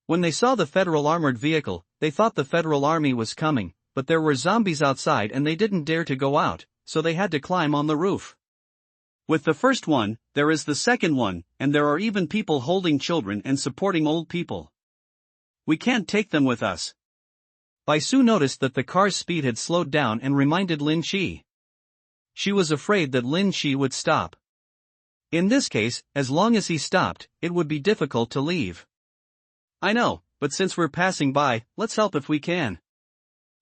When they saw the federal armored vehicle, they thought the federal army was coming, but there were zombies outside and they didn't dare to go out, so they had to climb on the roof. With the first one, there is the second one, and there are even people holding children and supporting old people. We can't take them with us. Bai Su noticed that the car's speed had slowed down and reminded Lin Chi. She was afraid that Lin Chi would stop. In this case, as long as he stopped, it would be difficult to leave. I know, but since we're passing by, let's help if we can.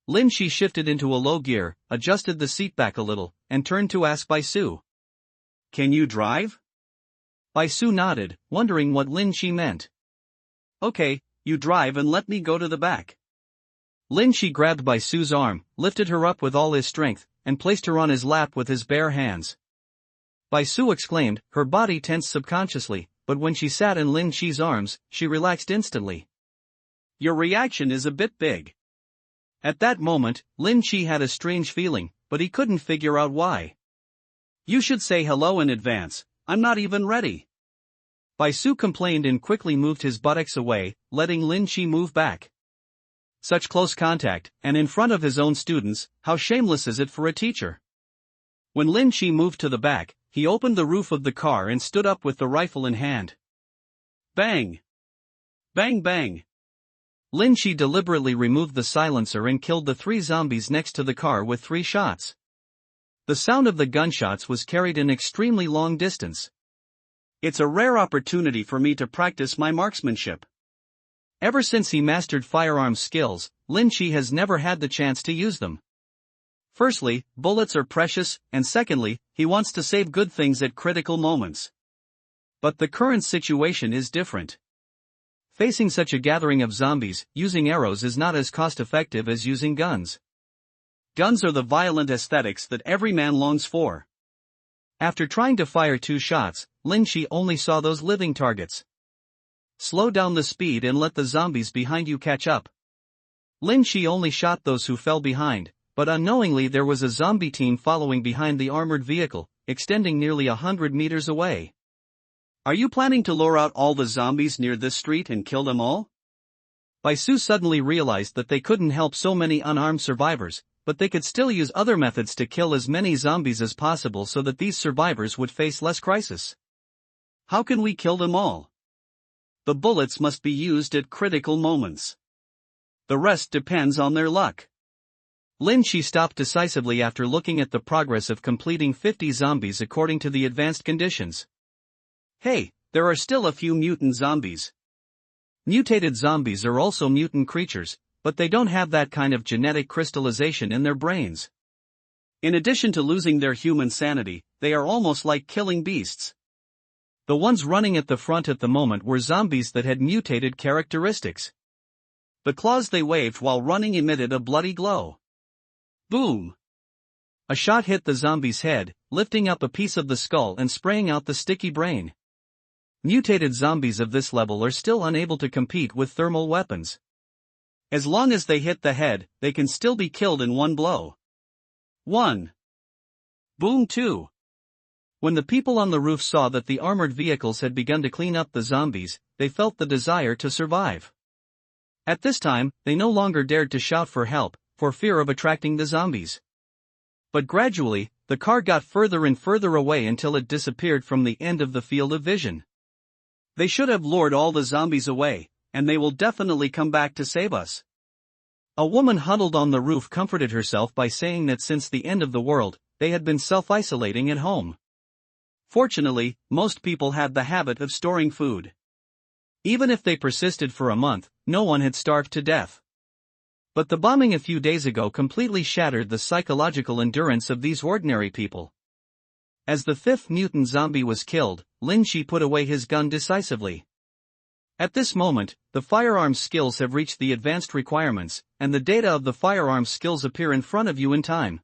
Lin Chi shifted into a low gear, adjusted the seat back a little, and turned to ask Bai Su. Can you drive? Bai Su nodded, wondering what Lin Chi meant. Okay, you drive and let me go to the back. Lin Chi grabbed Bai Su's arm, lifted her up with all his strength, and placed her on his lap with his bare hands. Bai Su exclaimed, her body tensed subconsciously, but when she sat in Lin Chi's arms, she relaxed instantly. Your reaction is a bit big. At that moment, Lin Chi had a strange feeling, but he couldn't figure out why. You should say hello in advance, I'm not even ready. Bai Su complained and quickly moved his buttocks away, letting Lin Chi move back. Such close contact, and in front of his own students, how shameless is it for a teacher? When Lin Chi moved to the back, he opened the roof of the car and stood up with the rifle in hand. Bang! Bang bang! Lin Chi deliberately removed the silencer and killed the 3 zombies next to the car with 3 shots. The sound of the gunshots was carried an extremely long distance. It's a rare opportunity for me to practice my marksmanship. Ever since he mastered firearms skills, Lin Chi has never had the chance to use them. Firstly, bullets are precious, and secondly, he wants to save good things at critical moments. But the current situation is different. Facing such a gathering of zombies, using arrows is not as cost-effective as using guns. Guns are the violent aesthetics that every man longs for. After trying to fire 2 shots, Lin Chi only saw those living targets. Slow down the speed and let the zombies behind you catch up. Lin Chi only shot those who fell behind, but unknowingly there was a zombie team following behind the armored vehicle, extending nearly 100 meters away. Are you planning to lure out all the zombies near this street and kill them all? Bai Su suddenly realized that they couldn't help so many unarmed survivors, but they could still use other methods to kill as many zombies as possible so that these survivors would face less crisis. How can we kill them all? The bullets must be used at critical moments. The rest depends on their luck. Lin Chi stopped decisively after looking at the progress of completing 50 zombies according to the advanced conditions. Hey, there are still a few mutant zombies. Mutated zombies are also mutant creatures, but they don't have that kind of genetic crystallization in their brains. In addition to losing their human sanity, they are almost like killing beasts. The ones running at the front at the moment were zombies that had mutated characteristics. The claws they waved while running emitted a bloody glow. Boom! A shot hit the zombie's head, lifting up a piece of the skull and spraying out the sticky brain. Mutated zombies of this level are still unable to compete with thermal weapons. As long as they hit the head, they can still be killed in one blow. 1. Boom 2. When the people on the roof saw that the armored vehicles had begun to clean up the zombies, they felt the desire to survive. At this time, they no longer dared to shout for help, for fear of attracting the zombies. But gradually, the car got further and further away until it disappeared from the end of the field of vision. They should have lured all the zombies away, and they will definitely come back to save us. A woman huddled on the roof comforted herself by saying that since the end of the world, they had been self-isolating at home. Fortunately, most people had the habit of storing food. Even if they persisted for a month, no one had starved to death. But the bombing a few days ago completely shattered the psychological endurance of these ordinary people. As the fifth mutant zombie was killed, Lin Shi put away his gun decisively. At this moment, the firearms skills have reached the advanced requirements, and the data of the firearms skills appear in front of you in time.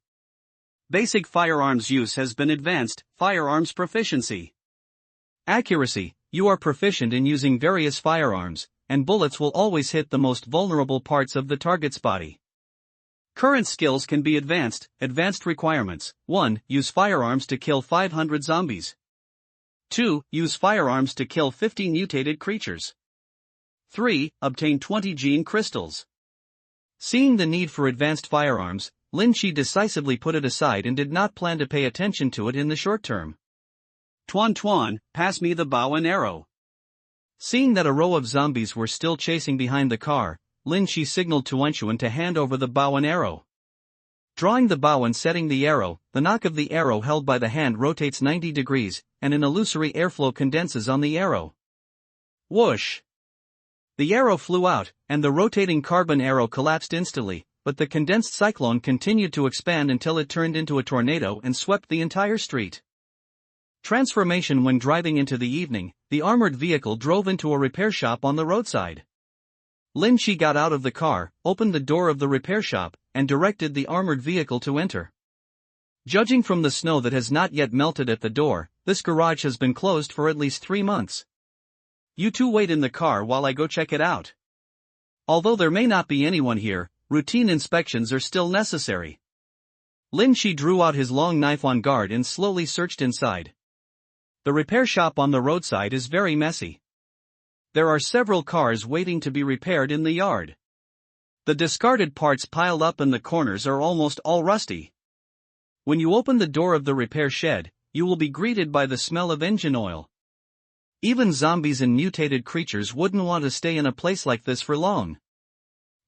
Basic firearms use has been advanced, firearms proficiency. Accuracy, you are proficient in using various firearms, and bullets will always hit the most vulnerable parts of the target's body. Current skills can be advanced, advanced requirements. 1. Use firearms to kill 500 zombies. 2. Use firearms to kill 50 mutated creatures. 3. Obtain 20 gene crystals. Seeing the need for advanced firearms, Lin Shi decisively put it aside and did not plan to pay attention to it in the short term. Tuan Tuan, pass me the bow and arrow. Seeing that a row of zombies were still chasing behind the car, Lin Shi signaled to Wenchuan to hand over the bow and arrow. Drawing the bow and setting the arrow, the knock of the arrow held by the hand rotates 90 degrees, and an illusory airflow condenses on the arrow. Whoosh! The arrow flew out, and the rotating carbon arrow collapsed instantly, but the condensed cyclone continued to expand until it turned into a tornado and swept the entire street. Transformation. When driving into the evening, the armored vehicle drove into a repair shop on the roadside. Lin Shi got out of the car, opened the door of the repair shop, and directed the armored vehicle to enter. Judging from the snow that has not yet melted at the door, this garage has been closed for at least 3 months. You two wait in the car while I go check it out. Although there may not be anyone here, routine inspections are still necessary. Lin Shi drew out his long knife on guard and slowly searched inside. The repair shop on the roadside is very messy. There are several cars waiting to be repaired in the yard. The discarded parts piled up in the corners are almost all rusty. When you open the door of the repair shed, you will be greeted by the smell of engine oil. Even zombies and mutated creatures wouldn't want to stay in a place like this for long.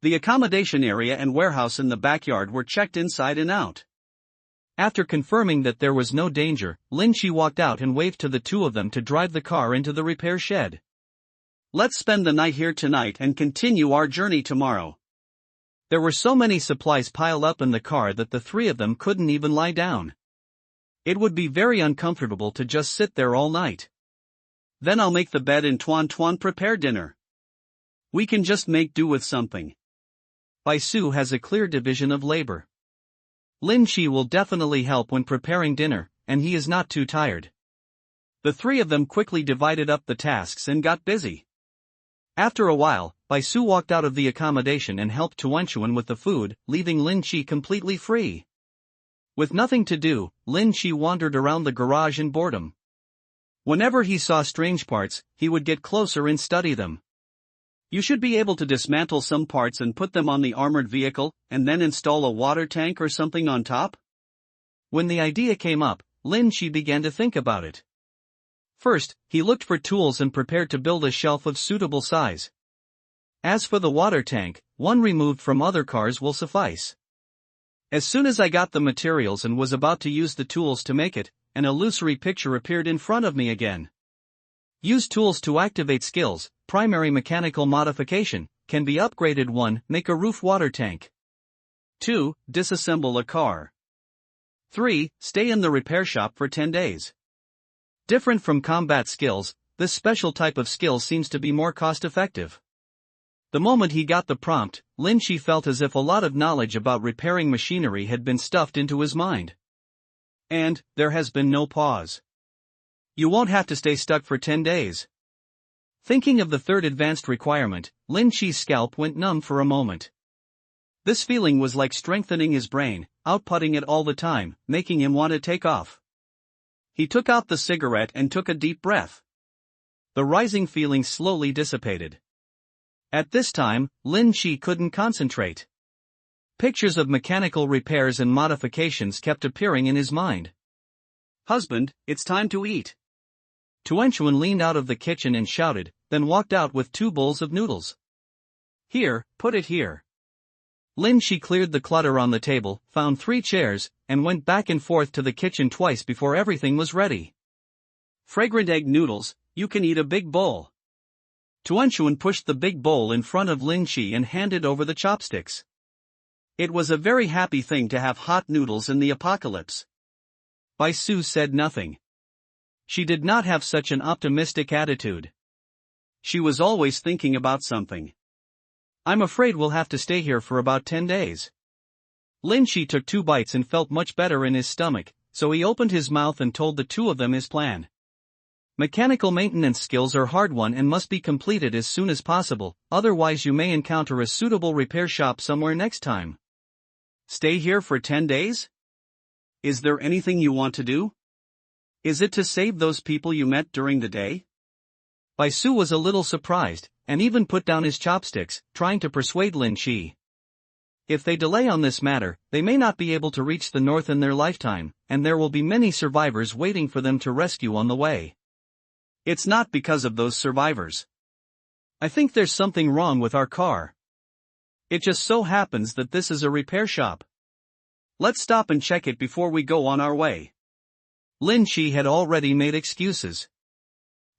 The accommodation area and warehouse in the backyard were checked inside and out. After confirming that there was no danger, Lin Shi walked out and waved to the two of them to drive the car into the repair shed. Let's spend the night here tonight and continue our journey tomorrow. There were so many supplies piled up in the car that the three of them couldn't even lie down. It would be very uncomfortable to just sit there all night. Then I'll make the bed and Tuan Tuan prepare dinner. We can just make do with something. Bai Su has a clear division of labor. Lin Shi will definitely help when preparing dinner, and he is not too tired. The three of them quickly divided up the tasks and got busy. After a while, Bai Su walked out of the accommodation and helped Wenchuan with the food, leaving Lin Shi completely free. With nothing to do, Lin Shi wandered around the garage in boredom. Whenever he saw strange parts, he would get closer and study them. You should be able to dismantle some parts and put them on the armored vehicle, and then install a water tank or something on top? When the idea came up, Lin Shi began to think about it. First, he looked for tools and prepared to build a shelf of suitable size. As for the water tank, one removed from other cars will suffice. As soon as I got the materials and was about to use the tools to make it, an illusory picture appeared in front of me again. Use tools to activate skills. Primary mechanical modification can be upgraded. 1. Make a roof water tank. 2. Disassemble a car. 3. Stay in the repair shop for 10 days. Different from combat skills, this special type of skill seems to be more cost-effective. The moment he got the prompt, Lin Shi felt as if a lot of knowledge about repairing machinery had been stuffed into his mind. And there has been no pause. You won't have to stay stuck for 10 days. Thinking of the third advanced requirement, Lin Shi's scalp went numb for a moment. This feeling was like strengthening his brain, outputting it all the time, making him want to take off. He took out the cigarette and took a deep breath. The rising feeling slowly dissipated. At this time, Lin Shi couldn't concentrate. Pictures of mechanical repairs and modifications kept appearing in his mind. Husband, it's time to eat. Tuanchuan leaned out of the kitchen and shouted, then walked out with 2 bowls of noodles. Here, put it here. Lin Shi cleared the clutter on the table, found 3 chairs, and went back and forth to the kitchen twice before everything was ready. Fragrant egg noodles, you can eat a big bowl. Tuanchuan pushed the big bowl in front of Lin Shi and handed over the chopsticks. It was a very happy thing to have hot noodles in the apocalypse. Bai Su said nothing. She did not have such an optimistic attitude. She was always thinking about something. I'm afraid we'll have to stay here for about 10 days. Lin Shi took 2 bites and felt much better in his stomach, so he opened his mouth and told the 2 of them his plan. Mechanical maintenance skills are hard won and must be completed as soon as possible, otherwise you may encounter a suitable repair shop somewhere next time. Stay here for 10 days? Is there anything you want to do? Is it to save those people you met during the day? Bai Su was a little surprised, and even put down his chopsticks, trying to persuade Lin Shi. If they delay on this matter, they may not be able to reach the north in their lifetime, and there will be many survivors waiting for them to rescue on the way. It's not because of those survivors. I think there's something wrong with our car. It just so happens that this is a repair shop. Let's stop and check it before we go on our way. Lin Shi had already made excuses.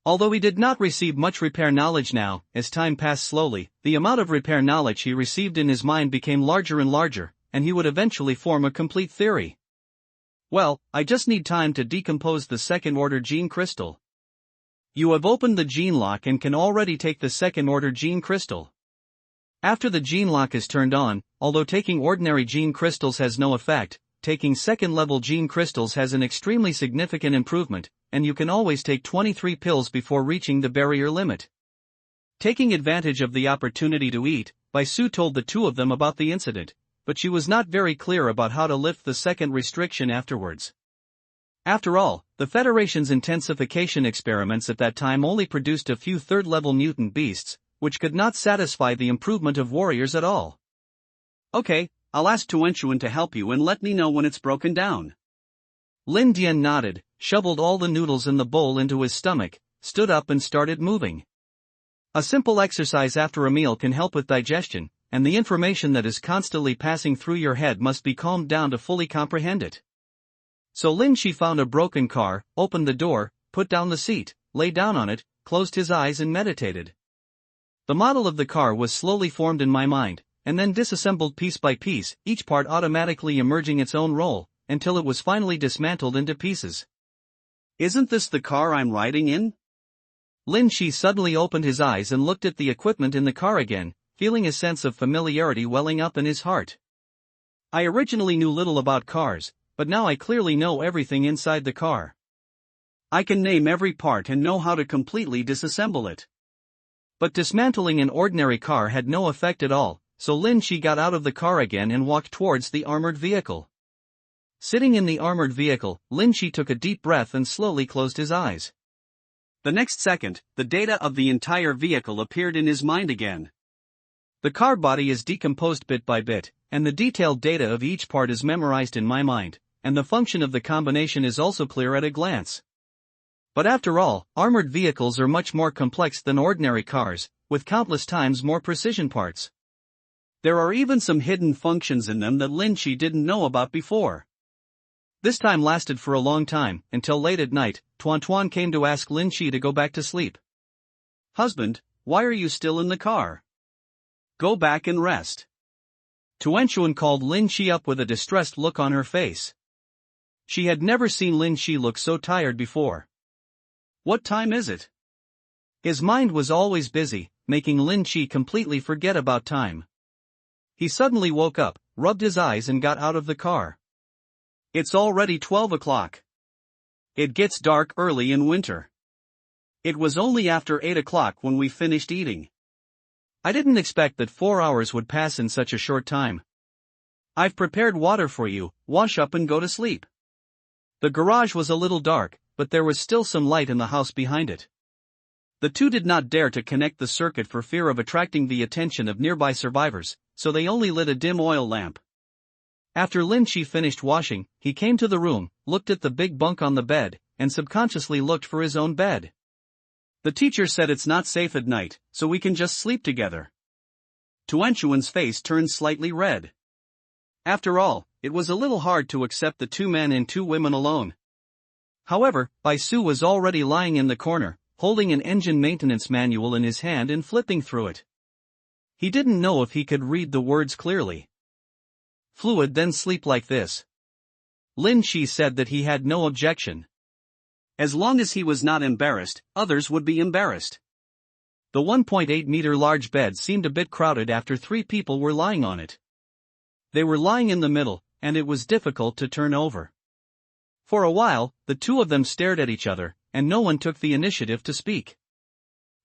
Although he did not receive much repair knowledge now, as time passed slowly, the amount of repair knowledge he received in his mind became larger and larger, and he would eventually form a complete theory. Well, I just need time to decompose the second-order gene crystal. You have opened the gene lock and can already take the second-order gene crystal. After the gene lock is turned on, although taking ordinary gene crystals has no effect, taking second-level gene crystals has an extremely significant improvement, and you can always take 23 pills before reaching the barrier limit. Taking advantage of the opportunity to eat, Bai Su told the 2 of them about the incident, but she was not very clear about how to lift the second restriction afterwards. After all, the Federation's intensification experiments at that time only produced a few third-level mutant beasts, which could not satisfy the improvement of warriors at all. Okay, I'll ask Tuanchuan to help you and let me know when it's broken down. Lin Dian nodded, shoveled all the noodles in the bowl into his stomach, stood up and started moving. A simple exercise after a meal can help with digestion, and the information that is constantly passing through your head must be calmed down to fully comprehend it. So Lin Shi found a broken car, opened the door, put down the seat, lay down on it, closed his eyes and meditated. The model of the car was slowly formed in my mind, and then disassembled piece by piece, each part automatically emerging its own role, until it was finally dismantled into pieces. Isn't this the car I'm riding in? Lin Shi suddenly opened his eyes and looked at the equipment in the car again, feeling a sense of familiarity welling up in his heart. I originally knew little about cars, but now I clearly know everything inside the car. I can name every part and know how to completely disassemble it. But dismantling an ordinary car had no effect at all, so Lin Shi got out of the car again and walked towards the armored vehicle. Sitting in the armored vehicle, Lin Shi took a deep breath and slowly closed his eyes. The next second, the data of the entire vehicle appeared in his mind again. The car body is decomposed bit by bit, and the detailed data of each part is memorized in my mind, and the function of the combination is also clear at a glance. But after all, armored vehicles are much more complex than ordinary cars, with countless times more precision parts. There are even some hidden functions in them that Lin Shi didn't know about before. This time lasted for a long time, until late at night, Tuan came to ask Lin Shi to go back to sleep. Husband, why are you still in the car? Go back and rest. Tuanchuan called Lin Shi up with a distressed look on her face. She had never seen Lin Shi look so tired before. What time is it? His mind was always busy, making Lin Shi completely forget about time. He suddenly woke up, rubbed his eyes and got out of the car. It's already 12 o'clock. It gets dark early in winter. It was only after 8 o'clock when we finished eating. I didn't expect that 4 hours would pass in such a short time. I've prepared water for you, wash up and go to sleep. The garage was a little dark, but there was still some light in the house behind it. The two did not dare to connect the circuit for fear of attracting the attention of nearby survivors, so they only lit a dim oil lamp. After Lin Shi finished washing, he came to the room, looked at the big bunk on the bed, and subconsciously looked for his own bed. The teacher said it's not safe at night, so we can just sleep together. Tuanchuan's face turned slightly red. After all, it was a little hard to accept the 2 men and 2 women alone. However, Bai Su was already lying in the corner, holding an engine maintenance manual in his hand and flipping through it. He didn't know if he could read the words clearly. Fluid then sleep like this. Lin Shi said that he had no objection. As long as he was not embarrassed, others would be embarrassed. The 1.8-meter large bed seemed a bit crowded after 3 people were lying on it. They were lying in the middle, and it was difficult to turn over. For a while, the 2 of them stared at each other, and no one took the initiative to speak.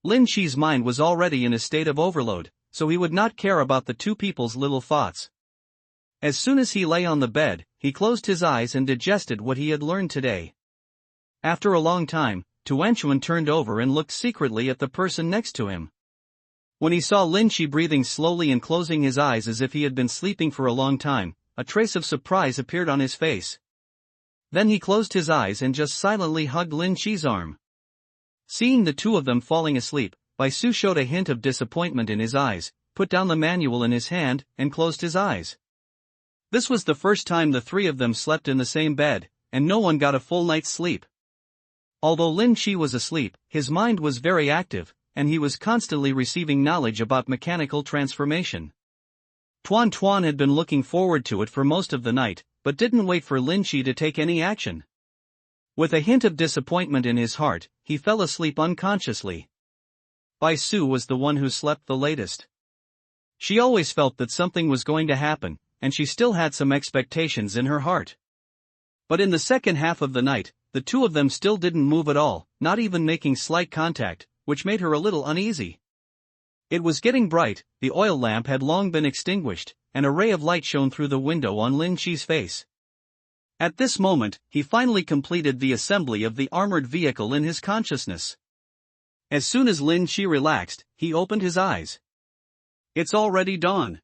Lin Shi's mind was already in a state of overload, so he would not care about the 2 people's little thoughts. As soon as he lay on the bed, he closed his eyes and digested what he had learned today. After a long time, Tuanchuan turned over and looked secretly at the person next to him. When he saw Lin Shi breathing slowly and closing his eyes as if he had been sleeping for a long time, a trace of surprise appeared on his face. Then he closed his eyes and just silently hugged Lin Shi's arm. Seeing the 2 of them falling asleep, Bai Su showed a hint of disappointment in his eyes, put down the manual in his hand, and closed his eyes. This was the first time the 3 of them slept in the same bed, and no one got a full night's sleep. Although Lin Shi was asleep, his mind was very active, and he was constantly receiving knowledge about mechanical transformation. Tuan had been looking forward to it for most of the night, but didn't wait for Lin Shi to take any action. With a hint of disappointment in his heart, he fell asleep unconsciously. Bai Su was the one who slept the latest. She always felt that something was going to happen, and she still had some expectations in her heart. But in the second half of the night, the 2 of them still didn't move at all, not even making slight contact, which made her a little uneasy. It was getting bright, the oil lamp had long been extinguished, and a ray of light shone through the window on Lin Shi's face. At this moment, he finally completed the assembly of the armored vehicle in his consciousness. As soon as Lin Shi relaxed, he opened his eyes. It's already dawn.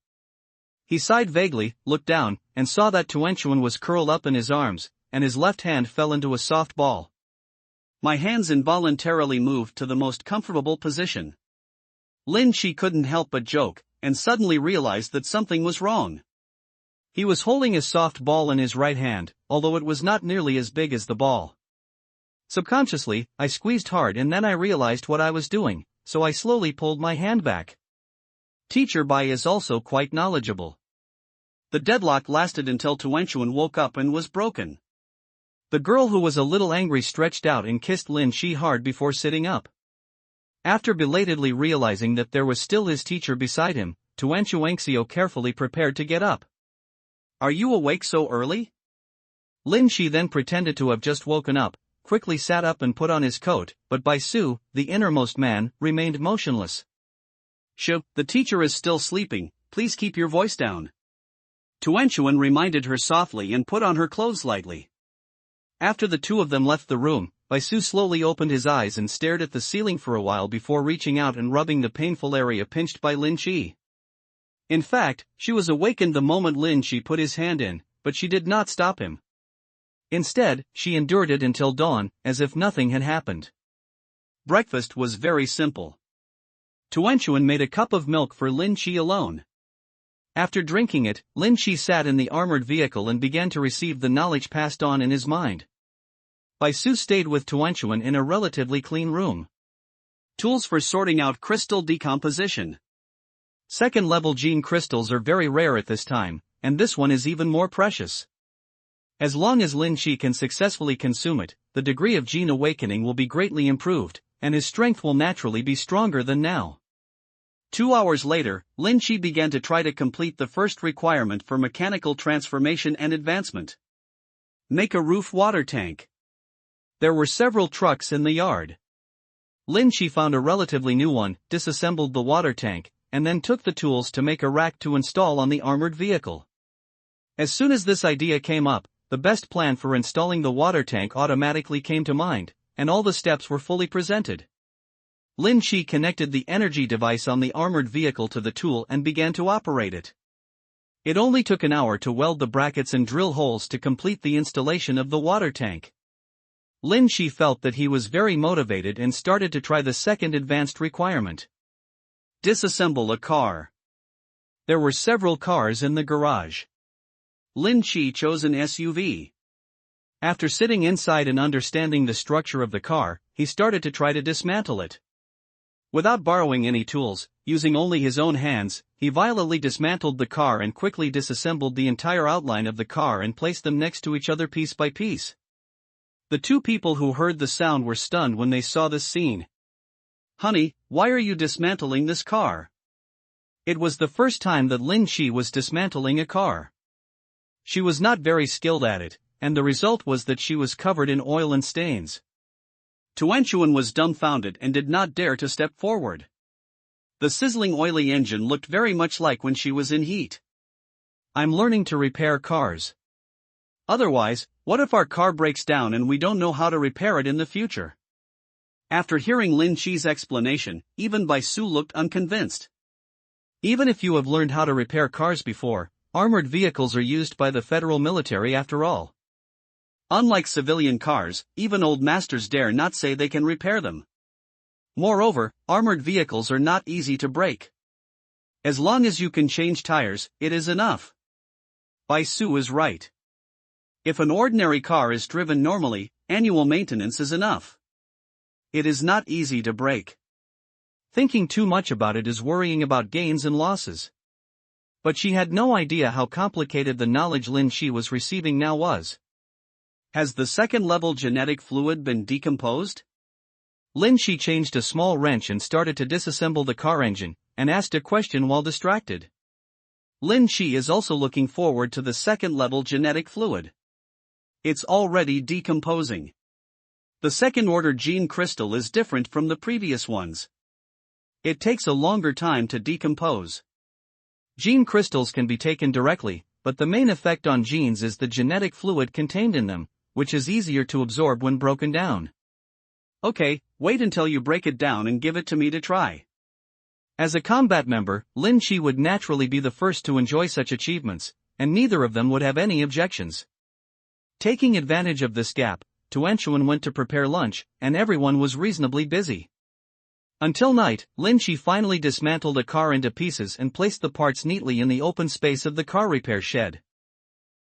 He sighed vaguely, looked down, and saw that Tuanchuan was curled up in his arms, and his left hand fell into a soft ball. My hands involuntarily moved to the most comfortable position. Lin Shi couldn't help but joke, and suddenly realized that something was wrong. He was holding a soft ball in his right hand, although it was not nearly as big as the ball. Subconsciously, I squeezed hard and then I realized what I was doing, so I slowly pulled my hand back. Teacher Bai is also quite knowledgeable. The deadlock lasted until Tuanchuan woke up and was broken. The girl who was a little angry stretched out and kissed Lin Shi hard before sitting up. After belatedly realizing that there was still his teacher beside him, Tuanchuanxio carefully prepared to get up. Are you awake so early? Lin Shi then pretended to have just woken up, quickly sat up and put on his coat, but Bai Su, the innermost man, remained motionless. The teacher is still sleeping, please keep your voice down. Tuanchuan reminded her softly and put on her clothes lightly. After the 2 of them left the room, Bai Su slowly opened his eyes and stared at the ceiling for a while before reaching out and rubbing the painful area pinched by Lin Shi. In fact, she was awakened the moment Lin Shi put his hand in, but she did not stop him. Instead, she endured it until dawn, as if nothing had happened. Breakfast was very simple. Tuanchuan made a cup of milk for Lin Shi alone. After drinking it, Lin Shi sat in the armored vehicle and began to receive the knowledge passed on in his mind. Bai Su stayed with Tuanchuan in a relatively clean room. Tools for sorting out crystal decomposition. Second-level gene crystals are very rare at this time, and this one is even more precious. As long as Lin Shi can successfully consume it, the degree of gene awakening will be greatly improved, and his strength will naturally be stronger than now. 2 hours later, Lin Shi began to try to complete the first requirement for mechanical transformation and advancement. Make a roof water tank. There were several trucks in the yard. Lin Shi found a relatively new one, disassembled the water tank, and then took the tools to make a rack to install on the armored vehicle. As soon as this idea came up, the best plan for installing the water tank automatically came to mind, and all the steps were fully presented. Lin Shi connected the energy device on the armored vehicle to the tool and began to operate it. It only took an hour to weld the brackets and drill holes to complete the installation of the water tank. Lin Shi felt that he was very motivated and started to try the second advanced requirement. Disassemble a car. There were several cars in the garage. Lin Shi chose an SUV. After sitting inside and understanding the structure of the car, he started to try to dismantle it. Without borrowing any tools, using only his own hands, he violently dismantled the car and quickly disassembled the entire outline of the car and placed them next to each other piece by piece. The two people who heard the sound were stunned when they saw this scene. "Honey, why are you dismantling this car?" It was the first time that Lin Shi was dismantling a car. She was not very skilled at it, and the result was that she was covered in oil and stains. Tuanchuan was dumbfounded and did not dare to step forward. The sizzling oily engine looked very much like when she was in heat. "I'm learning to repair cars. Otherwise, what if our car breaks down and we don't know how to repair it in the future?" After hearing Lin Shi's explanation, even Bai Su looked unconvinced. Even if you have learned how to repair cars before, armored vehicles are used by the federal military after all. Unlike civilian cars, even old masters dare not say they can repair them. Moreover, armored vehicles are not easy to break. As long as you can change tires, it is enough. Bai Su is right. If an ordinary car is driven normally, annual maintenance is enough. It is not easy to break. Thinking too much about it is worrying about gains and losses. But she had no idea how complicated the knowledge Lin Shi was receiving now was. Has the second-level genetic fluid been decomposed? Lin Shi changed a small wrench and started to disassemble the car engine, and asked a question while distracted. Lin Shi is also looking forward to the second-level genetic fluid. It's already decomposing. The second-order gene crystal is different from the previous ones. It takes a longer time to decompose. Gene crystals can be taken directly, but the main effect on genes is the genetic fluid contained in them, which is easier to absorb when broken down. Okay, wait until you break it down and give it to me to try. As a combat member, Lin Shi would naturally be the first to enjoy such achievements, and neither of them would have any objections. Taking advantage of this gap, Tuanchuan went to prepare lunch, and everyone was reasonably busy. Until night, Lin Shi finally dismantled a car into pieces and placed the parts neatly in the open space of the car repair shed.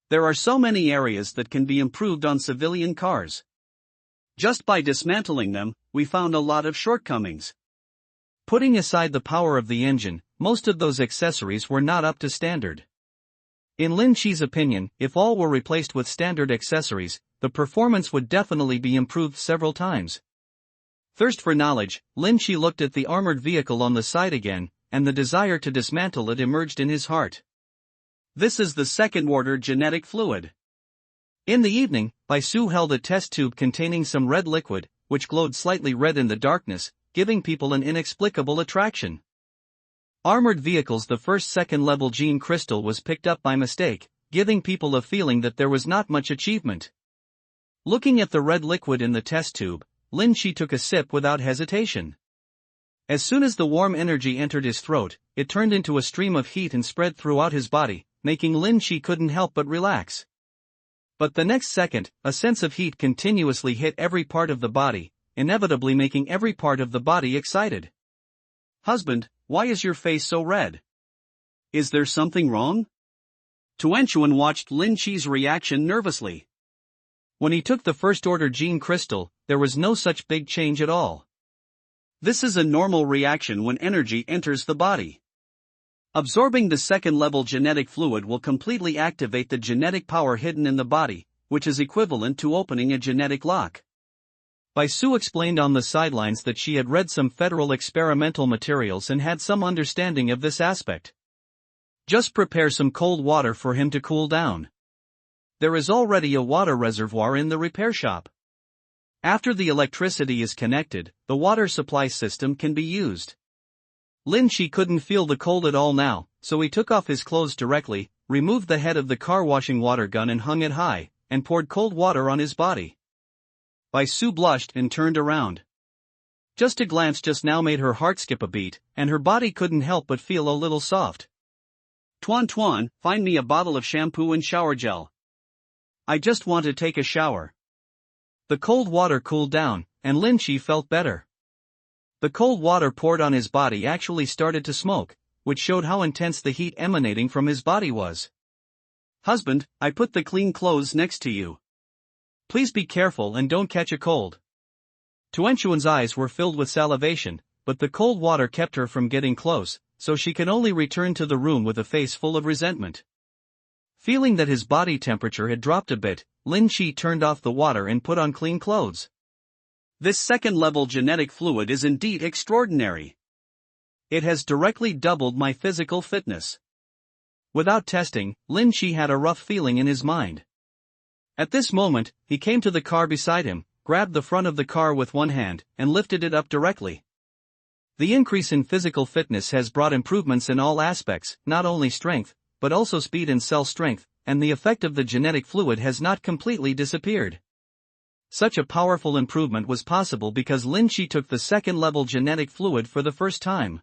There are so many areas that can be improved on civilian cars. Just by dismantling them, we found a lot of shortcomings. Putting aside the power of the engine, most of those accessories were not up to standard. In Lin Shi's opinion, if all were replaced with standard accessories, the performance would definitely be improved several times. Thirst for knowledge, Lin Shi looked at the armored vehicle on the side again, and the desire to dismantle it emerged in his heart. This is the second-order genetic fluid. In the evening, Bai Su held a test tube containing some red liquid, which glowed slightly red in the darkness, giving people an inexplicable attraction. Armored vehicles. The first second-level gene crystal was picked up by mistake, giving people a feeling that there was not much achievement. Looking at the red liquid in the test tube, Lin Shi took a sip without hesitation. As soon as the warm energy entered his throat, it turned into a stream of heat and spread throughout his body, making Lin Shi couldn't help but relax. But the next second, a sense of heat continuously hit every part of the body, inevitably making every part of the body excited. "Husband, why is your face so red? Is there something wrong?" Tuanchuan watched Lin Shi's reaction nervously. When he took the first-order gene crystal, there was no such big change at all. This is a normal reaction when energy enters the body. Absorbing the second-level genetic fluid will completely activate the genetic power hidden in the body, which is equivalent to opening a genetic lock. Bai Su explained on the sidelines that she had read some federal experimental materials and had some understanding of this aspect. Just prepare some cold water for him to cool down. There is already a water reservoir in the repair shop. After the electricity is connected, the water supply system can be used. Lin Shi couldn't feel the cold at all now, so he took off his clothes directly, removed the head of the car washing water gun and hung it high, and poured cold water on his body. Bai Su blushed and turned around. Just a glance just now made her heart skip a beat, and her body couldn't help but feel a little soft. Tuan Tuan, find me a bottle of shampoo and shower gel. I just want to take a shower. The cold water cooled down, and Lin Chi felt better. The cold water poured on his body actually started to smoke, which showed how intense the heat emanating from his body was. Husband, I put the clean clothes next to you. Please be careful and don't catch a cold. Tuanchuan's eyes were filled with salivation, but the cold water kept her from getting close, so she could only return to the room with a face full of resentment. Feeling that his body temperature had dropped a bit, Lin Chi turned off the water and put on clean clothes. This second-level genetic fluid is indeed extraordinary. It has directly doubled my physical fitness. Without testing, Lin Chi had a rough feeling in his mind. At this moment, he came to the car beside him, grabbed the front of the car with one hand, and lifted it up directly. The increase in physical fitness has brought improvements in all aspects, not only strength, but also speed and cell strength, and the effect of the genetic fluid has not completely disappeared. Such a powerful improvement was possible because Lin Chi took the second-level genetic fluid for the first time.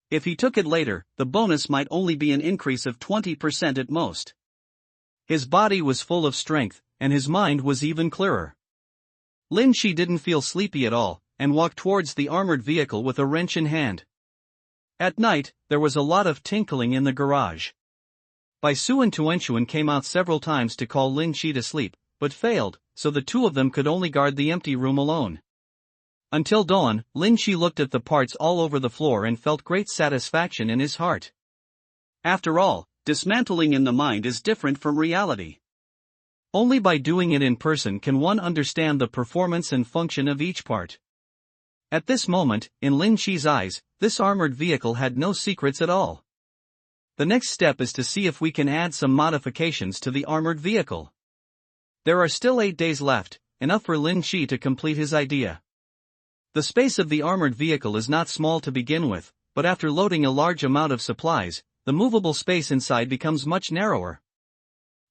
If he took it later, the bonus might only be an increase of 20% at most. His body was full of strength, and his mind was even clearer. Lin Chi didn't feel sleepy at all, and walked towards the armored vehicle with a wrench in hand. At night, there was a lot of tinkling in the garage. Bai Su and Tuanchuan came out several times to call Lin Chi to sleep, but failed, so the two of them could only guard the empty room alone. Until dawn, Lin Chi looked at the parts all over the floor and felt great satisfaction in his heart. After all, dismantling in the mind is different from reality. Only by doing it in person can one understand the performance and function of each part. At this moment, in Lin Chi's eyes, this armored vehicle had no secrets at all. The next step is to see if we can add some modifications to the armored vehicle. There are still 8 days left, enough for Lin Chi to complete his idea. The space of the armored vehicle is not small to begin with, but after loading a large amount of supplies, the movable space inside becomes much narrower.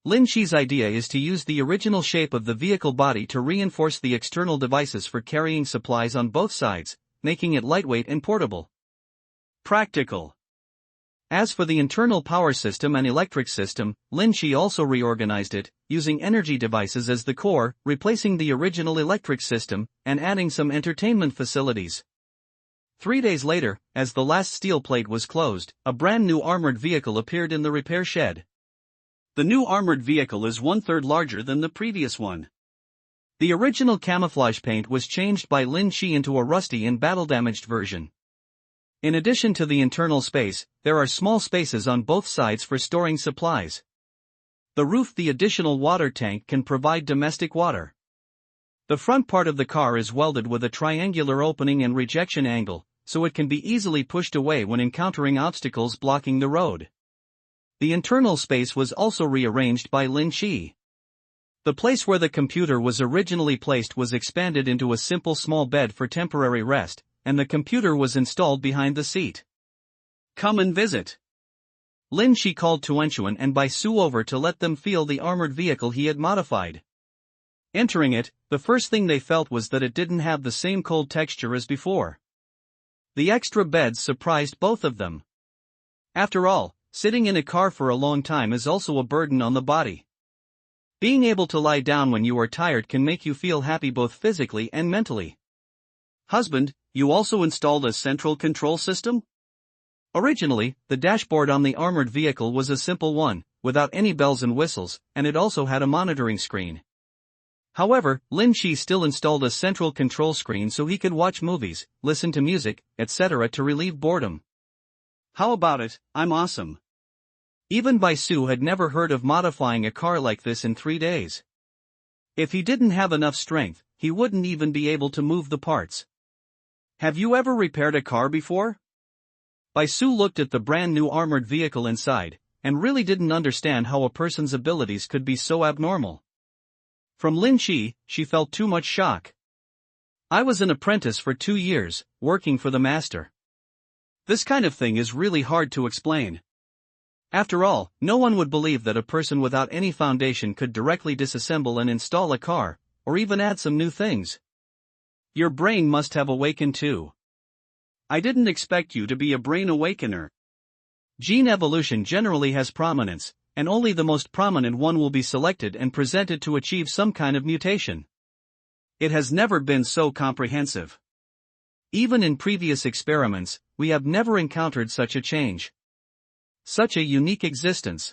Lin Chi's idea is to use the original shape of the vehicle body to reinforce the external devices for carrying supplies on both sides, making it lightweight and portable. Practical. As for the internal power system and electric system, Lin Chi also reorganized it, using energy devices as the core, replacing the original electric system, and adding some entertainment facilities. 3 days later, as the last steel plate was closed, a brand new armored vehicle appeared in the repair shed. The new armored vehicle is 1/3 larger than the previous one. The original camouflage paint was changed by Lin Chi into a rusty and battle-damaged version. In addition to the internal space, there are small spaces on both sides for storing supplies. The roof, the additional water tank can provide domestic water. The front part of the car is welded with a triangular opening and rejection angle, so it can be easily pushed away when encountering obstacles blocking the road. The internal space was also rearranged by Lin Chi. The place where the computer was originally placed was expanded into a simple small bed for temporary rest, and the computer was installed behind the seat. Come and visit. Lin Chi called Tuanchuan and Bai Su over to let them feel the armored vehicle he had modified. Entering it, the first thing they felt was that it didn't have the same cold texture as before. The extra beds surprised both of them. After all, sitting in a car for a long time is also a burden on the body. Being able to lie down when you are tired can make you feel happy both physically and mentally. Husband, you also installed a central control system? Originally, the dashboard on the armored vehicle was a simple one, without any bells and whistles, and it also had a monitoring screen. However, Lin Chi still installed a central control screen so he could watch movies, listen to music, etc. to relieve boredom. How about it? I'm awesome. Even Bai Su had never heard of modifying a car like this in 3 days. If he didn't have enough strength, he wouldn't even be able to move the parts. Have you ever repaired a car before? Bai Su looked at the brand new armored vehicle inside, and really didn't understand how a person's abilities could be so abnormal. From Lin Chi, she felt too much shock. I was an apprentice for 2 years, working for the master. This kind of thing is really hard to explain. After all, no one would believe that a person without any foundation could directly disassemble and install a car, or even add some new things. Your brain must have awakened too. I didn't expect you to be a brain awakener. Gene evolution generally has prominence, and only the most prominent one will be selected and presented to achieve some kind of mutation. It has never been so comprehensive. Even in previous experiments, we have never encountered such a change. Such a unique existence.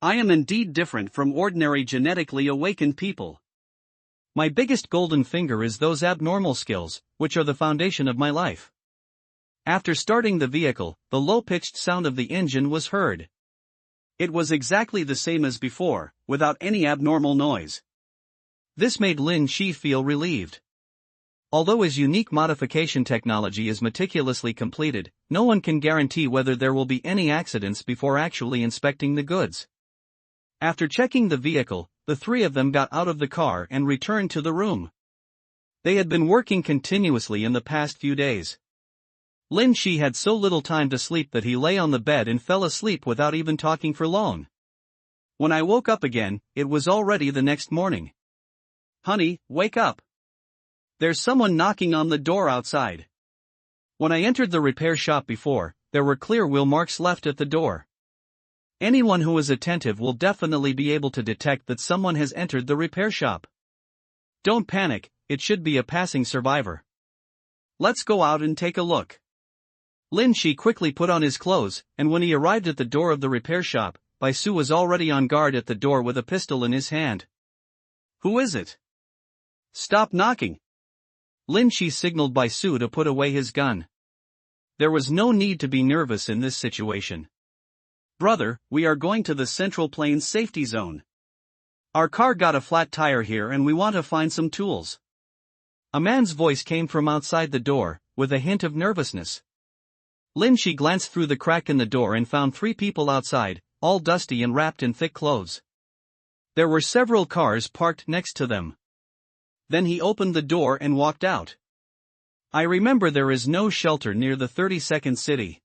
I am indeed different from ordinary genetically awakened people. My biggest golden finger is those abnormal skills, which are the foundation of my life. After starting the vehicle, the low-pitched sound of the engine was heard. It was exactly the same as before, without any abnormal noise. This made Lin Shi feel relieved. Although his unique modification technology is meticulously completed, no one can guarantee whether there will be any accidents before actually inspecting the goods. After checking the vehicle, the three of them got out of the car and returned to the room. They had been working continuously in the past few days. Lin Shi had so little time to sleep that he lay on the bed and fell asleep without even talking for long. When I woke up again, it was already the next morning. Honey, wake up. There's someone knocking on the door outside. When I entered the repair shop before, there were clear wheel marks left at the door. Anyone who is attentive will definitely be able to detect that someone has entered the repair shop. Don't panic, it should be a passing survivor. Let's go out and take a look. Lin Shi quickly put on his clothes, and when he arrived at the door of the repair shop, Bai Su was already on guard at the door with a pistol in his hand. Who is it? Stop knocking. Lin Shi signaled Bai Su to put away his gun. There was no need to be nervous in this situation. Brother, we are going to the Central Plains safety zone. Our car got a flat tire here and we want to find some tools. A man's voice came from outside the door, with a hint of nervousness. Lin Shi glanced through the crack in the door and found three people outside, all dusty and wrapped in thick clothes. There were several cars parked next to them. Then he opened the door and walked out. I remember there is no shelter near the 32nd city.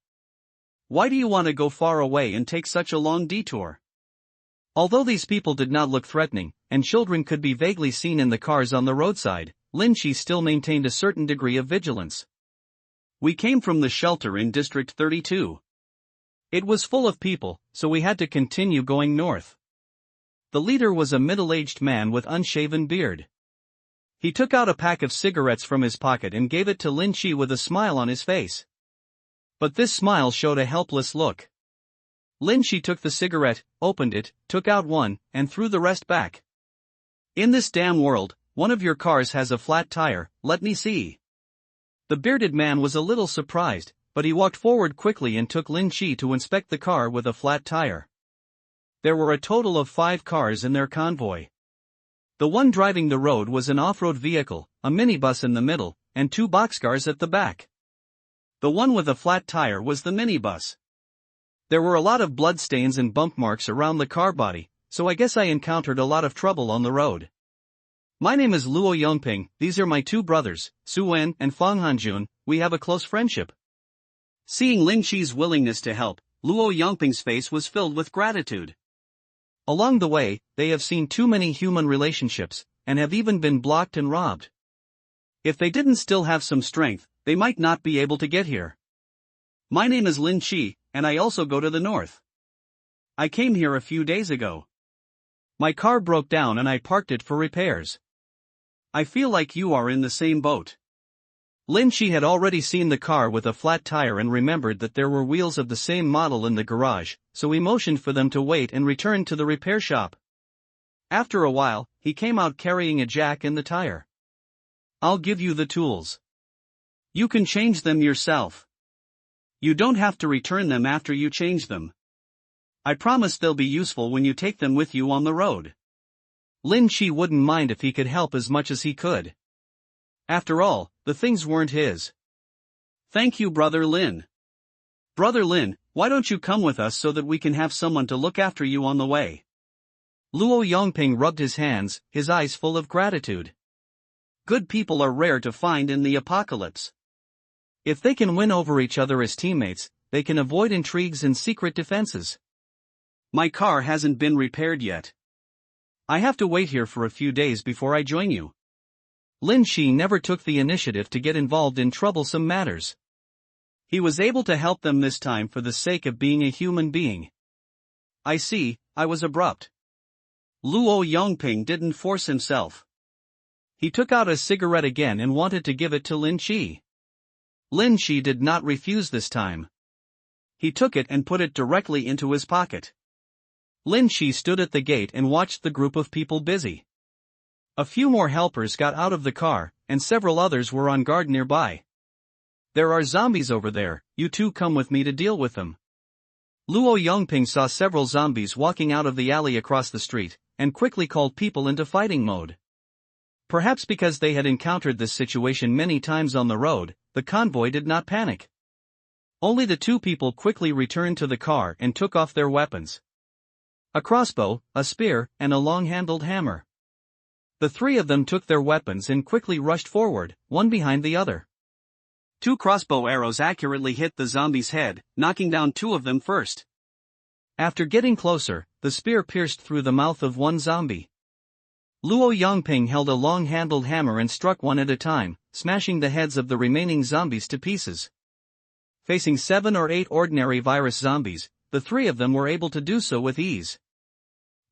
Why do you want to go far away and take such a long detour? Although these people did not look threatening, and children could be vaguely seen in the cars on the roadside, Lin Shi still maintained a certain degree of vigilance. We came from the shelter in District 32. It was full of people, so we had to continue going north. The leader was a middle-aged man with unshaven beard. He took out a pack of cigarettes from his pocket and gave it to Lin Shi with a smile on his face. But this smile showed a helpless look. Lin Shi took the cigarette, opened it, took out one, and threw the rest back. In this damn world, one of your cars has a flat tire, let me see. The bearded man was a little surprised, but he walked forward quickly and took Lin Shi to inspect the car with a flat tire. There were a total of 5 cars in their convoy. The one driving the road was an off-road vehicle, a minibus in the middle, and 2 boxcars at the back. The one with a flat tire was the minibus. There were a lot of bloodstains and bump marks around the car body, so I guess I encountered a lot of trouble on the road. My name is Luo Yongping, these are my 2 brothers, Su Wen and Fang Hanjun, we have a close friendship. Seeing Lin Shi's willingness to help, Luo Yongping's face was filled with gratitude. Along the way, they have seen too many human relationships, and have even been blocked and robbed. If they didn't still have some strength, they might not be able to get here. My name is Lin Shi, and I also go to the north. I came here a few days ago. My car broke down and I parked it for repairs. I feel like you are in the same boat. Lin Shi had already seen the car with a flat tire and remembered that there were wheels of the same model in the garage, so he motioned for them to wait and returned to the repair shop. After a while, he came out carrying a jack and the tire. I'll give you the tools. You can change them yourself. You don't have to return them after you change them. I promise they'll be useful when you take them with you on the road. Lin Shi wouldn't mind if he could help as much as he could. After all, the things weren't his. Thank you, Brother Lin. Brother Lin, why don't you come with us so that we can have someone to look after you on the way? Luo Yongping rubbed his hands, his eyes full of gratitude. Good people are rare to find in the apocalypse. If they can win over each other as teammates, they can avoid intrigues and secret defenses. My car hasn't been repaired yet. I have to wait here for a few days before I join you. Lin Shi never took the initiative to get involved in troublesome matters. He was able to help them this time for the sake of being a human being. I see, I was abrupt. Luo Yongping didn't force himself. He took out a cigarette again and wanted to give it to Lin Shi. Lin Shi did not refuse this time. He took it and put it directly into his pocket. Lin Shi stood at the gate and watched the group of people busy. A few more helpers got out of the car, and several others were on guard nearby. "There are zombies over there, you two come with me to deal with them." Luo Yongping saw several zombies walking out of the alley across the street, and quickly called people into fighting mode. Perhaps because they had encountered this situation many times on the road, the convoy did not panic. Only the two people quickly returned to the car and took off their weapons. A crossbow, a spear, and a long-handled hammer. The three of them took their weapons and quickly rushed forward, one behind the other. 2 crossbow arrows accurately hit the zombie's head, knocking down 2 of them first. After getting closer, the spear pierced through the mouth of one zombie. Luo Yongping held a long-handled hammer and struck one at a time, smashing the heads of the remaining zombies to pieces. Facing 7 or 8 ordinary virus zombies, the 3 of them were able to do so with ease.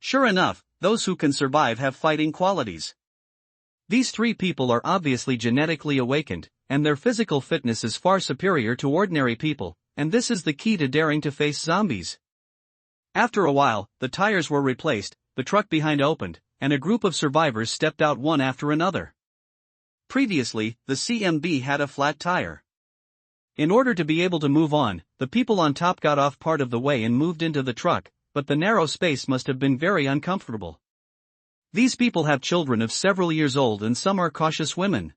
Sure enough, those who can survive have fighting qualities. These 3 people are obviously genetically awakened, and their physical fitness is far superior to ordinary people, and this is the key to daring to face zombies. After a while, the tires were replaced, the truck behind opened, and a group of survivors stepped out one after another. Previously, the CMB had a flat tire. In order to be able to move on, the people on top got off part of the way and moved into the truck, but the narrow space must have been very uncomfortable. These people have children of several years old and some are cautious women.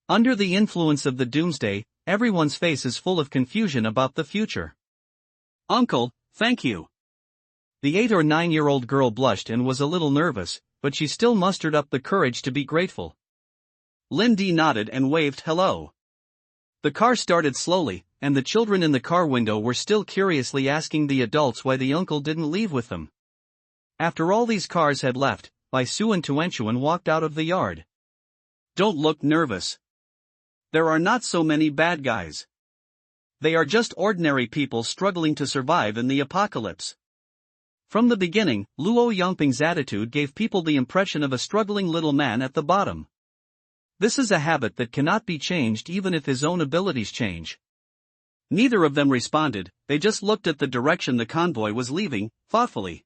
Under the influence of the doomsday, everyone's face is full of confusion about the future. "Uncle, thank you." The 8 or 9-year-old girl blushed and was a little nervous, but she still mustered up the courage to be grateful. Lin Di nodded and waved hello. The car started slowly, and the children in the car window were still curiously asking the adults why the uncle didn't leave with them. After all these cars had left, Bai Su and Tuanchuan walked out of the yard. "Don't look nervous. There are not so many bad guys. They are just ordinary people struggling to survive in the apocalypse." From the beginning, Luo Yongping's attitude gave people the impression of a struggling little man at the bottom. This is a habit that cannot be changed even if his own abilities change. Neither of them responded, they just looked at the direction the convoy was leaving, thoughtfully.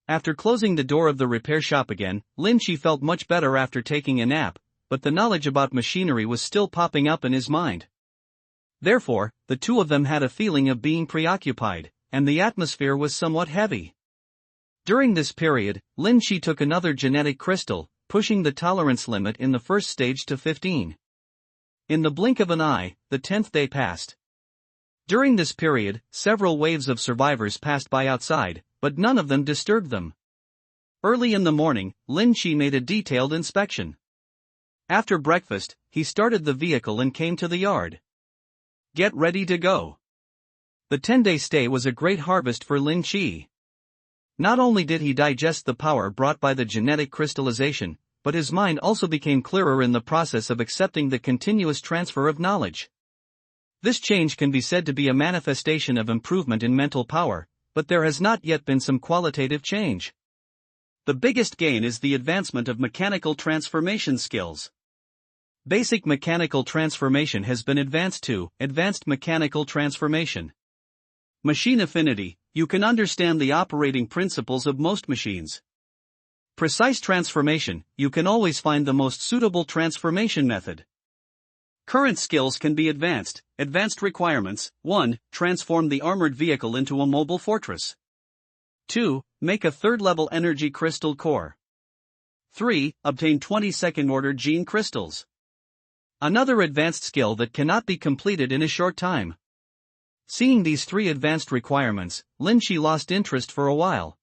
After closing the door of the repair shop again, Lin Shi felt much better after taking a nap, but the knowledge about machinery was still popping up in his mind. Therefore, the two of them had a feeling of being preoccupied, and the atmosphere was somewhat heavy. During this period, Lin Shi took another genetic crystal, pushing the tolerance limit in the first stage to 15. In the blink of an eye, the 10th day passed. During this period, several waves of survivors passed by outside, but none of them disturbed them. Early in the morning, Lin Shi made a detailed inspection. After breakfast, he started the vehicle and came to the yard. Get ready to go. The 10-day stay was a great harvest for Lin Shi. Not only did he digest the power brought by the genetic crystallization, but his mind also became clearer in the process of accepting the continuous transfer of knowledge. This change can be said to be a manifestation of improvement in mental power, but there has not yet been some qualitative change. The biggest gain is the advancement of mechanical transformation skills. Basic mechanical transformation has been advanced to advanced mechanical transformation. Machine affinity, you can understand the operating principles of most machines. Precise transformation, you can always find the most suitable transformation method. Current skills can be advanced. Advanced requirements: 1. Transform the armored vehicle into a mobile fortress. 2. Make a third-level energy crystal core. 3. Obtain 22nd order gene crystals. Another advanced skill that cannot be completed in a short time. Seeing these 3 advanced requirements, Lin Shi lost interest for a while.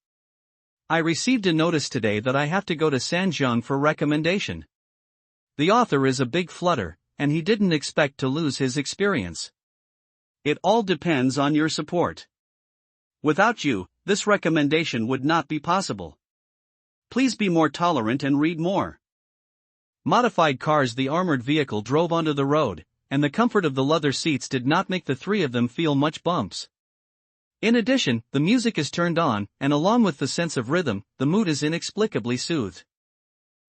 I received a notice today that I have to go to Sanjiang for recommendation. The author is a big flutter, and he didn't expect to lose his experience. It all depends on your support. Without you, this recommendation would not be possible. Please be more tolerant and read more. modified cars. The armored vehicle drove onto the road, and the comfort of the leather seats did not make the three of them feel much bumps. In addition, the music is turned on, and along with the sense of rhythm, the mood is inexplicably soothed.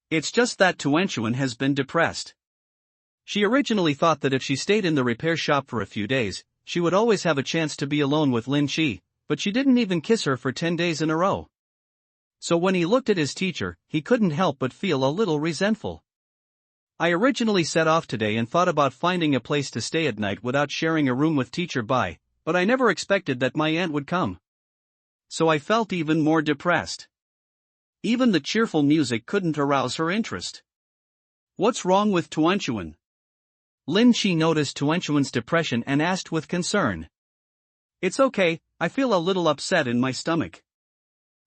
It's just that Tuanchuan has been depressed. She originally thought that if she stayed in the repair shop for a few days, she would always have a chance to be alone with Lin Chi, but she didn't even kiss her for 10 days in a row. So when he looked at his teacher, he couldn't help but feel a little resentful. I originally set off today and thought about finding a place to stay at night without sharing a room with Teacher Bai, but I never expected that my aunt would come. So I felt even more depressed. Even the cheerful music couldn't arouse her interest. What's wrong with Tuanchuan? Lin Chi noticed Tuanchuan's depression and asked with concern. It's okay, I feel a little upset in my stomach.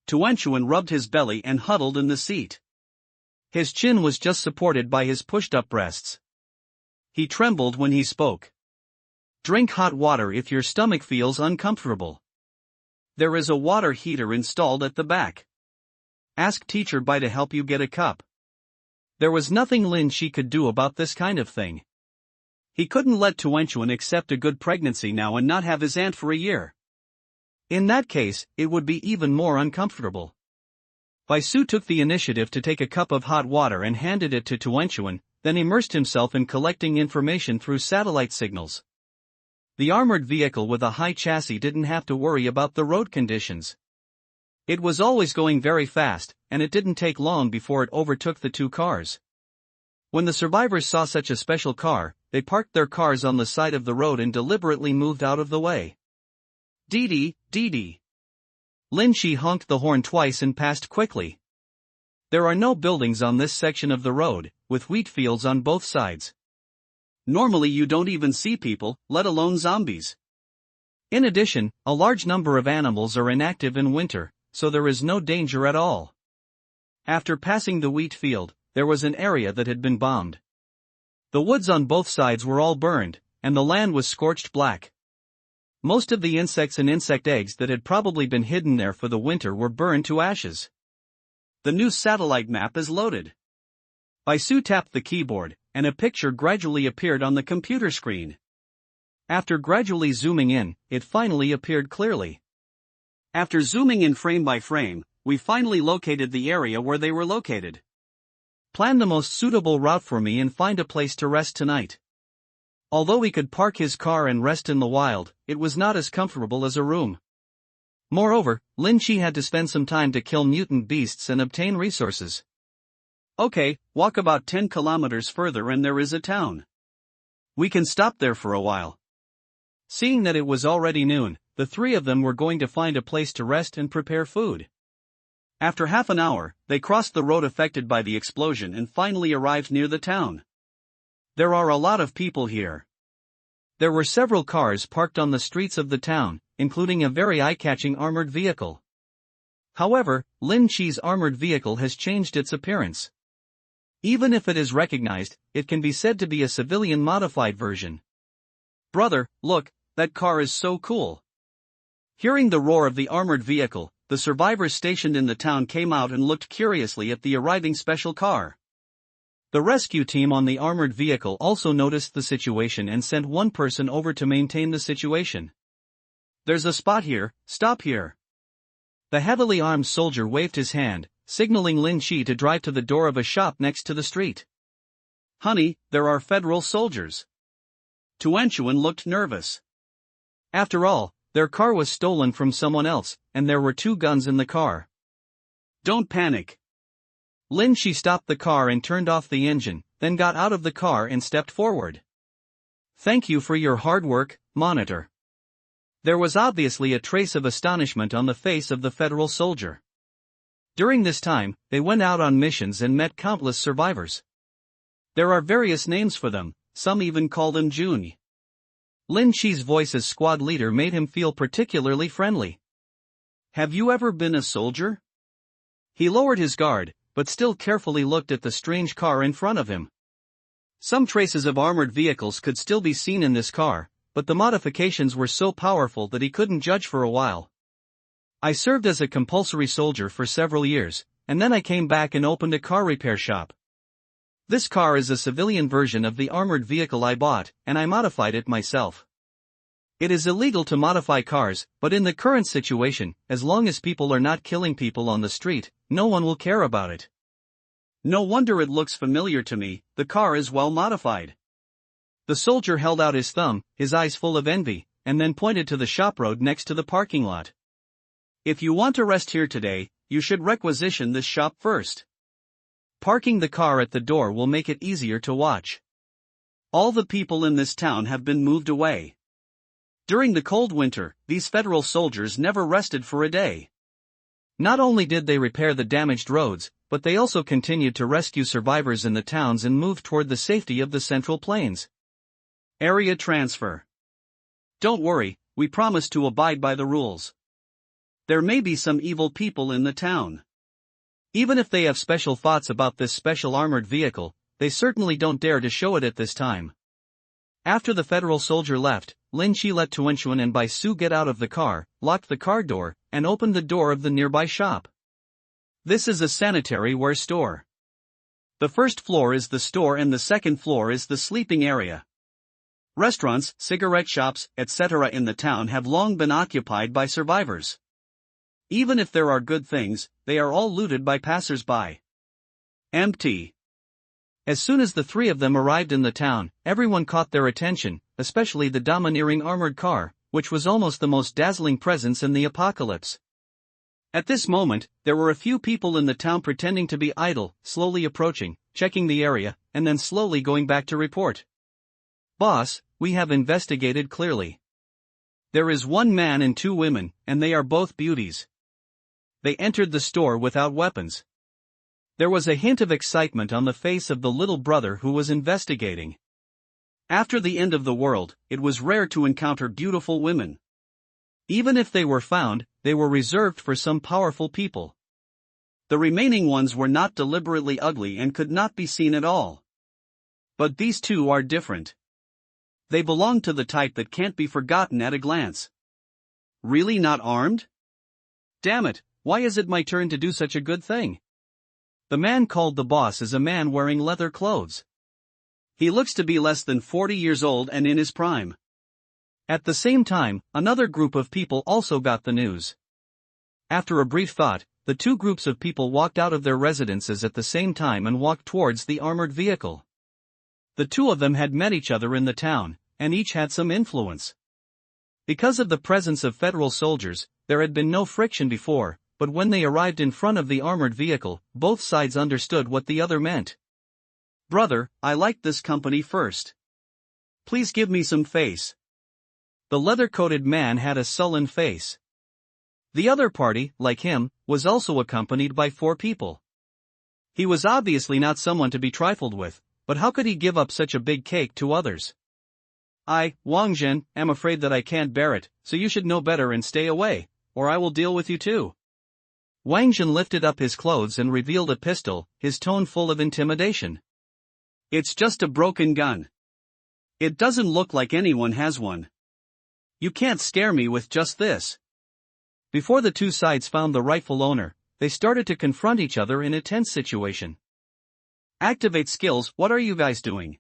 Tuanchuan rubbed his belly and huddled in the seat. His chin was just supported by his pushed-up breasts. He trembled when he spoke. Drink hot water if your stomach feels uncomfortable. There is a water heater installed at the back. Ask Teacher Bai to help you get a cup. There was nothing Lin Chi could do about this kind of thing. He couldn't let Tuanchuan accept a good pregnancy now and not have his aunt for a year. In that case, it would be even more uncomfortable. Bai Su took the initiative to take a cup of hot water and handed it to Tuanchuan, then immersed himself in collecting information through satellite signals. The armored vehicle with a high chassis didn't have to worry about the road conditions. It was always going very fast, and it didn't take long before it overtook the two cars. When the survivors saw such a special car, they parked their cars on the side of the road and deliberately moved out of the way. Dee Dee. Lin Chi honked the horn twice and passed quickly. There are no buildings on this section of the road, with wheat fields on both sides. Normally you don't even see people, let alone zombies. In addition, a large number of animals are inactive in winter, so there is no danger at all. After passing the wheat field, there was an area that had been bombed. The woods on both sides were all burned, and the land was scorched black. Most of the insects and insect eggs that had probably been hidden there for the winter were burned to ashes. The new satellite map is loaded. Bai Su tapped the keyboard, and a picture gradually appeared on the computer screen. After gradually zooming in, it finally appeared clearly. After zooming in frame by frame, we finally located the area where they were located. Plan the most suitable route for me and find a place to rest tonight. Although he could park his car and rest in the wild, it was not as comfortable as a room. Moreover, Lin Chi had to spend some time to kill mutant beasts and obtain resources. Okay, walk about 10 kilometers further and there is a town. We can stop there for a while. Seeing that it was already noon, the three of them were going to find a place to rest and prepare food. After half an hour, they crossed the road affected by the explosion and finally arrived near the town. There are a lot of people here. There were several cars parked on the streets of the town, including a very eye-catching armored vehicle. However, Lin Chi's armored vehicle has changed its appearance. Even if it is recognized, it can be said to be a civilian modified version. Brother, look, that car is so cool. Hearing the roar of the armored vehicle, the survivors stationed in the town came out and looked curiously at the arriving special car. The rescue team on the armored vehicle also noticed the situation and sent one person over to maintain the situation. There's a spot here, stop here. The heavily armed soldier waved his hand, signaling Lin Chi to drive to the door of a shop next to the street. Honey, there are federal soldiers. Tuanchuan looked nervous. After all, their car was stolen from someone else, and there were 2 guns in the car. Don't panic. Lin Chi stopped the car and turned off the engine, then got out of the car and stepped forward. Thank you for your hard work, Monitor. There was obviously a trace of astonishment on the face of the federal soldier. During this time, they went out on missions and met countless survivors. There are various names for them, some even call them Jun. Lin Chi's voice as squad leader made him feel particularly friendly. Have you ever been a soldier? He lowered his guard, but still carefully looked at the strange car in front of him. Some traces of armored vehicles could still be seen in this car, but the modifications were so powerful that he couldn't judge for a while. I served as a compulsory soldier for several years, and then I came back and opened a car repair shop. This car is a civilian version of the armored vehicle I bought, and I modified it myself. It is illegal to modify cars, but in the current situation, as long as people are not killing people on the street, no one will care about it. No wonder it looks familiar to me, the car is well modified. The soldier held out his thumb, his eyes full of envy, and then pointed to the shop road next to the parking lot. If you want to rest here today, you should requisition this shop first. Parking the car at the door will make it easier to watch. All the people in this town have been moved away. During the cold winter, these federal soldiers never rested for a day. Not only did they repair the damaged roads, but they also continued to rescue survivors in the towns and move toward the safety of the Central Plains. Area transfer. Don't worry, we promise to abide by the rules. There may be some evil people in the town. Even if they have special thoughts about this special armored vehicle, they certainly don't dare to show it at this time. After the federal soldier left, Lin Chi let Tuanchuan and Bai Su get out of the car, locked the car door, and opened the door of the nearby shop. This is a sanitary ware store. The first floor is the store and the second floor is the sleeping area. Restaurants, cigarette shops, etc. in the town have long been occupied by survivors. Even if there are good things, they are all looted by passers-by. Empty. As soon as the three of them arrived in the town, everyone caught their attention, especially the domineering armored car, which was almost the most dazzling presence in the apocalypse. At this moment, there were a few people in the town pretending to be idle, slowly approaching, checking the area, and then slowly going back to report. Boss, we have investigated clearly. There is one man and two women, and they are both beauties. They entered the store without weapons. There was a hint of excitement on the face of the little brother who was investigating. After the end of the world, it was rare to encounter beautiful women. Even if they were found, they were reserved for some powerful people. The remaining ones were not deliberately ugly and could not be seen at all. But these two are different. They belong to the type that can't be forgotten at a glance. Really not armed? Damn it, why is it my turn to do such a good thing? The man called the boss is a man wearing leather clothes. He looks to be less than 40 years old and in his prime. At the same time, another group of people also got the news. After a brief thought, the two groups of people walked out of their residences at the same time and walked towards the armored vehicle. The two of them had met each other in the town, and each had some influence. Because of the presence of federal soldiers, there had been no friction before, but when they arrived in front of the armored vehicle, both sides understood what the other meant. Brother, I liked this company first. Please give me some face. The leather-coated man had a sullen face. The other party, like him, was also accompanied by 4 people. He was obviously not someone to be trifled with, but how could he give up such a big cake to others? I, Wang Zhen, am afraid that I can't bear it, so you should know better and stay away, or I will deal with you too. Wang Zhen lifted up his clothes and revealed a pistol, his tone full of intimidation. It's just a broken gun. It doesn't look like anyone has one. You can't scare me with just this. Before the two sides found the rightful owner, they started to confront each other in a tense situation. Activate skills, what are you guys doing?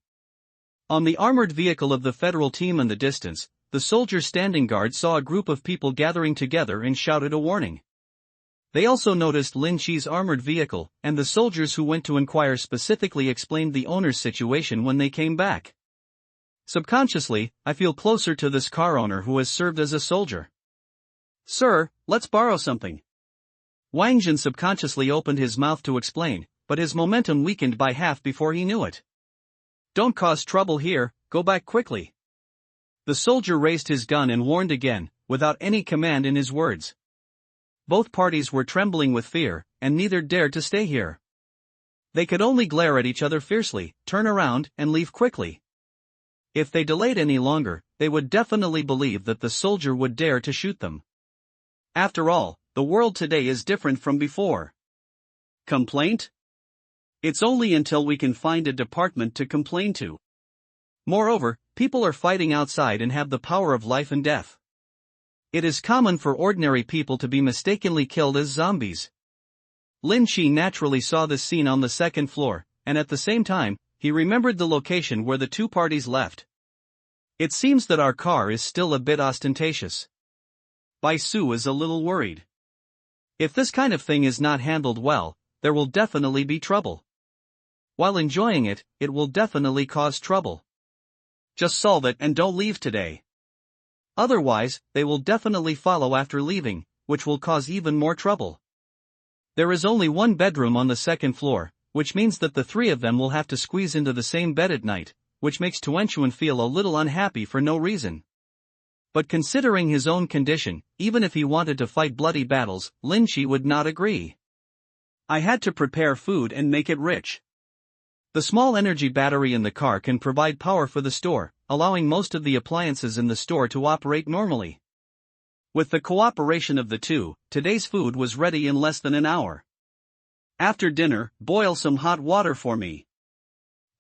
On the armored vehicle of the federal team in the distance, the soldier standing guard saw a group of people gathering together and shouted a warning. They also noticed Lin Chi's armored vehicle, and the soldiers who went to inquire specifically explained the owner's situation when they came back. Subconsciously, I feel closer to this car owner who has served as a soldier. Sir, let's borrow something. Wang Zhen subconsciously opened his mouth to explain, but his momentum weakened by half before he knew it. Don't cause trouble here, go back quickly. The soldier raised his gun and warned again, without any command in his words. Both parties were trembling with fear, and neither dared to stay here. They could only glare at each other fiercely, turn around, and leave quickly. If they delayed any longer, they would definitely believe that the soldier would dare to shoot them. After all, the world today is different from before. Complaint? It's only until we can find a department to complain to. Moreover, people are fighting outside and have the power of life and death. It is common for ordinary people to be mistakenly killed as zombies. Lin Chi naturally saw this scene on the second floor, and at the same time, he remembered the location where the two parties left. It seems that our car is still a bit ostentatious. Bai Su is a little worried. If this kind of thing is not handled well, there will definitely be trouble. While enjoying it, it will definitely cause trouble. Just solve it and don't leave today. Otherwise, they will definitely follow after leaving, which will cause even more trouble. There is only one bedroom on the second floor, which means that the three of them will have to squeeze into the same bed at night, which makes Tuanchuan feel a little unhappy for no reason. But considering his own condition, even if he wanted to fight bloody battles, Lin Shi would not agree. I had to prepare food and make it rich. The small energy battery in the car can provide power for the store, allowing most of the appliances in the store to operate normally. With the cooperation of the two, today's food was ready in less than an hour. After dinner, boil some hot water for me.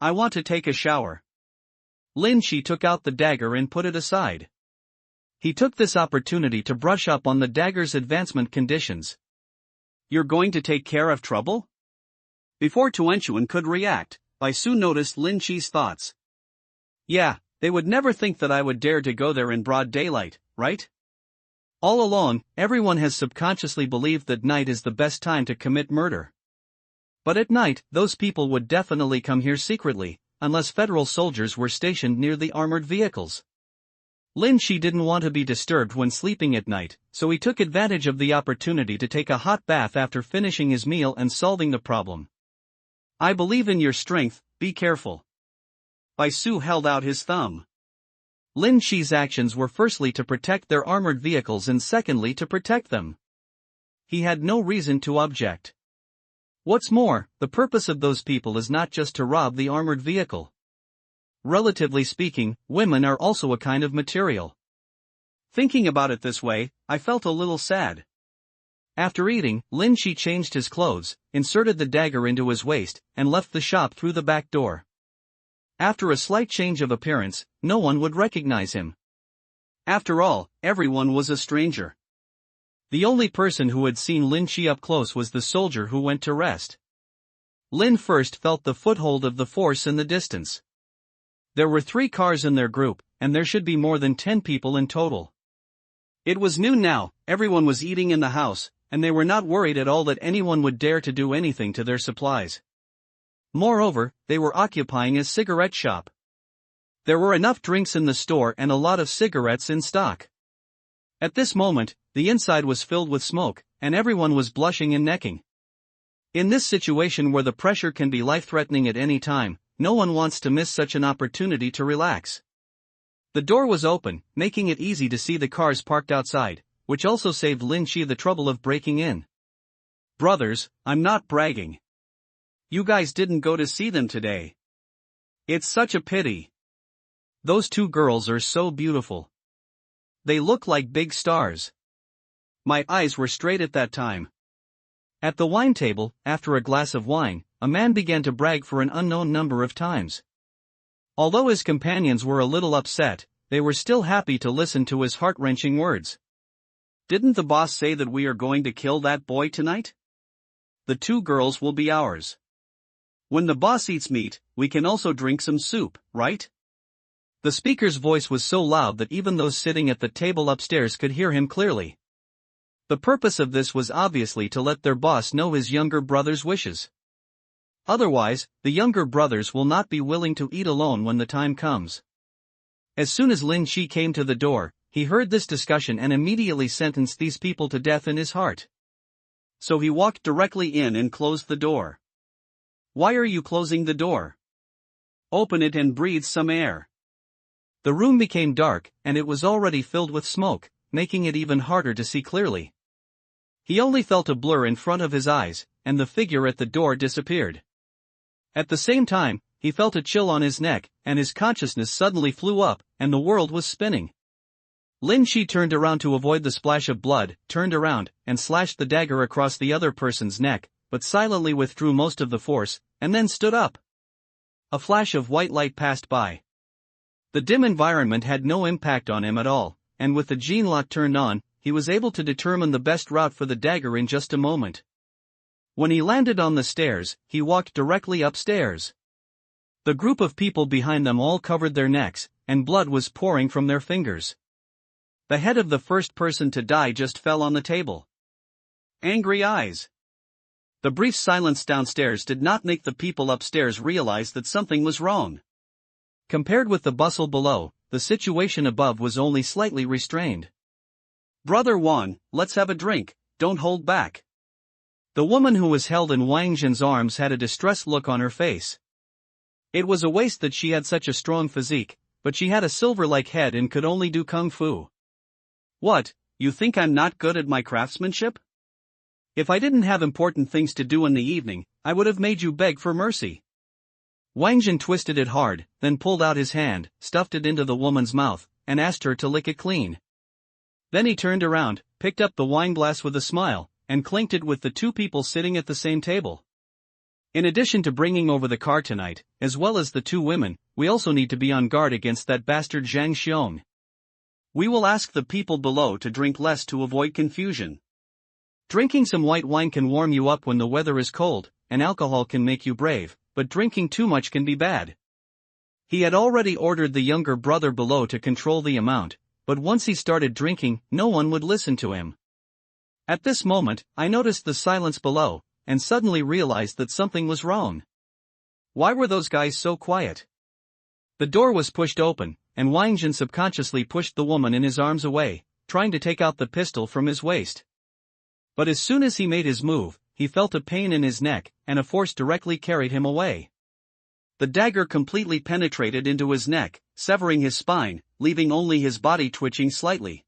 I want to take a shower. Lin Shi took out the dagger and put it aside. He took this opportunity to brush up on the dagger's advancement conditions. You're going to take care of trouble? Before Tuanchuan could react, Bai Su noticed Lin Shi's thoughts. Yeah, they would never think that I would dare to go there in broad daylight, right? All along, everyone has subconsciously believed that night is the best time to commit murder. But at night, those people would definitely come here secretly, unless federal soldiers were stationed near the armored vehicles. Lin Shi didn't want to be disturbed when sleeping at night, so he took advantage of the opportunity to take a hot bath after finishing his meal and solving the problem. I believe in your strength, be careful. Bai Su held out his thumb. Lin Shi's actions were firstly to protect their armored vehicles and secondly to protect them. He had no reason to object. What's more, the purpose of those people is not just to rob the armored vehicle. Relatively speaking, women are also a kind of material. Thinking about it this way, I felt a little sad. After eating, Lin Shi changed his clothes, inserted the dagger into his waist, and left the shop through the back door. After a slight change of appearance, no one would recognize him. After all, everyone was a stranger. The only person who had seen Lin Shi up close was the soldier who went to rest. Lin first felt the foothold of the force in the distance. There were 3 cars in their group, and there should be more than 10 people in total. It was noon now, everyone was eating in the house, and they were not worried at all that anyone would dare to do anything to their supplies. Moreover, they were occupying a cigarette shop. There were enough drinks in the store and a lot of cigarettes in stock. At this moment, the inside was filled with smoke, and everyone was blushing and necking. In this situation where the pressure can be life-threatening at any time, no one wants to miss such an opportunity to relax. The door was open, making it easy to see the cars parked outside, which also saved Lin Shi the trouble of breaking in. Brothers, I'm not bragging. You guys didn't go to see them today. It's such a pity. Those 2 girls are so beautiful. They look like big stars. My eyes were straight at that time. At the wine table, after a glass of wine, a man began to brag for an unknown number of times. Although his companions were a little upset, they were still happy to listen to his heart-wrenching words. Didn't the boss say that we are going to kill that boy tonight? The 2 girls will be ours. When the boss eats meat, we can also drink some soup, right? The speaker's voice was so loud that even those sitting at the table upstairs could hear him clearly. The purpose of this was obviously to let their boss know his younger brother's wishes. Otherwise, the younger brothers will not be willing to eat alone when the time comes. As soon as Lin Shi came to the door, he heard this discussion and immediately sentenced these people to death in his heart. So he walked directly in and closed the door. Why are you closing the door? Open it and breathe some air. The room became dark, and it was already filled with smoke, making it even harder to see clearly. He only felt a blur in front of his eyes, and the figure at the door disappeared. At the same time, he felt a chill on his neck, and his consciousness suddenly flew up, and the world was spinning. Lin Shi turned around to avoid the splash of blood, turned around, and slashed the dagger across the other person's neck, but silently withdrew most of the force, and then stood up. A flash of white light passed by. The dim environment had no impact on him at all, and with the gene lock turned on, he was able to determine the best route for the dagger in just a moment. When he landed on the stairs, he walked directly upstairs. The group of people behind them all covered their necks, and blood was pouring from their fingers. The head of the first person to die just fell on the table. Angry eyes. The brief silence downstairs did not make the people upstairs realize that something was wrong. Compared with the bustle below, the situation above was only slightly restrained. "Brother Juan, let's have a drink, don't hold back." The woman who was held in Wang Zhen's arms had a distressed look on her face. It was a waste that she had such a strong physique, but she had a silver-like head and could only do kung fu. "What, you think I'm not good at my craftsmanship? If I didn't have important things to do in the evening, I would have made you beg for mercy." Wang Zhen twisted it hard, then pulled out his hand, stuffed it into the woman's mouth, and asked her to lick it clean. Then he turned around, picked up the wine glass with a smile, and clinked it with the two people sitting at the same table. "In addition to bringing over the car tonight, as well as the two women, we also need to be on guard against that bastard Zhang Xiong. We will ask the people below to drink less to avoid confusion. Drinking some white wine can warm you up when the weather is cold, and alcohol can make you brave, but drinking too much can be bad." He had already ordered the younger brother below to control the amount, but once he started drinking, no one would listen to him. At this moment, I noticed the silence below, and suddenly realized that something was wrong. Why were those guys so quiet? The door was pushed open, and Wang Zhen subconsciously pushed the woman in his arms away, trying to take out the pistol from his waist. But as soon as he made his move, he felt a pain in his neck, and a force directly carried him away. The dagger completely penetrated into his neck, severing his spine, leaving only his body twitching slightly.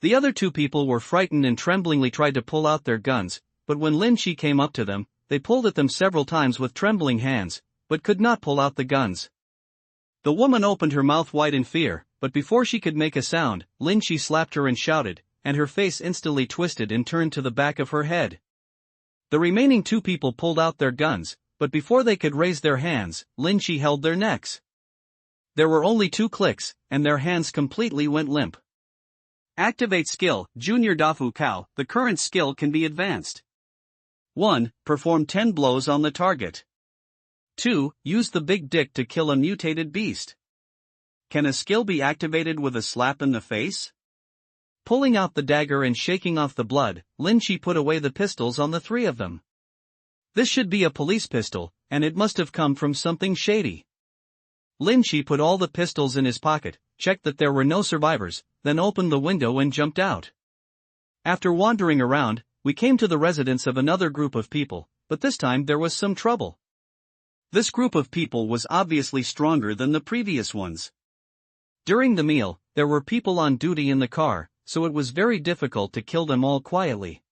The other two people were frightened and tremblingly tried to pull out their guns, but when Lin Chi came up to them, they pulled at them several times with trembling hands, but could not pull out the guns. The woman opened her mouth wide in fear, but before she could make a sound, Lin Chi slapped her and shouted, and her face instantly twisted and turned to the back of her head. The remaining two people pulled out their guns, but before they could raise their hands, Lin Chi held their necks. There were only 2 clicks, and their hands completely went limp. Activate skill, Junior Dafu Kao. The current skill can be advanced. 1. Perform 10 blows on the target. 2. Use the big dick to kill a mutated beast. Can a skill be activated with a slap in the face? Pulling out the dagger and shaking off the blood, Lin Chi put away the pistols on the 3 of them. This should be a police pistol, and it must have come from something shady. Lin Chi put all the pistols in his pocket, checked that there were no survivors, then opened the window and jumped out. After wandering around, we came to the residence of another group of people, but this time there was some trouble. This group of people was obviously stronger than the previous ones. During the meal, there were people on duty in the car, so it was very difficult to kill them all quietly.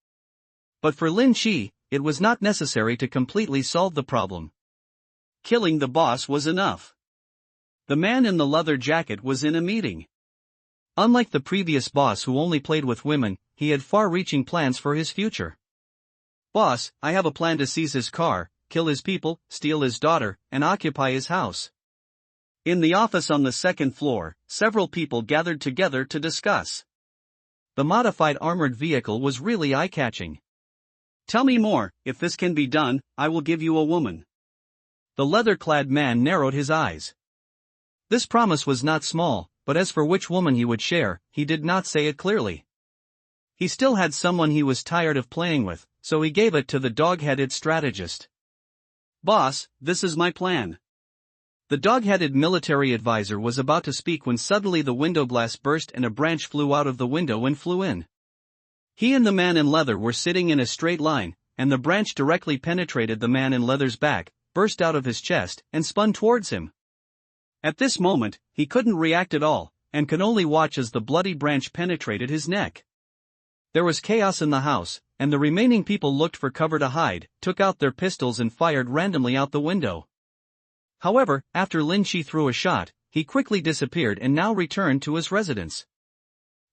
But for Lin Chi, it was not necessary to completely solve the problem. Killing the boss was enough. The man in the leather jacket was in a meeting. Unlike the previous boss who only played with women, he had far-reaching plans for his future. "Boss, I have a plan to seize his car, kill his people, steal his daughter, and occupy his house." In the office on the 2nd floor, several people gathered together to discuss. The modified armored vehicle was really eye-catching. "Tell me more, if this can be done, I will give you a woman." The leather-clad man narrowed his eyes. This promise was not small, but as for which woman he would share, he did not say it clearly. He still had someone he was tired of playing with, so he gave it to the dog-headed strategist. "Boss, this is my plan." The dog-headed military advisor was about to speak when suddenly the window glass burst and a branch flew out of the window and flew in. He and the man in leather were sitting in a straight line, and the branch directly penetrated the man in leather's back, burst out of his chest, and spun towards him. At this moment, he couldn't react at all, and could only watch as the bloody branch penetrated his neck. There was chaos in the house, and the remaining people looked for cover to hide, took out their pistols and fired randomly out the window. However, after Lin Chi threw a shot, he quickly disappeared and now returned to his residence.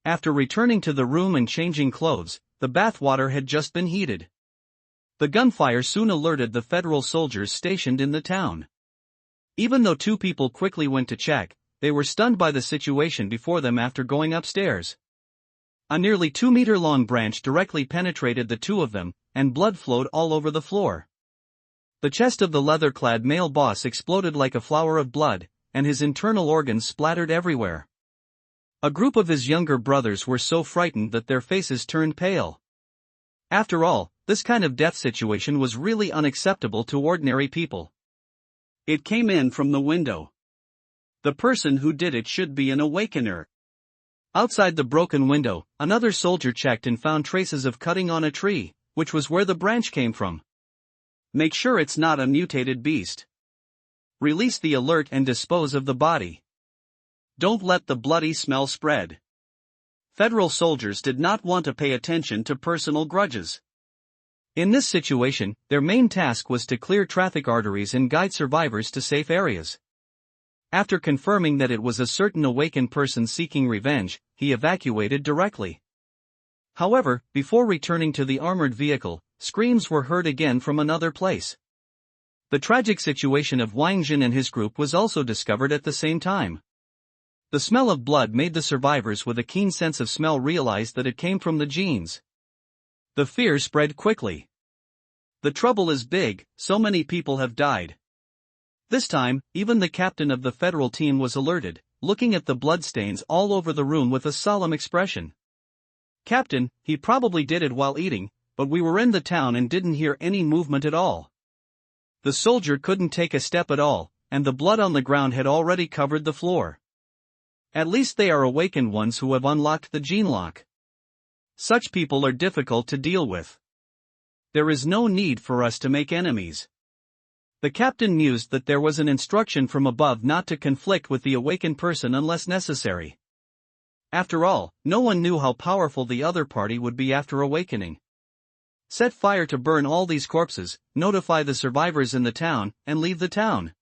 After returning to the room and changing clothes, the bath water had just been heated. The gunfire soon alerted the federal soldiers stationed in the town. Even though 2 people quickly went to check, they were stunned by the situation before them after going upstairs. A nearly 2-meter-long branch directly penetrated the 2 of them, and blood flowed all over the floor. The chest of the leather-clad male boss exploded like a flower of blood, and his internal organs splattered everywhere. A group of his younger brothers were so frightened that their faces turned pale. After all, this kind of death situation was really unacceptable to ordinary people. It came in from the window. The person who did it should be an awakener. Outside the broken window, another soldier checked and found traces of cutting on a tree, which was where the branch came from. Make sure it's not a mutated beast. Release the alert and dispose of the body. Don't let the bloody smell spread. Federal soldiers did not want to pay attention to personal grudges. In this situation, their main task was to clear traffic arteries and guide survivors to safe areas. After confirming that it was a certain awakened person seeking revenge, he evacuated directly. However, before returning to the armored vehicle, screams were heard again from another place. The tragic situation of Wang Jin and his group was also discovered at the same time. The smell of blood made the survivors with a keen sense of smell realize that it came from the genes. The fear spread quickly. The trouble is big, so many people have died. This time, even the captain of the federal team was alerted, looking at the bloodstains all over the room with a solemn expression. "Captain, he probably did it while eating, but we were in the town and didn't hear any movement at all. The soldier couldn't take a step at all, and the blood on the ground had already covered the floor. At least they are awakened ones who have unlocked the gene lock. Such people are difficult to deal with. There is no need for us to make enemies." The captain mused that there was an instruction from above not to conflict with the awakened person unless necessary. After all, no one knew how powerful the other party would be after awakening. Set fire to burn all these corpses, notify the survivors in the town, and leave the town.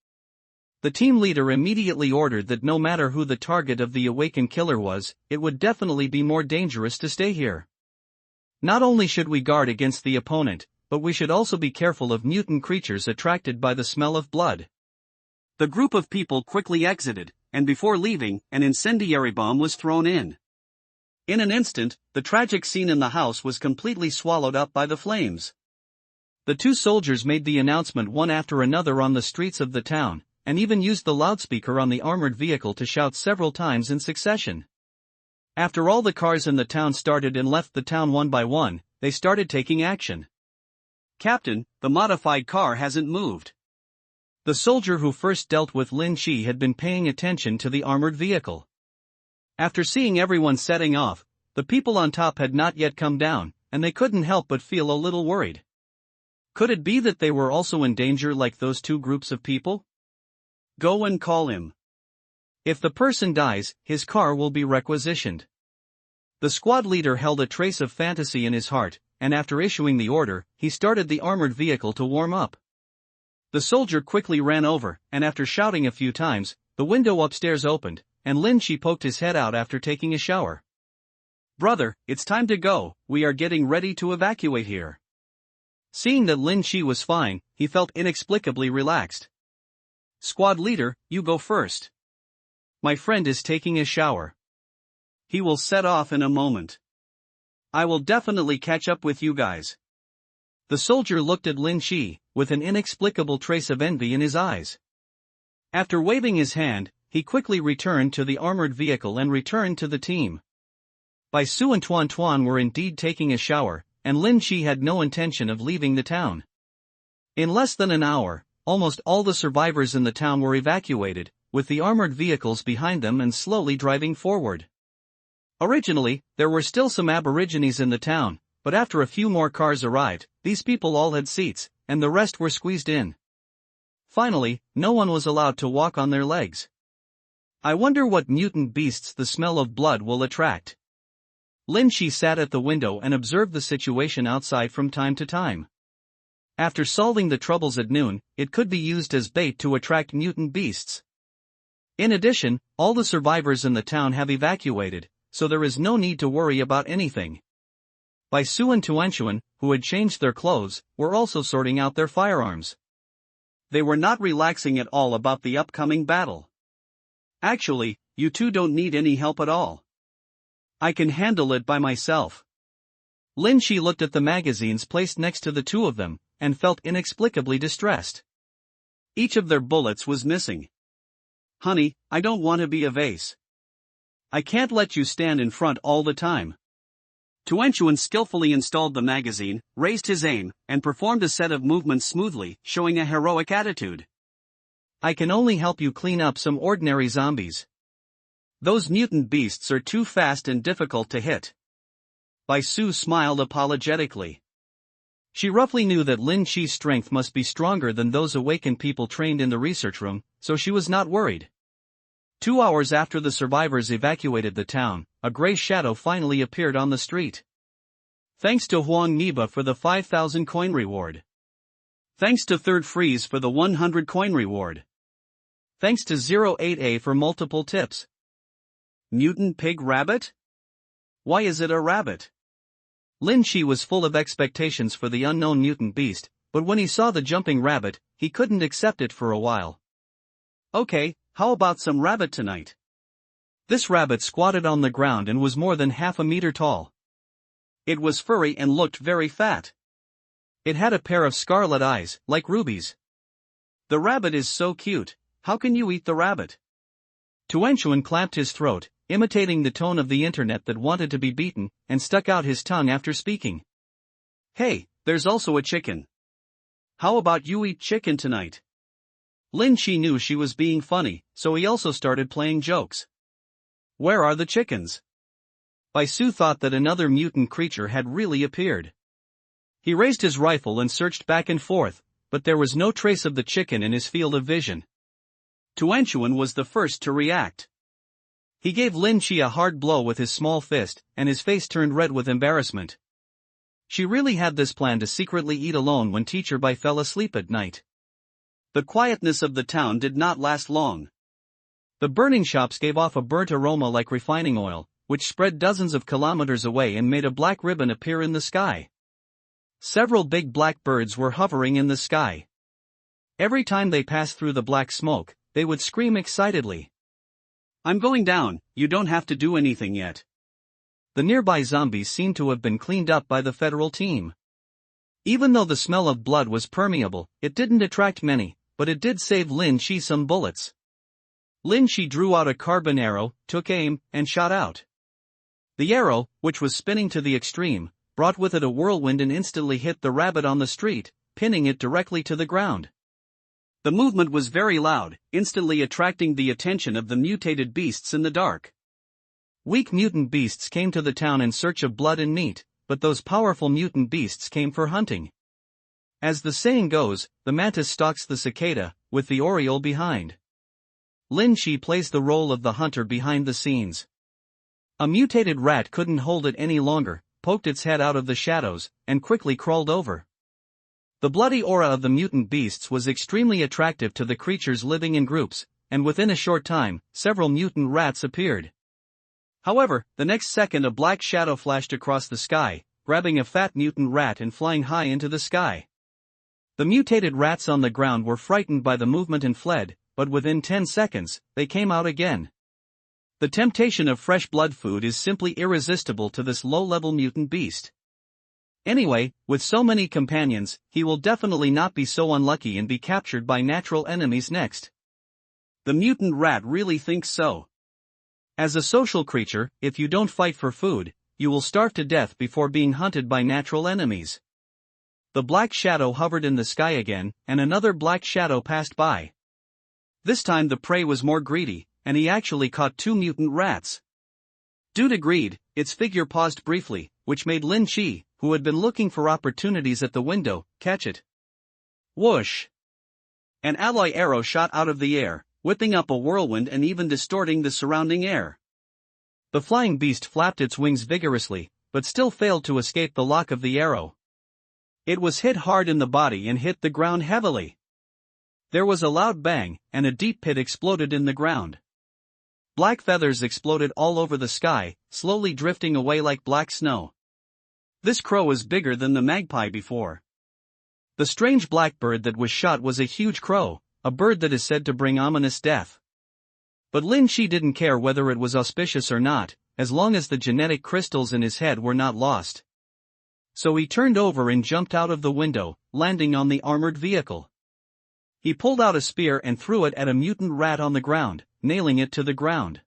The team leader immediately ordered that no matter who the target of the awakened killer was, it would definitely be more dangerous to stay here. Not only should we guard against the opponent, but we should also be careful of mutant creatures attracted by the smell of blood. The group of people quickly exited, and before leaving, an incendiary bomb was thrown in. In an instant, the tragic scene in the house was completely swallowed up by the flames. The two soldiers made the announcement one after another on the streets of the town, and even used the loudspeaker on the armored vehicle to shout several times in succession. After all the cars in the town started and left the town one by one, they started taking action. "Captain, the modified car hasn't moved." The soldier who first dealt with Lin Shi had been paying attention to the armored vehicle. After seeing everyone setting off, the people on top had not yet come down, and they couldn't help but feel a little worried. Could it be that they were also in danger like those two groups of people? "Go and call him. If the person dies, his car will be requisitioned." The squad leader held a trace of fantasy in his heart, and after issuing the order, he started the armored vehicle to warm up. The soldier quickly ran over, and after shouting a few times, the window upstairs opened, and Lin Shi poked his head out after taking a shower. "Brother, it's time to go, we are getting ready to evacuate here." Seeing that Lin Shi was fine, he felt inexplicably relaxed. "Squad leader, you go first. My friend is taking a shower. He will set off in a moment. I will definitely catch up with you guys." The soldier looked at Lin Shi, with an inexplicable trace of envy in his eyes. After waving his hand, he quickly returned to the armored vehicle and returned to the team. Bai Su and Tuan Tuan were indeed taking a shower, and Lin Shi had no intention of leaving the town. In less than an hour, almost all the survivors in the town were evacuated, with the armored vehicles behind them and slowly driving forward. Originally, there were still some aborigines in the town, but after a few more cars arrived, these people all had seats, and the rest were squeezed in. Finally, no one was allowed to walk on their legs. I wonder what mutant beasts the smell of blood will attract. Lin Shi sat at the window and observed the situation outside from time to time. After solving the troubles at noon, it could be used as bait to attract mutant beasts. In addition, all the survivors in the town have evacuated, so there is no need to worry about anything. Bai Su and Tuanchuan, who had changed their clothes, were also sorting out their firearms. They were not relaxing at all about the upcoming battle. "Actually, you two don't need any help at all. I can handle it by myself." Lin Shi looked at the magazines placed next to the two of them, and felt inexplicably distressed. Each of their bullets was missing. Honey, I don't want to be a vase. I can't let you stand in front all the time. Tuanchuan skillfully installed the magazine, raised his aim, and performed a set of movements smoothly, showing a heroic attitude. I can only help you clean up some ordinary zombies. Those mutant beasts are too fast and difficult to hit. Bai Su smiled apologetically. She roughly knew that Lin Shi's strength must be stronger than those awakened people trained in the research room, so she was not worried. 2 hours after the survivors evacuated the town, a gray shadow finally appeared on the street. Thanks to Huang Niba for the 5,000 coin reward. Thanks to Third Freeze for the 100 coin reward. Thanks to 08A for multiple tips. Mutant pig rabbit? Why is it a rabbit? Lin Shi was full of expectations for the unknown mutant beast, but when he saw the jumping rabbit, he couldn't accept it for a while. Okay, how about some rabbit tonight? This rabbit squatted on the ground and was more than half a meter tall. It was furry and looked very fat. It had a pair of scarlet eyes, like rubies. The rabbit is so cute, how can you eat the rabbit? Tuanchuan clamped his throat, imitating the tone of the internet that wanted to be beaten, and stuck out his tongue after speaking. Hey, there's also a chicken. How about you eat chicken tonight? Lin Shi knew she was being funny, so he also started playing jokes. Where are the chickens? Bai Su thought that another mutant creature had really appeared. He raised his rifle and searched back and forth, but there was no trace of the chicken in his field of vision. Tuanchuan was the first to react. He gave Lin Shi a hard blow with his small fist, and his face turned red with embarrassment. She really had this plan to secretly eat alone when Teacher Bai fell asleep at night. The quietness of the town did not last long. The burning shops gave off a burnt aroma like refining oil, which spread dozens of kilometers away and made a black ribbon appear in the sky. Several big black birds were hovering in the sky. Every time they passed through the black smoke, they would scream excitedly. I'm going down, you don't have to do anything yet. The nearby zombies seemed to have been cleaned up by the federal team. Even though the smell of blood was permeable, it didn't attract many, but it did save Lin Shi some bullets. Lin Shi drew out a carbon arrow, took aim, and shot out. The arrow, which was spinning to the extreme, brought with it a whirlwind and instantly hit the rabbit on the street, pinning it directly to the ground. The movement was very loud, instantly attracting the attention of the mutated beasts in the dark. Weak mutant beasts came to the town in search of blood and meat, but those powerful mutant beasts came for hunting. As the saying goes, the mantis stalks the cicada, with the oriole behind. Lin Shi plays the role of the hunter behind the scenes. A mutated rat couldn't hold it any longer, poked its head out of the shadows, and quickly crawled over. The bloody aura of the mutant beasts was extremely attractive to the creatures living in groups, and within a short time, several mutant rats appeared. However, the next second a black shadow flashed across the sky, grabbing a fat mutant rat and flying high into the sky. The mutated rats on the ground were frightened by the movement and fled, but within 10 seconds, they came out again. The temptation of fresh blood food is simply irresistible to this low-level mutant beast. Anyway, with so many companions, he will definitely not be so unlucky and be captured by natural enemies next. The mutant rat really thinks so. As a social creature, if you don't fight for food, you will starve to death before being hunted by natural enemies. The black shadow hovered in the sky again, and another black shadow passed by. This time the prey was more greedy, and he actually caught 2 mutant rats. Due to greed, its figure paused briefly, which made Lin Shi, who had been looking for opportunities at the window, catch it. Whoosh! An alloy arrow shot out of the air, whipping up a whirlwind and even distorting the surrounding air. The flying beast flapped its wings vigorously, but still failed to escape the lock of the arrow. It was hit hard in the body and hit the ground heavily. There was a loud bang, and a deep pit exploded in the ground. Black feathers exploded all over the sky, slowly drifting away like black snow. This crow is bigger than the magpie before. The strange black bird that was shot was a huge crow, a bird that is said to bring ominous death. But Lin Shi didn't care whether it was auspicious or not, as long as the genetic crystals in his head were not lost. So he turned over and jumped out of the window, landing on the armored vehicle. He pulled out a spear and threw it at a mutant rat on the ground, nailing it to the ground.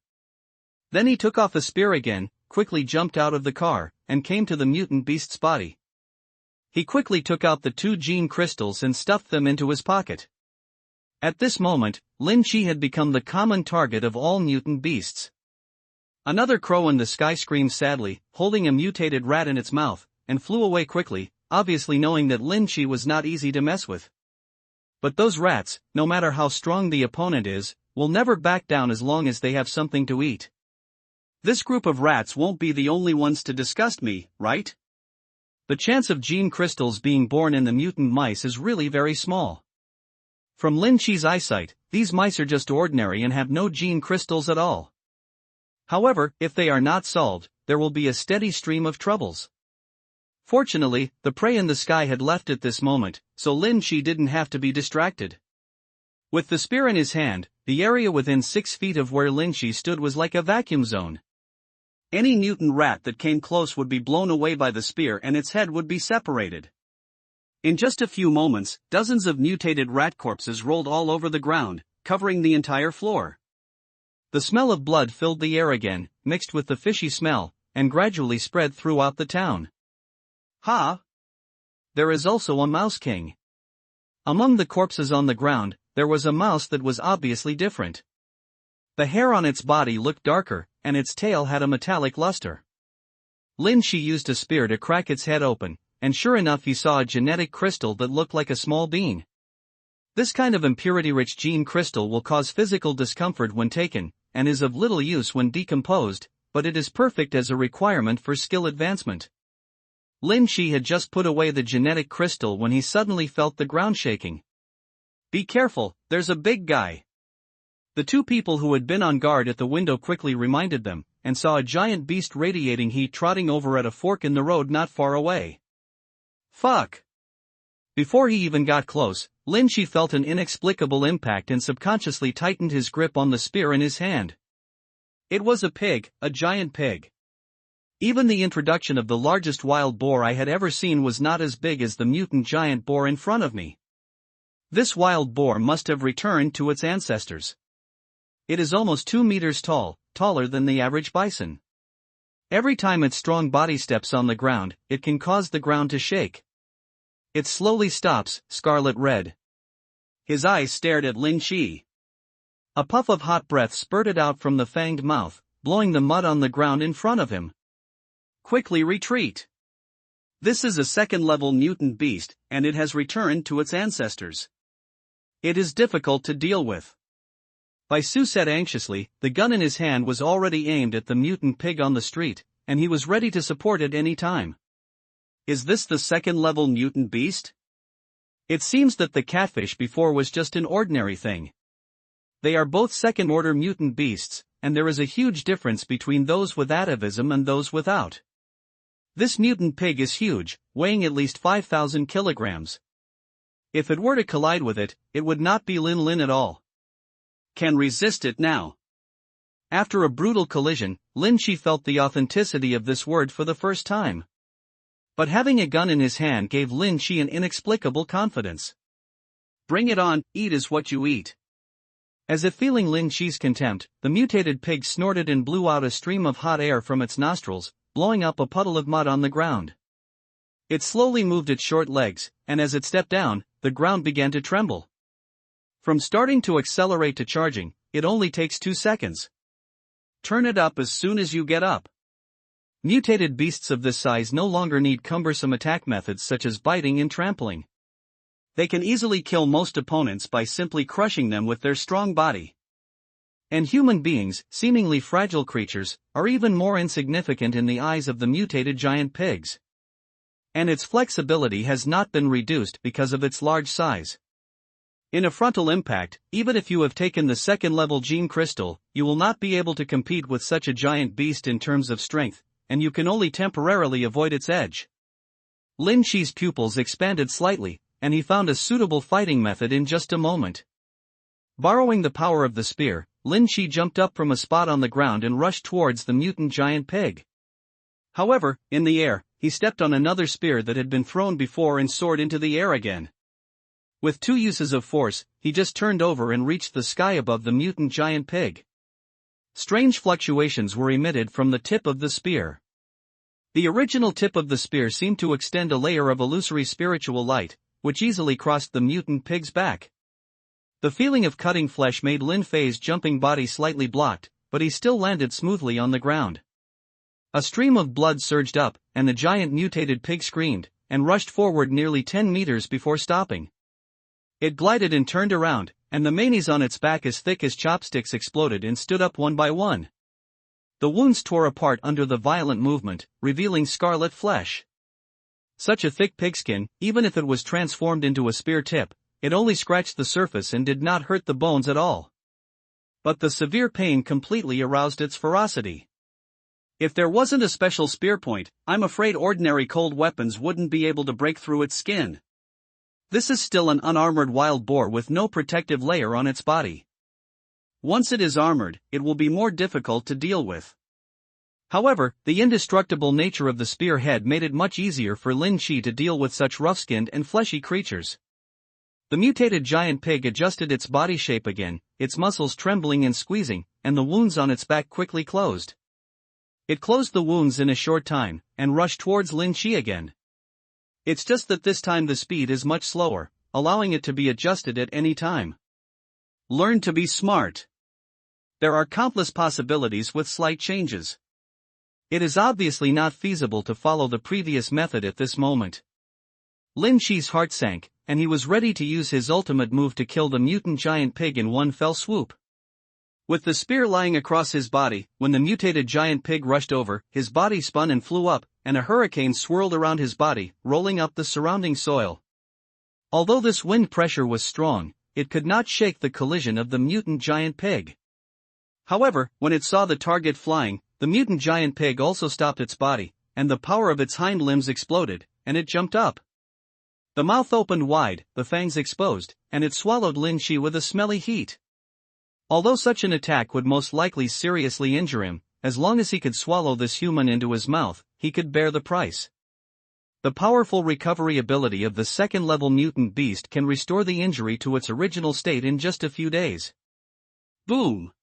Then he took off the spear again, quickly jumped out of the car, and came to the mutant beast's body. He quickly took out the 2 gene crystals and stuffed them into his pocket. At this moment, Lin Chi had become the common target of all mutant beasts. Another crow in the sky screamed sadly, holding a mutated rat in its mouth, and flew away quickly, obviously knowing that Lin Chi was not easy to mess with. But those rats, no matter how strong the opponent is, will never back down as long as they have something to eat. This group of rats won't be the only ones to disgust me, right? The chance of gene crystals being born in the mutant mice is really very small. From Lin Chi's eyesight, these mice are just ordinary and have no gene crystals at all. However, if they are not solved, there will be a steady stream of troubles. Fortunately, the prey in the sky had left at this moment, so Lin Chi didn't have to be distracted. With the spear in his hand, the area within 6 feet of where Lin Chi stood was like a vacuum zone. Any mutant rat that came close would be blown away by the spear and its head would be separated. In just a few moments, dozens of mutated rat corpses rolled all over the ground, covering the entire floor. The smell of blood filled the air again, mixed with the fishy smell, and gradually spread throughout the town. Ha! There is also a mouse king. Among the corpses on the ground, there was a mouse that was obviously different. The hair on its body looked darker, and its tail had a metallic luster. Lin Chi used a spear to crack its head open, and sure enough he saw a genetic crystal that looked like a small bean. This kind of impurity-rich gene crystal will cause physical discomfort when taken, and is of little use when decomposed, but it is perfect as a requirement for skill advancement. Lin Chi had just put away the genetic crystal when he suddenly felt the ground shaking. Be careful, there's a big guy. The 2 people who had been on guard at the window quickly reminded them, and saw a giant beast radiating heat trotting over at a fork in the road not far away. Fuck! Before he even got close, Lin Chi felt an inexplicable impact and subconsciously tightened his grip on the spear in his hand. It was a pig, a giant pig. Even the introduction of the largest wild boar I had ever seen was not as big as the mutant giant boar in front of me. This wild boar must have returned to its ancestors. It is almost 2 meters tall, taller than the average bison. Every time its strong body steps on the ground, it can cause the ground to shake. It slowly stops, scarlet red. His eyes stared at Lin Chi. A puff of hot breath spurted out from the fanged mouth, blowing the mud on the ground in front of him. Quickly retreat. This is a second-level mutant beast, and it has returned to its ancestors. It is difficult to deal with. Bai Su said anxiously. The gun in his hand was already aimed at the mutant pig on the street, and he was ready to support it any time. Is this the second-level mutant beast? It seems that the catfish before was just an ordinary thing. They are both second-order mutant beasts, and there is a huge difference between those with atavism and those without. This mutant pig is huge, weighing at least 5,000 kilograms. If it were to collide with it, it would not be Lin Lin at all. Can resist it now. After a brutal collision, Lin Chi felt the authenticity of this word for the first time. But having a gun in his hand gave Lin Chi an inexplicable confidence. Bring it on, eat is what you eat. As if feeling Lin Chi's contempt, the mutated pig snorted and blew out a stream of hot air from its nostrils, blowing up a puddle of mud on the ground. It slowly moved its short legs, and as it stepped down, the ground began to tremble. From starting to accelerate to charging, it only takes 2 seconds. Turn it up as soon as you get up. Mutated beasts of this size no longer need cumbersome attack methods such as biting and trampling. They can easily kill most opponents by simply crushing them with their strong body. And human beings, seemingly fragile creatures, are even more insignificant in the eyes of the mutated giant pigs. And its flexibility has not been reduced because of its large size. In a frontal impact, even if you have taken the second-level gene crystal, you will not be able to compete with such a giant beast in terms of strength, and you can only temporarily avoid its edge. Lin Chi's pupils expanded slightly, and he found a suitable fighting method in just a moment. Borrowing the power of the spear, Lin Chi jumped up from a spot on the ground and rushed towards the mutant giant pig. However, in the air, he stepped on another spear that had been thrown before and soared into the air again. With 2 uses of force, he just turned over and reached the sky above the mutant giant pig. Strange fluctuations were emitted from the tip of the spear. The original tip of the spear seemed to extend a layer of illusory spiritual light, which easily crossed the mutant pig's back. The feeling of cutting flesh made Lin Fei's jumping body slightly blocked, but he still landed smoothly on the ground. A stream of blood surged up, and the giant mutated pig screamed, and rushed forward nearly 10 meters before stopping. It glided and turned around, and the manies on its back as thick as chopsticks exploded and stood up one by one. The wounds tore apart under the violent movement, revealing scarlet flesh. Such a thick pigskin, even if it was transformed into a spear tip, it only scratched the surface and did not hurt the bones at all. But the severe pain completely aroused its ferocity. If there wasn't a special spear point, I'm afraid ordinary cold weapons wouldn't be able to break through its skin. This is still an unarmored wild boar with no protective layer on its body. Once it is armored, it will be more difficult to deal with. However, the indestructible nature of the spearhead made it much easier for Lin Chi to deal with such rough-skinned and fleshy creatures. The mutated giant pig adjusted its body shape again, its muscles trembling and squeezing, and the wounds on its back quickly closed. It closed the wounds in a short time, and rushed towards Lin Chi again. It's just that this time the speed is much slower, allowing it to be adjusted at any time. Learn to be smart. There are countless possibilities with slight changes. It is obviously not feasible to follow the previous method at this moment. Lin Chi's heart sank, and he was ready to use his ultimate move to kill the mutant giant pig in one fell swoop. With the spear lying across his body, when the mutated giant pig rushed over, his body spun and flew up, and a hurricane swirled around his body, rolling up the surrounding soil. Although this wind pressure was strong, it could not shake the collision of the mutant giant pig. However, when it saw the target flying, the mutant giant pig also stopped its body, and the power of its hind limbs exploded, and it jumped up. The mouth opened wide, the fangs exposed, and it swallowed Lin Chi with a smelly heat. Although such an attack would most likely seriously injure him, as long as he could swallow this human into his mouth, he could bear the price. The powerful recovery ability of the second-level mutant beast can restore the injury to its original state in just a few days. Boom!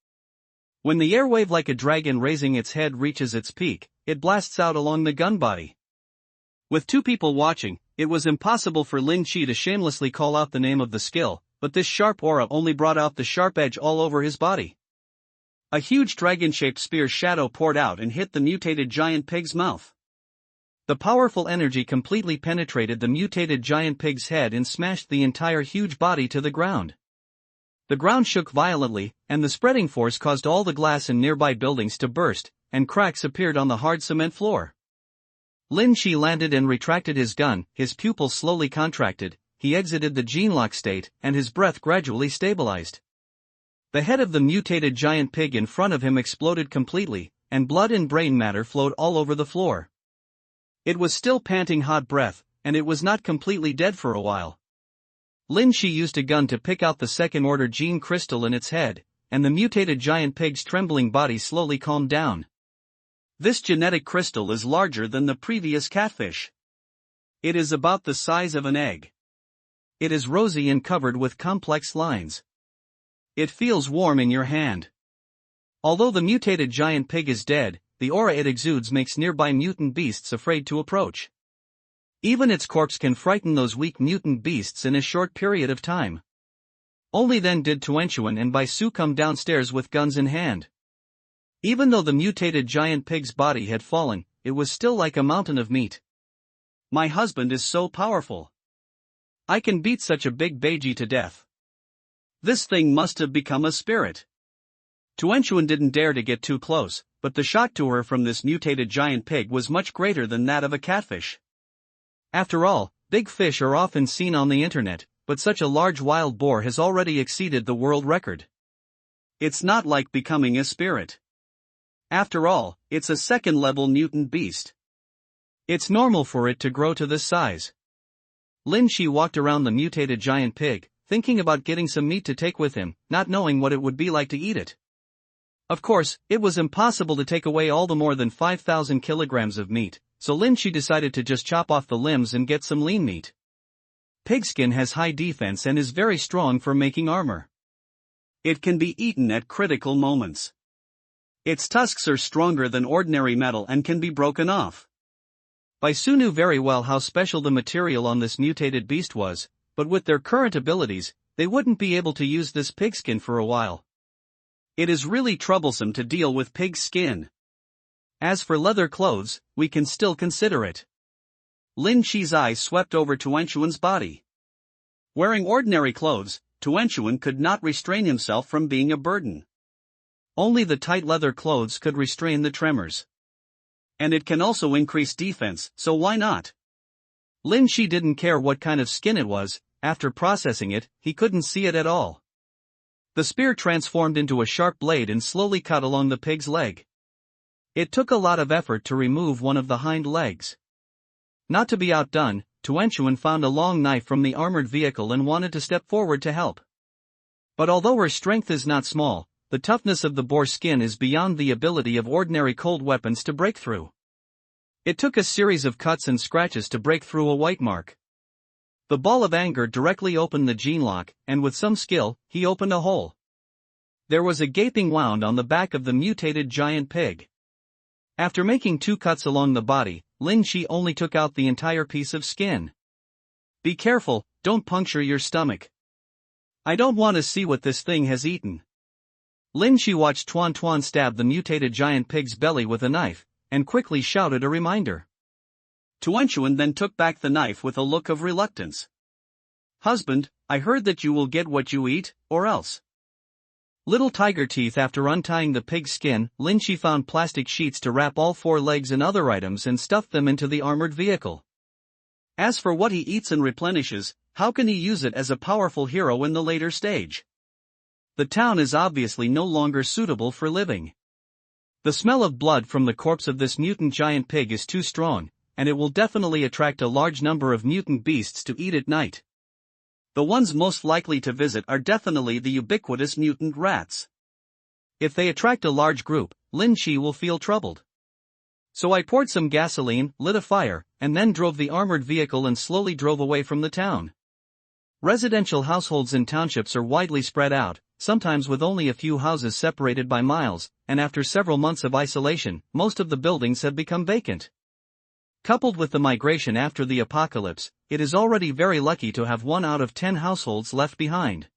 When the air wave like a dragon raising its head reaches its peak, it blasts out along the gun body. With 2 people watching, it was impossible for Lin Chi to shamelessly call out the name of the skill, but this sharp aura only brought out the sharp edge all over his body. A huge dragon-shaped spear shadow poured out and hit the mutated giant pig's mouth. The powerful energy completely penetrated the mutated giant pig's head and smashed the entire huge body to the ground. The ground shook violently, and the spreading force caused all the glass in nearby buildings to burst, and cracks appeared on the hard cement floor. Lin Chi landed and retracted his gun, his pupils slowly contracted, he exited the gene-lock state, and his breath gradually stabilized. The head of the mutated giant pig in front of him exploded completely, and blood and brain matter flowed all over the floor. It was still panting hot breath, and it was not completely dead for a while. Lin Chi used a gun to pick out the second-order gene crystal in its head, and the mutated giant pig's trembling body slowly calmed down. This genetic crystal is larger than the previous catfish. It is about the size of an egg. It is rosy and covered with complex lines. It feels warm in your hand. Although the mutated giant pig is dead, the aura it exudes makes nearby mutant beasts afraid to approach. Even its corpse can frighten those weak mutant beasts in a short period of time. Only then did Tuanchuan and Bai Su come downstairs with guns in hand. Even though the mutated giant pig's body had fallen, it was still like a mountain of meat. My husband is so powerful. I can beat such a big Beiji to death. This thing must have become a spirit. Tuanchuan didn't dare to get too close, but the shock to her from this mutated giant pig was much greater than that of a catfish. After all, big fish are often seen on the internet, but such a large wild boar has already exceeded the world record. It's not like becoming a spirit. After all, it's a second-level mutant beast. It's normal for it to grow to this size. Lin Chi walked around the mutated giant pig, thinking about getting some meat to take with him, not knowing what it would be like to eat it. Of course, it was impossible to take away all the more than 5,000 kilograms of meat, so Lin Shi decided to just chop off the limbs and get some lean meat. Pigskin has high defense and is very strong for making armor. It can be eaten at critical moments. Its tusks are stronger than ordinary metal and can be broken off. Baisu knew very well how special the material on this mutated beast was, but with their current abilities, they wouldn't be able to use this pigskin for a while. It is really troublesome to deal with pig skin. As for leather clothes, we can still consider it. Lin Shi's eyes swept over Tuanchuan's body. Wearing ordinary clothes, Tuanchuan could not restrain himself from being a burden. Only the tight leather clothes could restrain the tremors. And it can also increase defense, so why not? Lin Shi didn't care what kind of skin it was. After processing it, he couldn't see it at all. The spear transformed into a sharp blade and slowly cut along the pig's leg. It took a lot of effort to remove one of the hind legs. Not to be outdone, Tuanchuan found a long knife from the armored vehicle and wanted to step forward to help. But although her strength is not small, the toughness of the boar skin is beyond the ability of ordinary cold weapons to break through. It took a series of cuts and scratches to break through a white mark. The ball of anger directly opened the gene lock, and with some skill, he opened a hole. There was a gaping wound on the back of the mutated giant pig. After making 2 cuts along the body, Lin Shi only took out the entire piece of skin. Be careful, don't puncture your stomach. I don't want to see what this thing has eaten. Lin Shi watched Tuan stab the mutated giant pig's belly with a knife, and quickly shouted a reminder. Tuanchuan then took back the knife with a look of reluctance. Husband, I heard that you will get what you eat, or else. Little tiger teeth. After untying the pig's skin, Lin Shi found plastic sheets to wrap all 4 legs and other items and stuffed them into the armored vehicle. As for what he eats and replenishes, how can he use it as a powerful hero in the later stage? The town is obviously no longer suitable for living. The smell of blood from the corpse of this mutant giant pig is too strong, and it will definitely attract a large number of mutant beasts to eat at night. The ones most likely to visit are definitely the ubiquitous mutant rats. If they attract a large group, Lin Shi will feel troubled. So I poured some gasoline, lit a fire, and then drove the armored vehicle and slowly drove away from the town. Residential households in townships are widely spread out, sometimes with only a few houses separated by miles, and after several months of isolation, most of the buildings have become vacant. Coupled with the migration after the apocalypse, it is already very lucky to have 1 out of 10 households left behind.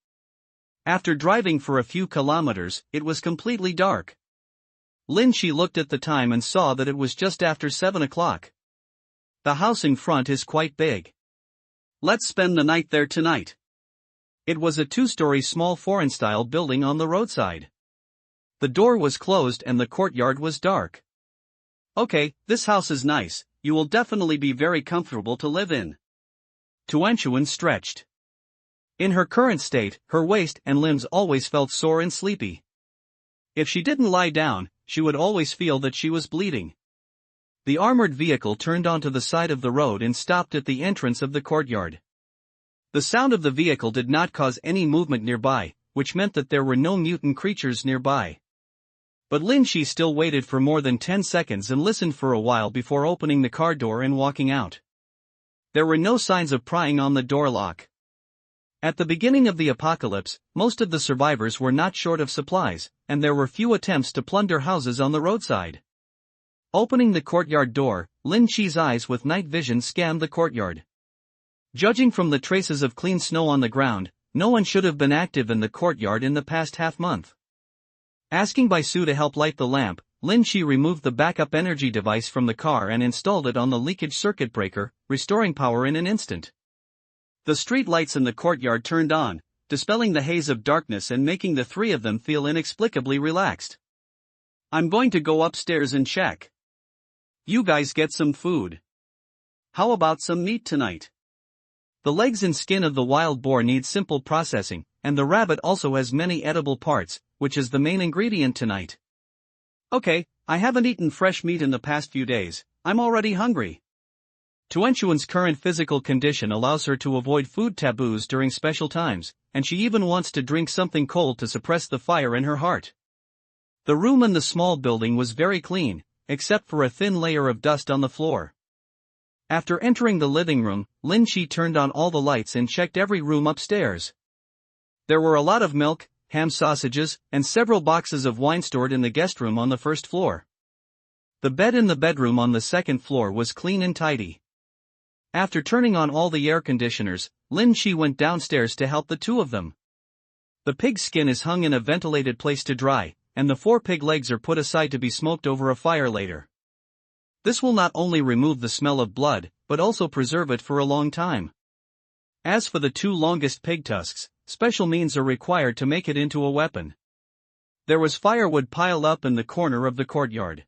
After driving for a few kilometers, it was completely dark. Lin Shi looked at the time and saw that it was just after 7 o'clock. The house in front is quite big. Let's spend the night there tonight. It was a 2-story small foreign-style building on the roadside. The door was closed and the courtyard was dark. Okay, this house is nice. You will definitely be very comfortable to live in. Tuanchuan stretched. In her current state, her waist and limbs always felt sore and sleepy. If she didn't lie down, she would always feel that she was bleeding. The armored vehicle turned onto the side of the road and stopped at the entrance of the courtyard. The sound of the vehicle did not cause any movement nearby, which meant that there were no mutant creatures nearby. But Lin Shi still waited for more than 10 seconds and listened for a while before opening the car door and walking out. There were no signs of prying on the door lock. At the beginning of the apocalypse, most of the survivors were not short of supplies, and there were few attempts to plunder houses on the roadside. Opening the courtyard door, Lin Shi's eyes with night vision scanned the courtyard. Judging from the traces of clean snow on the ground, no one should have been active in the courtyard in the past half-month. Asking Baisu to help light the lamp, Lin Shi removed the backup energy device from the car and installed it on the leakage circuit breaker, restoring power in an instant. The street lights in the courtyard turned on, dispelling the haze of darkness and making the 3 of them feel inexplicably relaxed. I'm going to go upstairs and check. You guys get some food. How about some meat tonight? The legs and skin of the wild boar need simple processing, and the rabbit also has many edible parts, which is the main ingredient tonight. Okay, I haven't eaten fresh meat in the past few days. I'm already hungry. Tuanchuan's current physical condition allows her to avoid food taboos during special times, and she even wants to drink something cold to suppress the fire in her heart. The room in the small building was very clean, except for a thin layer of dust on the floor. After entering the living room, Lin Chi turned on all the lights and checked every room upstairs. There were a lot of milk, ham sausages, and several boxes of wine stored in the guest room on the first floor. The bed in the bedroom on the second floor was clean and tidy. After turning on all the air conditioners, Lin Chi went downstairs to help the two of them. The pig's skin is hung in a ventilated place to dry, and the 4 pig legs are put aside to be smoked over a fire later. This will not only remove the smell of blood, but also preserve it for a long time. As for the 2 longest pig tusks, special means are required to make it into a weapon. There was firewood piled up in the corner of the courtyard.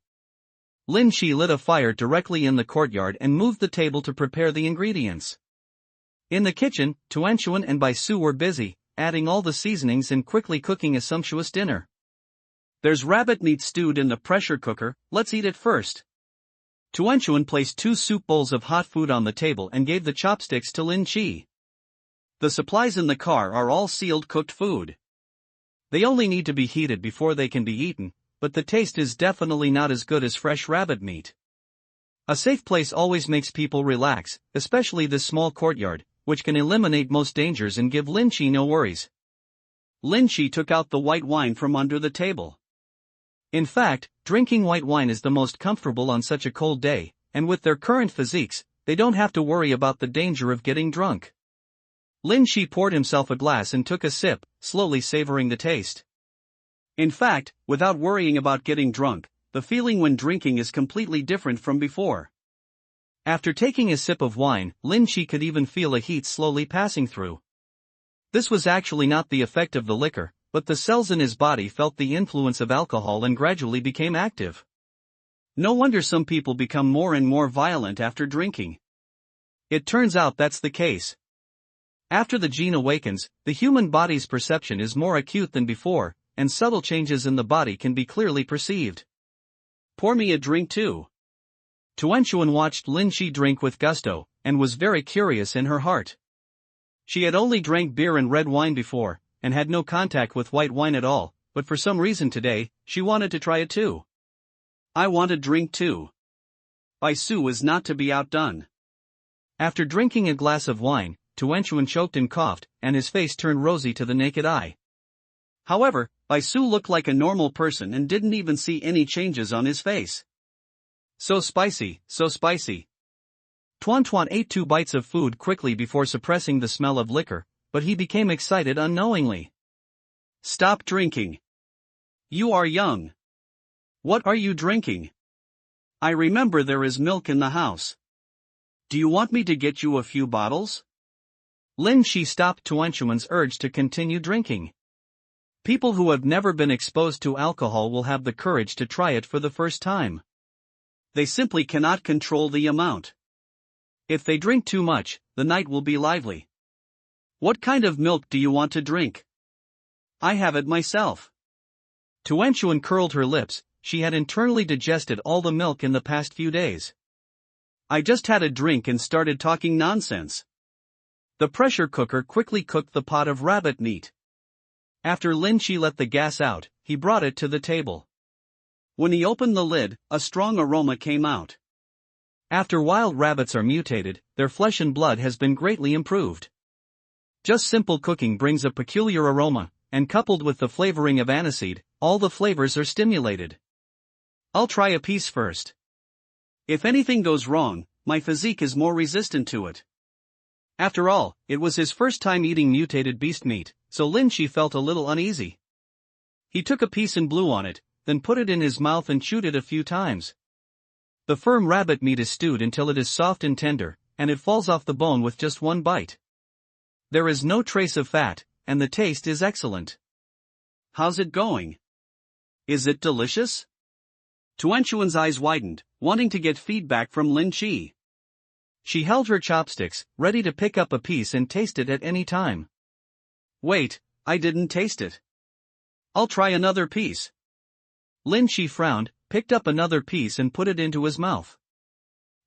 Lin Chi lit a fire directly in the courtyard and moved the table to prepare the ingredients. In the kitchen, Tuanchuan and Bai Su were busy, adding all the seasonings and quickly cooking a sumptuous dinner. There's rabbit meat stewed in the pressure cooker, let's eat it first. Tuanchuan placed 2 soup bowls of hot food on the table and gave the chopsticks to Lin Chi. The supplies in the car are all sealed cooked food. They only need to be heated before they can be eaten, but the taste is definitely not as good as fresh rabbit meat. A safe place always makes people relax, especially this small courtyard, which can eliminate most dangers and give Lin Chi no worries. Lin Chi took out the white wine from under the table. In fact, drinking white wine is the most comfortable on such a cold day, and with their current physiques, they don't have to worry about the danger of getting drunk. Lin Chi poured himself a glass and took a sip, slowly savoring the taste. In fact, without worrying about getting drunk, the feeling when drinking is completely different from before. After taking a sip of wine, Lin Chi could even feel a heat slowly passing through. This was actually not the effect of the liquor, but the cells in his body felt the influence of alcohol and gradually became active. No wonder some people become more and more violent after drinking. It turns out that's the case. After the gene awakens, the human body's perception is more acute than before, and subtle changes in the body can be clearly perceived. Pour me a drink too. Tuanchuan watched Lin Chi drink with gusto, and was very curious in her heart. She had only drank beer and red wine before, and had no contact with white wine at all, but for some reason today, she wanted to try it too. I want a drink too. Bai Su was not to be outdone. After drinking a glass of wine, Tuanchuan choked and coughed, and his face turned rosy to the naked eye. However, Bai Su looked like a normal person and didn't even see any changes on his face. So spicy, so spicy. Tuan ate 2 bites of food quickly before suppressing the smell of liquor, but he became excited unknowingly. Stop drinking. You are young. What are you drinking? I remember there is milk in the house. Do you want me to get you a few bottles? Lin Chi stopped Tuanchuan's urge to continue drinking. People who have never been exposed to alcohol will have the courage to try it for the first time. They simply cannot control the amount. If they drink too much, the night will be lively. What kind of milk do you want to drink? I have it myself. Tuanchuan curled her lips, she had internally digested all the milk in the past few days. I just had a drink and started talking nonsense. The pressure cooker quickly cooked the pot of rabbit meat. After Lin Chi let the gas out, he brought it to the table. When he opened the lid, a strong aroma came out. After wild rabbits are mutated, their flesh and blood has been greatly improved. Just simple cooking brings a peculiar aroma, and coupled with the flavoring of aniseed, all the flavors are stimulated. I'll try a piece first. If anything goes wrong, my physique is more resistant to it. After all, it was his first time eating mutated beast meat, so Lin Chi felt a little uneasy. He took a piece and blew on it, then put it in his mouth and chewed it a few times. The firm rabbit meat is stewed until it is soft and tender, and it falls off the bone with just one bite. There is no trace of fat, and the taste is excellent. How's it going? Is it delicious? Tuanchuan's eyes widened, wanting to get feedback from Lin Chi. She held her chopsticks, ready to pick up a piece and taste it at any time. Wait, I didn't taste it. I'll try another piece. Lin Chi frowned, picked up another piece and put it into his mouth.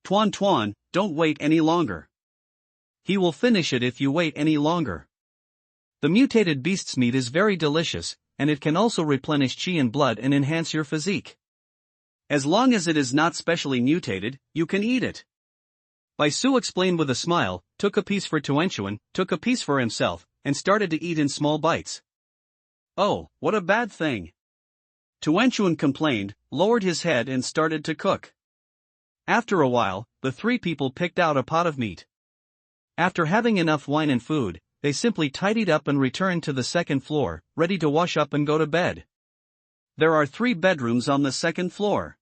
Tuan, don't wait any longer. He will finish it if you wait any longer. The mutated beast's meat is very delicious, and it can also replenish qi and blood and enhance your physique. As long as it is not specially mutated, you can eat it. Baisu explained with a smile, took a piece for Tuanchuan, took a piece for himself, and started to eat in small bites. Oh, what a bad thing. Tuanchuan complained, lowered his head and started to cook. After a while, the three people picked out a pot of meat. After having enough wine and food, they simply tidied up and returned to the second floor, ready to wash up and go to bed. There are 3 bedrooms on the second floor.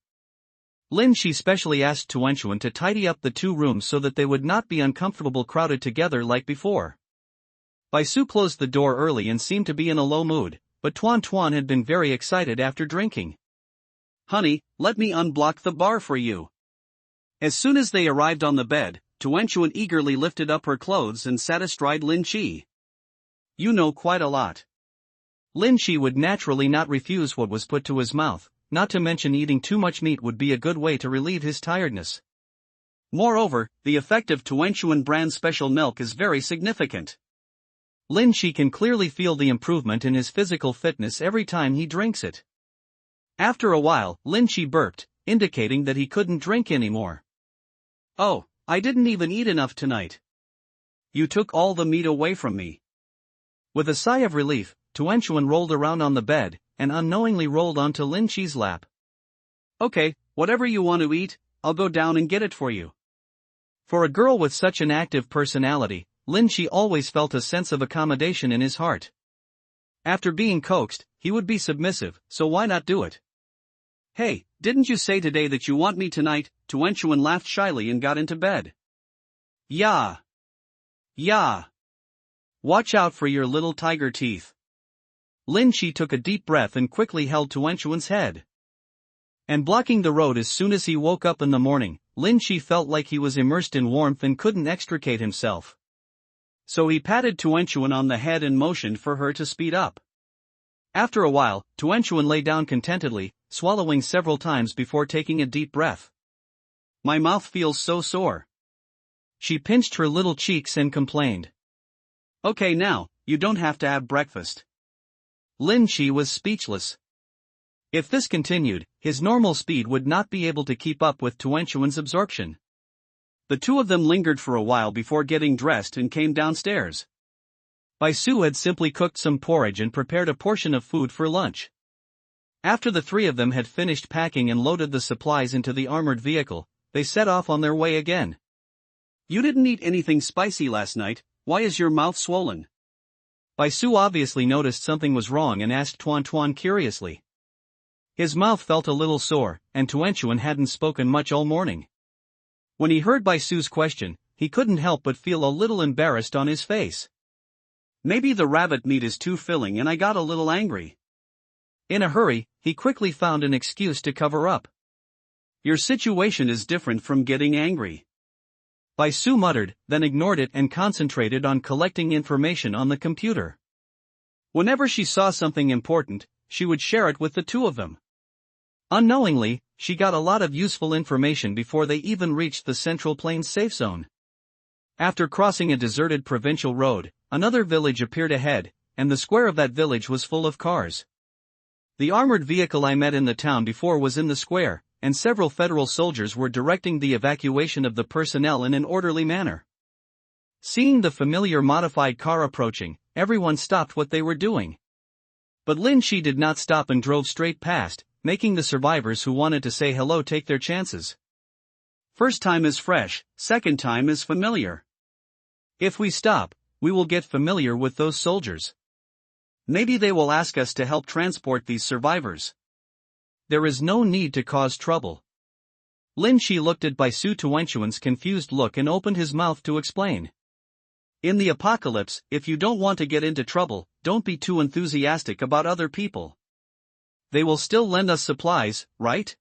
Lin Shi specially asked Tuanchuan to tidy up the 2 rooms so that they would not be uncomfortable crowded together like before. Baisu closed the door early and seemed to be in a low mood, but Tuan Tuan had been very excited after drinking. Honey, let me unblock the bar for you. As soon as they arrived on the bed, Tuanchuan eagerly lifted up her clothes and sat astride Lin Shi. You know quite a lot. Lin Shi would naturally not refuse what was put to his mouth, not to mention eating too much meat would be a good way to relieve his tiredness. Moreover, the effect of Tuanchuan brand special milk is very significant. Lin Shi can clearly feel the improvement in his physical fitness every time he drinks it. After a while, Lin Shi burped, indicating that he couldn't drink anymore. Oh, I didn't even eat enough tonight. You took all the meat away from me. With a sigh of relief, Tuanchuan rolled around on the bed, and unknowingly rolled onto Lin Shi's lap. Okay, whatever you want to eat, I'll go down and get it for you. For a girl with such an active personality, Lin Shi always felt a sense of accommodation in his heart. After being coaxed, he would be submissive, so why not do it? Hey, didn't you say today that you want me tonight? Tuanchuan laughed shyly and got into bed. Yeah. Yeah. Watch out for your little tiger teeth. Lin Shi took a deep breath and quickly held Tuanchuan's head. And blocking the road as soon as he woke up in the morning, Lin Shi felt like he was immersed in warmth and couldn't extricate himself. So he patted Tuanchuan on the head and motioned for her to speed up. After a while, Tuanchuan lay down contentedly, swallowing several times before taking a deep breath. My mouth feels so sore. She pinched her little cheeks and complained. Okay now, you don't have to have breakfast. Lin Shi was speechless. If this continued, his normal speed would not be able to keep up with Tuanchuan's absorption. The two of them lingered for a while before getting dressed and came downstairs. Baisu had simply cooked some porridge and prepared a portion of food for lunch. After the 3 of them had finished packing and loaded the supplies into the armored vehicle, they set off on their way again. You didn't eat anything spicy last night, why is your mouth swollen? Baisu obviously noticed something was wrong and asked Tuan Tuan curiously. His mouth felt a little sore, and Tuanchuan hadn't spoken much all morning. When he heard Baisu's question, he couldn't help but feel a little embarrassed on his face. Maybe the rabbit meat is too filling and I got a little angry. In a hurry, he quickly found an excuse to cover up. Your situation is different from getting angry. Baisu muttered, then ignored it and concentrated on collecting information on the computer. Whenever she saw something important, she would share it with the 2 of them. Unknowingly, she got a lot of useful information before they even reached the Central Plains safe zone. After crossing a deserted provincial road, another village appeared ahead, and the square of that village was full of cars. The armored vehicle I met in the town before was in the square, and several federal soldiers were directing the evacuation of the personnel in an orderly manner. Seeing the familiar modified car approaching, everyone stopped what they were doing. But Lin Shi did not stop and drove straight past, making the survivors who wanted to say hello take their chances. First time is fresh, second time is familiar. If we stop, we will get familiar with those soldiers. Maybe they will ask us to help transport these survivors. There is no need to cause trouble. Lin Shi looked at Baisu Tuanchuan's confused look and opened his mouth to explain. In the apocalypse, if you don't want to get into trouble, don't be too enthusiastic about other people. They will still lend us supplies, right?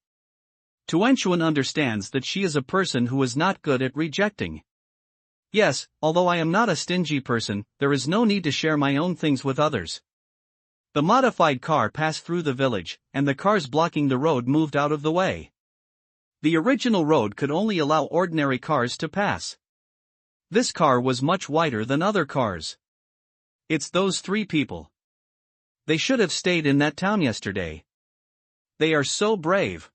Tuanchuan understands that she is a person who is not good at rejecting. Yes, although I am not a stingy person, there is no need to share my own things with others. The modified car passed through the village, and the cars blocking the road moved out of the way. The original road could only allow ordinary cars to pass. This car was much wider than other cars. It's those 3 people. They should have stayed in that town yesterday. They are so brave.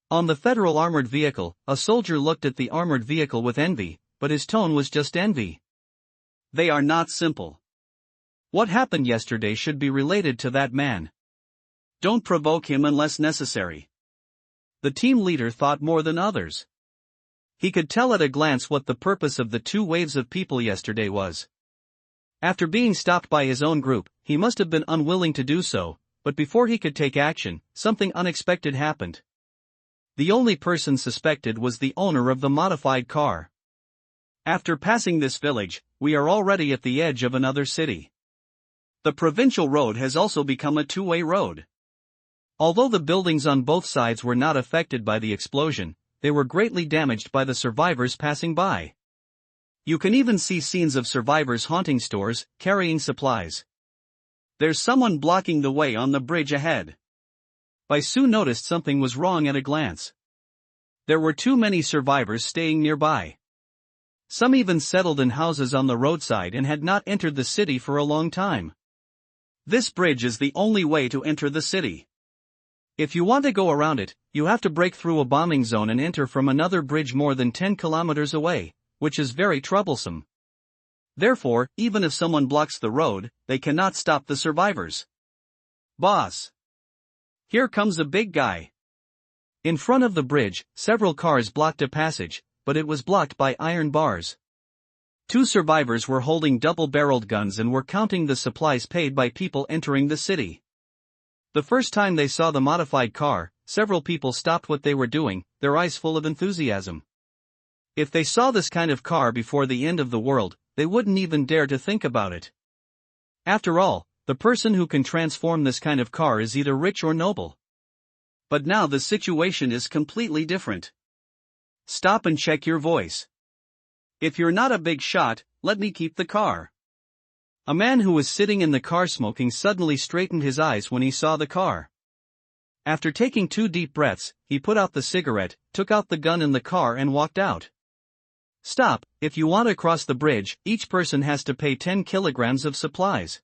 On the federal armored vehicle, a soldier looked at the armored vehicle with envy, but his tone was just envy. They are not simple. What happened yesterday should be related to that man. Don't provoke him unless necessary. The team leader thought more than others. He could tell at a glance what the purpose of the 2 waves of people yesterday was. After being stopped by his own group, he must have been unwilling to do so, but before he could take action, something unexpected happened. The only person suspected was the owner of the modified car. After passing this village, we are already at the edge of another city. The provincial road has also become a 2-way road. Although the buildings on both sides were not affected by the explosion, they were greatly damaged by the survivors passing by. You can even see scenes of survivors haunting stores, carrying supplies. There's someone blocking the way on the bridge ahead. Bai Su noticed something was wrong at a glance. There were too many survivors staying nearby. Some even settled in houses on the roadside and had not entered the city for a long time. This bridge is the only way to enter the city. If you want to go around it, you have to break through a bombing zone and enter from another bridge more than 10 kilometers away, which is very troublesome. Therefore, even if someone blocks the road, they cannot stop the survivors. Boss! Here comes a big guy. In front of the bridge, several cars blocked a passage, but it was blocked by iron bars. 2 survivors were holding double-barreled guns and were counting the supplies paid by people entering the city. The first time they saw the modified car, several people stopped what they were doing, their eyes full of enthusiasm. If they saw this kind of car before the end of the world, they wouldn't even dare to think about it. After all, the person who can transform this kind of car is either rich or noble. But now the situation is completely different. Stop and check your voice. If you're not a big shot, let me keep the car. A man who was sitting in the car smoking suddenly straightened his eyes when he saw the car. After taking 2 deep breaths, he put out the cigarette, took out the gun in the car and walked out. Stop, if you want to cross the bridge, each person has to pay 10 kilograms of supplies.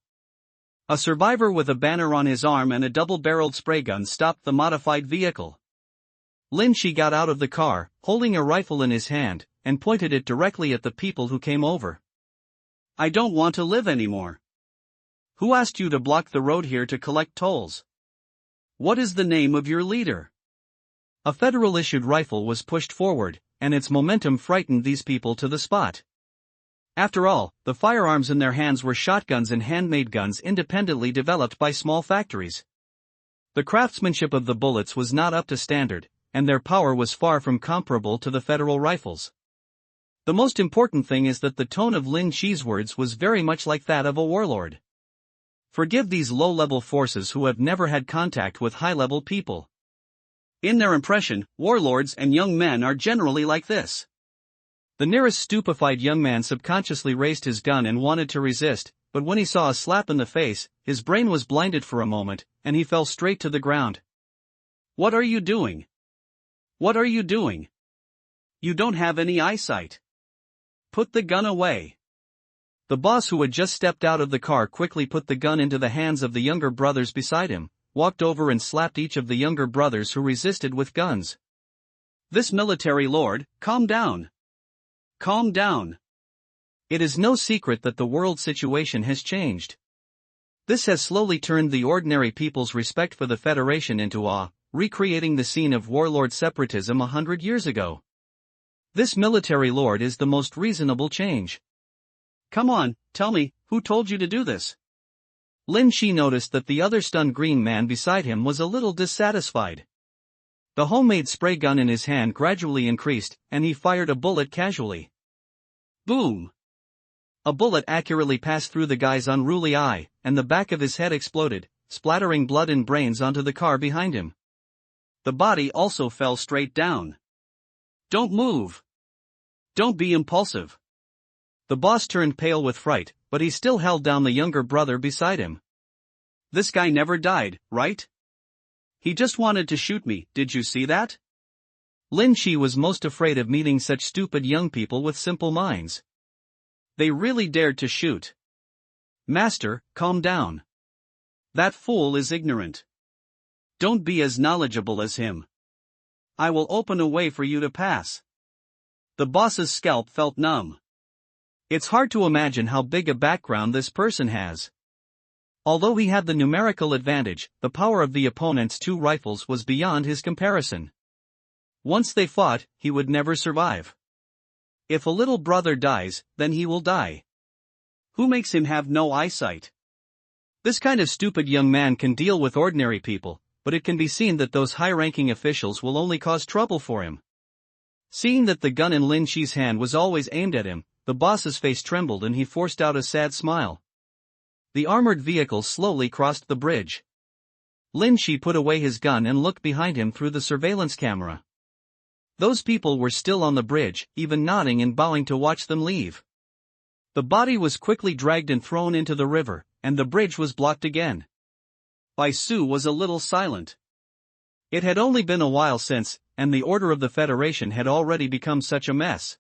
A survivor with a banner on his arm and a double-barreled spray gun stopped the modified vehicle. Lin Shi got out of the car, holding a rifle in his hand, and pointed it directly at the people who came over. I don't want to live anymore. Who asked you to block the road here to collect tolls? What is the name of your leader? A federal-issued rifle was pushed forward, and its momentum frightened these people to the spot. After all, the firearms in their hands were shotguns and handmade guns independently developed by small factories. The craftsmanship of the bullets was not up to standard, and their power was far from comparable to the federal rifles. The most important thing is that the tone of Lin Shi's words was very much like that of a warlord. Forgive these low-level forces who have never had contact with high-level people. In their impression, warlords and young men are generally like this. The nearest stupefied young man subconsciously raised his gun and wanted to resist, but when he saw a slap in the face, his brain was blinded for a moment, and he fell straight to the ground. What are you doing? What are you doing? You don't have any eyesight. Put the gun away. The boss, who had just stepped out of the car, quickly put the gun into the hands of the younger brothers beside him, walked over and slapped each of the younger brothers who resisted with guns. This military lord, calm down. Calm down. It is no secret that the world situation has changed. This has slowly turned the ordinary people's respect for the Federation into awe, recreating the scene of warlord separatism 100 years ago. This military lord is the most reasonable change. Come on, tell me, who told you to do this? Lin Shi noticed that the other stunned green man beside him was a little dissatisfied. The homemade spray gun in his hand gradually increased, and he fired a bullet casually. Boom! A bullet accurately passed through the guy's unruly eye, and the back of his head exploded, splattering blood and brains onto the car behind him. The body also fell straight down. Don't move. Don't be impulsive. The boss turned pale with fright, but he still held down the younger brother beside him. This guy never died, right? He just wanted to shoot me, did you see that? Lin Shi was most afraid of meeting such stupid young people with simple minds. They really dared to shoot. Master, calm down. That fool is ignorant. Don't be as knowledgeable as him. I will open a way for you to pass. The boss's scalp felt numb. It's hard to imagine how big a background this person has. Although he had the numerical advantage, the power of the opponent's 2 rifles was beyond his comparison. Once they fought, he would never survive. If a little brother dies, then he will die. Who makes him have no eyesight? This kind of stupid young man can deal with ordinary people, but it can be seen that those high-ranking officials will only cause trouble for him. Seeing that the gun in Lin Chi's hand was always aimed at him, the boss's face trembled and he forced out a sad smile. The armored vehicle slowly crossed the bridge. Lin Chi put away his gun and looked behind him through the surveillance camera. Those people were still on the bridge, even nodding and bowing to watch them leave. The body was quickly dragged and thrown into the river, and the bridge was blocked again. Bai Su was a little silent. It had only been a while since, and the Order of the Federation had already become such a mess.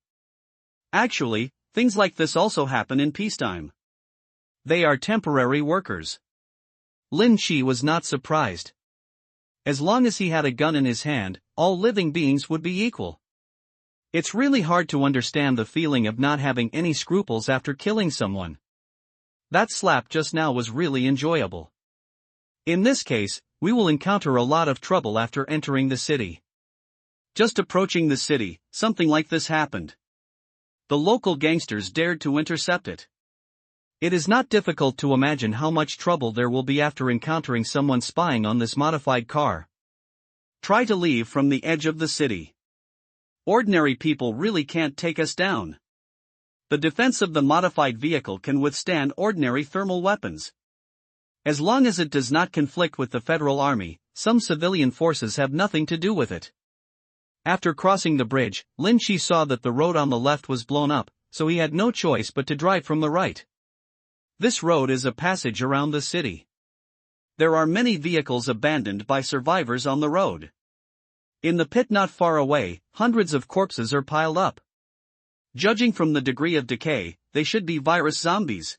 Actually, things like this also happen in peacetime. They are temporary workers. Lin Chi was not surprised. As long as he had a gun in his hand, all living beings would be equal. It's really hard to understand the feeling of not having any scruples after killing someone. That slap just now was really enjoyable. In this case, we will encounter a lot of trouble after entering the city. Just approaching the city, something like this happened. The local gangsters dared to intercept it. It is not difficult to imagine how much trouble there will be after encountering someone spying on this modified car. Try to leave from the edge of the city. Ordinary people really can't take us down. The defense of the modified vehicle can withstand ordinary thermal weapons. As long as it does not conflict with the Federal Army, some civilian forces have nothing to do with it. After crossing the bridge, Lin Chi saw that the road on the left was blown up, so he had no choice but to drive from the right. This road is a passage around the city. There are many vehicles abandoned by survivors on the road. In the pit not far away, hundreds of corpses are piled up. Judging from the degree of decay, they should be virus zombies.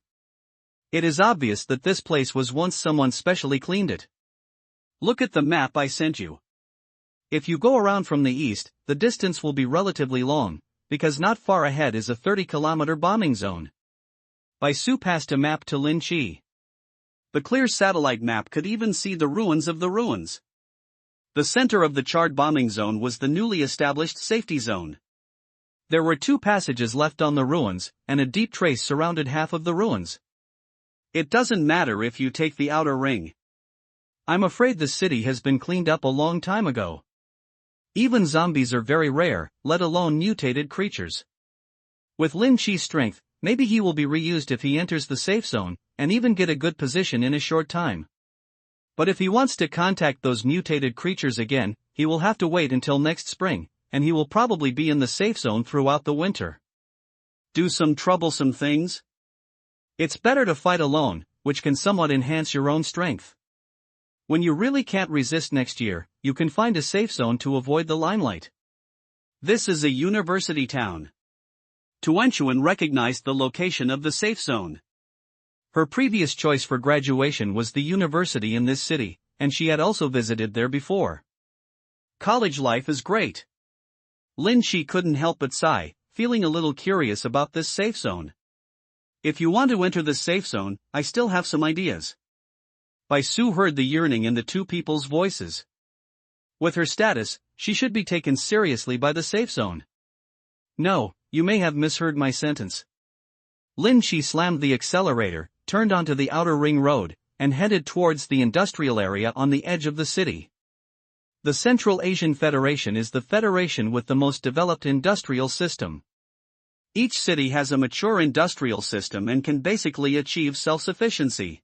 It is obvious that this place was once someone specially cleaned it. Look at the map I sent you. If you go around from the east, the distance will be relatively long, because not far ahead is a 30-kilometer bombing zone. Bai Su passed a map to Lin Chi. The clear satellite map could even see the ruins of the ruins. The center of the charred bombing zone was the newly established safety zone. There were 2 passages left on the ruins, and a deep trace surrounded half of the ruins. It doesn't matter if you take the outer ring. I'm afraid the city has been cleaned up a long time ago. Even zombies are very rare, let alone mutated creatures. With Lin Chi's strength, maybe he will be reused if he enters the safe zone, and even get a good position in a short time. But if he wants to contact those mutated creatures again, he will have to wait until next spring, and he will probably be in the safe zone throughout the winter. Do some troublesome things? It's better to fight alone, which can somewhat enhance your own strength. When you really can't resist next year, you can find a safe zone to avoid the limelight. This is a university town. Tuanchuan recognized the location of the safe zone. Her previous choice for graduation was the university in this city, and she had also visited there before. College life is great. Lin Chi couldn't help but sigh, feeling a little curious about this safe zone. If you want to enter the safe zone, I still have some ideas. Bai Su heard the yearning in the 2 people's voices. With her status, she should be taken seriously by the safe zone. No, you may have misheard my sentence. Lin Chi slammed the accelerator, turned onto the outer ring road, and headed towards the industrial area on the edge of the city. The Central Asian Federation is the federation with the most developed industrial system. Each city has a mature industrial system and can basically achieve self-sufficiency.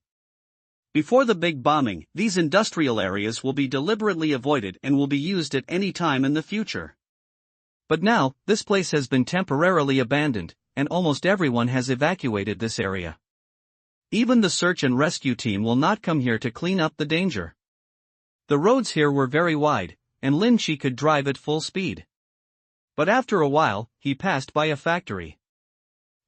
Before the big bombing, these industrial areas will be deliberately avoided and will be used at any time in the future. But now, this place has been temporarily abandoned, and almost everyone has evacuated this area. Even the search and rescue team will not come here to clean up the danger. The roads here were very wide, and Lin Chi could drive at full speed. But after a while, he passed by a factory.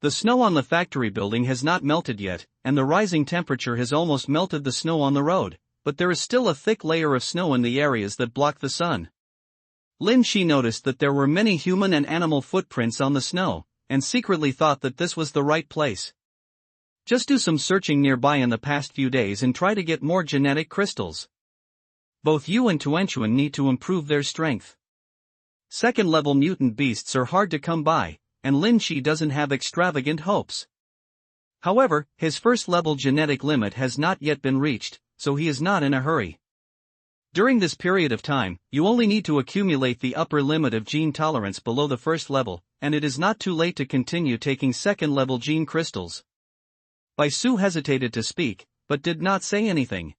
The snow on the factory building has not melted yet, and the rising temperature has almost melted the snow on the road, but there is still a thick layer of snow in the areas that block the sun. Lin Shi noticed that there were many human and animal footprints on the snow, and secretly thought that this was the right place. Just do some searching nearby in the past few days and try to get more genetic crystals. Both you and Tuanchuan need to improve their strength. Second-level mutant beasts are hard to come by, and Lin Shi doesn't have extravagant hopes. However, his first-level genetic limit has not yet been reached, so he is not in a hurry. During this period of time, you only need to accumulate the upper limit of gene tolerance below the first level, and it is not too late to continue taking second-level gene crystals. Bai Su hesitated to speak, but did not say anything.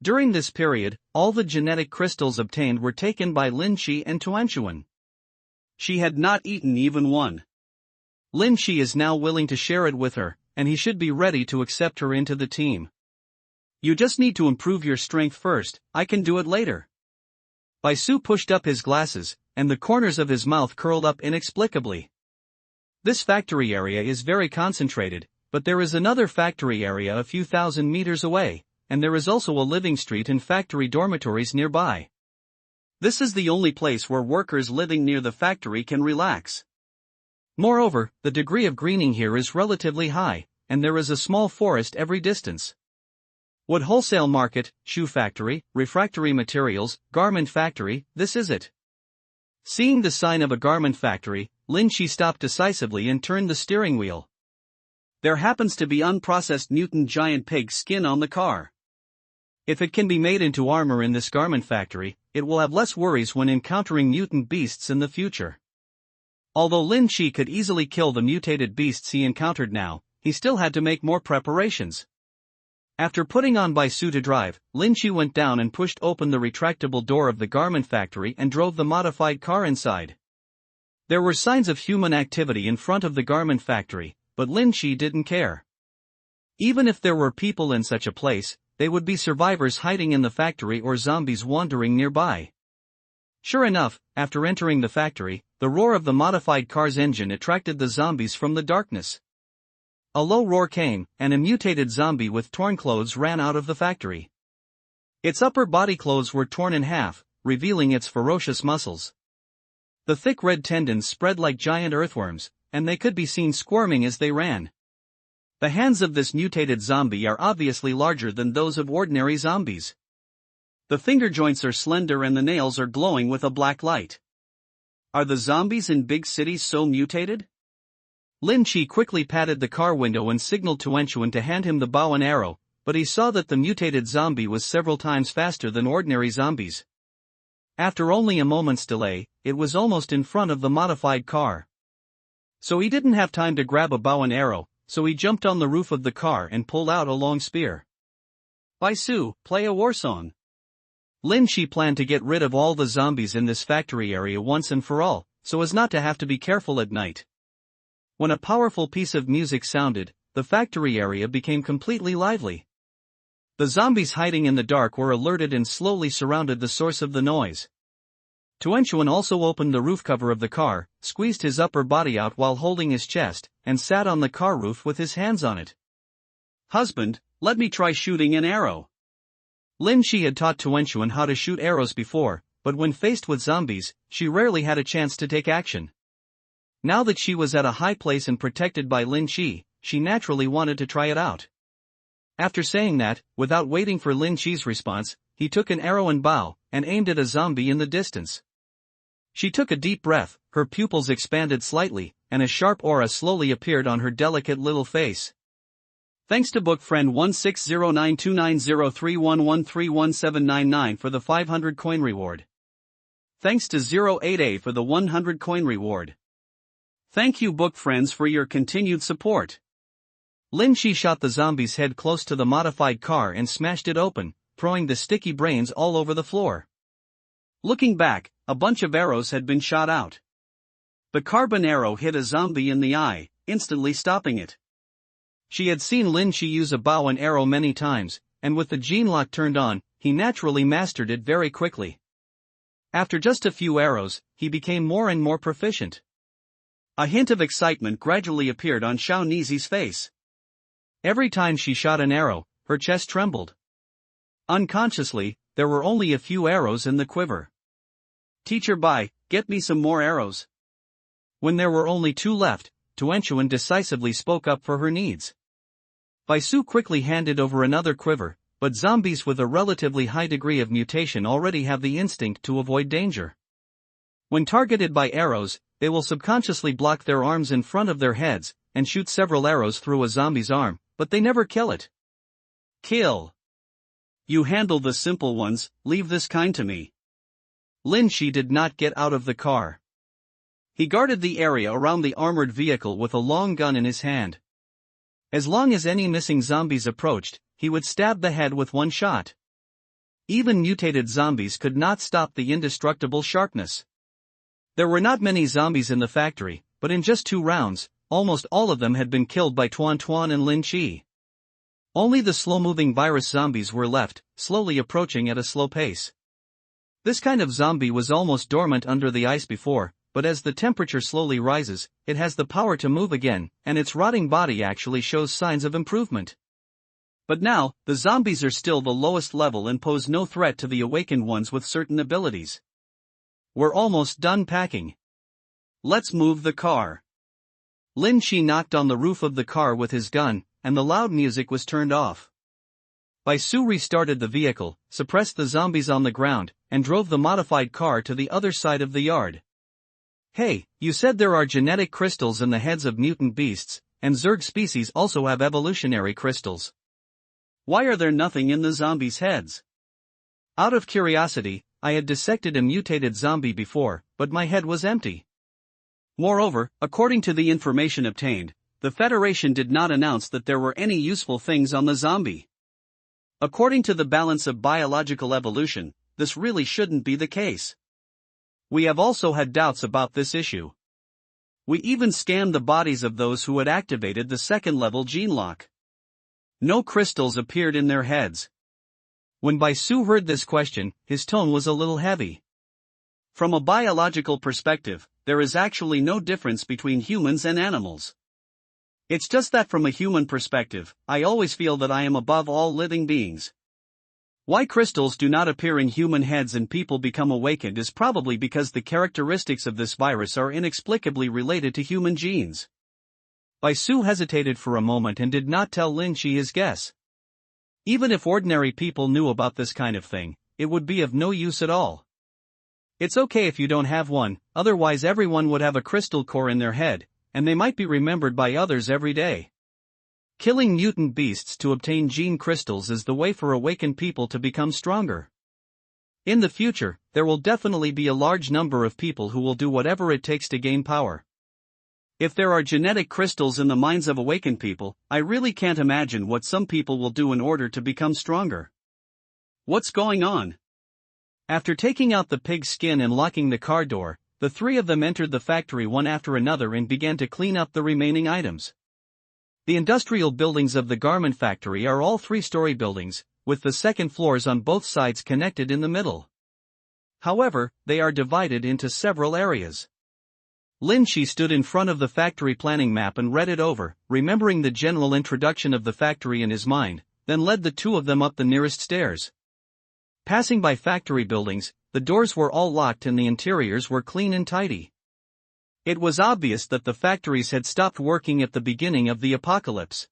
During this period, all the genetic crystals obtained were taken by Lin Shi and Tuanchuan. She had not eaten even one. Lin Shi is now willing to share it with her, and he should be ready to accept her into the team. You just need to improve your strength first, I can do it later. Bai Su pushed up his glasses, and the corners of his mouth curled up inexplicably. This factory area is very concentrated, but there is another factory area a few thousand meters away, and there is also a living street and factory dormitories nearby. This is the only place where workers living near the factory can relax. Moreover, the degree of greening here is relatively high, and there is a small forest every distance. Wood wholesale market, shoe factory, refractory materials, garment factory, this is it. Seeing the sign of a garment factory, Lin Shi stopped decisively and turned the steering wheel. There happens to be unprocessed mutant giant pig skin on the car. If it can be made into armor in this garment factory, it will have less worries when encountering mutant beasts in the future. Although Lin Shi could easily kill the mutated beasts he encountered now, he still had to make more preparations. After putting on Bai Su to drive, Lin Shi went down and pushed open the retractable door of the garment factory and drove the modified car inside. There were signs of human activity in front of the garment factory, but Lin Shi didn't care. Even if there were people in such a place, they would be survivors hiding in the factory or zombies wandering nearby. Sure enough, after entering the factory, the roar of the modified car's engine attracted the zombies from the darkness. A low roar came, and a mutated zombie with torn clothes ran out of the factory. Its upper body clothes were torn in half, revealing its ferocious muscles. The thick red tendons spread like giant earthworms, and they could be seen squirming as they ran. The hands of this mutated zombie are obviously larger than those of ordinary zombies. The finger joints are slender and the nails are glowing with a black light. Are the zombies in big cities so mutated? Lin Shi quickly patted the car window and signaled to Tuanchuan to hand him the bow and arrow, but he saw that the mutated zombie was several times faster than ordinary zombies. After only a moment's delay, it was almost in front of the modified car. So he didn't have time to grab a bow and arrow, so he jumped on the roof of the car and pulled out a long spear. Bai Su, play a war song. Lin Shi planned to get rid of all the zombies in this factory area once and for all, so as not to have to be careful at night. When a powerful piece of music sounded, the factory area became completely lively. The zombies hiding in the dark were alerted and slowly surrounded the source of the noise. Tuanchuan also opened the roof cover of the car, squeezed his upper body out while holding his chest, and sat on the car roof with his hands on it. Husband, let me try shooting an arrow. Lin Shi had taught Tuanchuan how to shoot arrows before, but when faced with zombies, she rarely had a chance to take action. Now that she was at a high place and protected by Lin Shi, she naturally wanted to try it out. After saying that, without waiting for Lin Shi's response, he took an arrow and bow, and aimed at a zombie in the distance. She took a deep breath, her pupils expanded slightly, and a sharp aura slowly appeared on her delicate little face. Thanks to book friend 1609290311311799 for the 500 coin reward. Thanks to 08A for the 100 coin reward. Thank you book friends for your continued support. Lin Shi shot the zombie's head close to the modified car and smashed it open, throwing the sticky brains all over the floor. Looking back, a bunch of arrows had been shot out. The carbon arrow hit a zombie in the eye, instantly stopping it. She had seen Lin Shi use a bow and arrow many times, and with the gene lock turned on, he naturally mastered it very quickly. After just a few arrows, he became more and more proficient. A hint of excitement gradually appeared on Xiao Nizi's face. Every time she shot an arrow, her chest trembled. Unconsciously, there were only a few arrows in the quiver. Teacher Bai, get me some more arrows. When there were only 2 left, Tuanchuan decisively spoke up for her needs. Bai Su quickly handed over another quiver, but zombies with a relatively high degree of mutation already have the instinct to avoid danger. When targeted by arrows, they will subconsciously block their arms in front of their heads, and shoot several arrows through a zombie's arm, but they never kill it. Kill. You handle the simple ones, leave this kind to me. Lin Shi did not get out of the car. He guarded the area around the armored vehicle with a long gun in his hand. As long as any missing zombies approached, he would stab the head with 1 shot. Even mutated zombies could not stop the indestructible sharpness. There were not many zombies in the factory, but in just 2 rounds, almost all of them had been killed by Tuan and Lin Shi. Only the slow-moving virus zombies were left, slowly approaching at a slow pace. This kind of zombie was almost dormant under the ice before, but as the temperature slowly rises, it has the power to move again, and its rotting body actually shows signs of improvement. But now, the zombies are still the lowest level and pose no threat to the awakened ones with certain abilities. We're almost done packing. Let's move the car. Lin Shi knocked on the roof of the car with his gun, and the loud music was turned off. Bai Su restarted the vehicle, suppressed the zombies on the ground, and drove the modified car to the other side of the yard. Hey, you said there are genetic crystals in the heads of mutant beasts, and Zerg species also have evolutionary crystals. Why are there nothing in the zombies' heads? Out of curiosity, I had dissected a mutated zombie before, but my head was empty. Moreover, according to the information obtained, the Federation did not announce that there were any useful things on the zombie. According to the balance of biological evolution, this really shouldn't be the case. We have also had doubts about this issue. We even scanned the bodies of those who had activated the 2nd-level gene lock. No crystals appeared in their heads. When Bai Su heard this question, his tone was a little heavy. From a biological perspective, there is actually no difference between humans and animals. It's just that from a human perspective, I always feel that I am above all living beings. Why crystals do not appear in human heads and people become awakened is probably because the characteristics of this virus are inexplicably related to human genes. Bai Su hesitated for a moment and did not tell Lin Shi his guess. Even if ordinary people knew about this kind of thing, it would be of no use at all. It's okay if you don't have one, otherwise everyone would have a crystal core in their head, and they might be remembered by others every day. Killing mutant beasts to obtain gene crystals is the way for awakened people to become stronger. In the future, there will definitely be a large number of people who will do whatever it takes to gain power. If there are genetic crystals in the minds of awakened people, I really can't imagine what some people will do in order to become stronger. What's going on? After taking out the pig's skin and locking the car door, the 3 of them entered the factory one after another and began to clean up the remaining items. The industrial buildings of the garment factory are all 3-story buildings, with the 2nd floors on both sides connected in the middle. However, they are divided into several areas. Lin Shi stood in front of the factory planning map and read it over, remembering the general introduction of the factory in his mind, then led the 2 of them up the nearest stairs. Passing by factory buildings, the doors were all locked and the interiors were clean and tidy. It was obvious that the factories had stopped working at the beginning of the apocalypse.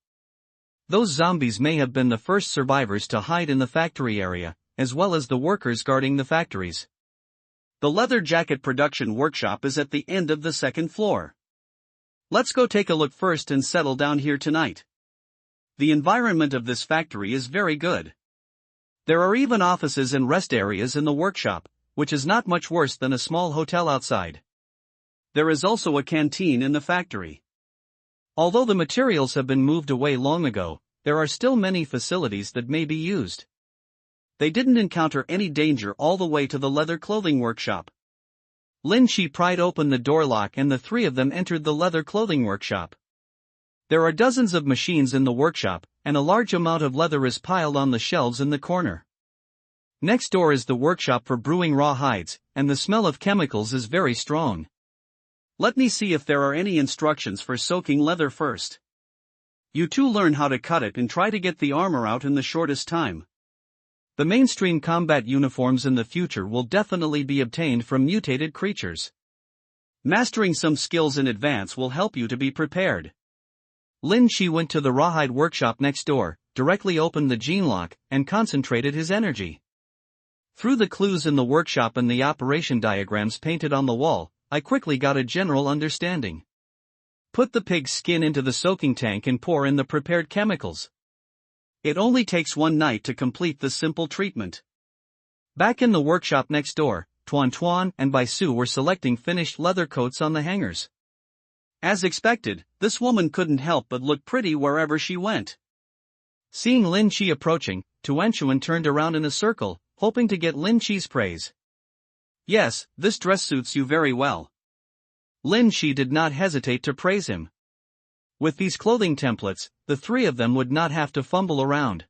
Those zombies may have been the first survivors to hide in the factory area, as well as the workers guarding the factories. The leather jacket production workshop is at the end of the 2nd floor. Let's go take a look first and settle down here tonight. The environment of this factory is very good. There are even offices and rest areas in the workshop, which is not much worse than a small hotel outside. There is also a canteen in the factory. Although the materials have been moved away long ago, there are still many facilities that may be used. They didn't encounter any danger all the way to the leather clothing workshop. Lin Shi pried open the door lock and the 3 of them entered the leather clothing workshop. There are dozens of machines in the workshop, and a large amount of leather is piled on the shelves in the corner. Next door is the workshop for brewing raw hides, and the smell of chemicals is very strong. Let me see if there are any instructions for soaking leather first. You 2 learn how to cut it and try to get the armor out in the shortest time. The mainstream combat uniforms in the future will definitely be obtained from mutated creatures. Mastering some skills in advance will help you to be prepared. Lin Shi went to the rawhide workshop next door, directly opened the gene lock, and concentrated his energy. Through the clues in the workshop and the operation diagrams painted on the wall, I quickly got a general understanding. Put the pig's skin into the soaking tank and pour in the prepared chemicals. It only takes one night to complete the simple treatment. Back in the workshop next door, Tuan Tuan and Bai Su were selecting finished leather coats on the hangers. As expected, this woman couldn't help but look pretty wherever she went. Seeing Lin Shi approaching, Tuan Chuan turned around in a circle, hoping to get Lin Shi's praise. "Yes, this dress suits you very well." Lin Shi did not hesitate to praise him. With these clothing templates, the three of them would not have to fumble around.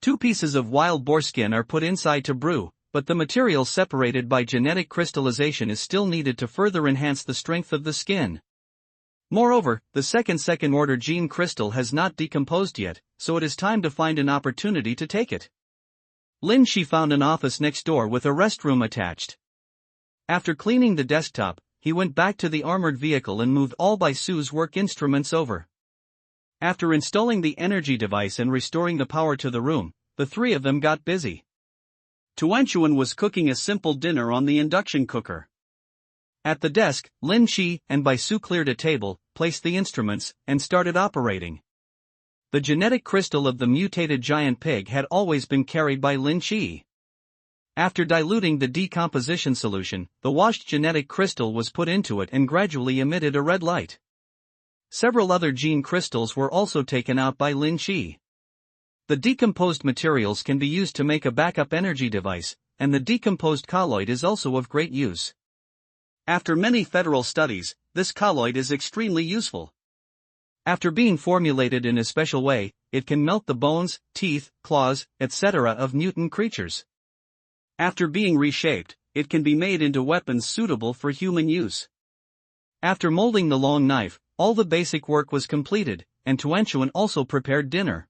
2 pieces of wild boar skin are put inside to brew, but the material separated by genetic crystallization is still needed to further enhance the strength of the skin. Moreover, the second-order gene crystal has not decomposed yet, so it is time to find an opportunity to take it. Lin Shi found an office next door with a restroom attached. After cleaning the desktop, he went back to the armored vehicle and moved all Bai Su's work instruments over. After installing the energy device and restoring the power to the room, the three of them got busy. Tuan Chuan was cooking a simple dinner on the induction cooker. At the desk, Lin Shi and Bai Su cleared a table, placed the instruments, and started operating. The genetic crystal of the mutated giant pig had always been carried by Lin Shi. After diluting the decomposition solution, the washed genetic crystal was put into it and gradually emitted a red light. Several other gene crystals were also taken out by Lin Shi. The decomposed materials can be used to make a backup energy device, and the decomposed colloid is also of great use. After many federal studies, this colloid is extremely useful. After being formulated in a special way, it can melt the bones, teeth, claws, etc. of mutant creatures. After being reshaped, it can be made into weapons suitable for human use. After molding the long knife, all the basic work was completed, and Tuan Chuan also prepared dinner.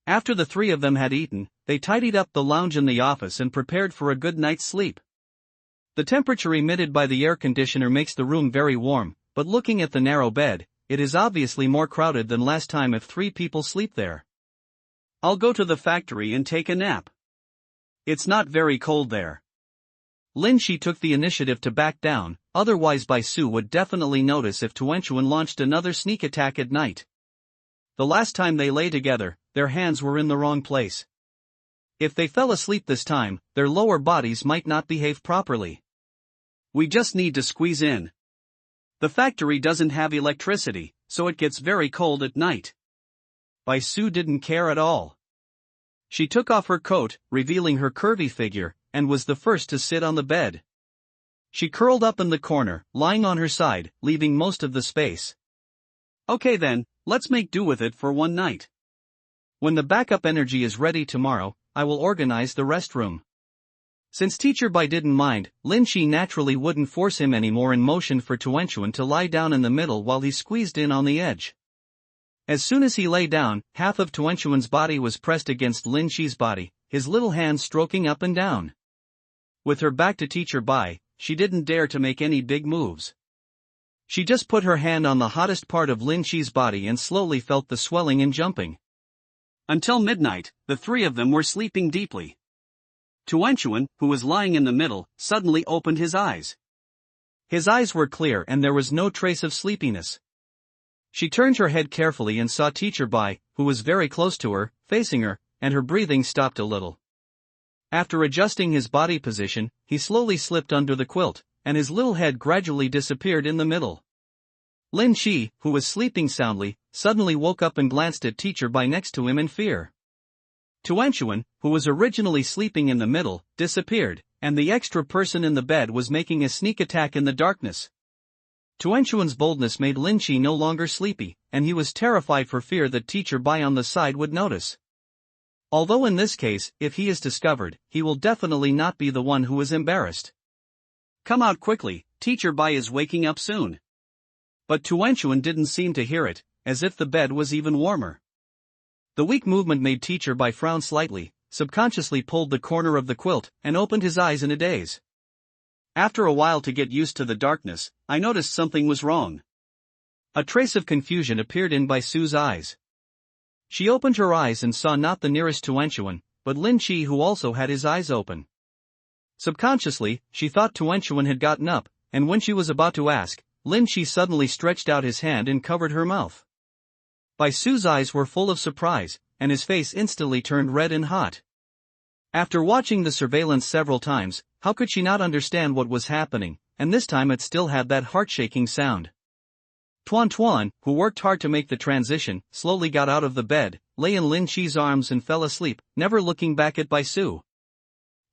After the three of them had eaten, they tidied up the lounge in the office and prepared for a good night's sleep. The temperature emitted by the air conditioner makes the room very warm, but looking at the narrow bed, it is obviously more crowded than last time if 3 people sleep there. "I'll go to the factory and take a nap. It's not very cold there." Lin Shi took the initiative to back down, otherwise Bai Su would definitely notice if Tuan Chuan launched another sneak attack at night. The last time they lay together, their hands were in the wrong place. If they fell asleep this time, their lower bodies might not behave properly. "We just need to squeeze in. The factory doesn't have electricity, so it gets very cold at night." Bai Su didn't care at all. She took off her coat, revealing her curvy figure, and was the first to sit on the bed. She curled up in the corner, lying on her side, leaving most of the space. "Okay then, let's make do with it for one night. When the backup energy is ready tomorrow, I will organize the restroom." Since Teacher Bai didn't mind, Lin Shi naturally wouldn't force him anymore and motioned for Tuan Chuan to lie down in the middle while he squeezed in on the edge. As soon as he lay down, half of Tuan Chuan's body was pressed against Lin Shi's body, his little hands stroking up and down. With her back to Teacher Bai, she didn't dare to make any big moves. She just put her hand on the hottest part of Lin Shi's body and slowly felt the swelling and jumping. Until midnight, the three of them were sleeping deeply. Tuan Chuan, who was lying in the middle, suddenly opened his eyes. His eyes were clear and there was no trace of sleepiness. She turned her head carefully and saw Teacher Bai, who was very close to her, facing her, and her breathing stopped a little. After adjusting his body position, he slowly slipped under the quilt, and his little head gradually disappeared in the middle. Lin Shi, who was sleeping soundly, suddenly woke up and glanced at Teacher Bai next to him in fear. Tuan Chuan, who was originally sleeping in the middle, disappeared, and the extra person in the bed was making a sneak attack in the darkness. Tuan Chuan's boldness made Lin Shi no longer sleepy, and he was terrified for fear that Teacher Bai on the side would notice. Although in this case, if he is discovered, he will definitely not be the one who is embarrassed. "Come out quickly, Teacher Bai is waking up soon." But Tuan Chuan didn't seem to hear it, as if the bed was even warmer. The weak movement made Teacher Bai frown slightly, subconsciously pulled the corner of the quilt and opened his eyes in a daze. After a while to get used to the darkness, I noticed something was wrong. A trace of confusion appeared in Bai Su's eyes. She opened her eyes and saw not the nearest Tuanchuan, but Lin Chi, who also had his eyes open. Subconsciously, she thought Tuanchuan had gotten up, and when she was about to ask, Lin Chi suddenly stretched out his hand and covered her mouth. Bai Su's eyes were full of surprise, and his face instantly turned red and hot. After watching the surveillance several times, how could she not understand what was happening, and this time it still had that heart-shaking sound. Tuan Tuan, who worked hard to make the transition, slowly got out of the bed, lay in Lin Chi's arms and fell asleep, never looking back at Bai Su.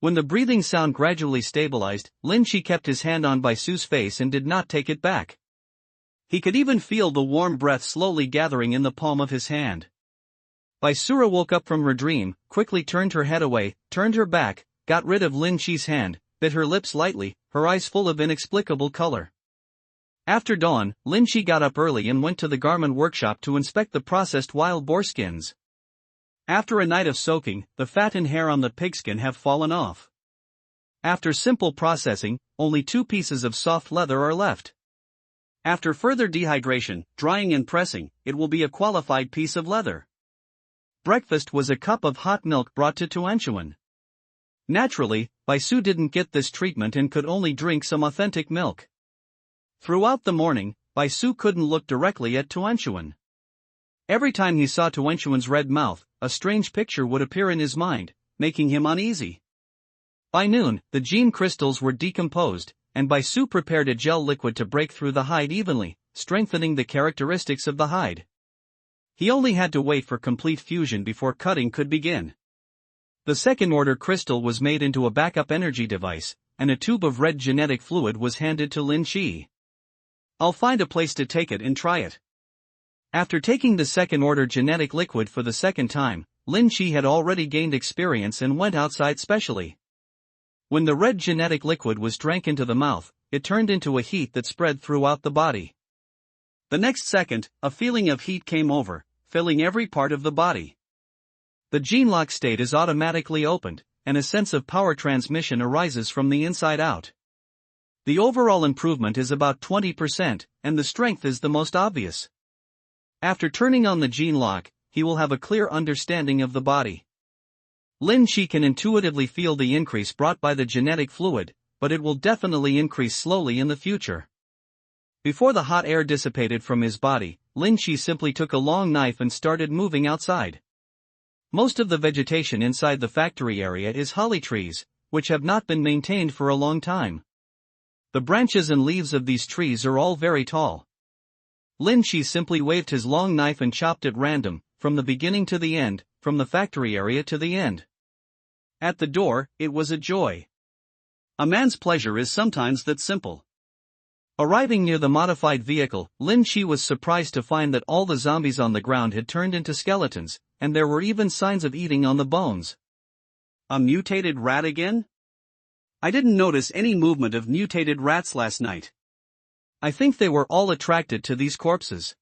When the breathing sound gradually stabilized, Lin Chi kept his hand on Bai Su's face and did not take it back. He could even feel the warm breath slowly gathering in the palm of his hand. Bai Sura woke up from her dream, quickly turned her head away, turned her back, got rid of Lin Chi's hand, bit her lips lightly, her eyes full of inexplicable color. After dawn, Lin Chi got up early and went to the garment workshop to inspect the processed wild boar skins. After a night of soaking, the fat and hair on the pigskin have fallen off. After simple processing, only 2 pieces of soft leather are left. After further dehydration, drying and pressing, it will be a qualified piece of leather. Breakfast was a cup of hot milk brought to Tuanchuan. Naturally, Bai Su didn't get this treatment and could only drink some authentic milk. Throughout the morning, Bai Su couldn't look directly at Tuanchuan. Every time he saw Tuanchuan's red mouth, a strange picture would appear in his mind, making him uneasy. By noon, the gene crystals were decomposed, and Bai Su prepared a gel liquid to break through the hide evenly, strengthening the characteristics of the hide. He only had to wait for complete fusion before cutting could begin. The second-order crystal was made into a backup energy device, and a tube of red genetic fluid was handed to Lin Chi. "I'll find a place to take it and try it." After taking the second-order genetic liquid for the second time, Lin Chi had already gained experience and went outside specially. When the red genetic liquid was drank into the mouth, it turned into a heat that spread throughout the body. The next second, a feeling of heat came over, filling every part of the body. The gene lock state is automatically opened, and a sense of power transmission arises from the inside out. The overall improvement is about 20%, and the strength is the most obvious. After turning on the gene lock, he will have a clear understanding of the body. Lin Chi can intuitively feel the increase brought by the genetic fluid, but it will definitely increase slowly in the future. Before the hot air dissipated from his body, Lin Chi simply took a long knife and started moving outside. Most of the vegetation inside the factory area is holly trees, which have not been maintained for a long time. The branches and leaves of these trees are all very tall. Lin Chi simply waved his long knife and chopped at random, from the beginning to the end, from the factory area to the end. At the door, it was a joy. A man's pleasure is sometimes that simple. Arriving near the modified vehicle, Lin Chi was surprised to find that all the zombies on the ground had turned into skeletons, and there were even signs of eating on the bones. A mutated rat again? I didn't notice any movement of mutated rats last night. I think they were all attracted to these corpses.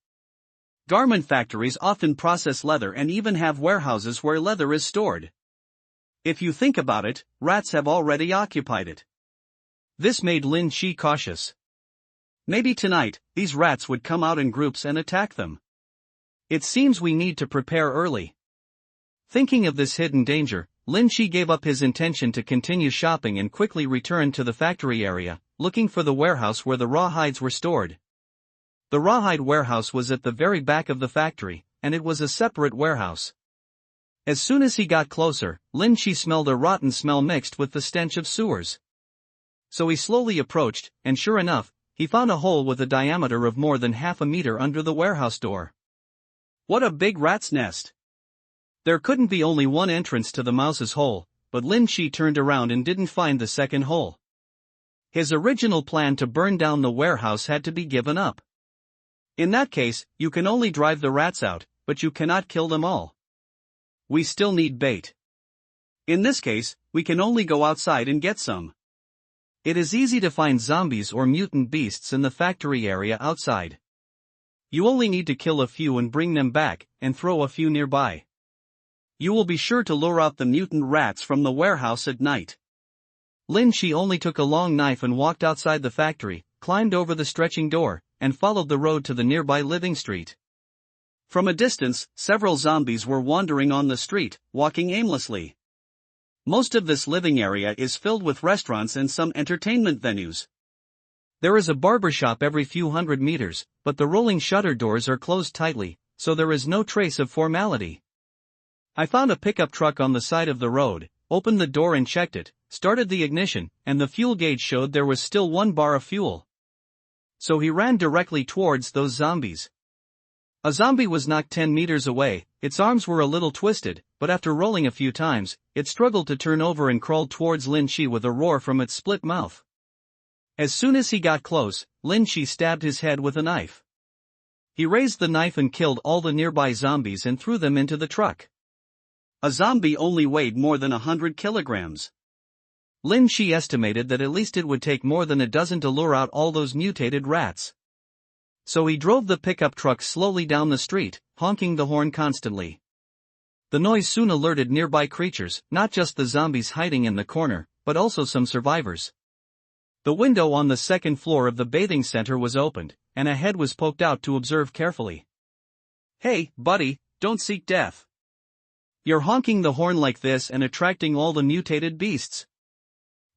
Garment factories often process leather and even have warehouses where leather is stored. If you think about it, rats have already occupied it. This made Lin Chi cautious. Maybe tonight, these rats would come out in groups and attack them. It seems we need to prepare early. Thinking of this hidden danger, Lin Chi gave up his intention to continue shopping and quickly returned to the factory area, looking for the warehouse where the raw hides were stored. The rawhide warehouse was at the very back of the factory, and it was a separate warehouse. As soon as he got closer, Lin Chi smelled a rotten smell mixed with the stench of sewers. So he slowly approached, and sure enough, he found a hole with a diameter of more than half a meter under the warehouse door. What a big rat's nest! There couldn't be only one entrance to the mouse's hole, but Lin Chi turned around and didn't find the second hole. His original plan to burn down the warehouse had to be given up. In that case, you can only drive the rats out, but you cannot kill them all. We still need bait. In this case, we can only go outside and get some. It is easy to find zombies or mutant beasts in the factory area outside. You only need to kill a few and bring them back, and throw a few nearby. You will be sure to lure out the mutant rats from the warehouse at night. Lin Shi only took a long knife and walked outside the factory, climbed over the stretching door, and followed the road to the nearby living street. From a distance, several zombies were wandering on the street, walking aimlessly. Most of this living area is filled with restaurants and some entertainment venues. There is a barber shop every few hundred meters, but the rolling shutter doors are closed tightly, so there is no trace of formality. I found a pickup truck on the side of the road, opened the door and checked it, started the ignition, and the fuel gauge showed there was still 1 bar of fuel. So he ran directly towards those zombies. A zombie was knocked 10 meters away, its arms were a little twisted, but after rolling a few times, it struggled to turn over and crawled towards Lin Shi with a roar from its split mouth. As soon as he got close, Lin Shi stabbed his head with a knife. He raised the knife and killed all the nearby zombies and threw them into the truck. A zombie only weighed more than 100 kilograms. Lin Shi estimated that at least it would take more than a dozen to lure out all those mutated rats. So he drove the pickup truck slowly down the street, honking the horn constantly. The noise soon alerted nearby creatures, not just the zombies hiding in the corner, but also some survivors. The window on the second floor of the bathing center was opened, and a head was poked out to observe carefully. "Hey, buddy, don't seek death. You're honking the horn like this and attracting all the mutated beasts."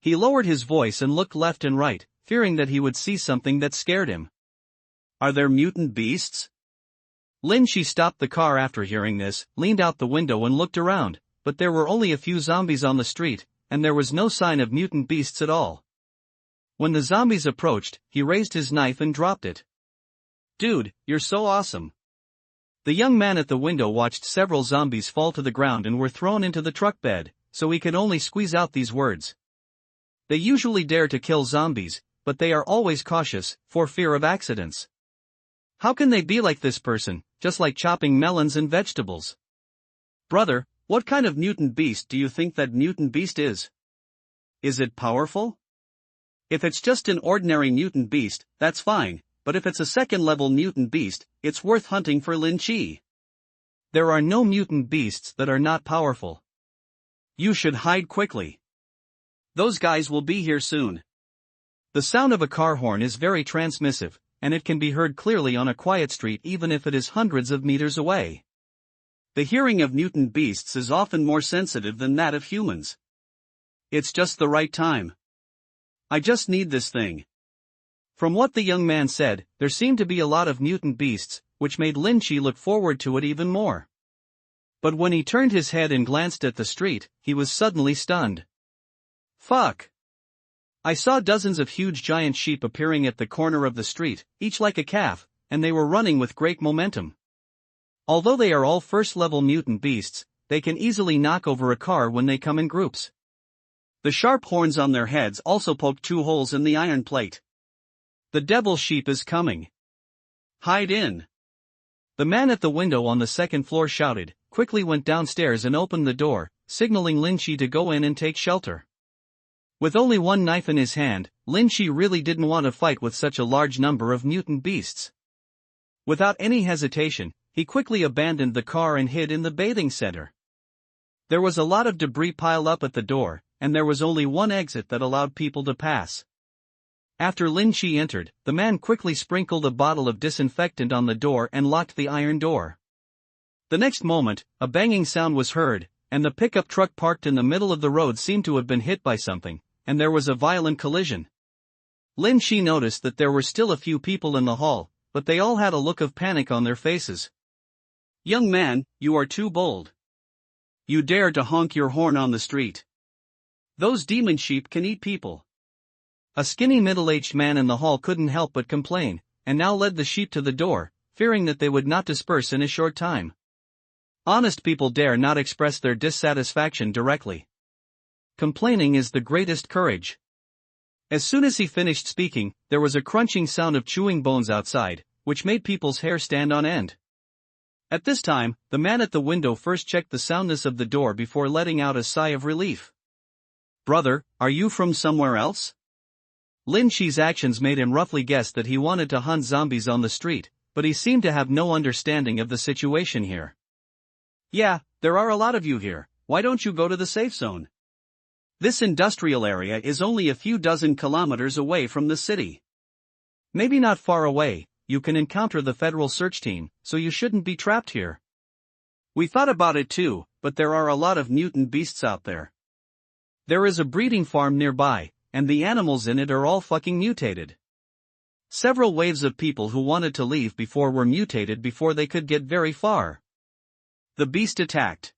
He lowered his voice and looked left and right, fearing that he would see something that scared him. "Are there mutant beasts?" Lin Shi stopped the car after hearing this, leaned out the window and looked around, but there were only a few zombies on the street, and there was no sign of mutant beasts at all. When the zombies approached, he raised his knife and dropped it. "Dude, you're so awesome." The young man at the window watched several zombies fall to the ground and were thrown into the truck bed, so he could only squeeze out these words. They usually dare to kill zombies, but they are always cautious, for fear of accidents. How can they be like this person, just like chopping melons and vegetables? "Brother, what kind of mutant beast do you think that mutant beast is? Is it powerful? If it's just an ordinary mutant beast, that's fine, but if it's a second-level mutant beast, it's worth hunting for Lin Shi." "There are no mutant beasts that are not powerful. You should hide quickly. Those guys will be here soon." The sound of a car horn is very transmissive, and it can be heard clearly on a quiet street even if it is hundreds of meters away. The hearing of mutant beasts is often more sensitive than that of humans. It's just the right time. I just need this thing. From what the young man said, there seemed to be a lot of mutant beasts, which made Lin Shi look forward to it even more. But when he turned his head and glanced at the street, he was suddenly stunned. Fuck! I saw dozens of huge giant sheep appearing at the corner of the street, each like a calf, and they were running with great momentum. Although they are all first-level mutant beasts, they can easily knock over a car when they come in groups. The sharp horns on their heads also poked 2 holes in the iron plate. The devil sheep is coming. Hide in. The man at the window on the second floor shouted, quickly went downstairs and opened the door, signaling Lin Shi to go in and take shelter. With only one knife in his hand, Lin Shi really didn't want to fight with such a large number of mutant beasts. Without any hesitation, he quickly abandoned the car and hid in the bathing center. There was a lot of debris piled up at the door, and there was only one exit that allowed people to pass. After Lin Shi entered, the man quickly sprinkled a bottle of disinfectant on the door and locked the iron door. The next moment, a banging sound was heard, and the pickup truck parked in the middle of the road seemed to have been hit by something, and there was a violent collision. Lin Shi noticed that there were still a few people in the hall, but they all had a look of panic on their faces. "Young man, you are too bold. You dare to honk your horn on the street. Those demon sheep can eat people." A skinny middle-aged man in the hall couldn't help but complain, and now led the sheep to the door, fearing that they would not disperse in a short time. Honest people dare not express their dissatisfaction directly. Complaining is the greatest courage. As soon as he finished speaking, there was a crunching sound of chewing bones outside, which made people's hair stand on end. At this time, the man at the window first checked the soundness of the door before letting out a sigh of relief. "Brother, are you from somewhere else?" Lin Shi's actions made him roughly guess that he wanted to hunt zombies on the street, but he seemed to have no understanding of the situation here. "Yeah, there are a lot of you here, why don't you go to the safe zone? This industrial area is only a few dozen kilometers away from the city. Maybe not far away, you can encounter the federal search team, so you shouldn't be trapped here. We thought about it too, but there are a lot of mutant beasts out there. There is a breeding farm nearby, and the animals in it are all fucking mutated. Several waves of people who wanted to leave before were mutated before they could get very far. The beast attacked.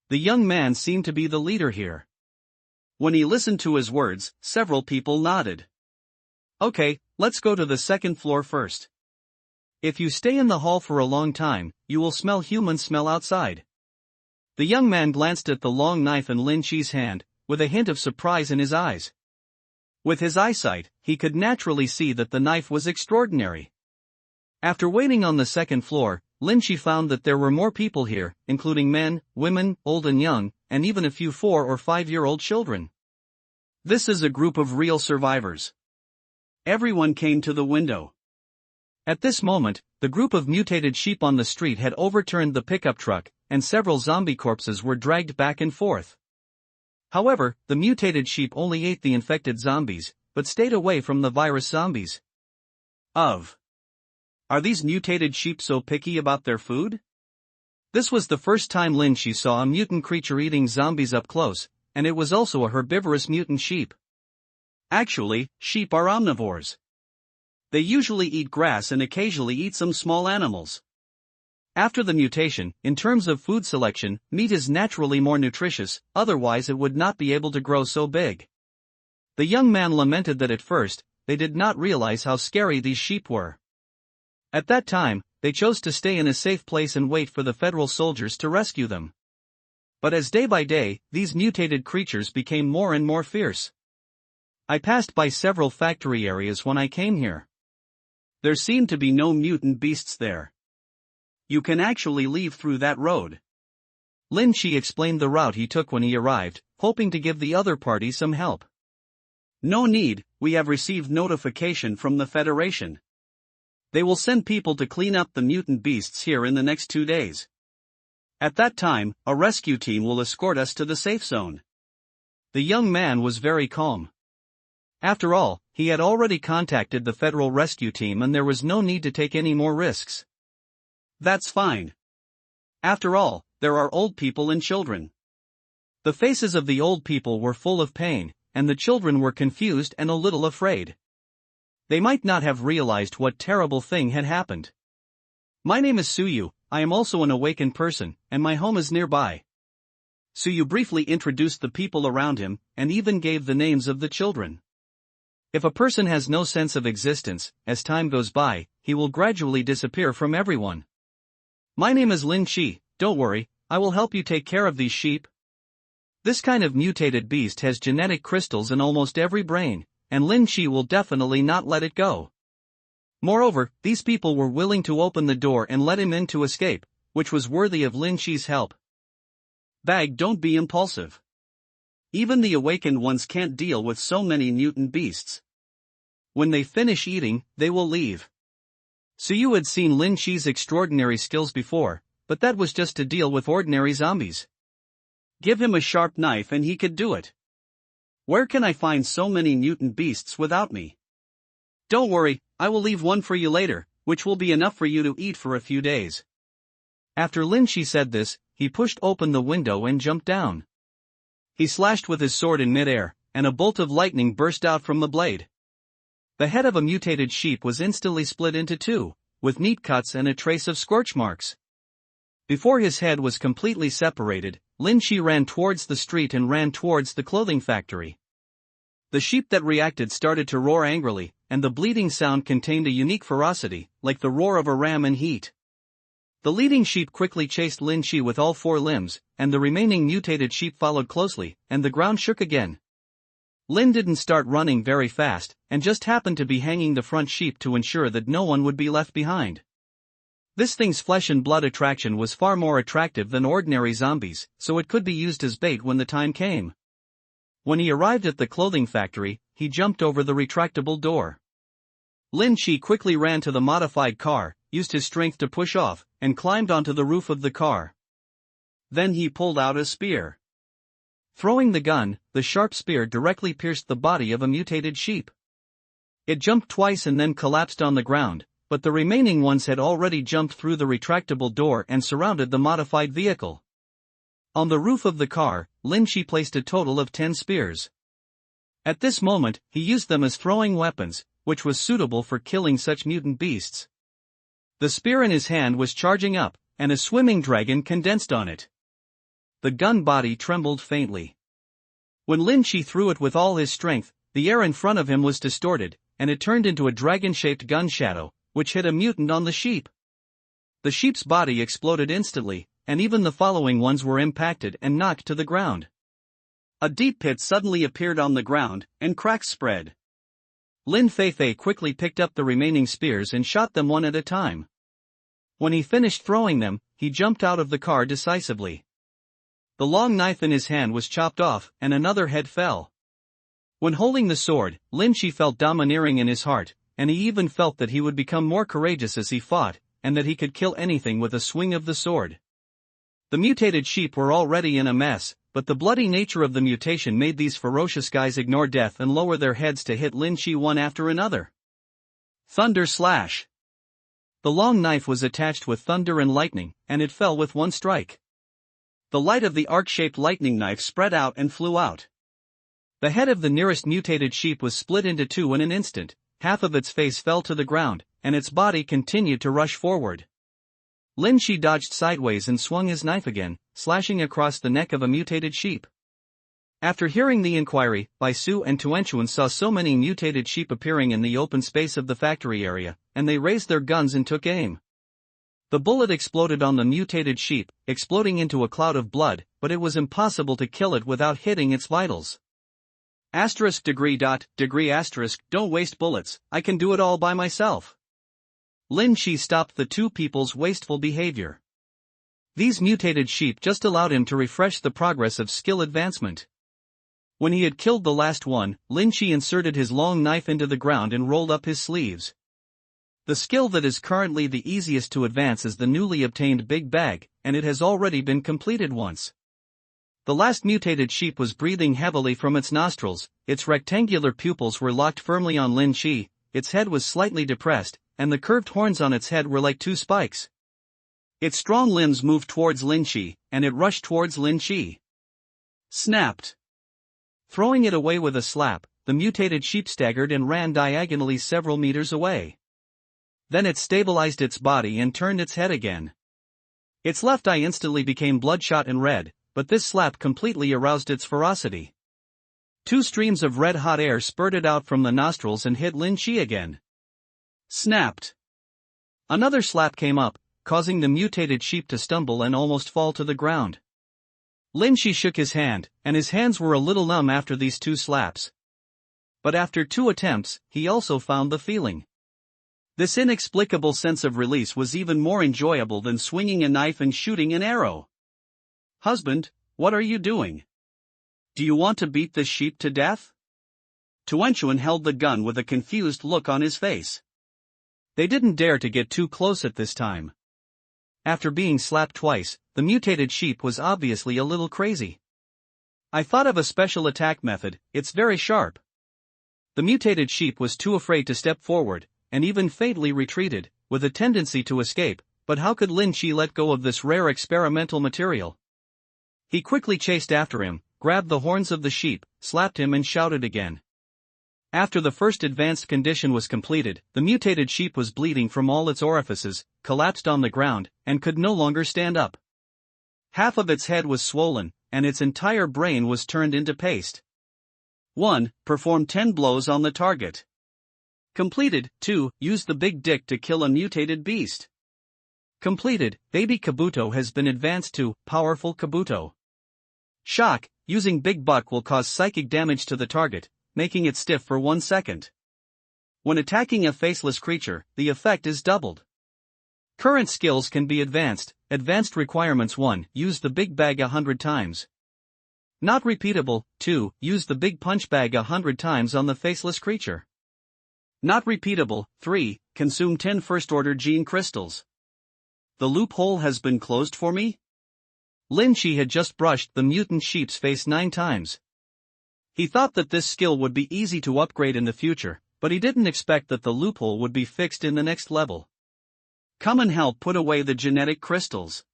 The young man seemed to be the leader here. When he listened to his words, several people nodded. Okay, let's go to the second floor first. If you stay in the hall for a long time, you will smell human smell outside. The young man glanced at the long knife in Lin Chi's hand, with a hint of surprise in his eyes. With his eyesight, he could naturally see that the knife was extraordinary. After waiting on the second floor, Lin Chi found that there were more people here, including men, women, old and young, and even a few 4- or 5-year-old children. This is a group of real survivors. Everyone came to the window. At this moment, the group of mutated sheep on the street had overturned the pickup truck, and several zombie corpses were dragged back and forth. However, the mutated sheep only ate the infected zombies, but stayed away from the virus zombies. Are these mutated sheep so picky about their food? This was the first time Lin Chi saw a mutant creature eating zombies up close, and it was also a herbivorous mutant sheep. Actually, sheep are omnivores. They usually eat grass and occasionally eat some small animals. After the mutation, in terms of food selection, meat is naturally more nutritious, otherwise it would not be able to grow so big. The young man lamented that at first, they did not realize how scary these sheep were. At that time, they chose to stay in a safe place and wait for the federal soldiers to rescue them. But as day by day, these mutated creatures became more and more fierce. I passed by several factory areas when I came here. There seemed to be no mutant beasts there. You can actually leave through that road. Lin Chi explained the route he took when he arrived, hoping to give the other party some help. No need, we have received notification from the Federation. They will send people to clean up the mutant beasts here in the next 2 days. At that time, a rescue team will escort us to the safe zone. The young man was very calm. After all, he had already contacted the federal rescue team and there was no need to take any more risks. That's fine. After all, there are old people and children. The faces of the old people were full of pain, and the children were confused and a little afraid. They might not have realized what terrible thing had happened. My name is Suyu, I am also an awakened person, and my home is nearby. Suyu briefly introduced the people around him, and even gave the names of the children. If a person has no sense of existence, as time goes by, he will gradually disappear from everyone. My name is Lin Chi, don't worry, I will help you take care of these sheep. This kind of mutated beast has genetic crystals in almost every brain, and Lin Chi will definitely not let it go. Moreover, these people were willing to open the door and let him in to escape, which was worthy of Lin Chi's help. Don't be impulsive. Even the awakened ones can't deal with so many mutant beasts. When they finish eating, they will leave. Suyu had seen Lin Chi's extraordinary skills before, but that was just to deal with ordinary zombies. Give him a sharp knife and he could do it. Where can I find so many mutant beasts without me? Don't worry, I will leave one for you later, which will be enough for you to eat for a few days. After Lin Chi said this, he pushed open the window and jumped down. He slashed with his sword in midair, and a bolt of lightning burst out from the blade. The head of a mutated sheep was instantly split into two, with neat cuts and a trace of scorch marks. Before his head was completely separated, Lin Chi ran towards the street and ran towards the clothing factory. The sheep that reacted started to roar angrily, and the bleeding sound contained a unique ferocity, like the roar of a ram in heat. The leading sheep quickly chased Lin Chi with all 4 limbs, and the remaining mutated sheep followed closely, and the ground shook again. Lin didn't start running very fast, and just happened to be hanging the front sheep to ensure that no one would be left behind. This thing's flesh and blood attraction was far more attractive than ordinary zombies, so it could be used as bait when the time came. When he arrived at the clothing factory, he jumped over the retractable door. Lin Chi quickly ran to the modified car, used his strength to push off, and climbed onto the roof of the car. Then he pulled out a spear. Throwing the gun, the sharp spear directly pierced the body of a mutated sheep. It jumped twice and then collapsed on the ground, but the remaining ones had already jumped through the retractable door and surrounded the modified vehicle. On the roof of the car, Lin Shi placed a total of 10 spears. At this moment, he used them as throwing weapons, which was suitable for killing such mutant beasts. The spear in his hand was charging up, and a swimming dragon condensed on it. The gun body trembled faintly. When Lin Shi threw it with all his strength, the air in front of him was distorted, and it turned into a dragon-shaped gun shadow, which hit a mutant on the sheep. The sheep's body exploded instantly, and even the following ones were impacted and knocked to the ground. A deep pit suddenly appeared on the ground, and cracks spread. Lin Feifei quickly picked up the remaining spears and shot them one at a time. When he finished throwing them, he jumped out of the car decisively. The long knife in his hand was chopped off, and another head fell. When holding the sword, Lin Shi felt domineering in his heart, and he even felt that he would become more courageous as he fought, and that he could kill anything with a swing of the sword. The mutated sheep were already in a mess, but the bloody nature of the mutation made these ferocious guys ignore death and lower their heads to hit Lin Shi one after another. Thunder slash! The long knife was attached with thunder and lightning, and it fell with one strike. The light of the arc-shaped lightning knife spread out and flew out. The head of the nearest mutated sheep was split into two in an instant, half of its face fell to the ground, and its body continued to rush forward. Lin Shi dodged sideways and swung his knife again, slashing across the neck of a mutated sheep. After hearing the inquiry, Bai Su and Tuanchuan saw so many mutated sheep appearing in the open space of the factory area, and they raised their guns and took aim. The bullet exploded on the mutated sheep, exploding into a cloud of blood, but it was impossible to kill it without hitting its vitals. *degree. Don't waste bullets, I can do it all by myself. Lin Shi stopped the two people's wasteful behavior. These mutated sheep just allowed him to refresh the progress of skill advancement. When he had killed the last one, Lin Shi inserted his long knife into the ground and rolled up his sleeves. The skill that is currently the easiest to advance is the newly obtained Big Bag, and it has already been completed once. The last mutated sheep was breathing heavily from its nostrils, its rectangular pupils were locked firmly on Lin Shi, its head was slightly depressed, and the curved horns on its head were like two spikes. Its strong limbs moved towards Lin Shi, and it rushed towards Lin Shi. Snapped! Throwing it away with a slap, the mutated sheep staggered and ran diagonally several meters away. Then it stabilized its body and turned its head again. Its left eye instantly became bloodshot and red, but this slap completely aroused its ferocity. Two streams of red-hot air spurted out from the nostrils and hit Lin Shi again. Snapped! Another slap came up, causing the mutated sheep to stumble and almost fall to the ground. Lin Shi shook his hand, and his hands were a little numb after these two slaps. But after 2 attempts, he also found the feeling. This inexplicable sense of release was even more enjoyable than swinging a knife and shooting an arrow. Husband, what are you doing? Do you want to beat this sheep to death? Tuanchuan held the gun with a confused look on his face. They didn't dare to get too close at this time. After being slapped twice, the mutated sheep was obviously a little crazy. I thought of a special attack method, it's very sharp. The mutated sheep was too afraid to step forward, and even faintly retreated, with a tendency to escape, but how could Lin Shi let go of this rare experimental material? He quickly chased after him, grabbed the horns of the sheep, slapped him and shouted again. After the first advanced condition was completed, the mutated sheep was bleeding from all its orifices, collapsed on the ground, and could no longer stand up. Half of its head was swollen, and its entire brain was turned into paste. 1. Perform 10 blows on the target. Completed. 2. Use the big dick to kill a mutated beast. Completed. Baby Kabuto has been advanced to Powerful Kabuto. Shock. Using Big Buck will cause psychic damage to the target, making it stiff for 1 second. When attacking a faceless creature, the effect is doubled. Current skills can be advanced. Advanced requirements: 1. Use the big bag 100 times. Not repeatable. 2. Use the big punch bag 100 times on the faceless creature. Not repeatable. 3. Consume 10 first-order gene crystals. The loophole has been closed for me? Lin Shi had just brushed the mutant sheep's face 9 times. He thought that this skill would be easy to upgrade in the future, but he didn't expect that the loophole would be fixed in the next level. Come and help put away the genetic crystals.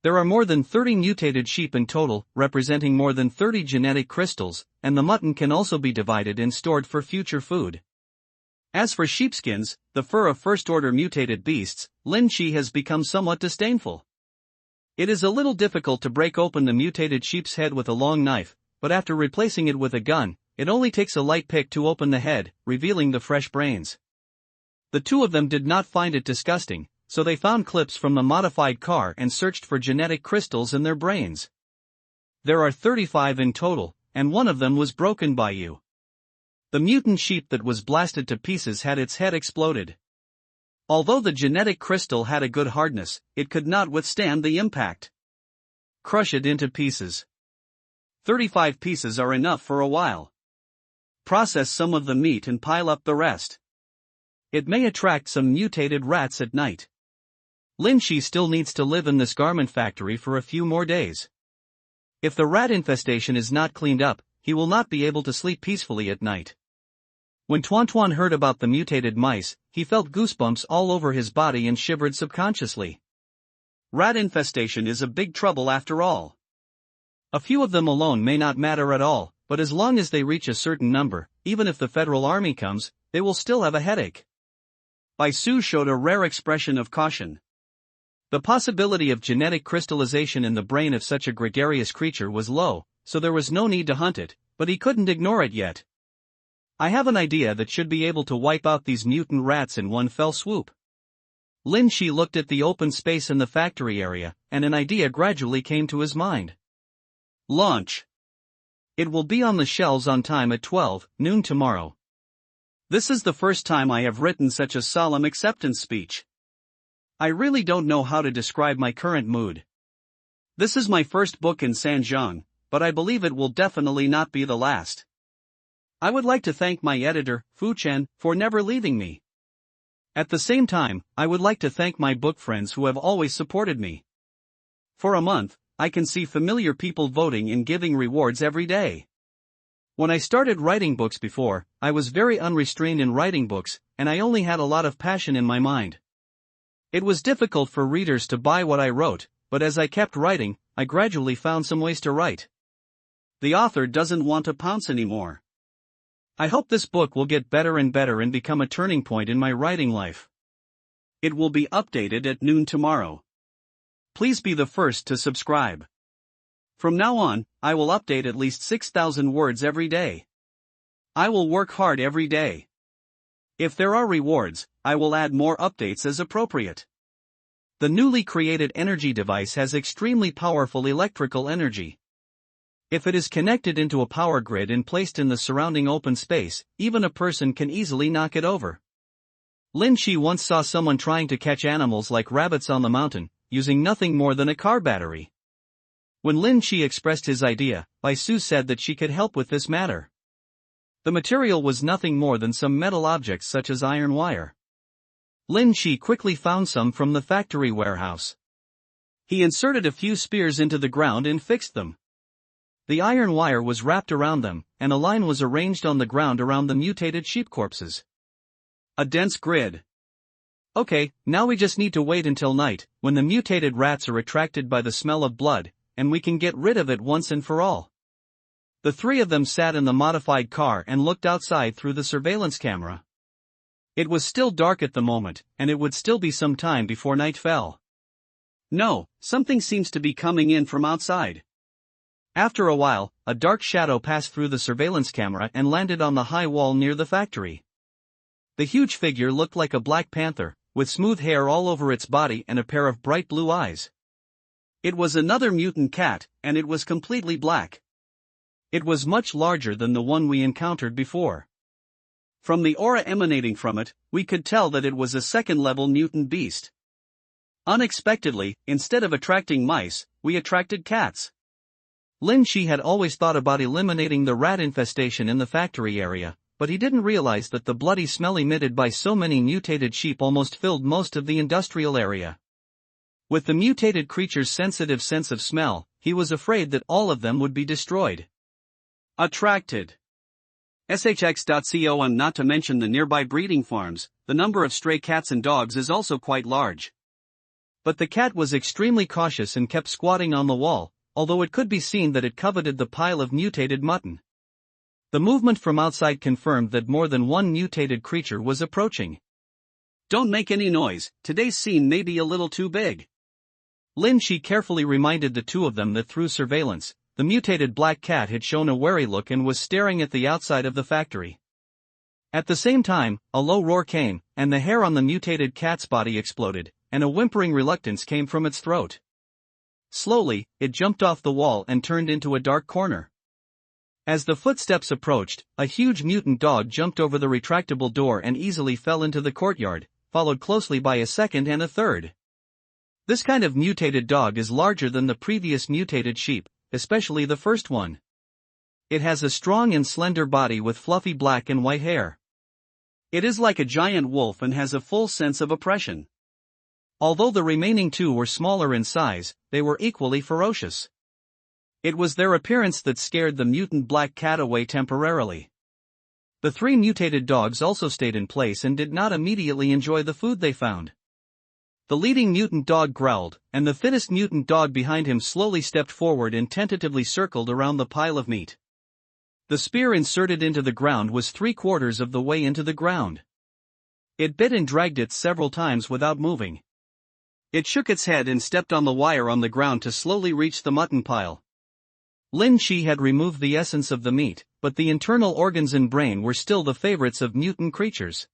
There are more than 30 mutated sheep in total, representing more than 30 genetic crystals, and the mutton can also be divided and stored for future food. As for sheepskins, the fur of first-order mutated beasts, Lin Shi has become somewhat disdainful. It is a little difficult to break open the mutated sheep's head with a long knife, but after replacing it with a gun, it only takes a light pick to open the head, revealing the fresh brains. The two of them did not find it disgusting, so they found clips from the modified car and searched for genetic crystals in their brains. There are 35 in total, and one of them was broken by you. The mutant sheep that was blasted to pieces had its head exploded. Although the genetic crystal had a good hardness, it could not withstand the impact. Crush it into pieces. 35 pieces are enough for a while. Process some of the meat and pile up the rest. It may attract some mutated rats at night. Lin Shi still needs to live in this garment factory for a few more days. If the rat infestation is not cleaned up, he will not be able to sleep peacefully at night. When Tuan heard about the mutated mice, he felt goosebumps all over his body and shivered subconsciously. Rat infestation is a big trouble after all. A few of them alone may not matter at all, but as long as they reach a certain number, even if the federal army comes, they will still have a headache. Bai Su showed a rare expression of caution. The possibility of genetic crystallization in the brain of such a gregarious creature was low, so there was no need to hunt it, but he couldn't ignore it yet. I have an idea that should be able to wipe out these mutant rats in one fell swoop. Lin Shi looked at the open space in the factory area, and an idea gradually came to his mind. Launch. It will be on the shelves on time at 12 noon tomorrow. This is the first time I have written such a solemn acceptance speech. I really don't know how to describe my current mood. This is my first book in Sanjiang, but I believe it will definitely not be the last. I would like to thank my editor, Fu Chen, for never leaving me. At the same time, I would like to thank my book friends who have always supported me. For a month, I can see familiar people voting and giving rewards every day. When I started writing books before, I was very unrestrained in writing books, and I only had a lot of passion in my mind. It was difficult for readers to buy what I wrote, but as I kept writing, I gradually found some ways to write. The author doesn't want to pounce anymore. I hope this book will get better and better and become a turning point in my writing life. It will be updated at noon tomorrow. Please be the first to subscribe. From now on, I will update at least 6,000 words every day. I will work hard every day. If there are rewards, I will add more updates as appropriate. The newly created energy device has extremely powerful electrical energy. If it is connected into a power grid and placed in the surrounding open space, even a person can easily knock it over. Lin Shi once saw someone trying to catch animals like rabbits on the mountain, using nothing more than a car battery. When Lin Shi expressed his idea, Bai Su said that she could help with this matter. The material was nothing more than some metal objects such as iron wire. Lin Shi quickly found some from the factory warehouse. He inserted a few spears into the ground and fixed them. The iron wire was wrapped around them, and a line was arranged on the ground around the mutated sheep corpses. A dense grid. Okay, now we just need to wait until night, when the mutated rats are attracted by the smell of blood, and we can get rid of it once and for all. The three of them sat in the modified car and looked outside through the surveillance camera. It was still dark at the moment, and it would still be some time before night fell. No, something seems to be coming in from outside. After a while, a dark shadow passed through the surveillance camera and landed on the high wall near the factory. The huge figure looked like a black panther, with smooth hair all over its body and a pair of bright blue eyes. It was another mutant cat, and it was completely black. It was much larger than the one we encountered before. From the aura emanating from it, we could tell that it was a second-level mutant beast. Unexpectedly, instead of attracting mice, we attracted cats. Lin Shi had always thought about eliminating the rat infestation in the factory area, but he didn't realize that the bloody smell emitted by so many mutated sheep almost filled most of the industrial area. With the mutated creature's sensitive sense of smell, he was afraid that all of them would be destroyed. Attracted. SHX.co. And not to mention the nearby breeding farms, the number of stray cats and dogs is also quite large. But the cat was extremely cautious and kept squatting on the wall, although it could be seen that it coveted the pile of mutated mutton. The movement from outside confirmed that more than one mutated creature was approaching. Don't make any noise, today's scene may be a little too big. Lin Shi carefully reminded the two of them that through surveillance, the mutated black cat had shown a wary look and was staring at the outside of the factory. At the same time, a low roar came, and the hair on the mutated cat's body exploded, and a whimpering reluctance came from its throat. Slowly, it jumped off the wall and turned into a dark corner. As the footsteps approached, a huge mutant dog jumped over the retractable door and easily fell into the courtyard, followed closely by a second and a third. This kind of mutated dog is larger than the previous mutated sheep, especially the first one. It has a strong and slender body with fluffy black and white hair. It is like a giant wolf and has a full sense of oppression. Although the remaining two were smaller in size, they were equally ferocious. It was their appearance that scared the mutant black cat away temporarily. The three mutated dogs also stayed in place and did not immediately enjoy the food they found. The leading mutant dog growled, and the fittest mutant dog behind him slowly stepped forward and tentatively circled around the pile of meat. The spear inserted into the ground was 3/4 of the way into the ground. It bit and dragged it several times without moving. It shook its head and stepped on the wire on the ground to slowly reach the mutton pile. Lin Shi had removed the essence of the meat, but the internal organs and brain were still the favorites of mutant creatures.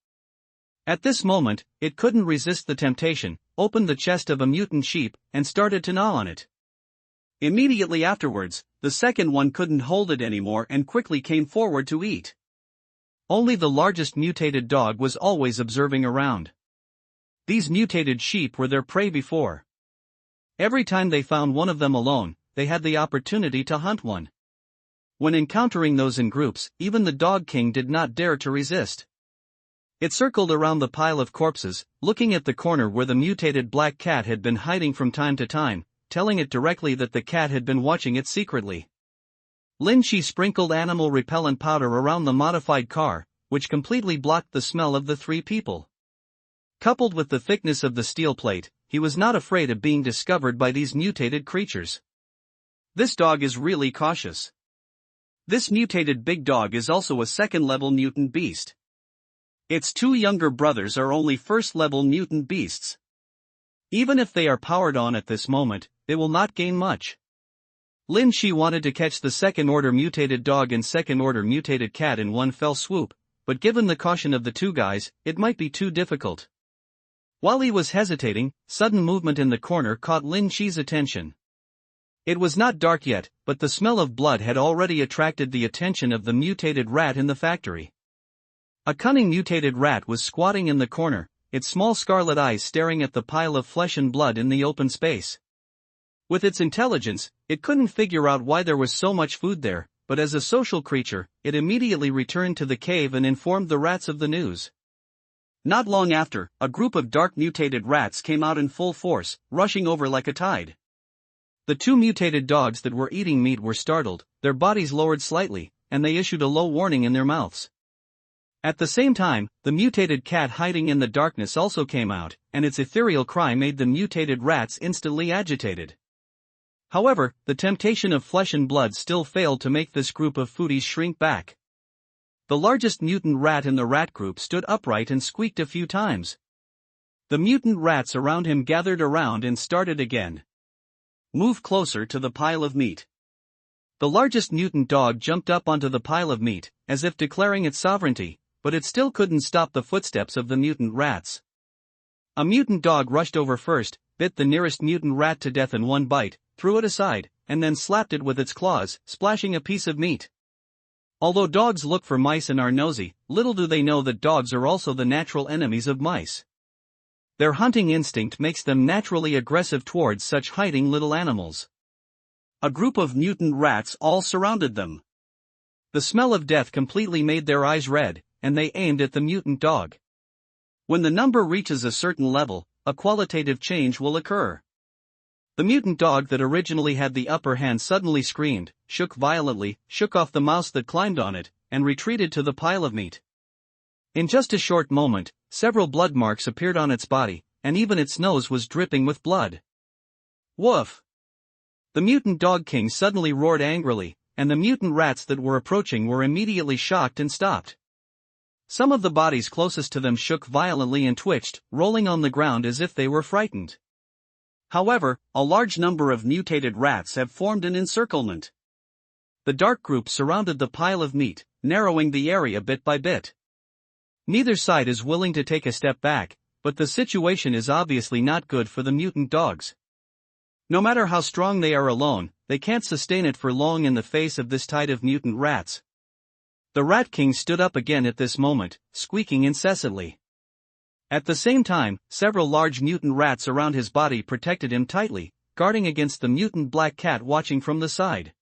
At this moment, it couldn't resist the temptation, opened the chest of a mutant sheep, and started to gnaw on it. Immediately afterwards, the second one couldn't hold it anymore and quickly came forward to eat. Only the largest mutated dog was always observing around. These mutated sheep were their prey before. Every time they found one of them alone, they had the opportunity to hunt one. When encountering those in groups, even the Dog King did not dare to resist. It circled around the pile of corpses, looking at the corner where the mutated black cat had been hiding from time to time, telling it directly that the cat had been watching it secretly. Lin Shi sprinkled animal repellent powder around the modified car, which completely blocked the smell of the three people. Coupled with the thickness of the steel plate, he was not afraid of being discovered by these mutated creatures. This dog is really cautious. This mutated big dog is also a second-level mutant beast. Its two younger brothers are only first-level mutant beasts. Even if they are powered on at this moment, they will not gain much. Lin Shi wanted to catch the second-order mutated dog and second-order mutated cat in one fell swoop, but given the caution of the two guys, it might be too difficult. While he was hesitating, sudden movement in the corner caught Lin Shi's attention. It was not dark yet, but the smell of blood had already attracted the attention of the mutated rat in the factory. A cunning mutated rat was squatting in the corner, its small scarlet eyes staring at the pile of flesh and blood in the open space. With its intelligence, it couldn't figure out why there was so much food there, but as a social creature, it immediately returned to the cave and informed the rats of the news. Not long after, a group of dark mutated rats came out in full force, rushing over like a tide. The two mutated dogs that were eating meat were startled, their bodies lowered slightly, and they issued a low warning in their mouths. At the same time, the mutated cat hiding in the darkness also came out, and its ethereal cry made the mutated rats instantly agitated. However, the temptation of flesh and blood still failed to make this group of foodies shrink back. The largest mutant rat in the rat group stood upright and squeaked a few times. The mutant rats around him gathered around and started again. Move closer to the pile of meat. The largest mutant dog jumped up onto the pile of meat, as if declaring its sovereignty, but it still couldn't stop the footsteps of the mutant rats. A mutant dog rushed over first, bit the nearest mutant rat to death in one bite, threw it aside, and then slapped it with its claws, splashing a piece of meat. Although dogs look for mice and are nosy, little do they know that dogs are also the natural enemies of mice. Their hunting instinct makes them naturally aggressive towards such hiding little animals. A group of mutant rats all surrounded them. The smell of death completely made their eyes red, and they aimed at the mutant dog. When the number reaches a certain level, a qualitative change will occur. The mutant dog that originally had the upper hand suddenly screamed, shook violently, shook off the mouse that climbed on it, and retreated to the pile of meat. In just a short moment, several blood marks appeared on its body, and even its nose was dripping with blood. Woof! The mutant dog king suddenly roared angrily, and the mutant rats that were approaching were immediately shocked and stopped. Some of the bodies closest to them shook violently and twitched, rolling on the ground as if they were frightened. However, a large number of mutated rats have formed an encirclement. The dark group surrounded the pile of meat, narrowing the area bit by bit. Neither side is willing to take a step back, but the situation is obviously not good for the mutant dogs. No matter how strong they are alone, they can't sustain it for long in the face of this tide of mutant rats. The Rat King stood up again at this moment, squeaking incessantly. At the same time, several large mutant rats around his body protected him tightly, guarding against the mutant black cat watching from the side.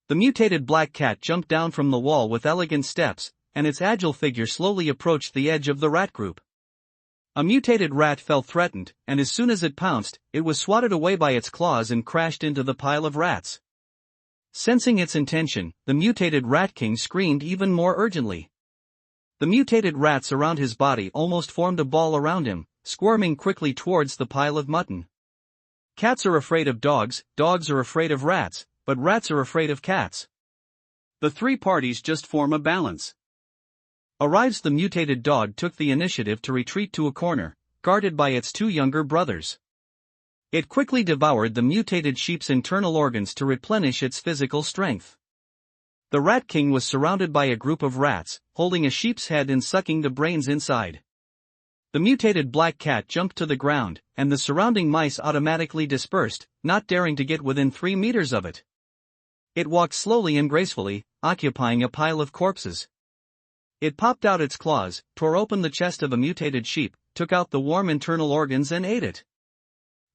The mutated black cat jumped down from the wall with elegant steps, and its agile figure slowly approached the edge of the rat group. A mutated rat felt threatened, and as soon as it pounced, it was swatted away by its claws and crashed into the pile of rats. Sensing its intention, the mutated Rat King screamed even more urgently. The mutated rats around his body almost formed a ball around him, squirming quickly towards the pile of mutton. Cats are afraid of dogs, dogs are afraid of rats, but rats are afraid of cats. The three parties just form a balance. Arrives the mutated dog took the initiative to retreat to a corner, guarded by its two younger brothers. It quickly devoured the mutated sheep's internal organs to replenish its physical strength. The Rat King was surrounded by a group of rats, holding a sheep's head and sucking the brains inside. The mutated black cat jumped to the ground, and the surrounding mice automatically dispersed, not daring to get within 3 meters of it. It walked slowly and gracefully, occupying a pile of corpses. It popped out its claws, tore open the chest of a mutated sheep, took out the warm internal organs and ate it.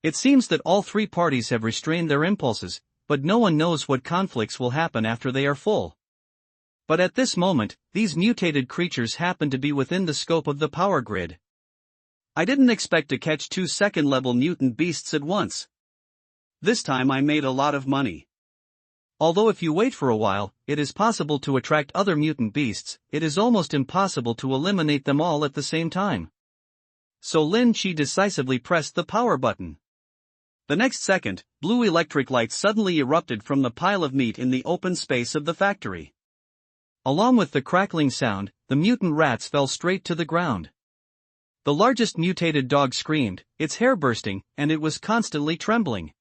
It seems that all three parties have restrained their impulses, but no one knows what conflicts will happen after they are full. But at this moment, these mutated creatures happen to be within the scope of the power grid. I didn't expect to catch 2 second-level mutant beasts at once. This time I made a lot of money. Although if you wait for a while, it is possible to attract other mutant beasts, it is almost impossible to eliminate them all at the same time. So Lin Chi decisively pressed the power button. The next second, blue electric light suddenly erupted from the pile of meat in the open space of the factory. Along with the crackling sound, the mutant rats fell straight to the ground. The largest mutated dog screamed, its hair bursting, and it was constantly trembling.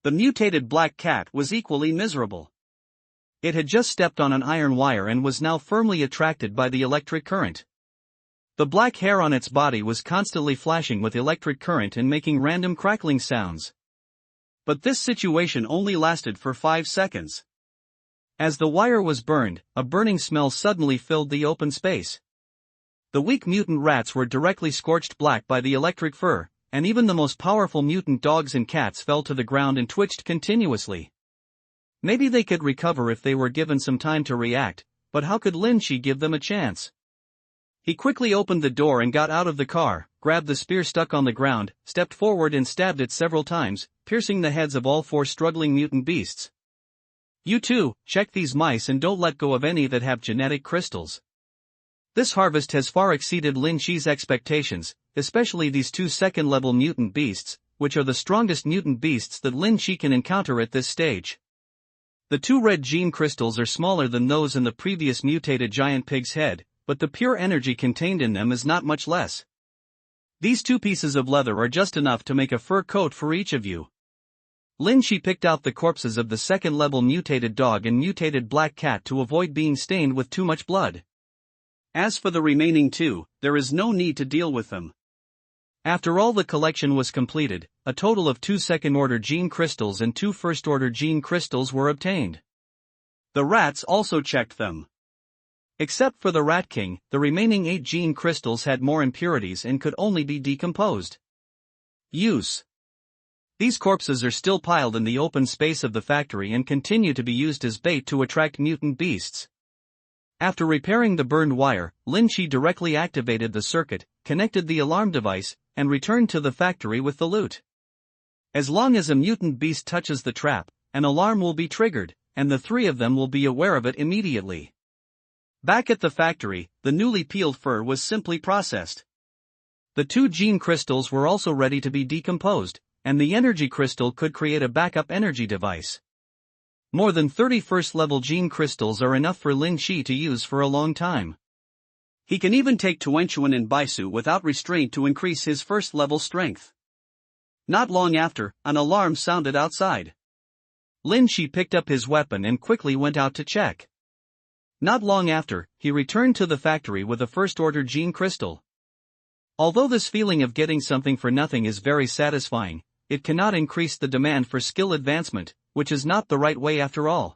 The mutated black cat was equally miserable. It had just stepped on an iron wire and was now firmly attracted by the electric current. The black hair on its body was constantly flashing with electric current and making random crackling sounds. But this situation only lasted for 5 seconds. As the wire was burned, a burning smell suddenly filled the open space. The weak mutant rats were directly scorched black by the electric fur, and even the most powerful mutant dogs and cats fell to the ground and twitched continuously. Maybe they could recover if they were given some time to react, but how could Lin Chi give them a chance? He quickly opened the door and got out of the car, grabbed the spear stuck on the ground, stepped forward and stabbed it several times, piercing the heads of all 4 struggling mutant beasts. You too, check these mice and don't let go of any that have genetic crystals. This harvest has far exceeded Lin Chi's expectations, especially these 2 second-level mutant beasts, which are the strongest mutant beasts that Lin Chi can encounter at this stage. The 2 red gene crystals are smaller than those in the previous mutated giant pig's head, but the pure energy contained in them is not much less. These 2 pieces of leather are just enough to make a fur coat for each of you. Lin Chi picked out the corpses of the second-level mutated dog and mutated black cat to avoid being stained with too much blood. As for the remaining 2, there is no need to deal with them. After all the collection was completed, a total of 2 second-order gene crystals and 2 first-order gene crystals were obtained. The rats also checked them. Except for the Rat King, the remaining 8 gene crystals had more impurities and could only be decomposed. Use. These corpses are still piled in the open space of the factory and continue to be used as bait to attract mutant beasts. After repairing the burned wire, Lin Chi directly activated the circuit, connected the alarm device, and returned to the factory with the loot. As long as a mutant beast touches the trap, an alarm will be triggered, and the three of them will be aware of it immediately. Back at the factory, the newly peeled fur was simply processed. The 2 gene crystals were also ready to be decomposed, and the energy crystal could create a backup energy device. More than 30 first-level gene crystals are enough for Lin Shi to use for a long time. He can even take Tuanchuan and Baisu without restraint to increase his first-level strength. Not long after, an alarm sounded outside. Lin Shi picked up his weapon and quickly went out to check. Not long after, he returned to the factory with a first-order gene crystal. Although this feeling of getting something for nothing is very satisfying, it cannot increase the demand for skill advancement, which is not the right way after all.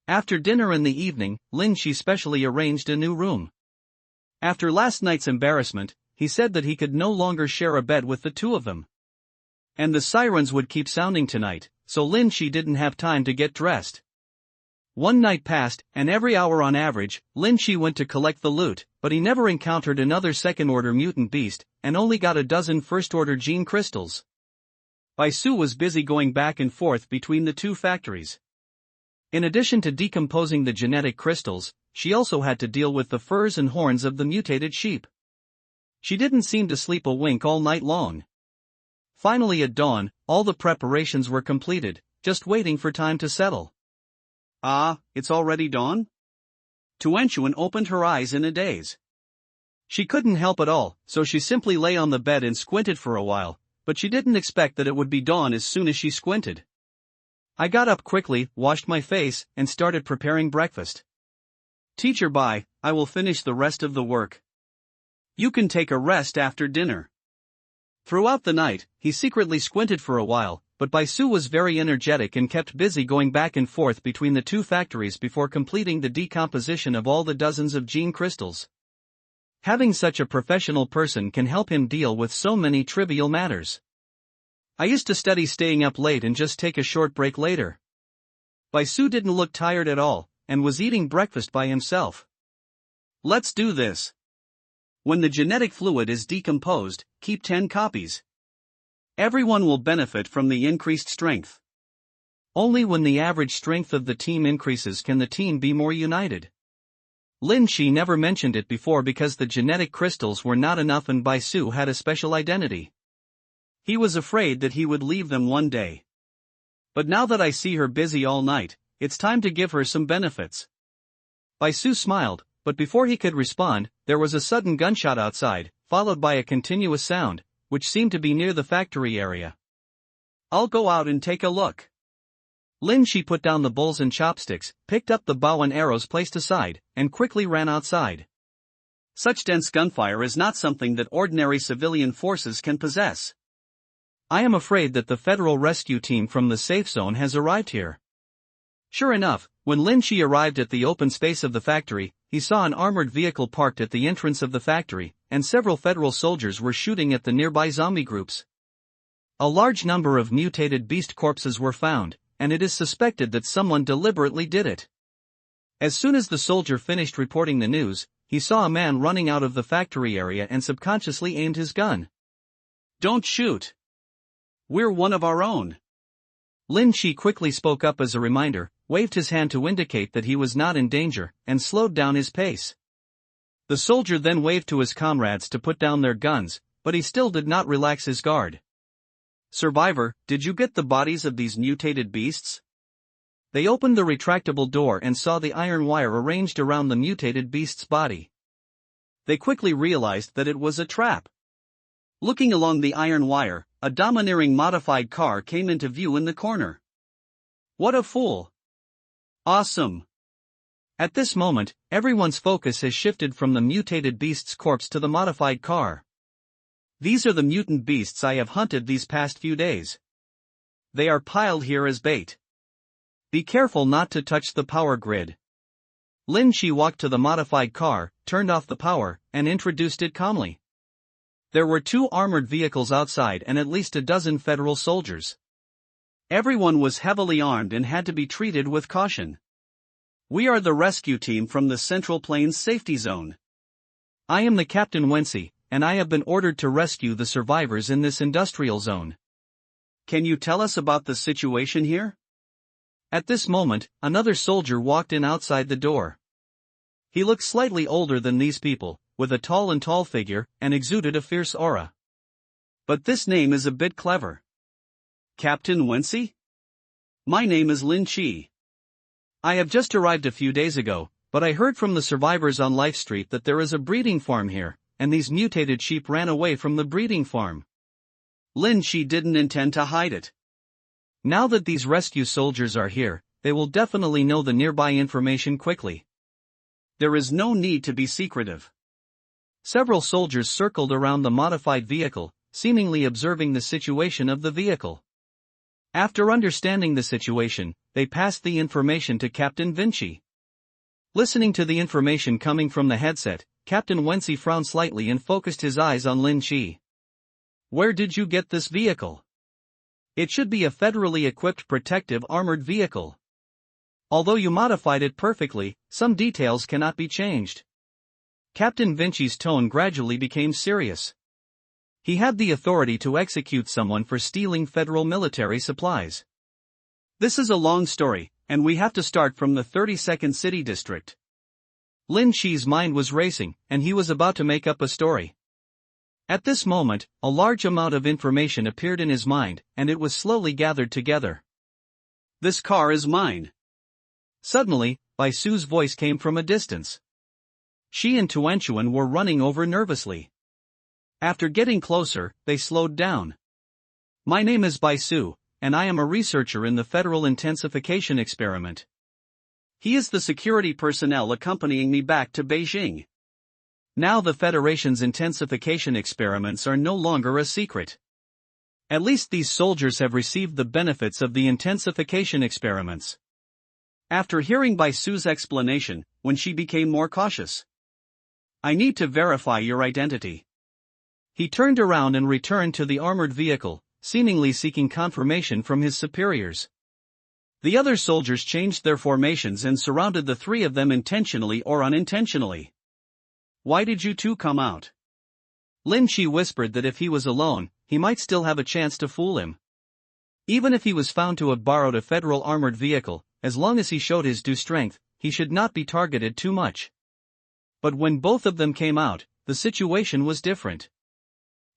After dinner in the evening, Lin Shi specially arranged a new room. After last night's embarrassment, he said that he could no longer share a bed with the two of them. And the sirens would keep sounding tonight, so Lin Shi didn't have time to get dressed. One night passed, and every hour on average, Lin Shi went to collect the loot, but he never encountered another second-order mutant beast, and only got a dozen first-order gene crystals. Baisu was busy going back and forth between the two factories. In addition to decomposing the genetic crystals, she also had to deal with the furs and horns of the mutated sheep. She didn't seem to sleep a wink all night long. Finally at dawn, all the preparations were completed, just waiting for time to settle. Ah, it's already dawn? Tuanchuan opened her eyes in a daze. She couldn't help it all, so she simply lay on the bed and squinted for a while, but she didn't expect that it would be dawn as soon as she squinted. I got up quickly, washed my face, and started preparing breakfast. Teacher, bye, I will finish the rest of the work. You can take a rest after dinner. Throughout the night, he secretly squinted for a while, but Baisu was very energetic and kept busy going back and forth between the two factories before completing the decomposition of all the dozens of gene crystals. Having such a professional person can help him deal with so many trivial matters. I used to study staying up late and just take a short break later. Baisu didn't look tired at all, and was eating breakfast by himself. Let's do this. When the genetic fluid is decomposed, keep 10 copies. Everyone will benefit from the increased strength. Only when the average strength of the team increases can the team be more united. Lin Shi never mentioned it before because the genetic crystals were not enough and Baisu had a special identity. He was afraid that he would leave them one day. But now that I see her busy all night, it's time to give her some benefits. Baisu smiled, but before he could respond, there was a sudden gunshot outside, followed by a continuous sound, which seemed to be near the factory area. I'll go out and take a look. Lin Shi put down the bowls and chopsticks, picked up the bow and arrows placed aside, and quickly ran outside. Such dense gunfire is not something that ordinary civilian forces can possess. I am afraid that the federal rescue team from the safe zone has arrived here. Sure enough, when Lin Shi arrived at the open space of the factory, he saw an armored vehicle parked at the entrance of the factory, and several federal soldiers were shooting at the nearby zombie groups. A large number of mutated beast corpses were found, and it is suspected that someone deliberately did it. As soon as the soldier finished reporting the news, he saw a man running out of the factory area and subconsciously aimed his gun. Don't shoot. We're one of our own. Lin Shi quickly spoke up as a reminder, waved his hand to indicate that he was not in danger, and slowed down his pace. The soldier then waved to his comrades to put down their guns, but he still did not relax his guard. Survivor, did you get the bodies of these mutated beasts? They opened the retractable door and saw the iron wire arranged around the mutated beast's body. They quickly realized that it was a trap. Looking along the iron wire, a domineering modified car came into view in the corner. What a fool! Awesome! At this moment, everyone's focus has shifted from the mutated beast's corpse to the modified car. These are the mutant beasts I have hunted these past few days. They are piled here as bait. Be careful not to touch the power grid. Lin Shi walked to the modified car, turned off the power, and introduced it calmly. There were 2 armored vehicles outside and at least a dozen federal soldiers. Everyone was heavily armed and had to be treated with caution. We are the rescue team from the Central Plains Safety Zone. I am the Captain Wensi, and I have been ordered to rescue the survivors in this industrial zone. Can you tell us about the situation here? At this moment, another soldier walked in outside the door. He looked slightly older than these people, with a tall figure, and exuded a fierce aura. But this name is a bit clever. Captain Wency? My name is Lin Chi. I have just arrived a few days ago, but I heard from the survivors on Life Street that there is a breeding farm here, and these mutated sheep ran away from the breeding farm. Lin Chi didn't intend to hide it. Now that these rescue soldiers are here, they will definitely know the nearby information quickly. There is no need to be secretive. Several soldiers circled around the modified vehicle, seemingly observing the situation of the vehicle. After understanding the situation, they passed the information to Captain Vinci. Listening to the information coming from the headset, Captain Wency frowned slightly and focused his eyes on Lin Chi. Where did you get this vehicle? It should be a federally equipped protective armored vehicle. Although you modified it perfectly, some details cannot be changed. Captain Vinci's tone gradually became serious. He had the authority to execute someone for stealing federal military supplies. This is a long story, and we have to start from the 32nd City District. Lin Chi's mind was racing, and he was about to make up a story. At this moment, a large amount of information appeared in his mind, and it was slowly gathered together. This car is mine. Suddenly, Bai Su's voice came from a distance. She and Tuanchuan were running over nervously. After getting closer, they slowed down. My name is Bai Su, and I am a researcher in the Federal Intensification Experiment. He is the security personnel accompanying me back to Beijing. Now the Federation's intensification experiments are no longer a secret. At least these soldiers have received the benefits of the intensification experiments. After hearing Bai Su's explanation, when she became more cautious. I need to verify your identity. He turned around and returned to the armored vehicle, seemingly seeking confirmation from his superiors. The other soldiers changed their formations and surrounded the three of them intentionally or unintentionally. Why did you two come out? Lin Chi whispered that if he was alone, he might still have a chance to fool him. Even if he was found to have borrowed a federal armored vehicle, as long as he showed his due strength, he should not be targeted too much. But when both of them came out, the situation was different.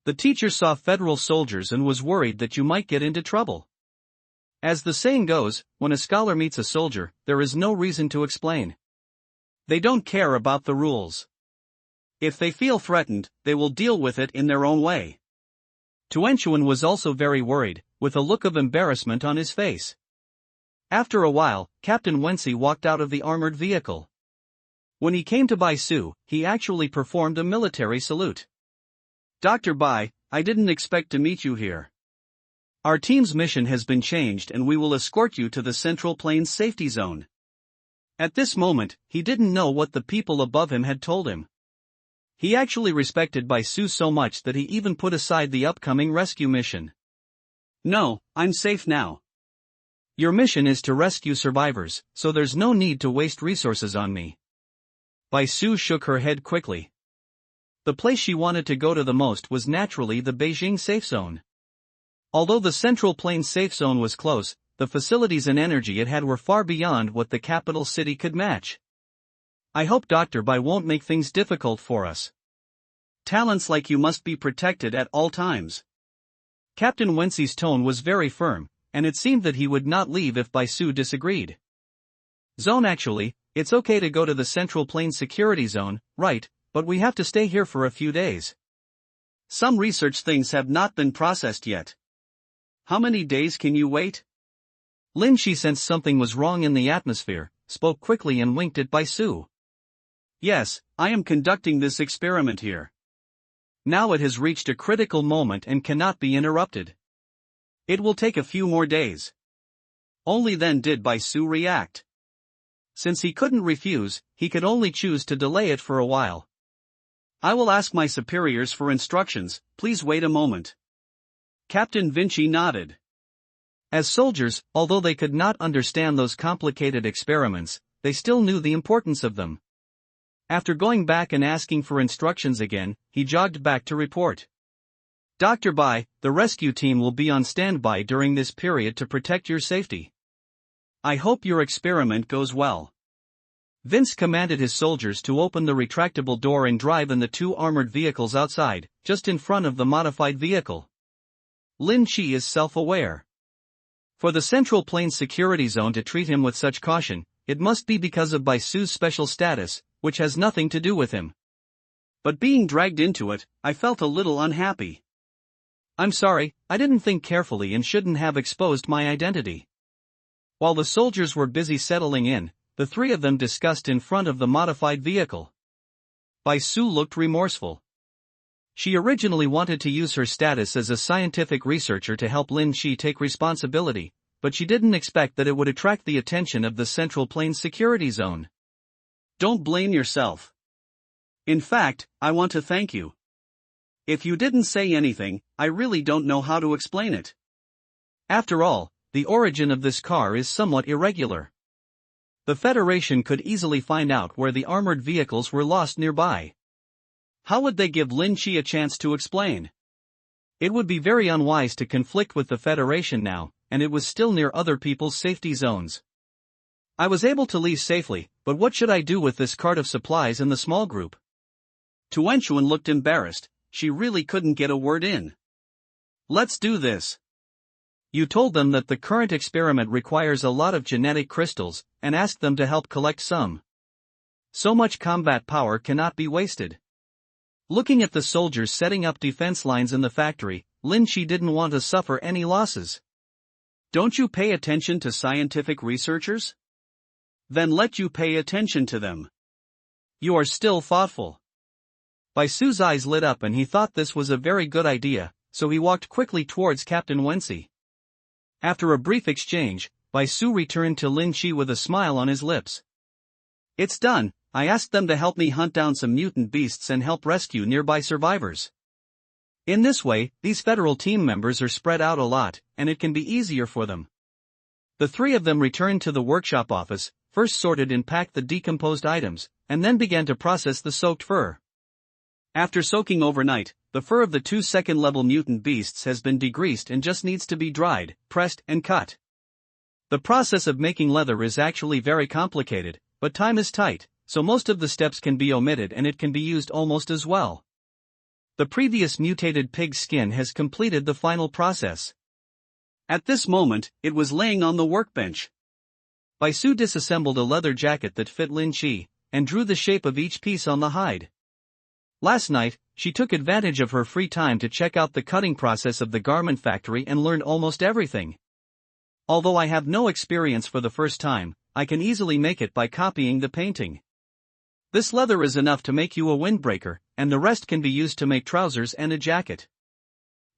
The teacher saw federal soldiers and was worried that you might get into trouble. As the saying goes, when a scholar meets a soldier, there is no reason to explain. They don't care about the rules. If they feel threatened, they will deal with it in their own way. Tuanchuan was also very worried, with a look of embarrassment on his face. After a while, Captain Wency walked out of the armored vehicle. When he came to Bai Su, he actually performed a military salute. Dr. Bai, I didn't expect to meet you here. Our team's mission has been changed and we will escort you to the Central Plains safety zone. At this moment, he didn't know what the people above him had told him. He actually respected Bai Su so much that he even put aside the upcoming rescue mission. No, I'm safe now. Your mission is to rescue survivors, so there's no need to waste resources on me. Bai Su shook her head quickly. The place she wanted to go to the most was naturally the Beijing safe zone. Although the Central Plains safe zone was close, the facilities and energy it had were far beyond what the capital city could match. I hope Dr. Bai won't make things difficult for us. Talents like you must be protected at all times. Captain Wency's tone was very firm, and it seemed that he would not leave if Bai Su disagreed. Zone actually, it's okay to go to the Central Plains security zone, right, but we have to stay here for a few days. Some research things have not been processed yet. How many days can you wait? Lin Chi sensed something was wrong in the atmosphere, spoke quickly and winked at Bai Su. Yes, I am conducting this experiment here. Now it has reached a critical moment and cannot be interrupted. It will take a few more days. Only then did Bai Su react. Since he couldn't refuse, he could only choose to delay it for a while. I will ask my superiors for instructions, please wait a moment. Captain Vinci nodded. As soldiers, although they could not understand those complicated experiments, they still knew the importance of them. After going back and asking for instructions again, he jogged back to report. Dr. Bai, the rescue team will be on standby during this period to protect your safety. I hope your experiment goes well. Vince commanded his soldiers to open the retractable door and drive in the two armored vehicles outside, just in front of the modified vehicle. Lin Chi is self-aware. For the Central Plains Security Zone to treat him with such caution, it must be because of Bai Su's special status, which has nothing to do with him. But being dragged into it, I felt a little unhappy. I'm sorry, I didn't think carefully and shouldn't have exposed my identity. While the soldiers were busy settling in, the three of them discussed in front of the modified vehicle. Bai Su looked remorseful. She originally wanted to use her status as a scientific researcher to help Lin Chi take responsibility, but she didn't expect that it would attract the attention of the Central Plains Security Zone. Don't blame yourself. In fact, I want to thank you. If you didn't say anything, I really don't know how to explain it. After all, the origin of this car is somewhat irregular. The Federation could easily find out where the armored vehicles were lost nearby. How would they give Lin Chi a chance to explain? It would be very unwise to conflict with the Federation now, and it was still near other people's safety zones. I was able to leave safely, but what should I do with this cart of supplies in the small group? Tuanchuan looked embarrassed, she really couldn't get a word in. Let's do this. You told them that the current experiment requires a lot of genetic crystals, and asked them to help collect some. So much combat power cannot be wasted. Looking at the soldiers setting up defense lines in the factory, Lin Chi didn't want to suffer any losses. Don't you pay attention to scientific researchers? Then let you pay attention to them. You are still thoughtful. Bai Su's eyes lit up and he thought this was a very good idea, so he walked quickly towards Captain Wensi. After a brief exchange, Bai Su returned to Lin Chi with a smile on his lips. It's done, I asked them to help me hunt down some mutant beasts and help rescue nearby survivors. In this way, these federal team members are spread out a lot, and it can be easier for them. The three of them returned to the workshop office, first sorted and packed the decomposed items, and then began to process the soaked fur. After soaking overnight, the fur of the two second-level mutant beasts has been degreased and just needs to be dried, pressed, and cut. The process of making leather is actually very complicated, but time is tight, so most of the steps can be omitted and it can be used almost as well. The previous mutated pig skin has completed the final process. At this moment, it was laying on the workbench. Bai Su disassembled a leather jacket that fit Lin Chi, and drew the shape of each piece on the hide. Last night, she took advantage of her free time to check out the cutting process of the garment factory and learned almost everything. Although I have no experience for the first time, I can easily make it by copying the painting. This leather is enough to make you a windbreaker, and the rest can be used to make trousers and a jacket.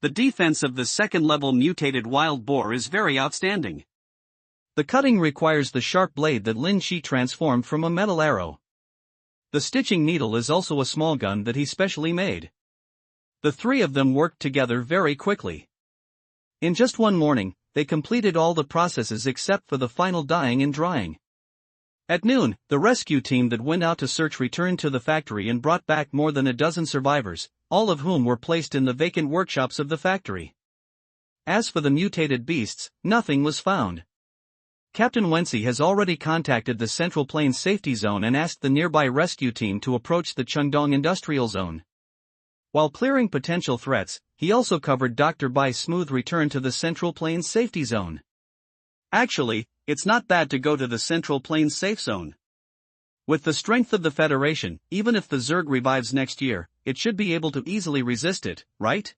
The defense of the second-level mutated wild boar is very outstanding. The cutting requires the sharp blade that Lin Chi transformed from a metal arrow. The stitching needle is also a small gun that he specially made. The three of them worked together very quickly. In just one morning, they completed all the processes except for the final dyeing and drying. At noon, the rescue team that went out to search returned to the factory and brought back more than a dozen survivors, all of whom were placed in the vacant workshops of the factory. As for the mutated beasts, nothing was found. Captain Wensi has already contacted the Central Plains Safety Zone and asked the nearby rescue team to approach the Chengdong Industrial Zone. While clearing potential threats, he also covered Dr. Bai's smooth return to the Central Plains Safety Zone. Actually, it's not bad to go to the Central Plains Safe Zone. With the strength of the Federation, even if the Zerg revives next year, it should be able to easily resist it, right?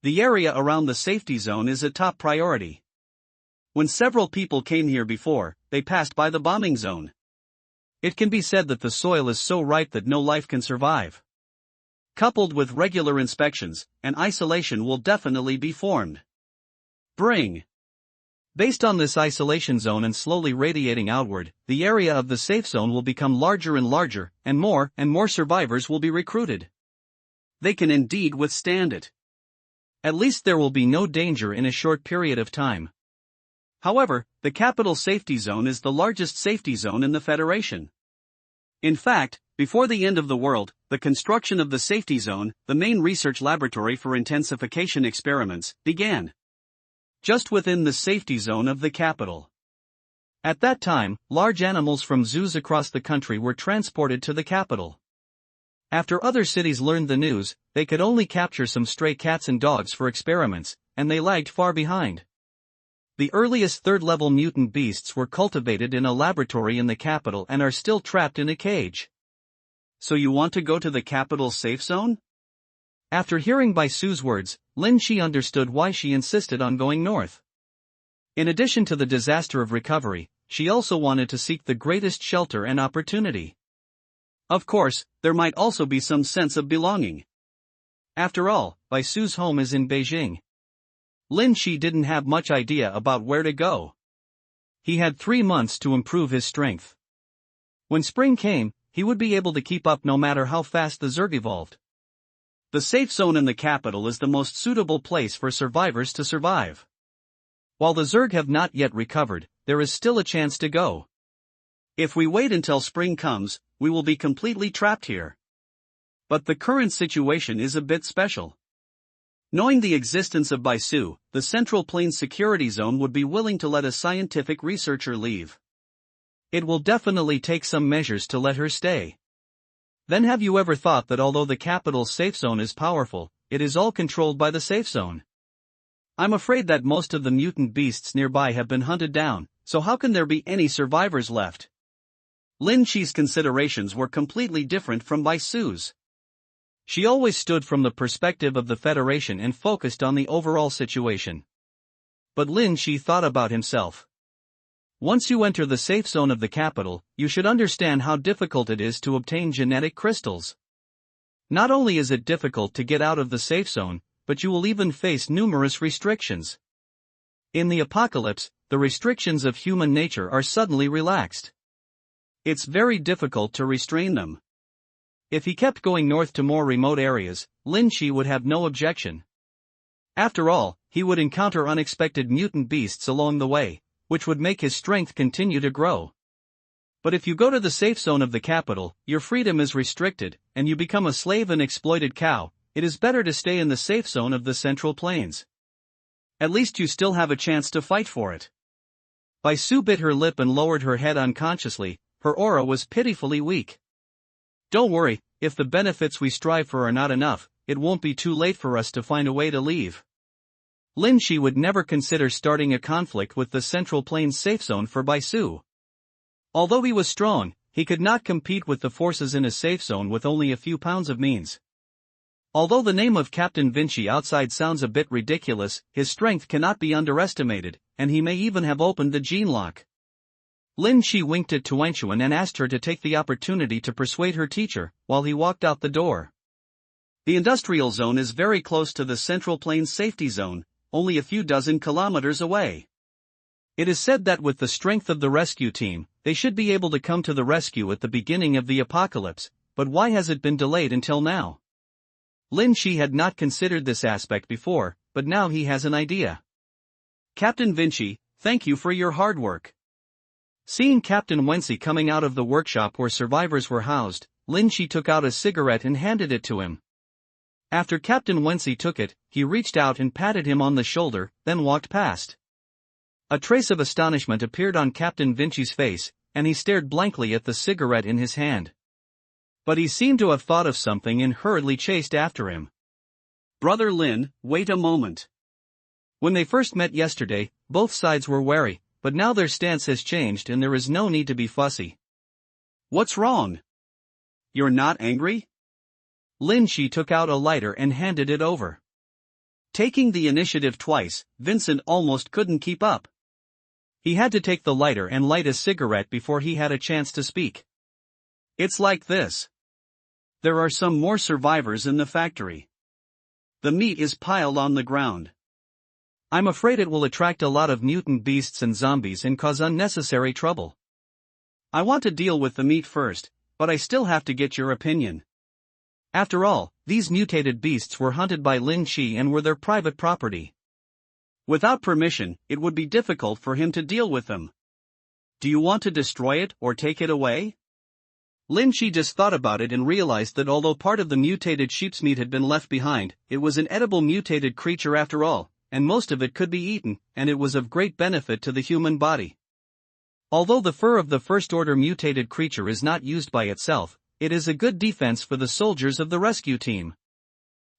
The area around the safety zone is a top priority. When several people came here before, they passed by the bombing zone. It can be said that the soil is so ripe that no life can survive. Coupled with regular inspections, an isolation will definitely be formed. Bring. Based on this isolation zone and slowly radiating outward, the area of the safe zone will become larger and larger, and more survivors will be recruited. They can indeed withstand it. At least there will be no danger in a short period of time. However, the capital safety zone is the largest safety zone in the Federation. In fact, before the end of the world, the construction of the safety zone, the main research laboratory for intensification experiments, began. Just within the safety zone of the capital. At that time, large animals from zoos across the country were transported to the capital. After other cities learned the news, they could only capture some stray cats and dogs for experiments, and they lagged far behind. The earliest third-level mutant beasts were cultivated in a laboratory in the capital and are still trapped in a cage. So you want to go to the capital's safe zone? After hearing Bai Su's words, Lin Shi understood why she insisted on going north. In addition to the disaster of recovery, she also wanted to seek the greatest shelter and opportunity. Of course, there might also be some sense of belonging. After all, Bai Su's home is in Beijing. Lin Shi didn't have much idea about where to go. He had 3 months to improve his strength. When spring came, he would be able to keep up no matter how fast the Zerg evolved. The safe zone in the capital is the most suitable place for survivors to survive. While the Zerg have not yet recovered, there is still a chance to go. If we wait until spring comes, we will be completely trapped here. But the current situation is a bit special. Knowing the existence of Bai Su, the Central Plains Security Zone would be willing to let a scientific researcher leave. It will definitely take some measures to let her stay. Then have you ever thought that although the capital's safe zone is powerful, it is all controlled by the safe zone? I'm afraid that most of the mutant beasts nearby have been hunted down, so how can there be any survivors left? Lin Shi's considerations were completely different from Bai Su's. She always stood from the perspective of the Federation and focused on the overall situation. But Lin Shi thought about himself. Once you enter the safe zone of the capital, you should understand how difficult it is to obtain genetic crystals. Not only is it difficult to get out of the safe zone, but you will even face numerous restrictions. In the apocalypse, the restrictions of human nature are suddenly relaxed. It's very difficult to restrain them. If he kept going north to more remote areas, Lin Shi would have no objection. After all, he would encounter unexpected mutant beasts along the way, which would make his strength continue to grow. But if you go to the safe zone of the capital, your freedom is restricted, and you become a slave and exploited cow. It is better to stay in the safe zone of the Central Plains. At least you still have a chance to fight for it. Bai Su bit her lip and lowered her head unconsciously. Her aura was pitifully weak. Don't worry, if the benefits we strive for are not enough, it won't be too late for us to find a way to leave. Lin Shi would never consider starting a conflict with the Central Plains safe zone for Bai Su. Although he was strong, he could not compete with the forces in a safe zone with only a few pounds of means. Although the name of Captain Vinci outside sounds a bit ridiculous, his strength cannot be underestimated, and he may even have opened the gene lock. Lin Shi winked at Tuanshuan and asked her to take the opportunity to persuade her teacher, while he walked out the door. The industrial zone is very close to the Central Plains safety zone, only a few dozen kilometers away. It is said that with the strength of the rescue team, they should be able to come to the rescue at the beginning of the apocalypse, but why has it been delayed until now? Lin Shi had not considered this aspect before, but now he has an idea. Captain Vinci, thank you for your hard work. Seeing Captain Wensi coming out of the workshop where survivors were housed, Lin Shi took out a cigarette and handed it to him. After Captain Wensi took it, he reached out and patted him on the shoulder, then walked past. A trace of astonishment appeared on Captain Vinci's face, and he stared blankly at the cigarette in his hand. But he seemed to have thought of something and hurriedly chased after him. Brother Lin, wait a moment. When they first met yesterday, both sides were wary, but now their stance has changed and there is no need to be fussy. What's wrong? You're not angry? Lin Shi took out a lighter and handed it over. Taking the initiative twice, Vincent almost couldn't keep up. He had to take the lighter and light a cigarette before he had a chance to speak. It's like this. There are some more survivors in the factory. The meat is piled on the ground. I'm afraid it will attract a lot of mutant beasts and zombies and cause unnecessary trouble. I want to deal with the meat first, but I still have to get your opinion. After all, these mutated beasts were hunted by Lin Shi and were their private property. Without permission, it would be difficult for him to deal with them. Do you want to destroy it or take it away? Lin Shi just thought about it and realized that although part of the mutated sheep's meat had been left behind, it was an edible mutated creature after all, and most of it could be eaten, and it was of great benefit to the human body. Although the fur of the first-order mutated creature is not used by itself, it is a good defense for the soldiers of the rescue team.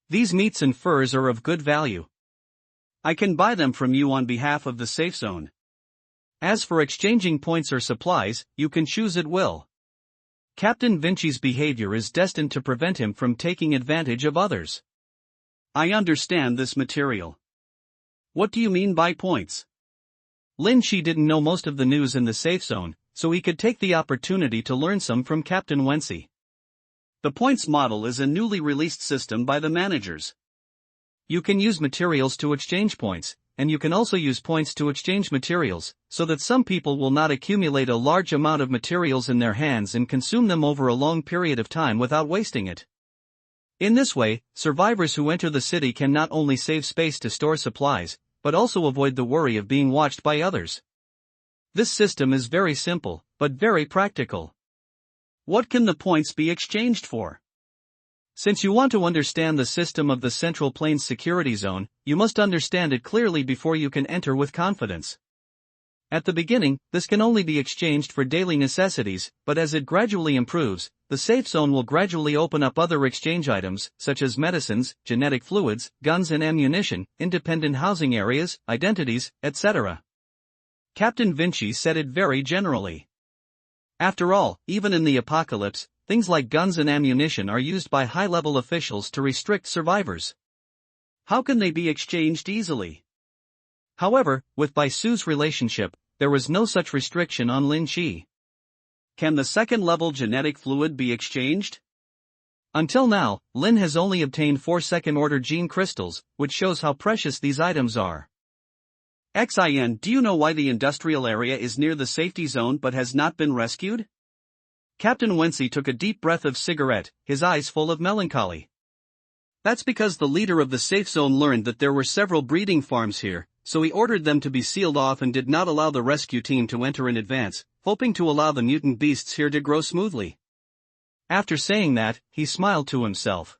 These meats and furs are of good value. I can buy them from you on behalf of the safe zone. As for exchanging points or supplies, you can choose at will. Captain Vinci's behavior is destined to prevent him from taking advantage of others. I understand this material. What do you mean by points? Lin Shi didn't know most of the news in the safe zone, so he could take the opportunity to learn some from Captain Wensi. The points model is a newly released system by the managers. You can use materials to exchange points, and you can also use points to exchange materials, so that some people will not accumulate a large amount of materials in their hands and consume them over a long period of time without wasting it. In this way, survivors who enter the city can not only save space to store supplies, but also avoid the worry of being watched by others. This system is very simple, but very practical. What can the points be exchanged for? Since you want to understand the system of the Central Plains Security Zone, you must understand it clearly before you can enter with confidence. At the beginning, this can only be exchanged for daily necessities, but as it gradually improves, the safe zone will gradually open up other exchange items, such as medicines, genetic fluids, guns and ammunition, independent housing areas, identities, etc. Captain Vinci said it very generally. After all, even in the apocalypse, things like guns and ammunition are used by high-level officials to restrict survivors. How can they be exchanged easily? However, with Bai Su's relationship, there was no such restriction on Lin Shi. Can the second-level genetic fluid be exchanged? Until now, Lin has only obtained 4 second-order gene crystals, which shows how precious these items are. XIN, do you know why the industrial area is near the safety zone but has not been rescued? Captain Wensi took a deep breath of cigarette, his eyes full of melancholy. That's because the leader of the safe zone learned that there were several breeding farms here, so he ordered them to be sealed off and did not allow the rescue team to enter in advance, hoping to allow the mutant beasts here to grow smoothly. After saying that, he smiled to himself.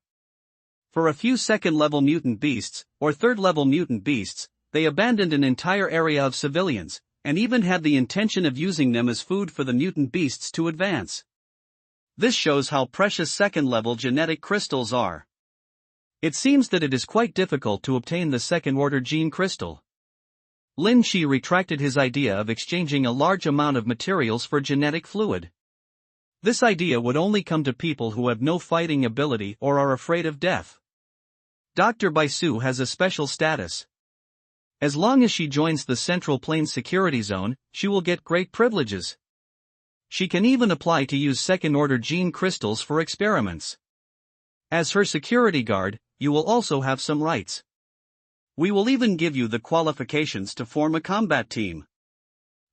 For a few second-level mutant beasts, or third-level mutant beasts, they abandoned an entire area of civilians, and even had the intention of using them as food for the mutant beasts to advance. This shows how precious second-level genetic crystals are. It seems that it is quite difficult to obtain the second-order gene crystal. Lin Shi retracted his idea of exchanging a large amount of materials for genetic fluid. This idea would only come to people who have no fighting ability or are afraid of death. Dr. Bai Su has a special status. As long as she joins the Central Plains Security Zone, she will get great privileges. She can even apply to use second-order gene crystals for experiments. As her security guard, you will also have some rights. We will even give you the qualifications to form a combat team.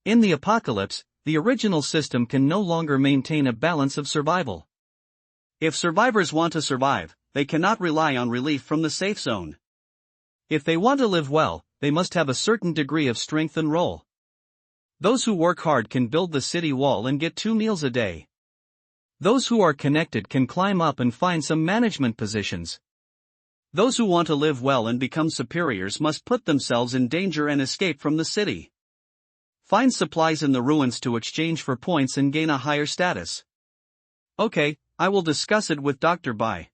In the apocalypse, the original system can no longer maintain a balance of survival. If survivors want to survive, they cannot rely on relief from the safe zone. If they want to live well, they must have a certain degree of strength and role. Those who work hard can build the city wall and get 2 meals a day. Those who are connected can climb up and find some management positions. Those who want to live well and become superiors must put themselves in danger and escape from the city. Find supplies in the ruins to exchange for points and gain a higher status. Okay, I will discuss it with Dr. Bai.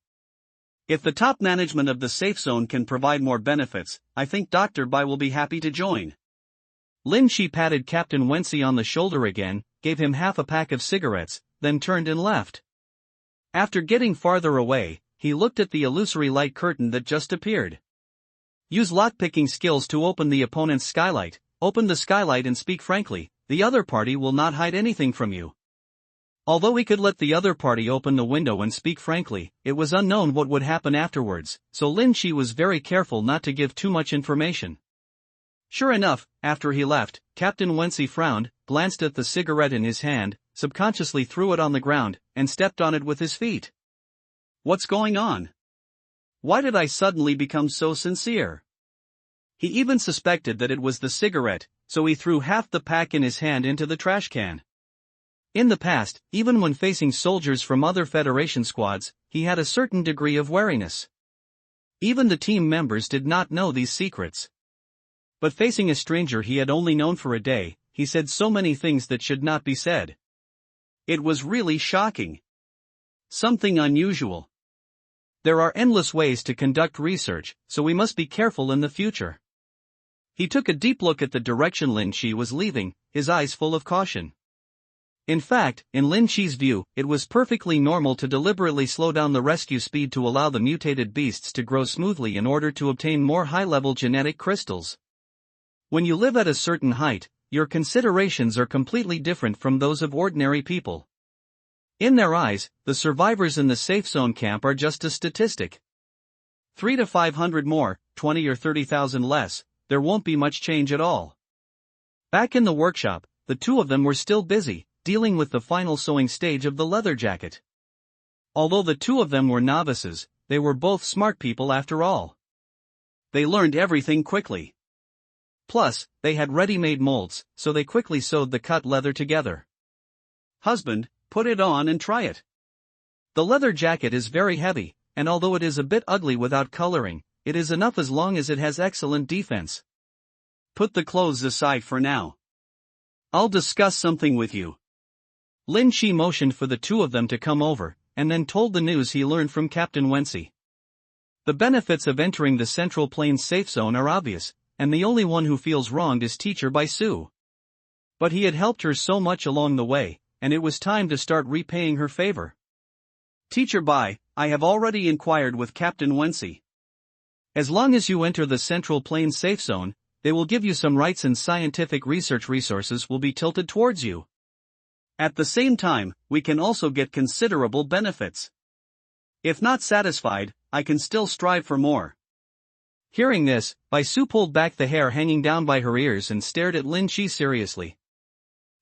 If the top management of the safe zone can provide more benefits, I think Dr. Bai will be happy to join. Lin Shi patted Captain Wensi on the shoulder again, gave him half a pack of cigarettes, then turned and left. After getting farther away, he looked at the illusory light curtain that just appeared. Use lockpicking skills to open the opponent's skylight. Open the skylight and speak frankly, the other party will not hide anything from you. Although he could let the other party open the window and speak frankly, it was unknown what would happen afterwards, so Lin Shi was very careful not to give too much information. Sure enough, after he left, Captain Wensi frowned, glanced at the cigarette in his hand, subconsciously threw it on the ground, and stepped on it with his feet. What's going on? Why did I suddenly become so sincere? He even suspected that it was the cigarette, so he threw half the pack in his hand into the trash can. In the past, even when facing soldiers from other Federation squads, he had a certain degree of wariness. Even the team members did not know these secrets. But facing a stranger he had only known for a day, he said so many things that should not be said. It was really shocking. Something unusual. There are endless ways to conduct research, so we must be careful in the future. He took a deep look at the direction Lin Chi was leaving, his eyes full of caution. In fact, in Lin Chi's view, it was perfectly normal to deliberately slow down the rescue speed to allow the mutated beasts to grow smoothly in order to obtain more high-level genetic crystals. When you live at a certain height, your considerations are completely different from those of ordinary people. In their eyes, the survivors in the safe zone camp are just a statistic. 300 to 500 more, 20 or 30,000 less, there won't be much change at all. Back in the workshop, the two of them were still busy, dealing with the final sewing stage of the leather jacket. Although the two of them were novices, they were both smart people after all. They learned everything quickly. Plus, they had ready-made molds, so they quickly sewed the cut leather together. "Husband, put it on and try it. The leather jacket is very heavy, and although it is a bit ugly without coloring, it is enough as long as it has excellent defense. Put the clothes aside for now. I'll discuss something with you." Lin Chi motioned for the two of them to come over, and then told the news he learned from Captain Wensi. The benefits of entering the Central Plains safe zone are obvious, and the only one who feels wronged is Teacher Bai Su. But he had helped her so much along the way, and it was time to start repaying her favor. "Teacher Bai, I have already inquired with Captain Wensi. As long as you enter the Central Plains safe zone, they will give you some rights and scientific research resources will be tilted towards you. At the same time, we can also get considerable benefits. If not satisfied, I can still strive for more." Hearing this, Bai Su pulled back the hair hanging down by her ears and stared at Lin Chi seriously.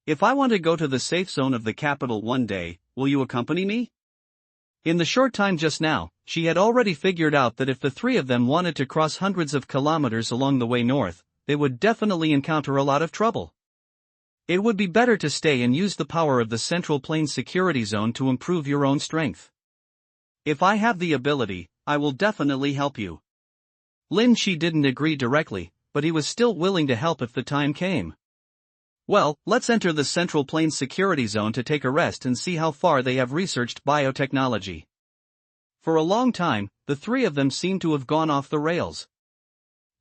"If I want to go to the safe zone of the capital one day, will you accompany me?" In the short time just now, she had already figured out that if the three of them wanted to cross hundreds of kilometers along the way north, they would definitely encounter a lot of trouble. It would be better to stay and use the power of the Central Plains security zone to improve your own strength. "If I have the ability, I will definitely help you." Lin Chi didn't agree directly, but he was still willing to help if the time came. "Well, let's enter the Central Plains security zone to take a rest and see how far they have researched biotechnology." For a long time, the three of them seemed to have gone off the rails.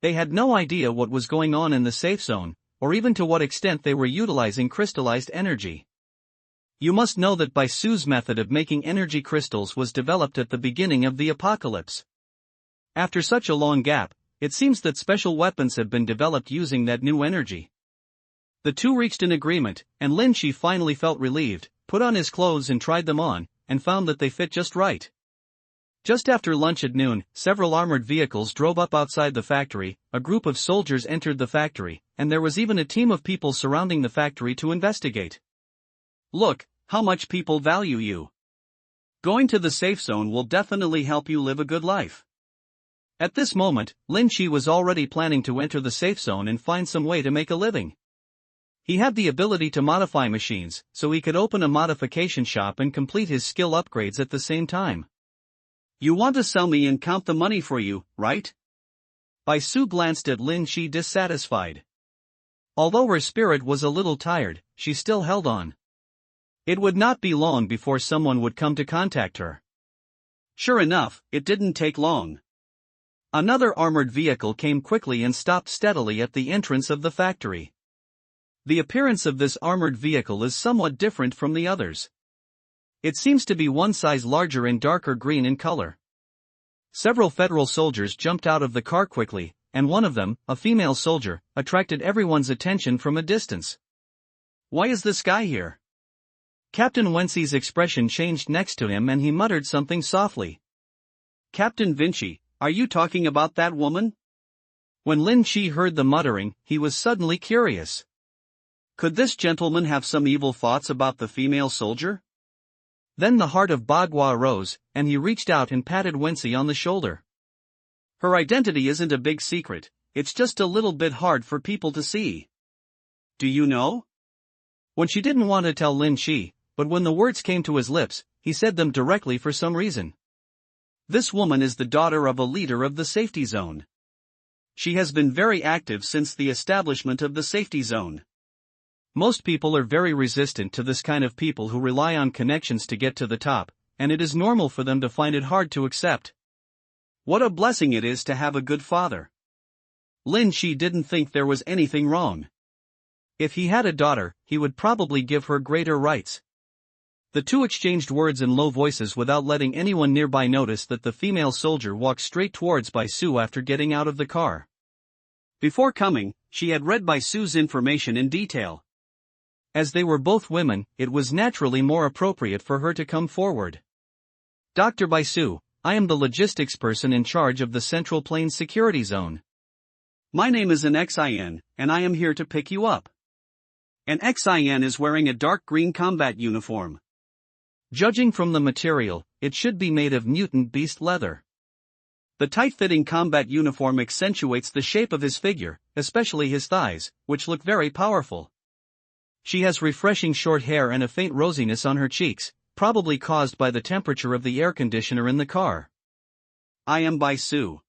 They had no idea what was going on in the safe zone, or even to what extent they were utilizing crystallized energy. You must know that Bai Su's method of making energy crystals was developed at the beginning of the apocalypse. After such a long gap, it seems that special weapons have been developed using that new energy. The two reached an agreement, and Lin Chi finally felt relieved, put on his clothes and tried them on, and found that they fit just right. Just after lunch at noon, several armored vehicles drove up outside the factory, a group of soldiers entered the factory, and there was even a team of people surrounding the factory to investigate. "Look, how much people value you. Going to the safe zone will definitely help you live a good life." At this moment, Lin Chi was already planning to enter the safe zone and find some way to make a living. He had the ability to modify machines, so he could open a modification shop and complete his skill upgrades at the same time. "You want to sell me and count the money for you, right?" Bai Su glanced at Lin Chi dissatisfied. Although her spirit was a little tired, she still held on. It would not be long before someone would come to contact her. Sure enough, it didn't take long. Another armored vehicle came quickly and stopped steadily at the entrance of the factory. The appearance of this armored vehicle is somewhat different from the others. It seems to be one size larger and darker green in color. Several federal soldiers jumped out of the car quickly, and one of them, a female soldier, attracted everyone's attention from a distance. "Why is this guy here?" Captain Wensi's expression changed next to him and he muttered something softly. "Captain Vinci, are you talking about that woman?" When Lin Chi heard the muttering, he was suddenly curious. Could this gentleman have some evil thoughts about the female soldier? Then the heart of Bagua rose, and he reached out and patted Wensi on the shoulder. "Her identity isn't a big secret, it's just a little bit hard for people to see. Do you know?" When she didn't want to tell Lin Chi, but when the words came to his lips, he said them directly for some reason. This woman is the daughter of a leader of the safety zone. She has been very active since the establishment of the safety zone. Most people are very resistant to this kind of people who rely on connections to get to the top, and it is normal for them to find it hard to accept. What a blessing it is to have a good father. Lin Shi didn't think there was anything wrong. If he had a daughter, he would probably give her greater rights. The two exchanged words in low voices without letting anyone nearby notice that the female soldier walked straight towards Bai Su after getting out of the car. Before coming, she had read Bai Su's information in detail. As they were both women, it was naturally more appropriate for her to come forward. Dr. Bai Su, I am the logistics person in charge of the Central Plains Security Zone. My name is an Xin, and I am here to pick you up. An Xin is wearing a dark green combat uniform. Judging from the material, it should be made of mutant beast leather. The tight-fitting combat uniform accentuates the shape of his figure, especially his thighs, which look very powerful. She has refreshing short hair and a faint rosiness on her cheeks, probably caused by the temperature of the air conditioner in the car. I am Bai Su.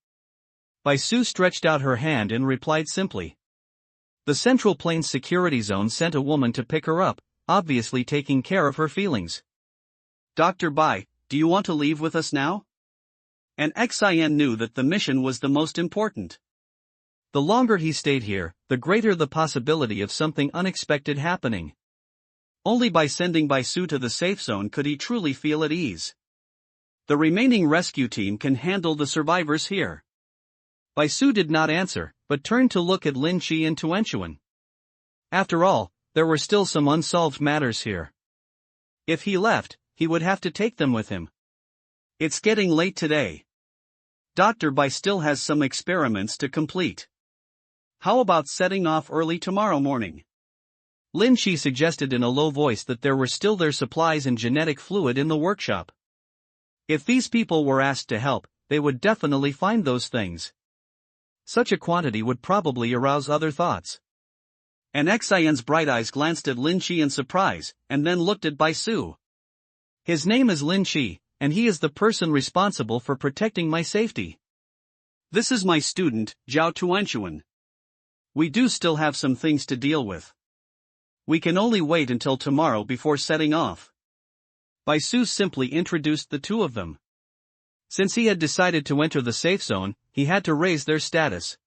Bai Su stretched out her hand and replied simply. The Central Plains Security Zone sent a woman to pick her up, obviously taking care of her feelings. Dr. Bai, do you want to leave with us now? An Xin knew that the mission was the most important. The longer he stayed here, the greater the possibility of something unexpected happening. Only by sending Bai Su to the safe zone could he truly feel at ease. The remaining rescue team can handle the survivors here. Bai Su did not answer, but turned to look at Lin Shi and Tuanchuan. After all, there were still some unsolved matters here. If he left, he would have to take them with him. It's getting late today. Dr. Bai still has some experiments to complete. How about setting off early tomorrow morning? Lin Shi suggested in a low voice that there were still their supplies and genetic fluid in the workshop. If these people were asked to help, they would definitely find those things. Such a quantity would probably arouse other thoughts. An Xin's bright eyes glanced at Lin Shi in surprise, and then looked at Bai Su. His name is Lin Shi, and he is the person responsible for protecting my safety. This is my student, Zhao Tuanchuan. We do still have some things to deal with. We can only wait until tomorrow before setting off. Bai Su simply introduced the two of them. Since he had decided to enter the safe zone, he had to raise their status.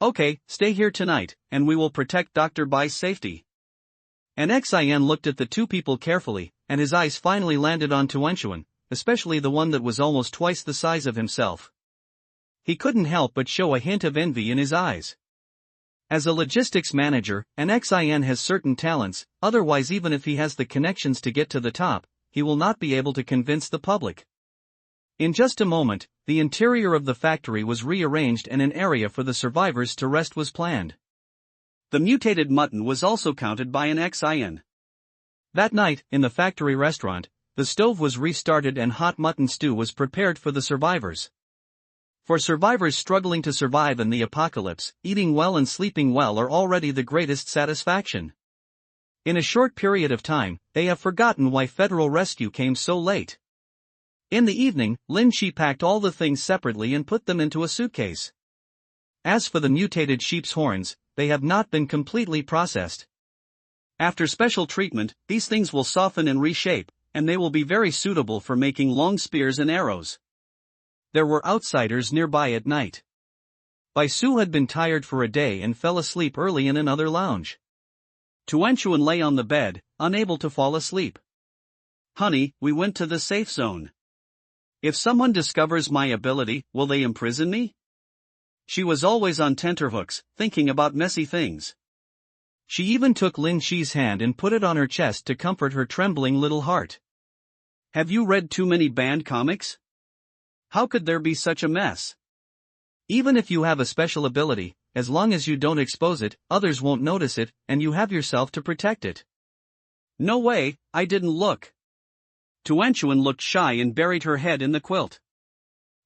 Okay, stay here tonight, and we will protect Dr. Bai's safety. An Xin looked at the two people carefully, and his eyes finally landed on Tuanchuan, especially the one that was almost twice the size of himself. He couldn't help but show a hint of envy in his eyes. As a logistics manager, an Xin has certain talents, otherwise even if he has the connections to get to the top, he will not be able to convince the public. In just a moment, the interior of the factory was rearranged and an area for the survivors to rest was planned. The mutated mutton was also counted by an Xin. That night, in the factory restaurant, the stove was restarted and hot mutton stew was prepared for the survivors. For survivors struggling to survive in the apocalypse, eating well and sleeping well are already the greatest satisfaction. In a short period of time, they have forgotten why federal rescue came so late. In the evening, Lin Shi packed all the things separately and put them into a suitcase. As for the mutated sheep's horns, they have not been completely processed. After special treatment, these things will soften and reshape, and they will be very suitable for making long spears and arrows. There were outsiders nearby at night. Bai Su had been tired for a day and fell asleep early in another lounge. Tuanchuan lay on the bed, unable to fall asleep. Honey, we went to the safe zone. If someone discovers my ability, will they imprison me? She was always on tenterhooks, thinking about messy things. She even took Lin Shi's hand and put it on her chest to comfort her trembling little heart. Have you read too many banned comics? How could there be such a mess? Even if you have a special ability, as long as you don't expose it, others won't notice it, and you have yourself to protect it. No way, I didn't look. Tuanchuan looked shy and buried her head in the quilt.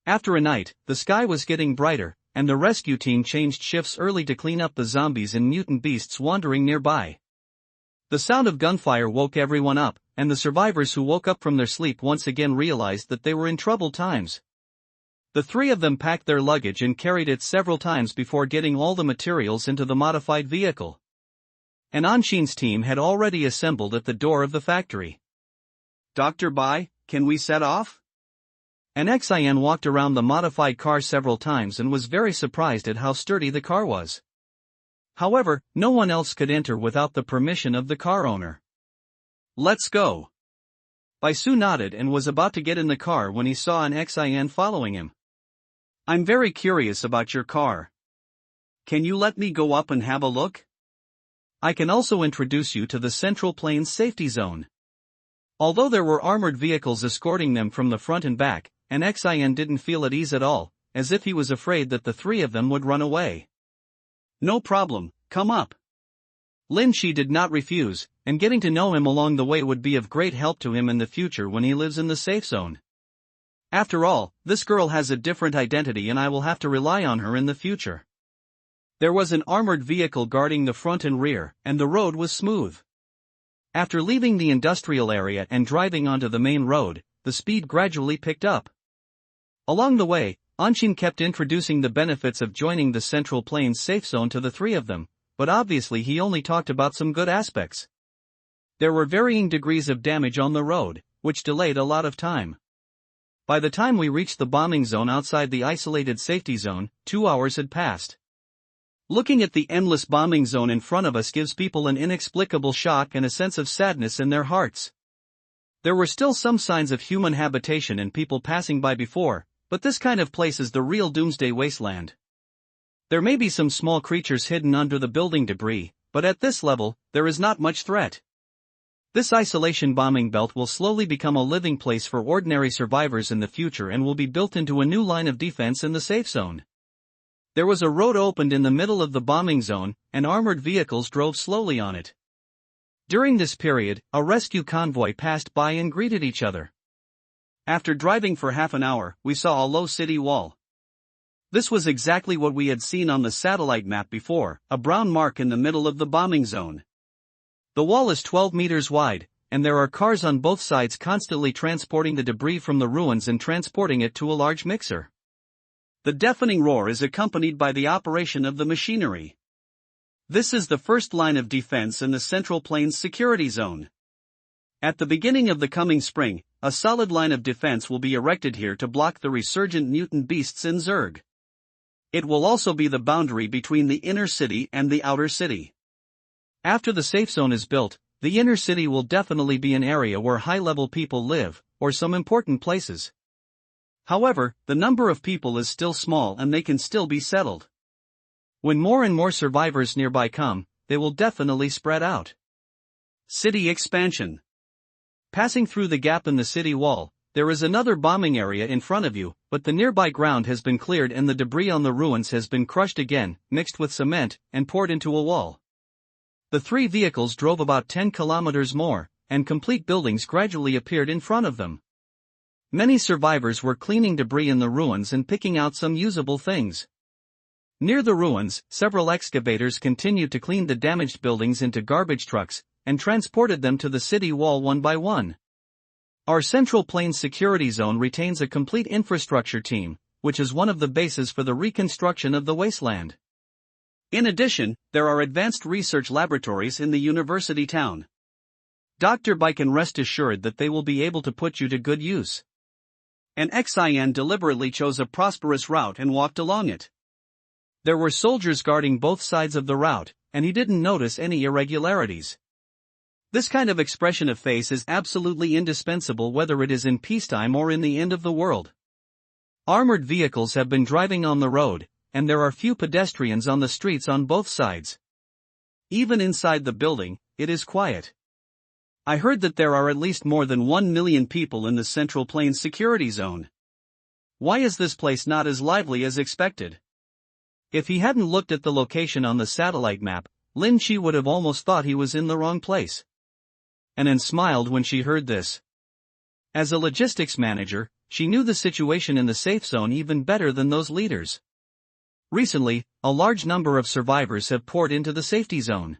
After a night, the sky was getting brighter, and the rescue team changed shifts early to clean up the zombies and mutant beasts wandering nearby. The sound of gunfire woke everyone up, and the survivors who woke up from their sleep once again realized that they were in troubled times. The three of them packed their luggage and carried it several times before getting all the materials into the modified vehicle. And Anshin's team had already assembled at the door of the factory. Dr. Bai, can we set off? An Xian walked around the modified car several times and was very surprised at how sturdy the car was. However, no one else could enter without the permission of the car owner. Let's go. Baisu nodded and was about to get in the car when he saw an Xian following him. I'm very curious about your car. Can you let me go up and have a look? I can also introduce you to the Central Plains Safety Zone. Although there were armored vehicles escorting them from the front and back, an Xian didn't feel at ease at all, as if he was afraid that the three of them would run away. No problem, come up. Lin Shi did not refuse, and getting to know him along the way would be of great help to him in the future when he lives in the safe zone. After all, this girl has a different identity and I will have to rely on her in the future. There was an armored vehicle guarding the front and rear, and the road was smooth. After leaving the industrial area and driving onto the main road, the speed gradually picked up. Along the way, Anshin kept introducing the benefits of joining the Central Plains safe zone to the three of them, but obviously he only talked about some good aspects. There were varying degrees of damage on the road, which delayed a lot of time. By the time we reached the bombing zone outside the isolated safety zone, 2 hours had passed. Looking at the endless bombing zone in front of us gives people an inexplicable shock and a sense of sadness in their hearts. There were still some signs of human habitation and people passing by before, but this kind of place is the real doomsday wasteland. There may be some small creatures hidden under the building debris, but at this level, there is not much threat. This isolation bombing belt will slowly become a living place for ordinary survivors in the future and will be built into a new line of defense in the safe zone. There was a road opened in the middle of the bombing zone, and armored vehicles drove slowly on it. During this period, a rescue convoy passed by and greeted each other. After driving for half an hour, we saw a low city wall. This was exactly what we had seen on the satellite map before, a brown mark in the middle of the bombing zone. The wall is 12 meters wide, and there are cars on both sides constantly transporting the debris from the ruins and transporting it to a large mixer. The deafening roar is accompanied by the operation of the machinery. This is the first line of defense in the Central Plains security zone. At the beginning of the coming spring, a solid line of defense will be erected here to block the resurgent mutant beasts in Zerg. It will also be the boundary between the inner city and the outer city. After the safe zone is built, the inner city will definitely be an area where high-level people live, or some important places. However, the number of people is still small and they can still be settled. When more and more survivors nearby come, they will definitely spread out. City expansion. Passing through the gap in the city wall, there is another bombing area in front of you, but the nearby ground has been cleared and the debris on the ruins has been crushed again, mixed with cement, and poured into a wall. The three vehicles drove about 10 kilometers more, and complete buildings gradually appeared in front of them. Many survivors were cleaning debris in the ruins and picking out some usable things. Near the ruins, several excavators continued to clean the damaged buildings into garbage trucks, and transported them to the city wall one by one. Our Central Plains security zone retains a complete infrastructure team, which is one of the bases for the reconstruction of the wasteland. In addition, there are advanced research laboratories in the university town. Dr. Bai can rest assured that they will be able to put you to good use. An Xian deliberately chose a prosperous route and walked along it. There were soldiers guarding both sides of the route, and he didn't notice any irregularities. This kind of expression of face is absolutely indispensable whether it is in peacetime or in the end of the world. Armored vehicles have been driving on the road, and there are few pedestrians on the streets on both sides. Even inside the building, it is quiet. I heard that there are at least more than 1 million people in the Central Plains security zone. Why is this place not as lively as expected? If he hadn't looked at the location on the satellite map, Lin Shi would have almost thought he was in the wrong place. Anan smiled when she heard this. As a logistics manager, she knew the situation in the safe zone even better than those leaders. Recently, a large number of survivors have poured into the safety zone.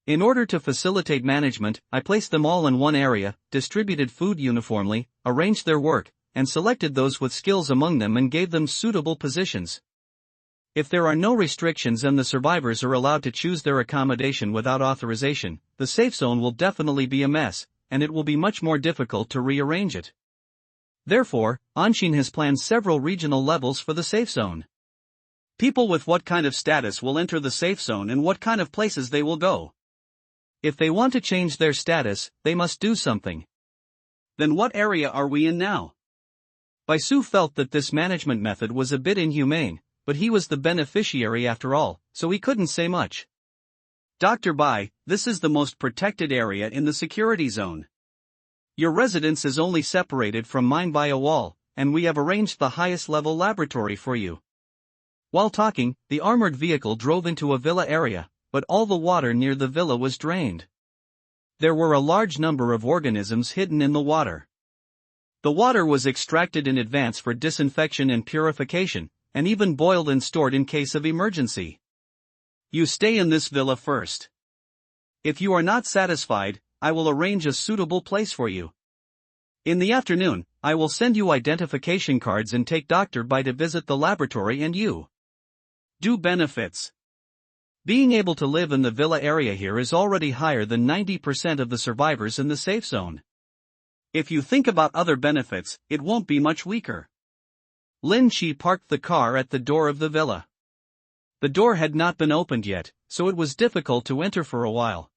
In order to facilitate management, I placed them all in one area, distributed food uniformly, arranged their work, and selected those with skills among them and gave them suitable positions. If there are no restrictions and the survivors are allowed to choose their accommodation without authorization, the safe zone will definitely be a mess, and it will be much more difficult to rearrange it. Therefore, Anshin has planned several regional levels for the safe zone. People with what kind of status will enter the safe zone and what kind of places they will go. If they want to change their status, they must do something. Then what area are we in now? Baisu felt that this management method was a bit inhumane, but he was the beneficiary after all, so he couldn't say much. Dr. Bai, this is the most protected area in the security zone. Your residence is only separated from mine by a wall, and we have arranged the highest level laboratory for you. While talking, the armored vehicle drove into a villa area, but all the water near the villa was drained. There were a large number of organisms hidden in the water. The water was extracted in advance for disinfection and purification, and even boiled and stored in case of emergency. You stay in this villa first. If you are not satisfied, I will arrange a suitable place for you. In the afternoon, I will send you identification cards and take Dr. Bai to visit the laboratory and you. Do benefits. Being able to live in the villa area here is already higher than 90% of the survivors in the safe zone. If you think about other benefits, it won't be much weaker. Lin Chi parked the car at the door of the villa. The door had not been opened yet, so it was difficult to enter for a while.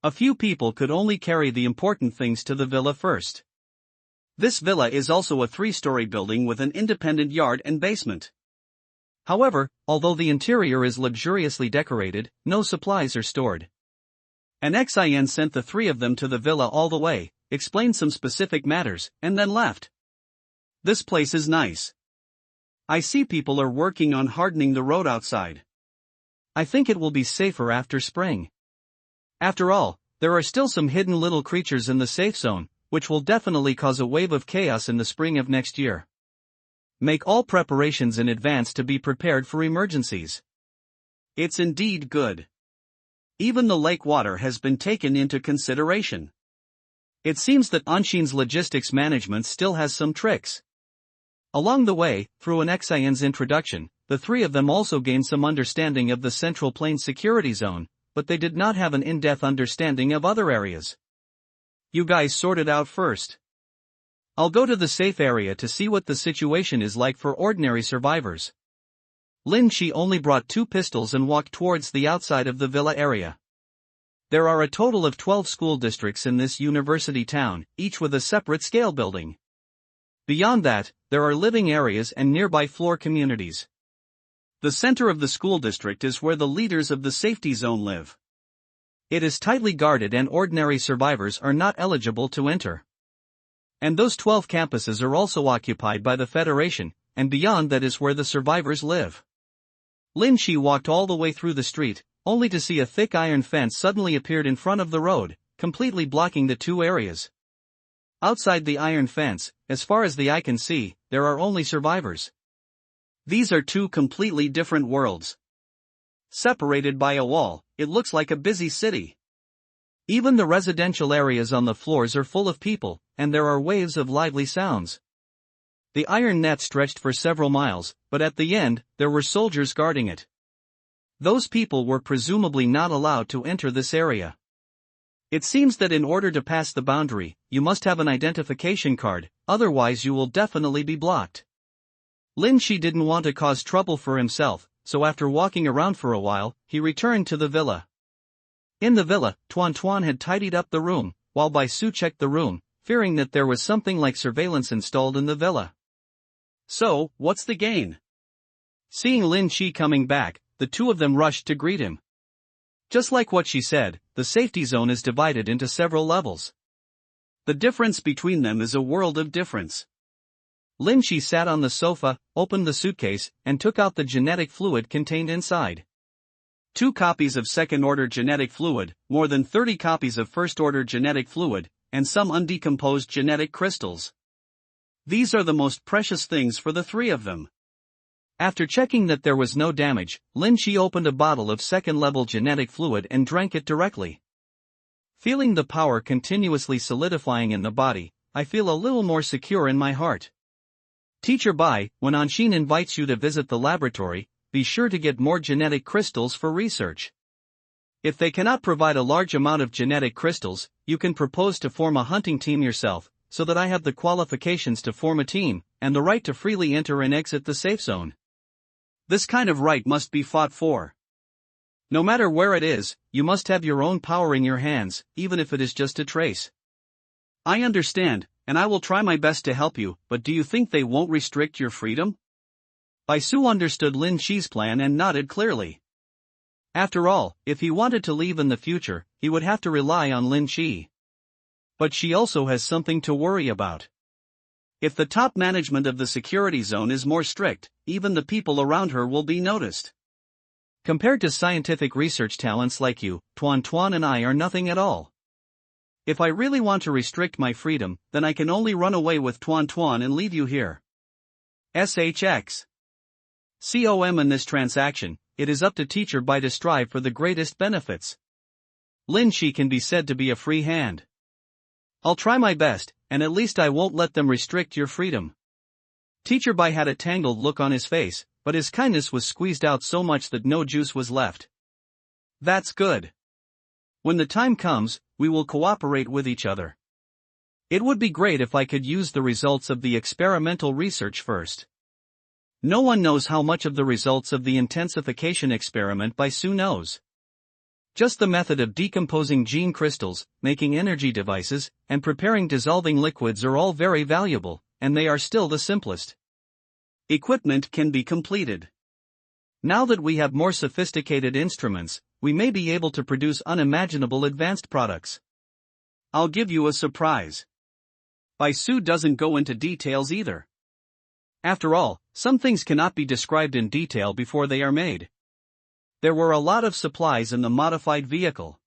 A few people could only carry the important things to the villa first. This villa is also a 3-story building with an independent yard and basement. However, although the interior is luxuriously decorated, no supplies are stored. An Xin sent the 3 of them to the villa all the way, explained some specific matters, and then left. This place is nice. I see people are working on hardening the road outside. I think it will be safer after spring. After all, there are still some hidden little creatures in the safe zone, which will definitely cause a wave of chaos in the spring of next year. Make all preparations in advance to be prepared for emergencies. It's indeed good. Even the lake water has been taken into consideration. It seems that Anshin's logistics management still has some tricks. Along the way, through an Xian's introduction, the 3 of them also gained some understanding of the Central Plain security zone, but they did not have an in-depth understanding of other areas. You guys sort it out first. I'll go to the safe area to see what the situation is like for ordinary survivors. Lin Chi only brought 2 pistols and walked towards the outside of the villa area. There are a total of 12 school districts in this university town, each with a separate scale building. Beyond that, there are living areas and nearby floor communities. The center of the school district is where the leaders of the safety zone live. It is tightly guarded and ordinary survivors are not eligible to enter. And those 12 campuses are also occupied by the Federation, and beyond that is where the survivors live. Lin Chi walked all the way through the street, only to see a thick iron fence suddenly appeared in front of the road, completely blocking the 2 areas. Outside the iron fence, as far as the eye can see, there are only survivors. These are 2 completely different worlds. Separated by a wall, it looks like a busy city. Even the residential areas on the floors are full of people, and there are waves of lively sounds. The iron net stretched for several miles, but at the end, there were soldiers guarding it. Those people were presumably not allowed to enter this area. It seems that in order to pass the boundary, you must have an identification card, otherwise you will definitely be blocked. Lin Chi didn't want to cause trouble for himself, so after walking around for a while, he returned to the villa. In the villa, Tuan Tuan had tidied up the room, while Bai Su checked the room, fearing that there was something like surveillance installed in the villa. So, what's the gain? Seeing Lin Chi coming back, the 2 of them rushed to greet him. Just like what she said, the safety zone is divided into several levels. The difference between them is a world of difference. Lin Chi sat on the sofa, opened the suitcase, and took out the genetic fluid contained inside. 2 copies of second-order genetic fluid, more than 30 copies of first-order genetic fluid, and some undecomposed genetic crystals. These are the most precious things for the 3 of them. After checking that there was no damage, Lin Chi opened a bottle of second-level genetic fluid and drank it directly. Feeling the power continuously solidifying in the body, I feel a little more secure in my heart. Teacher Bai, when Anshin invites you to visit the laboratory, be sure to get more genetic crystals for research. If they cannot provide a large amount of genetic crystals, you can propose to form a hunting team yourself, so that I have the qualifications to form a team, and the right to freely enter and exit the safe zone. This kind of right must be fought for. No matter where it is, you must have your own power in your hands, even if it is just a trace. I understand, and I will try my best to help you, but do you think they won't restrict your freedom? Bai Su understood Lin Chi's plan and nodded clearly. After all, if he wanted to leave in the future, he would have to rely on Lin Chi. But she also has something to worry about. If the top management of the security zone is more strict, even the people around her will be noticed. Compared to scientific research talents like you, Tuan Tuan and I are nothing at all. If I really want to restrict my freedom, then I can only run away with Tuan Tuan and leave you here. SHX. COM in this transaction, it is up to Teacher Bai to strive for the greatest benefits. Lin Chi can be said to be a free hand. I'll try my best, and at least I won't let them restrict your freedom. Teacher Bai had a tangled look on his face, but his kindness was squeezed out so much that no juice was left. That's good. When the time comes, we will cooperate with each other. It would be great if I could use the results of the experimental research first. No one knows how much of the results of the intensification experiment Bai Su knows. Just the method of decomposing gene crystals, making energy devices, and preparing dissolving liquids are all very valuable, and they are still the simplest. Equipment can be completed. Now that we have more sophisticated instruments, we may be able to produce unimaginable advanced products. I'll give you a surprise. Bai Su doesn't go into details either. After all, some things cannot be described in detail before they are made. There were a lot of supplies in the modified vehicle.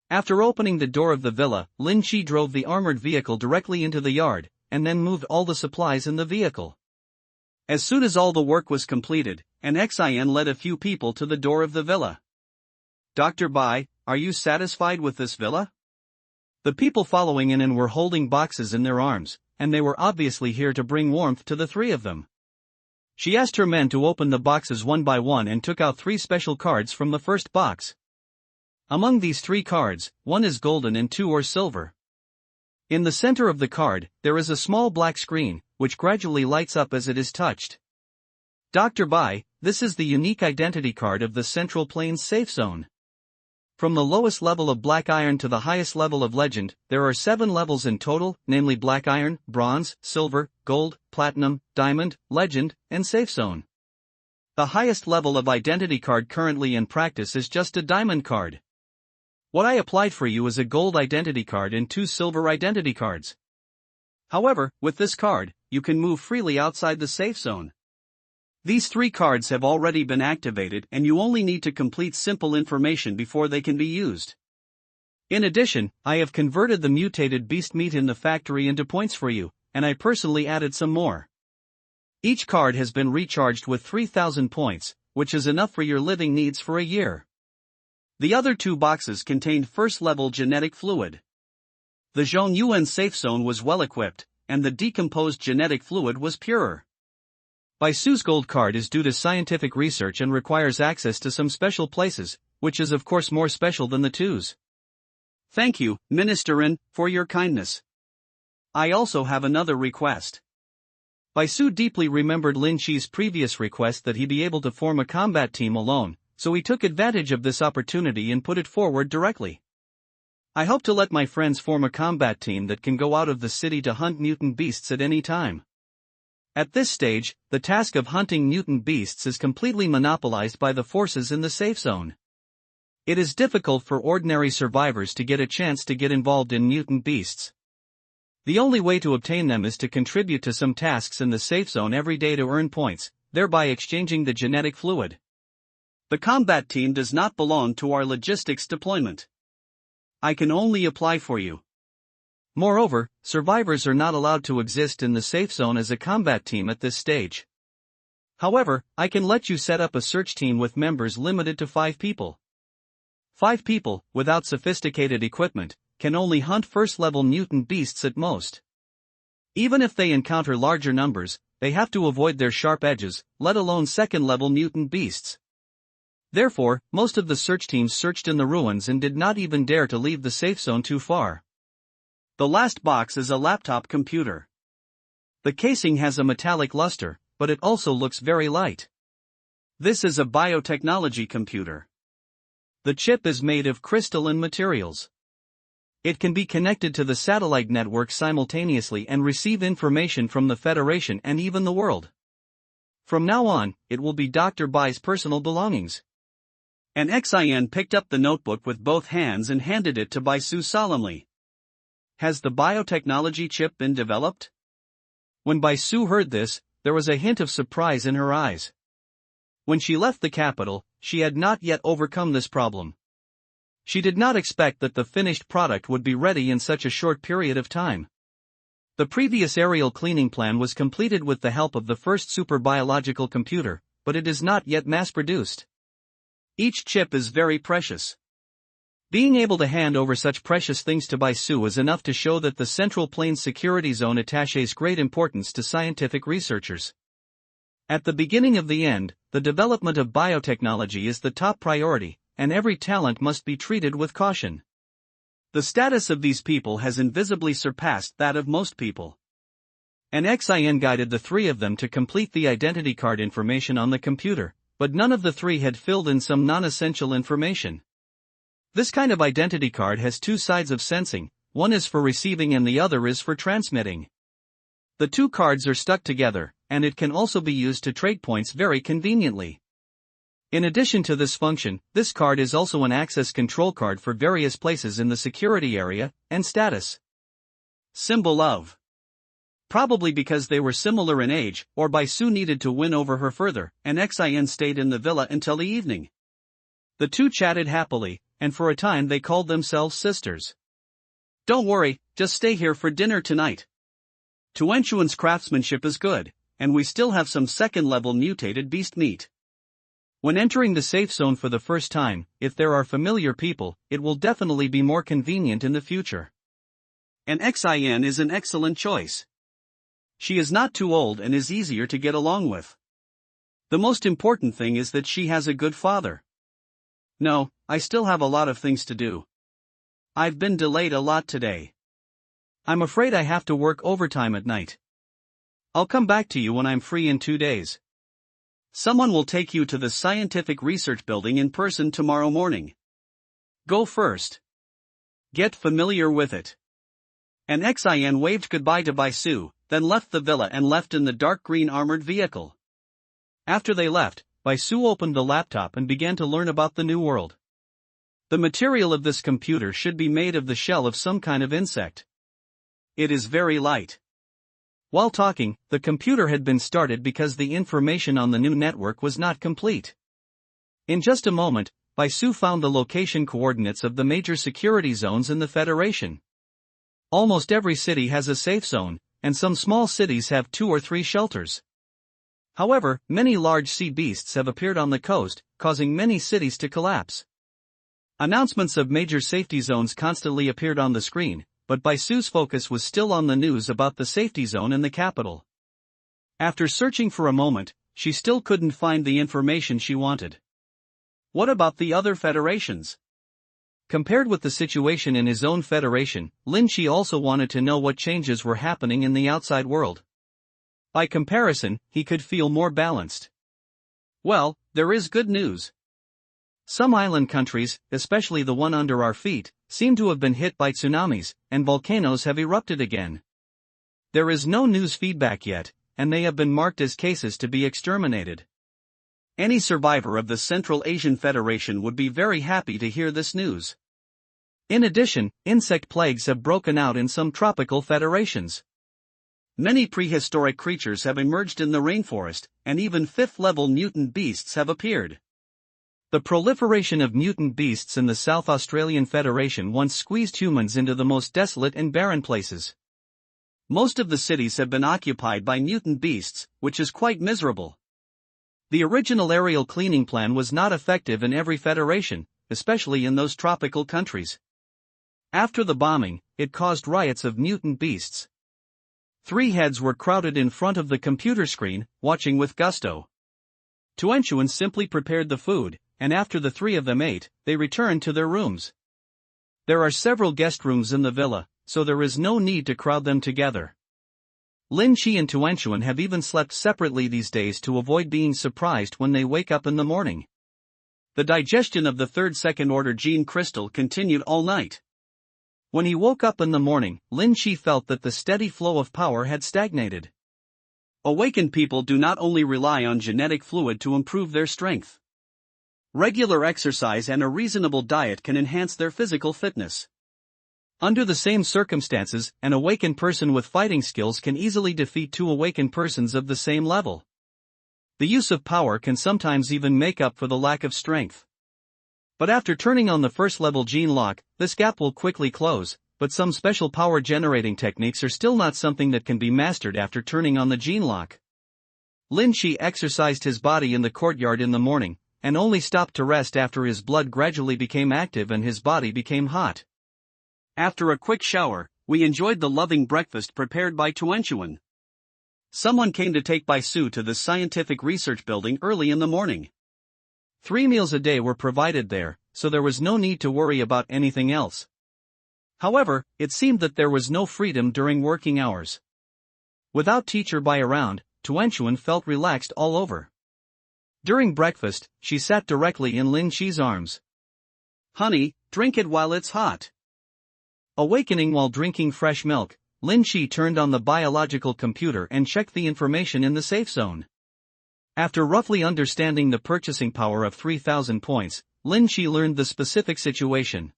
After opening the door of the villa, Lin Chi drove the armored vehicle directly into the yard, and then moved all the supplies in the vehicle. As soon as all the work was completed, an Xin led a few people to the door of the villa. Dr. Bai, are you satisfied with this villa? The people following in were holding boxes in their arms, and they were obviously here to bring warmth to the three of them. She asked her men to open the boxes one by one and took out 3 special cards from the first box. Among these 3 cards, 1 is golden and 2 are silver. In the center of the card, there is a small black screen, which gradually lights up as it is touched. Dr. Bai, this is the unique identity card of the Central Plains safe zone. From the lowest level of black iron to the highest level of legend, there are 7 levels in total, namely black iron, bronze, silver, gold, platinum, diamond, legend, and safe zone. The highest level of identity card currently in practice is just a diamond card. What I applied for you is a gold identity card and 2 silver identity cards. However, with this card, you can move freely outside the safe zone. These 3 cards have already been activated and you only need to complete simple information before they can be used. In addition, I have converted the mutated beast meat in the factory into points for you, and I personally added some more. Each card has been recharged with 3,000 points, which is enough for your living needs for a year. The other 2 boxes contained first-level genetic fluid. The Zhongyuan safe zone was well equipped, and the decomposed genetic fluid was purer. Bai Su's gold card is due to scientific research and requires access to some special places, which is of course more special than the 2s. Thank you, Ministerin, for your kindness. I also have another request. Bai Su deeply remembered Lin Chi's previous request that he be able to form a combat team alone, so he took advantage of this opportunity and put it forward directly. I hope to let my friends form a combat team that can go out of the city to hunt mutant beasts at any time. At this stage, the task of hunting mutant beasts is completely monopolized by the forces in the safe zone. It is difficult for ordinary survivors to get a chance to get involved in mutant beasts. The only way to obtain them is to contribute to some tasks in the safe zone every day to earn points, thereby exchanging the genetic fluid. The combat team does not belong to our logistics deployment. I can only apply for you. Moreover, survivors are not allowed to exist in the safe zone as a combat team at this stage. However, I can let you set up a search team with members limited to 5 people. 5 people, without sophisticated equipment, can only hunt first-level mutant beasts at most. Even if they encounter larger numbers, they have to avoid their sharp edges, let alone second-level mutant beasts. Therefore, most of the search teams searched in the ruins and did not even dare to leave the safe zone too far. The last box is a laptop computer. The casing has a metallic luster, but it also looks very light. This is a biotechnology computer. The chip is made of crystalline materials. It can be connected to the satellite network simultaneously and receive information from the Federation and even the world. From now on, it will be Dr. Bai's personal belongings. An XIN picked up the notebook with both hands and handed it to Bai Su solemnly. Has the biotechnology chip been developed? When Bai Su heard this, there was a hint of surprise in her eyes. When she left the capital, she had not yet overcome this problem. She did not expect that the finished product would be ready in such a short period of time. The previous aerial cleaning plan was completed with the help of the first super-biological computer, but it is not yet mass-produced. Each chip is very precious. Being able to hand over such precious things to Bai Su is enough to show that the Central Plains Security Zone attaches great importance to scientific researchers. At the beginning of the end, the development of biotechnology is the top priority, and every talent must be treated with caution. The status of these people has invisibly surpassed that of most people. An XIN guided the 3 of them to complete the identity card information on the computer, but none of the 3 had filled in some non-essential information. This kind of identity card has 2 sides of sensing, one is for receiving and the other is for transmitting. The 2 cards are stuck together, and it can also be used to trade points very conveniently. In addition to this function, this card is also an access control card for various places in the security area, and status. Symbol of. Probably because they were similar in age, or Bai Su needed to win over her further, and XIN stayed in the villa until the evening. The 2 chatted happily, and for a time they called themselves sisters. Don't worry, just stay here for dinner tonight. Tuanchuan's craftsmanship is good, and we still have some second-level mutated beast meat. When entering the safe zone for the first time, if there are familiar people, it will definitely be more convenient in the future. An XIN is an excellent choice. She is not too old and is easier to get along with. The most important thing is that she has a good father. No, I still have a lot of things to do. I've been delayed a lot today. I'm afraid I have to work overtime at night. I'll come back to you when I'm free in 2 days. Someone will take you to the scientific research building in person tomorrow morning. Go first. Get familiar with it. An XIN waved goodbye to Bai Su, then left the villa and left in the dark green armored vehicle. After they left, Bai Su opened the laptop and began to learn about the new world. The material of this computer should be made of the shell of some kind of insect. It is very light. While talking, the computer had been started because the information on the new network was not complete. In just a moment, Bai Su found the location coordinates of the major security zones in the Federation. Almost every city has a safe zone, and some small cities have 2 or 3 shelters. However, many large sea beasts have appeared on the coast, causing many cities to collapse. Announcements of major safety zones constantly appeared on the screen, but Bai Su's focus was still on the news about the safety zone in the capital. After searching for a moment, she still couldn't find the information she wanted. What about the other federations? Compared with the situation in his own federation, Lin Chi also wanted to know what changes were happening in the outside world. By comparison, he could feel more balanced. Well, there is good news. Some island countries, especially the one under our feet, seem to have been hit by tsunamis, and volcanoes have erupted again. There is no news feedback yet, and they have been marked as cases to be exterminated. Any survivor of the Central Asian Federation would be very happy to hear this news. In addition, insect plagues have broken out in some tropical federations. Many prehistoric creatures have emerged in the rainforest, and even 5th-level mutant beasts have appeared. The proliferation of mutant beasts in the South Australian Federation once squeezed humans into the most desolate and barren places. Most of the cities have been occupied by mutant beasts, which is quite miserable. The original aerial cleaning plan was not effective in every federation, especially in those tropical countries. After the bombing, it caused riots of mutant beasts. 3 heads were crowded in front of the computer screen, watching with gusto. Tuanchuan simply prepared the food, and after the 3 of them ate, they returned to their rooms. There are several guest rooms in the villa, so there is no need to crowd them together. Lin Chi and Tuanchuan have even slept separately these days to avoid being surprised when they wake up in the morning. The digestion of the third second-order gene crystal continued all night. When he woke up in the morning, Lin Chi felt that the steady flow of power had stagnated. Awakened people do not only rely on genetic fluid to improve their strength. Regular exercise and a reasonable diet can enhance their physical fitness. Under the same circumstances, an awakened person with fighting skills can easily defeat 2 awakened persons of the same level. The use of power can sometimes even make up for the lack of strength. But after turning on the first level gene lock, this gap will quickly close, but some special power generating techniques are still not something that can be mastered after turning on the gene lock. Lin Chi exercised his body in the courtyard in the morning, and only stopped to rest after his blood gradually became active and his body became hot. After a quick shower, we enjoyed the loving breakfast prepared by Tuanchuan. Someone came to take Bai Su to the scientific research building early in the morning. 3 meals a day were provided there, so there was no need to worry about anything else. However, it seemed that there was no freedom during working hours. Without teacher Bai around, Tuanchuan felt relaxed all over. During breakfast, she sat directly in Lin Chi's arms. "Honey, drink it while it's hot." Awakening while drinking fresh milk, Lin Chi turned on the biological computer and checked the information in the safe zone. After roughly understanding the purchasing power of 3,000 points, Lin Chi learned the specific situation.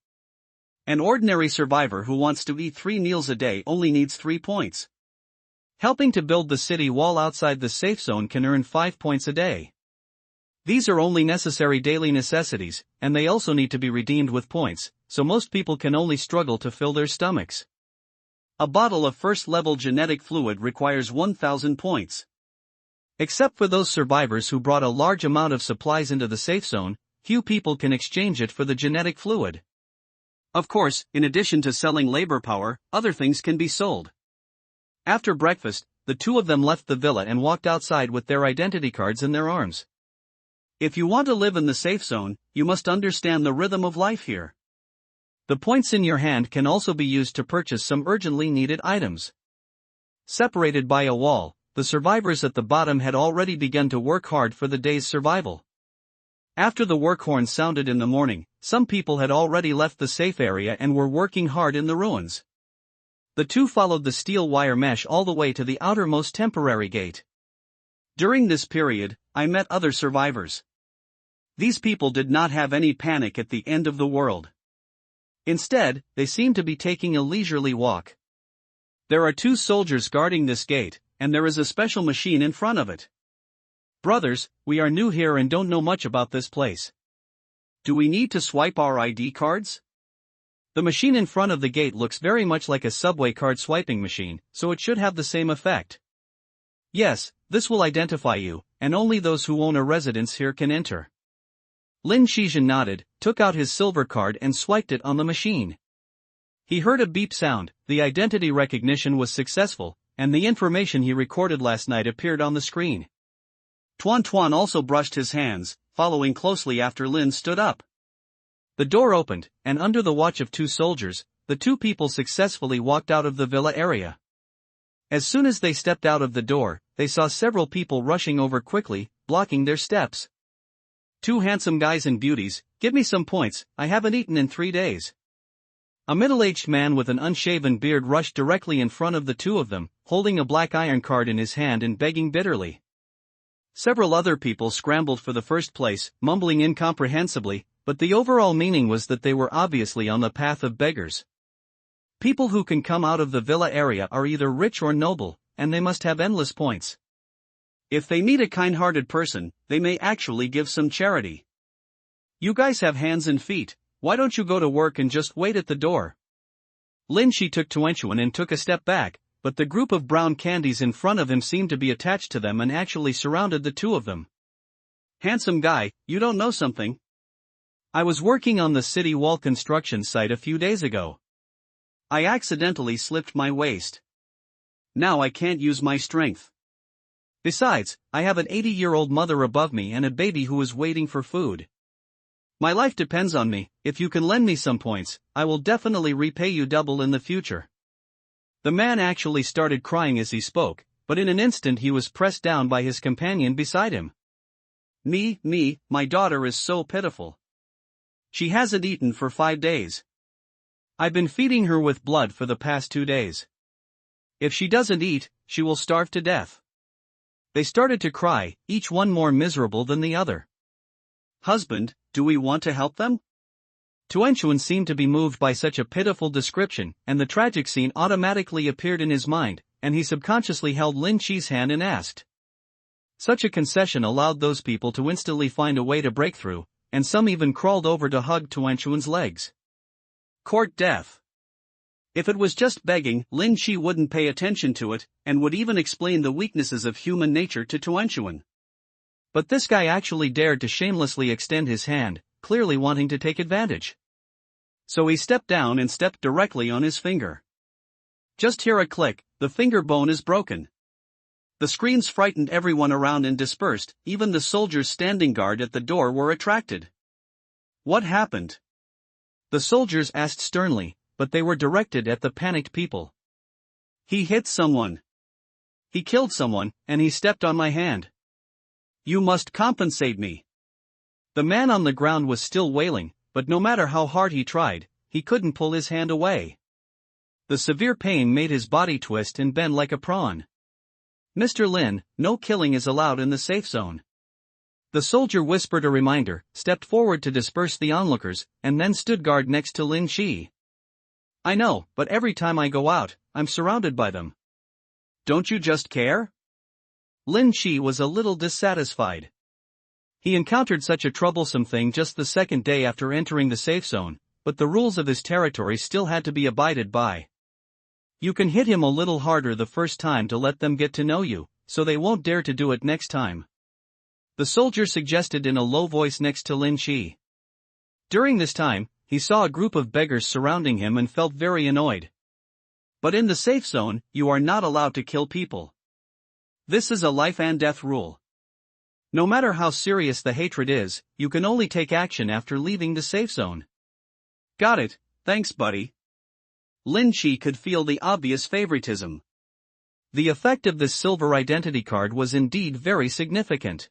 An ordinary survivor who wants to eat 3 meals a day only needs 3 points. Helping to build the city wall outside the safe zone can earn 5 points a day. These are only necessary daily necessities, and they also need to be redeemed with points, so most people can only struggle to fill their stomachs. A bottle of first-level genetic fluid requires 1,000 points. Except for those survivors who brought a large amount of supplies into the safe zone, few people can exchange it for the genetic fluid. Of course, in addition to selling labor power, other things can be sold. After breakfast, the 2 of them left the villa and walked outside with their identity cards in their arms. If you want to live in the safe zone, you must understand the rhythm of life here. The points in your hand can also be used to purchase some urgently needed items. Separated by a wall, the survivors at the bottom had already begun to work hard for the day's survival. After the work horn sounded in the morning, some people had already left the safe area and were working hard in the ruins. The 2 followed the steel wire mesh all the way to the outermost temporary gate. During this period, I met other survivors. These people did not have any panic at the end of the world. Instead, they seemed to be taking a leisurely walk. There are 2 soldiers guarding this gate, and there is a special machine in front of it. "Brothers, we are new here and don't know much about this place. Do we need to swipe our ID cards?" The machine in front of the gate looks very much like a subway card swiping machine, so it should have the same effect. "Yes, this will identify you, and only those who own a residence here can enter." Lin Shizhen nodded, took out his silver card and swiped it on the machine. He heard a beep sound, the identity recognition was successful, and the information he recorded last night appeared on the screen. Tuan Tuan also brushed his hands, following closely after Lin stood up. The door opened, and under the watch of 2 soldiers, the 2 people successfully walked out of the villa area. As soon as they stepped out of the door, they saw several people rushing over quickly, blocking their steps. "2 handsome guys and beauties, give me some points, I haven't eaten in 3 days." A middle-aged man with an unshaven beard rushed directly in front of the 2 of them, holding a black iron card in his hand and begging bitterly. Several other people scrambled for the first place, mumbling incomprehensibly, but the overall meaning was that they were obviously on the path of beggars. People who can come out of the villa area are either rich or noble, and they must have endless points. If they meet a kind-hearted person, they may actually give some charity. "You guys have hands and feet, why don't you go to work and just wait at the door?" Lin Shi took Tuanchuan and took a step back, but the group of brown candies in front of him seemed to be attached to them and actually surrounded the 2 of them. Handsome guy, you don't know something? I was working on the city wall construction site a few days ago. I accidentally slipped my waist. Now I can't use my strength. Besides, I have an 80-year-old mother above me and a baby who is waiting for food. My life depends on me. If you can lend me some points, I will definitely repay you double in the future. The man actually started crying as he spoke, but in an instant he was pressed down by his companion beside him. Me, my daughter is so pitiful. She hasn't eaten for 5 days. I've been feeding her with blood for the past 2 days. If she doesn't eat, she will starve to death. They started to cry, each one more miserable than the other. Husband, do we want to help them? Tuanchuan seemed to be moved by such a pitiful description, and the tragic scene automatically appeared in his mind, and he subconsciously held Lin Chi's hand and asked. Such a concession allowed those people to instantly find a way to break through, and some even crawled over to hug Tuanchuan's legs. Court death. If it was just begging, Lin Chi wouldn't pay attention to it, and would even explain the weaknesses of human nature to Tuanchuan. But this guy actually dared to shamelessly extend his hand, clearly wanting to take advantage. So he stepped down and stepped directly on his finger. Just hear a click, the finger bone is broken. The screams frightened everyone around and dispersed, even the soldiers standing guard at the door were attracted. What happened? The soldiers asked sternly, but they were directed at the panicked people. He hit someone. He killed someone, and he stepped on my hand. You must compensate me. The man on the ground was still wailing, but no matter how hard he tried, he couldn't pull his hand away. The severe pain made his body twist and bend like a prawn. Mr. Lin, no killing is allowed in the safe zone. The soldier whispered a reminder, stepped forward to disperse the onlookers, and then stood guard next to Lin Chi. I know, but every time I go out, I'm surrounded by them. Don't you just care? Lin Chi was a little dissatisfied. He encountered such a troublesome thing just the second day after entering the safe zone, but the rules of his territory still had to be abided by. You can hit him a little harder the first time to let them get to know you, so they won't dare to do it next time. The soldier suggested in a low voice next to Lin Chi. During this time, he saw a group of beggars surrounding him and felt very annoyed. But in the safe zone, you are not allowed to kill people. This is a life and death rule. No matter how serious the hatred is, you can only take action after leaving the safe zone. Got it, thanks buddy. Lin Chi could feel the obvious favoritism. The effect of this silver identity card was indeed very significant.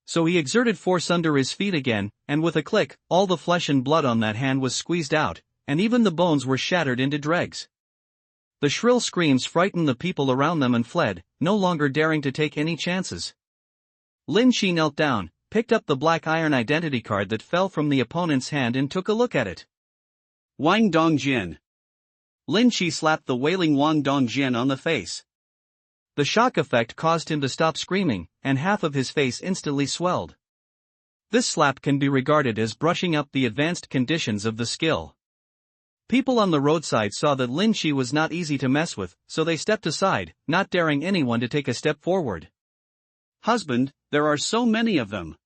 So he exerted force under his feet again, and with a click, all the flesh and blood on that hand was squeezed out, and even the bones were shattered into dregs. The shrill screams frightened the people around them and fled, no longer daring to take any chances. Lin Chi knelt down, picked up the black iron identity card that fell from the opponent's hand and took a look at it. Wang Dongjin. Lin Chi slapped the wailing Wang Dongjin on the face. The shock effect caused him to stop screaming, and half of his face instantly swelled. This slap can be regarded as brushing up the advanced conditions of the skill. People on the roadside saw that Lin Chi was not easy to mess with, so they stepped aside, not daring anyone to take a step forward. Husband, there are so many of them.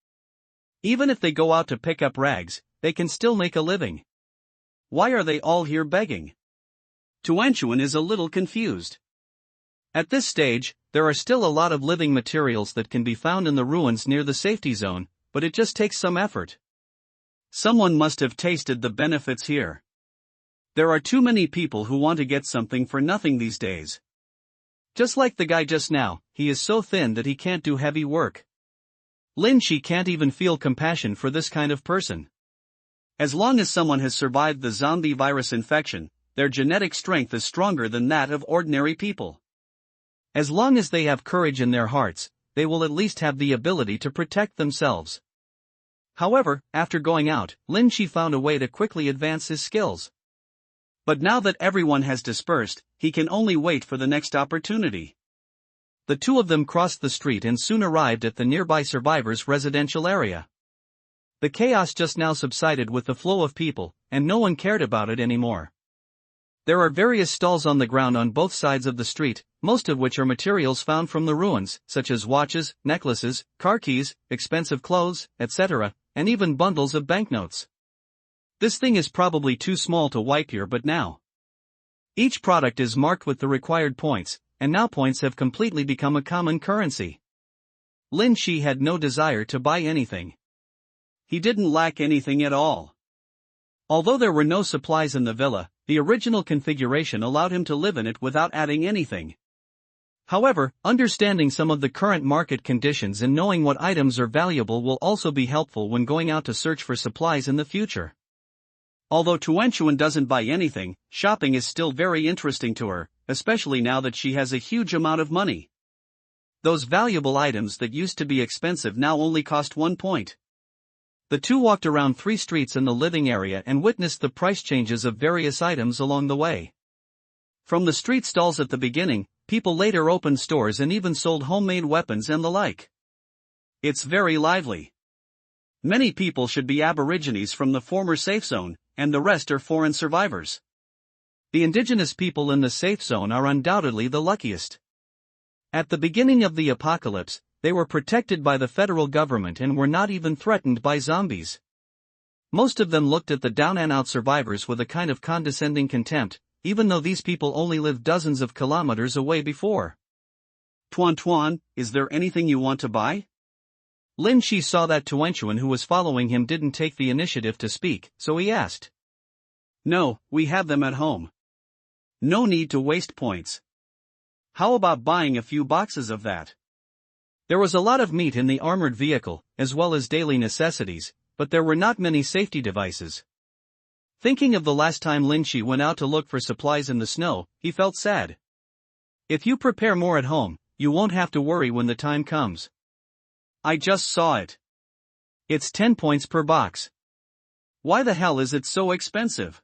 Even if they go out to pick up rags, they can still make a living. Why are they all here begging? Tuanchuan is a little confused. At this stage, there are still a lot of living materials that can be found in the ruins near the safety zone, but it just takes some effort. Someone must have tasted the benefits here. There are too many people who want to get something for nothing these days. Just like the guy just now, he is so thin that he can't do heavy work. Lin Chi can't even feel compassion for this kind of person. As long as someone has survived the zombie virus infection, their genetic strength is stronger than that of ordinary people. As long as they have courage in their hearts, they will at least have the ability to protect themselves. However, after going out, Lin Chi found a way to quickly advance his skills. But now that everyone has dispersed, he can only wait for the next opportunity. The two of them crossed the street and soon arrived at the nearby survivors' residential area. The chaos just now subsided with the flow of people, and no one cared about it anymore. There are various stalls on the ground on both sides of the street, most of which are materials found from the ruins, such as watches, necklaces, car keys, expensive clothes, etc., and even bundles of banknotes. This thing is probably too small to wipe here, but now. Each product is marked with the required points, and now points have completely become a common currency. Lin Shi had no desire to buy anything. He didn't lack anything at all. Although there were no supplies in the villa, the original configuration allowed him to live in it without adding anything. However, understanding some of the current market conditions and knowing what items are valuable will also be helpful when going out to search for supplies in the future. Although Tuanchuan doesn't buy anything, shopping is still very interesting to her, especially now that she has a huge amount of money. Those valuable items that used to be expensive now only cost 1 point. The two walked around 3 streets in the living area and witnessed the price changes of various items along the way. From the street stalls at the beginning, people later opened stores and even sold homemade weapons and the like. It's very lively. Many people should be aborigines from the former safe zone, and the rest are foreign survivors. The indigenous people in the safe zone are undoubtedly the luckiest. At the beginning of the apocalypse, they were protected by the federal government and were not even threatened by zombies. Most of them looked at the down-and-out survivors with a kind of condescending contempt, even though these people only lived dozens of kilometers away before. Tuan, is there anything you want to buy? Lin Shi saw that Tuanchuan who was following him didn't take the initiative to speak, so he asked. No, we have them at home. No need to waste points. How about buying a few boxes of that? There was a lot of meat in the armored vehicle, as well as daily necessities, but there were not many safety devices. Thinking of the last time Lin Shi went out to look for supplies in the snow, he felt sad. If you prepare more at home, you won't have to worry when the time comes. I just saw it. It's 10 points per box. Why the hell is it so expensive?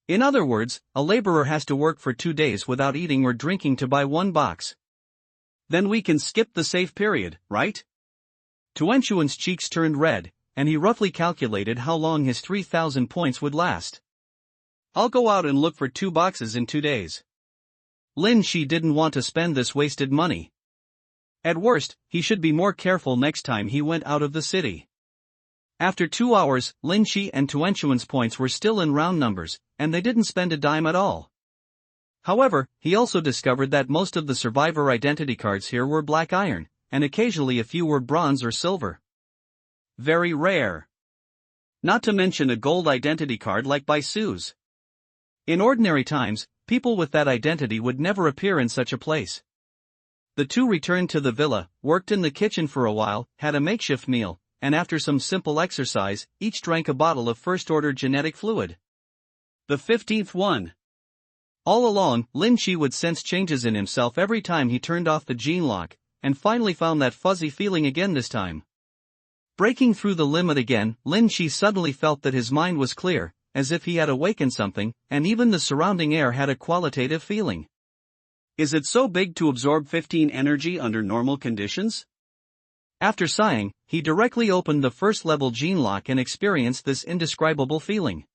In other words, a laborer has to work for 2 days without eating or drinking to buy 1 box. Then we can skip the safe period, right? Tuanchuan's cheeks turned red, and he roughly calculated how long his 3,000 points would last. I'll go out and look for 2 boxes in 2 days. Lin Shi didn't want to spend this wasted money. At worst, he should be more careful next time he went out of the city. After 2 hours, Lin Shi and Tuanchuan's points were still in round numbers, and they didn't spend a dime at all. However, he also discovered that most of the survivor identity cards here were black iron, and occasionally a few were bronze or silver. Very rare. Not to mention a gold identity card like Baisu's. In ordinary times, people with that identity would never appear in such a place. The two returned to the villa, worked in the kitchen for a while, had a makeshift meal, and after some simple exercise, each drank a bottle of first-order genetic fluid. The 15th one. All along, Lin Shi would sense changes in himself every time he turned off the gene lock, and finally found that fuzzy feeling again this time. Breaking through the limit again, Lin Shi suddenly felt that his mind was clear, as if he had awakened something, and even the surrounding air had a qualitative feeling. Is it so big to absorb 15 energy under normal conditions? After sighing, he directly opened the first-level gene lock and experienced this indescribable feeling.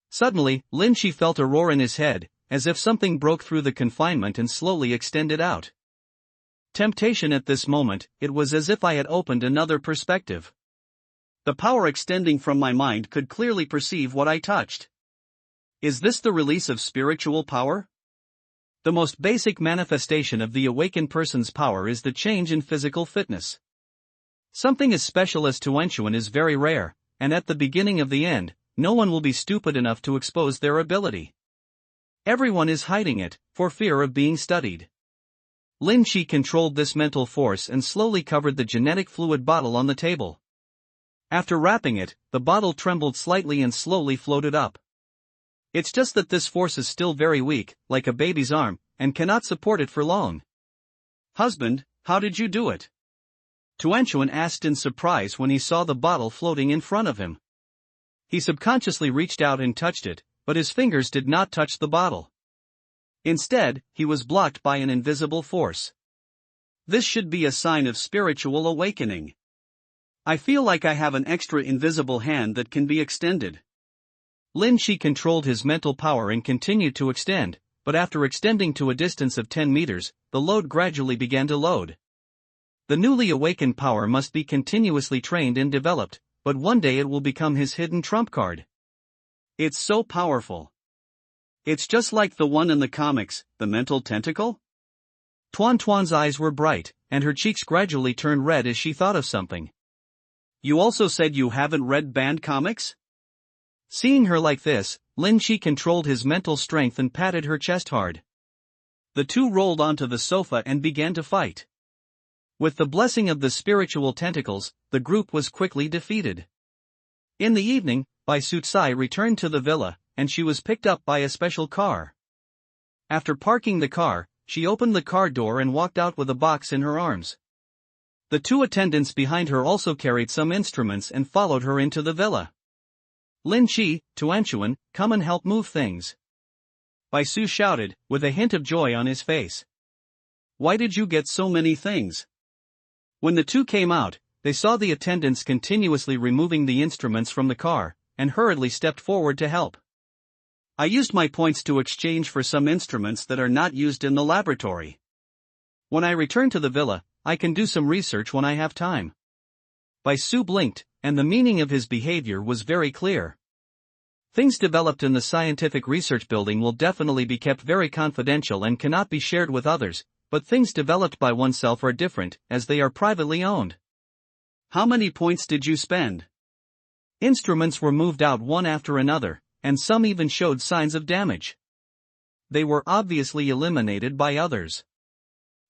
Suddenly, Lin Shi felt a roar in his head, as if something broke through the confinement and slowly extended out. Temptation at this moment, it was as if I had opened another perspective. The power extending from my mind could clearly perceive what I touched. Is this the release of spiritual power? The most basic manifestation of the awakened person's power is the change in physical fitness. Something as special as Tuanchuan is very rare, and at the beginning of the end, no one will be stupid enough to expose their ability. Everyone is hiding it, for fear of being studied. Lin Shi controlled this mental force and slowly covered the genetic fluid bottle on the table. After wrapping it, the bottle trembled slightly and slowly floated up. It's just that this force is still very weak, like a baby's arm, and cannot support it for long. Husband, how did you do it? Tuanchuan asked in surprise when he saw the bottle floating in front of him. He subconsciously reached out and touched it, but his fingers did not touch the bottle. Instead, he was blocked by an invisible force. This should be a sign of spiritual awakening. I feel like I have an extra invisible hand that can be extended. Lin Shi controlled his mental power and continued to extend, but after extending to a distance of 10 meters, the load gradually began to load. The newly awakened power must be continuously trained and developed, but one day it will become his hidden trump card. It's so powerful. It's just like the one in the comics, the mental tentacle? Tuan Tuan's eyes were bright, and her cheeks gradually turned red as she thought of something. You also said you haven't read banned comics? Seeing her like this, Lin Shi controlled his mental strength and patted her chest hard. The two rolled onto the sofa and began to fight. With the blessing of the spiritual tentacles, the group was quickly defeated. In the evening, Bai Sutsai returned to the villa, and she was picked up by a special car. After parking the car, she opened the car door and walked out with a box in her arms. The two attendants behind her also carried some instruments and followed her into the villa. Lin Shi, Tuanchuan, come and help move things. Bai Su shouted, with a hint of joy on his face. Why did you get so many things? When the two came out, they saw the attendants continuously removing the instruments from the car, and hurriedly stepped forward to help. I used my points to exchange for some instruments that are not used in the laboratory. When I return to the villa, I can do some research when I have time. Bai Su blinked, and the meaning of his behavior was very clear. Things developed in the scientific research building will definitely be kept very confidential and cannot be shared with others, but things developed by oneself are different, as they are privately owned. How many points did you spend? Instruments were moved out one after another, and some even showed signs of damage. They were obviously eliminated by others.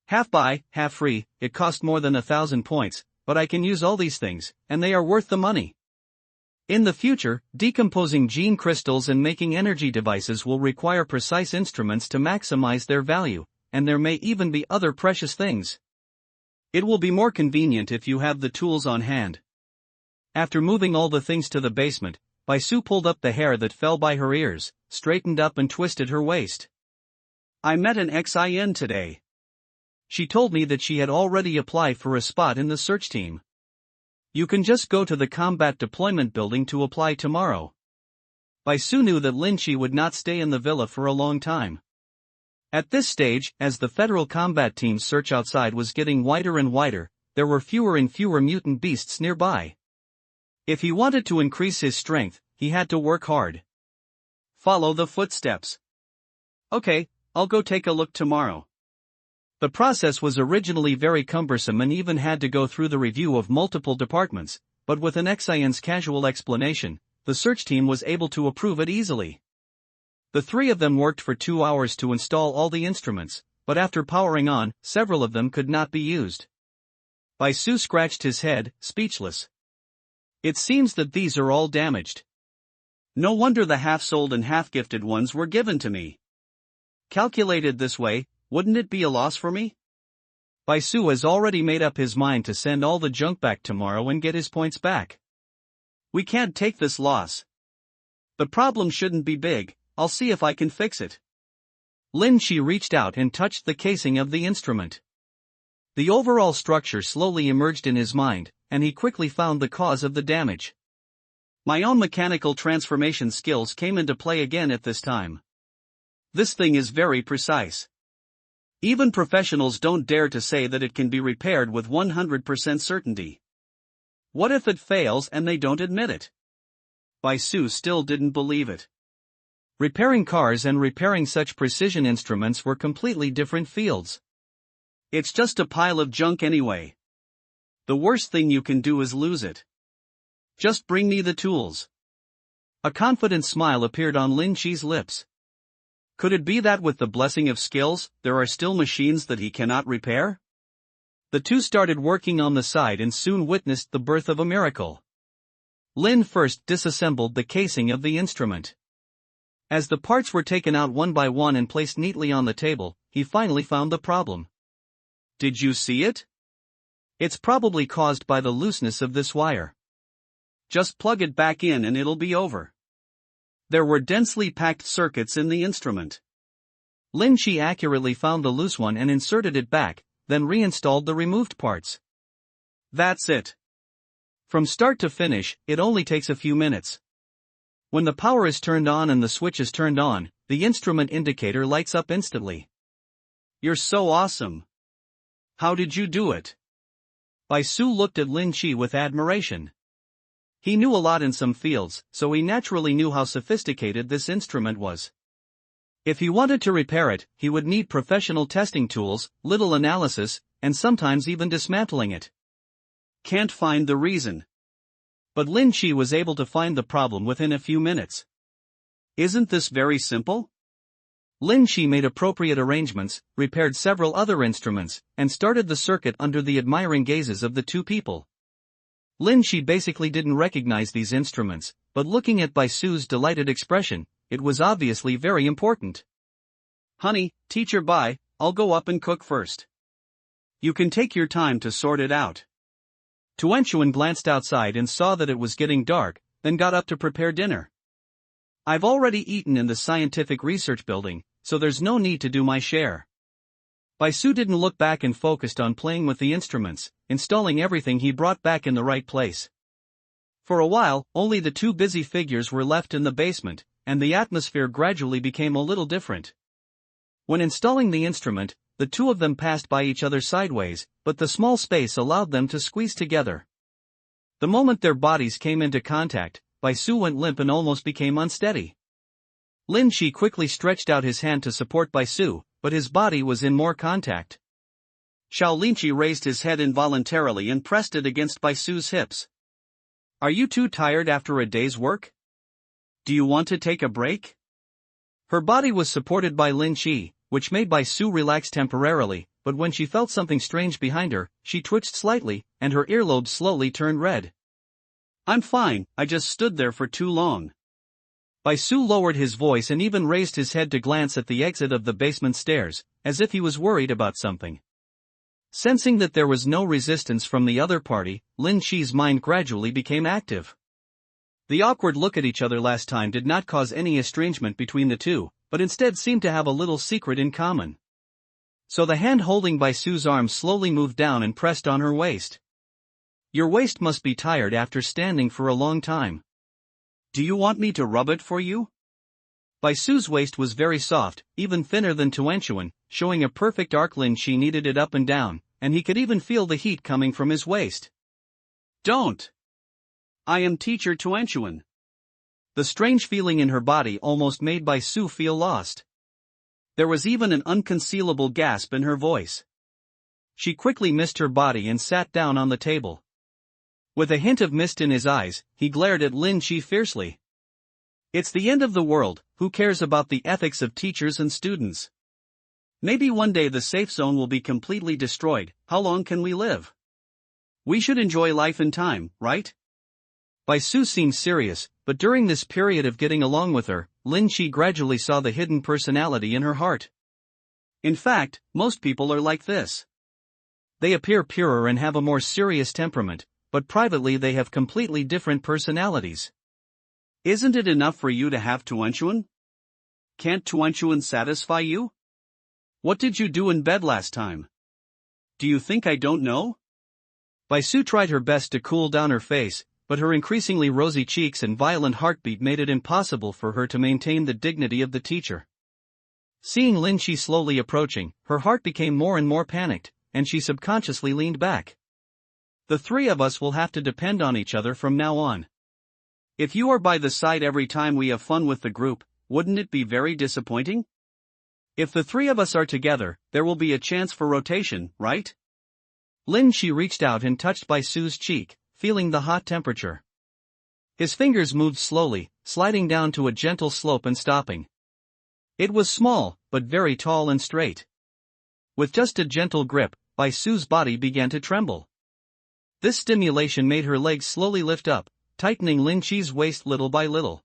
Half buy, half free, it cost more than 1,000 points, but I can use all these things, and they are worth the money. In the future, decomposing gene crystals and making energy devices will require precise instruments to maximize their value, and there may even be other precious things. It will be more convenient if you have the tools on hand. After moving all the things to the basement, Bai Su pulled up the hair that fell by her ears, straightened up and twisted her waist. I met an XIN today. She told me that she had already applied for a spot in the search team. You can just go to the combat deployment building to apply tomorrow. Bai Su knew that Lin Shi would not stay in the villa for a long time. At this stage, as the federal combat team's search outside was getting wider and wider, there were fewer and fewer mutant beasts nearby. If he wanted to increase his strength, he had to work hard. Follow the footsteps. Okay, I'll go take a look tomorrow. The process was originally very cumbersome and even had to go through the review of multiple departments, but with an XIN's casual explanation, the search team was able to approve it easily. The three of them worked for 2 hours to install all the instruments, but after powering on, several of them could not be used. Bai Su scratched his head, speechless. It seems that these are all damaged. No wonder the half-sold and half-gifted ones were given to me. Calculated this way, wouldn't it be a loss for me? Bai Su has already made up his mind to send all the junk back tomorrow and get his points back. We can't take this loss. The problem shouldn't be big, I'll see if I can fix it. Lin Shi reached out and touched the casing of the instrument. The overall structure slowly emerged in his mind, and he quickly found the cause of the damage. My own mechanical transformation skills came into play again at this time. This thing is very precise. Even professionals don't dare to say that it can be repaired with 100% certainty. What if it fails and they don't admit it? Bai Su still didn't believe it. Repairing cars and repairing such precision instruments were completely different fields. It's just a pile of junk anyway. The worst thing you can do is lose it. Just bring me the tools. A confident smile appeared on Lin Shi's lips. Could it be that with the blessing of skills, there are still machines that he cannot repair? The two started working on the side and soon witnessed the birth of a miracle. Lin first disassembled the casing of the instrument. As the parts were taken out one by one and placed neatly on the table, he finally found the problem. Did you see it? It's probably caused by the looseness of this wire. Just plug it back in and it'll be over. There were densely packed circuits in the instrument. Lin Shi accurately found the loose one and inserted it back, then reinstalled the removed parts. That's it. From start to finish, it only takes a few minutes. When the power is turned on and the switch is turned on, the instrument indicator lights up instantly. You're so awesome. How did you do it? Bai Su looked at Lin Chi with admiration. He knew a lot in some fields, so he naturally knew how sophisticated this instrument was. If he wanted to repair it, he would need professional testing tools, little analysis, and sometimes even dismantling it. Can't find the reason. But Lin Chi was able to find the problem within a few minutes. Isn't this very simple? Lin Chi made appropriate arrangements, repaired several other instruments, and started the circuit under the admiring gazes of the two people. Lin Chi basically didn't recognize these instruments, but looking at Bai Su's delighted expression, it was obviously very important. Honey, Teacher Bai, I'll go up and cook first. You can take your time to sort it out. Tuanchuan glanced outside and saw that it was getting dark, then got up to prepare dinner. I've already eaten in the scientific research building, so there's no need to do my share. Bai Su didn't look back and focused on playing with the instruments, installing everything he brought back in the right place. For a while, only the two busy figures were left in the basement, and the atmosphere gradually became a little different. When installing the instrument, the two of them passed by each other sideways, but the small space allowed them to squeeze together. The moment their bodies came into contact, Bai Su went limp and almost became unsteady. Lin Chi quickly stretched out his hand to support Bai Su, but his body was in more contact. Xiao Linchi raised his head involuntarily and pressed it against Bai Su's hips. Are you too tired after a day's work? Do you want to take a break? Her body was supported by Lin Chi, which made Bai Su relax temporarily, but when she felt something strange behind her, she twitched slightly, and her earlobes slowly turned red. I'm fine, I just stood there for too long. Bai Su lowered his voice and even raised his head to glance at the exit of the basement stairs, as if he was worried about something. Sensing that there was no resistance from the other party, Lin Chi's mind gradually became active. The awkward look at each other last time did not cause any estrangement between the two, but instead seemed to have a little secret in common. So the hand holding Bai Su's arm slowly moved down and pressed on her waist. Your waist must be tired after standing for a long time. Do you want me to rub it for you? Bai Su's waist was very soft, even thinner than Tuanchuan, showing a perfect arc. Lin Chi kneaded it up and down, and he could even feel the heat coming from his waist. Don't! I am Teacher Tuanchuan. The strange feeling in her body almost made Bai Su feel lost. There was even an unconcealable gasp in her voice. She quickly missed her body and sat down on the table. With a hint of mist in his eyes, he glared at Lin Chi fiercely. It's the end of the world, who cares about the ethics of teachers and students? Maybe one day the safe zone will be completely destroyed. How long can we live? We should enjoy life in time, right? Bai Su seemed serious, but during this period of getting along with her, Lin Chi gradually saw the hidden personality in her heart. In fact, most people are like this. They appear purer and have a more serious temperament, but privately they have completely different personalities. Isn't it enough for you to have Tuanchuan? Can't Tuanchuan satisfy you? What did you do in bed last time? Do you think I don't know? Bai Su tried her best to cool down her face, but her increasingly rosy cheeks and violent heartbeat made it impossible for her to maintain the dignity of the teacher. Seeing Lin Chi slowly approaching, her heart became more and more panicked, and she subconsciously leaned back. The three of us will have to depend on each other from now on. If you are by the side every time we have fun with the group, wouldn't it be very disappointing? If the three of us are together, there will be a chance for rotation, right? Lin Chi reached out and touched Bai Su's cheek, feeling the hot temperature. His fingers moved slowly, sliding down to a gentle slope and stopping. It was small, but very tall and straight. With just a gentle grip, Bai Su's body began to tremble. This stimulation made her legs slowly lift up, tightening Lin Chi's waist little by little.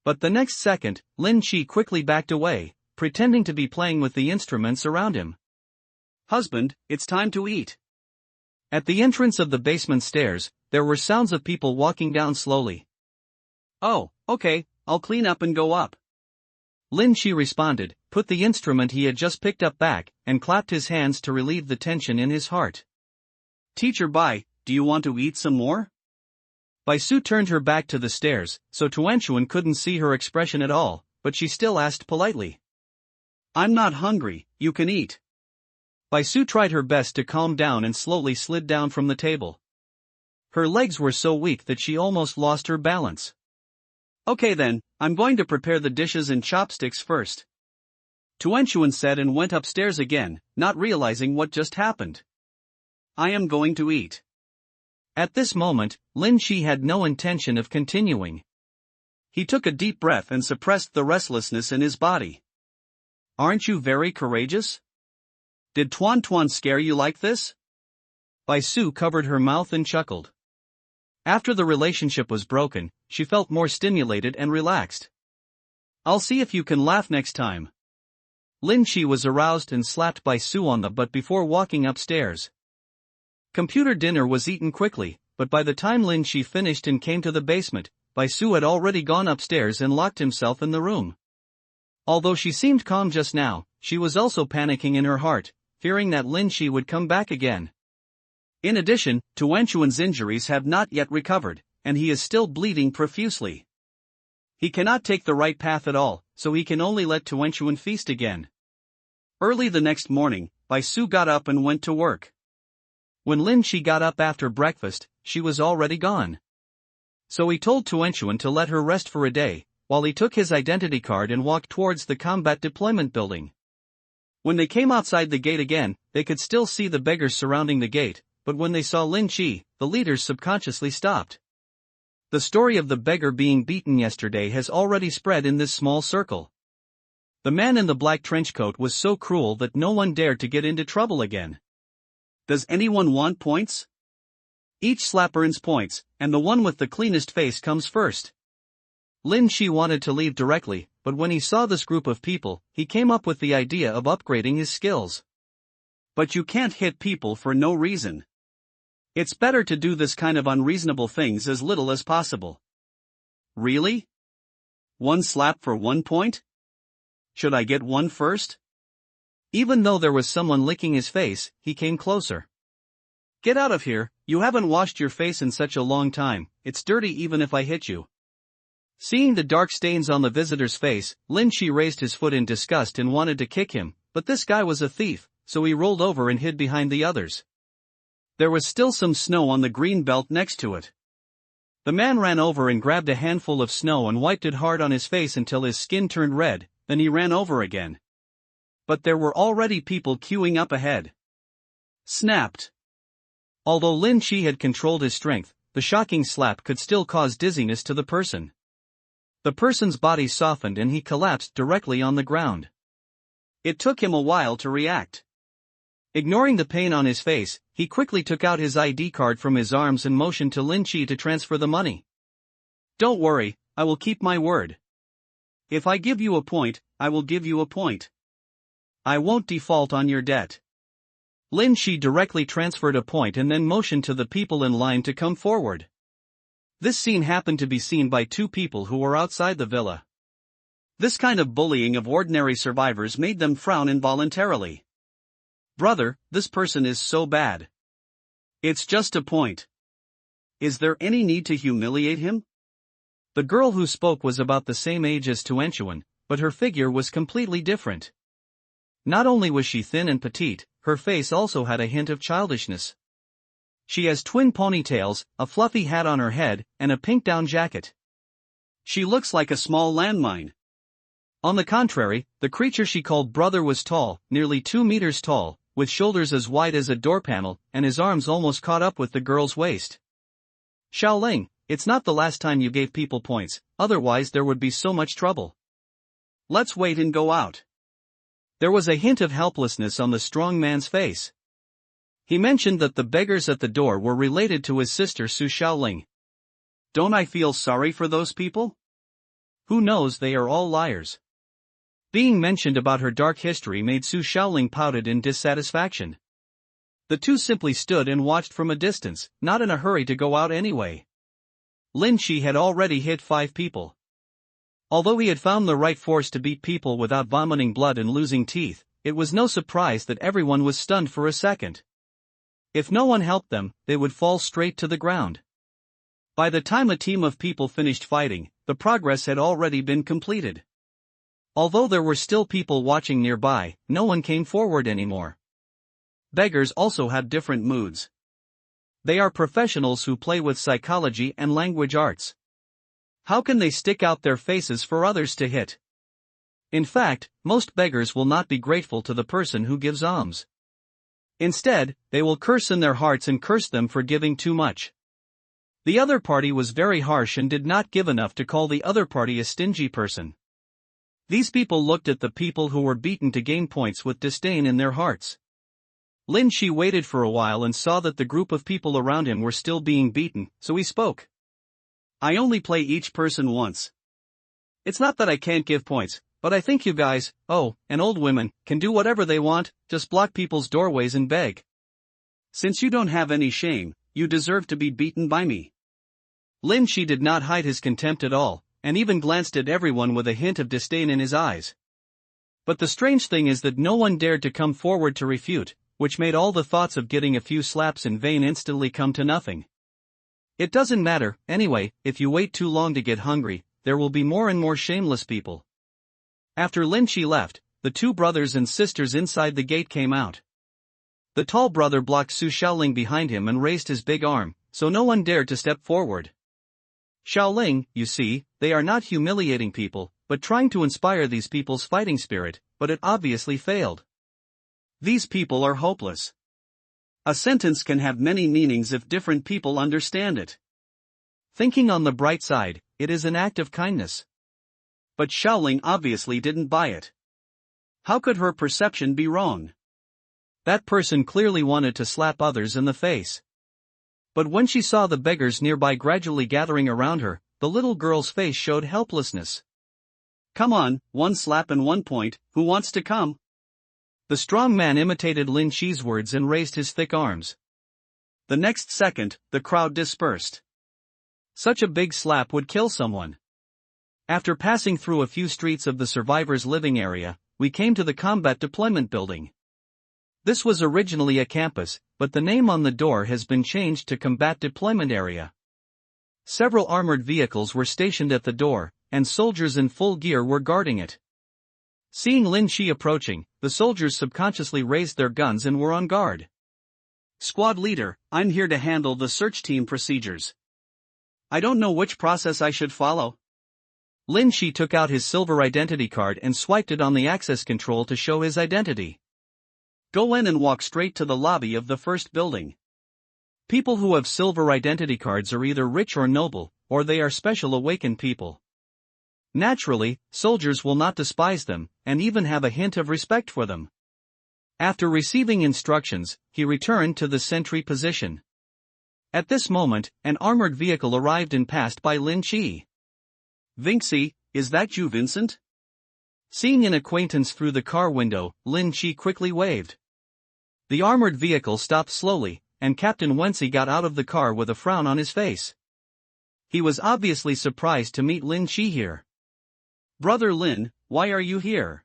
But the next second, Lin Chi quickly backed away, pretending to be playing with the instruments around him. Husband, it's time to eat. At the entrance of the basement stairs, there were sounds of people walking down slowly. Oh, okay, I'll clean up and go up. Lin Chi responded, put the instrument he had just picked up back, and clapped his hands to relieve the tension in his heart. Teacher Bai, do you want to eat some more? Bai Su turned her back to the stairs, so Tuanchuan couldn't see her expression at all, but she still asked politely. I'm not hungry, you can eat. Bai Su tried her best to calm down and slowly slid down from the table. Her legs were so weak that she almost lost her balance. Okay then, I'm going to prepare the dishes and chopsticks first. Tuanchuan said and went upstairs again, not realizing what just happened. I am going to eat. At this moment, Lin Shi had no intention of continuing. He took a deep breath and suppressed the restlessness in his body. Aren't you very courageous? Did Tuan Tuan scare you like this? Bai Su covered her mouth and chuckled. After the relationship was broken, she felt more stimulated and relaxed. I'll see if you can laugh next time. Lin Shi was aroused and slapped Bai Su on the butt before walking upstairs. Computer dinner was eaten quickly, but by the time Lin Shi finished and came to the basement, Bai Su had already gone upstairs and locked himself in the room. Although she seemed calm just now, she was also panicking in her heart, fearing that Lin Shi would come back again. In addition, Tuanchuan's injuries have not yet recovered, and he is still bleeding profusely. He cannot take the right path at all, so he can only let Tuanchuan feast again. Early the next morning, Bai Su got up and went to work. When Lin Shi got up after breakfast, she was already gone. So he told Tuanchuan to let her rest for a day, while he took his identity card and walked towards the combat deployment building. When they came outside the gate again, they could still see the beggars surrounding the gate, but when they saw Lin Shi, the leaders subconsciously stopped. The story of the beggar being beaten yesterday has already spread in this small circle. The man in the black trench coat was so cruel that no one dared to get into trouble again. Does anyone want points? Each slap earns points, and the one with the cleanest face comes first. Lin Shi wanted to leave directly, but when he saw this group of people, he came up with the idea of upgrading his skills. But you can't hit people for no reason. It's better to do this kind of unreasonable things as little as possible. Really? 1 slap for 1 point? Should I get one first? Even though there was someone licking his face, he came closer. Get out of here, you haven't washed your face in such a long time, it's dirty even if I hit you. Seeing the dark stains on the visitor's face, Lin Shi raised his foot in disgust and wanted to kick him, but this guy was a thief, so he rolled over and hid behind the others. There was still some snow on the green belt next to it. The man ran over and grabbed a handful of snow and wiped it hard on his face until his skin turned red, then he ran over again. But there were already people queuing up ahead. Snapped. Although Lin Shi had controlled his strength, the shocking slap could still cause dizziness to the person. The person's body softened and he collapsed directly on the ground. It took him a while to react. Ignoring the pain on his face, he quickly took out his ID card from his arms and motioned to Lin Shi to transfer the money. Don't worry, I will keep my word. If I give you a point, I will give you a point. I won't default on your debt. Lin Shi directly transferred a point and then motioned to the people in line to come forward. This scene happened to be seen by 2 people who were outside the villa. This kind of bullying of ordinary survivors made them frown involuntarily. Brother, this person is so bad. It's just a point. Is there any need to humiliate him? The girl who spoke was about the same age as Tuanchuan, but her figure was completely different. Not only was she thin and petite, her face also had a hint of childishness. She has twin ponytails, a fluffy hat on her head, and a pink down jacket. She looks like a small landmine. On the contrary, the creature she called brother was tall, nearly 2 meters tall, with shoulders as wide as a door panel, and his arms almost caught up with the girl's waist. Xiaoling, it's not the last time you gave people points, otherwise there would be so much trouble. Let's wait and go out. There was a hint of helplessness on the strong man's face. He mentioned that the beggars at the door were related to his sister Su Xiaoling. Don't I feel sorry for those people? Who knows, they are all liars. Being mentioned about her dark history made Su Xiaoling pouted in dissatisfaction. The 2 simply stood and watched from a distance, not in a hurry to go out anyway. Lin Shi had already hit 5 people. Although he had found the right force to beat people without vomiting blood and losing teeth, it was no surprise that everyone was stunned for a second. If no one helped them, they would fall straight to the ground. By the time a team of people finished fighting, the progress had already been completed. Although there were still people watching nearby, no one came forward anymore. Beggars also have different moods. They are professionals who play with psychology and language arts. How can they stick out their faces for others to hit? In fact, most beggars will not be grateful to the person who gives alms. Instead, they will curse in their hearts and curse them for giving too much. The other party was very harsh and did not give enough to call the other party a stingy person. These people looked at the people who were beaten to gain points with disdain in their hearts. Lin Shi waited for a while and saw that the group of people around him were still being beaten, so he spoke. I only play each person once. It's not that I can't give points, but I think you guys, and old women, can do whatever they want, just block people's doorways and beg. Since you don't have any shame, you deserve to be beaten by me. Lin Shi did not hide his contempt at all, and even glanced at everyone with a hint of disdain in his eyes. But the strange thing is that no one dared to come forward to refute, which made all the thoughts of getting a few slaps in vain instantly come to nothing. It doesn't matter, anyway, if you wait too long to get hungry, there will be more and more shameless people. After Lin Shi left, the two brothers and sisters inside the gate came out. The tall brother blocked Su Xiaoling behind him and raised his big arm, so no one dared to step forward. Xiaoling, you see, they are not humiliating people, but trying to inspire these people's fighting spirit, but it obviously failed. These people are hopeless. A sentence can have many meanings if different people understand it. Thinking on the bright side, it is an act of kindness. But Xiaoling obviously didn't buy it. How could her perception be wrong? That person clearly wanted to slap others in the face. But when she saw the beggars nearby gradually gathering around her, the little girl's face showed helplessness. Come on, one slap and 1 point, who wants to come? The strong man imitated Lin Shi's words and raised his thick arms. The next second, the crowd dispersed. Such a big slap would kill someone. After passing through a few streets of the survivors' living area, we came to the combat deployment building. This was originally a campus, but the name on the door has been changed to Combat Deployment Area. Several armored vehicles were stationed at the door, and soldiers in full gear were guarding it. Seeing Lin Shi approaching, the soldiers subconsciously raised their guns and were on guard. Squad leader, I'm here to handle the search team procedures. I don't know which process I should follow. Lin Shi took out his silver identity card and swiped it on the access control to show his identity. Go in and walk straight to the lobby of the first building. People who have silver identity cards are either rich or noble, or they are special awakened people. Naturally, soldiers will not despise them, and even have a hint of respect for them. After receiving instructions, he returned to the sentry position. At this moment, an armored vehicle arrived and passed by Lin Shi. Vinci, is that you, Vincent? Seeing an acquaintance through the car window, Lin Shi quickly waved. The armored vehicle stopped slowly, and Captain Wensi got out of the car with a frown on his face. He was obviously surprised to meet Lin Shi here. Brother Lin, why are you here?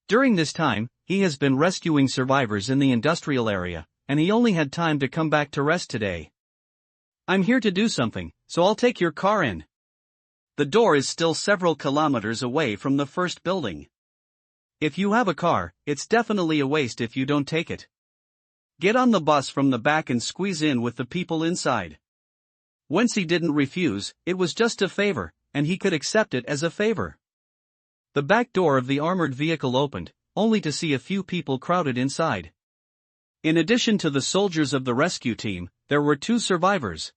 During this time, he has been rescuing survivors in the industrial area, and he only had time to come back to rest today. I'm here to do something, so I'll take your car in. The door is still several kilometers away from the first building. If you have a car, it's definitely a waste if you don't take it. Get on the bus from the back and squeeze in with the people inside. Wensi didn't refuse, it was just a favor, and he could accept it as a favor. The back door of the armored vehicle opened, only to see a few people crowded inside. In addition to the soldiers of the rescue team, there were 2 survivors.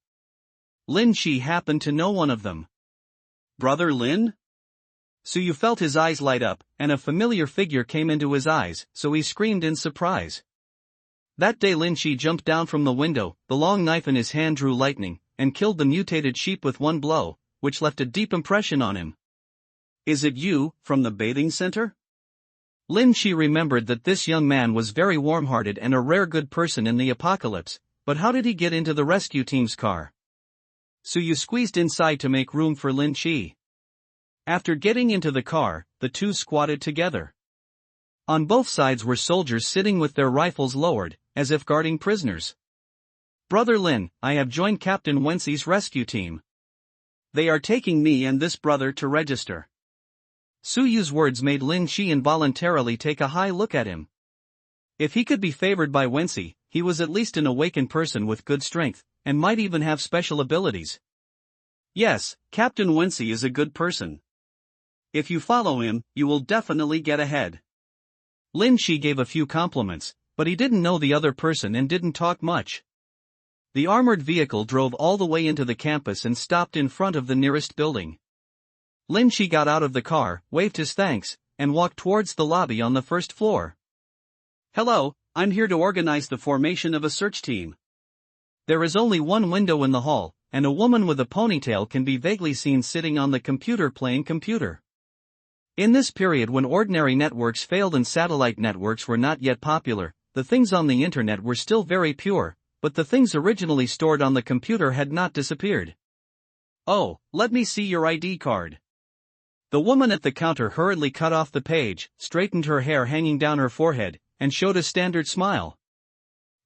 Lin Shi happened to know one of them. Brother Lin? Suyu felt his eyes light up, and a familiar figure came into his eyes, so he screamed in surprise. That day Lin Shi jumped down from the window, the long knife in his hand drew lightning, and killed the mutated sheep with one blow, which left a deep impression on him. Is it you, from the bathing center? Lin Shi remembered that this young man was very warm-hearted and a rare good person in the apocalypse, but how did he get into the rescue team's car? Suyu squeezed inside to make room for Lin Shi. After getting into the car, the two squatted together. On both sides were soldiers sitting with their rifles lowered, as if guarding prisoners. Brother Lin, I have joined Captain Wensi's rescue team. They are taking me and this brother to register. Su Yu's words made Lin Shi involuntarily take a high look at him. If he could be favored by Wensi, he was at least an awakened person with good strength, and might even have special abilities. Yes, Captain Wensi is a good person. If you follow him, you will definitely get ahead. Lin Shi gave a few compliments, but he didn't know the other person and didn't talk much. The armored vehicle drove all the way into the campus and stopped in front of the nearest building. Lin Shi got out of the car, waved his thanks, and walked towards the lobby on the first floor. Hello, I'm here to organize the formation of a search team. There is only one window in the hall, and a woman with a ponytail can be vaguely seen sitting on the computer playing computer. In this period when ordinary networks failed and satellite networks were not yet popular, the things on the internet were still very pure, but the things originally stored on the computer had not disappeared. Oh, let me see your ID card. The woman at the counter hurriedly cut off the page, straightened her hair hanging down her forehead, and showed a standard smile.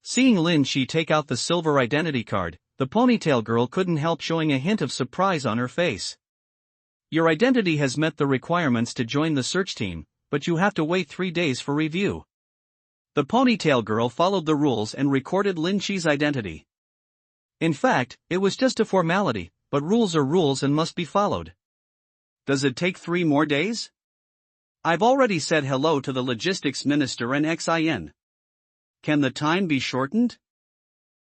Seeing Lin Shi take out the silver identity card, the ponytail girl couldn't help showing a hint of surprise on her face. Your identity has met the requirements to join the search team, but you have to wait 3 days for review. The ponytail girl followed the rules and recorded Lin Shi's identity. In fact, it was just a formality, but rules are rules and must be followed. Does it take 3 more days? I've already said hello to the logistics minister and XIN. Can the time be shortened?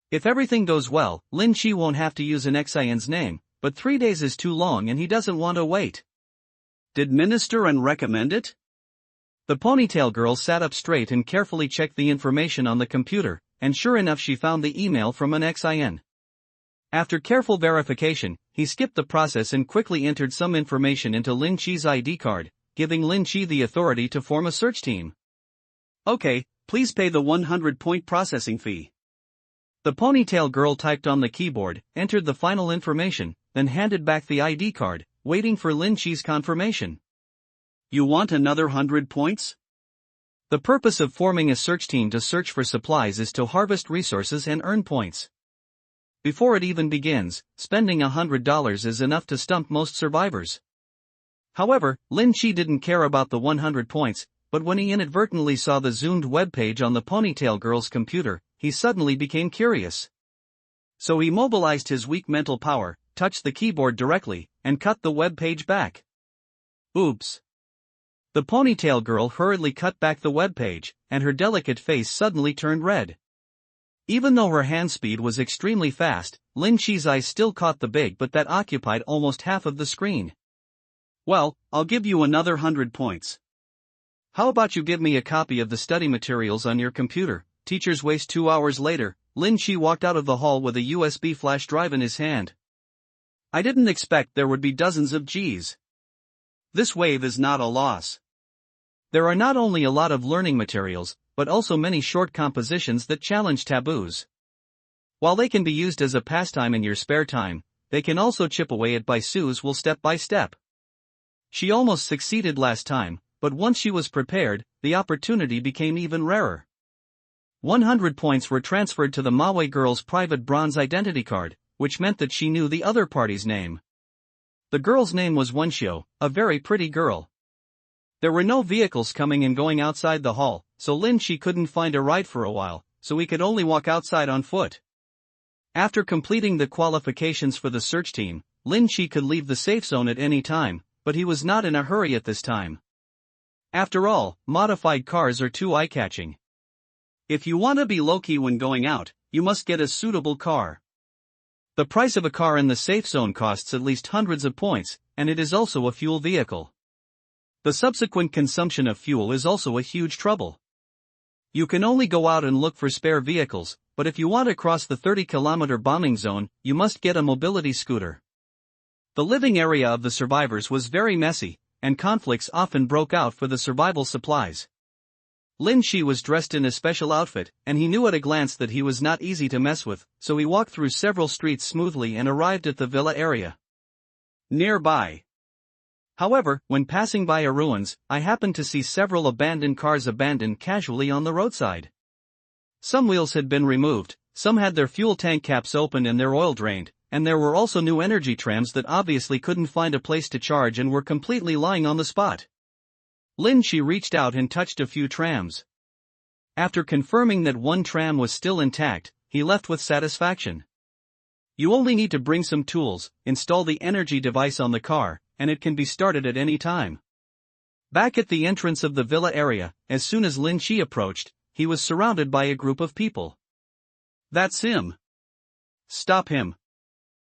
If everything goes well, Lin Shi won't have to use an XIN's name, but 3 days is too long and he doesn't want to wait. Did minister and recommend it? The ponytail girl sat up straight and carefully checked the information on the computer, and sure enough she found the email from an XIN. After careful verification, he skipped the process and quickly entered some information into Lin Shi's ID card, giving Lin Shi the authority to form a search team. Okay, please pay the 100-point processing fee. The ponytail girl typed on the keyboard, entered the final information, then handed back the ID card, waiting for Lin Shi's confirmation. You want another 100 points? The purpose of forming a search team to search for supplies is to harvest resources and earn points. Before it even begins, spending $100 is enough to stump most survivors. However, Lin Shi didn't care about the 100 points, but when he inadvertently saw the zoomed webpage on the ponytail girl's computer, he suddenly became curious. So he mobilized his weak mental power, touched the keyboard directly, and cut the web page back. Oops. The ponytail girl hurriedly cut back the web page, and her delicate face suddenly turned red. Even though her hand speed was extremely fast, Lin Shi's eyes still caught the big but that occupied almost half of the screen. Well, I'll give you another 100 points. How about you give me a copy of the study materials on your computer? Teacher's waste 2 hours later, Lin Shi walked out of the hall with a USB flash drive in his hand. I didn't expect there would be dozens of Gs. This wave is not a loss. There are not only a lot of learning materials, but also many short compositions that challenge taboos. While they can be used as a pastime in your spare time, they can also chip away at Su's will step by step. She almost succeeded last time, but once she was prepared, the opportunity became even rarer. 100 points were transferred to the Maui girl's private bronze identity card, which meant that she knew the other party's name. The girl's name was Wenshio, a very pretty girl. There were no vehicles coming and going outside the hall, so Lin Shi couldn't find a ride for a while, so he could only walk outside on foot. After completing the qualifications for the search team, Lin Shi could leave the safe zone at any time, but he was not in a hurry at this time. After all, modified cars are too eye-catching. If you want to be low-key when going out, you must get a suitable car. The price of a car in the safe zone costs at least hundreds of points, and it is also a fuel vehicle. The subsequent consumption of fuel is also a huge trouble. You can only go out and look for spare vehicles, but if you want to cross the 30-kilometer bombing zone, you must get a mobility scooter. The living area of the survivors was very messy, and conflicts often broke out for the survival supplies. Lin Shi was dressed in a special outfit, and he knew at a glance that he was not easy to mess with, so he walked through several streets smoothly and arrived at the villa area. Nearby. However, when passing by a ruins, I happened to see several abandoned cars abandoned casually on the roadside. Some wheels had been removed, some had their fuel tank caps opened and their oil drained, and there were also new energy trams that obviously couldn't find a place to charge and were completely lying on the spot. Lin Shi reached out and touched a few trams. After confirming that one tram was still intact, he left with satisfaction. You only need to bring some tools, install the energy device on the car, and it can be started at any time. Back at the entrance of the villa area, as soon as Lin Shi approached, he was surrounded by a group of people. That's him. Stop him.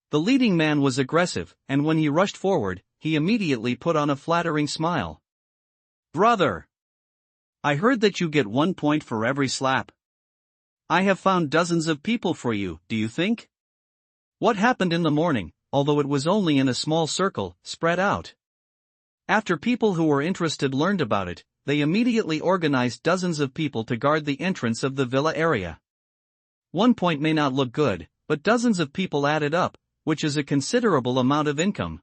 The leading man was aggressive, and when he rushed forward, he immediately put on a flattering smile. Brother! I heard that you get 1 point for every slap. I have found dozens of people for you, do you think? What happened in the morning, although it was only in a small circle, spread out. After people who were interested learned about it, they immediately organized dozens of people to guard the entrance of the villa area. 1 point may not look good, but dozens of people added up, which is a considerable amount of income.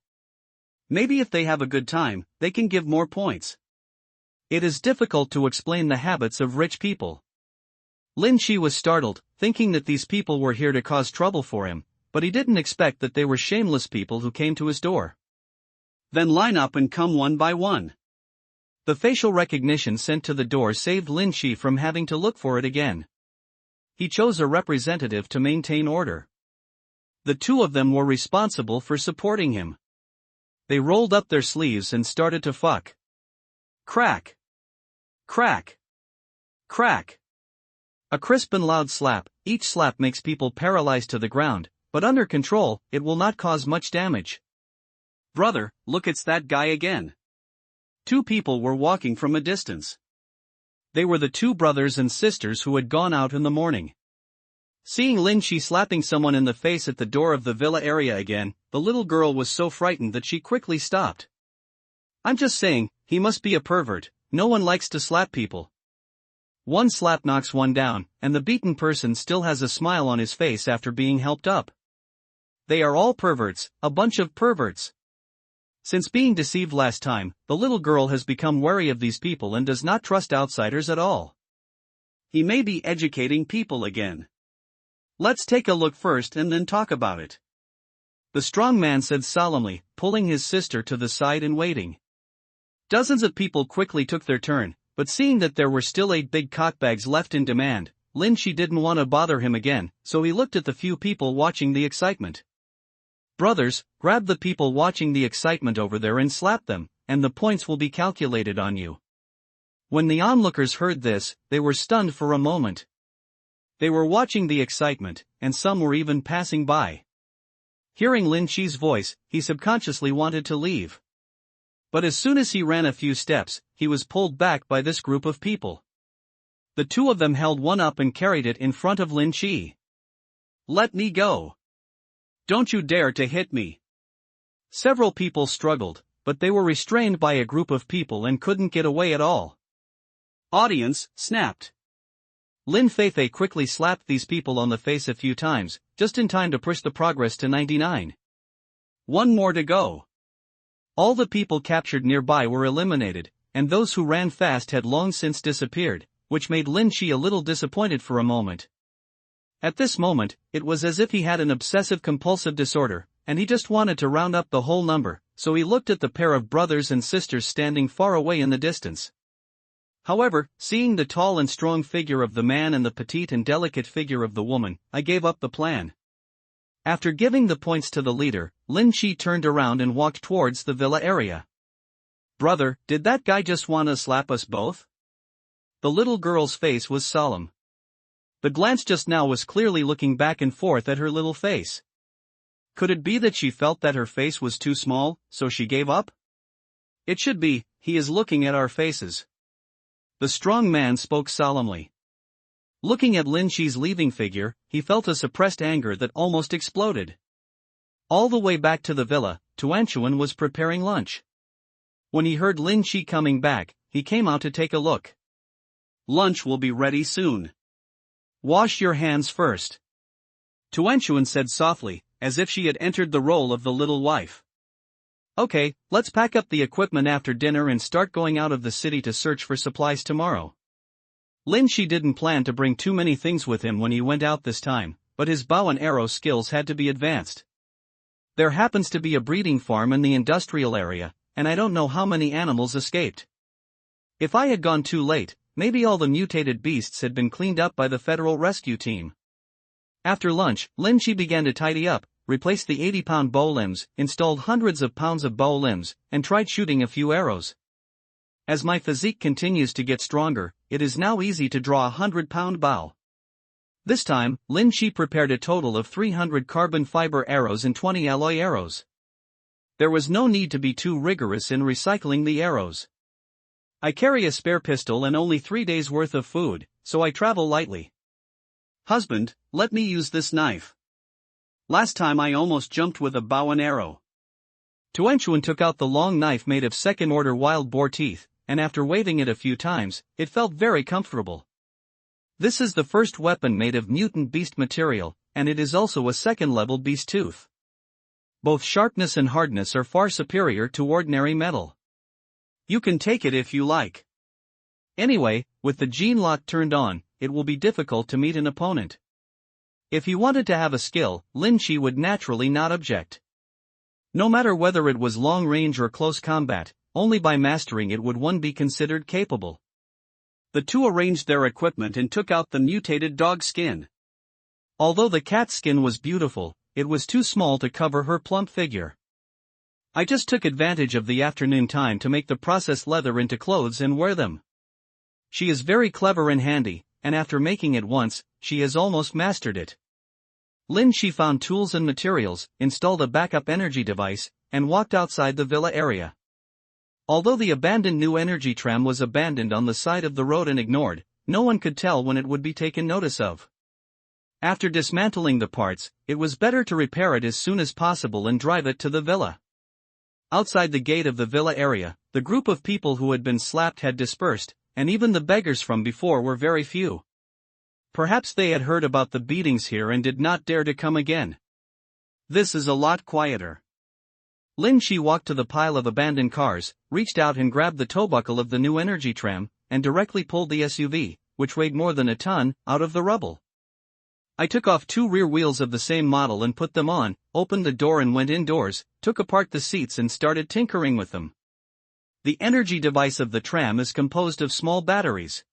Maybe if they have a good time, they can give more points. It is difficult to explain the habits of rich people. Lin Shi was startled, thinking that these people were here to cause trouble for him, but he didn't expect that they were shameless people who came to his door. Then line up and come one by one. The facial recognition sent to the door saved Lin Shi from having to look for it again. He chose a representative to maintain order. The two of them were responsible for supporting him. They rolled up their sleeves and started to fuck. Crack! Crack! Crack! A crisp and loud slap. Each slap makes people paralyzed to the ground, but under control, it will not cause much damage. Brother, look, it's that guy again. Two people were walking from a distance. They were the two brothers and sisters who had gone out in the morning. Seeing Lin Shi slapping someone in the face at the door of the villa area again, the little girl was so frightened that she quickly stopped. I'm just saying, he must be a pervert. No one likes to slap people. One slap knocks one down, and the beaten person still has a smile on his face after being helped up. They are all perverts, a bunch of perverts. Since being deceived last time, the little girl has become wary of these people and does not trust outsiders at all. He may be educating people again. Let's take a look first and then talk about it. The strong man said solemnly, pulling his sister to the side and waiting. Dozens of people quickly took their turn, but seeing that there were still 8 big cockbags left in demand, Lin Shi didn't want to bother him again, so he looked at the few people watching the excitement. Brothers, grab the people watching the excitement over there and slap them, and the points will be calculated on you. When the onlookers heard this, they were stunned for a moment. They were watching the excitement, and some were even passing by. Hearing Lin Shi's voice, he subconsciously wanted to leave. But as soon as he ran a few steps, he was pulled back by this group of people. The two of them held one up and carried it in front of Lin Shi. Let me go. Don't you dare to hit me. Several people struggled, but they were restrained by a group of people and couldn't get away at all. Audience snapped. Lin Feifei quickly slapped these people on the face a few times, just in time to push the progress to 99. One more to go. All the people captured nearby were eliminated, and those who ran fast had long since disappeared, which made Lin Shi a little disappointed for a moment. At this moment, it was as if he had an obsessive-compulsive disorder, and he just wanted to round up the whole number, so he looked at the pair of brothers and sisters standing far away in the distance. However, seeing the tall and strong figure of the man and the petite and delicate figure of the woman, I gave up the plan. After giving the points to the leader, Lin Shi turned around and walked towards the villa area. Brother, did that guy just want to slap us both? The little girl's face was solemn. The glance just now was clearly looking back and forth at her little face. Could it be that she felt that her face was too small, so she gave up? It should be, he is looking at our faces. The strong man spoke solemnly. Looking at Lin Shi's leaving figure, he felt a suppressed anger that almost exploded. All the way back to the villa, Tuanchuan was preparing lunch. When he heard Lin Shi coming back, he came out to take a look. Lunch will be ready soon. Wash your hands first. Tuanchuan said softly, as if she had entered the role of the little wife. Okay, let's pack up the equipment after dinner and start going out of the city to search for supplies tomorrow. Lin Shi didn't plan to bring too many things with him when he went out this time, but his bow and arrow skills had to be advanced. There happens to be a breeding farm in the industrial area, and I don't know how many animals escaped. If I had gone too late, maybe all the mutated beasts had been cleaned up by the federal rescue team. After lunch, Lin Shi began to tidy up, replaced the 80-pound bow limbs, installed hundreds of pounds of bow limbs, and tried shooting a few arrows. As my physique continues to get stronger, it is now easy to draw a 100-pound bow. This time, Lin Shi prepared a total of 300 carbon fiber arrows and 20 alloy arrows. There was no need to be too rigorous in recycling the arrows. I carry a spare pistol and only 3 days' worth of food, so I travel lightly. Husband, let me use this knife. Last time I almost jumped with a bow and arrow. Tuanchuan took out the long knife made of second-order wild boar teeth, and after waving it a few times, it felt very comfortable. This is the first weapon made of mutant beast material, and it is also a second-level beast tooth. Both sharpness and hardness are far superior to ordinary metal. You can take it if you like. Anyway, with the gene lock turned on, it will be difficult to meet an opponent. If he wanted to have a skill, Lin Shi would naturally not object. No matter whether it was long range or close combat, only by mastering it would one be considered capable. The two arranged their equipment and took out the mutated dog skin. Although the cat's skin was beautiful, it was too small to cover her plump figure. I just took advantage of the afternoon time to make the processed leather into clothes and wear them. She is very clever and handy, and after making it once, she has almost mastered it. Lin Shi found tools and materials, installed a backup energy device, and walked outside the villa area. Although the abandoned new energy tram was abandoned on the side of the road and ignored, no one could tell when it would be taken notice of. After dismantling the parts, it was better to repair it as soon as possible and drive it to the villa. Outside the gate of the villa area, the group of people who had been slapped had dispersed, and even the beggars from before were very few. Perhaps they had heard about the beatings here and did not dare to come again. This is a lot quieter. Lin Shi walked to the pile of abandoned cars, reached out and grabbed the toe buckle of the new energy tram, and directly pulled the SUV, which weighed more than a ton, out of the rubble. I took off 2 rear wheels of the same model and put them on, opened the door and went indoors, took apart the seats and started tinkering with them. The energy device of the tram is composed of small batteries.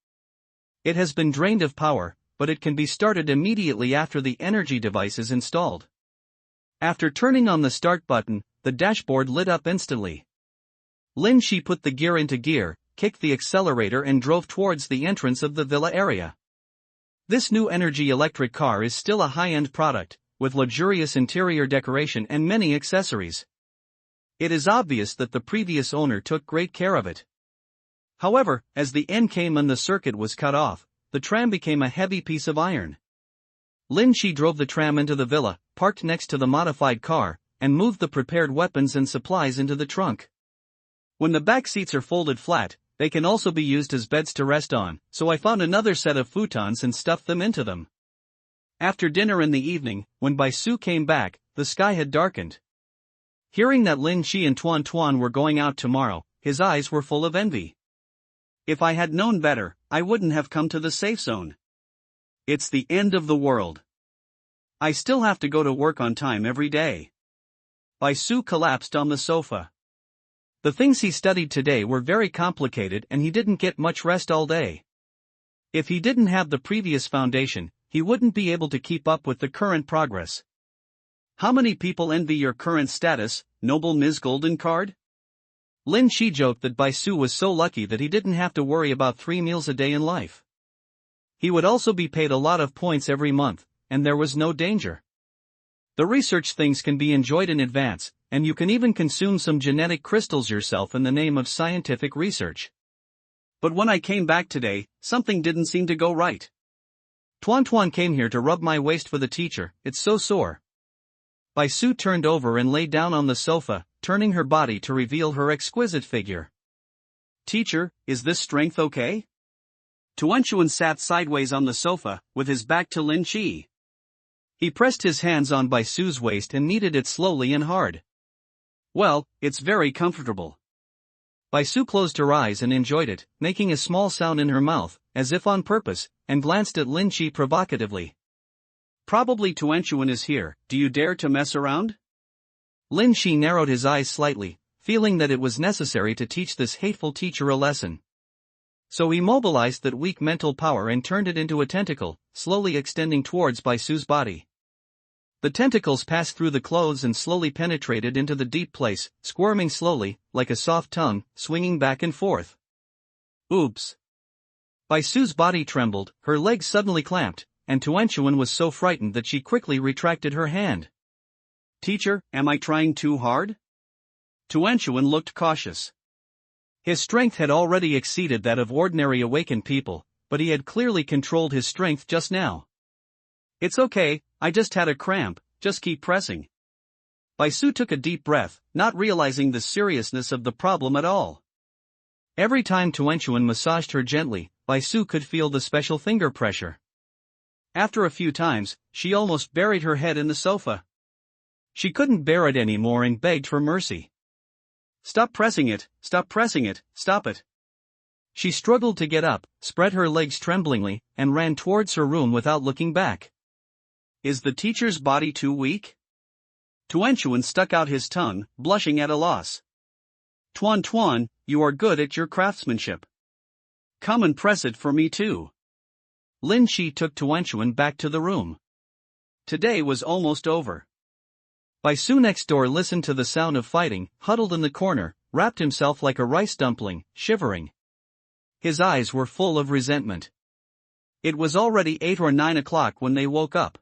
It has been drained of power, but it can be started immediately after the energy device is installed. After turning on the start button, the dashboard lit up instantly. Lin Shi put the gear into gear, kicked the accelerator and drove towards the entrance of the villa area. This new energy electric car is still a high-end product, with luxurious interior decoration and many accessories. It is obvious that the previous owner took great care of it. However, as the end came and the circuit was cut off, the tram became a heavy piece of iron. Lin Shi drove the tram into the villa, parked next to the modified car, and moved the prepared weapons and supplies into the trunk. When the back seats are folded flat, they can also be used as beds to rest on, so I found another set of futons and stuffed them into them. After dinner in the evening, when Bai Su came back, the sky had darkened. Hearing that Lin Shi and Tuan Tuan were going out tomorrow, his eyes were full of envy. If I had known better, I wouldn't have come to the safe zone. It's the end of the world. I still have to go to work on time every day. Bai Su collapsed on the sofa. The things he studied today were very complicated and he didn't get much rest all day. If he didn't have the previous foundation, he wouldn't be able to keep up with the current progress. How many people envy your current status, noble Ms. Golden Card? Lin Shi joked that Bai Su was so lucky that he didn't have to worry about 3 meals a day in life. He would also be paid a lot of points every month, and there was no danger. The research things can be enjoyed in advance, and you can even consume some genetic crystals yourself in the name of scientific research. But when I came back today, something didn't seem to go right. Tuan Tuan came here to rub my waist for the teacher, it's so sore. Bai Su turned over and lay down on the sofa, turning her body to reveal her exquisite figure. Teacher, is this strength okay? Tuanchuan sat sideways on the sofa, with his back to Lin Shi. He pressed his hands on Bai Su's waist and kneaded it slowly and hard. Well, it's very comfortable. Bai Su closed her eyes and enjoyed it, making a small sound in her mouth, as if on purpose, and glanced at Lin Chi provocatively. Probably Tuanchuan is here, do you dare to mess around? Lin Chi narrowed his eyes slightly, feeling that it was necessary to teach this hateful teacher a lesson. So he mobilized that weak mental power and turned it into a tentacle, slowly extending towards Bai Su's body. The tentacles passed through the clothes and slowly penetrated into the deep place, squirming slowly, like a soft tongue, swinging back and forth. Oops! Bai Su's body trembled, her legs suddenly clamped, and Tuanchuan was so frightened that she quickly retracted her hand. Teacher, am I trying too hard? Tuanchuan looked cautious. His strength had already exceeded that of ordinary awakened people, but he had clearly controlled his strength just now. It's okay, I just had a cramp, just keep pressing. Bai Su took a deep breath, not realizing the seriousness of the problem at all. Every time Tuanchuan massaged her gently, Bai Su could feel the special finger pressure. After a few times, she almost buried her head in the sofa. She couldn't bear it anymore and begged for mercy. Stop pressing it, stop it. She struggled to get up, spread her legs tremblingly, and ran towards her room without looking back. Is the teacher's body too weak? Tuanchuan stuck out his tongue, blushing at a loss. Tuan, you are good at your craftsmanship. Come and press it for me too. Lin Chi took Tuanchuan back to the room. Today was almost over. Bai Su next door listened to the sound of fighting, huddled in the corner, wrapped himself like a rice dumpling, shivering. His eyes were full of resentment. It was already 8 or 9 o'clock when they woke up.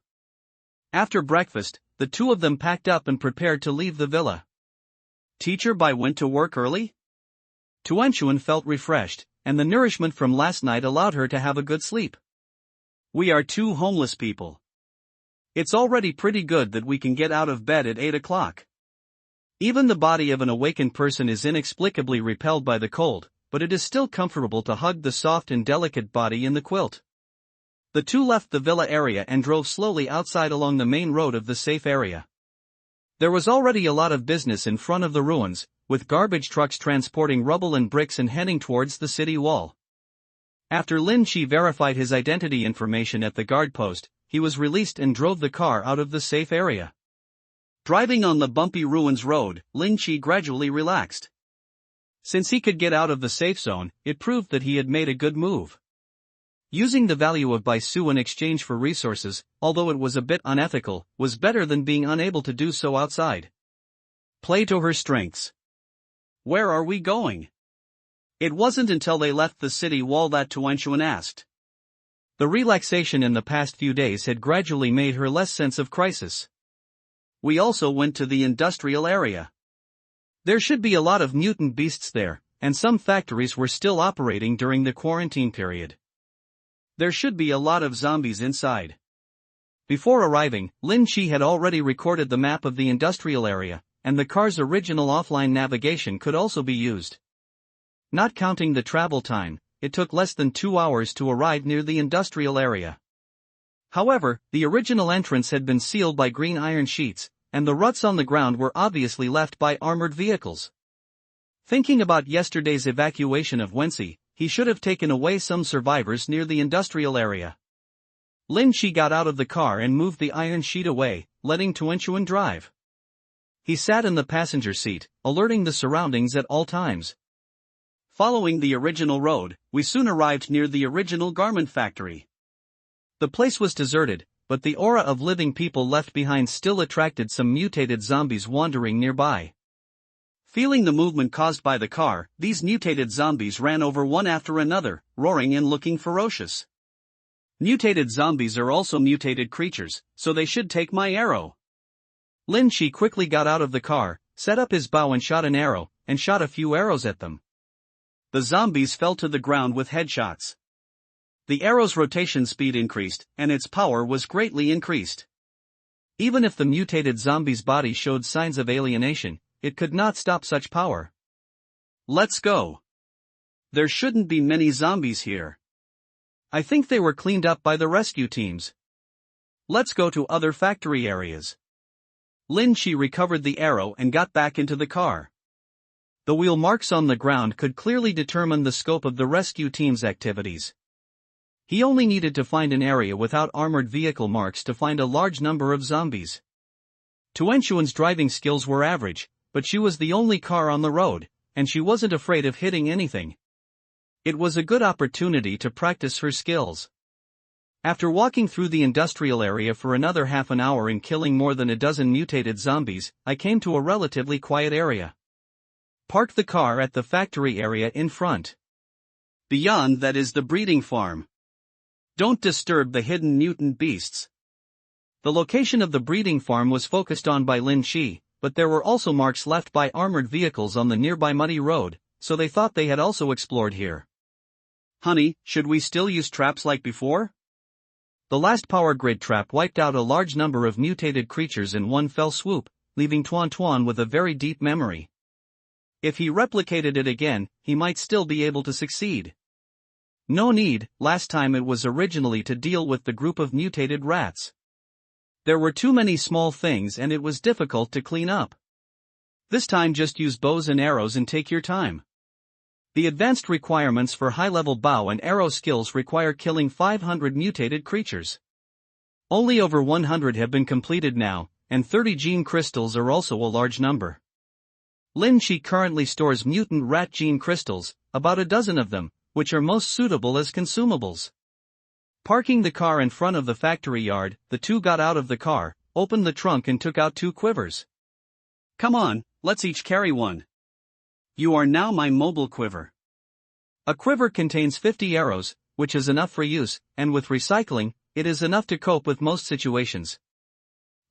After breakfast, the two of them packed up and prepared to leave the villa. Teacher Bai went to work early? Tuanchuan felt refreshed, and the nourishment from last night allowed her to have a good sleep. We are two homeless people. It's already pretty good that we can get out of bed at 8 o'clock. Even the body of an awakened person is inexplicably repelled by the cold, but it is still comfortable to hug the soft and delicate body in the quilt. The two left the villa area and drove slowly outside along the main road of the safe area. There was already a lot of business in front of the ruins, with garbage trucks transporting rubble and bricks and heading towards the city wall. After Lin Chi verified his identity information at the guard post, he was released and drove the car out of the safe area. Driving on the bumpy ruins road, Lin Chi gradually relaxed. Since he could get out of the safe zone, it proved that he had made a good move. Using the value of Bai Su in exchange for resources, although it was a bit unethical, was better than being unable to do so outside. Play to her strengths. Where are we going? It wasn't until they left the city wall that Tuanchuan asked. The relaxation in the past few days had gradually made her less sense of crisis. We also went to the industrial area. There should be a lot of mutant beasts there, and some factories were still operating during the quarantine period. There should be a lot of zombies inside. Before arriving, Lin Chi had already recorded the map of the industrial area, and the car's original offline navigation could also be used. Not counting the travel time, it took less than 2 hours to arrive near the industrial area. However, the original entrance had been sealed by green iron sheets, and the ruts on the ground were obviously left by armored vehicles. Thinking about yesterday's evacuation of Wensi, he should have taken away some survivors near the industrial area. Lin Chi got out of the car and moved the iron sheet away, letting Tuanchuan drive. He sat in the passenger seat, alerting the surroundings at all times. Following the original road, we soon arrived near the original garment factory. The place was deserted, but the aura of living people left behind still attracted some mutated zombies wandering nearby. Feeling the movement caused by the car, these mutated zombies ran over one after another, roaring and looking ferocious. Mutated zombies are also mutated creatures, so they should take my arrow. Lin Chi quickly got out of the car, set up his bow and shot an arrow, and shot a few arrows at them. The zombies fell to the ground with headshots. The arrow's rotation speed increased, and its power was greatly increased. Even if the mutated zombie's body showed signs of alienation, it could not stop such power. Let's go. There shouldn't be many zombies here. I think they were cleaned up by the rescue teams. Let's go to other factory areas. Lin Chi recovered the arrow and got back into the car. The wheel marks on the ground could clearly determine the scope of the rescue team's activities. He only needed to find an area without armored vehicle marks to find a large number of zombies. Tuanchuan's driving skills were average, but she was the only car on the road, and she wasn't afraid of hitting anything. It was a good opportunity to practice her skills. After walking through the industrial area for another half an hour and killing more than a dozen mutated zombies, I came to a relatively quiet area. Parked the car at the factory area in front. Beyond that is the breeding farm. Don't disturb the hidden mutant beasts. The location of the breeding farm was focused on by Lin Shi, but there were also marks left by armored vehicles on the nearby muddy road, so they thought they had also explored here. Honey, should we still use traps like before? The last power grid trap wiped out a large number of mutated creatures in one fell swoop, leaving Tuan with a very deep memory. If he replicated it again, he might still be able to succeed. No need, last time it was originally to deal with the group of mutated rats. There were too many small things and it was difficult to clean up. This time just use bows and arrows and take your time. The advanced requirements for high-level bow and arrow skills require killing 500 mutated creatures. Only over 100 have been completed now, and 30 gene crystals are also a large number. Lin Shi currently stores mutant rat gene crystals, about a dozen of them, which are most suitable as consumables. Parking the car in front of the factory yard, the two got out of the car, opened the trunk and took out 2 quivers. Come on, let's each carry one. You are now my mobile quiver. A quiver contains 50 arrows, which is enough for use, and with recycling, it is enough to cope with most situations.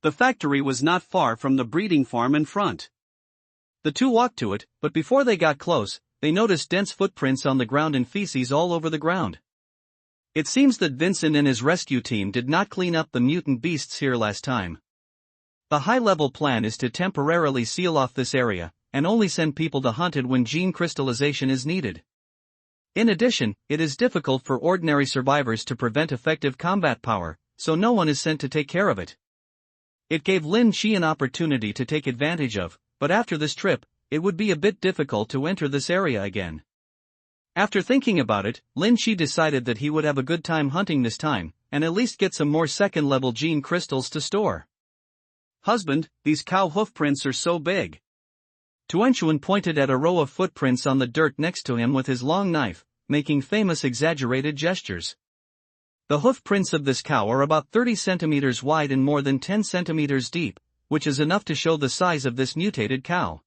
The factory was not far from the breeding farm in front. The two walked to it, but before they got close, they noticed dense footprints on the ground and feces all over the ground. It seems that Vincent and his rescue team did not clean up the mutant beasts here last time. The high-level plan is to temporarily seal off this area, and only send people to hunt it when gene crystallization is needed. In addition, it is difficult for ordinary survivors to prevent effective combat power, so no one is sent to take care of it. It gave Lin Shi an opportunity to take advantage of, but after this trip, it would be a bit difficult to enter this area again. After thinking about it, Lin Shi decided that he would have a good time hunting this time, and at least get some more second-level gene crystals to store. Husband, these cow hoof prints are so big. Tuanchuan pointed at a row of footprints on the dirt next to him with his long knife, making famous exaggerated gestures. The hoof prints of this cow are about 30 centimeters wide and more than 10 centimeters deep, which is enough to show the size of this mutated cow.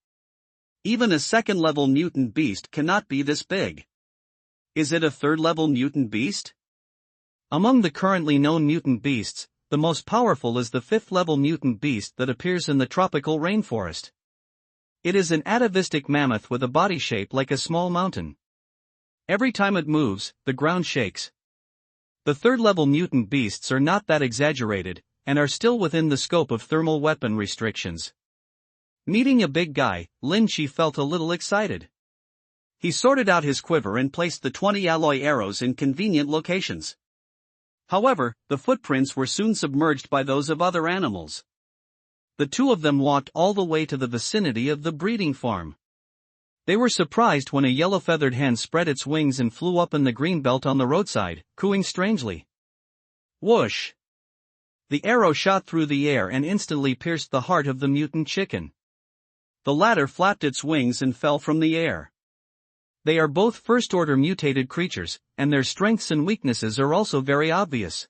Even a second-level mutant beast cannot be this big. Is it a third-level mutant beast? Among the currently known mutant beasts, the most powerful is the 5th-level mutant beast that appears in the tropical rainforest. It is an atavistic mammoth with a body shape like a small mountain. Every time it moves, the ground shakes. The third-level mutant beasts are not that exaggerated, and are still within the scope of thermal weapon restrictions. Meeting a big guy, Lin Shi felt a little excited. He sorted out his quiver and placed the 20 alloy arrows in convenient locations. However, the footprints were soon submerged by those of other animals. The two of them walked all the way to the vicinity of the breeding farm. They were surprised when a yellow-feathered hen spread its wings and flew up in the green belt on the roadside, cooing strangely. Whoosh! The arrow shot through the air and instantly pierced the heart of the mutant chicken. The latter flapped its wings and fell from the air. They are both first-order mutated creatures, and their strengths and weaknesses are also very obvious.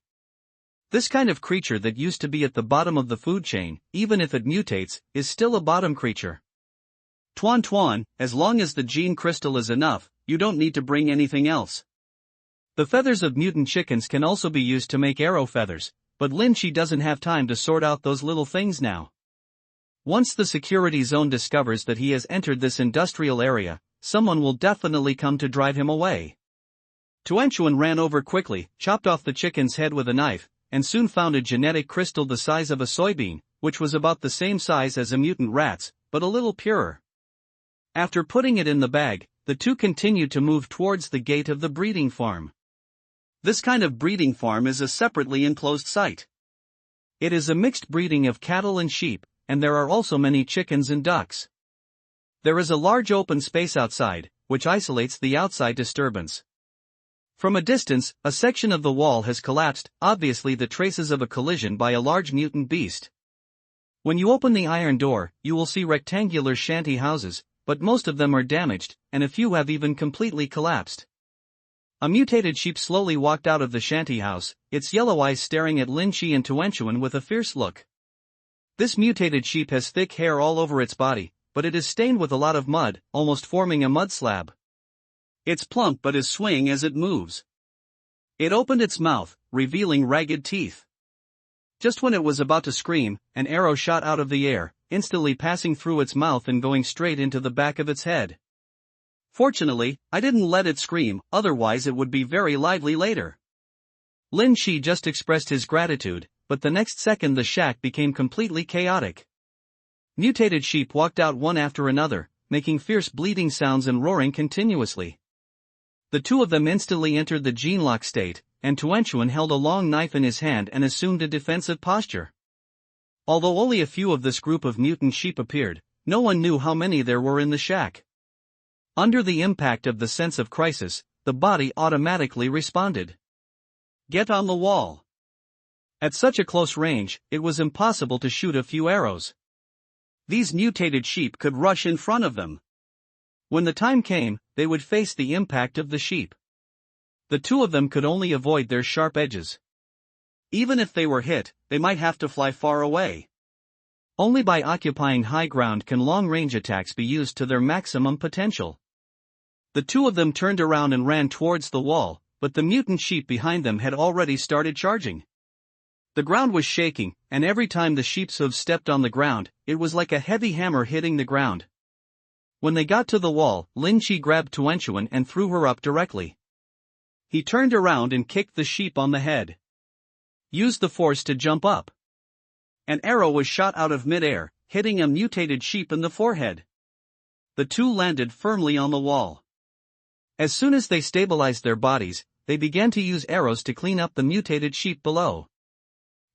This kind of creature that used to be at the bottom of the food chain, even if it mutates, is still a bottom creature. Tuan, as long as the gene crystal is enough, you don't need to bring anything else. The feathers of mutant chickens can also be used to make arrow feathers, but Lin Shi doesn't have time to sort out those little things now. Once the security zone discovers that he has entered this industrial area, someone will definitely come to drive him away. Tuanchuan ran over quickly, chopped off the chicken's head with a knife, and soon found a genetic crystal the size of a soybean, which was about the same size as a mutant rat's, but a little purer. After putting it in the bag, the two continued to move towards the gate of the breeding farm. This kind of breeding farm is a separately enclosed site. It is a mixed breeding of cattle and sheep, and there are also many chickens and ducks. There is a large open space outside, which isolates the outside disturbance. From a distance, a section of the wall has collapsed, obviously the traces of a collision by a large mutant beast. When you open the iron door, you will see rectangular shanty houses, but most of them are damaged, and a few have even completely collapsed. A mutated sheep slowly walked out of the shanty house, its yellow eyes staring at Lin Chi and Tuanchuan with a fierce look. This mutated sheep has thick hair all over its body, but it is stained with a lot of mud, almost forming a mud slab. It's plump but is swaying as it moves. It opened its mouth, revealing ragged teeth. Just when it was about to scream, an arrow shot out of the air, instantly passing through its mouth and going straight into the back of its head. Fortunately, I didn't let it scream, otherwise it would be very lively later. Lin Chi just expressed his gratitude, but the next second the shack became completely chaotic. Mutated sheep walked out one after another, making fierce bleating sounds and roaring continuously. The two of them instantly entered the gene lock state, and Tuanchuan held a long knife in his hand and assumed a defensive posture. Although only a few of this group of mutant sheep appeared, no one knew how many there were in the shack. Under the impact of the sense of crisis, the body automatically responded. Get on the wall. At such a close range, it was impossible to shoot a few arrows. These mutated sheep could rush in front of them. When the time came, they would face the impact of the sheep. The two of them could only avoid their sharp edges. Even if they were hit, they might have to fly far away. Only by occupying high ground can long-range attacks be used to their maximum potential. The two of them turned around and ran towards the wall, but the mutant sheep behind them had already started charging. The ground was shaking, and every time the sheep's hooves stepped on the ground, it was like a heavy hammer hitting the ground. When they got to the wall, Lin Chi grabbed Tuanchuan and threw her up directly. He turned around and kicked the sheep on the head. Used the force to jump up. An arrow was shot out of midair, hitting a mutated sheep in the forehead. The two landed firmly on the wall. As soon as they stabilized their bodies, they began to use arrows to clean up the mutated sheep below.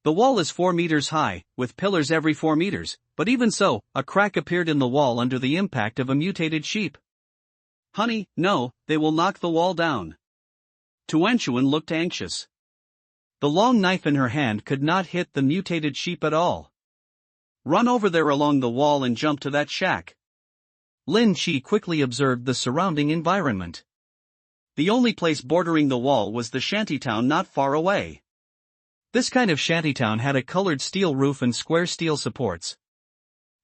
The wall is 4 meters high, with pillars every 4 meters, but even so, a crack appeared in the wall under the impact of a mutated sheep. Honey, no, they will knock the wall down. Tuanchuan looked anxious. The long knife in her hand could not hit the mutated sheep at all. Run over there along the wall and jump to that shack. Lin Chi quickly observed the surrounding environment. The only place bordering the wall was the shantytown not far away. This kind of shantytown had a colored steel roof and square steel supports.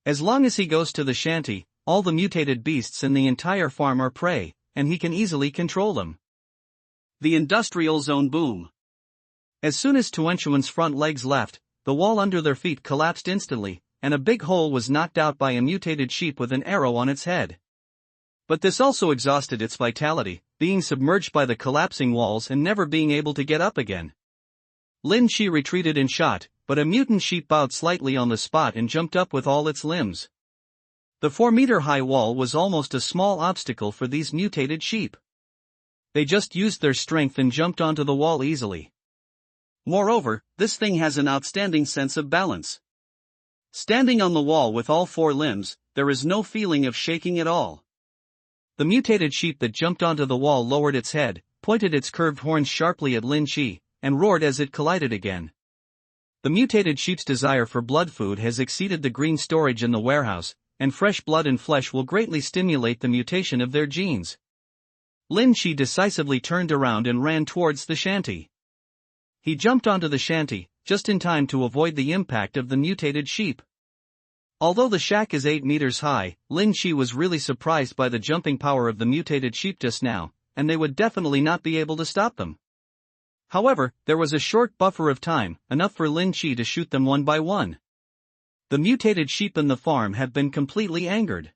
As long as he goes to the shanty, all the mutated beasts in the entire farm are prey, and he can easily control them. The industrial zone boom. As soon as Tuanchuan's front legs left, the wall under their feet collapsed instantly, and a big hole was knocked out by a mutated sheep with an arrow on its head. But this also exhausted its vitality, being submerged by the collapsing walls and never being able to get up again. Lin Chi retreated and shot, but a mutant sheep bowed slightly on the spot and jumped up with all its limbs. The 4-meter-high wall was almost a small obstacle for these mutated sheep. They just used their strength and jumped onto the wall easily. Moreover, this thing has an outstanding sense of balance. Standing on the wall with all 4 limbs, there is no feeling of shaking at all. The mutated sheep that jumped onto the wall lowered its head, pointed its curved horns sharply at Lin Chi, and roared as it collided again. The mutated sheep's desire for blood food has exceeded the green storage in the warehouse, and fresh blood and flesh will greatly stimulate the mutation of their genes. Lin Chi decisively turned around and ran towards the shanty. He jumped onto the shanty, just in time to avoid the impact of the mutated sheep. Although the shack is 8 meters high, Lin Chi was really surprised by the jumping power of the mutated sheep just now, and they would definitely not be able to stop them. However, there was a short buffer of time, enough for Lin Chi to shoot them one by one. The mutated sheep in the farm have been completely angered.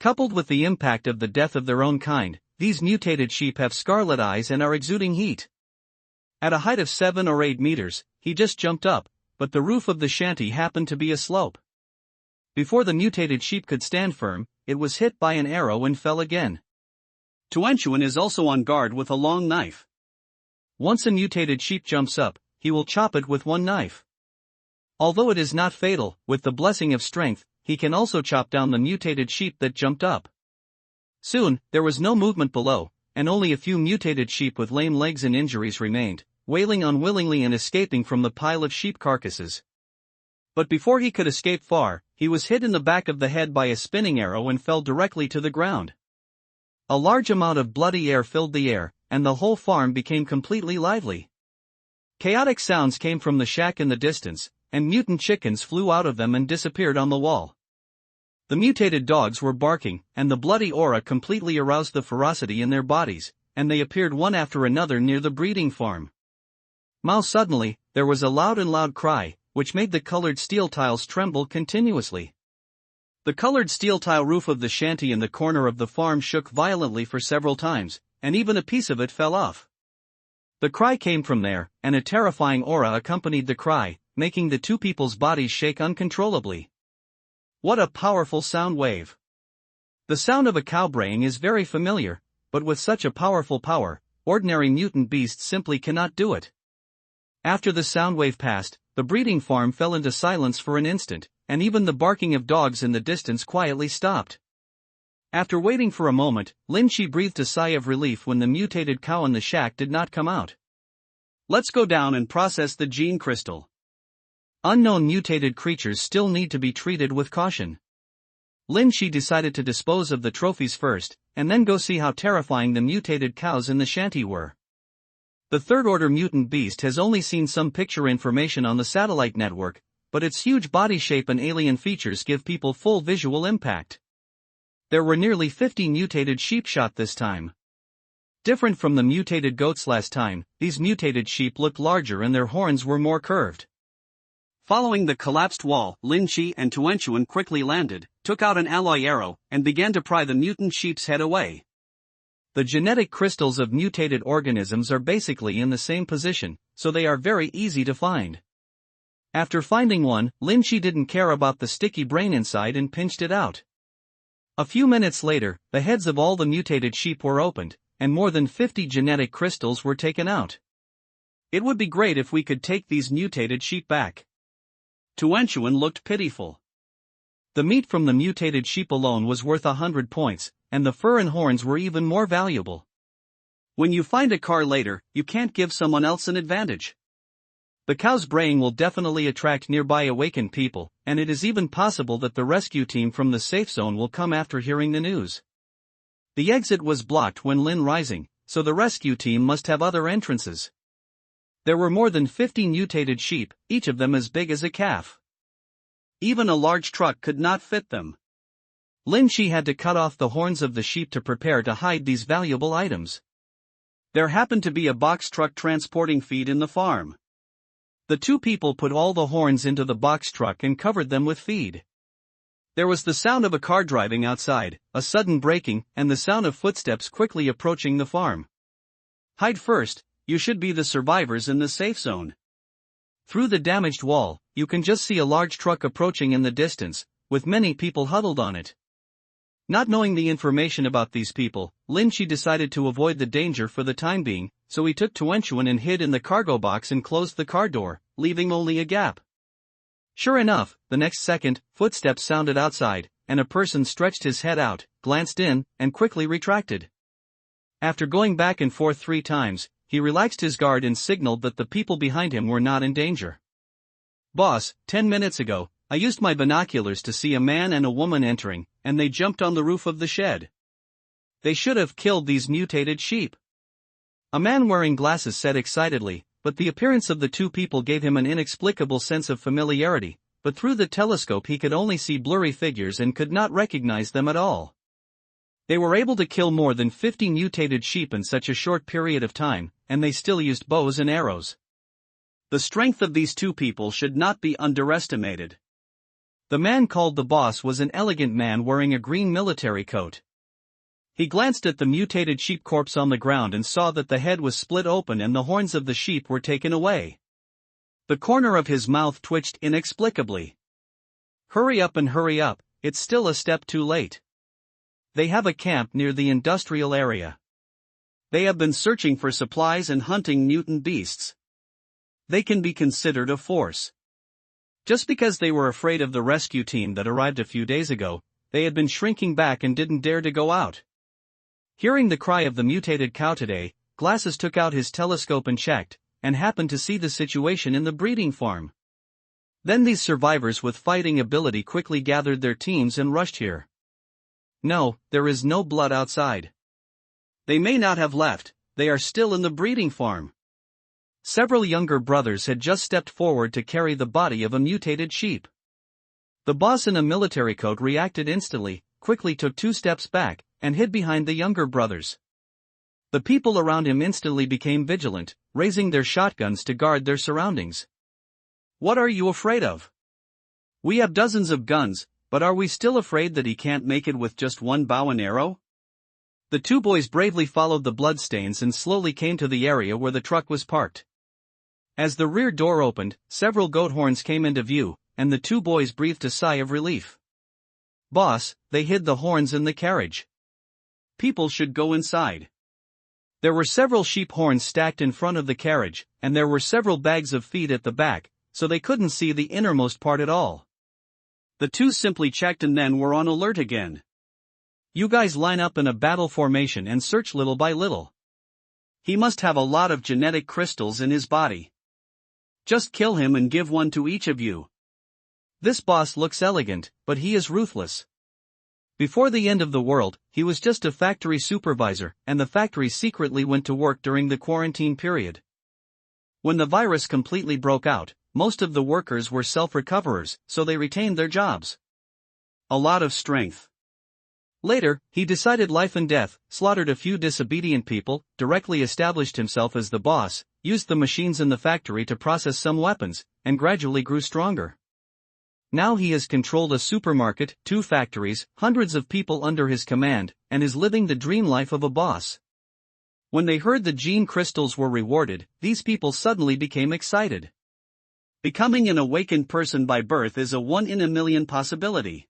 Coupled with the impact of the death of their own kind, these mutated sheep have scarlet eyes and are exuding heat. At a height of 7 or 8 meters, he just jumped up, but the roof of the shanty happened to be a slope. Before the mutated sheep could stand firm, it was hit by an arrow and fell again. Tuanchuan is also on guard with a long knife. Once a mutated sheep jumps up, he will chop it with one knife. Although it is not fatal, with the blessing of strength, he can also chop down the mutated sheep that jumped up. Soon, there was no movement below, and only a few mutated sheep with lame legs and injuries remained, wailing unwillingly and escaping from the pile of sheep carcasses. But before he could escape far, he was hit in the back of the head by a spinning arrow and fell directly to the ground. A large amount of bloody air filled the air, and the whole farm became completely lively. Chaotic sounds came from the shack in the distance, and mutant chickens flew out of them and disappeared on the wall. The mutated dogs were barking, and the bloody aura completely aroused the ferocity in their bodies, and they appeared one after another near the breeding farm. Suddenly, there was a loud cry, which made the colored steel tiles tremble continuously. The colored steel tile roof of the shanty in the corner of the farm shook violently for several times, and even a piece of it fell off. The cry came from there, and a terrifying aura accompanied the cry, making the two people's bodies shake uncontrollably. What a powerful sound wave! The sound of a cow braying is very familiar, but with such a powerful power, ordinary mutant beasts simply cannot do it. After the sound wave passed, the breeding farm fell into silence for an instant, and even the barking of dogs in the distance quietly stopped. After waiting for a moment, Lin Shi breathed a sigh of relief when the mutated cow in the shack did not come out. Let's go down and process the gene crystal. Unknown mutated creatures still need to be treated with caution. Lin Shi decided to dispose of the trophies first, and then go see how terrifying the mutated cows in the shanty were. The third-order mutant beast has only seen some picture information on the satellite network, but its huge body shape and alien features give people full visual impact. There were nearly 50 mutated sheep shot this time. Different from the mutated goats last time, these mutated sheep looked larger and their horns were more curved. Following the collapsed wall, Lin Shi and Tuanchuan quickly landed, took out an alloy arrow, and began to pry the mutant sheep's head away. The genetic crystals of mutated organisms are basically in the same position, so they are very easy to find. After finding one, Lin Shi didn't care about the sticky brain inside and pinched it out. A few minutes later, the heads of all the mutated sheep were opened, and more than 50 genetic crystals were taken out. It would be great if we could take these mutated sheep back. Tuanchuan looked pitiful. The meat from the mutated sheep alone was worth 100 points, and the fur and horns were even more valuable. When you find a car later, you can't give someone else an advantage. The cow's braying will definitely attract nearby awakened people, and it is even possible that the rescue team from the safe zone will come after hearing the news. The exit was blocked when Lin rising, so the rescue team must have other entrances. There were more than 50 mutated sheep, each of them as big as a calf. Even a large truck could not fit them. Lin Shi had to cut off the horns of the sheep to prepare to hide these valuable items. There happened to be a box truck transporting feed in the farm. The two people put all the horns into the box truck and covered them with feed. There was the sound of a car driving outside, a sudden braking, and the sound of footsteps quickly approaching the farm. Hide first, you should be the survivors in the safe zone. Through the damaged wall, you can just see a large truck approaching in the distance, with many people huddled on it. Not knowing the information about these people, Lin Shi decided to avoid the danger for the time being, so he took Tuanchuan and hid in the cargo box and closed the car door, leaving only a gap. Sure enough, the next second, footsteps sounded outside, and a person stretched his head out, glanced in, and quickly retracted. After going back and forth 3 times, he relaxed his guard and signaled that the people behind him were not in danger. Boss, 10 minutes ago, I used my binoculars to see a man and a woman entering, and they jumped on the roof of the shed. They should have killed these mutated sheep. A man wearing glasses said excitedly, but the appearance of the two people gave him an inexplicable sense of familiarity, but through the telescope he could only see blurry figures and could not recognize them at all. They were able to kill more than 50 mutated sheep in such a short period of time, and they still used bows and arrows. The strength of these two people should not be underestimated. The man called the boss was an elegant man wearing a green military coat. He glanced at the mutated sheep corpse on the ground and saw that the head was split open and the horns of the sheep were taken away. The corner of his mouth twitched inexplicably. Hurry up, it's still a step too late. They have a camp near the industrial area. They have been searching for supplies and hunting mutant beasts. They can be considered a force. Just because they were afraid of the rescue team that arrived a few days ago, they had been shrinking back and didn't dare to go out. Hearing the cry of the mutated cow today, Glasses took out his telescope and checked, and happened to see the situation in the breeding farm. Then these survivors with fighting ability quickly gathered their teams and rushed here. No, there is no blood outside. They may not have left, they are still in the breeding farm. Several younger brothers had just stepped forward to carry the body of a mutated sheep. The boss in a military coat reacted instantly, quickly took 2 steps back, and hid behind the younger brothers. The people around him instantly became vigilant, raising their shotguns to guard their surroundings. What are you afraid of? We have dozens of guns, but are we still afraid that he can't make it with just one bow and arrow? The 2 boys bravely followed the bloodstains and slowly came to the area where the truck was parked. As the rear door opened, several goat horns came into view, and the 2 boys breathed a sigh of relief. Boss, they hid the horns in the carriage. People should go inside. There were several sheep horns stacked in front of the carriage, and there were several bags of feed at the back, so they couldn't see the innermost part at all. The 2 simply checked and then were on alert again. You guys line up in a battle formation and search little by little. He must have a lot of genetic crystals in his body. Just kill him and give one to each of you. This boss looks elegant, but he is ruthless. Before the end of the world, he was just a factory supervisor, and the factory secretly went to work during the quarantine period. When the virus completely broke out, most of the workers were self-recoverers, so they retained their jobs. A lot of strength. Later, he decided life and death, slaughtered a few disobedient people, directly established himself as the boss, used the machines in the factory to process some weapons, and gradually grew stronger. Now he has controlled a supermarket, 2 factories, hundreds of people under his command, and is living the dream life of a boss. When they heard the gene crystals were rewarded, these people suddenly became excited. Becoming an awakened person by birth is a 1 in a million possibility.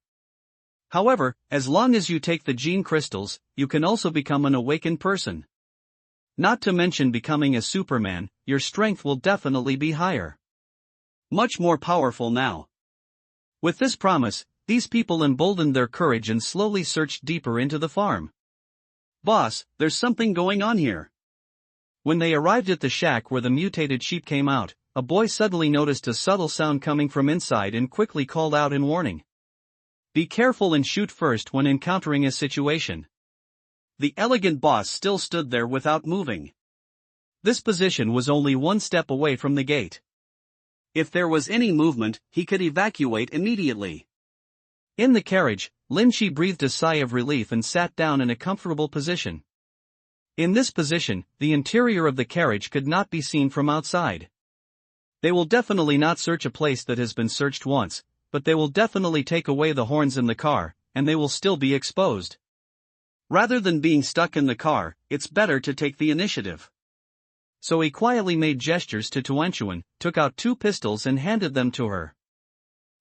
However, as long as you take the gene crystals, you can also become an awakened person. Not to mention becoming a Superman, your strength will definitely be higher. Much more powerful now. With this promise, these people emboldened their courage and slowly searched deeper into the farm. Boss, there's something going on here. When they arrived at the shack where the mutated sheep came out, a boy suddenly noticed a subtle sound coming from inside and quickly called out in warning. Be careful and shoot first when encountering a situation. The elegant boss still stood there without moving. This position was only 1 step away from the gate. If there was any movement, he could evacuate immediately. In the carriage, Lin Shi breathed a sigh of relief and sat down in a comfortable position. In this position, the interior of the carriage could not be seen from outside. They will definitely not search a place that has been searched once, but they will definitely take away the horns in the car, and they will still be exposed. Rather than being stuck in the car, it's better to take the initiative. So he quietly made gestures to Tuanchuan, took out 2 pistols and handed them to her.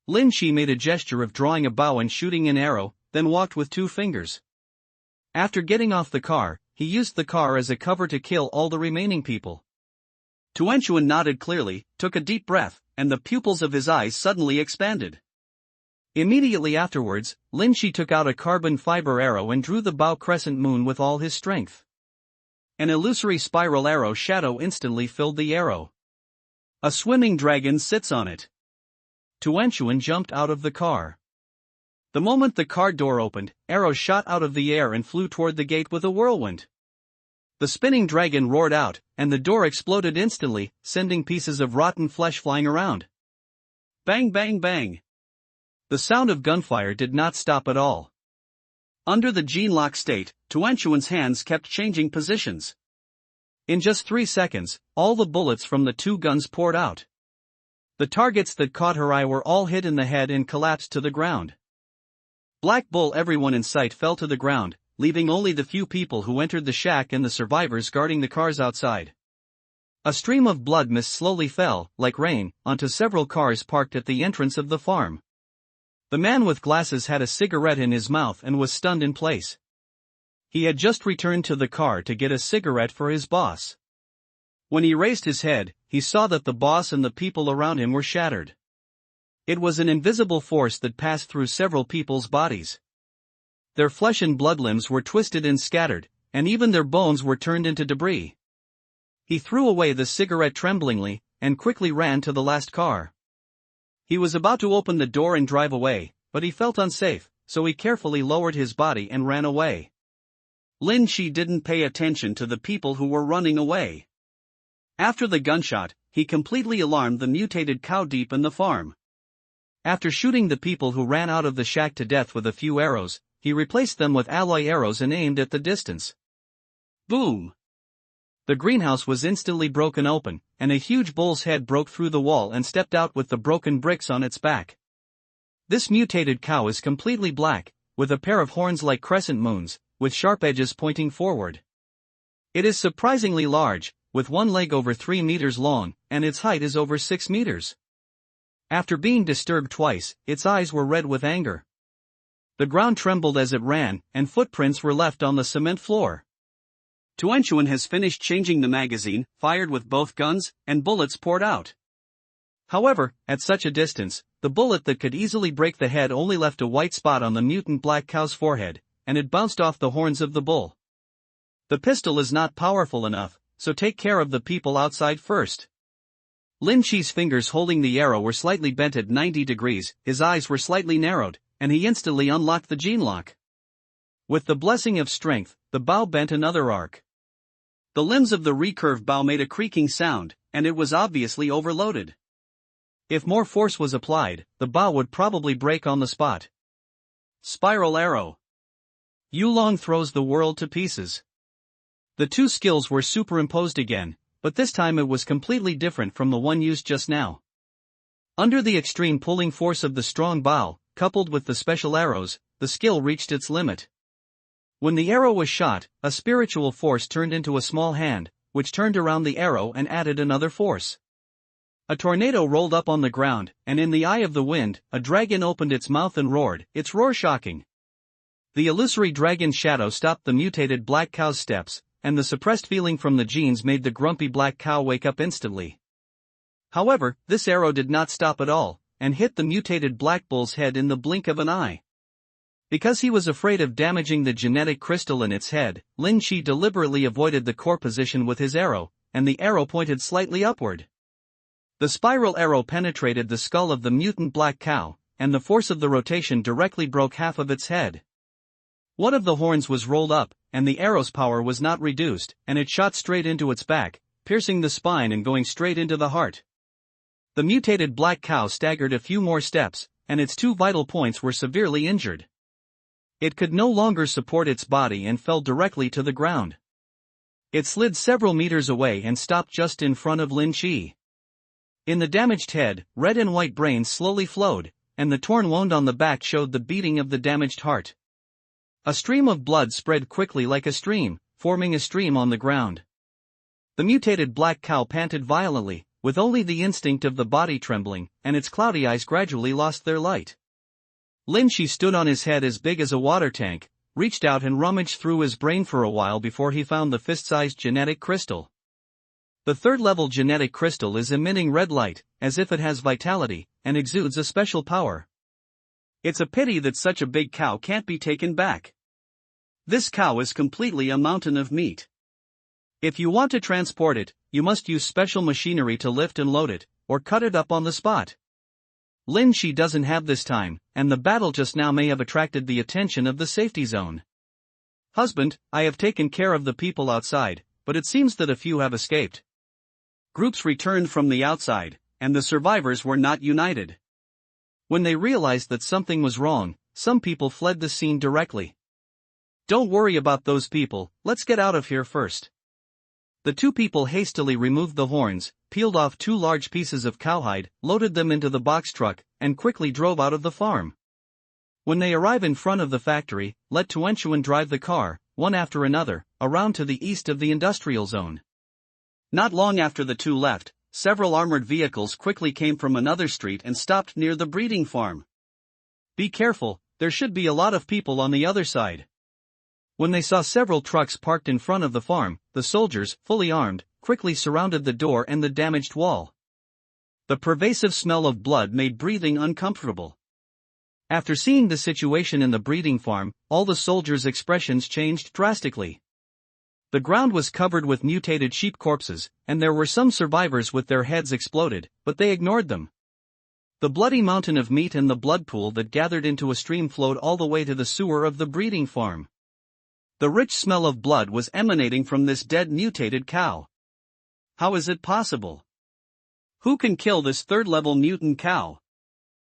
Lin Shi made a gesture of drawing a bow and shooting an arrow, then walked with 2 fingers. After getting off the car, he used the car as a cover to kill all the remaining people. Tuanchuan nodded clearly, took a deep breath, and the pupils of his eyes suddenly expanded. Immediately afterwards, Lin Shi took out a carbon fiber arrow and drew the bow crescent moon with all his strength. An illusory spiral arrow shadow instantly filled the arrow. A swimming dragon sits on it. Tuanchuan jumped out of the car. The moment the car door opened, arrows shot out of the air and flew toward the gate with a whirlwind. The spinning dragon roared out, and the door exploded instantly, sending pieces of rotten flesh flying around. Bang bang bang. The sound of gunfire did not stop at all. Under the gene lock state, Tuanchuan's hands kept changing positions. In just 3 seconds, all the bullets from the 2 guns poured out. The targets that caught her eye were all hit in the head and collapsed to the ground. Black Bull, everyone in sight fell to the ground, leaving only the few people who entered the shack and the survivors guarding the cars outside. A stream of blood mist slowly fell, like rain, onto several cars parked at the entrance of the farm. The man with glasses had a cigarette in his mouth and was stunned in place. He had just returned to the car to get a cigarette for his boss. When he raised his head, he saw that the boss and the people around him were shattered. It was an invisible force that passed through several people's bodies. Their flesh and blood limbs were twisted and scattered, and even their bones were turned into debris. He threw away the cigarette tremblingly, and quickly ran to the last car. He was about to open the door and drive away, but he felt unsafe, so he carefully lowered his body and ran away. Lin Shi didn't pay attention to the people who were running away. After the gunshot, he completely alarmed the mutated cow deep in the farm. After shooting the people who ran out of the shack to death with a few arrows, he replaced them with alloy arrows and aimed at the distance. Boom! The greenhouse was instantly broken open, and a huge bull's head broke through the wall and stepped out with the broken bricks on its back. This mutated cow is completely black, with a pair of horns like crescent moons, with sharp edges pointing forward. It is surprisingly large, with one leg over 3 meters long, and its height is over 6 meters. After being disturbed twice, its eyes were red with anger. The ground trembled as it ran, and footprints were left on the cement floor. Tuanchuan has finished changing the magazine, fired with both guns, and bullets poured out. However, at such a distance, the bullet that could easily break the head only left a white spot on the mutant black cow's forehead, and it bounced off the horns of the bull. The pistol is not powerful enough, so take care of the people outside first. Lin Chi's fingers holding the arrow were slightly bent at 90 degrees, his eyes were slightly narrowed, and he instantly unlocked the gene lock. With the blessing of strength, the bow bent another arc. The limbs of the recurve bow made a creaking sound, and it was obviously overloaded. If more force was applied, the bow would probably break on the spot. Spiral arrow. Yulong throws the world to pieces. The two skills were superimposed again, but this time it was completely different from the one used just now. Under the extreme pulling force of the strong bow, coupled with the special arrows, the skill reached its limit. When the arrow was shot, a spiritual force turned into a small hand, which turned around the arrow and added another force. A tornado rolled up on the ground, and in the eye of the wind, a dragon opened its mouth and roared, its roar shocking. The illusory dragon shadow stopped the mutated black cow's steps, and the suppressed feeling from the genes made the grumpy black cow wake up instantly. However, this arrow did not stop at all, and hit the mutated black bull's head in the blink of an eye. Because he was afraid of damaging the genetic crystal in its head, Lin Chi deliberately avoided the core position with his arrow, and the arrow pointed slightly upward. The spiral arrow penetrated the skull of the mutant black cow, and the force of the rotation directly broke half of its head. One of the horns was rolled up, and the arrow's power was not reduced, and it shot straight into its back, piercing the spine and going straight into the heart. The mutated black cow staggered a few more steps, and its two vital points were severely injured. It could no longer support its body and fell directly to the ground. It slid several meters away and stopped just in front of Lin Chi. In the damaged head, red and white brains slowly flowed, and the torn wound on the back showed the beating of the damaged heart. A stream of blood spread quickly like a stream, forming a stream on the ground. The mutated black cow panted violently, with only the instinct of the body trembling, and its cloudy eyes gradually lost their light. Lin Chi stood on his head as big as a water tank, reached out and rummaged through his brain for a while before he found the fist-sized genetic crystal. The third-level genetic crystal is emitting red light, as if it has vitality, and exudes a special power. It's a pity that such a big cow can't be taken back. This cow is completely a mountain of meat. If you want to transport it, you must use special machinery to lift and load it, or cut it up on the spot. Lin Chi doesn't have this time, and the battle just now may have attracted the attention of the safety zone. Husband, I have taken care of the people outside, but it seems that a few have escaped. Groups returned from the outside, and the survivors were not united. When they realized that something was wrong, some people fled the scene directly. Don't worry about those people, let's get out of here first. The two people hastily removed the horns, peeled off 2 large pieces of cowhide, loaded them into the box truck, and quickly drove out of the farm. When they arrive in front of the factory, let Tuanchuan drive the car, one after another, around to the east of the industrial zone. Not long after the two left, several armored vehicles quickly came from another street and stopped near the breeding farm. Be careful, there should be a lot of people on the other side. When they saw several trucks parked in front of the farm, the soldiers, fully armed, quickly surrounded the door and the damaged wall. The pervasive smell of blood made breathing uncomfortable. After seeing the situation in the breeding farm, all the soldiers' expressions changed drastically. The ground was covered with mutated sheep corpses, and there were some survivors with their heads exploded, but they ignored them. The bloody mountain of meat and the blood pool that gathered into a stream flowed all the way to the sewer of the breeding farm. The rich smell of blood was emanating from this dead mutated cow. How is it possible? Who can kill this third-level mutant cow?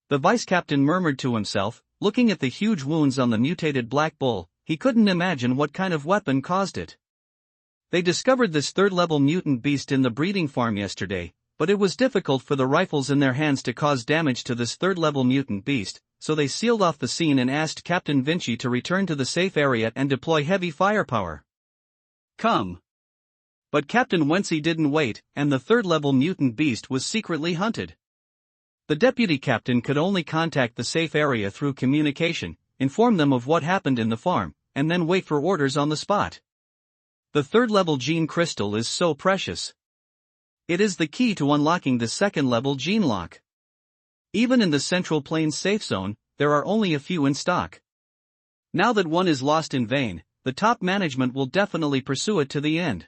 The vice-captain murmured to himself, looking at the huge wounds on the mutated black bull. He couldn't imagine what kind of weapon caused it. They discovered this third-level mutant beast in the breeding farm yesterday, but it was difficult for the rifles in their hands to cause damage to this third-level mutant beast, so they sealed off the scene and asked Captain Vinci to return to the safe area and deploy heavy firepower. Come. But Captain Wency didn't wait, and the third-level mutant beast was secretly hunted. The deputy captain could only contact the safe area through communication, inform them of what happened in the farm, and then wait for orders on the spot. The third-level gene crystal is so precious. It is the key to unlocking the second-level gene lock. Even in the Central Plains safe zone, there are only a few in stock. Now that one is lost in vain, the top management will definitely pursue it to the end.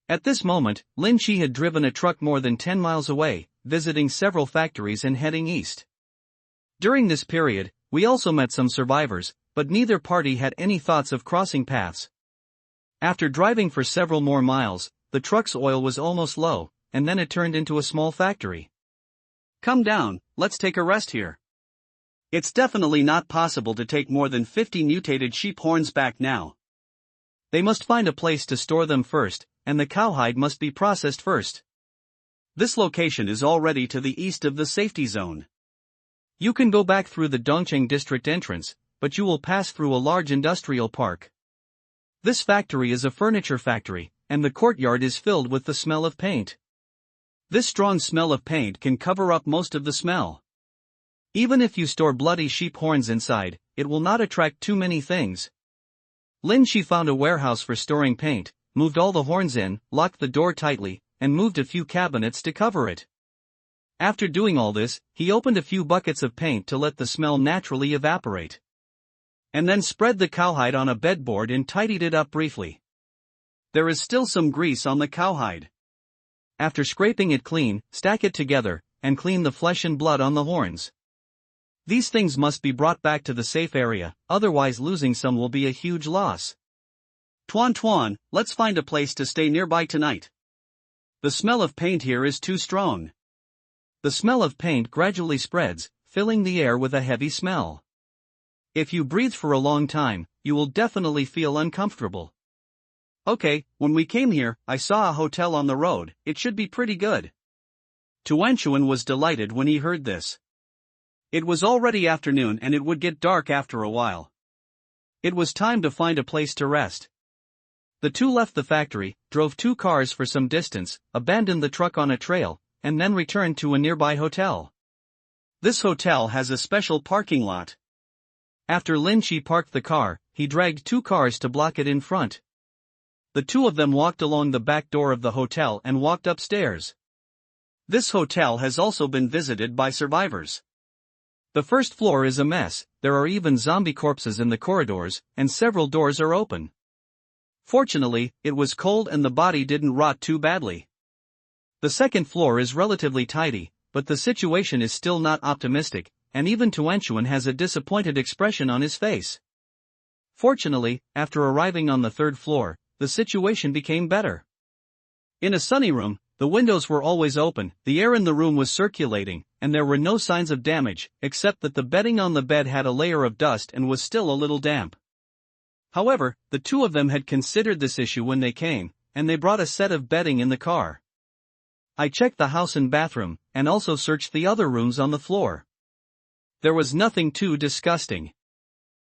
At this moment, Lin Chi had driven a truck more than 10 miles away, visiting several factories and heading east. During this period, we also met some survivors, but neither party had any thoughts of crossing paths. After driving for several more miles, the truck's oil was almost low, and then it turned into a small factory. Come down, let's take a rest here. It's definitely not possible to take more than 50 mutated sheep horns back now. They must find a place to store them first, and the cowhide must be processed first. This location is already to the east of the safety zone. You can go back through the Dongcheng district entrance, but you will pass through a large industrial park. This factory is a furniture factory, and the courtyard is filled with the smell of paint. This strong smell of paint can cover up most of the smell. Even if you store bloody sheep horns inside, it will not attract too many things. Lin Chi found a warehouse for storing paint, moved all the horns in, locked the door tightly, and moved a few cabinets to cover it. After doing all this, he opened a few buckets of paint to let the smell naturally evaporate. And then spread the cowhide on a bedboard and tidied it up briefly. There is still some grease on the cowhide. After scraping it clean, stack it together, and clean the flesh and blood on the horns. These things must be brought back to the safe area, otherwise losing some will be a huge loss. Tuan, let's find a place to stay nearby tonight. The smell of paint here is too strong. The smell of paint gradually spreads, filling the air with a heavy smell. If you breathe for a long time, you will definitely feel uncomfortable. Okay, when we came here, I saw a hotel on the road. It should be pretty good. Tuan was delighted when he heard this. It was already afternoon and it would get dark after a while. It was time to find a place to rest. The two left the factory, drove 2 cars for some distance, abandoned the truck on a trail, and then returned to a nearby hotel. This hotel has a special parking lot. After Lin Chi parked the car, he dragged 2 cars to block it in front. The two of them walked along the back door of the hotel and walked upstairs. This hotel has also been visited by survivors. The first floor is a mess, there are even zombie corpses in the corridors, and several doors are open. Fortunately, it was cold and the body didn't rot too badly. The second floor is relatively tidy, but the situation is still not optimistic, and even Tuan has a disappointed expression on his face. Fortunately, after arriving on the 3rd floor, the situation became better. In a sunny room, the windows were always open, the air in the room was circulating, and there were no signs of damage, except that the bedding on the bed had a layer of dust and was still a little damp. However, the two of them had considered this issue when they came, and they brought a set of bedding in the car. I checked the house and bathroom, and also searched the other rooms on the floor. There was nothing too disgusting.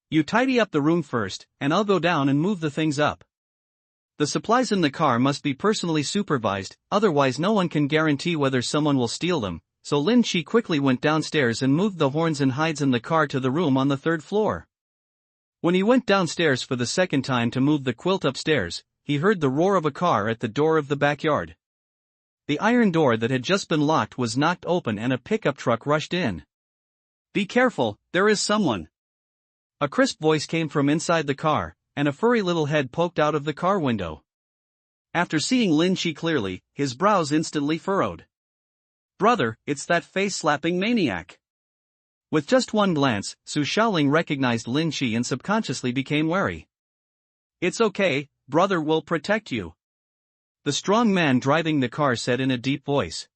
You tidy up the room first, and I'll go down and move the things up. The supplies in the car must be personally supervised, otherwise no one can guarantee whether someone will steal them, so Lin Chi quickly went downstairs and moved the horns and hides in the car to the room on the 3rd floor. When he went downstairs for the second time to move the quilt upstairs, he heard the roar of a car at the door of the backyard. The iron door that had just been locked was knocked open and a pickup truck rushed in. "Be careful, there is someone." A crisp voice came from inside the car, and a furry little head poked out of the car window. After seeing Lin Shi clearly, his brows instantly furrowed. "Brother, it's that face-slapping maniac." With just one glance, Su Shaoling recognized Lin Shi and subconsciously became wary. "It's okay, brother will protect you," the strong man driving the car said in a deep voice.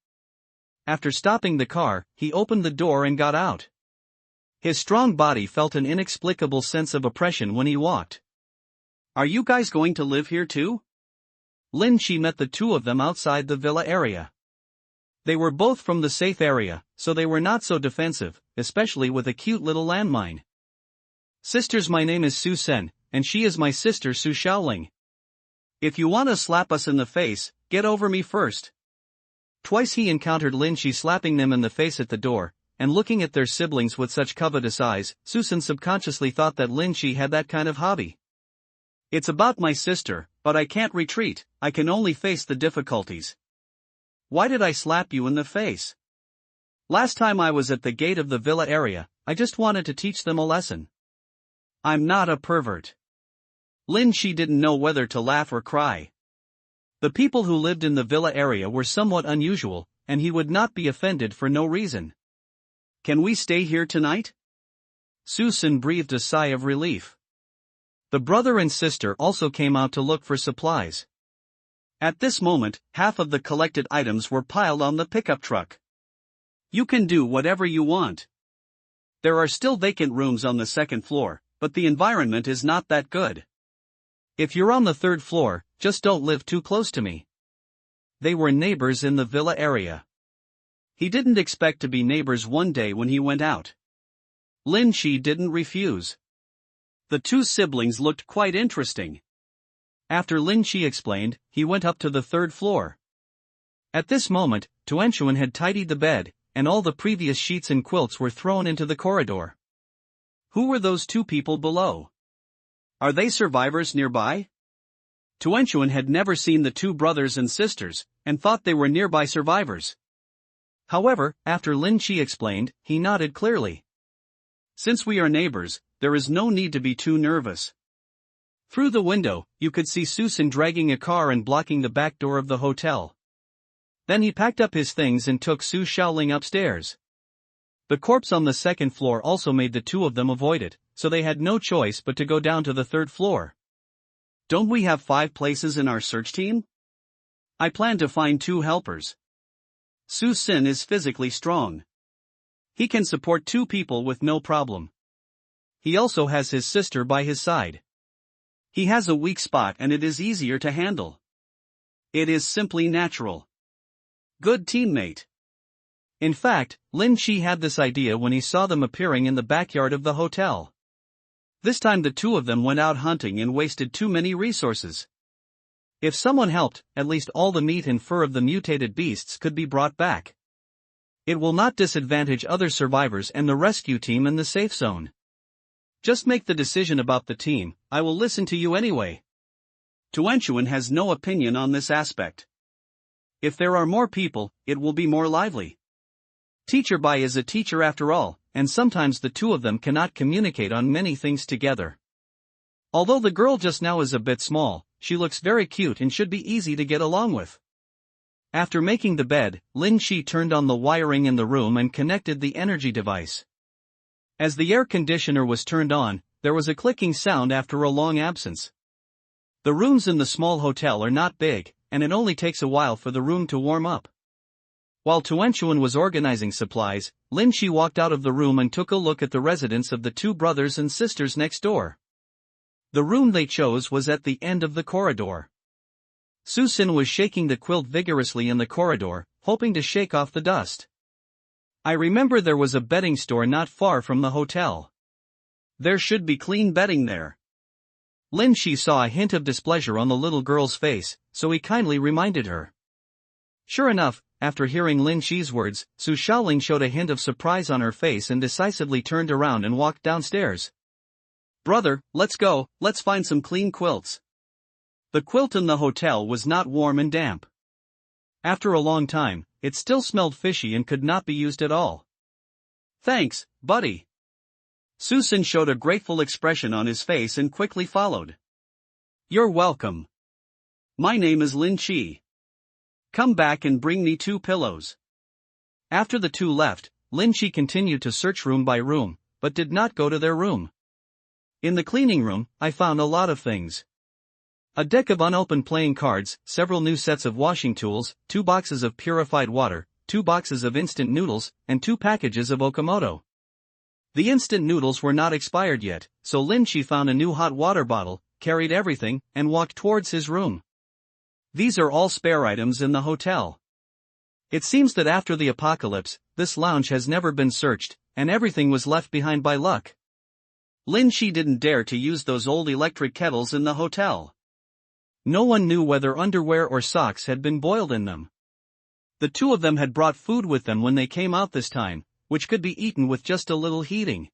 After stopping the car, he opened the door and got out. His strong body felt an inexplicable sense of oppression when he walked. "Are you guys going to live here too?" Lin Shi met the two of them outside the villa area. They were both from the safe area, so they were not so defensive, especially with a cute little landmine. "Sisters, my name is Su Sen, and she is my sister Su Shaoling. If you want to slap us in the face, get over me first." Twice he encountered Lin Shi slapping them in the face at the door, and looking at their siblings with such covetous eyes, Su Sen subconsciously thought that Lin Shi had that kind of hobby. "It's about my sister, but I can't retreat, I can only face the difficulties. Why did I slap you in the face? Last time I was at the gate of the villa area, I just wanted to teach them a lesson. I'm not a pervert." Lin Shi didn't know whether to laugh or cry. The people who lived in the villa area were somewhat unusual, and he would not be offended for no reason. "Can we stay here tonight?" Su Sen breathed a sigh of relief. The brother and sister also came out to look for supplies. At this moment, half of the collected items were piled on the pickup truck. "You can do whatever you want. There are still vacant rooms on the second floor, but the environment is not that good. If you're on the third floor, just don't live too close to me." They were neighbors in the villa area. He didn't expect to be neighbors one day when he went out. Lin Shi didn't refuse. The two siblings looked quite interesting. After Lin Shi explained, he went up to the third floor. At this moment, Tuanchuan had tidied the bed, and all the previous sheets and quilts were thrown into the corridor. Who were those two people below? Are they survivors nearby? Tuanchuan had never seen the two brothers and sisters, and thought they were nearby survivors. However, after Lin Shi explained, he nodded clearly. "Since we are neighbors, there is no need to be too nervous." Through the window, you could see Su Sen dragging a car and blocking the back door of the hotel. Then he packed up his things and took Su Shaoling upstairs. The corpse on the second floor also made the two of them avoid it, so they had no choice but to go down to the third floor. "Don't we have 5 places in our search team? I plan to find 2 helpers. Su Sen is physically strong. He can support 2 people with no problem. He also has his sister by his side. He has a weak spot and it is easier to handle. It is simply natural. Good teammate." In fact, Lin Shi had this idea when he saw them appearing in the backyard of the hotel. This time the two of them went out hunting and wasted too many resources. If someone helped, at least all the meat and fur of the mutated beasts could be brought back. It will not disadvantage other survivors and the rescue team in the safe zone. Just make the decision about the team, I will listen to you anyway. Tuanchuan has no opinion on this aspect. If there are more people, it will be more lively. Teacher Bai is a teacher after all, and sometimes the two of them cannot communicate on many things together. Although the girl just now is a bit small, she looks very cute and should be easy to get along with. After making the bed, Lin Shi turned on the wiring in the room and connected the energy device. As the air conditioner was turned on, there was a clicking sound after a long absence. The rooms in the small hotel are not big, and it only takes a while for the room to warm up. While Tuanchuan was organizing supplies, Lin Shi walked out of the room and took a look at the residence of the two brothers and sisters next door. The room they chose was at the end of the corridor. Su Sen was shaking the quilt vigorously in the corridor, hoping to shake off the dust. "I remember there was a bedding store not far from the hotel. There should be clean bedding there." Lin Shi saw a hint of displeasure on the little girl's face, so he kindly reminded her. Sure enough, after hearing Lin Shi's words, Su Shaoling showed a hint of surprise on her face and decisively turned around and walked downstairs. "Brother, let's go, let's find some clean quilts." The quilt in the hotel was not warm and damp. After a long time, it still smelled fishy and could not be used at all. "Thanks, buddy." Su Sen showed a grateful expression on his face and quickly followed. You're welcome. My name is Lin Chi. Come back and bring me 2 pillows. After the two left, Lin Chi continued to search room by room, but did not go to their room. In the cleaning room, I found a lot of things. A deck of unopened playing cards, several new sets of washing tools, 2 boxes of purified water, 2 boxes of instant noodles, and 2 packages of Okamoto. The instant noodles were not expired yet, so Lin Chi found a new hot water bottle, carried everything, and walked towards his room. These are all spare items in the hotel. It seems that after the apocalypse, this lounge has never been searched, and everything was left behind by luck. Lin Chi didn't dare to use those old electric kettles in the hotel. No one knew whether underwear or socks had been boiled in them. The two of them had brought food with them when they came out this time, which could be eaten with just a little heating.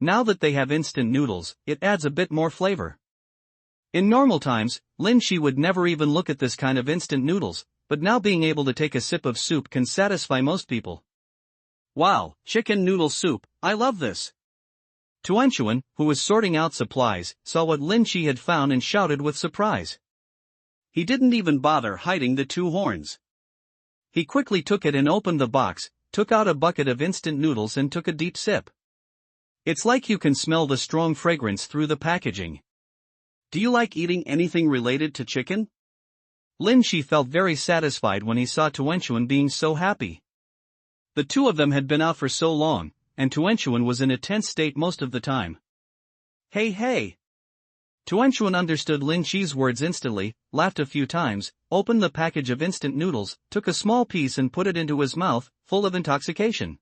Now that they have instant noodles, it adds a bit more flavor. In normal times, Lin Chi would never even look at this kind of instant noodles, but now being able to take a sip of soup can satisfy most people. Wow, chicken noodle soup, I love this. Tuanchuan, who was sorting out supplies, saw what Lin Chi had found and shouted with surprise. He didn't even bother hiding the 2 horns. He quickly took it and opened the box, took out a bucket of instant noodles and took a deep sip. It's like you can smell the strong fragrance through the packaging. Do you like eating anything related to chicken? Lin Chi felt very satisfied when he saw Tuanchuan being so happy. The two of them had been out for so long, and Tuanchuan was in a tense state most of the time. Hey! Tuanchuan understood Lin Chi's words instantly, laughed a few times, opened the package of instant noodles, took a small piece and put it into his mouth, full of intoxication.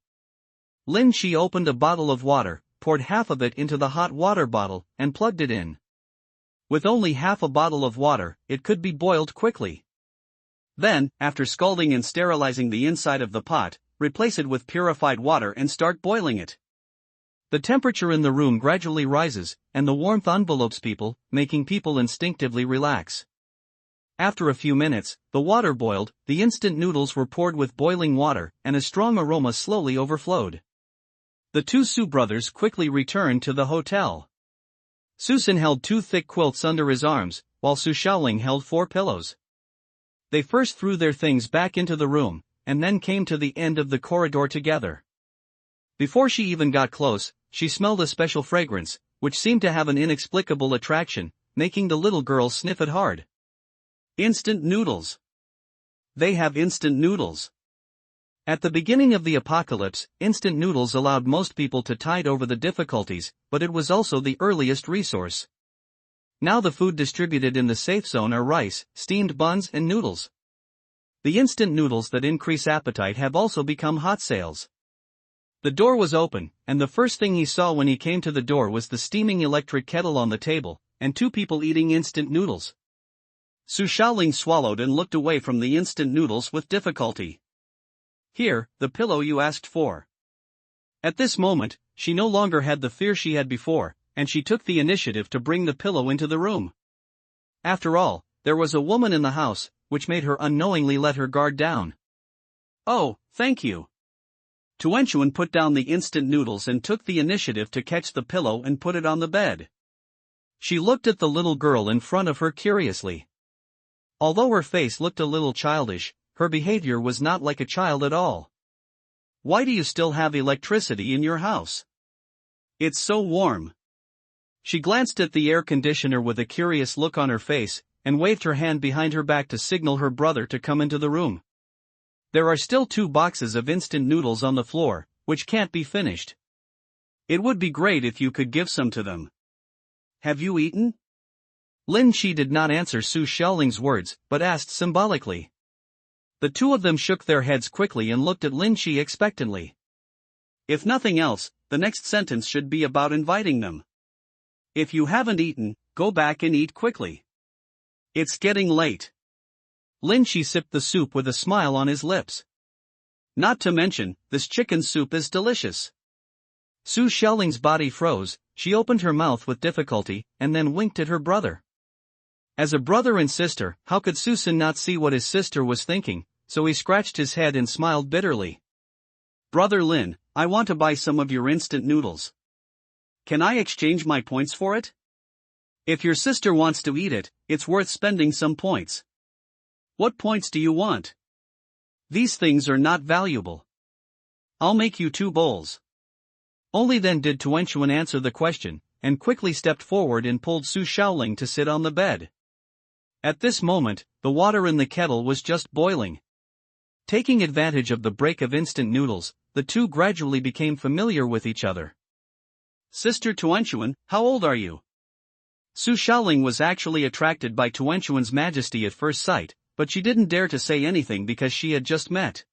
Lin Chi opened a bottle of water, poured half of it into the hot water bottle, and plugged it in. With only half a bottle of water, it could be boiled quickly. Then, after scalding and sterilizing the inside of the pot, replace it with purified water and start boiling it. The temperature in the room gradually rises, and the warmth envelopes people, making people instinctively relax. After a few minutes, the water boiled, the instant noodles were poured with boiling water, and a strong aroma slowly overflowed. The 2 Su brothers quickly returned to the hotel. Susan held 2 thick quilts under his arms, while Su Shaoling held 4 pillows. They first threw their things back into the room, and then came to the end of the corridor together. Before she even got close, she smelled a special fragrance, which seemed to have an inexplicable attraction, making the little girl sniff it hard. Instant noodles. They have instant noodles. At the beginning of the apocalypse, instant noodles allowed most people to tide over the difficulties, but it was also the earliest resource. Now the food distributed in the safe zone are rice, steamed buns and noodles. The instant noodles that increase appetite have also become hot sales. The door was open, and the first thing he saw when he came to the door was the steaming electric kettle on the table, and 2 people eating instant noodles. Su Shaoling swallowed and looked away from the instant noodles with difficulty. Here, the pillow you asked for. At this moment, she no longer had the fear she had before, and she took the initiative to bring the pillow into the room. After all, there was a woman in the house, which made her unknowingly let her guard down. Oh, thank you. Tuanchuan put down the instant noodles and took the initiative to catch the pillow and put it on the bed. She looked at the little girl in front of her curiously. Although her face looked a little childish, her behavior was not like a child at all. Why do you still have electricity in your house? It's so warm. She glanced at the air conditioner with a curious look on her face, and waved her hand behind her back to signal her brother to come into the room. There are still 2 boxes of instant noodles on the floor, which can't be finished. It would be great if you could give some to them. Have you eaten? Lin Chi did not answer Su Shaoling's words, but asked symbolically. The 2 of them shook their heads quickly and looked at Lin Chi expectantly. If nothing else, the next sentence should be about inviting them. If you haven't eaten, go back and eat quickly. It's getting late. Lin Chi sipped the soup with a smile on his lips. Not to mention, this chicken soup is delicious. Su Shaoling's body froze, she opened her mouth with difficulty, and then winked at her brother. As a brother and sister, how could Susan not see what his sister was thinking, so he scratched his head and smiled bitterly. Brother Lin, I want to buy some of your instant noodles. Can I exchange my points for it? If your sister wants to eat it, it's worth spending some points. What points do you want? These things are not valuable. I'll make you 2 bowls. Only then did Tuanchuan answer the question, and quickly stepped forward and pulled Su Shaoling to sit on the bed. At this moment, the water in the kettle was just boiling. Taking advantage of the break of instant noodles, the two gradually became familiar with each other. Sister Tuanchuan, how old are you? Su Shaoling was actually attracted by Tuanchuan's majesty at first sight, but she didn't dare to say anything because she had just met.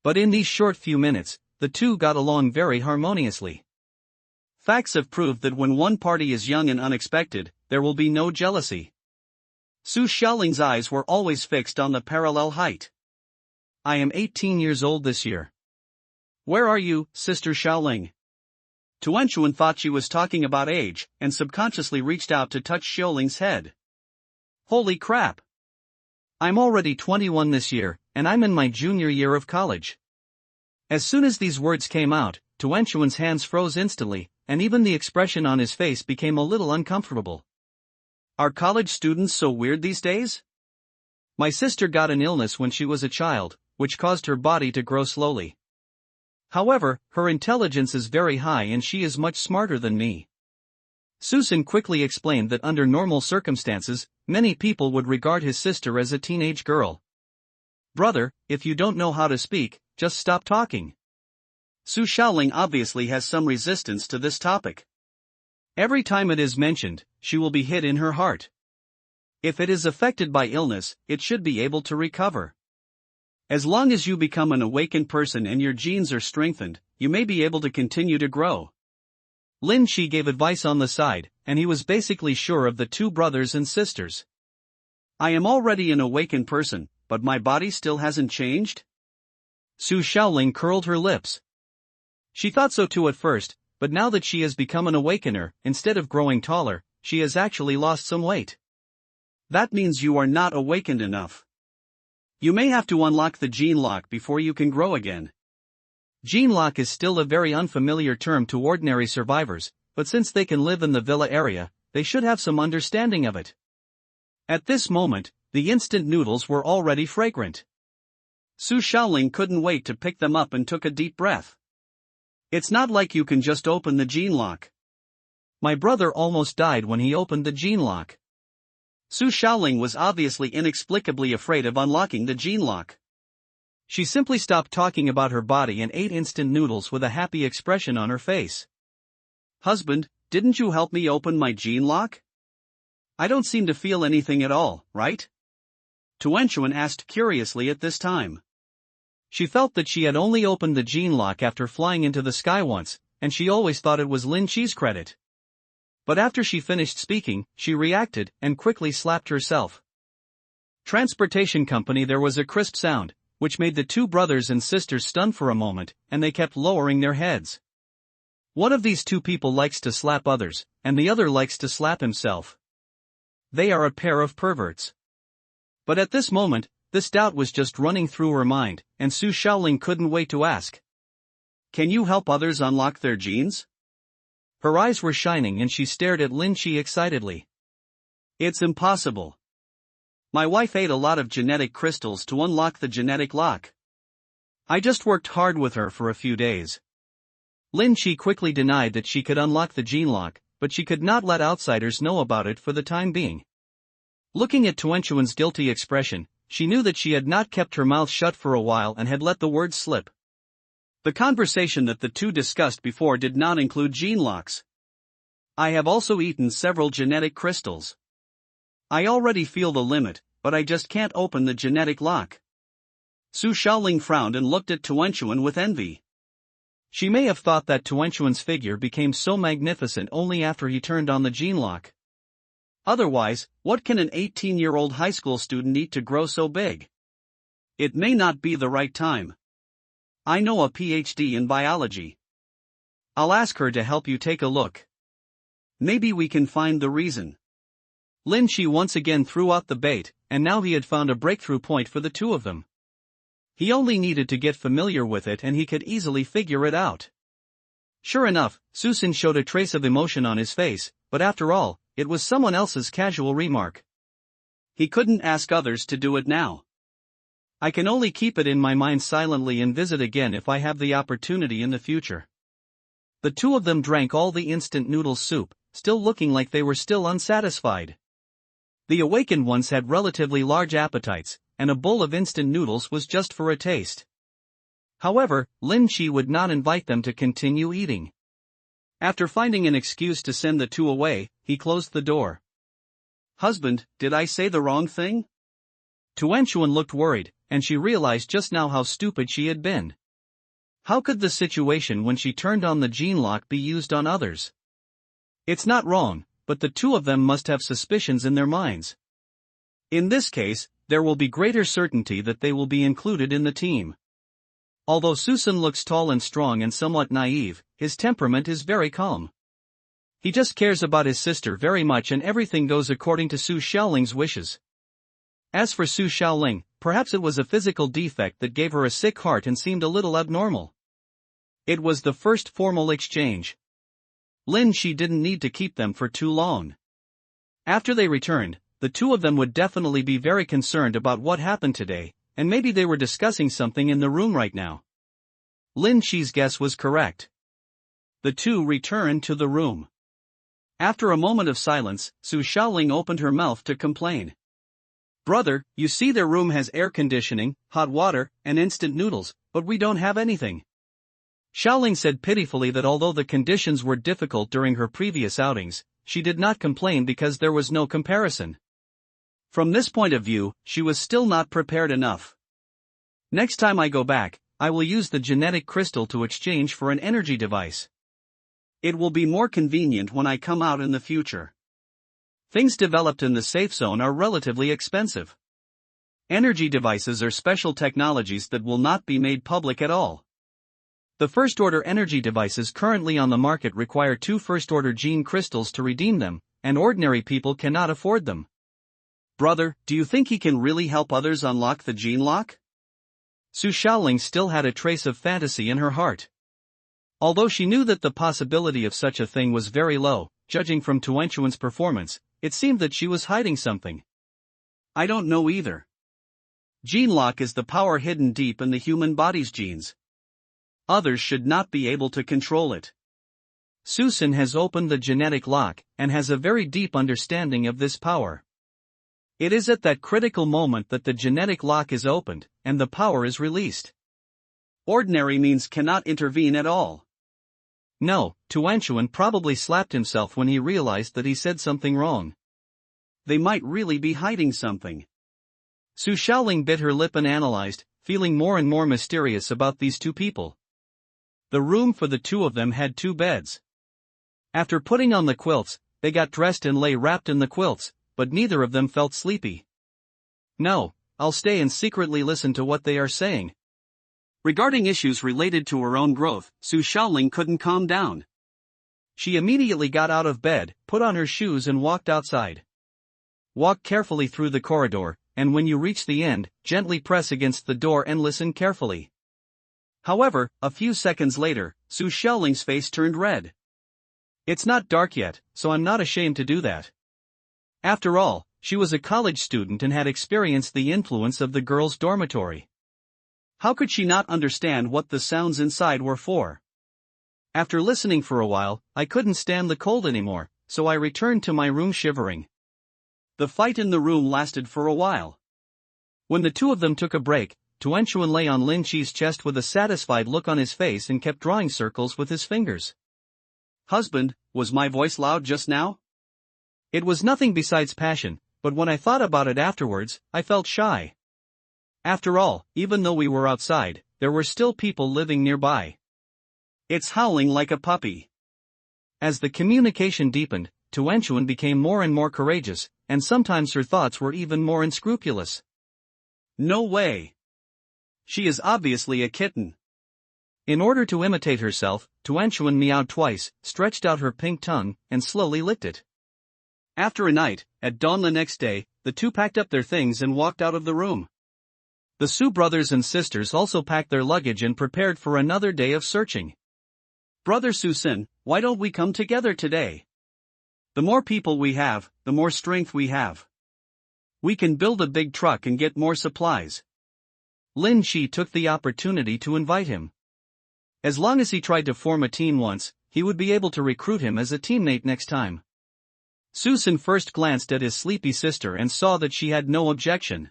But in these short few minutes, the two got along very harmoniously. Facts have proved that when one party is young and unexpected, there will be no jealousy. Su Shaoling's eyes were always fixed on the parallel height. I am 18 years old this year. Where are you, Sister Shaoling? Tuanchuan thought she was talking about age, and subconsciously reached out to touch Shaoling's head. Holy crap! I'm already 21 this year, and I'm in my junior year of college. As soon as these words came out, Tuanchuan's hands froze instantly, and even the expression on his face became a little uncomfortable. Are college students so weird these days? My sister got an illness when she was a child, which caused her body to grow slowly. However, her intelligence is very high and she is much smarter than me. Susan quickly explained that under normal circumstances, many people would regard his sister as a teenage girl. Brother, if you don't know how to speak, just stop talking. Su Shaoling obviously has some resistance to this topic. Every time it is mentioned, she will be hit in her heart. If it is affected by illness, it should be able to recover. As long as you become an awakened person and your genes are strengthened, you may be able to continue to grow. Lin Chi gave advice on the side, and he was basically sure of the two brothers and sisters. I am already an awakened person, but my body still hasn't changed? Su Shaoling curled her lips. She thought so too at first, but now that she has become an awakener, instead of growing taller, she has actually lost some weight. That means you are not awakened enough. You may have to unlock the gene lock before you can grow again. Gene lock is still a very unfamiliar term to ordinary survivors, but since they can live in the villa area, they should have some understanding of it. At this moment, the instant noodles were already fragrant. Su Shaoling couldn't wait to pick them up and took a deep breath. It's not like you can just open the gene lock. My brother almost died when he opened the gene lock. Su Shaoling was obviously inexplicably afraid of unlocking the gene lock. She simply stopped talking about her body and ate instant noodles with a happy expression on her face. Husband, didn't you help me open my gene lock? I don't seem to feel anything at all, right? Tuanchuan asked curiously at this time. She felt that she had only opened the gene lock after flying into the sky once, and she always thought it was Lin Chi's credit. But after she finished speaking, she reacted and quickly slapped herself. Transportation company. There was a crisp sound, which made the two brothers and sisters stunned for a moment, and they kept lowering their heads. One of these two people likes to slap others, and the other likes to slap himself. They are a pair of perverts. But at this moment, this doubt was just running through her mind, and Su Shaoling couldn't wait to ask. Can you help others unlock their genes? Her eyes were shining and she stared at Lin Chi excitedly. It's impossible. My wife ate a lot of genetic crystals to unlock the genetic lock. I just worked hard with her for a few days. Lin Chi quickly denied that she could unlock the gene lock, but she could not let outsiders know about it for the time being. Looking at Tuanchuan's guilty expression, she knew that she had not kept her mouth shut for a while and had let the words slip. The conversation that the two discussed before did not include gene locks. I have also eaten several genetic crystals. I already feel the limit, but I just can't open the genetic lock. Su Shaoling frowned and looked at Tuanchuan with envy. She may have thought that Tuanchuan's figure became so magnificent only after he turned on the gene lock. Otherwise, what can an 18-year-old high school student eat to grow so big? It may not be the right time. I know a PhD in biology. I'll ask her to help you take a look. Maybe we can find the reason. Lin Chi once again threw out the bait, and now he had found a breakthrough point for the two of them. He only needed to get familiar with it and he could easily figure it out. Sure enough, Susan showed a trace of emotion on his face, but after all, it was someone else's casual remark. He couldn't ask others to do it now. I can only keep it in my mind silently and visit again if I have the opportunity in the future. The two of them drank all the instant noodle soup, still looking like they were still unsatisfied. The awakened ones had relatively large appetites, and a bowl of instant noodles was just for a taste. However, Lin Chi would not invite them to continue eating. After finding an excuse to send the two away, he closed the door. "Husband, did I say the wrong thing?" Tuanchuan looked worried, and she realized just now how stupid she had been. How could the situation when she turned on the gene lock be used on others? It's not wrong, but the two of them must have suspicions in their minds. In this case, there will be greater certainty that they will be included in the team. Although Susan looks tall and strong and somewhat naive, his temperament is very calm. He just cares about his sister very much and everything goes according to Su Xiaoling's wishes. As for Su Xiaoling, perhaps it was a physical defect that gave her a sick heart and seemed a little abnormal. It was the first formal exchange. Lin Chi didn't need to keep them for too long. After they returned, the two of them would definitely be very concerned about what happened today, and maybe they were discussing something in the room right now. Lin Chi's guess was correct. The two returned to the room. After a moment of silence, Su Xiaoling opened her mouth to complain. "Brother, you see their room has air conditioning, hot water, and instant noodles, but we don't have anything." Xiaoling said pitifully that although the conditions were difficult during her previous outings, she did not complain because there was no comparison. From this point of view, she was still not prepared enough. "Next time I go back, I will use the genetic crystal to exchange for an energy device. It will be more convenient when I come out in the future. Things developed in the safe zone are relatively expensive. Energy devices are special technologies that will not be made public at all. The first-order energy devices currently on the market require 2 first-order gene crystals to redeem them, and ordinary people cannot afford them." "Brother, do you think he can really help others unlock the gene lock?" Su Xiaoling still had a trace of fantasy in her heart. Although she knew that the possibility of such a thing was very low, judging from Tuanchuan's performance, it seemed that she was hiding something. "I don't know either. Gene lock is the power hidden deep in the human body's genes. Others should not be able to control it. Susan has opened the genetic lock, and has a very deep understanding of this power. It is at that critical moment that the genetic lock is opened, and the power is released. Ordinary means cannot intervene at all." No, Tuanchuan probably slapped himself when he realized that he said something wrong. They might really be hiding something. Su Xiaoling bit her lip and analyzed, feeling more and more mysterious about these two people. The room for the two of them had 2 beds. After putting on the quilts, they got dressed and lay wrapped in the quilts, but neither of them felt sleepy. "No, I'll stay and secretly listen to what they are saying." Regarding issues related to her own growth, Su Xiaoling couldn't calm down. She immediately got out of bed, put on her shoes and walked outside. Walk carefully through the corridor, and when you reach the end, gently press against the door and listen carefully. However, a few seconds later, Su Xiaoling's face turned red. "It's not dark yet, so I'm not ashamed to do that." After all, she was a college student and had experienced the influence of the girls' dormitory. How could she not understand what the sounds inside were for? After listening for a while, I couldn't stand the cold anymore, so I returned to my room shivering. The fight in the room lasted for a while. When the two of them took a break, Tuanchuan lay on Lin Chi's chest with a satisfied look on his face and kept drawing circles with his fingers. "Husband, was my voice loud just now?" "It was nothing besides passion, but when I thought about it afterwards, I felt shy. After all, even though we were outside, there were still people living nearby. It's howling like a puppy." As the communication deepened, Tuanchuan became more and more courageous, and sometimes her thoughts were even more unscrupulous. "No way. She is obviously a kitten." In order to imitate herself, Tuanchuan meowed twice, stretched out her pink tongue, and slowly licked it. After a night, at dawn the next day, the two packed up their things and walked out of the room. The Su brothers and sisters also packed their luggage and prepared for another day of searching. "Brother Susin, why don't we come together today? The more people we have, the more strength we have. We can build a big truck and get more supplies. Lin Shi took the opportunity to invite him. As long as he tried to form a team once, he would be able to recruit him as a teammate next time. Susan first glanced at his sleepy sister and saw that she had no objection.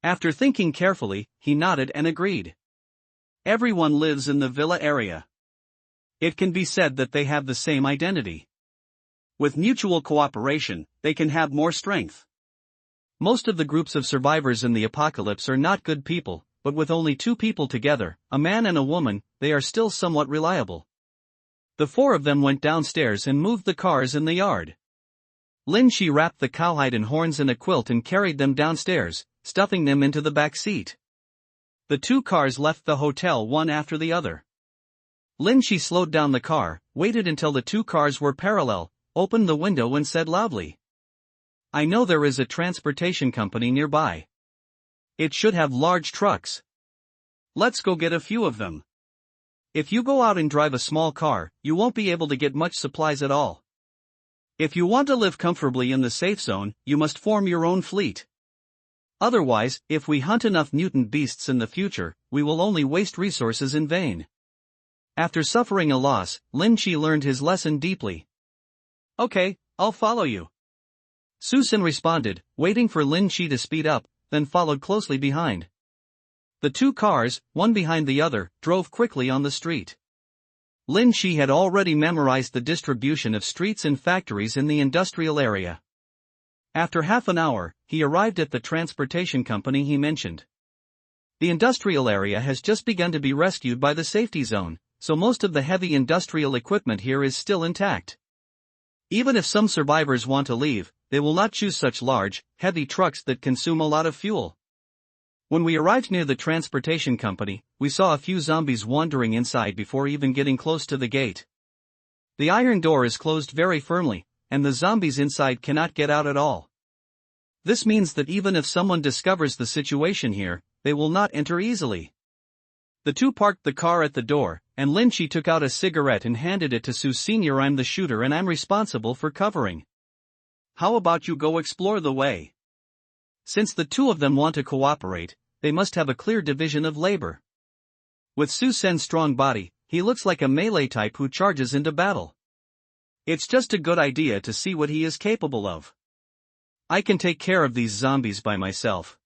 After thinking carefully, he nodded and agreed. Everyone lives in the villa area. It can be said that they have the same identity. With mutual cooperation, they can have more strength. Most of the groups of survivors in the apocalypse are not good people, but with only two people together, a man and a woman, they are still somewhat reliable. The four of them went downstairs and moved the cars in the yard. Lin Shi wrapped the cowhide and horns in a quilt and carried them downstairs, stuffing them into the back seat. The two cars left the hotel one after the other. Lin Shi slowed down the car, waited until the two cars were parallel, opened the window and said loudly, "I know there is a transportation company nearby. It should have large trucks. Let's go get a few of them. If you go out and drive a small car, you won't be able to get much supplies at all. If you want to live comfortably in the safe zone, you must form your own fleet. Otherwise, if we hunt enough mutant beasts in the future, we will only waste resources in vain." After suffering a loss, Lin Shi learned his lesson deeply. "Okay, I'll follow you." Susan responded, waiting for Lin Shi to speed up, then followed closely behind. The two cars, one behind the other, drove quickly on the street. Lin Shi had already memorized the distribution of streets and factories in the industrial area. After half an hour, he arrived at the transportation company he mentioned. The industrial area has just begun to be rescued by the safety zone, so most of the heavy industrial equipment here is still intact. Even if some survivors want to leave, they will not choose such large, heavy trucks that consume a lot of fuel. When we arrived near the transportation company, we saw a few zombies wandering inside before even getting close to the gate. The iron door is closed very firmly, and the zombies inside cannot get out at all. This means that even if someone discovers the situation here, they will not enter easily. The two parked the car at the door, and Lin Shi took out a cigarette and handed it to Su Senior. "I'm the shooter and I'm responsible for covering. How about you go explore the way?" Since the two of them want to cooperate, they must have a clear division of labor. With Su Sen's strong body, he looks like a melee type who charges into battle. It's just a good idea to see what he is capable of. I can take care of these zombies by myself.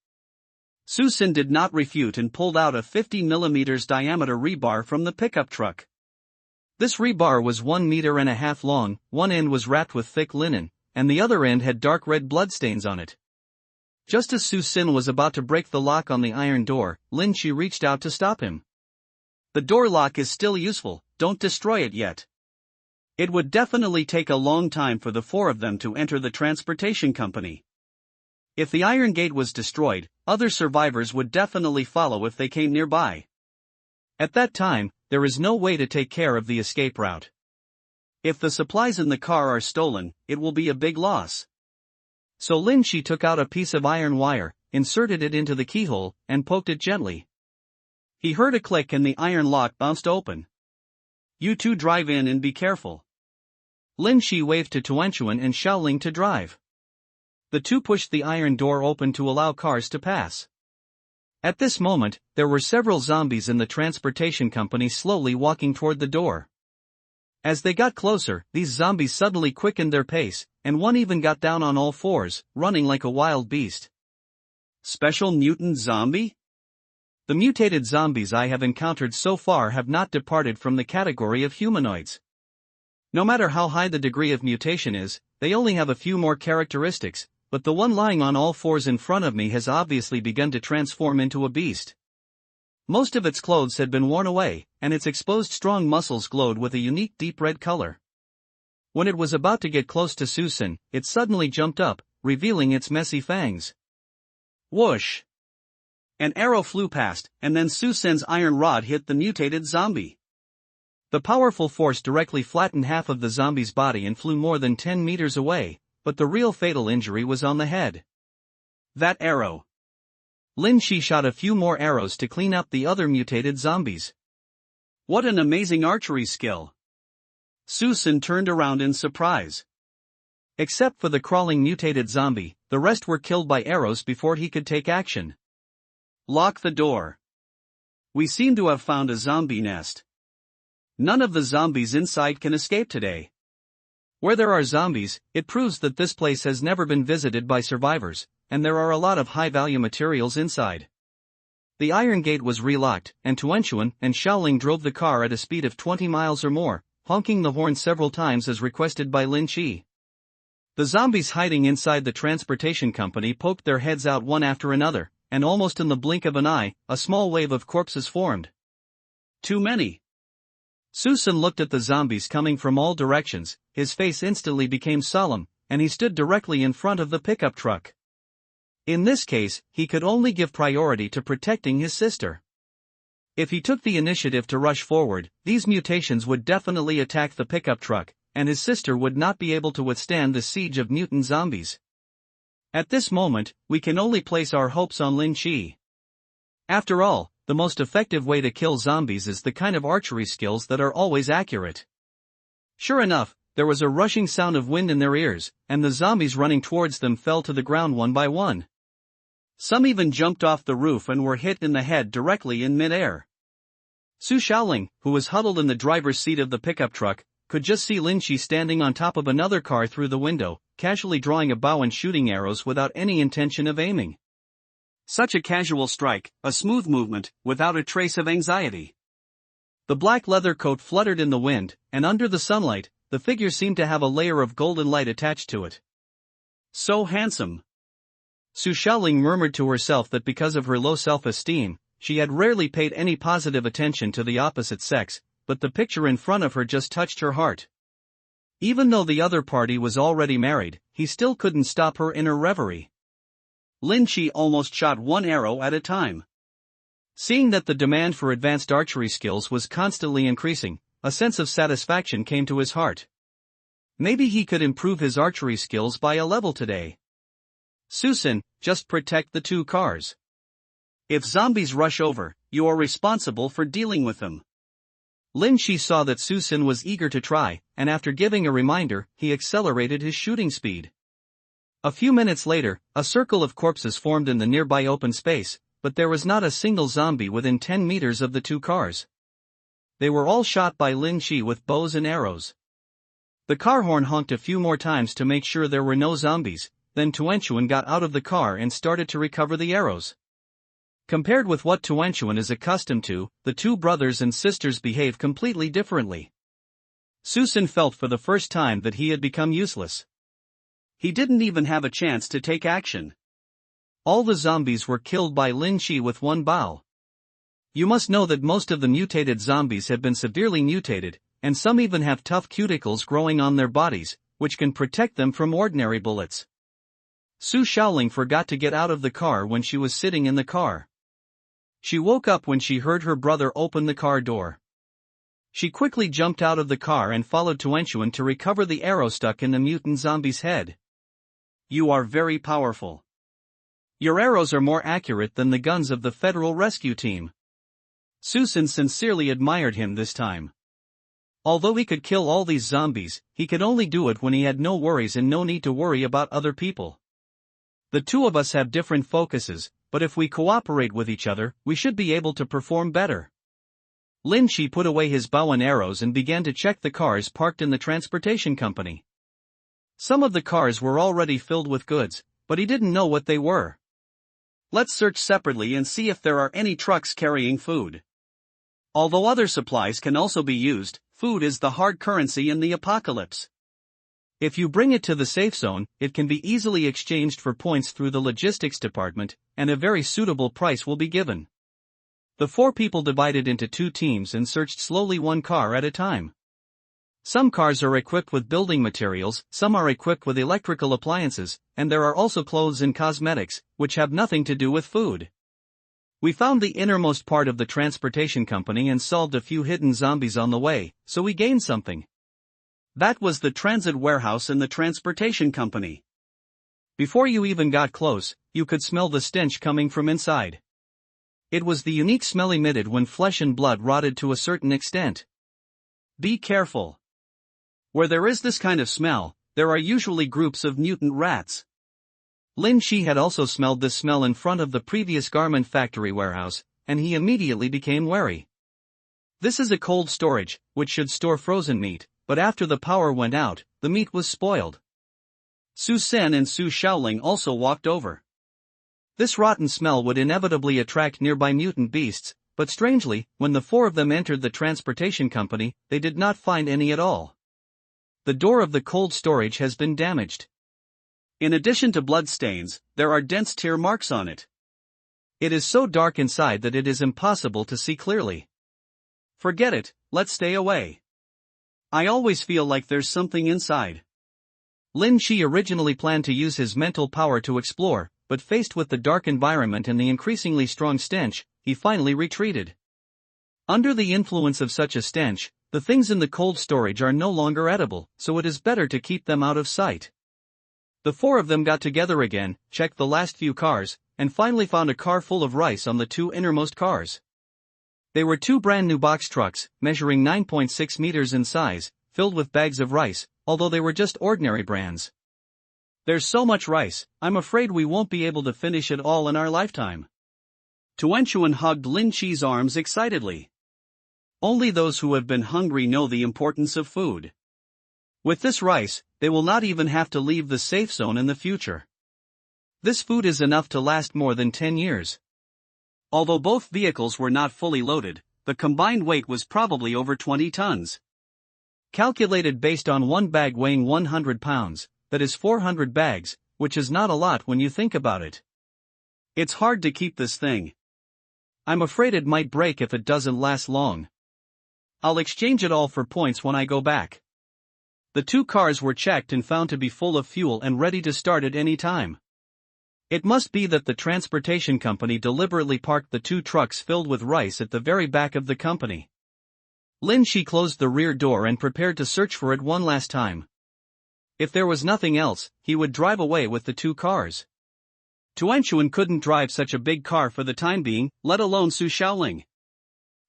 Susan did not refute and pulled out a 50mm diameter rebar from the pickup truck. This rebar was 1.5 meters long, one end was wrapped with thick linen, and the other end had dark red bloodstains on it. Just as Susan was about to break the lock on the iron door, Lin Shi reached out to stop him. "The door lock is still useful, don't destroy it yet. It would definitely take a long time for the four of them to enter the transportation company. If the iron gate was destroyed, other survivors would definitely follow if they came nearby. At that time, there is no way to take care of the escape route. If the supplies in the car are stolen, it will be a big loss." So Lin Shi took out a piece of iron wire, inserted it into the keyhole, and poked it gently. He heard a click and the iron lock bounced open. "You two drive in and be careful." Lin Shi waved to Tuanchuan and Xiaoling to drive. The two pushed the iron door open to allow cars to pass. At this moment, there were several zombies in the transportation company slowly walking toward the door. As they got closer, these zombies suddenly quickened their pace, and one even got down on all fours, running like a wild beast. Special mutant zombie? The mutated zombies I have encountered so far have not departed from the category of humanoids. No matter how high the degree of mutation is, they only have a few more characteristics, but the one lying on all fours in front of me has obviously begun to transform into a beast. Most of its clothes had been worn away, and its exposed strong muscles glowed with a unique deep red color. When it was about to get close to Susan, it suddenly jumped up, revealing its messy fangs. Whoosh! An arrow flew past, and then Susan's iron rod hit the mutated zombie. The powerful force directly flattened half of the zombie's body and flew more than 10 meters away, but the real fatal injury was on the head. That arrow! Lin Shi shot a few more arrows to clean up the other mutated zombies. What an amazing archery skill! Susan turned around in surprise. Except for the crawling mutated zombie, the rest were killed by arrows before he could take action. Lock the door. We seem to have found a zombie nest. None of the zombies inside can escape today. Where there are zombies, it proves that this place has never been visited by survivors, and there are a lot of high-value materials inside. The iron gate was relocked, and Tuanchuan and Xiaoling drove the car at a speed of 20 miles or more, honking the horn several times as requested by Lin Qi. The zombies hiding inside the transportation company poked their heads out one after another, and almost in the blink of an eye, a small wave of corpses formed. Too many. Susan looked at the zombies coming from all directions, his face instantly became solemn, and he stood directly in front of the pickup truck. In this case, he could only give priority to protecting his sister. If he took the initiative to rush forward, these mutations would definitely attack the pickup truck, and his sister would not be able to withstand the siege of mutant zombies. At this moment, we can only place our hopes on Lin Qi. After all, the most effective way to kill zombies is the kind of archery skills that are always accurate. Sure enough, there was a rushing sound of wind in their ears, and the zombies running towards them fell to the ground one by one. Some even jumped off the roof and were hit in the head directly in mid-air. Su Xiaoling, who was huddled in the driver's seat of the pickup truck, could just see Lin Qi standing on top of another car through the window, casually drawing a bow and shooting arrows without any intention of aiming. Such a casual strike, a smooth movement, without a trace of anxiety. The black leather coat fluttered in the wind, and under the sunlight, the figure seemed to have a layer of golden light attached to it. So handsome. Su Xiaoling murmured to herself that because of her low self-esteem, she had rarely paid any positive attention to the opposite sex, but the picture in front of her just touched her heart. Even though the other party was already married, he still couldn't stop her in her reverie. Lin Qi almost shot one arrow at a time. Seeing that the demand for advanced archery skills was constantly increasing, a sense of satisfaction came to his heart. Maybe he could improve his archery skills by a level today. Susan, just protect the two cars. If zombies rush over, you are responsible for dealing with them. Lin Qi saw that Susan was eager to try, and after giving a reminder, he accelerated his shooting speed. A few minutes later, a circle of corpses formed in the nearby open space, but there was not a single zombie within 10 meters of the two cars. They were all shot by Lin Qi with bows and arrows. The car horn honked a few more times to make sure there were no zombies, then Tuanchuan got out of the car and started to recover the arrows. Compared with what Tuanchuan is accustomed to, the two brothers and sisters behave completely differently. Susan felt for the first time that he had become useless. He didn't even have a chance to take action. All the zombies were killed by Lin Qi with one bow. You must know that most of the mutated zombies have been severely mutated, and some even have tough cuticles growing on their bodies, which can protect them from ordinary bullets. Su Xiaoling forgot to get out of the car when she was sitting in the car. She woke up when she heard her brother open the car door. She quickly jumped out of the car and followed Tuanchuan to recover the arrow stuck in the mutant zombie's head. You are very powerful. Your arrows are more accurate than the guns of the Federal Rescue Team. Susan sincerely admired him this time. Although he could kill all these zombies, he could only do it when he had no worries and no need to worry about other people. The two of us have different focuses, but if we cooperate with each other, we should be able to perform better. Lin Qi put away his bow and arrows and began to check the cars parked in the transportation company. Some of the cars were already filled with goods, but he didn't know what they were. Let's search separately and see if there are any trucks carrying food. Although other supplies can also be used, food is the hard currency in the apocalypse. If you bring it to the safe zone, it can be easily exchanged for points through the logistics department, and a very suitable price will be given. The four people divided into two teams and searched slowly one car at a time. Some cars are equipped with building materials, some are equipped with electrical appliances, and there are also clothes and cosmetics, which have nothing to do with food. We found the innermost part of the transportation company and solved a few hidden zombies on the way, so we gained something. That was the transit warehouse in the transportation company. Before you even got close, you could smell the stench coming from inside. It was the unique smell emitted when flesh and blood rotted to a certain extent. Be careful. Where there is this kind of smell, there are usually groups of mutant rats. Lin Shi had also smelled this smell in front of the previous garment factory warehouse, and he immediately became wary. This is a cold storage, which should store frozen meat, but after the power went out, the meat was spoiled. Su Sen and Su Shaoling also walked over. This rotten smell would inevitably attract nearby mutant beasts, but strangely, when the four of them entered the transportation company, they did not find any at all. The door of the cold storage has been damaged. In addition to blood stains, there are dense tear marks on it. It is so dark inside that it is impossible to see clearly. Forget it, let's stay away. I always feel like there's something inside. Lin Shi originally planned to use his mental power to explore, but faced with the dark environment and the increasingly strong stench, he finally retreated. Under the influence of such a stench, the things in the cold storage are no longer edible, so it is better to keep them out of sight. The four of them got together again, checked the last few cars, and finally found a car full of rice on the two innermost cars. They were two brand new box trucks, measuring 9.6 meters in size, filled with bags of rice, although they were just ordinary brands. There's so much rice, I'm afraid we won't be able to finish it all in our lifetime. Tuanchuan hugged Lin Shi's arms excitedly. Only those who have been hungry know the importance of food. With this rice, they will not even have to leave the safe zone in the future. This food is enough to last more than 10 years. Although both vehicles were not fully loaded, the combined weight was probably over 20 tons. Calculated based on one bag weighing 100 pounds, that is 400 bags, which is not a lot when you think about it. It's hard to keep this thing. I'm afraid it might break if it doesn't last long. I'll exchange it all for points when I go back. The two cars were checked and found to be full of fuel and ready to start at any time. It must be that the transportation company deliberately parked the two trucks filled with rice at the very back of the company. Lin Shi closed the rear door and prepared to search for it one last time. If there was nothing else, he would drive away with the two cars. Tuanchuan couldn't drive such a big car for the time being, let alone Su Shaoling.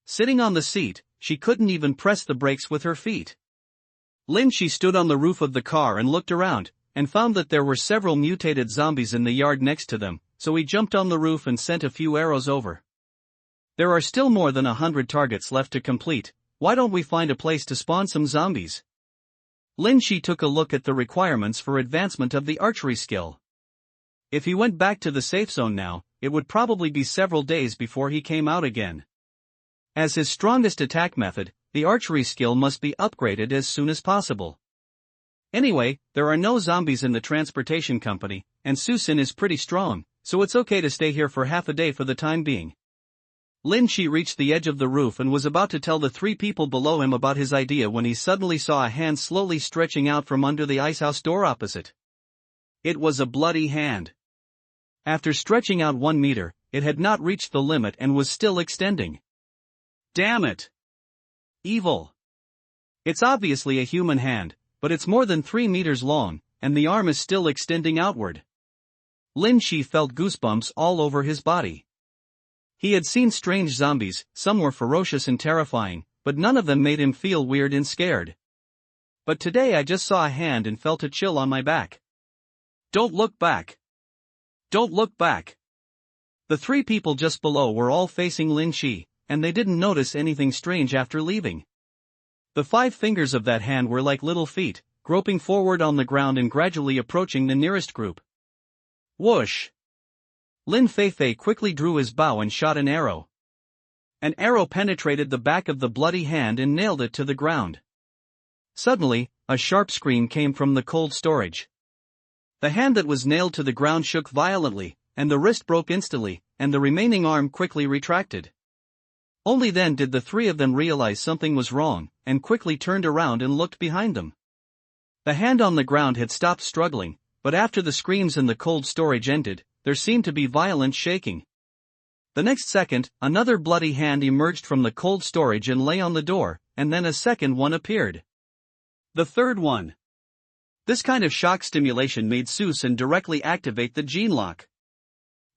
Sitting on the seat, she couldn't even press the brakes with her feet. Lin Shi stood on the roof of the car and looked around, and found that there were several mutated zombies in the yard next to them, so he jumped on the roof and sent a few arrows over. There are still more than 100 targets left to complete, why don't we find a place to spawn some zombies? Lin Shi took a look at the requirements for advancement of the archery skill. If he went back to the safe zone now, it would probably be several days before he came out again. As his strongest attack method, the archery skill must be upgraded as soon as possible. Anyway, there are no zombies in the transportation company, and Su Sen is pretty strong, so it's okay to stay here for half a day for the time being. Lin Shi reached the edge of the roof and was about to tell the three people below him about his idea when he suddenly saw a hand slowly stretching out from under the icehouse door opposite. It was a bloody hand. After stretching out 1 meter, it had not reached the limit and was still extending. Damn it! Evil. It's obviously a human hand, but it's more than 3 meters long, and the arm is still extending outward. Lin Shi felt goosebumps all over his body. He had seen strange zombies, some were ferocious and terrifying, but none of them made him feel weird and scared. But today I just saw a hand and felt a chill on my back. Don't look back. Don't look back. The three people just below were all facing Lin Shi, and they didn't notice anything strange after leaving. The 5 fingers of that hand were like little feet, groping forward on the ground and gradually approaching the nearest group. Whoosh! Lin Feifei quickly drew his bow and shot an arrow. An arrow penetrated the back of the bloody hand and nailed it to the ground. Suddenly, a sharp scream came from the cold storage. The hand that was nailed to the ground shook violently, and the wrist broke instantly, and the remaining arm quickly retracted. Only then did the three of them realize something was wrong, and quickly turned around and looked behind them. The hand on the ground had stopped struggling, but after the screams and the cold storage ended, there seemed to be violent shaking. The next second, another bloody hand emerged from the cold storage and lay on the door, and then a second one appeared. The third one. This kind of shock stimulation made Su Sen directly activate the gene lock.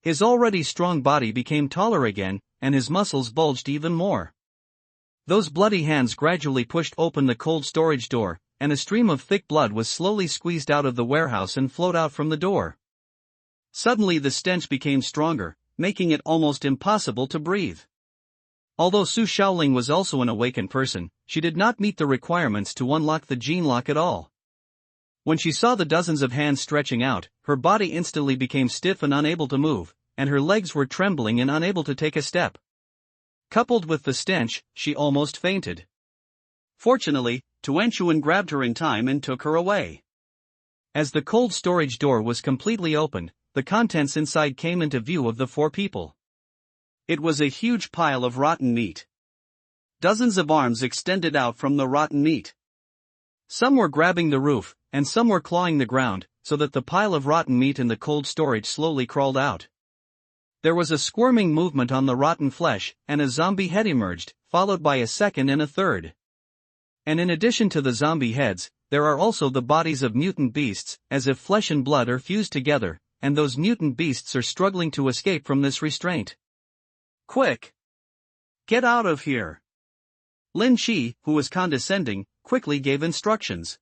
His already strong body became taller again, and his muscles bulged even more. Those bloody hands gradually pushed open the cold storage door, and a stream of thick blood was slowly squeezed out of the warehouse and flowed out from the door. Suddenly the stench became stronger, making it almost impossible to breathe. Although Su Shaoling was also an awakened person, she did not meet the requirements to unlock the gene lock at all. When she saw the dozens of hands stretching out, her body instantly became stiff and unable to move, and her legs were trembling and unable to take a step. Coupled with the stench, she almost fainted. Fortunately, Tuanshuan grabbed her in time and took her away. As the cold storage door was completely opened, the contents inside came into view of the four people. It was a huge pile of rotten meat. Dozens of arms extended out from the rotten meat. Some were grabbing the roof, and some were clawing the ground, so that the pile of rotten meat in the cold storage slowly crawled out. There was a squirming movement on the rotten flesh, and a zombie head emerged, followed by a second and a third. And in addition to the zombie heads, there are also the bodies of mutant beasts, as if flesh and blood are fused together, and those mutant beasts are struggling to escape from this restraint. Quick! Get out of here! Lin Shi, who was condescending, quickly gave instructions.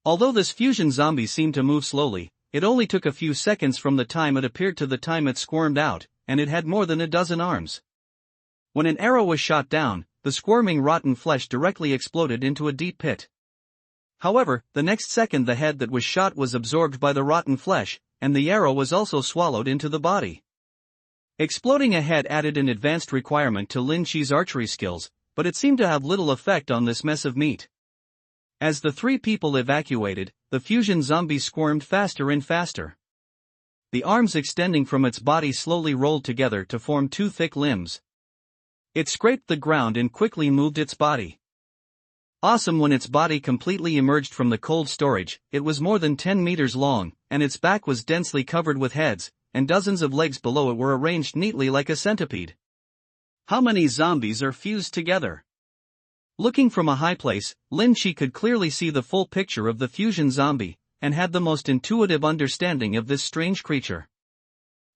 Although this fusion zombie seemed to move slowly, it only took a few seconds from the time it appeared to the time it squirmed out, and it had more than a dozen arms. When an arrow was shot down, the squirming rotten flesh directly exploded into a deep pit. However, the next second the head that was shot was absorbed by the rotten flesh, and the arrow was also swallowed into the body. Exploding a head added an advanced requirement to Lin Shi's archery skills, but it seemed to have little effect on this mess of meat. As the three people evacuated, the fusion zombie squirmed faster and faster. The arms extending from its body slowly rolled together to form two thick limbs. It scraped the ground and quickly moved its body. Awesome! When its body completely emerged from the cold storage, it was more than 10 meters long, and its back was densely covered with heads, and dozens of legs below it were arranged neatly like a centipede. How many zombies are fused together? Looking from a high place, Lin Shi could clearly see the full picture of the fusion zombie, and had the most intuitive understanding of this strange creature.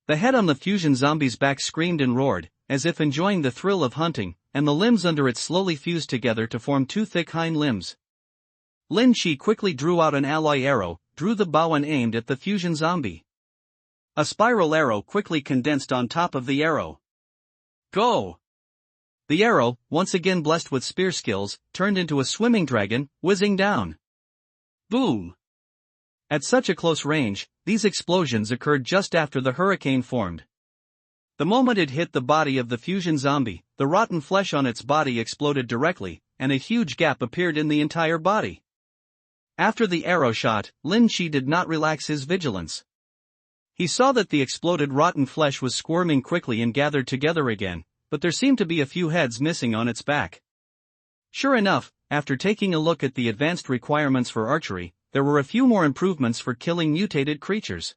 The head on the fusion zombie's back screamed and roared, as if enjoying the thrill of hunting, and the limbs under it slowly fused together to form two thick hind limbs. Lin Shi quickly drew out an alloy arrow, drew the bow and aimed at the fusion zombie. A spiral arrow quickly condensed on top of the arrow. Go! The arrow, once again blessed with spear skills, turned into a swimming dragon, whizzing down. Boom! At such a close range, these explosions occurred just after the hurricane formed. The moment it hit the body of the fusion zombie, the rotten flesh on its body exploded directly, and a huge gap appeared in the entire body. After the arrow shot, Lin Shi did not relax his vigilance. He saw that the exploded rotten flesh was squirming quickly and gathered together again, but there seemed to be a few heads missing on its back. Sure enough, after taking a look at the advanced requirements for archery, there were a few more improvements for killing mutated creatures.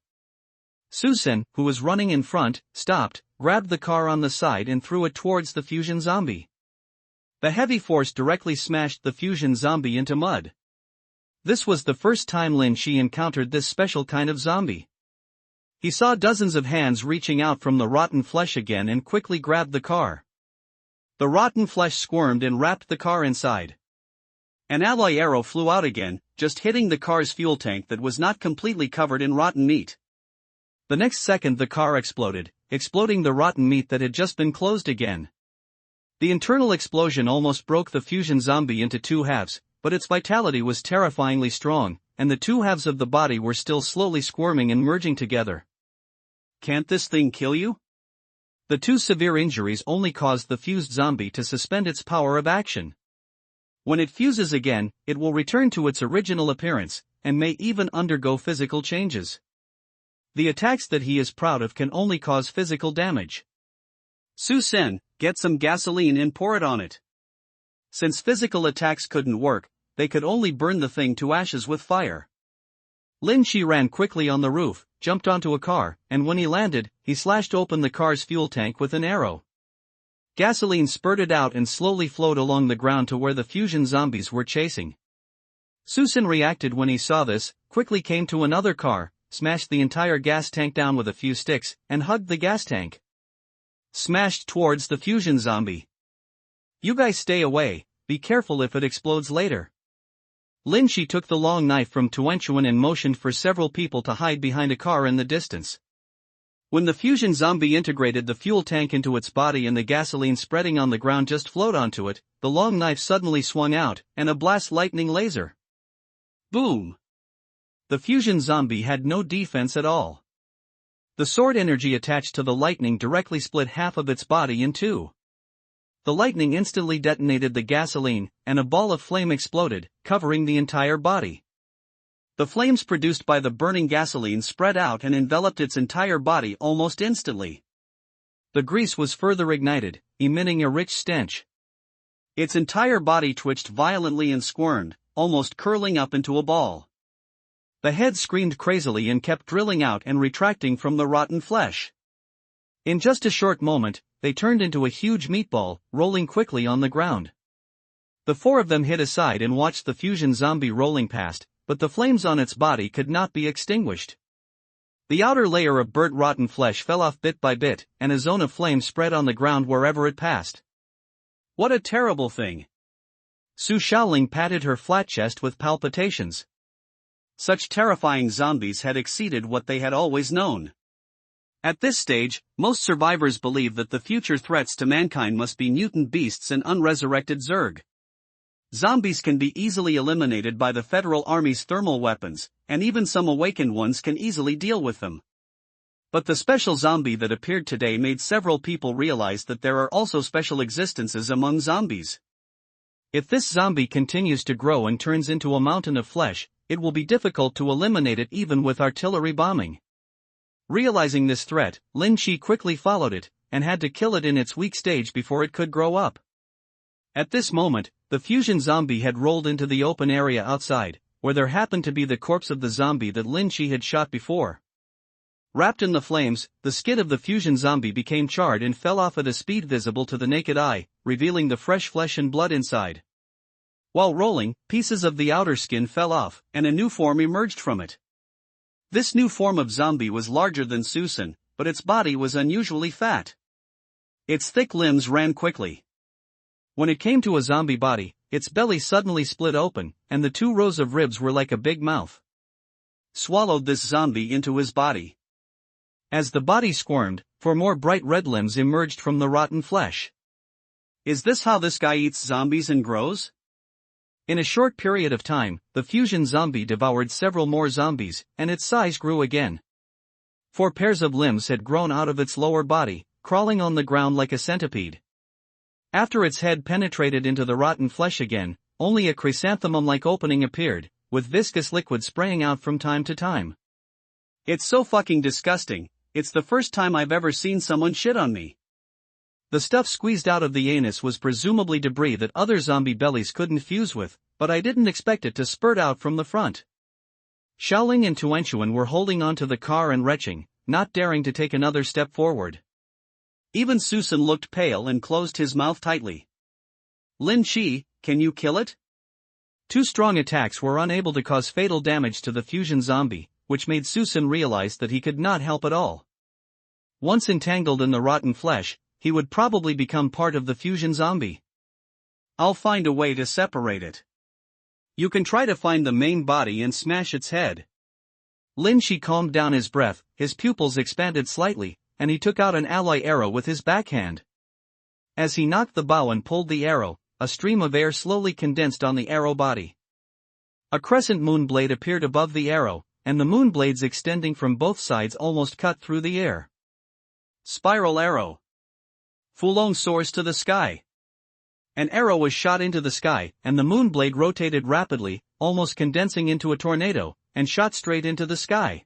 Susan, who was running in front, stopped, grabbed the car on the side and threw it towards the fusion zombie. The heavy force directly smashed the fusion zombie into mud. This was the first time Lin Shi encountered this special kind of zombie. He saw dozens of hands reaching out from the rotten flesh again and quickly grabbed the car. The rotten flesh squirmed and wrapped the car inside. An alloy arrow flew out again, just hitting the car's fuel tank that was not completely covered in rotten meat. The next second the car exploded, exploding the rotten meat that had just been closed again. The internal explosion almost broke the fusion zombie into two halves, but its vitality was terrifyingly strong, and the two halves of the body were still slowly squirming and merging together. Can't this thing kill you? The two severe injuries only caused the fused zombie to suspend its power of action. When it fuses again, it will return to its original appearance, and may even undergo physical changes. The attacks that he is proud of can only cause physical damage. Susan, get some gasoline and pour it on it. Since physical attacks couldn't work, they could only burn the thing to ashes with fire. Lin Shi ran quickly on the roof, jumped onto a car, and when he landed, he slashed open the car's fuel tank with an arrow. Gasoline spurted out and slowly flowed along the ground to where the fusion zombies were chasing. Susan reacted when he saw this, quickly came to another car, smashed the entire gas tank down with a few sticks, and hugged the gas tank. Smashed towards the fusion zombie. You guys stay away, be careful if it explodes later. Lin Shi took the long knife from Tuanchuan and motioned for several people to hide behind a car in the distance. When the fusion zombie integrated the fuel tank into its body and the gasoline spreading on the ground just flowed onto it, the long knife suddenly swung out, and a blast lightning laser. Boom! The fusion zombie had no defense at all. The sword energy attached to the lightning directly split half of its body in two. The lightning instantly detonated the gasoline, and a ball of flame exploded, covering the entire body. The flames produced by the burning gasoline spread out and enveloped its entire body almost instantly. The grease was further ignited, emitting a rich stench. Its entire body twitched violently and squirmed, almost curling up into a ball. The head screamed crazily and kept drilling out and retracting from the rotten flesh. In just a short moment, they turned into a huge meatball, rolling quickly on the ground. The four of them hid aside and watched the fusion zombie rolling past, but the flames on its body could not be extinguished. The outer layer of burnt rotten flesh fell off bit by bit, and a zone of flame spread on the ground wherever it passed. What a terrible thing! Su Shaoling patted her flat chest with palpitations. Such terrifying zombies had exceeded what they had always known. At this stage, most survivors believe that the future threats to mankind must be mutant beasts and unresurrected Zerg. Zombies can be easily eliminated by the Federal Army's thermal weapons, and even some awakened ones can easily deal with them. But the special zombie that appeared today made several people realize that there are also special existences among zombies. If this zombie continues to grow and turns into a mountain of flesh, it will be difficult to eliminate it even with artillery bombing. Realizing this threat, Lin Shi quickly followed it, and had to kill it in its weak stage before it could grow up. At this moment, the fusion zombie had rolled into the open area outside, where there happened to be the corpse of the zombie that Lin Shi had shot before. Wrapped in the flames, the skin of the fusion zombie became charred and fell off at a speed visible to the naked eye, revealing the fresh flesh and blood inside. While rolling, pieces of the outer skin fell off, and a new form emerged from it. This new form of zombie was larger than Susan, but its body was unusually fat. Its thick limbs ran quickly. When it came to a zombie body, its belly suddenly split open, and the 2 rows of ribs were like a big mouth. Swallowed this zombie into his body. As the body squirmed, 4 more bright red limbs emerged from the rotten flesh. Is this how this guy eats zombies and grows? In a short period of time, the fusion zombie devoured several more zombies, and its size grew again. 4 pairs of limbs had grown out of its lower body, crawling on the ground like a centipede. After its head penetrated into the rotten flesh again, only a chrysanthemum-like opening appeared, with viscous liquid spraying out from time to time. It's so fucking disgusting, it's the first time I've ever seen someone shit on me. The stuff squeezed out of the anus was presumably debris that other zombie bellies couldn't fuse with, but I didn't expect it to spurt out from the front. Shaoling and Tuanchuan were holding onto the car and retching, not daring to take another step forward. Even Susan looked pale and closed his mouth tightly. Lin Shi, can you kill it? 2 strong attacks were unable to cause fatal damage to the fusion zombie, which made Susan realize that he could not help at all. Once entangled in the rotten flesh, he would probably become part of the fusion zombie. I'll find a way to separate it. You can try to find the main body and smash its head. Lin Shi calmed down his breath, his pupils expanded slightly, and he took out an alloy arrow with his backhand. As he knocked the bow and pulled the arrow, a stream of air slowly condensed on the arrow body. A crescent moon blade appeared above the arrow, and the moon blades extending from both sides almost cut through the air. Spiral arrow. Fulong soars to the sky. An arrow was shot into the sky, and the moon blade rotated rapidly, almost condensing into a tornado, and shot straight into the sky.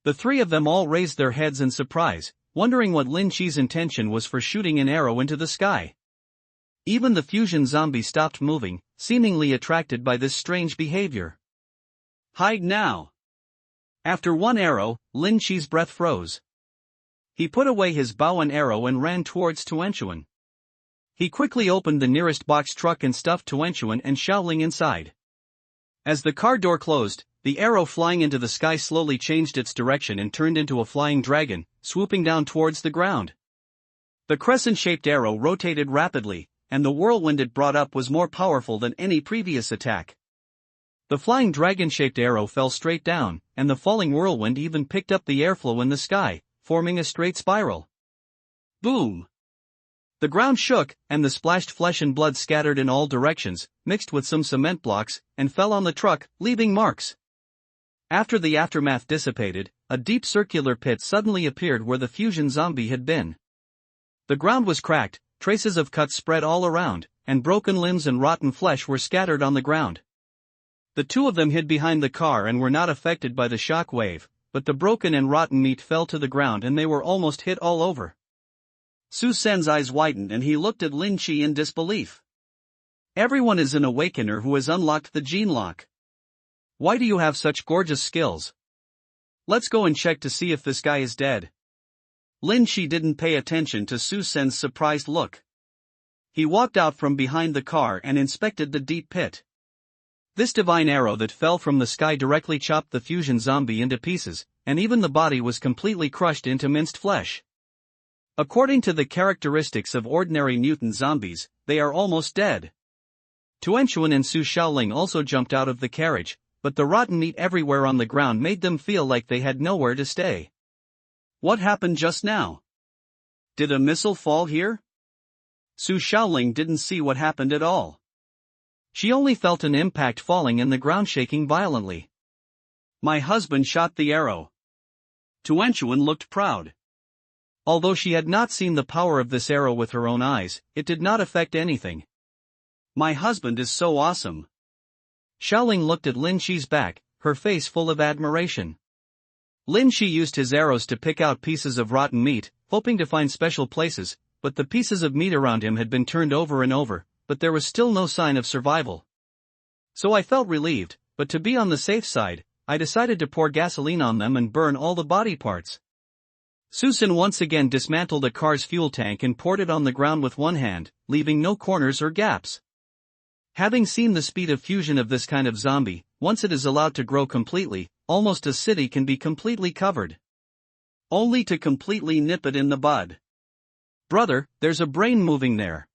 The 3 of them all raised their heads in surprise, wondering what Lin Shi's intention was for shooting an arrow into the sky. Even the fusion zombie stopped moving, seemingly attracted by this strange behavior. Hide now. After 1 arrow, Lin Shi's breath froze. He put away his bow and arrow and ran towards Tuanchuan. He quickly opened the nearest box truck and stuffed Tuanchuan and Shaoling inside. As the car door closed, the arrow flying into the sky slowly changed its direction and turned into a flying dragon, swooping down towards the ground. The crescent-shaped arrow rotated rapidly, and the whirlwind it brought up was more powerful than any previous attack. The flying dragon-shaped arrow fell straight down, and the falling whirlwind even picked up the airflow in the sky, forming a straight spiral. Boom! The ground shook, and the splashed flesh and blood scattered in all directions, mixed with some cement blocks, and fell on the truck, leaving marks. After the aftermath dissipated, a deep circular pit suddenly appeared where the fusion zombie had been. The ground was cracked, traces of cuts spread all around, and broken limbs and rotten flesh were scattered on the ground. The two of them hid behind the car and were not affected by the shock wave, but the broken and rotten meat fell to the ground and they were almost hit all over. Su Sen's eyes widened and he looked at Lin Chi in disbelief. Everyone is an awakener who has unlocked the gene lock. Why do you have such gorgeous skills? Let's go and check to see if this guy is dead. Lin Chi didn't pay attention to Su Sen's surprised look. He walked out from behind the car and inspected the deep pit. This divine arrow that fell from the sky directly chopped the fusion zombie into pieces, and even the body was completely crushed into minced flesh. According to the characteristics of ordinary mutant zombies, they are almost dead. Tuanchuan and Su Shaoling also jumped out of the carriage, but the rotten meat everywhere on the ground made them feel like they had nowhere to stay. What happened just now? Did a missile fall here? Su Shaoling didn't see what happened at all. She only felt an impact falling and the ground shaking violently. My husband shot the arrow. Tuanchuan looked proud. Although she had not seen the power of this arrow with her own eyes, it did not affect anything. My husband is so awesome. Shaoling looked at Lin Chi's back, her face full of admiration. Lin Chi used his arrows to pick out pieces of rotten meat, hoping to find special places, but the pieces of meat around him had been turned over and over, but there was still no sign of survival. So I felt relieved, but to be on the safe side, I decided to pour gasoline on them and burn all the body parts. Susan once again dismantled a car's fuel tank and poured it on the ground with one hand, leaving no corners or gaps. Having seen the speed of fusion of this kind of zombie, once it is allowed to grow completely, almost a city can be completely covered. Only to completely nip it in the bud. Brother, there's a brain moving there.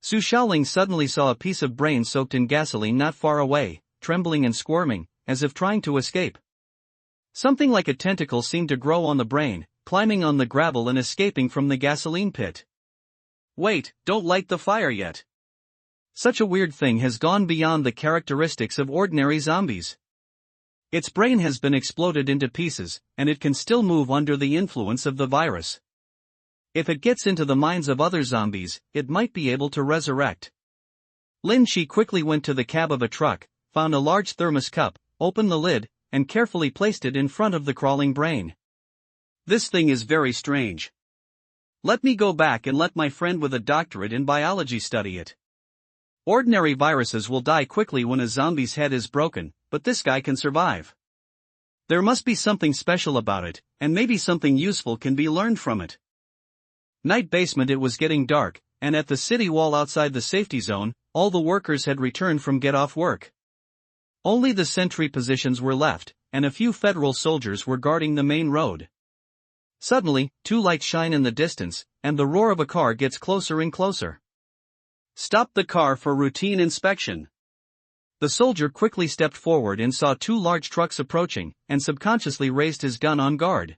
Su Shaoling suddenly saw a piece of brain soaked in gasoline not far away, trembling and squirming, as if trying to escape. Something like a tentacle seemed to grow on the brain, climbing on the gravel and escaping from the gasoline pit. Wait, don't light the fire yet. Such a weird thing has gone beyond the characteristics of ordinary zombies. Its brain has been exploded into pieces, and it can still move under the influence of the virus. If it gets into the minds of other zombies, it might be able to resurrect. Lin Chi quickly went to the cab of a truck, found a large thermos cup, opened the lid, and carefully placed it in front of the crawling brain. This thing is very strange. Let me go back and let my friend with a doctorate in biology study it. Ordinary viruses will die quickly when a zombie's head is broken, but this guy can survive. There must be something special about it, and maybe something useful can be learned from it. Night basement. It was getting dark, and at the city wall outside the safety zone, all the workers had returned from get-off work. Only the sentry positions were left, and a few federal soldiers were guarding the main road. Suddenly, two lights shine in the distance, and the roar of a car gets closer and closer. Stop the car for routine inspection. The soldier quickly stepped forward and saw two large trucks approaching, and subconsciously raised his gun on guard.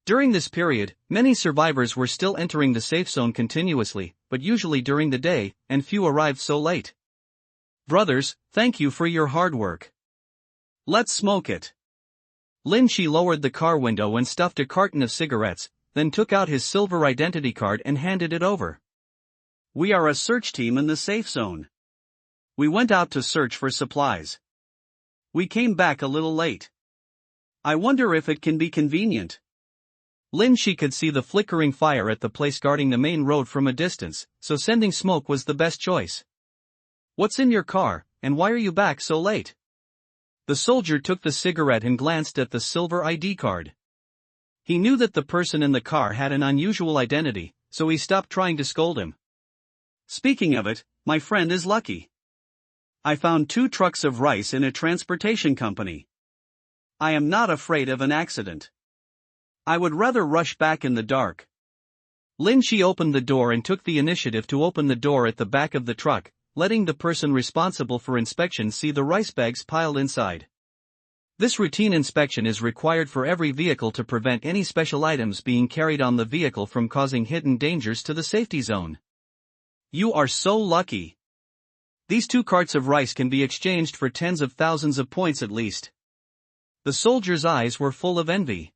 During this period, many survivors were still entering the safe zone continuously, but usually during the day, and few arrived so late. Brothers, thank you for your hard work. Let's smoke it. Lin Chi lowered the car window and stuffed a carton of cigarettes, then took out his silver identity card and handed it over. We are a search team in the safe zone. We went out to search for supplies. We came back a little late. I wonder if it can be convenient. Lin Chi could see the flickering fire at the place guarding the main road from a distance, so sending smoke was the best choice. What's in your car, and why are you back so late? The soldier took the cigarette and glanced at the silver ID card. He knew that the person in the car had an unusual identity, so he stopped trying to scold him. Speaking of it, my friend is lucky. I found 2 trucks of rice in a transportation company. I am not afraid of an accident. I would rather rush back in the dark. Lin Chi opened the door and took the initiative to open the door at the back of the truck, letting the person responsible for inspection see the rice bags piled inside. This routine inspection is required for every vehicle to prevent any special items being carried on the vehicle from causing hidden dangers to the safety zone. You are so lucky. These 2 carts of rice can be exchanged for tens of thousands of points at least. The soldier's eyes were full of envy.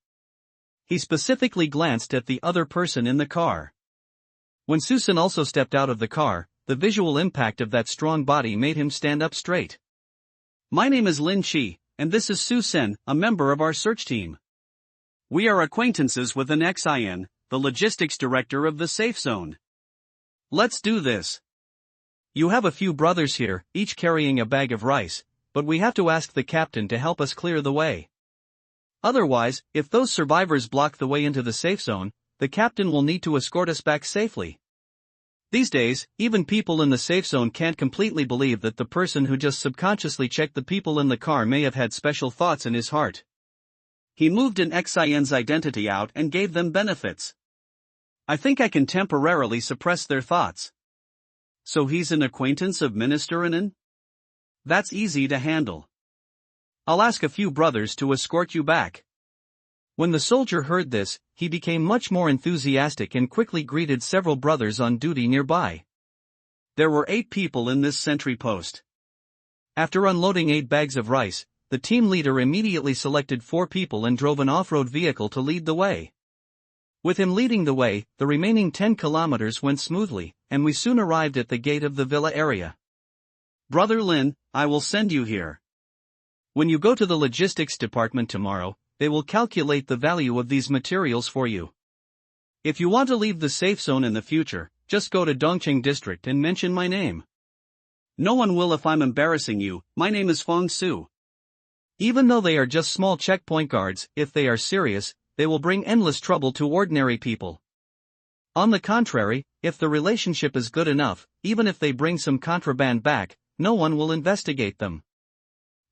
He specifically glanced at the other person in the car. When Susan also stepped out of the car, the visual impact of that strong body made him stand up straight. My name is Lin Chi, and this is Susan, a member of our search team. We are acquaintances with an XIN, the logistics director of the safe zone. Let's do this. You have a few brothers here, each carrying a bag of rice, but we have to ask the captain to help us clear the way. Otherwise, if those survivors block the way into the safe zone, the captain will need to escort us back safely. These days, even people in the safe zone can't completely believe that the person who just subconsciously checked the people in the car may have had special thoughts in his heart. He moved an XIN's identity out and gave them benefits. I think I can temporarily suppress their thoughts. So he's an acquaintance of Minister Anan? That's easy to handle. I'll ask a few brothers to escort you back. When the soldier heard this, he became much more enthusiastic and quickly greeted several brothers on duty nearby. There were 8 people in this sentry post. After unloading 8 bags of rice, the team leader immediately selected 4 people and drove an off-road vehicle to lead the way. With him leading the way, the remaining 10 kilometers went smoothly, and we soon arrived at the gate of the villa area. Brother Lin, I will send you here. When you go to the logistics department tomorrow, they will calculate the value of these materials for you. If you want to leave the safe zone in the future, just go to Dongqing district and mention my name. No one will if I'm embarrassing you. My name is Fong Su. Even though they are just small checkpoint guards, if they are serious, they will bring endless trouble to ordinary people. On the contrary, if the relationship is good enough, even if they bring some contraband back, no one will investigate them.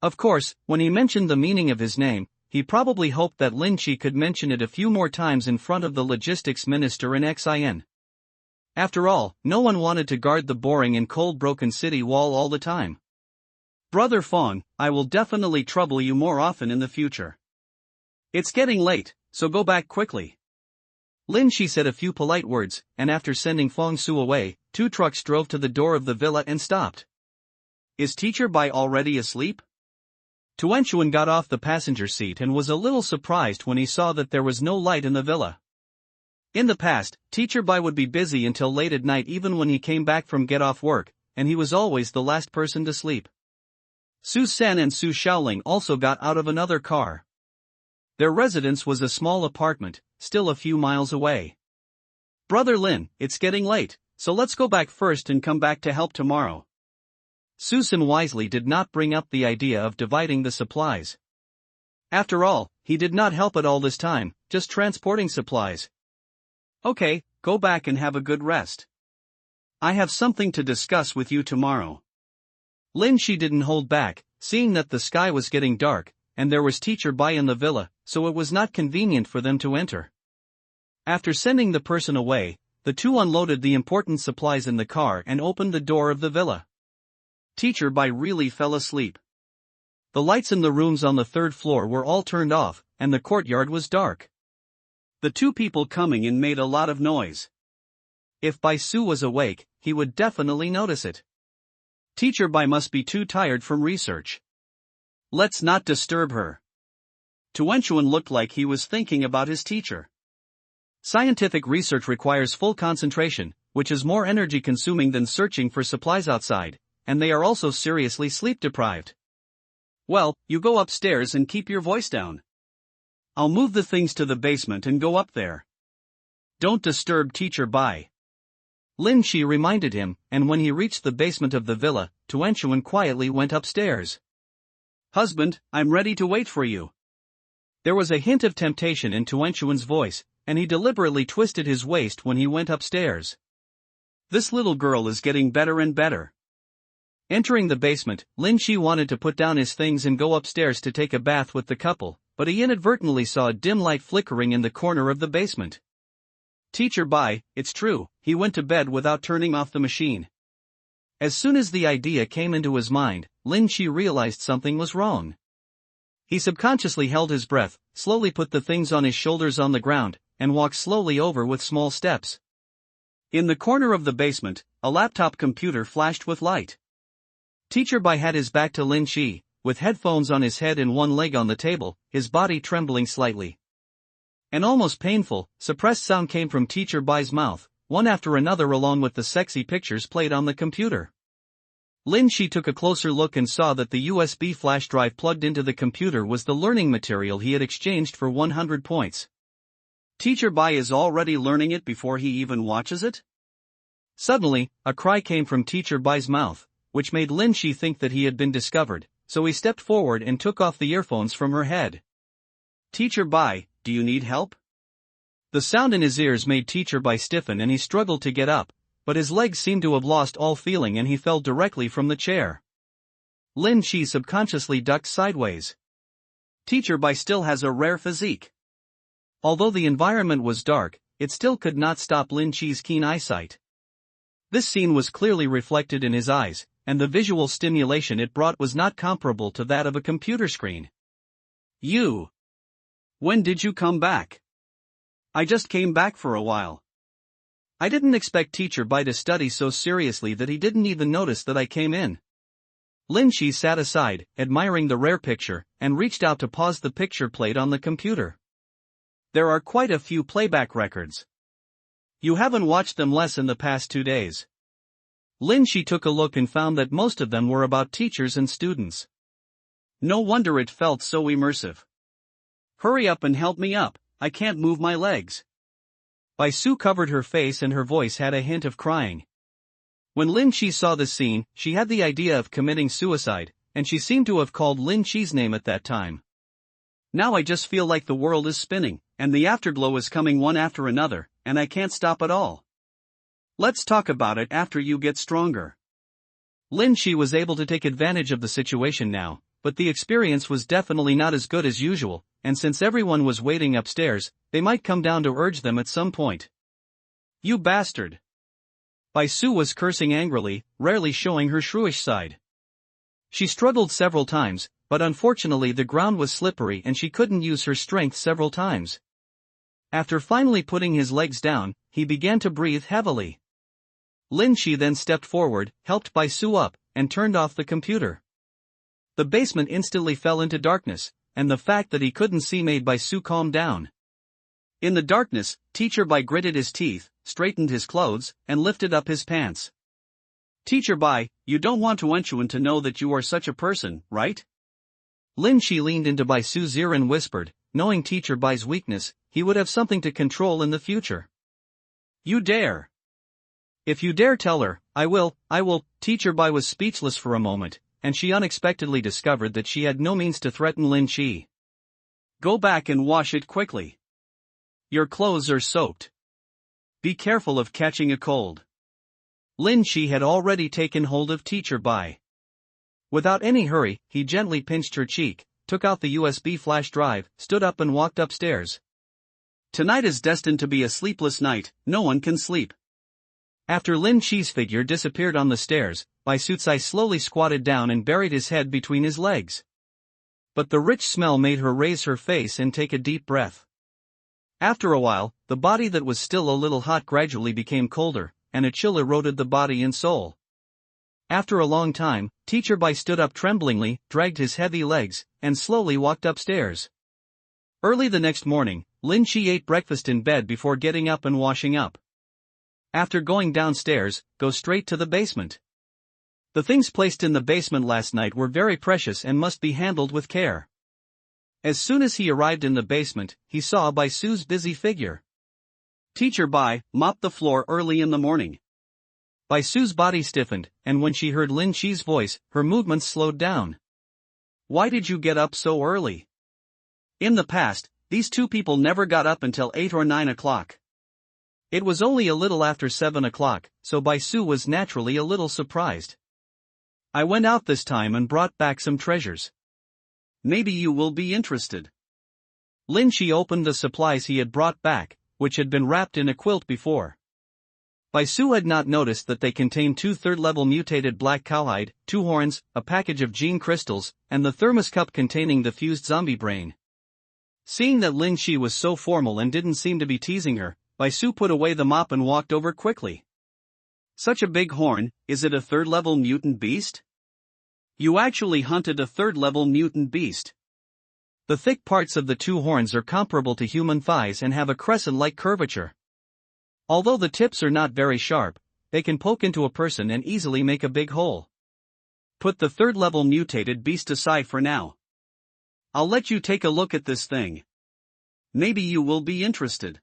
Of course, when he mentioned the meaning of his name, he probably hoped that Lin Chi could mention it a few more times in front of the logistics minister in XIN. After all, no one wanted to guard the boring and cold broken city wall all the time. Brother Fong, I will definitely trouble you more often in the future. It's getting late, so go back quickly. Lin Chi said a few polite words, and after sending Fong Su away, 2 trucks drove to the door of the villa and stopped. Is Teacher Bai already asleep? Tuan Chuan got off the passenger seat and was a little surprised when he saw that there was no light in the villa. In the past, Teacher Bai would be busy until late at night even when he came back from get-off work, and he was always the last person to sleep. Su San and Su Shaoling also got out of another car. Their residence was a small apartment, still a few miles away. Brother Lin, it's getting late, so let's go back first and come back to help tomorrow. Susan wisely did not bring up the idea of dividing the supplies. After all, he did not help at all this time, just transporting supplies. Okay, go back and have a good rest. I have something to discuss with you tomorrow. Lin Chi didn't hold back, seeing that the sky was getting dark, and there was Teacher Bai in the villa, so it was not convenient for them to enter. After sending the person away, the 2 unloaded the important supplies in the car and opened the door of the villa. Teacher Bai really fell asleep. The lights in the rooms on the 3rd floor were all turned off, and the courtyard was dark. The 2 people coming in made a lot of noise. If Bai Su was awake, he would definitely notice it. Teacher Bai must be too tired from research. Let's not disturb her. Tuan Chuan looked like he was thinking about his teacher. Scientific research requires full concentration, which is more energy consuming than searching for supplies outside, and they are also seriously sleep deprived. Well, you go upstairs and keep your voice down. I'll move the things to the basement and go up there. Don't disturb Teacher Bai. Lin Chi reminded him, and when he reached the basement of the villa, Tuan Chuan quietly went upstairs. Husband, I'm ready to wait for you. There was a hint of temptation in Tuan Chuan's voice, and he deliberately twisted his waist when he went upstairs. This little girl is getting better and better. Entering the basement, Lin Chi wanted to put down his things and go upstairs to take a bath with the couple, but he inadvertently saw a dim light flickering in the corner of the basement. Teacher Bai, it's true, he went to bed without turning off the machine. As soon as the idea came into his mind, Lin Shi realized something was wrong. He subconsciously held his breath, slowly put the things on his shoulders on the ground, and walked slowly over with small steps. In the corner of the basement, a laptop computer flashed with light. Teacher Bai had his back to Lin Shi, with headphones on his head and one leg on the table, his body trembling slightly. An almost painful, suppressed sound came from Teacher Bai's mouth, one after another along with the sexy pictures played on the computer. Lin Shi took a closer look and saw that the USB flash drive plugged into the computer was the learning material he had exchanged for 100 points. Teacher Bai is already learning it before he even watches it? Suddenly, a cry came from Teacher Bai's mouth, which made Lin Shi think that he had been discovered, so he stepped forward and took off the earphones from her head. Teacher Bai, do you need help? The sound in his ears made Teacher Bai stiffen and he struggled to get up, but his legs seemed to have lost all feeling and he fell directly from the chair. Lin Shi subconsciously ducked sideways. Teacher Bai still has a rare physique. Although the environment was dark, it still could not stop Lin Shi's keen eyesight. This scene was clearly reflected in his eyes, and the visual stimulation it brought was not comparable to that of a computer screen. You! When did you come back? I just came back for a while. I didn't expect Teacher Bai to study so seriously that he didn't even notice that I came in. Lin Shi sat aside, admiring the rare picture, and reached out to pause the picture played on the computer. There are quite a few playback records. You haven't watched them less in the past 2 days. Lin Shi took a look and found that most of them were about teachers and students. No wonder it felt so immersive. Hurry up and help me up, I can't move my legs. Bai Su covered her face and her voice had a hint of crying. When Lin Shi saw this scene, she had the idea of committing suicide, and she seemed to have called Lin Shi's name at that time. Now I just feel like the world is spinning, and the afterglow is coming one after another, and I can't stop at all. Let's talk about it after you get stronger. Lin Shi was able to take advantage of the situation now, but the experience was definitely not as good as usual, and since everyone was waiting upstairs, they might come down to urge them at some point. You bastard! Bai Su was cursing angrily, rarely showing her shrewish side. She struggled several times, but unfortunately the ground was slippery and she couldn't use her strength several times. After finally putting his legs down, he began to breathe heavily. Lin Shi then stepped forward, helped Bai Su up, and turned off the computer. The basement instantly fell into darkness, and the fact that he couldn't see made Bai Su calm down. In the darkness, Teacher Bai gritted his teeth, straightened his clothes, and lifted up his pants. Teacher Bai, you don't want Wenchuan to know that you are such a person, right? Lin Shi leaned into Bai Su's ear and whispered, knowing Teacher Bai's weakness, he would have something to control in the future. You dare! If you dare tell her, I will. Teacher Bai was speechless for a moment, and she unexpectedly discovered that she had no means to threaten Lin Shi. Go back and wash it quickly. Your clothes are soaked. Be careful of catching a cold. Lin Shi had already taken hold of Teacher Bai. Without any hurry, he gently pinched her cheek, took out the USB flash drive, stood up and walked upstairs. Tonight is destined to be a sleepless night, no one can sleep. After Lin Shi's figure disappeared on the stairs, Bai Sutsai slowly squatted down and buried his head between his legs. But the rich smell made her raise her face and take a deep breath. After a while, the body that was still a little hot gradually became colder, and a chill eroded the body and soul. After a long time, Teacher Bai stood up tremblingly, dragged his heavy legs, and slowly walked upstairs. Early the next morning, Lin Shi ate breakfast in bed before getting up and washing up. After going downstairs, go straight to the basement. The things placed in the basement last night were very precious and must be handled with care. As soon as he arrived in the basement, he saw Bai Su's busy figure. Teacher Bai mopped the floor early in the morning. Bai Su's body stiffened, and when she heard Lin Shi's voice, her movements slowed down. Why did you get up so early? In the past, these two people never got up until 8 or 9 o'clock. It was only a little after 7 o'clock, so Bai Su was naturally a little surprised. I went out this time and brought back some treasures. Maybe you will be interested. Lin Shi opened the supplies he had brought back, which had been wrapped in a quilt before. Bai Su had not noticed that they contained 2 third-level mutated black cowhide, 2 horns, a package of gene crystals, and the thermos cup containing the fused zombie brain. Seeing that Lin Shi was so formal and didn't seem to be teasing her, Bai Su put away the mop and walked over quickly. Such a big horn, is it a third-level mutant beast? You actually hunted a third-level mutant beast. The thick parts of the 2 horns are comparable to human thighs and have a crescent-like curvature. Although the tips are not very sharp, they can poke into a person and easily make a big hole. Put the third-level mutated beast aside for now. I'll let you take a look at this thing. Maybe you will be interested.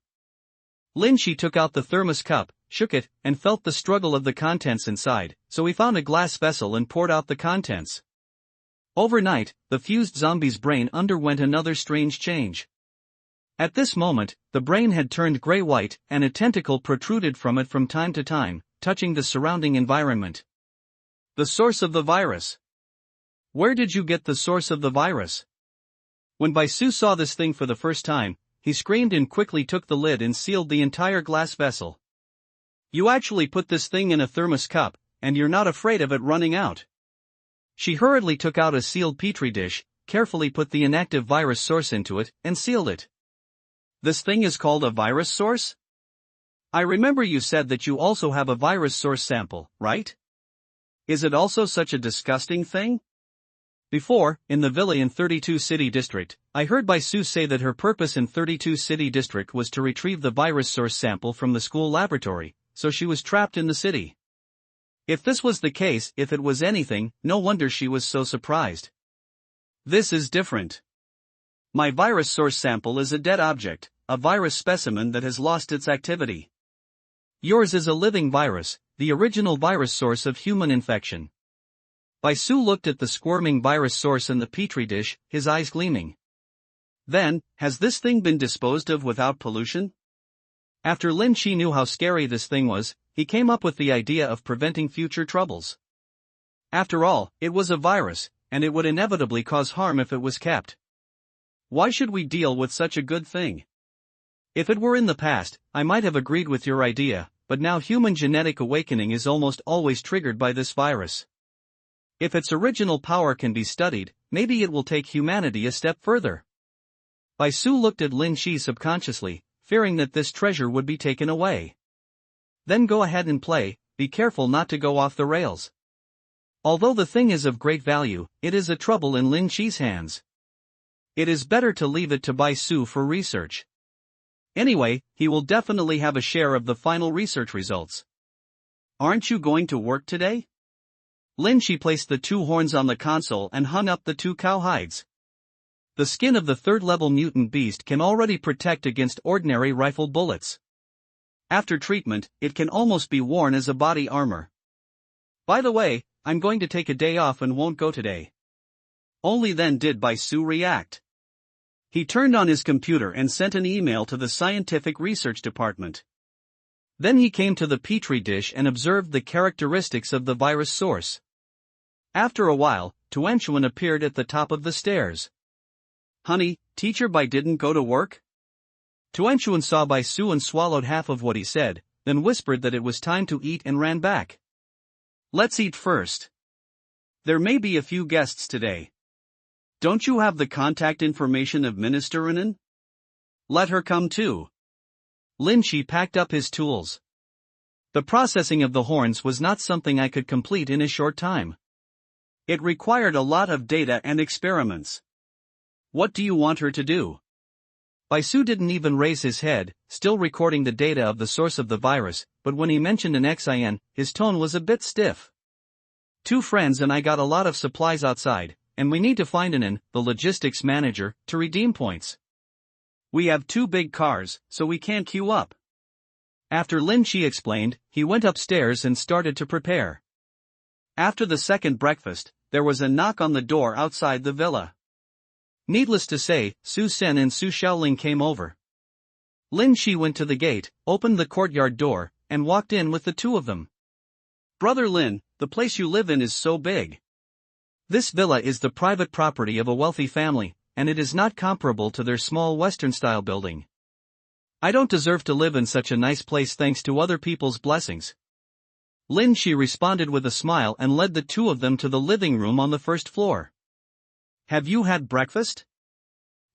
Lin Shi took out the thermos cup, shook it, and felt the struggle of the contents inside, so he found a glass vessel and poured out the contents. Overnight, the fused zombie's brain underwent another strange change. At this moment, the brain had turned gray-white, and a tentacle protruded from it from time to time, touching the surrounding environment. The source of the virus. Where did you get the source of the virus? When Bai Su saw this thing for the first time, he screamed and quickly took the lid and sealed the entire glass vessel. You actually put this thing in a thermos cup, and you're not afraid of it running out. She hurriedly took out a sealed petri dish, carefully put the inactive virus source into it, and sealed it. This thing is called a virus source? I remember you said that you also have a virus source sample, right? Is it also such a disgusting thing? Before, in the villa in 32 City District, I heard Bai Su say that her purpose in 32 City District was to retrieve the virus source sample from the school laboratory, so she was trapped in the city. If this was the case, if it was anything, no wonder she was so surprised. This is different. My virus source sample is a dead object, a virus specimen that has lost its activity. Yours is a living virus, the original virus source of human infection. Bai Su looked at the squirming virus source in the petri dish, his eyes gleaming. Then, has this thing been disposed of without pollution? After Lin Shi knew how scary this thing was, he came up with the idea of preventing future troubles. After all, it was a virus, and it would inevitably cause harm if it was kept. Why should we deal with such a good thing? If it were in the past, I might have agreed with your idea, but now human genetic awakening is almost always triggered by this virus. If its original power can be studied, maybe it will take humanity a step further. Bai Su looked at Lin Shi subconsciously, fearing that this treasure would be taken away. Then go ahead and play, be careful not to go off the rails. Although the thing is of great value, it is a trouble in Lin Shi's hands. It is better to leave it to Bai Su for research. Anyway, he will definitely have a share of the final research results. Aren't you going to work today? Lin Shi placed the 2 horns on the console and hung up the 2 cowhides. The skin of the third-level mutant beast can already protect against ordinary rifle bullets. After treatment, it can almost be worn as a body armor. By the way, I'm going to take a day off and won't go today. Only then did Bai Su react. He turned on his computer and sent an email to the scientific research department. Then he came to the petri dish and observed the characteristics of the virus source. After a while, Tuanchuan appeared at the top of the stairs. Honey, Teacher Bai didn't go to work? Tuanchuan saw Bai Su and swallowed half of what he said, then whispered that it was time to eat and ran back. Let's eat first. There may be a few guests today. Don't you have the contact information of Minister Renan? Let her come too. Lin Shi packed up his tools. The processing of the horns was not something I could complete in a short time. It required a lot of data and experiments. What do you want her to do? Bai Su didn't even raise his head, still recording the data of the source of the virus, but when he mentioned an XIN, his tone was a bit stiff. 2 friends and I got a lot of supplies outside, and we need to find the logistics manager, to redeem points. We have 2 big cars, so we can't queue up. After Lin Shi explained, he went upstairs and started to prepare. After the second breakfast, there was a knock on the door outside the villa. Needless to say, Su Sen and Su Xiaoling came over. Lin Shi went to the gate, opened the courtyard door, and walked in with the 2 of them. Brother Lin, the place you live in is so big. This villa is the private property of a wealthy family, and it is not comparable to their small Western-style building. I don't deserve to live in such a nice place thanks to other people's blessings. Lin Shi responded with a smile and led the two of them to the living room on the first floor. Have you had breakfast?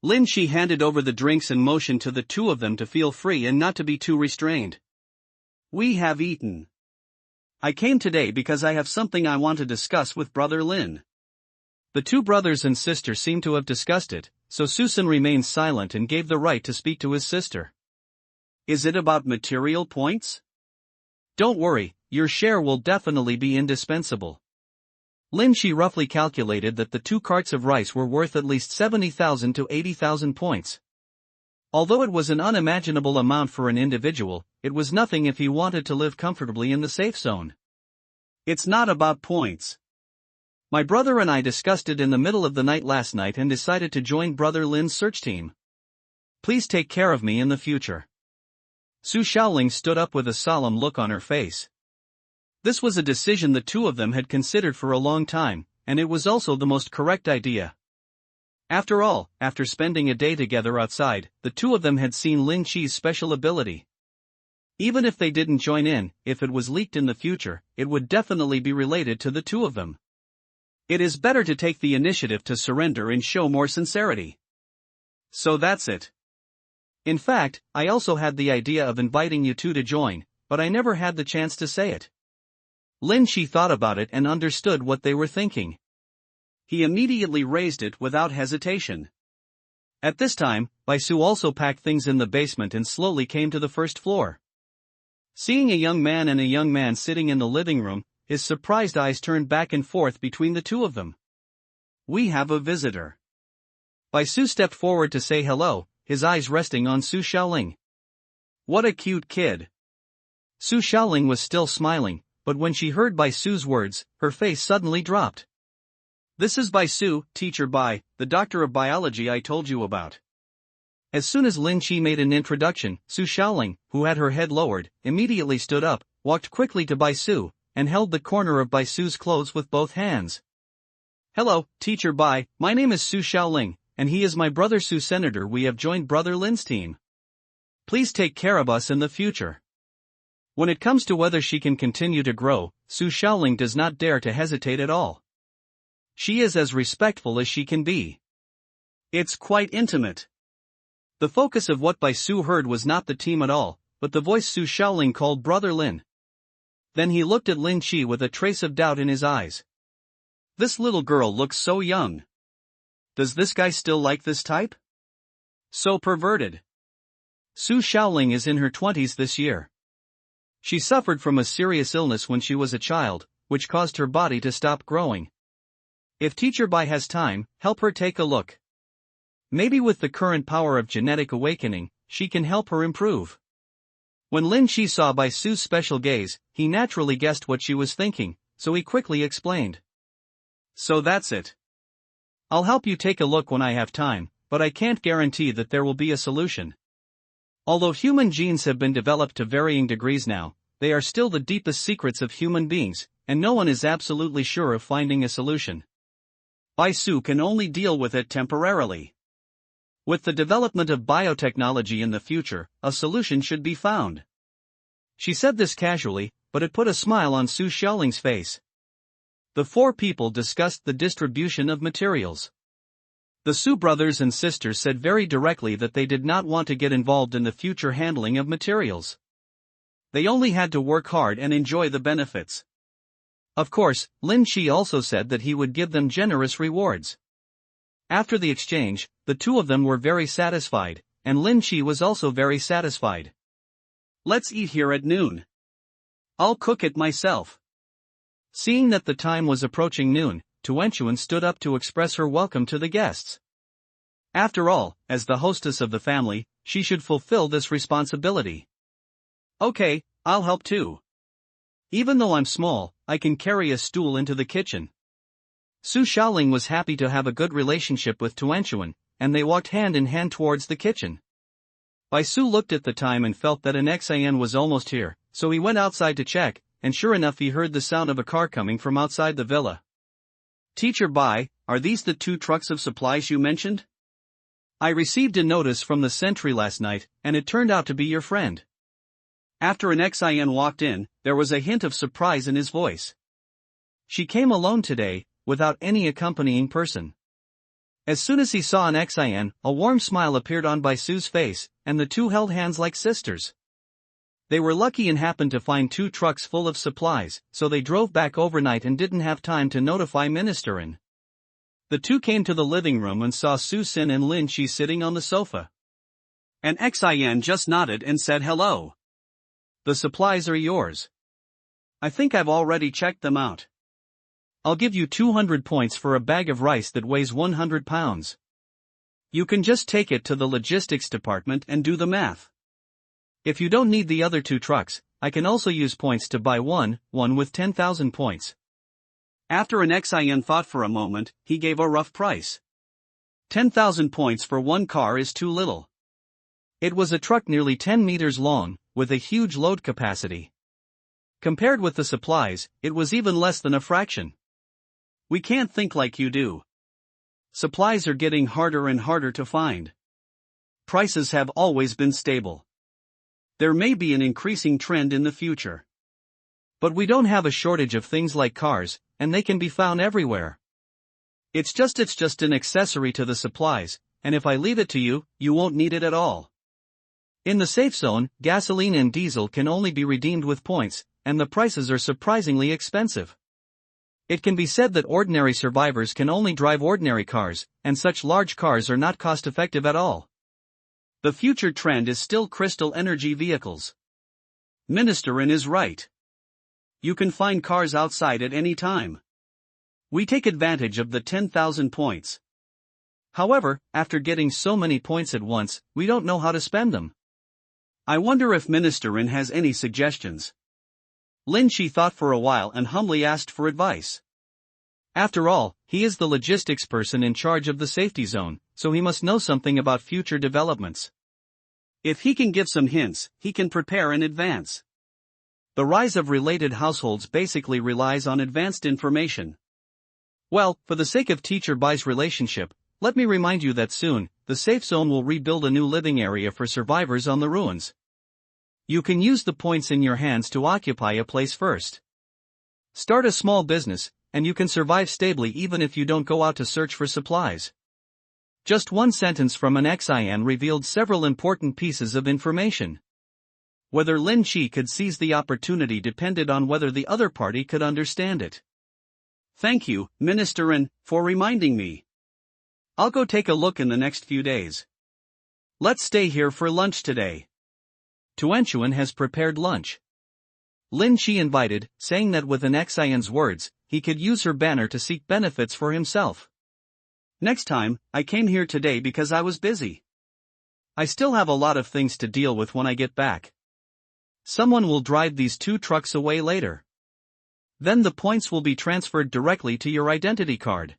Lin Shi handed over the drinks and motioned to the two of them to feel free and not to be too restrained. We have eaten. I came today because I have something I want to discuss with Brother Lin. The two brothers and sister seemed to have discussed it, so Susan remained silent and gave the right to speak to his sister. Is it about material points? Don't worry, your share will definitely be indispensable. Lin Shi roughly calculated that the 2 carts of rice were worth at least 70,000 to 80,000 points. Although it was an unimaginable amount for an individual, it was nothing if he wanted to live comfortably in the safe zone. It's not about points. My brother and I discussed it in the middle of the night last night and decided to join Brother Lin's search team. Please take care of me in the future. Su Xiaoling stood up with a solemn look on her face. This was a decision the two of them had considered for a long time, and it was also the most correct idea. After all, after spending a day together outside, the two of them had seen Lin Qi's special ability. Even if they didn't join in, if it was leaked in the future, it would definitely be related to the two of them. It is better to take the initiative to surrender and show more sincerity. So that's it. In fact, I also had the idea of inviting you two to join, but I never had the chance to say it. Lin Qi thought about it and understood what they were thinking. He immediately raised it without hesitation. At this time, Bai Su also packed things in the basement and slowly came to the first floor. Seeing a young man and a young man sitting in the living room, his surprised eyes turned back and forth between the two of them. We have a visitor. Bai Su stepped forward to say hello, his eyes resting on Su Xiaoling. What a cute kid. Su Xiaoling was still smiling, but when she heard Bai Su's words, her face suddenly dropped. This is Bai Su, Teacher Bai, the doctor of biology I told you about. As soon as Lin Qi made an introduction, Su Xiaoling, who had her head lowered, immediately stood up, walked quickly to Bai Su, and held the corner of Bai Su's clothes with both hands. Hello, Teacher Bai, my name is Su Xiaoling, and he is my brother Su Senator. We have joined Brother Lin's team. Please take care of us in the future. When it comes to whether she can continue to grow, Su Xiaoling does not dare to hesitate at all. She is as respectful as she can be. It's quite intimate. The focus of what Bai Su heard was not the team at all, but the voice Su Xiaoling called Brother Lin. Then he looked at Lin Qi with a trace of doubt in his eyes. This little girl looks so young. Does this guy still like this type? So perverted. Su Xiaoling is in her 20s this year. She suffered from a serious illness when she was a child, which caused her body to stop growing. If Teacher Bai has time, help her take a look. Maybe with the current power of genetic awakening, she can help her improve. When Lin Qi saw Bai Su's special gaze, he naturally guessed what she was thinking, so he quickly explained. So that's it. I'll help you take a look when I have time, but I can't guarantee that there will be a solution. Although human genes have been developed to varying degrees now, they are still the deepest secrets of human beings, and no one is absolutely sure of finding a solution. Bai Su can only deal with it temporarily. With the development of biotechnology in the future, a solution should be found. She said this casually, but it put a smile on Su Xiaoling's face. The 4 people discussed the distribution of materials. The Su brothers and sisters said very directly that they did not want to get involved in the future handling of materials. They only had to work hard and enjoy the benefits. Of course, Lin Qi also said that he would give them generous rewards. After the exchange, the two of them were very satisfied, and Lin Qi was also very satisfied. Let's eat here at noon. I'll cook it myself. Seeing that the time was approaching noon, Tuanchuan stood up to express her welcome to the guests. After all, as the hostess of the family, she should fulfill this responsibility. Okay, I'll help too. Even though I'm small, I can carry a stool into the kitchen. Su Xiaoling was happy to have a good relationship with Tuanchuan, and they walked hand in hand towards the kitchen. Bai Su looked at the time and felt that an Xian was almost here, so he went outside to check, and sure enough he heard the sound of a car coming from outside the villa. Teacher Bai, are these the 2 trucks of supplies you mentioned? I received a notice from the sentry last night, and it turned out to be your friend. After an Xin walked in, there was a hint of surprise in his voice. She came alone today, without any accompanying person. As soon as he saw an Xin, a warm smile appeared on Baisu's face, and the two held hands like sisters. They were lucky and happened to find 2 trucks full of supplies, so they drove back overnight and didn't have time to notify Ministerin. The two came to the living room and saw Su-sin and Lin Chi sitting on the sofa. An Xin just nodded and said hello. The supplies are yours. I think I've already checked them out. I'll give you 200 points for a bag of rice that weighs 100 pounds. You can just take it to the logistics department and do the math. If you don't need the other 2 trucks, I can also use points to buy one with 10,000 points. After an Xin thought for a moment, he gave a rough price. 10,000 points for one car is too little. It was a truck nearly 10 meters long, with a huge load capacity. Compared with the supplies, it was even less than a fraction. We can't think like you do. Supplies are getting harder and harder to find. Prices have always been stable. There may be an increasing trend in the future. But we don't have a shortage of things like cars, and they can be found everywhere. It's just an accessory to the supplies, and if I leave it to you, you won't need it at all. In the safe zone, gasoline and diesel can only be redeemed with points, and the prices are surprisingly expensive. It can be said that ordinary survivors can only drive ordinary cars, and such large cars are not cost-effective at all. The future trend is still crystal energy vehicles. Ministerin is right. You can find cars outside at any time. We take advantage of the 10,000 points. However, after getting so many points at once, we don't know how to spend them. I wonder if Ministerin has any suggestions. Lin Chi thought for a while and humbly asked for advice. After all, he is the logistics person in charge of the safety zone, so he must know something about future developments. If he can give some hints, he can prepare in advance. The rise of related households basically relies on advanced information. Well, for the sake of Teacher Bai's relationship, let me remind you that soon, the safe zone will rebuild a new living area for survivors on the ruins. You can use the points in your hands to occupy a place first. Start a small business, and you can survive stably even if you don't go out to search for supplies. Just one sentence from an Xin revealed several important pieces of information. Whether Lin Chi could seize the opportunity depended on whether the other party could understand it. Thank you, Ministerin, for reminding me. I'll go take a look in the next few days. Let's stay here for lunch today. Tuanchuan has prepared lunch. Lin Chi invited, saying that with an Xin's words, he could use her banner to seek benefits for himself. Next time, I came here today because I was busy. I still have a lot of things to deal with when I get back. Someone will drive these 2 trucks away later. Then the points will be transferred directly to your identity card.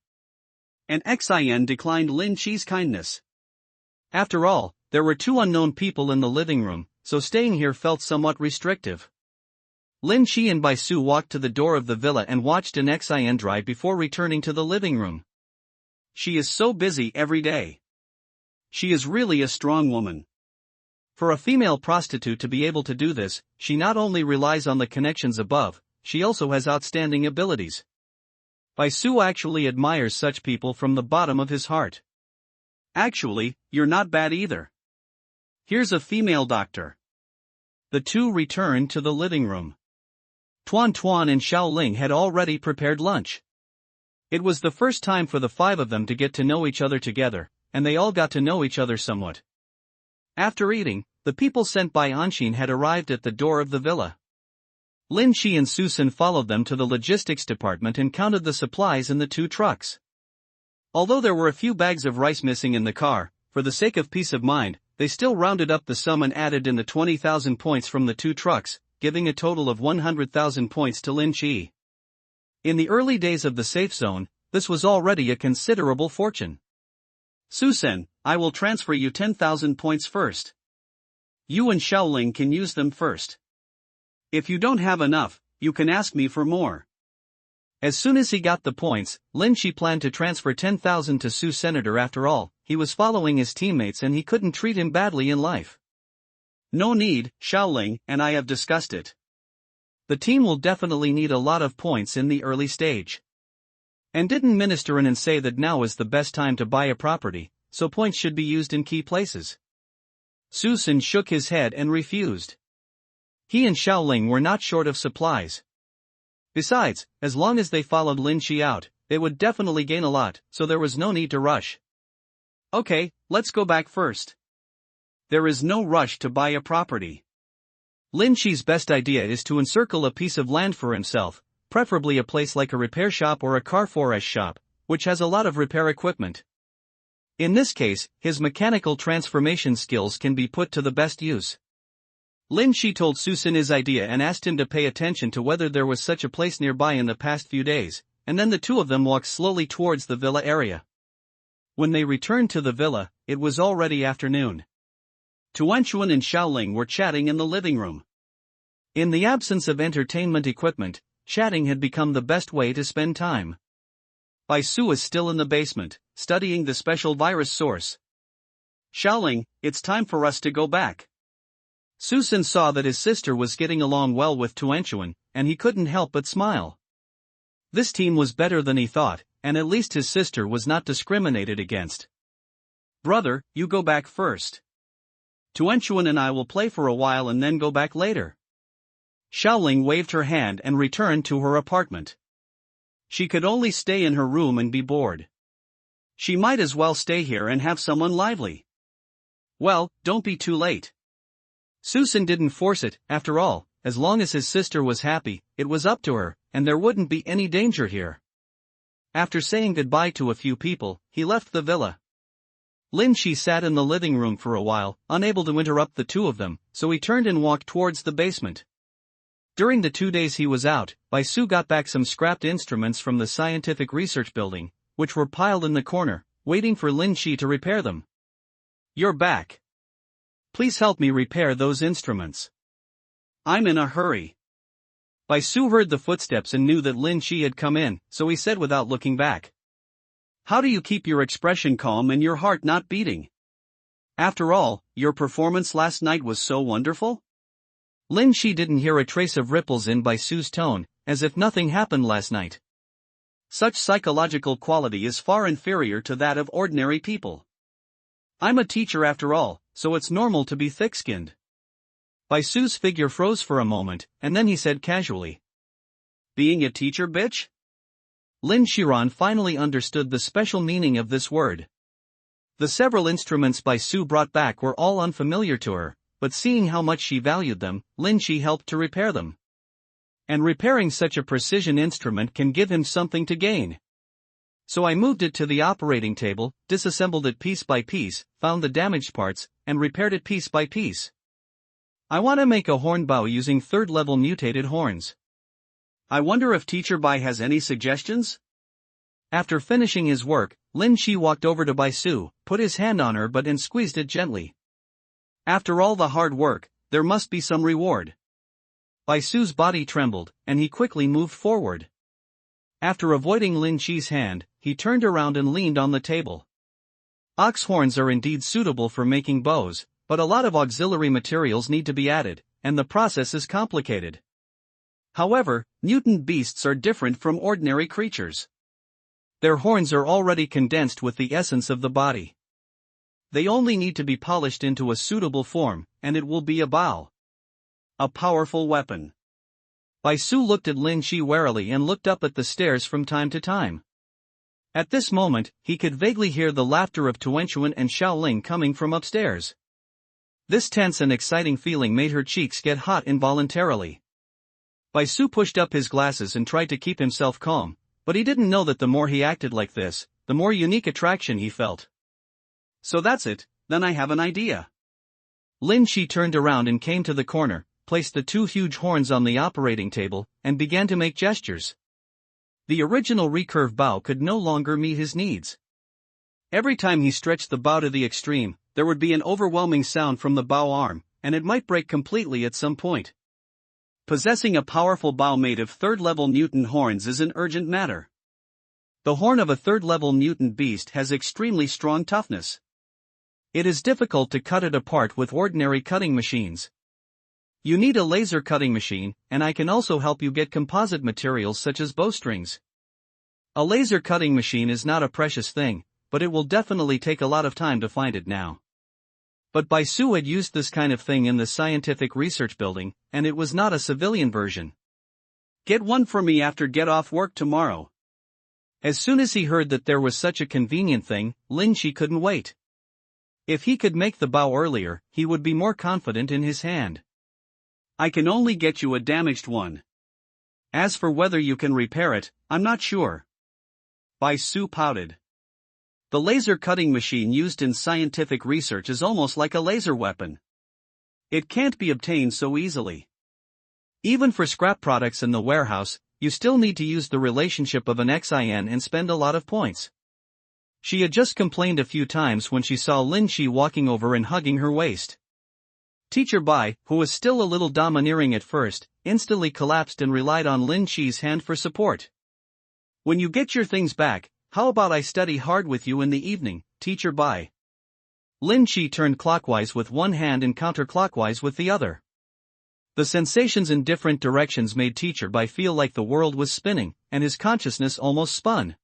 An Xin declined Lin Chi's kindness. After all, there were 2 unknown people in the living room, so staying here felt somewhat restrictive. Lin Chi and Baisu walked to the door of the villa and watched an Xin drive before returning to the living room. She is so busy every day. She is really a strong woman. For a female prostitute to be able to do this, she not only relies on the connections above, she also has outstanding abilities. Baisu actually admires such people from the bottom of his heart. Actually, you're not bad either. Here's a female doctor. The 2 returned to the living room. Tuan Tuan and Xiaoling had already prepared lunch. It was the first time for the 5 of them to get to know each other together, and they all got to know each other somewhat. After eating, the people sent by Anshin had arrived at the door of the villa. Lin Chi and Su-sin followed them to the logistics department and counted the supplies in the 2 trucks. Although there were a few bags of rice missing in the car, for the sake of peace of mind, they still rounded up the sum and added in the 20,000 points from the 2 trucks, giving a total of 100,000 points to Lin Chi. In the early days of the safe zone, this was already a considerable fortune. Su-sin, I will transfer you 10,000 points first. You and Xiaoling can use them first. If you don't have enough, you can ask me for more. As soon as he got the points, Lin Shi planned to transfer 10,000 to Su Senator. After all, he was following his teammates and he couldn't treat him badly in life. No need, Xiaoling, and I have discussed it. The team will definitely need a lot of points in the early stage. And didn't Minister Anan say that now is the best time to buy a property, so points should be used in key places? Su Sin shook his head and refused. He and Xiaoling were not short of supplies. Besides, as long as they followed Lin Shi out, they would definitely gain a lot, so there was no need to rush. Okay, let's go back first. There is no rush to buy a property. Lin Shi's best idea is to encircle a piece of land for himself, preferably a place like a repair shop or a car forest shop, which has a lot of repair equipment. In this case, his mechanical transformation skills can be put to the best use. Lin Shi told Su Sin his idea and asked him to pay attention to whether there was such a place nearby in the past few days, and then the two of them walked slowly towards the villa area. When they returned to the villa, it was already afternoon. Tuanchuan and Xiaoling were chatting in the living room. In the absence of entertainment equipment, chatting had become the best way to spend time. Bai Su is still in the basement, studying the special virus source. Xiaoling, it's time for us to go back. Su Sin saw that his sister was getting along well with Tuanchuan, and he couldn't help but smile. This team was better than he thought, and at least his sister was not discriminated against. Brother, you go back first. Tuanchuan and I will play for a while and then go back later. Xiaoling waved her hand and returned to her apartment. She could only stay in her room and be bored. She might as well stay here and have someone lively. Well, don't be too late. Su Sin didn't force it, after all, as long as his sister was happy, it was up to her, and there wouldn't be any danger here. After saying goodbye to a few people, he left the villa. Lin Shi sat in the living room for a while, unable to interrupt the two of them, so he turned and walked towards the basement. During the 2 days he was out, Bai Su got back some scrapped instruments from the scientific research building, which were piled in the corner, waiting for Lin Shi to repair them. You're back. Please help me repair those instruments. I'm in a hurry. Bai Su heard the footsteps and knew that Lin Shi had come in, so he said without looking back. How do you keep your expression calm and your heart not beating? After all, your performance last night was so wonderful? Lin Shi didn't hear a trace of ripples in Bai Su's tone, as if nothing happened last night. Such psychological quality is far inferior to that of ordinary people. I'm a teacher after all, so it's normal to be thick-skinned. Bai Su's figure froze for a moment, and then he said casually. Being a teacher, bitch? Lin Shiran finally understood the special meaning of this word. The several instruments Bai Su brought back were all unfamiliar to her, but seeing how much she valued them, Lin Shi helped to repair them. And repairing such a precision instrument can give him something to gain. So I moved it to the operating table, disassembled it piece by piece, found the damaged parts, and repaired it piece by piece. I want to make a horn bow using third-level mutated horns. I wonder if Teacher Bai has any suggestions? After finishing his work, Lin Shi walked over to Bai Su, put his hand on her butt and squeezed it gently. After all the hard work, there must be some reward. Bai Su's body trembled, and he quickly moved forward. After avoiding Lin Shi's hand, he turned around and leaned on the table. Ox horns are indeed suitable for making bows, but a lot of auxiliary materials need to be added, and the process is complicated. However, mutant beasts are different from ordinary creatures. Their horns are already condensed with the essence of the body. They only need to be polished into a suitable form, and it will be a bow. A powerful weapon. Bai Su looked at Lin Shi warily and looked up at the stairs from time to time. At this moment, he could vaguely hear the laughter of Tuanchuan and Xiaoling coming from upstairs. This tense and exciting feeling made her cheeks get hot involuntarily. Bai Su pushed up his glasses and tried to keep himself calm, but he didn't know that the more he acted like this, the more unique attraction he felt. So that's it, then I have an idea. Lin Shi turned around and came to the corner, placed the two huge horns on the operating table, and began to make gestures. The original recurve bow could no longer meet his needs. Every time he stretched the bow to the extreme, there would be an overwhelming sound from the bow arm, and it might break completely at some point. Possessing a powerful bow made of third-level mutant horns is an urgent matter. The horn of a third-level mutant beast has extremely strong toughness. It is difficult to cut it apart with ordinary cutting machines. You need a laser cutting machine, and I can also help you get composite materials such as bowstrings. A laser cutting machine is not a precious thing, but it will definitely take a lot of time to find it now. But Bai Su had used this kind of thing in the scientific research building, and it was not a civilian version. Get one for me after get off work tomorrow. As soon as he heard that there was such a convenient thing, Lin Shi couldn't wait. If he could make the bow earlier, he would be more confident in his hand. I can only get you a damaged one. As for whether you can repair it, I'm not sure. Bai Su pouted. The laser cutting machine used in scientific research is almost like a laser weapon. It can't be obtained so easily. Even for scrap products in the warehouse, you still need to use the relationship of an xin and spend a lot of points. She had just complained a few times when she saw Lin Shi walking over and hugging her waist. Teacher Bai, who was still a little domineering at first, instantly collapsed and relied on Lin Shi's hand for support. When you get your things back, how about I study hard with you in the evening, Teacher Bai? Lin Shi turned clockwise with one hand and counterclockwise with the other. The sensations in different directions made Teacher Bai feel like the world was spinning, and his consciousness almost spun.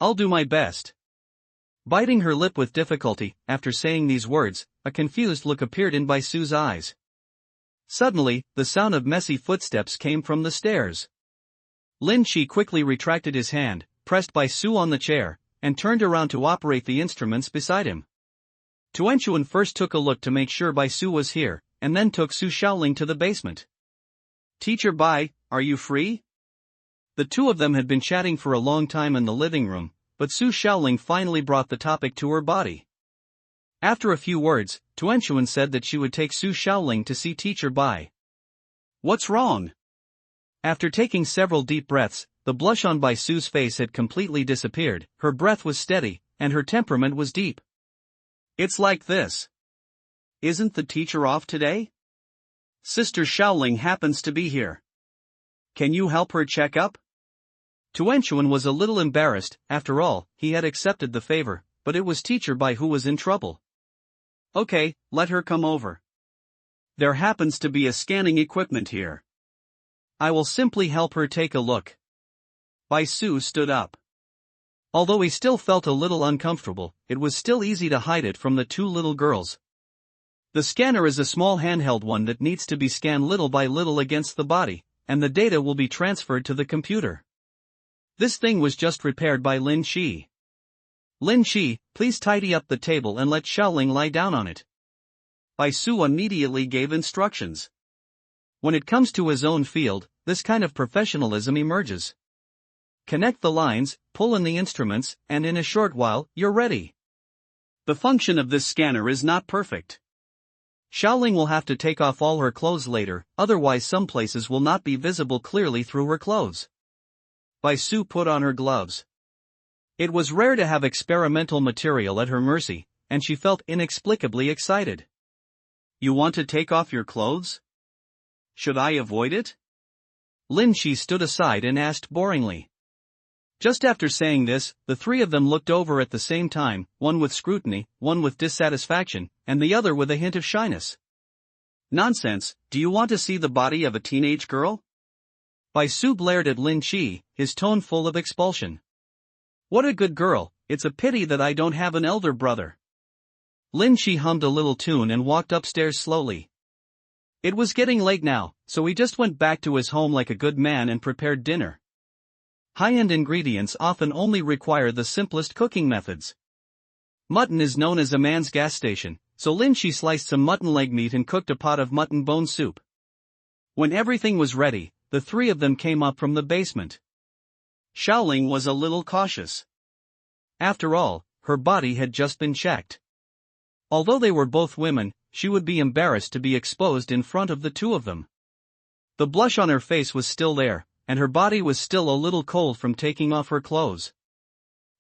I'll do my best. Biting her lip with difficulty, after saying these words, a confused look appeared in Bai Su's eyes. Suddenly, the sound of messy footsteps came from the stairs. Lin Shi quickly retracted his hand, pressed Bai Su on the chair, and turned around to operate the instruments beside him. Tuanchuan first took a look to make sure Bai Su was here, and then took Su Shaoling to the basement. Teacher Bai, are you free? The two of them had been chatting for a long time in the living room, but Su Shaoling finally brought the topic to her body. After a few words, Tuanchuan said that she would take Su Shaoling to see Teacher Bai. What's wrong? After taking several deep breaths, the blush on Bai Su's face had completely disappeared, her breath was steady, and her temperament was deep. It's like this. Isn't the teacher off today? Sister Shaoling happens to be here. Can you help her check up? Tuanchuan was a little embarrassed. After all, he had accepted the favor, but it was Teacher Bai who was in trouble. Okay, let her come over. There happens to be a scanning equipment here. I will simply help her take a look. Bai Su stood up. Although he still felt a little uncomfortable, it was still easy to hide it from the two little girls. The scanner is a small handheld one that needs to be scanned little by little against the body, and the data will be transferred to the computer. This thing was just repaired by Lin Shi. Lin Shi, please tidy up the table and let Shaoling lie down on it. Bai Su immediately gave instructions. When it comes to his own field, this kind of professionalism emerges. Connect the lines, pull in the instruments, and in a short while, you're ready. The function of this scanner is not perfect. Shaoling will have to take off all her clothes later, otherwise some places will not be visible clearly through her clothes. Bai Su put on her gloves. It was rare to have experimental material at her mercy, and she felt inexplicably excited. You want to take off your clothes? Should I avoid it? Lin Shi stood aside and asked boringly. Just after saying this, the three of them looked over at the same time, one with scrutiny, one with dissatisfaction, and the other with a hint of shyness. Nonsense, do you want to see the body of a teenage girl? Bai Su glared at Lin Shi, his tone full of expulsion. What a good girl, it's a pity that I don't have an elder brother. Lin Shi hummed a little tune and walked upstairs slowly. It was getting late now, so he just went back to his home like a good man and prepared dinner. High-end ingredients often only require the simplest cooking methods. Mutton is known as a man's gas station, so Lin Shi sliced some mutton leg meat and cooked a pot of mutton bone soup. When everything was ready, the three of them came up from the basement. Shaoling was a little cautious. After all, her body had just been checked. Although they were both women, she would be embarrassed to be exposed in front of the two of them. The blush on her face was still there, and her body was still a little cold from taking off her clothes.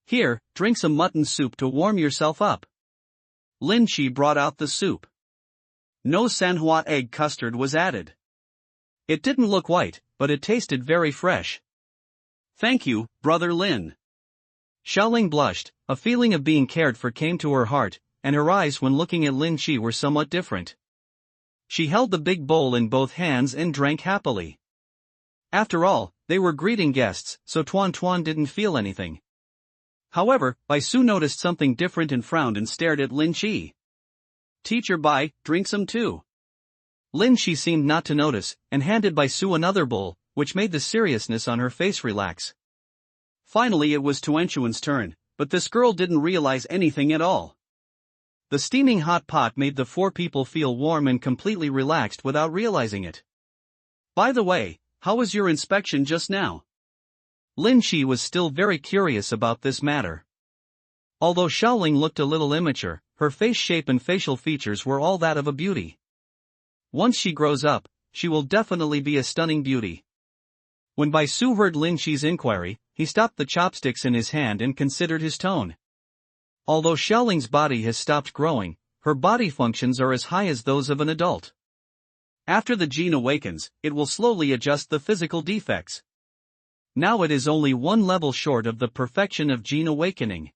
Here, drink some mutton soup to warm yourself up. Lin Shi brought out the soup. No Sanhua egg custard was added. It didn't look white, but it tasted very fresh. Thank you, Brother Lin. Xiaoling blushed, a feeling of being cared for came to her heart, and her eyes when looking at Lin Shi were somewhat different. She held the big bowl in both hands and drank happily. After all, they were greeting guests, so Tuan didn't feel anything. However, Bai Su noticed something different and frowned and stared at Lin Shi. Teacher Bai, drink some too. Lin Shi seemed not to notice, and handed Bai Su another bowl, which made the seriousness on her face relax. Finally it was Tuanchuan's turn, but this girl didn't realize anything at all. The steaming hot pot made the four people feel warm and completely relaxed without realizing it. By the way, how was your inspection just now? Lin Shi was still very curious about this matter. Although Xiaoling looked a little immature, her face shape and facial features were all that of a beauty. Once she grows up, she will definitely be a stunning beauty. When Bai Su heard Lin Shi's inquiry, he stopped the chopsticks in his hand and considered his tone. Although Xiaoling's body has stopped growing, her body functions are as high as those of an adult. After the gene awakens, it will slowly adjust the physical defects. Now it is only one level short of the perfection of gene awakening.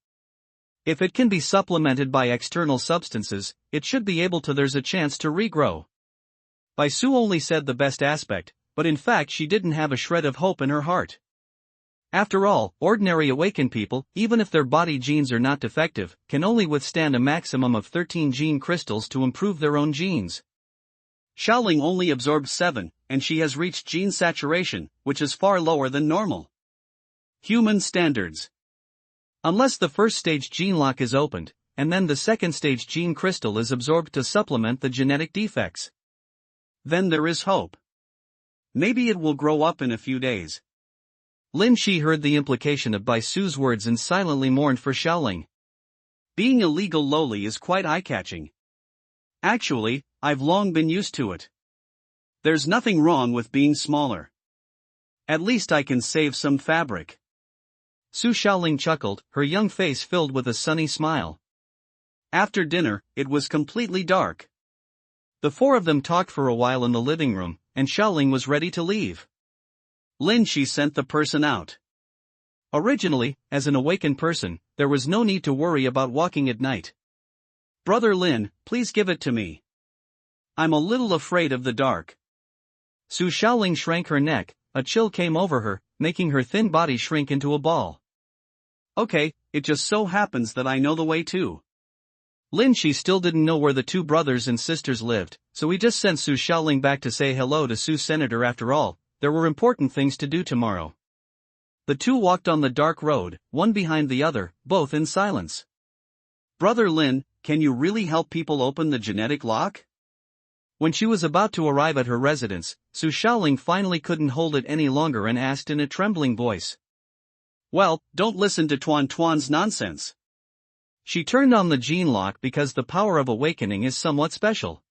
If it can be supplemented by external substances, it should be able to. There's a chance to regrow. Bai Su only said the best aspect, but in fact she didn't have a shred of hope in her heart. After all, ordinary awakened people, even if their body genes are not defective, can only withstand a maximum of 13 gene crystals to improve their own genes. Xiaoling only absorbed 7, and she has reached gene saturation, which is far lower than normal human standards. Unless the first stage gene lock is opened, and then the second stage gene crystal is absorbed to supplement the genetic defects. Then there is hope. Maybe it will grow up in a few days. Lin Shi heard the implication of Bai Su's words and silently mourned for Xiaoling. Being a legal loli is quite eye-catching. Actually, I've long been used to it. There's nothing wrong with being smaller. At least I can save some fabric. Su Xiaoling chuckled, her young face filled with a sunny smile. After dinner, it was completely dark. The four of them talked for a while in the living room, and Xiaoling was ready to leave. Lin Shi sent the person out. Originally, as an awakened person, there was no need to worry about walking at night. Brother Lin, please give it to me. I'm a little afraid of the dark. Su Xiaoling shrank her neck, a chill came over her, making her thin body shrink into a ball. Okay, it just so happens that I know the way too. Lin Shi still didn't know where the two brothers and sisters lived, so he just sent Su Xiaoling back to say hello to Su Senator. After all, there were important things to do tomorrow. The two walked on the dark road, one behind the other, both in silence. Brother Lin, can you really help people open the genetic lock? When she was about to arrive at her residence, Su Xiaoling finally couldn't hold it any longer and asked in a trembling voice. Well, don't listen to Tuan's nonsense. She turned on the gene lock because the power of awakening is somewhat special.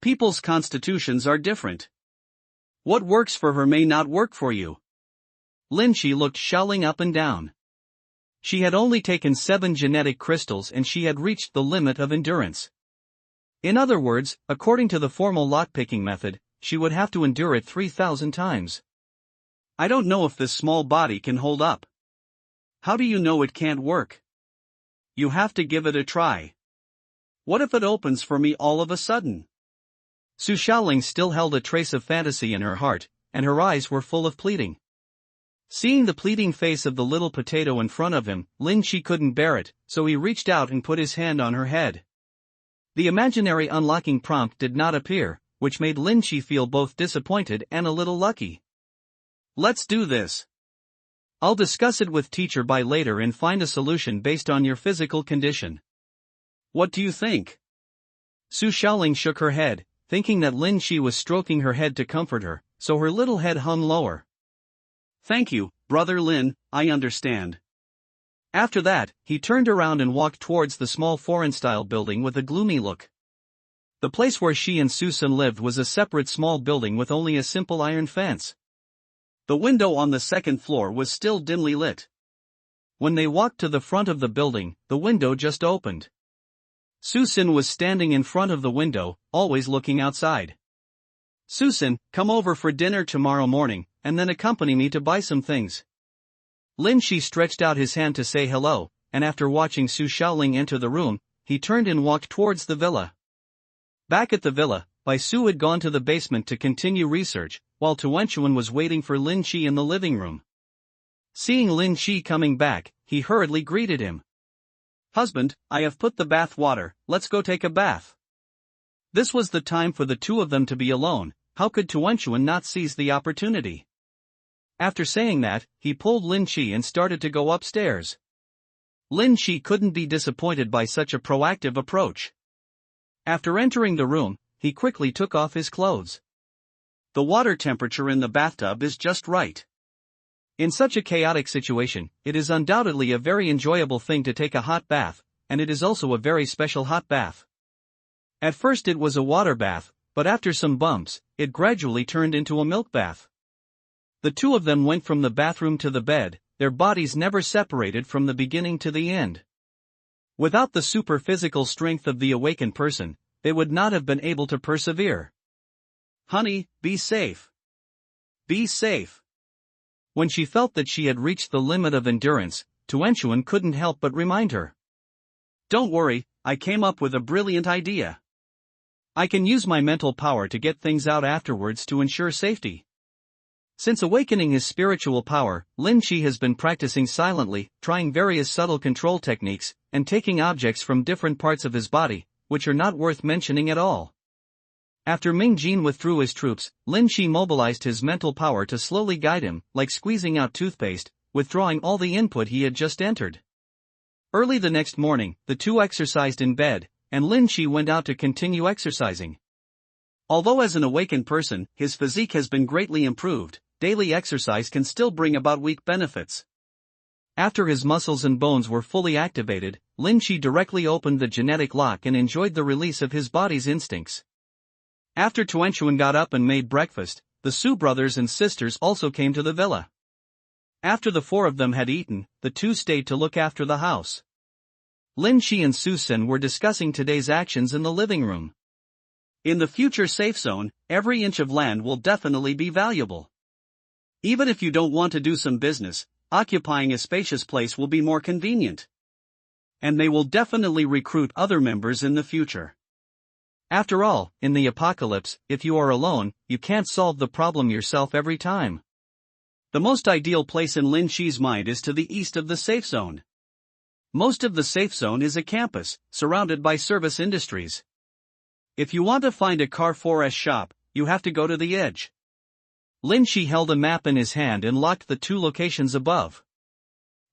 People's constitutions are different. What works for her may not work for you. Lin Shi looked Xiaoling up and down. She had only taken 7 genetic crystals and she had reached the limit of endurance. In other words, according to the formal lockpicking method, she would have to endure it 3,000 times. I don't know if this small body can hold up. How do you know it can't work? You have to give it a try. What if it opens for me all of a sudden? Su Xiaoling still held a trace of fantasy in her heart, and her eyes were full of pleading. Seeing the pleading face of the little potato in front of him, Lin Shi couldn't bear it, so he reached out and put his hand on her head. The imaginary unlocking prompt did not appear, which made Lin Shi feel both disappointed and a little lucky. Let's do this. I'll discuss it with Teacher Bai later and find a solution based on your physical condition. What do you think? Su Xiaoling shook her head, thinking that Lin Shi was stroking her head to comfort her, so her little head hung lower. Thank you, Brother Lin, I understand. After that, he turned around and walked towards the small foreign-style building with a gloomy look. The place where she and Susan lived was a separate small building with only a simple iron fence. The window on the second floor was still dimly lit. When they walked to the front of the building, the window just opened. Susan was standing in front of the window, always looking outside. Susan, come over for dinner tomorrow morning, and then accompany me to buy some things. Lin Shi stretched out his hand to say hello, and after watching Su Xiaoling enter the room, he turned and walked towards the villa. Back at the villa, Bai Su had gone to the basement to continue research, while Tuanchuan was waiting for Lin Shi in the living room. Seeing Lin Shi coming back, he hurriedly greeted him. Husband, I have put the bath water, let's go take a bath. This was the time for the two of them to be alone. How could Tuanchuan not seize the opportunity? After saying that, he pulled Lin Shi and started to go upstairs. Lin Shi couldn't be disappointed by such a proactive approach. After entering the room, he quickly took off his clothes. The water temperature in the bathtub is just right. In such a chaotic situation, it is undoubtedly a very enjoyable thing to take a hot bath, and it is also a very special hot bath. At first it was a water bath, but after some bumps, it gradually turned into a milk bath. The two of them went from the bathroom to the bed, their bodies never separated from the beginning to the end. Without the super physical strength of the awakened person, they would not have been able to persevere. Honey, be safe. Be safe. When she felt that she had reached the limit of endurance, Tuanchuan couldn't help but remind her. Don't worry, I came up with a brilliant idea. I can use my mental power to get things out afterwards to ensure safety. Since awakening his spiritual power, Lin Shi has been practicing silently, trying various subtle control techniques, and taking objects from different parts of his body, which are not worth mentioning at all. After Ming Jin withdrew his troops, Lin Shi mobilized his mental power to slowly guide him, like squeezing out toothpaste, withdrawing all the input he had just entered. Early the next morning, the two exercised in bed, and Lin Shi went out to continue exercising. Although as an awakened person, his physique has been greatly improved, daily exercise can still bring about weak benefits. After his muscles and bones were fully activated, Lin Shi directly opened the genetic lock and enjoyed the release of his body's instincts. After Tuanchuan got up and made breakfast, the Su brothers and sisters also came to the villa. After the four of them had eaten, the two stayed to look after the house. Lin Shi and Su Sen were discussing today's actions in the living room. In the future safe zone, every inch of land will definitely be valuable. Even if you don't want to do some business, occupying a spacious place will be more convenient. And they will definitely recruit other members in the future. After all, in the apocalypse, if you are alone, you can't solve the problem yourself every time. The most ideal place in Lin Shi's mind is to the east of the safe zone. Most of the safe zone is a campus, surrounded by service industries. If you want to find a Carrefour shop, you have to go to the edge. Lin Shi held a map in his hand and locked the two locations above.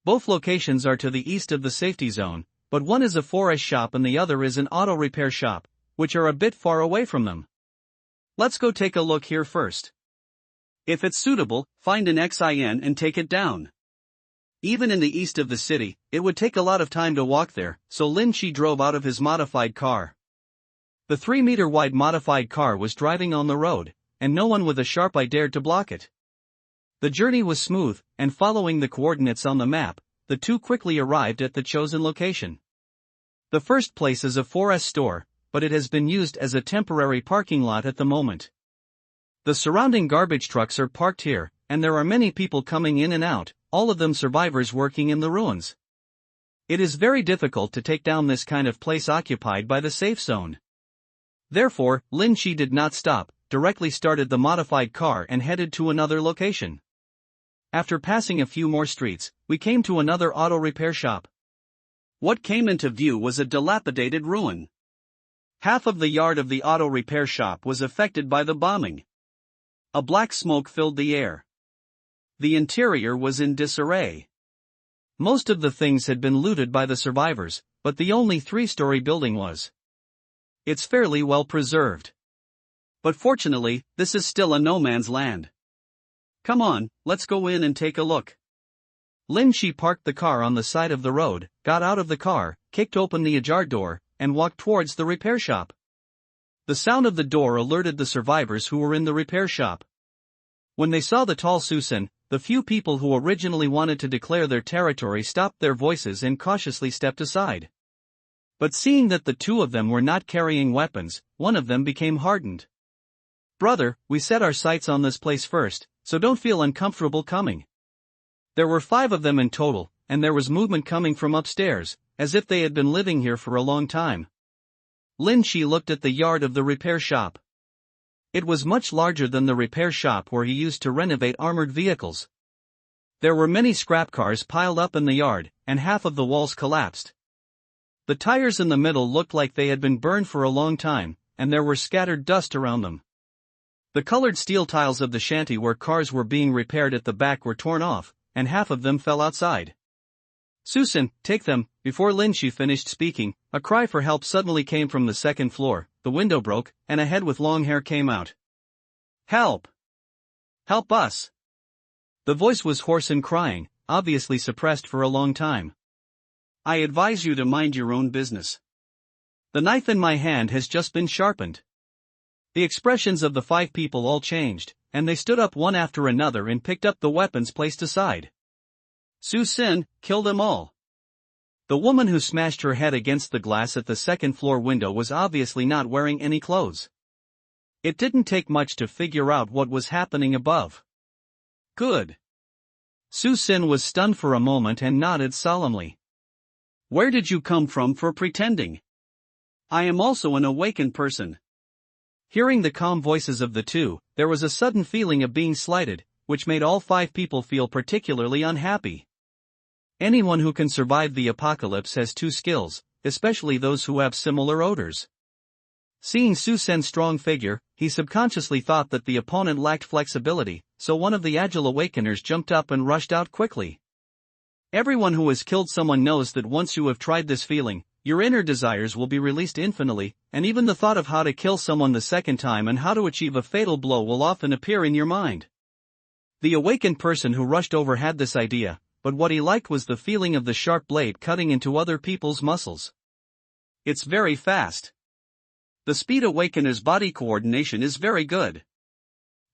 Both locations are to the east of the safety zone, but one is a forest shop and the other is an auto repair shop, which are a bit far away from them. Let's go take a look here first. If it's suitable, find an XIN and take it down. Even in the east of the city, it would take a lot of time to walk there, so Lin Shi drove out of his modified car. The 3-meter-wide modified car was driving on the road, and no one with a sharp eye dared to block it. The journey was smooth, and following the coordinates on the map, the two quickly arrived at the chosen location. The first place is a forest store, but it has been used as a temporary parking lot at the moment. The surrounding garbage trucks are parked here, and there are many people coming in and out, all of them survivors working in the ruins. It is very difficult to take down this kind of place occupied by the safe zone. Therefore, Lin Shi did not stop, directly started the modified car and headed to another location. After passing a few more streets, we came to another auto repair shop. What came into view was a dilapidated ruin. Half of the yard of the auto repair shop was affected by the bombing. A black smoke filled the air. The interior was in disarray. Most of the things had been looted by the survivors, but the only 3-story building was. It's fairly well preserved. But fortunately, this is still a no man's land. Come on, let's go in and take a look. Lin Shi parked the car on the side of the road, got out of the car, kicked open the ajar door, and walked towards the repair shop. The sound of the door alerted the survivors who were in the repair shop. When they saw the tall Susan, the few people who originally wanted to declare their territory stopped their voices and cautiously stepped aside. But seeing that the two of them were not carrying weapons, one of them became hardened. Brother, we set our sights on this place first, so don't feel uncomfortable coming. There were 5 of them in total, and there was movement coming from upstairs, as if they had been living here for a long time. Lin Shi looked at the yard of the repair shop. It was much larger than the repair shop where he used to renovate armored vehicles. There were many scrap cars piled up in the yard, and half of the walls collapsed. The tires in the middle looked like they had been burned for a long time, and there were scattered dust around them. The colored steel tiles of the shanty where cars were being repaired at the back were torn off, and half of them fell outside. Susan, take them. Before Lin Shi finished speaking, a cry for help suddenly came from the second floor, the window broke, and a head with long hair came out. Help! Help us! The voice was hoarse and crying, obviously suppressed for a long time. I advise you to mind your own business. The knife in my hand has just been sharpened. The expressions of the 5 people all changed, and they stood up one after another and picked up the weapons placed aside. Su Sin, kill them all. The woman who smashed her head against the glass at the second floor window was obviously not wearing any clothes. It didn't take much to figure out what was happening above. Good. Su Sin was stunned for a moment and nodded solemnly. Where did you come from for pretending? I am also an awakened person. Hearing the calm voices of the two, there was a sudden feeling of being slighted, which made all 5 people feel particularly unhappy. Anyone who can survive the apocalypse has 2 skills, especially those who have similar odors. Seeing Su Sen's strong figure, he subconsciously thought that the opponent lacked flexibility, so one of the agile awakeners jumped up and rushed out quickly. Everyone who has killed someone knows that once you have tried this feeling, your inner desires will be released infinitely, and even the thought of how to kill someone the second time and how to achieve a fatal blow will often appear in your mind. The awakened person who rushed over had this idea, but what he liked was the feeling of the sharp blade cutting into other people's muscles. It's very fast. The speed awakener's body coordination is very good.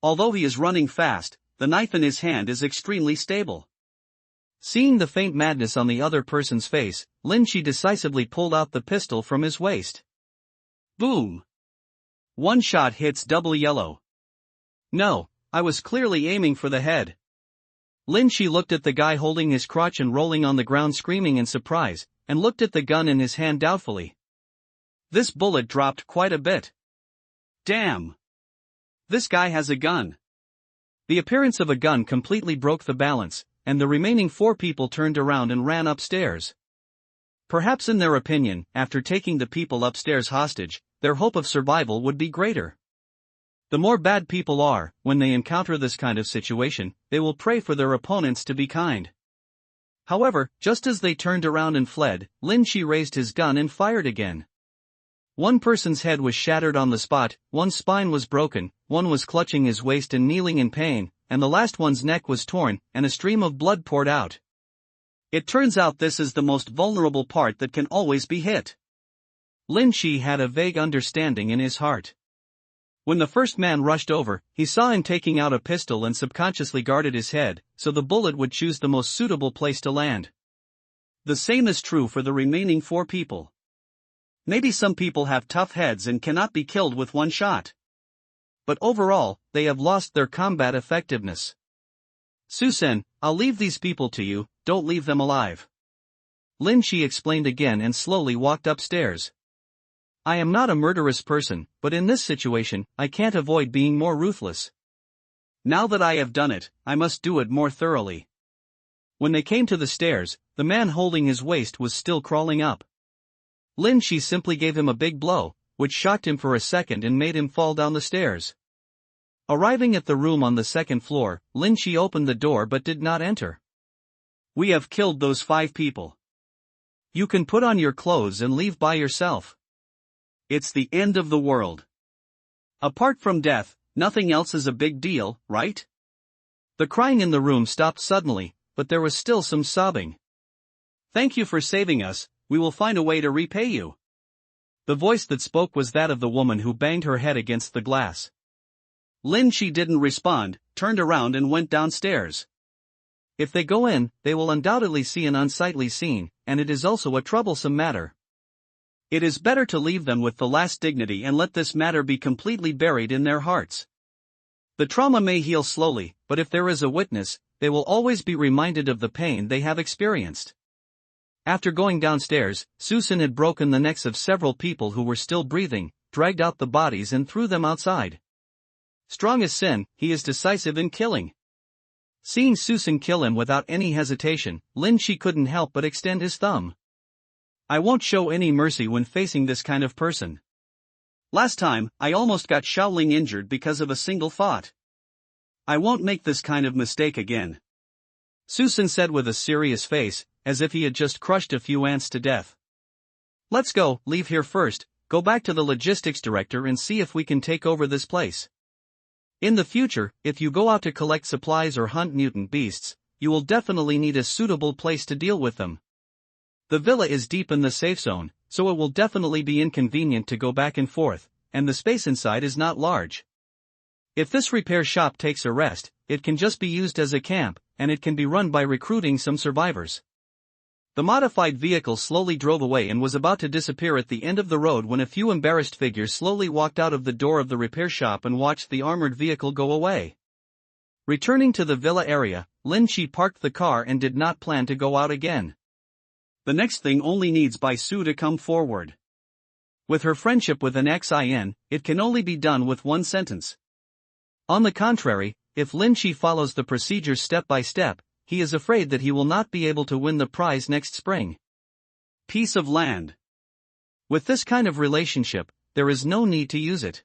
Although he is running fast, the knife in his hand is extremely stable. Seeing the faint madness on the other person's face, Lin Shi decisively pulled out the pistol from his waist. Boom! One shot hits double yellow. No, I was clearly aiming for the head. Lin Shi looked at the guy holding his crotch and rolling on the ground screaming in surprise, and looked at the gun in his hand doubtfully. This bullet dropped quite a bit. Damn! This guy has a gun. The appearance of a gun completely broke the balance, and the remaining 4 people turned around and ran upstairs. Perhaps in their opinion, after taking the people upstairs hostage, their hope of survival would be greater. The more bad people are, when they encounter this kind of situation, they will pray for their opponents to be kind. However, just as they turned around and fled, Lin Shi raised his gun and fired again. One person's head was shattered on the spot, one's spine was broken, one was clutching his waist and kneeling in pain, and the last one's neck was torn, and a stream of blood poured out. It turns out this is the most vulnerable part that can always be hit. Lin Shi had a vague understanding in his heart. When the first man rushed over, he saw him taking out a pistol and subconsciously guarded his head, so the bullet would choose the most suitable place to land. The same is true for the remaining 4 people. Maybe some people have tough heads and cannot be killed with one shot. But overall, they have lost their combat effectiveness. Susan, I'll leave these people to you, don't leave them alive. Lin Shi explained again and slowly walked upstairs. I am not a murderous person, but in this situation, I can't avoid being more ruthless. Now that I have done it, I must do it more thoroughly. When they came to the stairs, the man holding his waist was still crawling up. Lin Shi simply gave him a big blow, which shocked him for a second and made him fall down the stairs. Arriving at the room on the second floor, Lin Shi opened the door but did not enter. We have killed those 5 people. You can put on your clothes and leave by yourself. It's the end of the world. Apart from death, nothing else is a big deal, right? The crying in the room stopped suddenly, but there was still some sobbing. Thank you for saving us, we will find a way to repay you. The voice that spoke was that of the woman who banged her head against the glass. Lin Shi didn't respond, turned around and went downstairs. If they go in, they will undoubtedly see an unsightly scene, and it is also a troublesome matter. It is better to leave them with the last dignity and let this matter be completely buried in their hearts. The trauma may heal slowly, but if there is a witness, they will always be reminded of the pain they have experienced. After going downstairs, Susan had broken the necks of several people who were still breathing, dragged out the bodies and threw them outside. Strong as sin, he is decisive in killing. Seeing Susan kill him without any hesitation, Lin Shi couldn't help but extend his thumb. I won't show any mercy when facing this kind of person. Last time, I almost got Shaoling injured because of a single thought. I won't make this kind of mistake again. Susan said with a serious face, as if he had just crushed a few ants to death. Let's go, leave here first, go back to the logistics director and see if we can take over this place. In the future, if you go out to collect supplies or hunt mutant beasts, you will definitely need a suitable place to deal with them. The villa is deep in the safe zone, so it will definitely be inconvenient to go back and forth, and the space inside is not large. If this repair shop takes a rest, it can just be used as a camp, and it can be run by recruiting some survivors. The modified vehicle slowly drove away and was about to disappear at the end of the road when a few embarrassed figures slowly walked out of the door of the repair shop and watched the armored vehicle go away. Returning to the villa area, Lin Shi parked the car and did not plan to go out again. The next thing only needs Bai Su to come forward. With her friendship with an Xin, it can only be done with one sentence. On the contrary, if Lin Shi follows the procedures step by step, he is afraid that he will not be able to win the prize next spring. Piece of land. With this kind of relationship, there is no need to use it.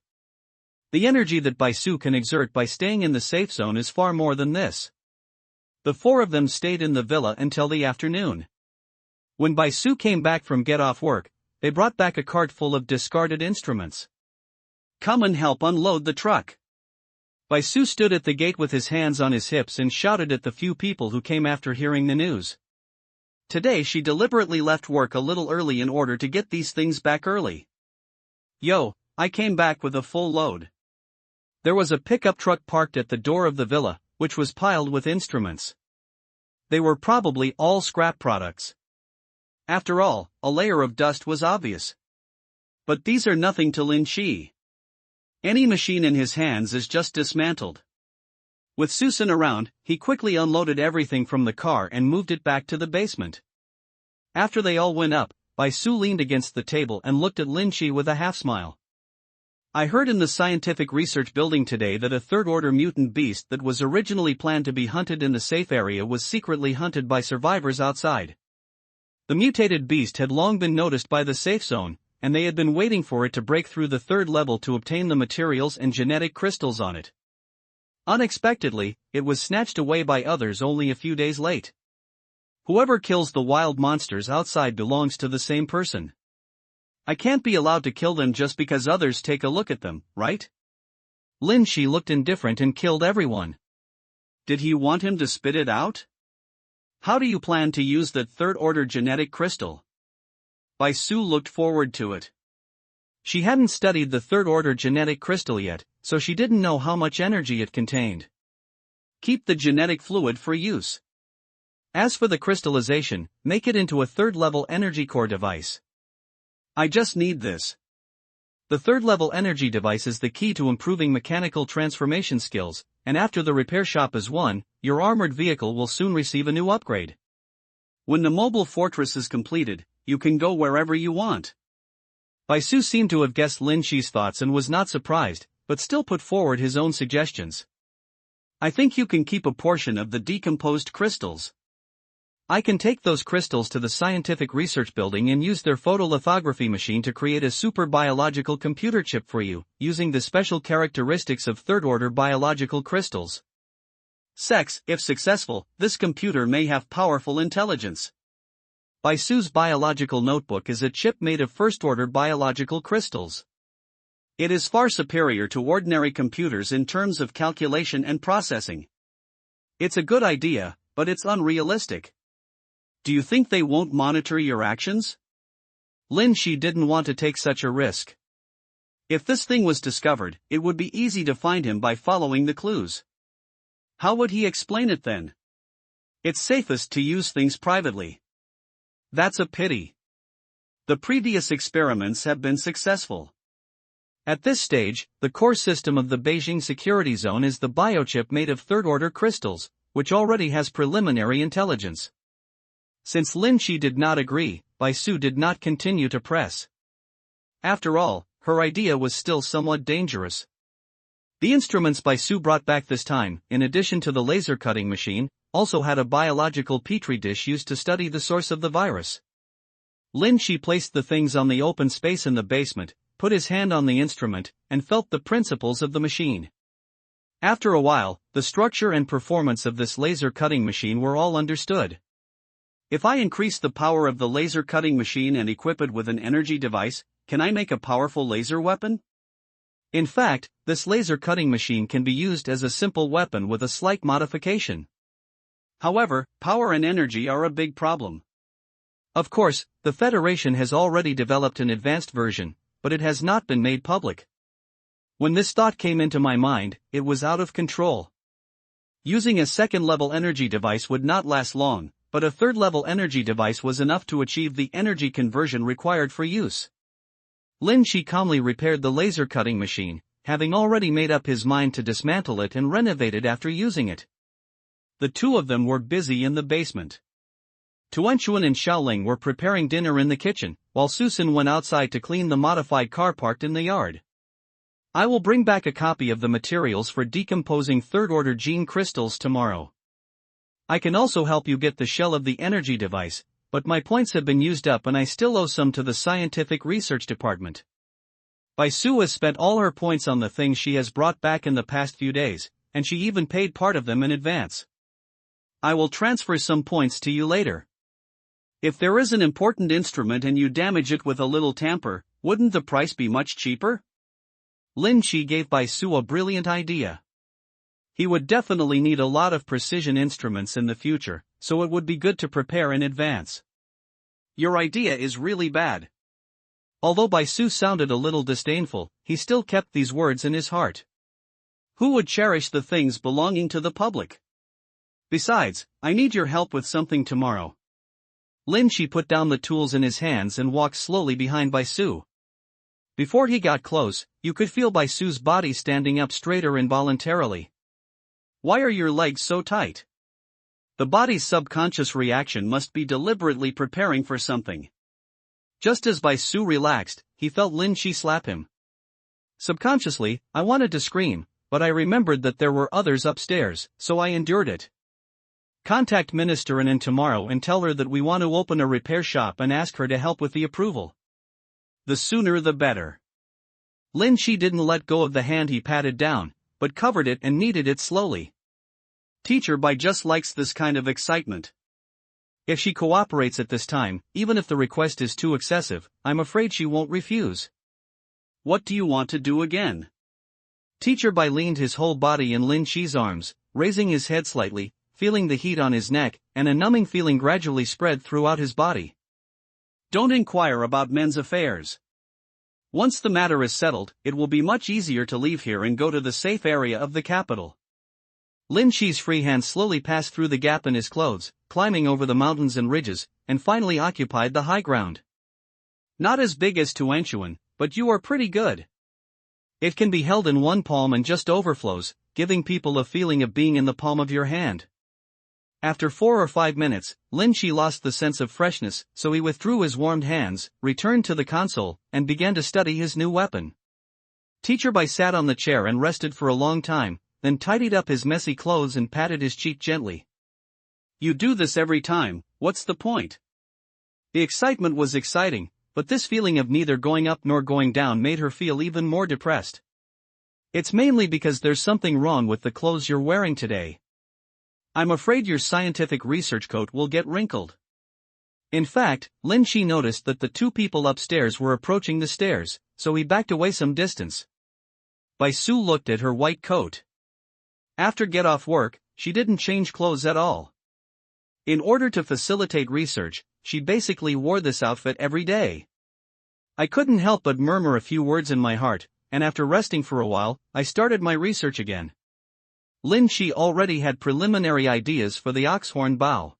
The energy that Bai Su can exert by staying in the safe zone is far more than this. The four of them stayed in the villa until the afternoon. When Bai Su came back from get off work, they brought back a cart full of discarded instruments. Come and help unload the truck. Bai Su stood at the gate with his hands on his hips and shouted at the few people who came after hearing the news. Today she deliberately left work a little early in order to get these things back early. Yo, I came back with a full load. There was a pickup truck parked at the door of the villa, which was piled with instruments. They were probably all scrap products. After all, a layer of dust was obvious. But these are nothing to Lin Shi. Any machine in his hands is just dismantled. With Susan around, he quickly unloaded everything from the car and moved it back to the basement. After they all went up, Bai Su leaned against the table and looked at Lin Shi with a half-smile. I heard in the scientific research building today that a third-order mutant beast that was originally planned to be hunted in the safe area was secretly hunted by survivors outside. The mutated beast had long been noticed by the safe zone, and they had been waiting for it to break through the third level to obtain the materials and genetic crystals on it. Unexpectedly, it was snatched away by others only a few days late. Whoever kills the wild monsters outside belongs to the same person. I can't be allowed to kill them just because others take a look at them, right? Lin Shi looked indifferent and killed everyone. Did he want him to spit it out? How do you plan to use that third-order genetic crystal? Bai Su looked forward to it. She hadn't studied the third-order genetic crystal yet, so she didn't know how much energy it contained. Keep the genetic fluid for use. As for the crystallization, make it into a third-level energy core device. I just need this. The third-level energy device is the key to improving mechanical transformation skills, and after the repair shop is won, your armored vehicle will soon receive a new upgrade. When the mobile fortress is completed, you can go wherever you want. Bai Su seemed to have guessed Lin Shi's thoughts and was not surprised, but still put forward his own suggestions. I think you can keep a portion of the decomposed crystals. I can take those crystals to the scientific research building and use their photolithography machine to create a super biological computer chip for you, using the special characteristics of third-order biological crystals. If successful, this computer may have powerful intelligence. Bai Su's biological notebook is a chip made of first-order biological crystals. It is far superior to ordinary computers in terms of calculation and processing. It's a good idea, but it's unrealistic. Do you think they won't monitor your actions? Lin Shi didn't want to take such a risk. If this thing was discovered, it would be easy to find him by following the clues. How would he explain it then? It's safest to use things privately. That's a pity. The previous experiments have been successful. At this stage, the core system of the Beijing security zone is the biochip made of third-order crystals, which already has preliminary intelligence. Since Lin Shi did not agree, Bai Su did not continue to press. After all, her idea was still somewhat dangerous. The instruments Bai Su brought back this time, in addition to the laser cutting machine, also had a biological petri dish used to study the source of the virus. Lin Shi placed the things on the open space in the basement, put his hand on the instrument, and felt the principles of the machine. After a while, the structure and performance of this laser cutting machine were all understood. If I increase the power of the laser cutting machine and equip it with an energy device, can I make a powerful laser weapon? In fact, this laser cutting machine can be used as a simple weapon with a slight modification. However, power and energy are a big problem. Of course, the Federation has already developed an advanced version, but it has not been made public. When this thought came into my mind, it was out of control. Using a second-level energy device would not last long, but a third-level energy device was enough to achieve the energy conversion required for use. Lin Shi calmly repaired the laser cutting machine, having already made up his mind to dismantle it and renovate it after using it. The two of them were busy in the basement. Tuanchuan and Xiaoling were preparing dinner in the kitchen, while Susan went outside to clean the modified car parked in the yard. I will bring back a copy of the materials for decomposing third-order gene crystals tomorrow. I can also help you get the shell of the energy device, but my points have been used up and I still owe some to the scientific research department. Bai Su has spent all her points on the things she has brought back in the past few days, and she even paid part of them in advance. I will transfer some points to you later. If there is an important instrument and you damage it with a little tamper, wouldn't the price be much cheaper? Lin Shi gave Bai Su a brilliant idea. He would definitely need a lot of precision instruments in the future, so it would be good to prepare in advance. Your idea is really bad. Although Bai Su sounded a little disdainful, he still kept these words in his heart. Who would cherish the things belonging to the public? Besides, I need your help with something tomorrow. Lin Shi put down the tools in his hands and walked slowly behind Bai Su. Before he got close, you could feel Bai Su's body standing up straighter involuntarily. Why are your legs so tight? The body's subconscious reaction must be deliberately preparing for something. Just as Bai Su relaxed, he felt Lin Shi slap him. Subconsciously, I wanted to scream, but I remembered that there were others upstairs, so I endured it. Contact Minister Anan tomorrow and tell her that we want to open a repair shop and ask her to help with the approval. The sooner the better. Lin Shi didn't let go of the hand he patted down, but covered it and kneaded it slowly. Teacher Bai just likes this kind of excitement. If she cooperates at this time, even if the request is too excessive, I'm afraid she won't refuse. What do you want to do again? Teacher Bai leaned his whole body in Lin Shi's arms, raising his head slightly, feeling the heat on his neck, and a numbing feeling gradually spread throughout his body. Don't inquire about men's affairs. Once the matter is settled, it will be much easier to leave here and go to the safe area of the capital. Lin Shi's free hand slowly passed through the gap in his clothes, climbing over the mountains and ridges, and finally occupied the high ground. Not as big as Tuanchuan, but you are pretty good. It can be held in one palm and just overflows, giving people a feeling of being in the palm of your hand. After 4 or 5 minutes, Lin Shi lost the sense of freshness, so he withdrew his warmed hands, returned to the console, and began to study his new weapon. Teacher Bai sat on the chair and rested for a long time, then tidied up his messy clothes and patted his cheek gently. You do this every time, what's the point? The excitement was exciting, but this feeling of neither going up nor going down made her feel even more depressed. It's mainly because there's something wrong with the clothes you're wearing today. I'm afraid your scientific research coat will get wrinkled. In fact, Lin Shi noticed that the two people upstairs were approaching the stairs, so he backed away some distance. Bai Su looked at her white coat. After get off work, she didn't change clothes at all. In order to facilitate research, she basically wore this outfit every day. I couldn't help but murmur a few words in my heart, and after resting for a while, I started my research again. Lin Shi already had preliminary ideas for the oxhorn bow.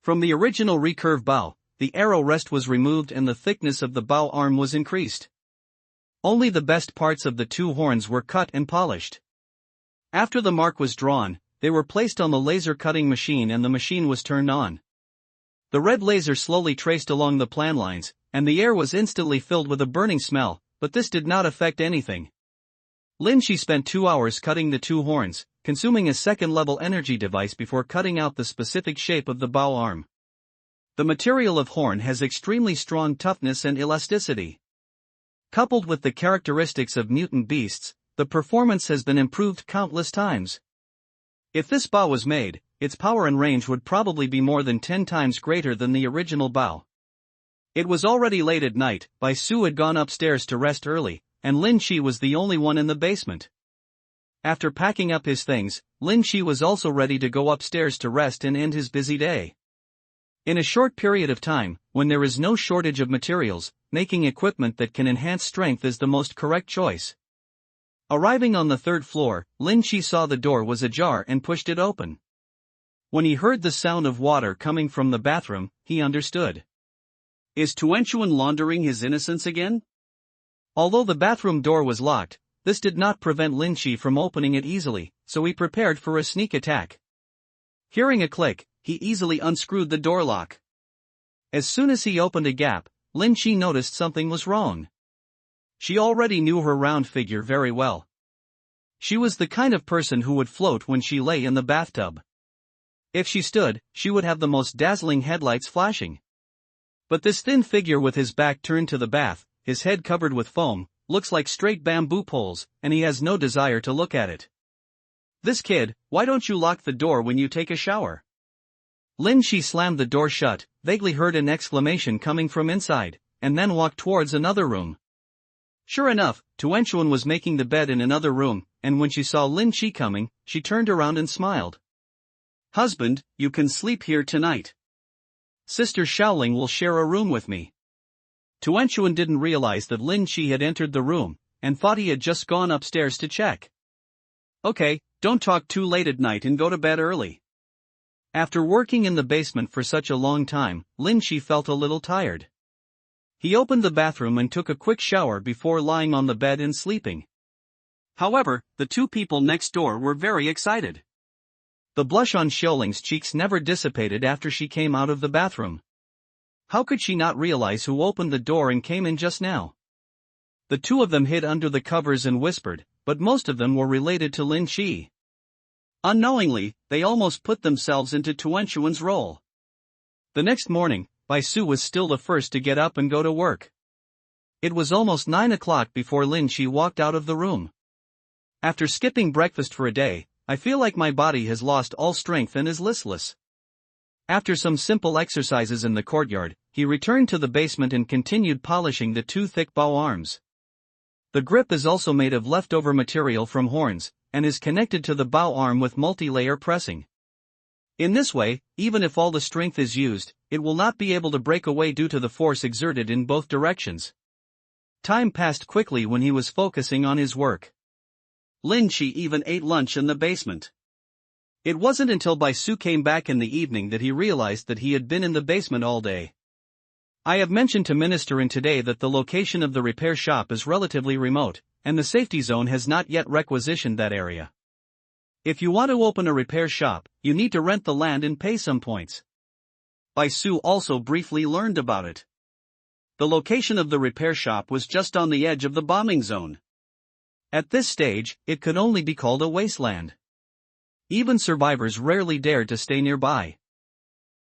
From the original recurve bow, the arrow rest was removed and the thickness of the bow arm was increased. Only the best parts of the two horns were cut and polished. After the mark was drawn, they were placed on the laser cutting machine and the machine was turned on. The red laser slowly traced along the plan lines, and the air was instantly filled with a burning smell, but this did not affect anything. Lin Shi spent 2 hours cutting the two horns, consuming a second-level energy device before cutting out the specific shape of the bow arm. The material of horn has extremely strong toughness and elasticity. Coupled with the characteristics of mutant beasts, the performance has been improved countless times. If this bow was made, its power and range would probably be more than 10 times greater than the original bow. It was already late at night. Bai Su had gone upstairs to rest early, and Lin Shi was the only one in the basement. After packing up his things, Lin Shi was also ready to go upstairs to rest and end his busy day. In a short period of time, when there is no shortage of materials, making equipment that can enhance strength is the most correct choice. Arriving on the 3rd floor, Lin Shi saw the door was ajar and pushed it open. When he heard the sound of water coming from the bathroom, he understood. Is Tuanchuan laundering his innocence again? Although the bathroom door was locked, this did not prevent Lin Shi from opening it easily, so he prepared for a sneak attack. Hearing a click, he easily unscrewed the door lock. As soon as he opened a gap, Lin Shi noticed something was wrong. She already knew her round figure very well. She was the kind of person who would float when she lay in the bathtub. If she stood, she would have the most dazzling headlights flashing. But this thin figure with his back turned to the bath, his head covered with foam, looks like straight bamboo poles, and he has no desire to look at it. This kid, why don't you lock the door when you take a shower? Lin Shi slammed the door shut, vaguely heard an exclamation coming from inside, and then walked towards another room. Sure enough, Tuanchuan was making the bed in another room, and when she saw Lin Shi coming, she turned around and smiled. Husband, you can sleep here tonight. Sister Shaoling will share a room with me. Tuanchuan didn't realize that Lin Shi had entered the room, and thought he had just gone upstairs to check. Okay, don't talk too late at night and go to bed early. After working in the basement for such a long time, Lin Shi felt a little tired. He opened the bathroom and took a quick shower before lying on the bed and sleeping. However, the two people next door were very excited. The blush on Xiaoling's cheeks never dissipated after she came out of the bathroom. How could she not realize who opened the door and came in just now? The two of them hid under the covers and whispered, but most of them were related to Lin Shi. Unknowingly, they almost put themselves into Tuanchuan's role. The next morning, Bai Su was still the first to get up and go to work. It was almost 9 o'clock before Lin Shi walked out of the room. After skipping breakfast for a day, I feel like my body has lost all strength and is listless. After some simple exercises in the courtyard, he returned to the basement and continued polishing the two thick bow arms. The grip is also made of leftover material from horns, and is connected to the bow arm with multi-layer pressing. In this way, even if all the strength is used, it will not be able to break away due to the force exerted in both directions. Time passed quickly when he was focusing on his work. Lin Shi even ate lunch in the basement. It wasn't until Bai Su came back in the evening that he realized that he had been in the basement all day. I have mentioned to Minister in today that the location of the repair shop is relatively remote, and the safety zone has not yet requisitioned that area. If you want to open a repair shop, you need to rent the land and pay some points. Bai Su also briefly learned about it. The location of the repair shop was just on the edge of the bombing zone. At this stage, it could only be called a wasteland. Even survivors rarely dared to stay nearby.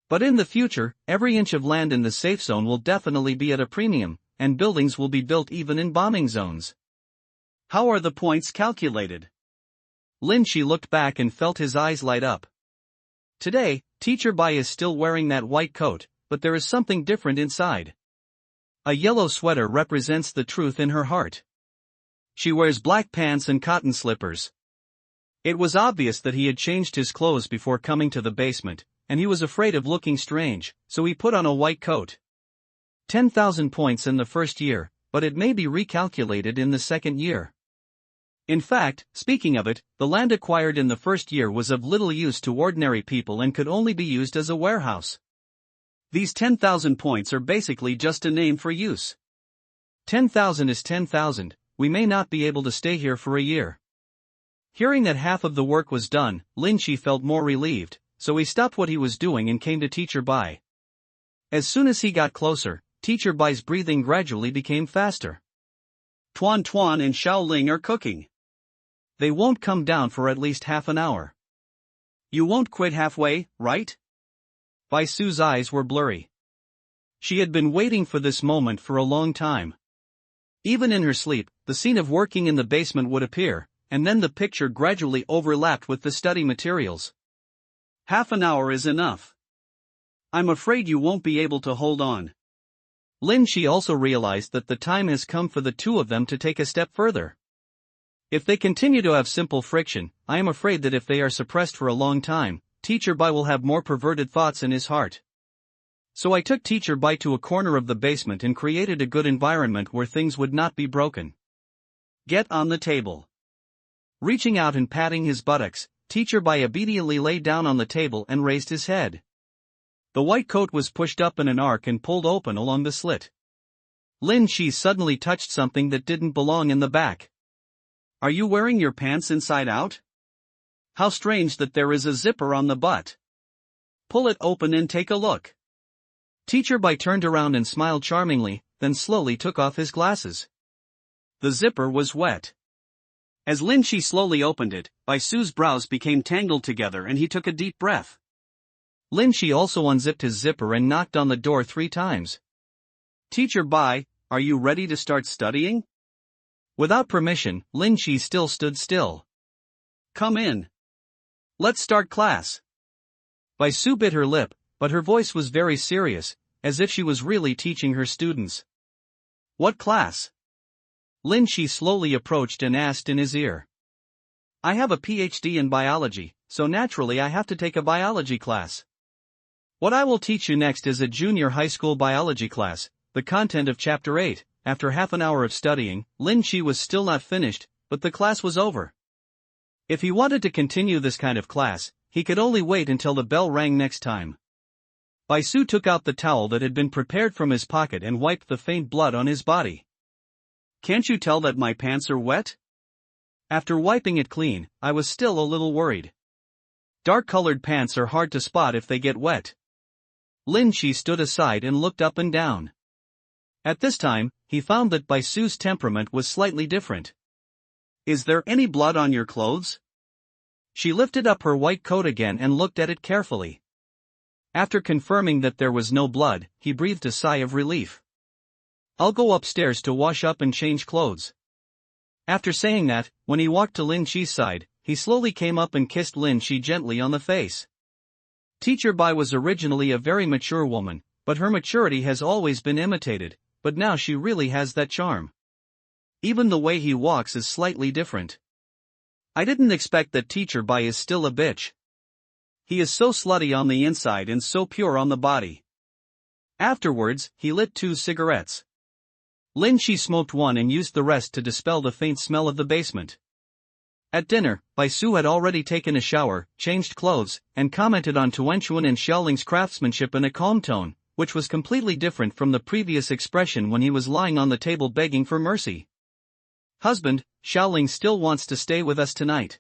But in the future, every inch of land in the safe zone will definitely be at a premium, and buildings will be built even in bombing zones. How are the points calculated? Lin Shi looked back and felt his eyes light up. Today, Teacher Bai is still wearing that white coat, but there is something different inside. A yellow sweater represents the truth in her heart. She wears black pants and cotton slippers. It was obvious that he had changed his clothes before coming to the basement, and he was afraid of looking strange, so he put on a white coat. 10,000 points in the first year, but it may be recalculated in the second year. In fact, speaking of it, the land acquired in the first year was of little use to ordinary people and could only be used as a warehouse. These 10,000 points are basically just a name for use. 10,000 is 10,000, we may not be able to stay here for a year. Hearing that half of the work was done, Lin Shi felt more relieved, so he stopped what he was doing and came to Teacher Bai. As soon as he got closer, Teacher Bai's breathing gradually became faster. Tuan Tuan and Xiaoling are cooking. They won't come down for at least half an hour. You won't quit halfway, right? Bai Su's eyes were blurry. She had been waiting for this moment for a long time. Even in her sleep, the scene of working in the basement would appear, and then the picture gradually overlapped with the study materials. Half an hour is enough. I'm afraid you won't be able to hold on. Lin Shi also realized that the time has come for the two of them to take a step further. If they continue to have simple friction, I am afraid that if they are suppressed for a long time, Teacher Bai will have more perverted thoughts in his heart. So I took Teacher Bai to a corner of the basement and created a good environment where things would not be broken. Get on the table. Reaching out and patting his buttocks, Teacher Bai obediently lay down on the table and raised his head. The white coat was pushed up in an arc and pulled open along the slit. Lin Shi suddenly touched something that didn't belong in the back. Are you wearing your pants inside out? How strange that there is a zipper on the butt. Pull it open and take a look. Teacher Bai turned around and smiled charmingly, then slowly took off his glasses. The zipper was wet. As Lin Shi slowly opened it, Bai Su's brows became tangled together and he took a deep breath. Lin Shi also unzipped his zipper and knocked on the door 3 times. Teacher Bai, are you ready to start studying? Without permission, Lin Shi still stood still. Come in. Let's start class. Bai Su bit her lip, but her voice was very serious, as if she was really teaching her students. What class? Lin Shi slowly approached and asked in his ear. I have a PhD in biology, so naturally I have to take a biology class. What I will teach you next is a junior high school biology class, the content of Chapter 8. After half an hour of studying, Lin Shi was still not finished, but the class was over. If he wanted to continue this kind of class, he could only wait until the bell rang next time. Bai Su took out the towel that had been prepared from his pocket and wiped the faint blood on his body. Can't you tell that my pants are wet? After wiping it clean, I was still a little worried. Dark-colored pants are hard to spot if they get wet. Lin Shi stood aside and looked up and down. At this time, he found that Bai Su's temperament was slightly different. Is there any blood on your clothes? She lifted up her white coat again and looked at it carefully. After confirming that there was no blood, he breathed a sigh of relief. I'll go upstairs to wash up and change clothes. After saying that, when he walked to Lin Shi's side, he slowly came up and kissed Lin Shi gently on the face. Teacher Bai was originally a very mature woman, but her maturity has always been imitated, but now she really has that charm. Even the way he walks is slightly different. I didn't expect that Teacher Bai is still a bitch. He is so slutty on the inside and so pure on the body. Afterwards, he lit 2 cigarettes. Lin Shi smoked one and used the rest to dispel the faint smell of the basement. At dinner, Bai Su had already taken a shower, changed clothes, and commented on Tuanchuan and Xiaoling's craftsmanship in a calm tone, which was completely different from the previous expression when he was lying on the table begging for mercy. Husband, Xiaoling still wants to stay with us tonight.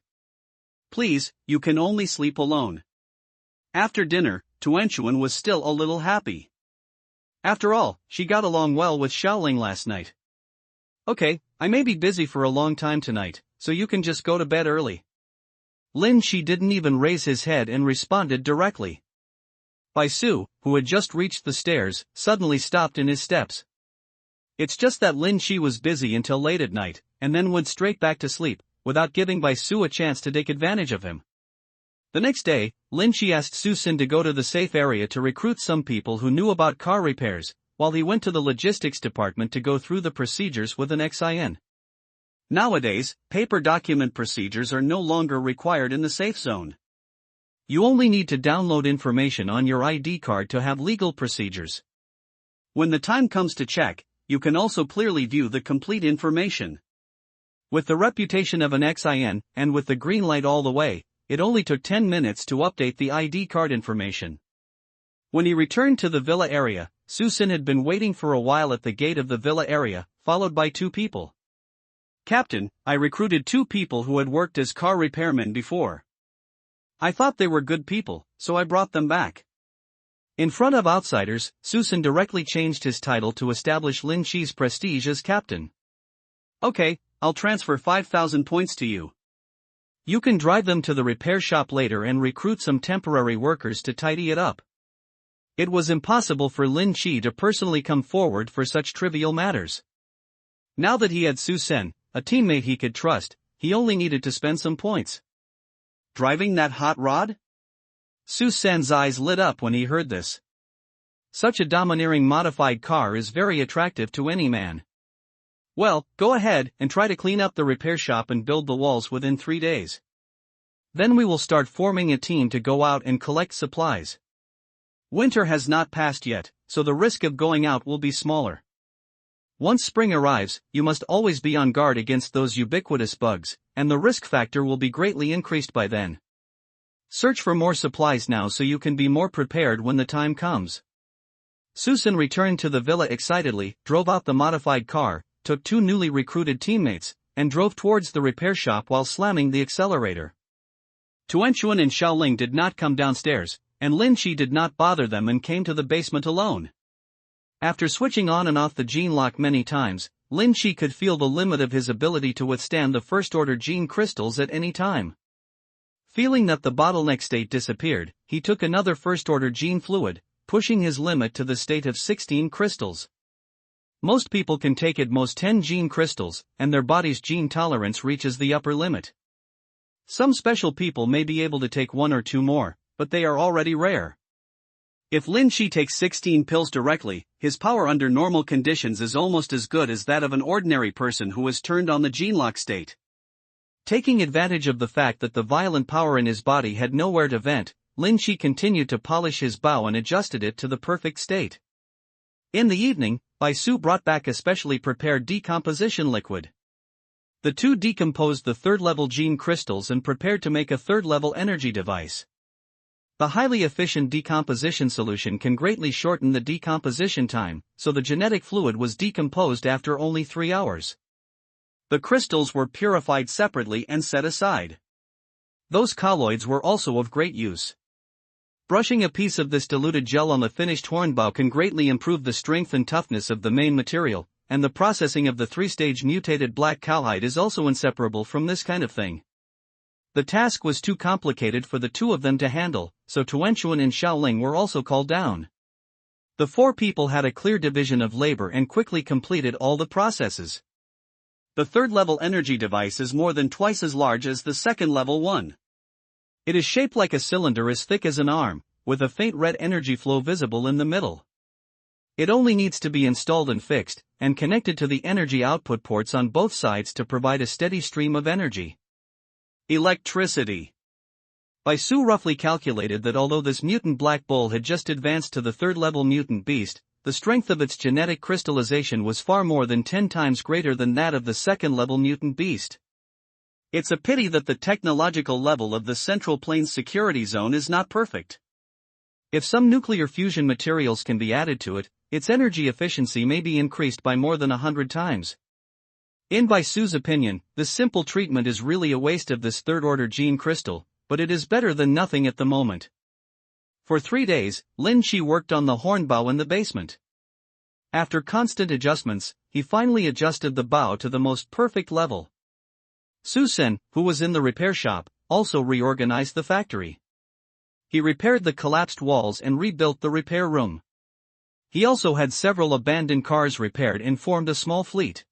Please, you can only sleep alone. After dinner, Tuanchuan was still a little happy. After all, she got along well with Xiaoling last night. Okay, I may be busy for a long time tonight, so you can just go to bed early. Lin Shi didn't even raise his head and responded directly. Bai Su, who had just reached the stairs, suddenly stopped in his steps. It's just that Lin Shi was busy until late at night, and then went straight back to sleep, without giving Bai Su a chance to take advantage of him. The next day, Lin Shi asked Su Xin to go to the safe area to recruit some people who knew about car repairs, while he went to the logistics department to go through the procedures with an XIN. Nowadays, paper document procedures are no longer required in the safe zone. You only need to download information on your ID card to have legal procedures. When the time comes to check, you can also clearly view the complete information. With the reputation of an XIN, and with the green light all the way, it only took 10 minutes to update the ID card information. When he returned to the villa area, Su Xin had been waiting for a while at the gate of the villa area, followed by 2 people. Captain, I recruited 2 people who had worked as car repairmen before. I thought they were good people, so I brought them back. In front of outsiders, Susan directly changed his title to establish Lin Chi's prestige as captain. Okay, I'll transfer 5,000 points to you. You can drive them to the repair shop later and recruit some temporary workers to tidy it up. It was impossible for Lin Chi to personally come forward for such trivial matters. Now that he had Susan, a teammate he could trust, he only needed to spend some points. Driving that hot rod? Susan's eyes lit up when he heard this. Such a domineering modified car is very attractive to any man. Well, go ahead and try to clean up the repair shop and build the walls within 3 days. Then we will start forming a team to go out and collect supplies. Winter has not passed yet, so the risk of going out will be smaller. Once spring arrives, you must always be on guard against those ubiquitous bugs, and the risk factor will be greatly increased by then. Search for more supplies now so you can be more prepared when the time comes. Susan returned to the villa excitedly, drove out the modified car, took 2 newly recruited teammates, and drove towards the repair shop while slamming the accelerator. Tuanchuan and Xiaoling did not come downstairs, and Lin Chi did not bother them and came to the basement alone. After switching on and off the gene lock many times, Lin Chi could feel the limit of his ability to withstand the first-order gene crystals at any time. Feeling that the bottleneck state disappeared, he took another first-order gene fluid, pushing his limit to the state of 16 crystals. Most people can take at most 10 gene crystals, and their body's gene tolerance reaches the upper limit. Some special people may be able to take 1 or 2 more, but they are already rare. If Lin Chi takes 16 pills directly, his power under normal conditions is almost as good as that of an ordinary person who has turned on the gene lock state. Taking advantage of the fact that the violent power in his body had nowhere to vent, Lin Chi continued to polish his bow and adjusted it to the perfect state. In the evening, Bai Su brought back a specially prepared decomposition liquid. The 2 decomposed the 3rd-level gene crystals and prepared to make a 3rd-level energy device. The highly efficient decomposition solution can greatly shorten the decomposition time, so the genetic fluid was decomposed after only 3 hours. The crystals were purified separately and set aside. Those colloids were also of great use. Brushing a piece of this diluted gel on the finished hornbow can greatly improve the strength and toughness of the main material, and the processing of the 3-stage mutated black cowhide is also inseparable from this kind of thing. The task was too complicated for the 2 of them to handle, so Tuanchuan and Xiaoling were also called down. The 4 people had a clear division of labor and quickly completed all the processes. The 3rd-level energy device is more than twice as large as the 2nd-level one. It is shaped like a cylinder as thick as an arm, with a faint red energy flow visible in the middle. It only needs to be installed and fixed, and connected to the energy output ports on both sides to provide a steady stream of energy. Electricity. Bai Su roughly calculated that although this mutant black bull had just advanced to the 3rd-level mutant beast, the strength of its genetic crystallization was far more than 10 times greater than that of the 2nd-level mutant beast. It's a pity that the technological level of the Central Plains security zone is not perfect. If some nuclear fusion materials can be added to it, its energy efficiency may be increased by more than 100 times. In Bai Su's opinion, this simple treatment is really a waste of this 3rd-order gene crystal, but it is better than nothing at the moment. For 3 days, Lin Chi worked on the hornbow in the basement. After constant adjustments, he finally adjusted the bow to the most perfect level. Susan, who was in the repair shop, also reorganized the factory. He repaired the collapsed walls and rebuilt the repair room. He also had several abandoned cars repaired and formed a small fleet.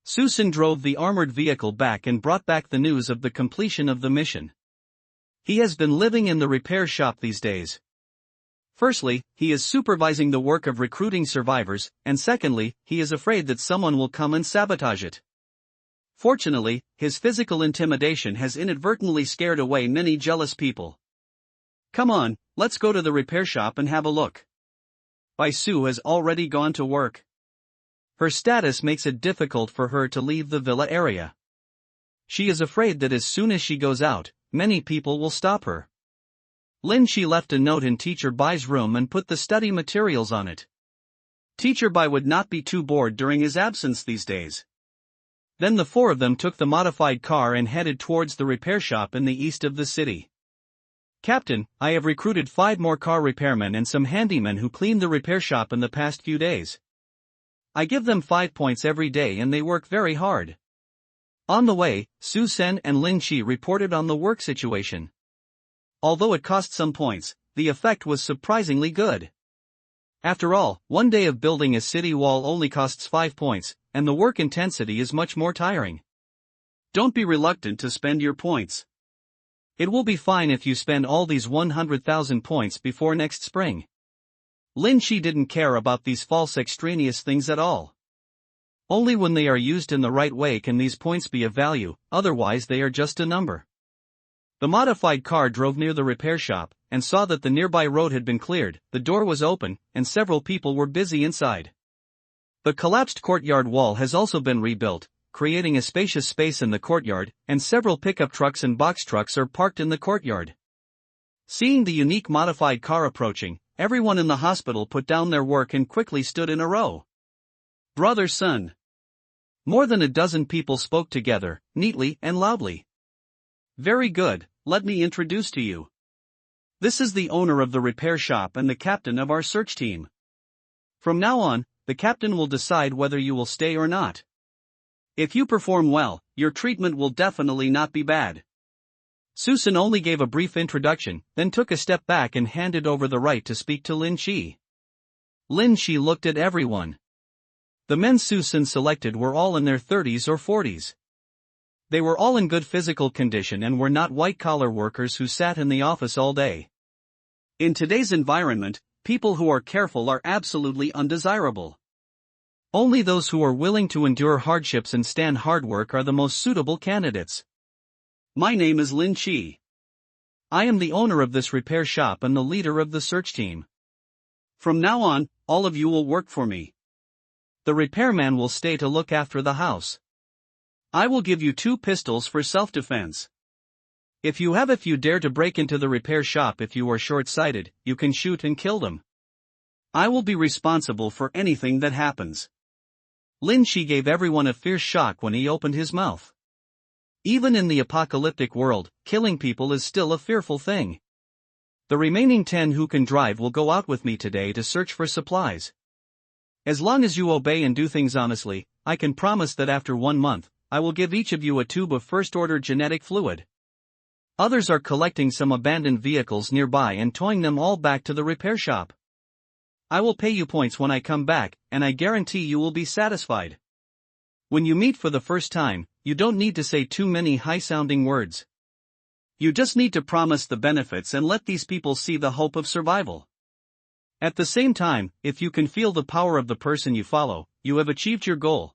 Susan drove the armored vehicle back and brought back the news of the completion of the mission. He has been living in the repair shop these days. Firstly, he is supervising the work of recruiting survivors, and secondly, he is afraid that someone will come and sabotage it. Fortunately, his physical intimidation has inadvertently scared away many jealous people. Come on, let's go to the repair shop and have a look. Bai Su has already gone to work. Her status makes it difficult for her to leave the villa area. She is afraid that as soon as she goes out, many people will stop her. Lin Chi left a note in Teacher Bai's room and put the study materials on it. Teacher Bai would not be too bored during his absence these days. Then the four of them took the modified car and headed towards the repair shop in the east of the city. "Captain, I have recruited 5 more car repairmen and some handymen who cleaned the repair shop in the past few days. I give them 5 points every day and they work very hard." On the way, Su Sen and Lin Chi reported on the work situation. Although it cost some points, the effect was surprisingly good. After all, one day of building a city wall only costs 5 points, and the work intensity is much more tiring. Don't be reluctant to spend your points. It will be fine if you spend all these 100,000 points before next spring. Lin Chi didn't care about these false extraneous things at all. Only when they are used in the right way can these points be of value, otherwise they are just a number. The modified car drove near the repair shop, and saw that the nearby road had been cleared, the door was open, and several people were busy inside. The collapsed courtyard wall has also been rebuilt, creating a spacious space in the courtyard, and several pickup trucks and box trucks are parked in the courtyard. Seeing the unique modified car approaching, everyone in the hospital put down their work and quickly stood in a row. "Brother Sun." More than a dozen people spoke together, neatly and loudly. "Very good, let me introduce to you. This is the owner of the repair shop and the captain of our search team. From now on, the captain will decide whether you will stay or not. If you perform well, your treatment will definitely not be bad." Susan only gave a brief introduction, then took a step back and handed over the right to speak to Lin Chi. Lin Chi looked at everyone. The men Susan selected were all in their 30s or 40s. They were all in good physical condition and were not white-collar workers who sat in the office all day. In today's environment, people who are careful are absolutely undesirable. Only those who are willing to endure hardships and stand hard work are the most suitable candidates. "My name is Lin Chi. I am the owner of this repair shop and the leader of the search team. From now on, all of you will work for me. The repairman will stay to look after the house. I will give you 2 pistols for self-defense. If you dare to break into the repair shop if you are short-sighted, you can shoot and kill them. I will be responsible for anything that happens." Lin Chi gave everyone a fierce shock when he opened his mouth. Even in the apocalyptic world, killing people is still a fearful thing. "The remaining 10 who can drive will go out with me today to search for supplies. As long as you obey and do things honestly, I can promise that after 1 month, I will give each of you a tube of first-order genetic fluid. Others are collecting some abandoned vehicles nearby and towing them all back to the repair shop. I will pay you points when I come back, and I guarantee you will be satisfied. When you meet for the first time, you don't need to say too many high-sounding words. You just need to promise the benefits and let these people see the hope of survival. At the same time, if you can feel the power of the person you follow, you have achieved your goal."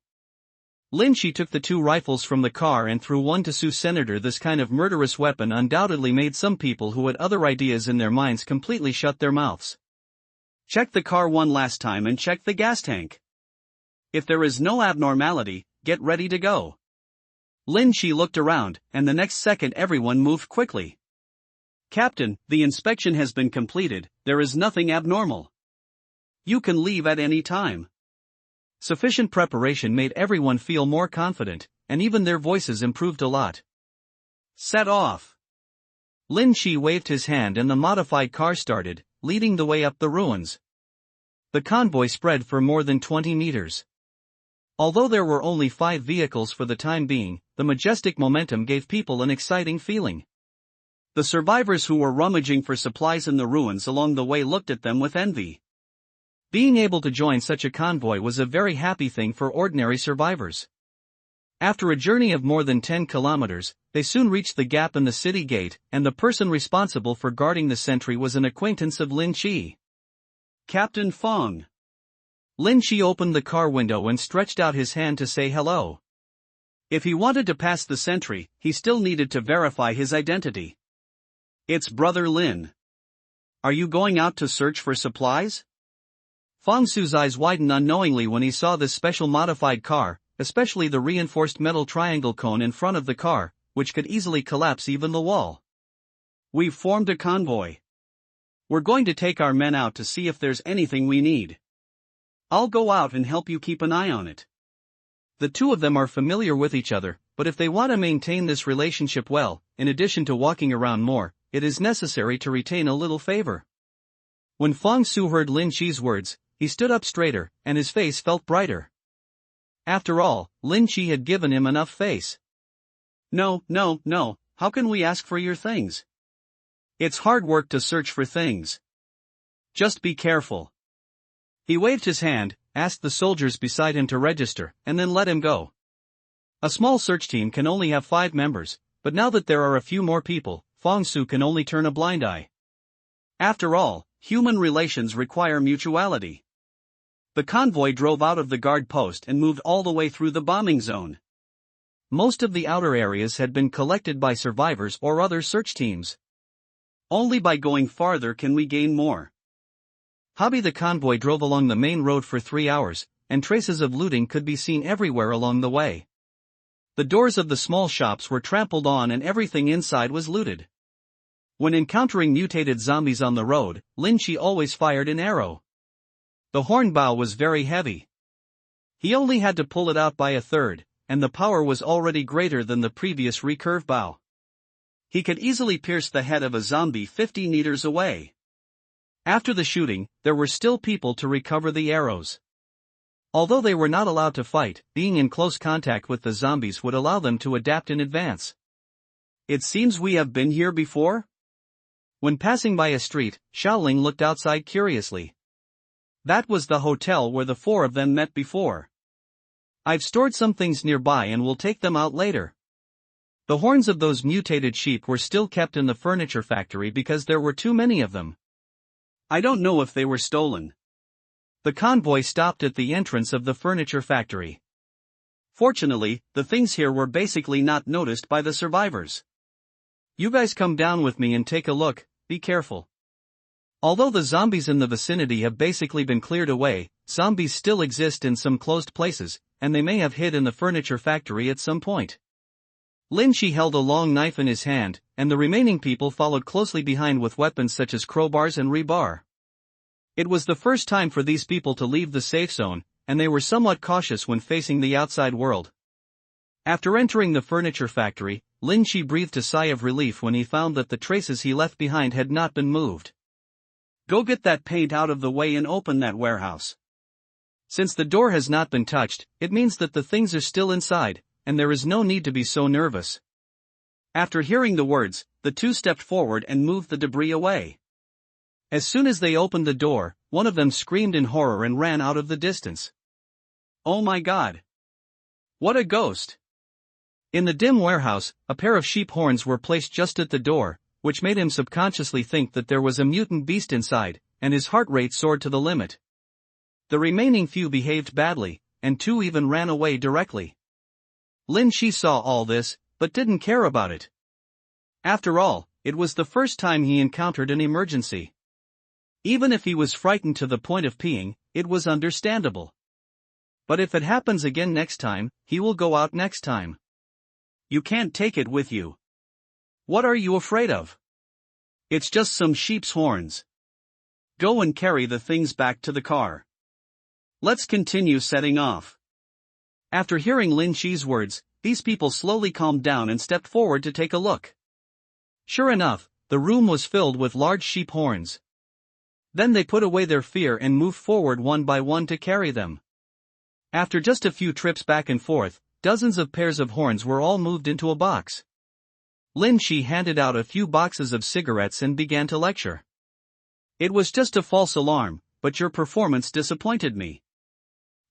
Lin Chi took the 2 rifles from the car and threw one to Su Senator. This kind of murderous weapon undoubtedly made some people who had other ideas in their minds completely shut their mouths. "Check the car one last time and check the gas tank. If there is no abnormality, get ready to go." Lin Chi looked around, and the next second everyone moved quickly. "Captain, the inspection has been completed, there is nothing abnormal. You can leave at any time." Sufficient preparation made everyone feel more confident, and even their voices improved a lot. "Set off." Lin Chi waved his hand and the modified car started, leading the way up the ruins. The convoy spread for more than 20 meters. Although there were only 5 vehicles for the time being, the majestic momentum gave people an exciting feeling. The survivors who were rummaging for supplies in the ruins along the way looked at them with envy. Being able to join such a convoy was a very happy thing for ordinary survivors. After a journey of more than 10 kilometers, they soon reached the gap in the city gate, and the person responsible for guarding the sentry was an acquaintance of Lin Chi. "Captain Fong." Lin Chi opened the car window and stretched out his hand to say hello. If he wanted to pass the sentry, he still needed to verify his identity. "It's Brother Lin. Are you going out to search for supplies?" Fong Su's eyes widened unknowingly when he saw this special modified car, especially the reinforced metal triangle cone in front of the car, which could easily collapse even the wall. "We've formed a convoy. We're going to take our men out to see if there's anything we need. I'll go out and help you keep an eye on it." The two of them are familiar with each other, but if they want to maintain this relationship well, in addition to walking around more, it is necessary to retain a little favor. When Fong Su heard Lin Chi's words, he stood up straighter, and his face felt brighter. After all, Lin Chi had given him enough face. No, how can we ask for your things? It's hard work to search for things. Just be careful. He waved his hand, asked the soldiers beside him to register, and then let him go. A small search team can only have 5 members, but now that there are a few more people, Fong Su can only turn a blind eye. After all, human relations require mutuality. The convoy drove out of the guard post and moved all the way through the bombing zone. Most of the outer areas had been collected by survivors or other search teams. Only by going farther can we gain more. Hobby the convoy drove along the main road for 3 hours, and traces of looting could be seen everywhere along the way. The doors of the small shops were trampled on and everything inside was looted. When encountering mutated zombies on the road, Lin Chi always fired an arrow. The horn bow was very heavy. He only had to pull it out by a third, and the power was already greater than the previous recurve bow. He could easily pierce the head of a zombie 50 meters away. After the shooting, there were still people to recover the arrows. Although they were not allowed to fight, being in close contact with the zombies would allow them to adapt in advance. It seems we have been here before? When passing by a street, Xiaoling looked outside curiously. That was the hotel where the 4 of them met before. I've stored some things nearby and will take them out later. The horns of those mutated sheep were still kept in the furniture factory because there were too many of them. I don't know if they were stolen. The convoy stopped at the entrance of the furniture factory. Fortunately, the things here were basically not noticed by the survivors. You guys come down with me and take a look, be careful. Although the zombies in the vicinity have basically been cleared away, zombies still exist in some closed places, and they may have hid in the furniture factory at some point. Lin Chi held a long knife in his hand, and the remaining people followed closely behind with weapons such as crowbars and rebar. It was the first time for these people to leave the safe zone, and they were somewhat cautious when facing the outside world. After entering the furniture factory, Lin Chi breathed a sigh of relief when he found that the traces he left behind had not been moved. Go get that paint out of the way and open that warehouse. Since the door has not been touched, it means that the things are still inside, and there is no need to be so nervous. After hearing the words, the two stepped forward and moved the debris away. As soon as they opened the door, one of them screamed in horror and ran out of the distance. Oh my God! What a ghost! In the dim warehouse, a pair of sheep horns were placed just at the door, which made him subconsciously think that there was a mutant beast inside, and his heart rate soared to the limit. The remaining few behaved badly, and 2 even ran away directly. Lin Chi saw all this, but didn't care about it. After all, it was the first time he encountered an emergency. Even if he was frightened to the point of peeing, it was understandable. But if it happens again next time, he will go out next time. You can't take it with you. What are you afraid of? It's just some sheep's horns. Go and carry the things back to the car. Let's continue setting off. After hearing Lin Chi's words, these people slowly calmed down and stepped forward to take a look. Sure enough, the room was filled with large sheep horns. Then they put away their fear and moved forward one by one to carry them. After just a few trips back and forth, dozens of pairs of horns were all moved into a box. Lin Chi handed out a few boxes of cigarettes and began to lecture. It was just a false alarm, but your performance disappointed me.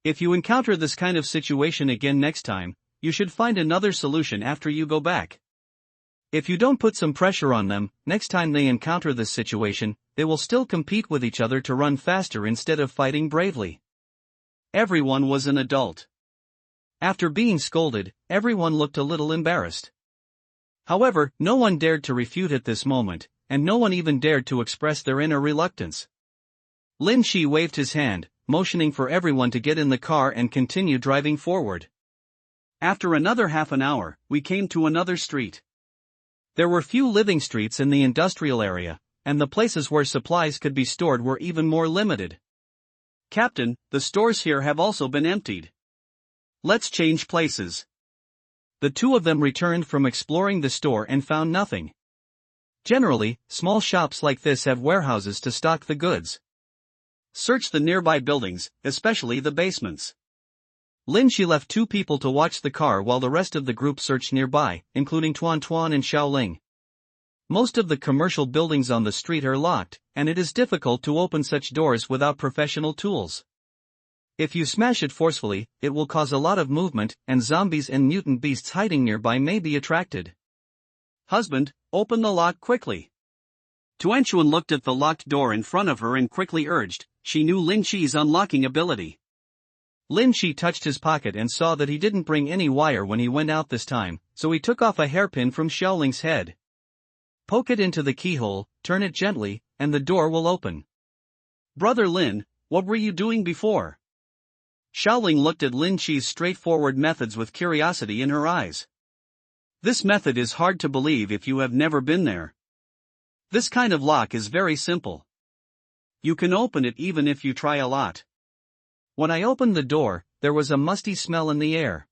If you encounter this kind of situation again next time, you should find another solution after you go back. If you don't put some pressure on them, next time they encounter this situation, they will still compete with each other to run faster instead of fighting bravely. Everyone was an adult. After being scolded, everyone looked a little embarrassed. However, no one dared to refute at this moment, and no one even dared to express their inner reluctance. Lin Chi waved his hand, motioning for everyone to get in the car and continue driving forward. After another half an hour, we came to another street. There were few living streets in the industrial area, and the places where supplies could be stored were even more limited. Captain, the stores here have also been emptied. Let's change places. The two of them returned from exploring the store and found nothing. Generally, small shops like this have warehouses to stock the goods. Search the nearby buildings, especially the basements. Lin Shi left two people to watch the car while the rest of the group searched nearby, including Tuan Tuan and Xiaoling. Most of the commercial buildings on the street are locked, and it is difficult to open such doors without professional tools. If you smash it forcefully, it will cause a lot of movement, and zombies and mutant beasts hiding nearby may be attracted. Husband, open the lock quickly. Tuan Chuan looked at the locked door in front of her and quickly urged. She knew Lin Shi's unlocking ability. Lin Shi touched his pocket and saw that he didn't bring any wire when he went out this time, so he took off a hairpin from Xiaoling's head. Poke it into the keyhole, turn it gently, and the door will open. Brother Lin, what were you doing before? Xiaoling looked at Lin Shi's straightforward methods with curiosity in her eyes. This method is hard to believe if you have never been there. This kind of lock is very simple. You can open it even if you try a lot. When I opened the door, there was a musty smell in the air.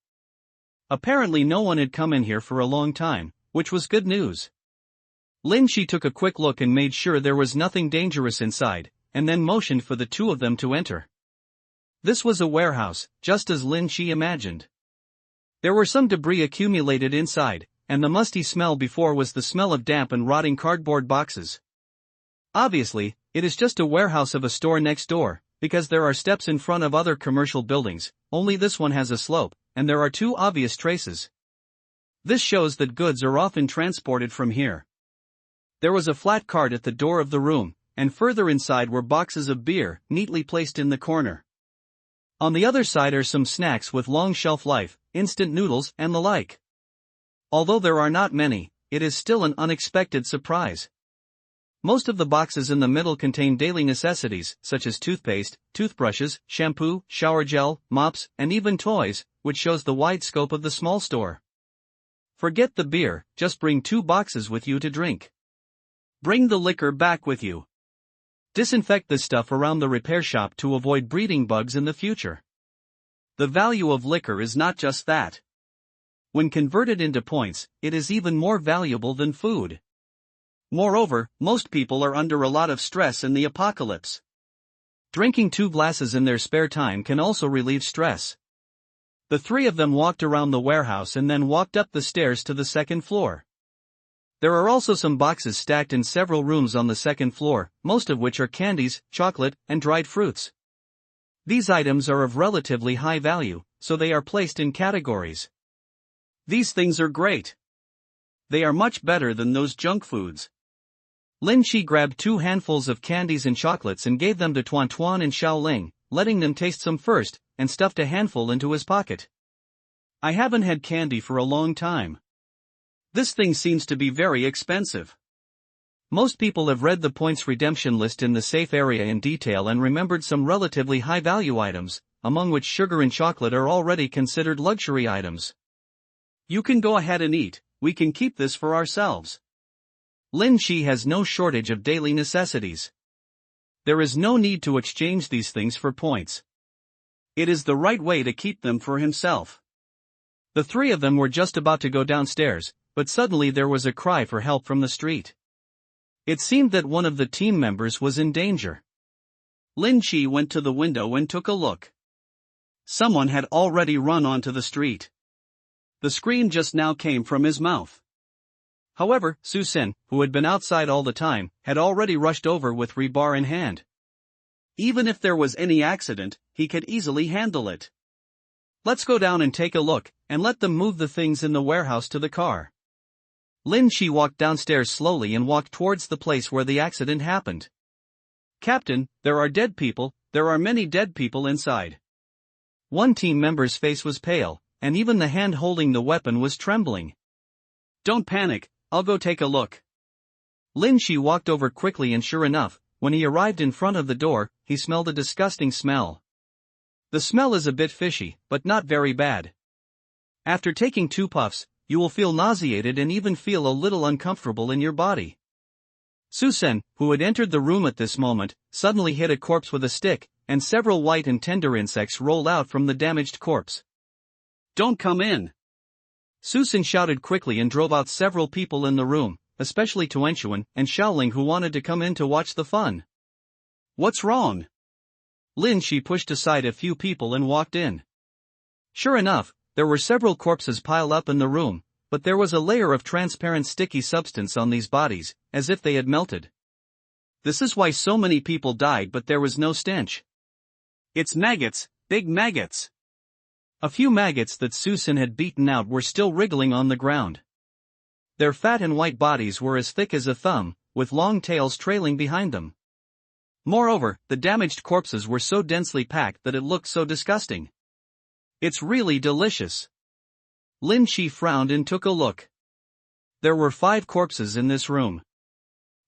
Apparently no one had come in here for a long time, which was good news. Lin Shi took a quick look and made sure there was nothing dangerous inside, and then motioned for the two of them to enter. This was a warehouse, just as Lin Shi imagined. There were some debris accumulated inside, and the musty smell before was the smell of damp and rotting cardboard boxes. Obviously, it is just a warehouse of a store next door, because there are steps in front of other commercial buildings, only this one has a slope, and there are two obvious traces. This shows that goods are often transported from here. There was a flat cart at the door of the room, and further inside were boxes of beer, neatly placed in the corner. On the other side are some snacks with long shelf life, instant noodles and the like. Although there are not many, it is still an unexpected surprise. Most of the boxes in the middle contain daily necessities, such as toothpaste, toothbrushes, shampoo, shower gel, mops, and even toys, which shows the wide scope of the small store. Forget the beer, just bring 2 boxes with you to drink. Bring the liquor back with you. Disinfect the stuff around the repair shop to avoid breeding bugs in the future. The value of liquor is not just that. When converted into points, it is even more valuable than food. Moreover, most people are under a lot of stress in the apocalypse. Drinking 2 glasses in their spare time can also relieve stress. The 3 of them walked around the warehouse and then walked up the stairs to the 2nd floor. There are also some boxes stacked in several rooms on the 2nd floor, most of which are candies, chocolate, and dried fruits. These items are of relatively high value, so they are placed in categories. These things are great. They are much better than those junk foods. Lin Shi grabbed 2 handfuls of candies and chocolates and gave them to Tuan Tuan and Xiaoling, letting them taste some first, and stuffed a handful into his pocket. I haven't had candy for a long time. This thing seems to be very expensive. Most people have read the points redemption list in the safe area in detail and remembered some relatively high-value items, among which sugar and chocolate are already considered luxury items. You can go ahead and eat, we can keep this for ourselves. Lin Shi has no shortage of daily necessities. There is no need to exchange these things for points. It is the right way to keep them for himself. The 3 of them were just about to go downstairs, but suddenly there was a cry for help from the street. It seemed that one of the team members was in danger. Lin Shi went to the window and took a look. Someone had already run onto the street. The scream just now came from his mouth. However, Su Sen, who had been outside all the time, had already rushed over with rebar in hand. Even if there was any accident, he could easily handle it. Let's go down and take a look, and let them move the things in the warehouse to the car. Lin Shi walked downstairs slowly and walked towards the place where the accident happened. Captain, there are dead people, there are many dead people inside. One team member's face was pale, and even the hand holding the weapon was trembling. Don't panic, I'll go take a look. Lin Shi walked over quickly and sure enough, when he arrived in front of the door, he smelled a disgusting smell. The smell is a bit fishy, but not very bad. After taking 2 puffs, you will feel nauseated and even feel a little uncomfortable in your body. Su Sen, who had entered the room at this moment, suddenly hit a corpse with a stick, and several white and tender insects rolled out from the damaged corpse. Don't come in. Susan shouted quickly and drove out several people in the room, especially Tuanchuan and Xiaoling who wanted to come in to watch the fun. What's wrong? Lin Shi pushed aside a few people and walked in. Sure enough, there were several corpses piled up in the room, but there was a layer of transparent sticky substance on these bodies, as if they had melted. This is why so many people died, but there was no stench. It's maggots, big maggots. A few maggots that Susan had beaten out were still wriggling on the ground. Their fat and white bodies were as thick as a thumb, with long tails trailing behind them. Moreover, the damaged corpses were so densely packed that it looked so disgusting. It's really delicious. Lin Shi frowned and took a look. There were 5 corpses in this room.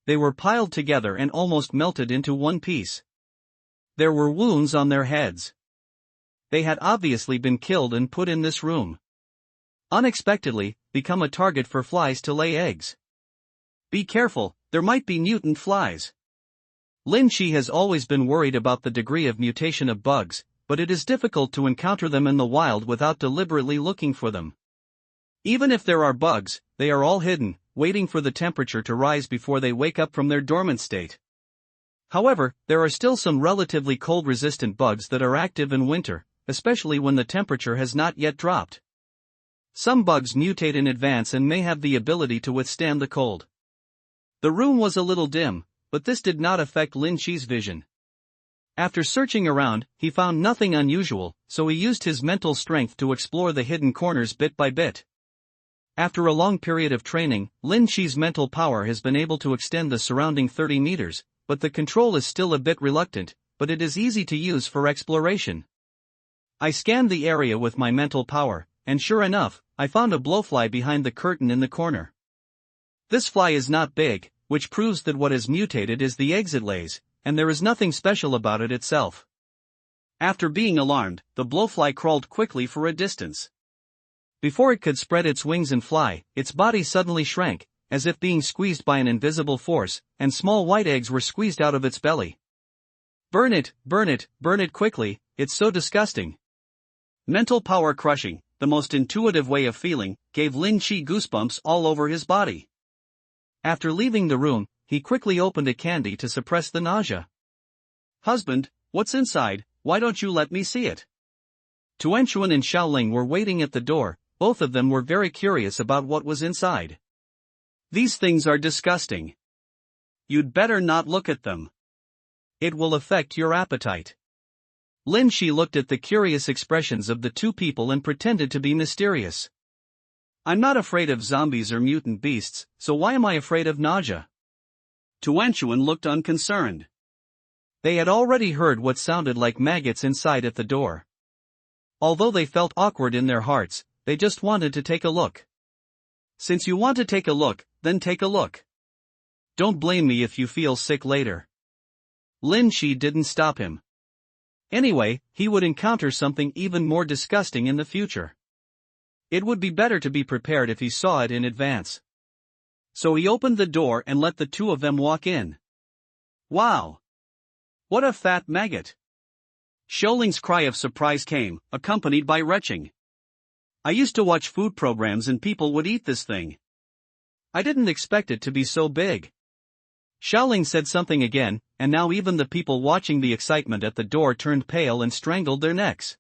They were piled together and almost melted into one piece. There were wounds on their heads. They had obviously been killed and put in this room. Unexpectedly, become a target for flies to lay eggs. Be careful, there might be mutant flies. Lin Shi has always been worried about the degree of mutation of bugs, but it is difficult to encounter them in the wild without deliberately looking for them. Even if there are bugs, they are all hidden, waiting for the temperature to rise before they wake up from their dormant state. However, there are still some relatively cold-resistant bugs that are active in winter, especially when the temperature has not yet dropped. Some bugs mutate in advance and may have the ability to withstand the cold. The room was a little dim, but this did not affect Lin Shi's vision. After searching around, he found nothing unusual, so he used his mental strength to explore the hidden corners bit by bit. After a long period of training, Lin Shi's mental power has been able to extend the surrounding 30 meters, but the control is still a bit reluctant, but it is easy to use for exploration. I scanned the area with my mental power, and sure enough, I found a blowfly behind the curtain in the corner. This fly is not big, which proves that what is mutated is the eggs it lays, and there is nothing special about it itself. After being alarmed, the blowfly crawled quickly for a distance. Before it could spread its wings and fly, its body suddenly shrank, as if being squeezed by an invisible force, and small white eggs were squeezed out of its belly. Burn it, burn it, burn it quickly, it's so disgusting. Mental power crushing, the most intuitive way of feeling, gave Lin Shi goosebumps all over his body. After leaving the room, he quickly opened a candy to suppress the nausea. Husband, what's inside, why don't you let me see it? Tuanchuan and Xiaoling were waiting at the door, both of them were very curious about what was inside. These things are disgusting. You'd better not look at them. It will affect your appetite. Lin Shi looked at the curious expressions of the two people and pretended to be mysterious. I'm not afraid of zombies or mutant beasts, so why am I afraid of nausea? Tuanchuan looked unconcerned. They had already heard what sounded like maggots inside at the door. Although they felt awkward in their hearts, they just wanted to take a look. Since you want to take a look, then take a look. Don't blame me if you feel sick later. Lin Shi didn't stop him. Anyway, he would encounter something even more disgusting in the future. It would be better to be prepared if he saw it in advance. So he opened the door and let the two of them walk in. Wow! What a fat maggot! Xiaoling's cry of surprise came, accompanied by retching. I used to watch food programs and people would eat this thing. I didn't expect it to be so big. Xiaoling said something again, and now even the people watching the excitement at the door turned pale and strangled their necks.